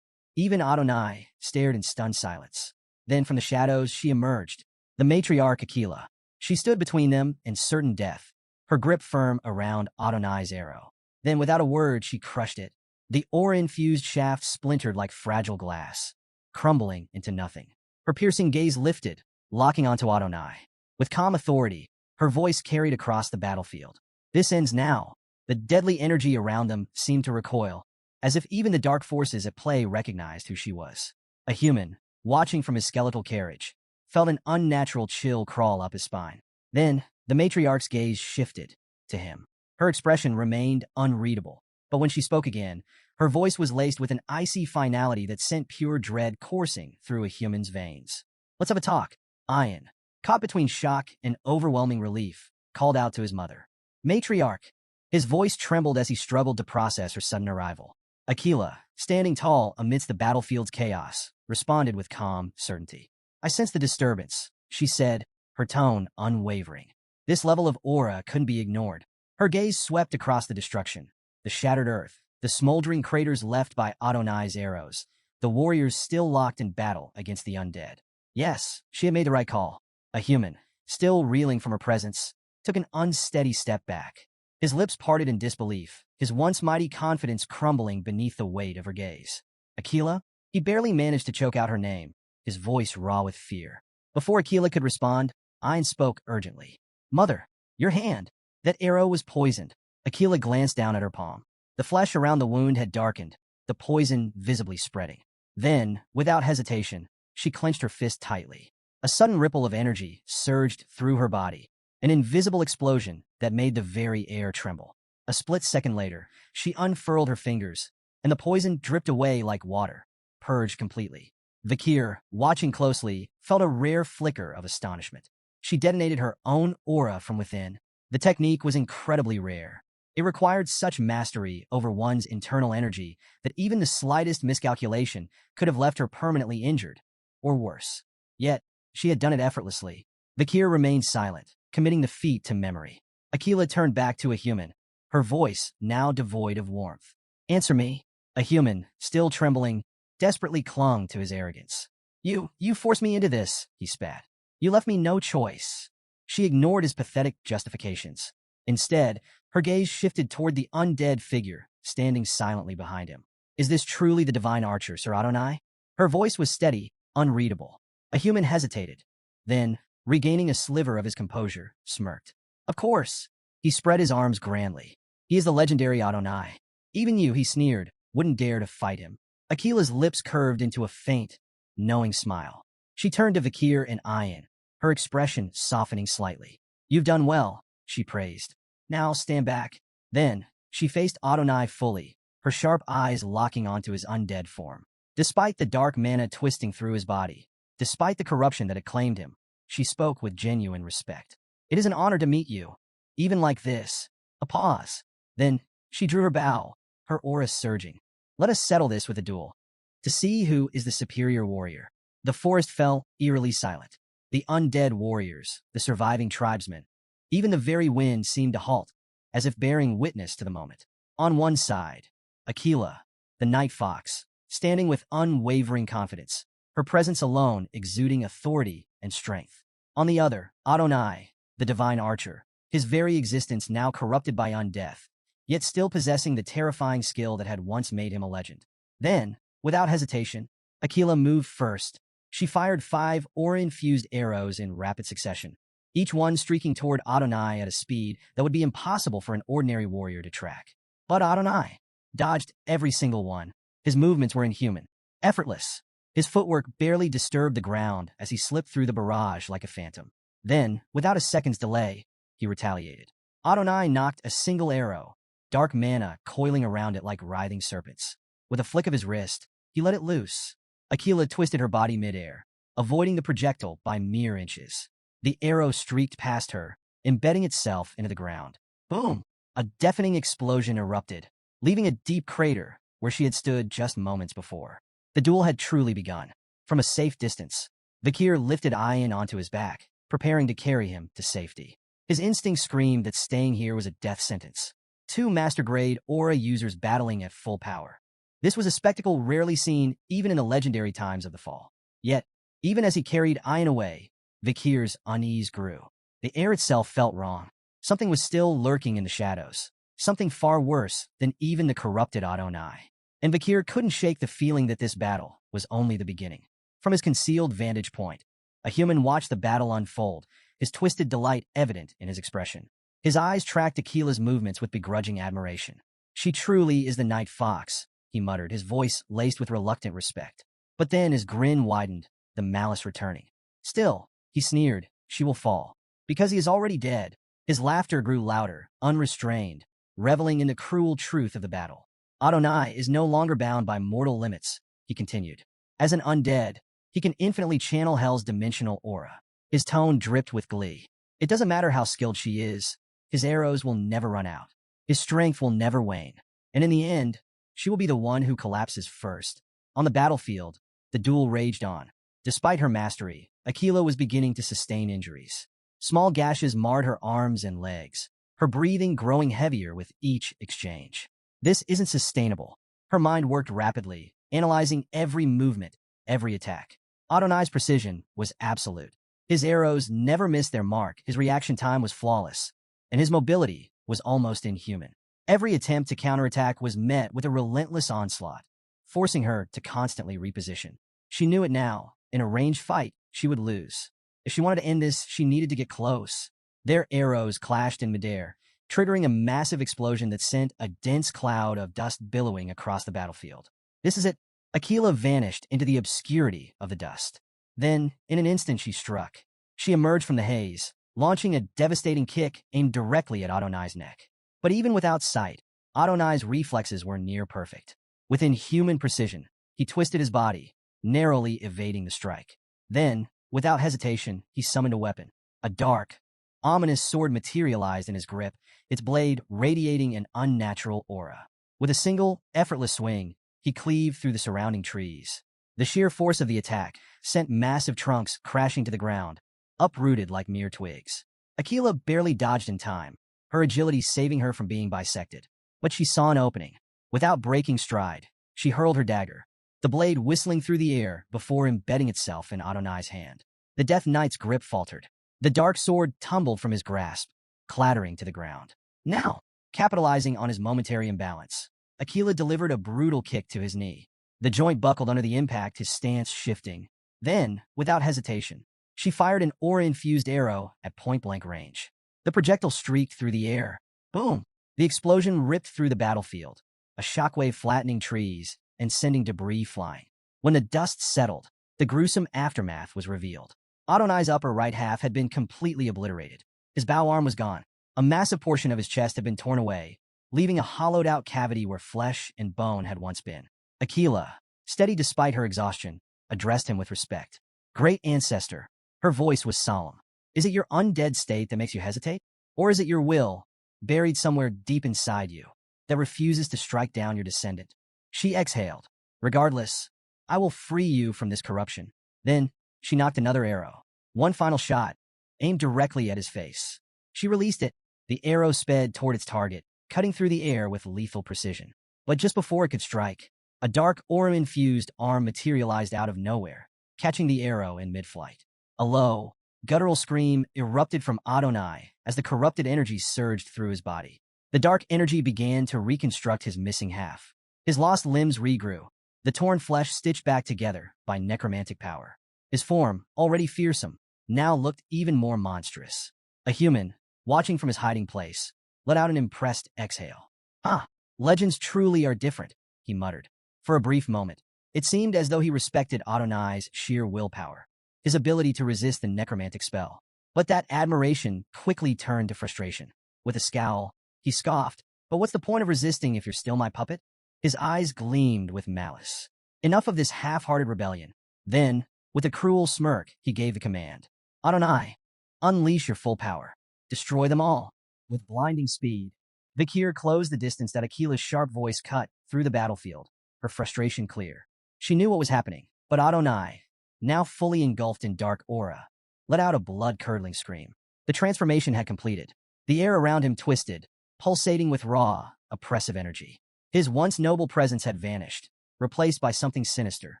S1: Even Adonai stared in stunned silence. Then from the shadows she emerged, the matriarch Aquila. She stood between them and certain death, her grip firm around Adonai's arrow. Then without a word she crushed it. The aura-infused shaft splintered like fragile glass, crumbling into nothing. Her piercing gaze lifted, locking onto Adonai. With calm authority, her voice carried across the battlefield. "This ends now." The deadly energy around them seemed to recoil, as if even the dark forces at play recognized who she was. A human, watching from his skeletal carriage, felt an unnatural chill crawl up his spine. Then, the matriarch's gaze shifted to him. Her expression remained unreadable, but when she spoke again, her voice was laced with an icy finality that sent pure dread coursing through a human's veins. "Let's have a talk." Ayan, caught between shock and overwhelming relief, called out to his mother. "Matriarch." His voice trembled as he struggled to process her sudden arrival. Aquila, standing tall amidst the battlefield's chaos, responded with calm certainty. "I sense the disturbance," she said, her tone unwavering. This level of aura couldn't be ignored. Her gaze swept across the destruction, the shattered earth, the smoldering craters left by Adonai's arrows, the warriors still locked in battle against the undead. Yes, she had made the right call. A human, still reeling from her presence, took an unsteady step back. His lips parted in disbelief, his once mighty confidence crumbling beneath the weight of her gaze. "Aquila?" He barely managed to choke out her name, his voice raw with fear. Before Aquila could respond, Ayn spoke urgently. "Mother, your hand." That arrow was poisoned. Aquila glanced down at her palm. The flesh around the wound had darkened, the poison visibly spreading. Then, without hesitation, she clenched her fist tightly. A sudden ripple of energy surged through her body, an invisible explosion that made the very air tremble. A split second later, she unfurled her fingers, and the poison dripped away like water, purged completely. Vakir, watching closely, felt a rare flicker of astonishment. She detonated her own aura from within. The technique was incredibly rare. It required such mastery over one's internal energy that even the slightest miscalculation could have left her permanently injured, or worse. Yet, she had done it effortlessly. Vakir remained silent, committing the feat to memory. Aquila turned back to a human, her voice now devoid of warmth. "Answer me." A human, still trembling, desperately clung to his arrogance. You forced me into this," he spat. "You left me no choice." She ignored his pathetic justifications. Instead, her gaze shifted toward the undead figure, standing silently behind him. "Is this truly the divine archer, Sir Adonai?" Her voice was steady, unreadable. A human hesitated. Then, regaining a sliver of his composure, smirked. "Of course." He spread his arms grandly. "He is the legendary Adonai. Even you," he sneered, "wouldn't dare to fight him." Aquila's lips curved into a faint, knowing smile. She turned to Vakir and Ayan, her expression softening slightly. "You've done well," she praised. "Now stand back." Then, she faced Adonai fully, her sharp eyes locking onto his undead form. Despite the dark mana twisting through his body, despite the corruption that had claimed him, she spoke with genuine respect. It is an honor to meet you. Even like this. A pause. Then, she drew her bow, her aura surging. Let us settle this with a duel. To see who is the superior warrior. The forest fell eerily silent. The undead warriors, the surviving tribesmen, even the very wind seemed to halt, as if bearing witness to the moment. On one side, Aquila, the night fox, standing with unwavering confidence, her presence alone exuding authority and strength. On the other, Adonai, the divine archer, his very existence now corrupted by undeath, yet still possessing the terrifying skill that had once made him a legend. Then, without hesitation, Aquila moved first. She fired 5 aura-infused arrows in rapid succession, each one streaking toward Adonai at a speed that would be impossible for an ordinary warrior to track. But Adonai dodged every single one. His movements were inhuman, effortless. His footwork barely disturbed the ground as he slipped through the barrage like a phantom. Then, without a second's delay, he retaliated. Adonai knocked a single arrow, dark mana coiling around it like writhing serpents. With a flick of his wrist, he let it loose. Aquila twisted her body midair, avoiding the projectile by mere inches. The arrow streaked past her, embedding itself into the ground. Boom! A deafening explosion erupted, leaving a deep crater where she had stood just moments before. The duel had truly begun. From a safe distance, Vakir lifted Ayan onto his back, preparing to carry him to safety. His instinct screamed that staying here was a death sentence. 2 master-grade aura users battling at full power. This was a spectacle rarely seen even in the legendary times of the fall. Yet, even as he carried Ayan away, Vakir's unease grew. The air itself felt wrong. Something was still lurking in the shadows. Something far worse than even the corrupted Adonai. And Vakir couldn't shake the feeling that this battle was only the beginning. From his concealed vantage point, a human watched the battle unfold, his twisted delight evident in his expression. His eyes tracked Aquila's movements with begrudging admiration. She truly is the night fox, he muttered, his voice laced with reluctant respect. But then his grin widened, the malice returning. Still, he sneered, she will fall. Because he is already dead. His laughter grew louder, unrestrained, reveling in the cruel truth of the battle. Adonai is no longer bound by mortal limits, he continued. As an undead, he can infinitely channel Hell's dimensional aura. His tone dripped with glee. It doesn't matter how skilled she is, his arrows will never run out. His strength will never wane. And in the end, she will be the one who collapses first. On the battlefield, the duel raged on. Despite her mastery, Aquila was beginning to sustain injuries. Small gashes marred her arms and legs, her breathing growing heavier with each exchange. This isn't sustainable. Her mind worked rapidly, analyzing every movement, every attack. Adonai's precision was absolute. His arrows never missed their mark, his reaction time was flawless, and his mobility was almost inhuman. Every attempt to counterattack was met with a relentless onslaught, forcing her to constantly reposition. She knew it now. In a ranged fight, she would lose. If she wanted to end this, she needed to get close. Their arrows clashed in midair, triggering a massive explosion that sent a dense cloud of dust billowing across the battlefield. This is it. Aquila vanished into the obscurity of the dust. Then, in an instant, she struck. She emerged from the haze, launching a devastating kick aimed directly at Adonai's neck. But even without sight, Adonai's reflexes were near perfect. With inhuman precision, he twisted his body, narrowly evading the strike. Then, without hesitation, he summoned a weapon. A dark, ominous sword materialized in his grip, its blade radiating an unnatural aura. With a single, effortless swing, he cleaved through the surrounding trees. The sheer force of the attack sent massive trunks crashing to the ground, uprooted like mere twigs. Aquila barely dodged in time, her agility saving her from being bisected. But she saw an opening. Without breaking stride, she hurled her dagger, the blade whistling through the air before embedding itself in Adonai's hand. The Death Knight's grip faltered. The dark sword tumbled from his grasp, clattering to the ground. Now, capitalizing on his momentary imbalance, Aquila delivered a brutal kick to his knee. The joint buckled under the impact, his stance shifting. Then, without hesitation, she fired an aura-infused arrow at point-blank range. The projectile streaked through the air. Boom! The explosion ripped through the battlefield, a shockwave flattening trees and sending debris flying. When the dust settled, the gruesome aftermath was revealed. Adonai's upper right half had been completely obliterated. His bow arm was gone. A massive portion of his chest had been torn away, leaving a hollowed-out cavity where flesh and bone had once been. Aquila, steady despite her exhaustion, addressed him with respect. Great ancestor. Her voice was solemn. Is it your undead state that makes you hesitate? Or is it your will, buried somewhere deep inside you, that refuses to strike down your descendant? She exhaled. Regardless, I will free you from this corruption. Then, she knocked another arrow. One final shot, aimed directly at his face. She released it. The arrow sped toward its target, cutting through the air with lethal precision. But just before it could strike, a dark aura-infused arm materialized out of nowhere, catching the arrow in mid-flight. A low, guttural scream erupted from Adonai as the corrupted energy surged through his body. The dark energy began to reconstruct his missing half. His lost limbs regrew, the torn flesh stitched back together by necromantic power. His form, already fearsome, now looked even more monstrous. A human, watching from his hiding place, let out an impressed exhale. Ah, legends truly are different, he muttered. For a brief moment, it seemed as though he respected Adonai's sheer willpower, his ability to resist the necromantic spell. But that admiration quickly turned to frustration. With a scowl, he scoffed, "But what's the point of resisting if you're still my puppet?" His eyes gleamed with malice. Enough of this half-hearted rebellion. Then, with a cruel smirk, he gave the command. Adonai, unleash your full power. Destroy them all. With blinding speed, Vikir closed the distance that Akila's sharp voice cut through the battlefield, her frustration clear. She knew what was happening, but Adonai, now fully engulfed in dark aura, let out a blood-curdling scream. The transformation had completed. The air around him twisted, pulsating with raw, oppressive energy. His once noble presence had vanished, replaced by something sinister,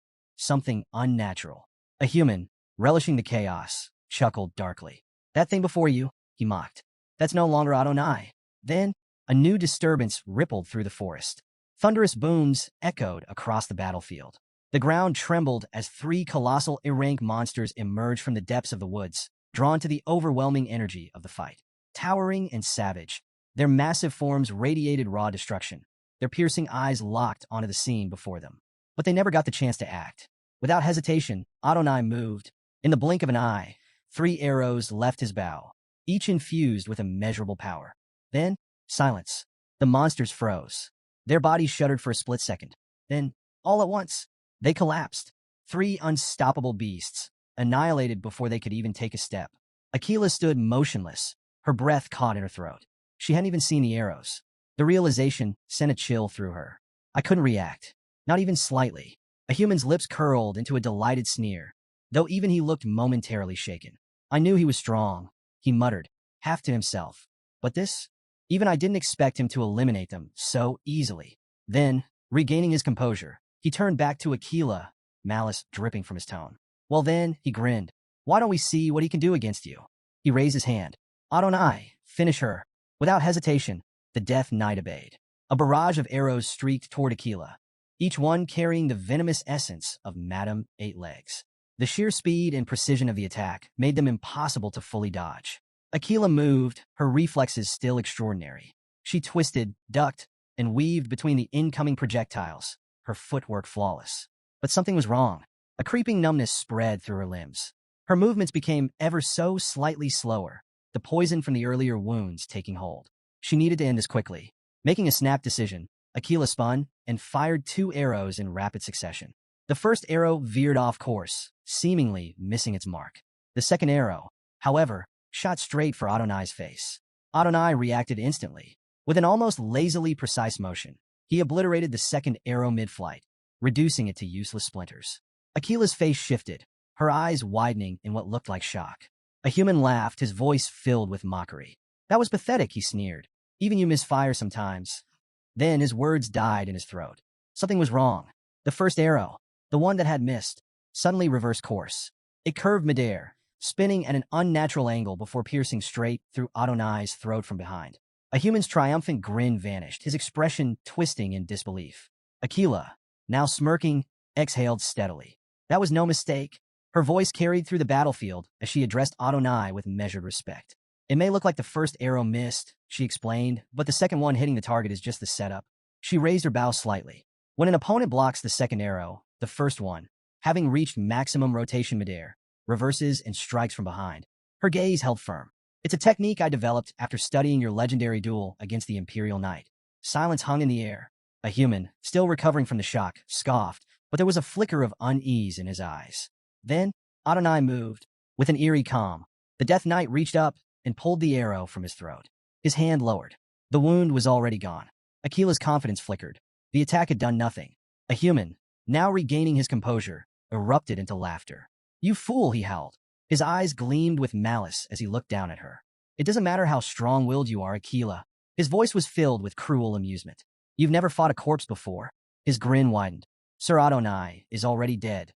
S1: something unnatural. A human, relishing the chaos, chuckled darkly. That thing before you, he mocked. That's no longer Adonai. Then, a new disturbance rippled through the forest. Thunderous booms echoed across the battlefield. The ground trembled as three colossal Irank monsters emerged from the depths of the woods, drawn to the overwhelming energy of the fight. Towering and savage, their massive forms radiated raw destruction, their piercing eyes locked onto the scene before them. But they never got the chance to act. Without hesitation, Adonai moved. In the blink of an eye, 3 arrows left his bow, each infused with immeasurable power. Then, silence. The monsters froze. Their bodies shuddered for a split second. Then, all at once, they collapsed. 3 unstoppable beasts, annihilated before they could even take a step. Akila stood motionless, her breath caught in her throat. She hadn't even seen the arrows. The realization sent a chill through her. I couldn't react, not even slightly. A human's lips curled into a delighted sneer, though even he looked momentarily shaken. I knew he was strong, he muttered, half to himself. But this? Even I didn't expect him to eliminate them so easily. Then, regaining his composure, he turned back to Akila, malice dripping from his tone. Well then, he grinned. Why don't we see what he can do against you? He raised his hand. Adonai, finish her. Without hesitation, the Death Knight obeyed. A barrage of arrows streaked toward Akila, each one carrying the venomous essence of Madame Eight Legs. The sheer speed and precision of the attack made them impossible to fully dodge. Akila moved, her reflexes still extraordinary. She twisted, ducked, and weaved between the incoming projectiles, her footwork flawless. But something was wrong. A creeping numbness spread through her limbs. Her movements became ever so slightly slower, the poison from the earlier wounds taking hold. She needed to end this quickly. Making a snap decision, Akila spun and fired 2 arrows in rapid succession. The first arrow veered off course, seemingly missing its mark. The second arrow, however, shot straight for Adonai's face. Adonai reacted instantly. With an almost lazily precise motion, he obliterated the second arrow mid-flight, reducing it to useless splinters. Akila's face shifted, her eyes widening in what looked like shock. A human laughed, his voice filled with mockery. That was pathetic, he sneered. Even you misfire sometimes. Then his words died in his throat. Something was wrong. The first arrow, the one that had missed, suddenly reversed course. It curved midair, spinning at an unnatural angle before piercing straight through Adonai's throat from behind. A human's triumphant grin vanished, his expression twisting in disbelief. Akila, now smirking, exhaled steadily. That was no mistake. Her voice carried through the battlefield as she addressed Adonai with measured respect. It may look like the first arrow missed, she explained, but the second one hitting the target is just the setup. She raised her bow slightly. When an opponent blocks the second arrow, the first one, having reached maximum rotation midair, reverses and strikes from behind. Her gaze held firm. It's a technique I developed after studying your legendary duel against the Imperial Knight. Silence hung in the air. A human, still recovering from the shock, scoffed, but there was a flicker of unease in his eyes. Then, Adonai moved. With an eerie calm, the Death Knight reached up and pulled the arrow from his throat. His hand lowered. The wound was already gone. Akila's confidence flickered. The attack had done nothing. A human, now regaining his composure, erupted into laughter. "You fool," he howled. His eyes gleamed with malice as he looked down at her. "It doesn't matter how strong-willed you are, Akila." His voice was filled with cruel amusement. "You've never fought a corpse before." His grin widened. "Sir Adonai is already dead.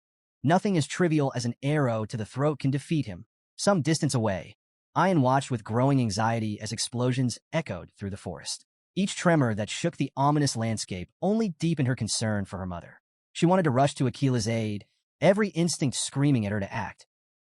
S1: Nothing as trivial as an arrow to the throat can defeat him." Some distance away, Ayan watched with growing anxiety as explosions echoed through the forest. Each tremor that shook the ominous landscape only deepened her concern for her mother. She wanted to rush to Akila's aid, every instinct screaming at her to act,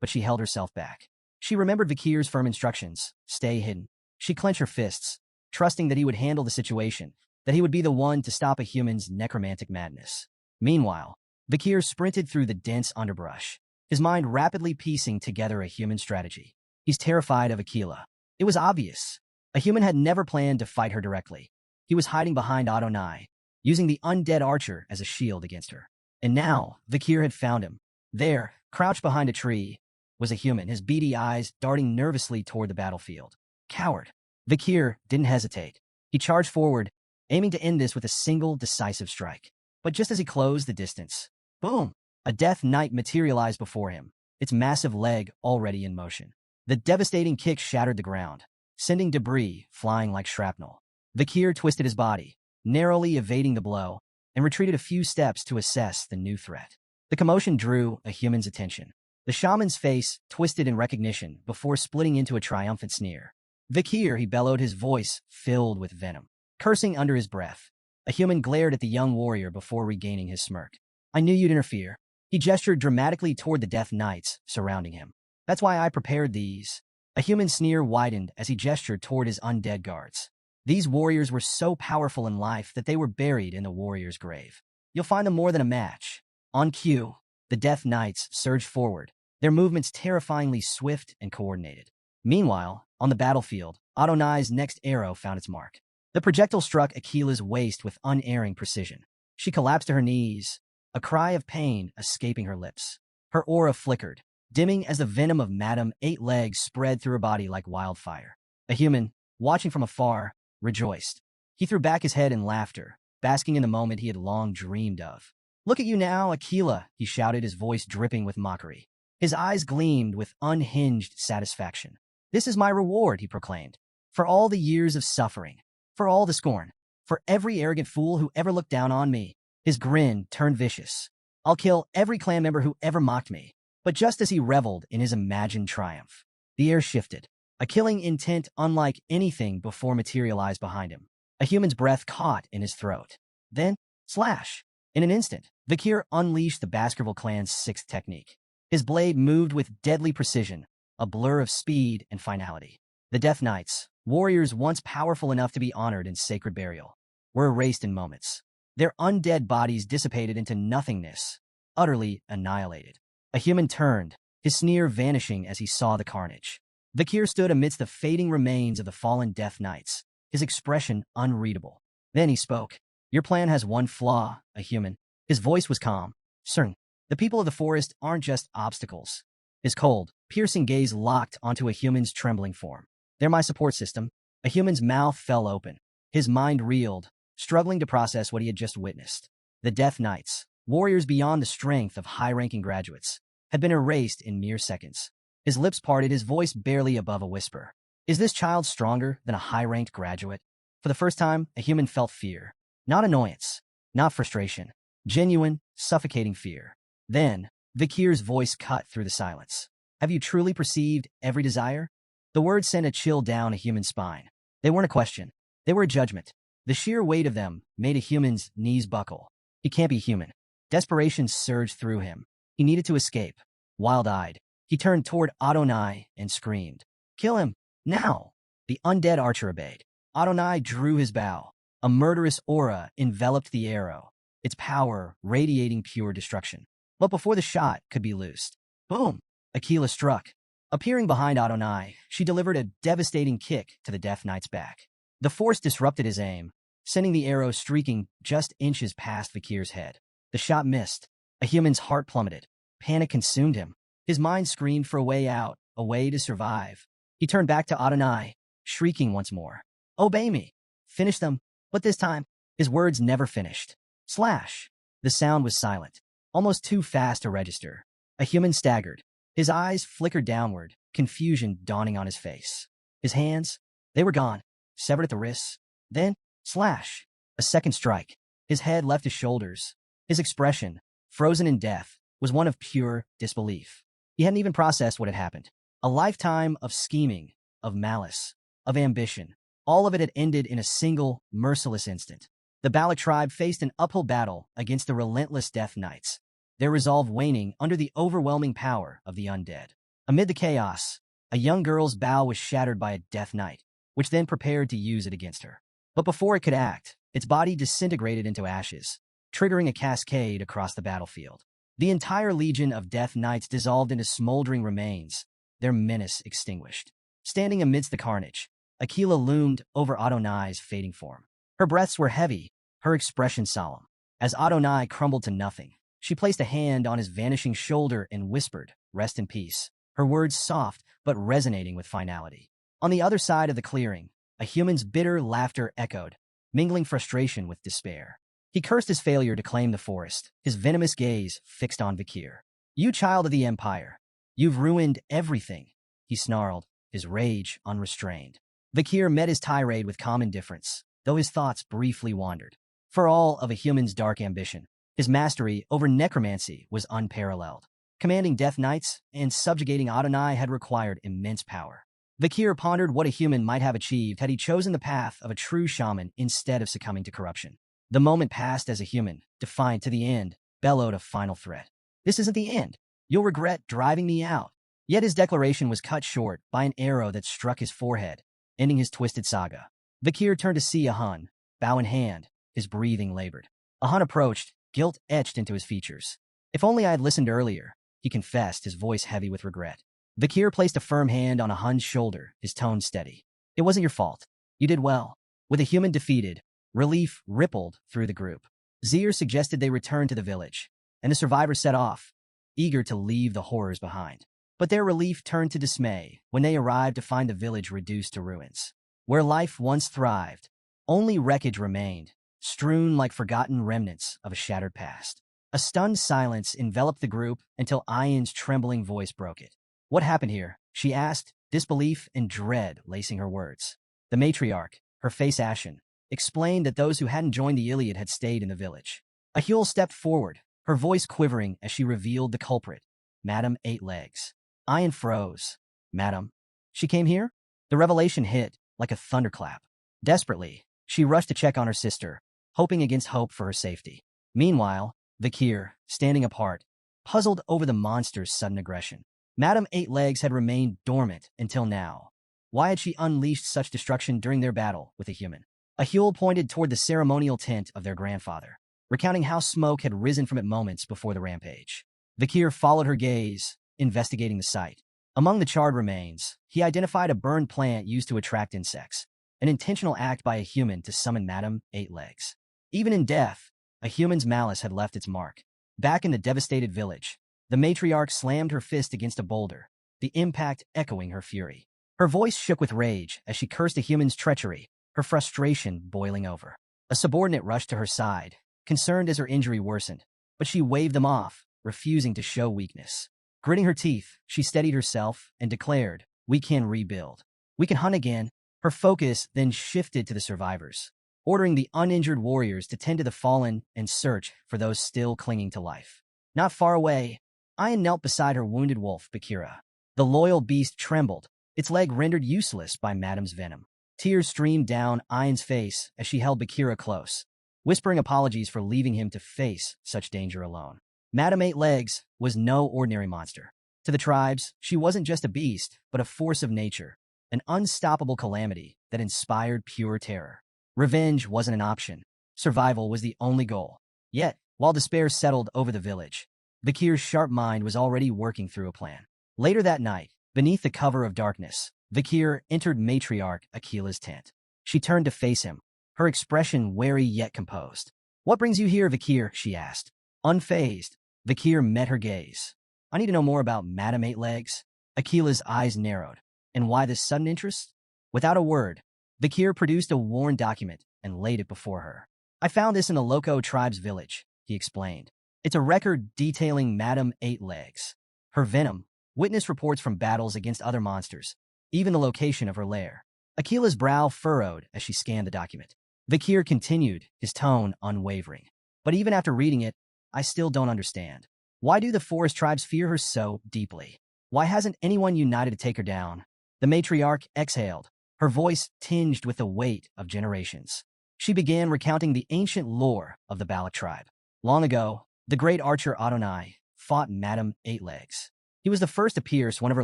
S1: but she held herself back. She remembered Vikir's firm instructions: stay hidden. She clenched her fists, trusting that he would handle the situation, that he would be the one to stop a human's necromantic madness. Meanwhile, Vikir sprinted through the dense underbrush, his mind rapidly piecing together a human strategy. He's terrified of Akila. It was obvious. A human had never planned to fight her directly. He was hiding behind Adonai, using the undead archer as a shield against her. And now, Vikir had found him. There, crouched behind a tree, was a human, his beady eyes darting nervously toward the battlefield. Coward. Vikir didn't hesitate. He charged forward, aiming to end this with a single decisive strike. But just as he closed the distance, boom! A Death Knight materialized before him, its massive leg already in motion. The devastating kick shattered the ground, sending debris flying like shrapnel. Vikir twisted his body, narrowly evading the blow, and retreated a few steps to assess the new threat. The commotion drew a human's attention. The shaman's face twisted in recognition before splitting into a triumphant sneer. "Vikir," he bellowed, his voice filled with venom. Cursing under his breath, a human glared at the young warrior before regaining his smirk. "I knew you'd interfere." He gestured dramatically toward the Death Knights surrounding him. "That's why I prepared these." A human sneer widened as he gestured toward his undead guards. These warriors were so powerful in life that they were buried in the warrior's grave. "You'll find them more than a match." On cue, the Death Knights surged forward, their movements terrifyingly swift and coordinated. Meanwhile, on the battlefield, Adonai's next arrow found its mark. The projectile struck Akila's waist with unerring precision. She collapsed to her knees, a cry of pain escaping her lips. Her aura flickered, dimming as the venom of Madame Eight Legs spread through her body like wildfire. A human, watching from afar, rejoiced. He threw back his head in laughter, basking in the moment he had long dreamed of. "Look at you now, Akila," he shouted, his voice dripping with mockery. His eyes gleamed with unhinged satisfaction. "This is my reward," he proclaimed, "for all the years of suffering, for all the scorn, for every arrogant fool who ever looked down on me." His grin turned vicious. "I'll kill every clan member who ever mocked me." But just as he reveled in his imagined triumph, the air shifted. A killing intent unlike anything before materialized behind him. A human's breath caught in his throat. Then, slash! In an instant, Vikir unleashed the Baskerville clan's sixth technique. His blade moved with deadly precision, a blur of speed and finality. The Death Knights, warriors once powerful enough to be honored in sacred burial, were erased in moments. Their undead bodies dissipated into nothingness, utterly annihilated. A human turned, his sneer vanishing as he saw the carnage. Vikir stood amidst the fading remains of the fallen Death Knights, his expression unreadable. Then he spoke. "Your plan has one flaw, a human." His voice was calm, certain. "The people of the forest aren't just obstacles." His cold, piercing gaze locked onto a human's trembling form. "They're my support system." A human's mouth fell open. His mind reeled, struggling to process what he had just witnessed. The Death Knights, warriors beyond the strength of high-ranking graduates, had been erased in mere seconds. His lips parted, his voice barely above a whisper. "Is this child stronger than a high-ranked graduate?" For the first time, a human felt fear. Not annoyance, not frustration. Genuine, suffocating fear. Then, Vikir's voice cut through the silence. "Have you truly perceived every desire?" The words sent a chill down a human's spine. They weren't a question. They were a judgment. The sheer weight of them made a human's knees buckle. He can't be human. Desperation surged through him. He needed to escape. Wild-eyed, he turned toward Adonai and screamed, "Kill him, now!" The undead archer obeyed. Adonai drew his bow. A murderous aura enveloped the arrow, its power radiating pure destruction. But before the shot could be loosed, boom! Akila struck. Appearing behind Adonai, she delivered a devastating kick to the Death Knight's back. The force disrupted his aim, sending the arrow streaking just inches past Vikir's head. The shot missed. A human's heart plummeted. Panic consumed him. His mind screamed for a way out, a way to survive. He turned back to Adonai, shrieking once more. Obey me. Finish them. But this time, his words never finished. Slash. The sound was silent, almost too fast to register. A human staggered. His eyes flickered downward, confusion dawning on his face. His hands, they were gone, severed at the wrists. Then, slash. A second strike. His head left his shoulders. His expression, frozen in death, was one of pure disbelief. He hadn't even processed what had happened. A lifetime of scheming, of malice, of ambition. All of it had ended in a single, merciless instant. The Balak tribe faced an uphill battle against the relentless Death Knights, their resolve waning under the overwhelming power of the undead. Amid the chaos, a young girl's bow was shattered by a Death Knight, which then prepared to use it against her. But before it could act, its body disintegrated into ashes, triggering a cascade across the battlefield. The entire legion of Death Knights dissolved into smoldering remains, their menace extinguished. Standing amidst the carnage, Aquila loomed over Adonai's fading form. Her breaths were heavy, her expression solemn. As Adonai crumbled to nothing, she placed a hand on his vanishing shoulder and whispered, "Rest in peace," her words soft but resonating with finality. On the other side of the clearing, a human's bitter laughter echoed, mingling frustration with despair. He cursed his failure to claim the forest, his venomous gaze fixed on Vakir. "You child of the Empire, you've ruined everything," he snarled, his rage unrestrained. Vakir met his tirade with calm indifference, though his thoughts briefly wandered. For all of a human's dark ambition, his mastery over necromancy was unparalleled. Commanding Death Knights and subjugating Adonai had required immense power. Vakir pondered what a human might have achieved had he chosen the path of a true shaman instead of succumbing to corruption. The moment passed as a human, defiant to the end, bellowed a final threat. "This isn't the end. You'll regret driving me out." Yet his declaration was cut short by an arrow that struck his forehead, ending his twisted saga. Vakir turned to see Ahun, bow in hand, his breathing labored. Ahun approached, guilt etched into his features. "If only I had listened earlier," he confessed, his voice heavy with regret. Vakir placed a firm hand on Ahun's shoulder, his tone steady. "It wasn't your fault. You did well." With a human defeated, relief rippled through the group. Zir suggested they return to the village, and the survivors set off, eager to leave the horrors behind. But their relief turned to dismay when they arrived to find the village reduced to ruins. Where life once thrived, only wreckage remained, strewn like forgotten remnants of a shattered past. A stunned silence enveloped the group until Ayan's trembling voice broke it. "What happened here?" she asked, disbelief and dread lacing her words. The matriarch, her face ashen, explained that those who hadn't joined the Iliad had stayed in the village. Ahul stepped forward, her voice quivering as she revealed the culprit, Madame Eight Legs. Ayan froze. "Madam? She came here?" The revelation hit like a thunderclap. Desperately, she rushed to check on her sister, hoping against hope for her safety. Meanwhile, Vakir, standing apart, puzzled over the monster's sudden aggression. Madame Eight Legs had remained dormant until now. Why had she unleashed such destruction during their battle with a human? Ahul pointed toward the ceremonial tent of their grandfather, recounting how smoke had risen from it moments before the rampage. Vakir followed her gaze, investigating the site. Among the charred remains, he identified a burned plant used to attract insects, an intentional act by a human to summon Madame Eight Legs. Even in death, a human's malice had left its mark. Back in the devastated village, the matriarch slammed her fist against a boulder, the impact echoing her fury. Her voice shook with rage as she cursed a human's treachery, her frustration boiling over. A subordinate rushed to her side, concerned as her injury worsened, but she waved them off, refusing to show weakness. Gritting her teeth, she steadied herself and declared, "We can rebuild. We can hunt again." Her focus then shifted to the survivors, ordering the uninjured warriors to tend to the fallen and search for those still clinging to life. Not far away, Ayan knelt beside her wounded wolf, Bakira. The loyal beast trembled, its leg rendered useless by Madame's venom. Tears streamed down Ayan's face as she held Bakira close, whispering apologies for leaving him to face such danger alone. Madame Eight Legs was no ordinary monster. To the tribes, she wasn't just a beast, but a force of nature, an unstoppable calamity that inspired pure terror. Revenge wasn't an option. Survival was the only goal. Yet, while despair settled over the village, Vakir's sharp mind was already working through a plan. Later that night, beneath the cover of darkness, Vakir entered matriarch Aquila's tent. She turned to face him, her expression wary yet composed. "What brings you here, Vakir?" she asked. Unfazed, Vakir met her gaze. I need to know more about Madam Eight Legs. Akila's eyes narrowed. And why this sudden interest? Without a word, Vakir produced a worn document and laid it before her. I found this in the Loco tribe's village, he explained. It's a record detailing Madam Eight Legs. Her venom, witness reports from battles against other monsters, even the location of her lair. Akila's brow furrowed as she scanned the document. Vakir continued, his tone unwavering. But even after reading it, I still don't understand. Why do the forest tribes fear her so deeply? Why hasn't anyone united to take her down? The matriarch exhaled, her voice tinged with the weight of generations. She began recounting the ancient lore of the Balak tribe. Long ago, the great archer Adonai fought Madam Eight Legs. He was the first to pierce one of her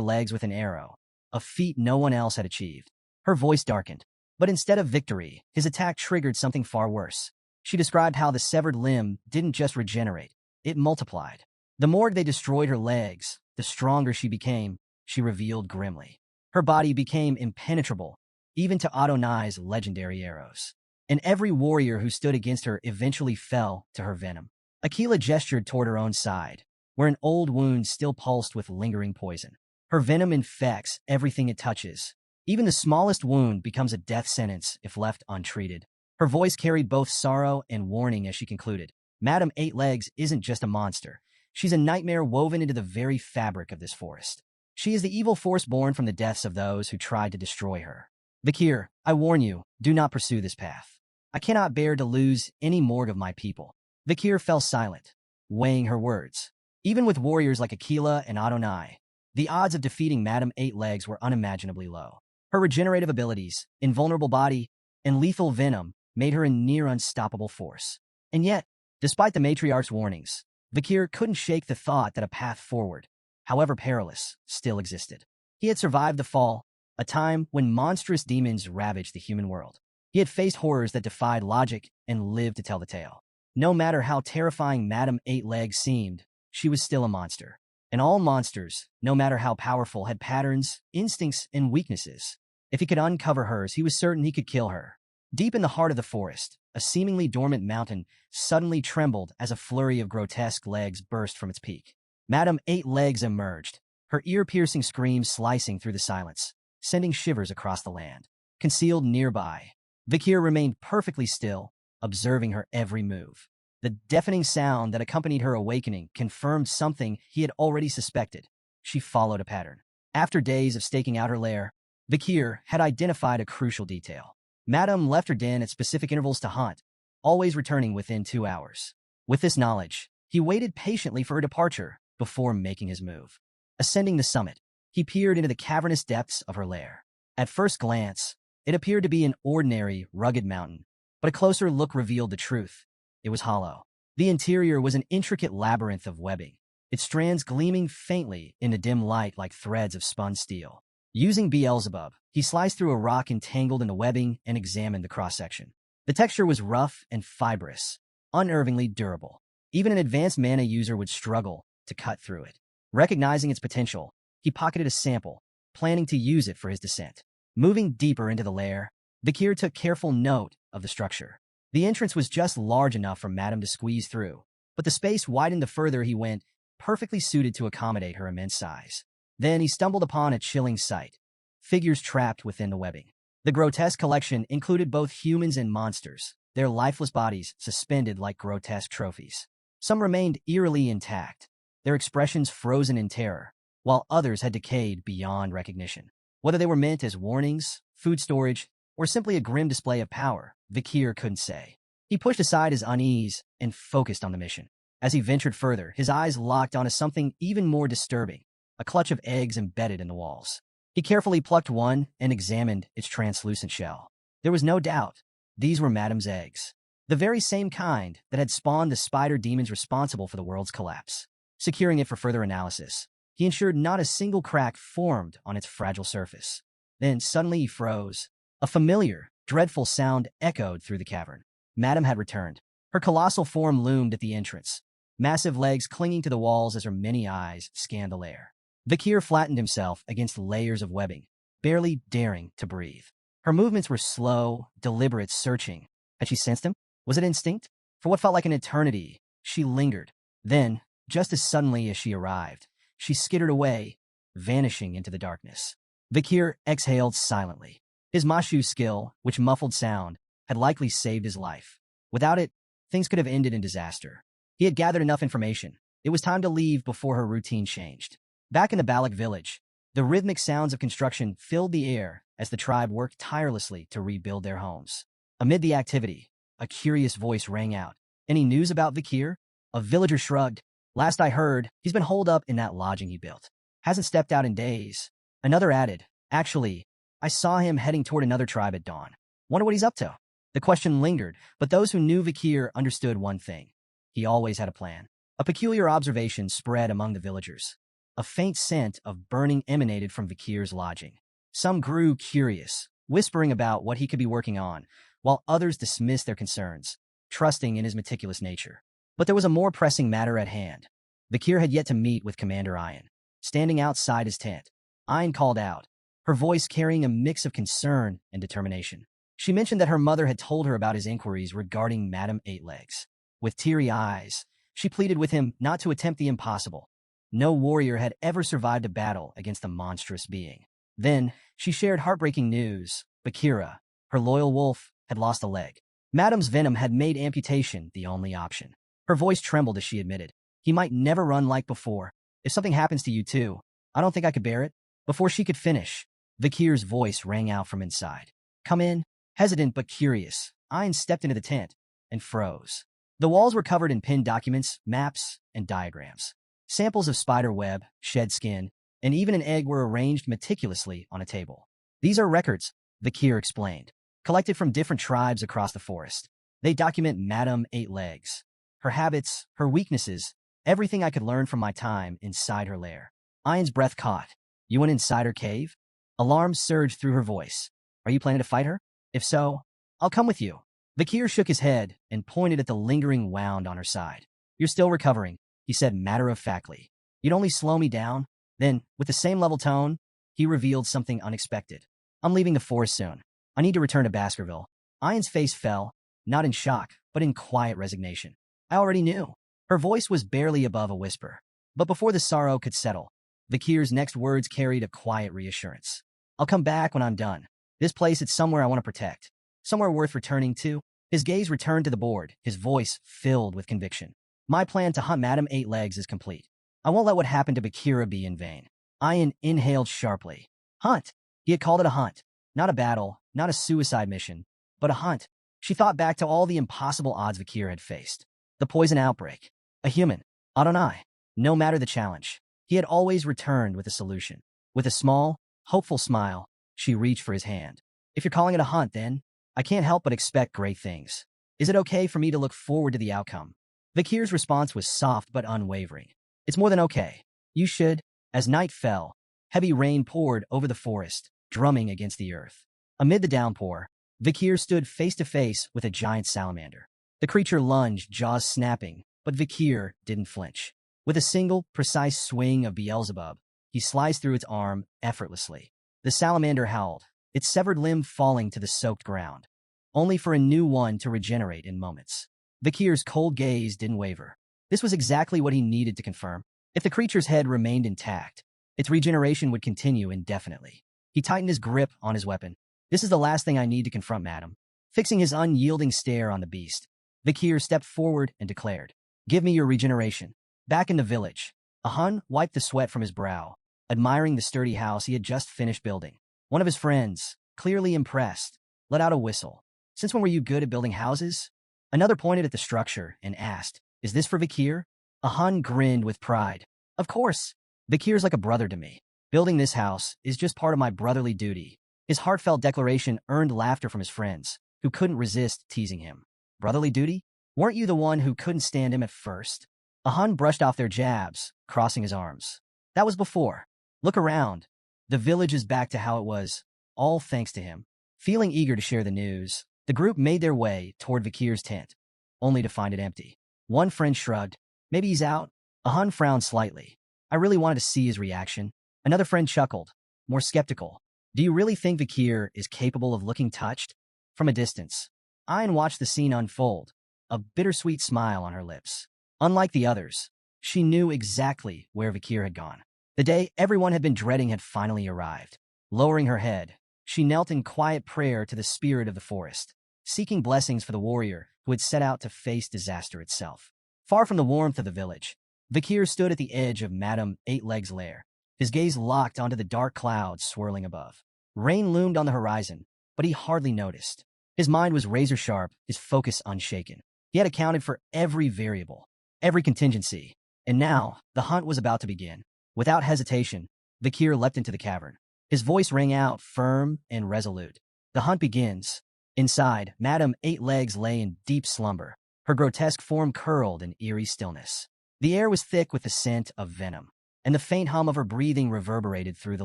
S1: legs with an arrow, a feat no one else had achieved. Her voice darkened, but instead of victory, his attack triggered something far worse. She described how the severed limb didn't just regenerate, it multiplied. The more they destroyed her legs, the stronger she became, she revealed grimly. Her body became impenetrable, even to Adonai's legendary arrows. And every warrior who stood against her eventually fell to her venom. Akila gestured toward her own side, where an old wound still pulsed with lingering poison. Her venom infects everything it touches. Even the smallest wound becomes a death sentence if left untreated. Her voice carried both sorrow and warning as she concluded. Madam Eight Legs isn't just a monster. She's a nightmare woven into the very fabric of this forest. She is the evil force born from the deaths of those who tried to destroy her. Vakir, I warn you, do not pursue this path. I cannot bear to lose any more of my people. Vakir fell silent, weighing her words. Even with warriors like Akila and Adonai, the odds of defeating Madam Eight Legs were unimaginably low. Her regenerative abilities, invulnerable body, and lethal venom made her a near unstoppable force. And yet, despite the matriarch's warnings, Vakir couldn't shake the thought that a path forward, however perilous, still existed. He had survived the fall, a time when monstrous demons ravaged the human world. He had faced horrors that defied logic and lived to tell the tale. No matter how terrifying Madam Eight Legs seemed, she was still a monster. And all monsters, no matter how powerful, had patterns, instincts, and weaknesses. If he could uncover hers, he was certain he could kill her. Deep in the heart of the forest, a seemingly dormant mountain suddenly trembled as a flurry of grotesque legs burst from its peak. Madam Eight Legs emerged, her ear-piercing screams slicing through the silence, sending shivers across the land. Concealed nearby, Vakir remained perfectly still, observing her every move. The deafening sound that accompanied her awakening confirmed something he had already suspected. She followed a pattern. After days of staking out her lair, Vakir had identified a crucial detail. Madam left her den at specific intervals to hunt, always returning within 2 hours. With this knowledge, he waited patiently for her departure before making his move. Ascending the summit, he peered into the cavernous depths of her lair. At first glance, it appeared to be an ordinary, rugged mountain, but a closer look revealed the truth. It was hollow. The interior was an intricate labyrinth of webbing, its strands gleaming faintly in the dim light like threads of spun steel. Using Beelzebub, he sliced through a rock entangled in the webbing and examined the cross-section. The texture was rough and fibrous, unnervingly durable. Even an advanced mana user would struggle to cut through it. Recognizing its potential, he pocketed a sample, planning to use it for his descent. Moving deeper into the lair, Vakir took careful note of the structure. The entrance was just large enough for Madame to squeeze through, but the space widened the further he went, perfectly suited to accommodate her immense size. Then he stumbled upon a chilling sight. Figures trapped within the webbing. The grotesque collection included both humans and monsters, their lifeless bodies suspended like grotesque trophies. Some remained eerily intact, their expressions frozen in terror, while others had decayed beyond recognition. Whether they were meant as warnings, food storage, or simply a grim display of power, Vakir couldn't say. He pushed aside his unease and focused on the mission. As he ventured further, his eyes locked onto something even more disturbing, a clutch of eggs embedded in the walls. He carefully plucked one and examined its translucent shell. There was no doubt, these were Madame's eggs, the very same kind that had spawned the spider demons responsible for the world's collapse. Securing it for further analysis, he ensured not a single crack formed on its fragile surface. Then suddenly he froze. A familiar, dreadful sound echoed through the cavern. Madame had returned. Her colossal form loomed at the entrance, massive legs clinging to the walls as her many eyes scanned the lair. Vakir flattened himself against layers of webbing, barely daring to breathe. Her movements were slow, deliberate, searching. Had she sensed him? Was it instinct? For what felt like an eternity, she lingered, Then, just as suddenly as she arrived, she skittered away, vanishing into the darkness. Vikir exhaled silently. His Mashu skill, which muffled sound, had likely saved his life. Without it, things could have ended in disaster. He had gathered enough information. It was time to leave before her routine changed. Back in the Balak village, the rhythmic sounds of construction filled the air as the tribe worked tirelessly to rebuild their homes. Amid the activity, a curious voice rang out. "Any news about Vikir?" A villager shrugged. "Last I heard, he's been holed up in that lodging he built. Hasn't stepped out in days." Another added, "Actually, I saw him heading toward another tribe at dawn. Wonder what he's up to." The question lingered, but those who knew Vikir understood one thing. He always had a plan. A peculiar observation spread among the villagers. A faint scent of burning emanated from Vikir's lodging. Some grew curious, whispering about what he could be working on, while others dismissed their concerns, trusting in his meticulous nature. But there was a more pressing matter at hand. Vikir had yet to meet with Commander Ayan. Standing outside his tent, Ayan called out, her voice carrying a mix of concern and determination. She mentioned that her mother had told her about his inquiries regarding Madame Eightlegs. With teary eyes, she pleaded with him not to attempt the impossible. No warrior had ever survived a battle against a monstrous being. Then, she shared heartbreaking news. Bakira, her loyal wolf, had lost a leg. Madame's venom had made amputation the only option. Her voice trembled as she admitted, "He might never run like before. If something happens to you too, I don't think I could bear it." Before she could finish, Vikir's voice rang out from inside. "Come in." Hesitant but curious, Ayan stepped into the tent and froze. The walls were covered in pinned documents, maps, and diagrams. Samples of spider web, shed skin, and even an egg were arranged meticulously on a table. "These are records," Vikir explained, "collected from different tribes across the forest. They document Madame Eightlegs, her habits, her weaknesses, everything I could learn from my time inside her lair." Ayan's breath caught. "You went inside her cave?" Alarm surged through her voice. "Are you planning to fight her? If so, I'll come with you." Vikir shook his head and pointed at the lingering wound on her side. "You're still recovering," he said matter-of-factly. "You'd only slow me down." Then, with the same level tone, he revealed something unexpected. "I'm leaving the forest soon. I need to return to Baskerville." Ayan's face fell, not in shock, but in quiet resignation. "I already knew." Her voice was barely above a whisper. But before the sorrow could settle, Vikir's next words carried a quiet reassurance. "I'll come back when I'm done. This place is somewhere I want to protect. Somewhere worth returning to." His gaze returned to the board, his voice filled with conviction. "My plan to hunt Madame Eightlegs is complete. I won't let what happened to Bakira be in vain." Ayan inhaled sharply. Hunt. He had called it a hunt. Not a battle, not a suicide mission, but a hunt. She thought back to all the impossible odds Vikir had faced. The poison outbreak. A human. Adonai. No matter the challenge, he had always returned with a solution. With a small, hopeful smile, she reached for his hand. "If you're calling it a hunt, then I can't help but expect great things. Is it okay for me to look forward to the outcome?" Vikir's response was soft but unwavering. "It's more than okay. You should." As night fell, heavy rain poured over the forest, drumming against the earth. Amid the downpour, Vikir stood face to face with a giant salamander. The creature lunged, jaws snapping, but Vikir didn't flinch. With a single, precise swing of Beelzebub, he sliced through its arm effortlessly. The salamander howled, its severed limb falling to the soaked ground, only for a new one to regenerate in moments. Vikir's cold gaze didn't waver. This was exactly what he needed to confirm. If the creature's head remained intact, its regeneration would continue indefinitely. He tightened his grip on his weapon. "This is the last thing I need to confront, madam." Fixing his unyielding stare on the beast, Vikir stepped forward and declared, "Give me your regeneration." Back in the village, Ahan wiped the sweat from his brow, admiring the sturdy house he had just finished building. One of his friends, clearly impressed, let out a whistle. "Since when were you good at building houses?" Another pointed at the structure and asked, "Is this for Vikir?" Ahan grinned with pride. "Of course. Vikir's like a brother to me. Building this house is just part of my brotherly duty." His heartfelt declaration earned laughter from his friends, who couldn't resist teasing him. "Brotherly duty? Weren't you the one who couldn't stand him at first?" Ahan brushed off their jabs, crossing his arms. "That was before. Look around. The village is back to how it was, all thanks to him." Feeling eager to share the news, the group made their way toward Vikir's tent, only to find it empty. One friend shrugged. "Maybe he's out." Ahan frowned slightly. "I really wanted to see his reaction." Another friend chuckled, more skeptical. "Do you really think Vikir is capable of looking touched?" From a distance, Ayan watched the scene unfold, a bittersweet smile on her lips. Unlike the others, She knew exactly where Vakir had gone. The day everyone had been dreading had finally arrived. Lowering her head, she knelt in quiet prayer to the spirit of the forest, seeking blessings for the warrior who had set out to face disaster itself. Far from the warmth of the village, Vakir stood at the edge of Madame Eight-Legs' lair, his gaze locked onto the dark clouds swirling above. Rain loomed on the horizon, but he hardly noticed. His mind was razor-sharp, his focus unshaken. He had accounted for every variable, every contingency, and now the hunt was about to begin. Without hesitation, Vakir leapt into the cavern. His voice rang out, firm and resolute. The hunt begins. Inside, Madame Eight-Legs lay in deep slumber, her grotesque form curled in eerie stillness. The air was thick with the scent of venom, and the faint hum of her breathing reverberated through the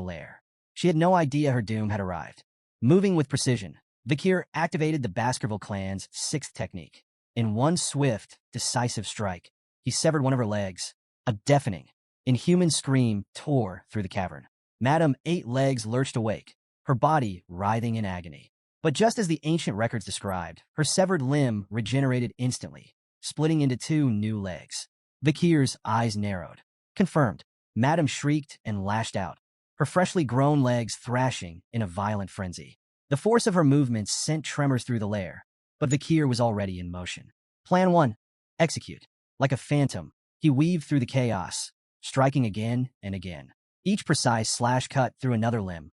S1: lair. She had no idea her doom had arrived. Moving with precision, Vakir activated the Baskerville clan's sixth technique. In one swift, decisive strike, he severed one of her legs. A deafening, inhuman scream tore through the cavern. Madame Eight-Legs lurched awake, her body writhing in agony. But just as the ancient records described, her severed limb regenerated instantly, splitting into two new legs. Vakir's eyes narrowed. Confirmed. Madame shrieked and lashed out, her freshly grown legs thrashing in a violent frenzy. The force of her movements sent tremors through the lair, but Vakir was already in motion. Plan 1. Execute. Like a phantom, he weaved through the chaos, striking again and again. Each precise slash cut through another limb,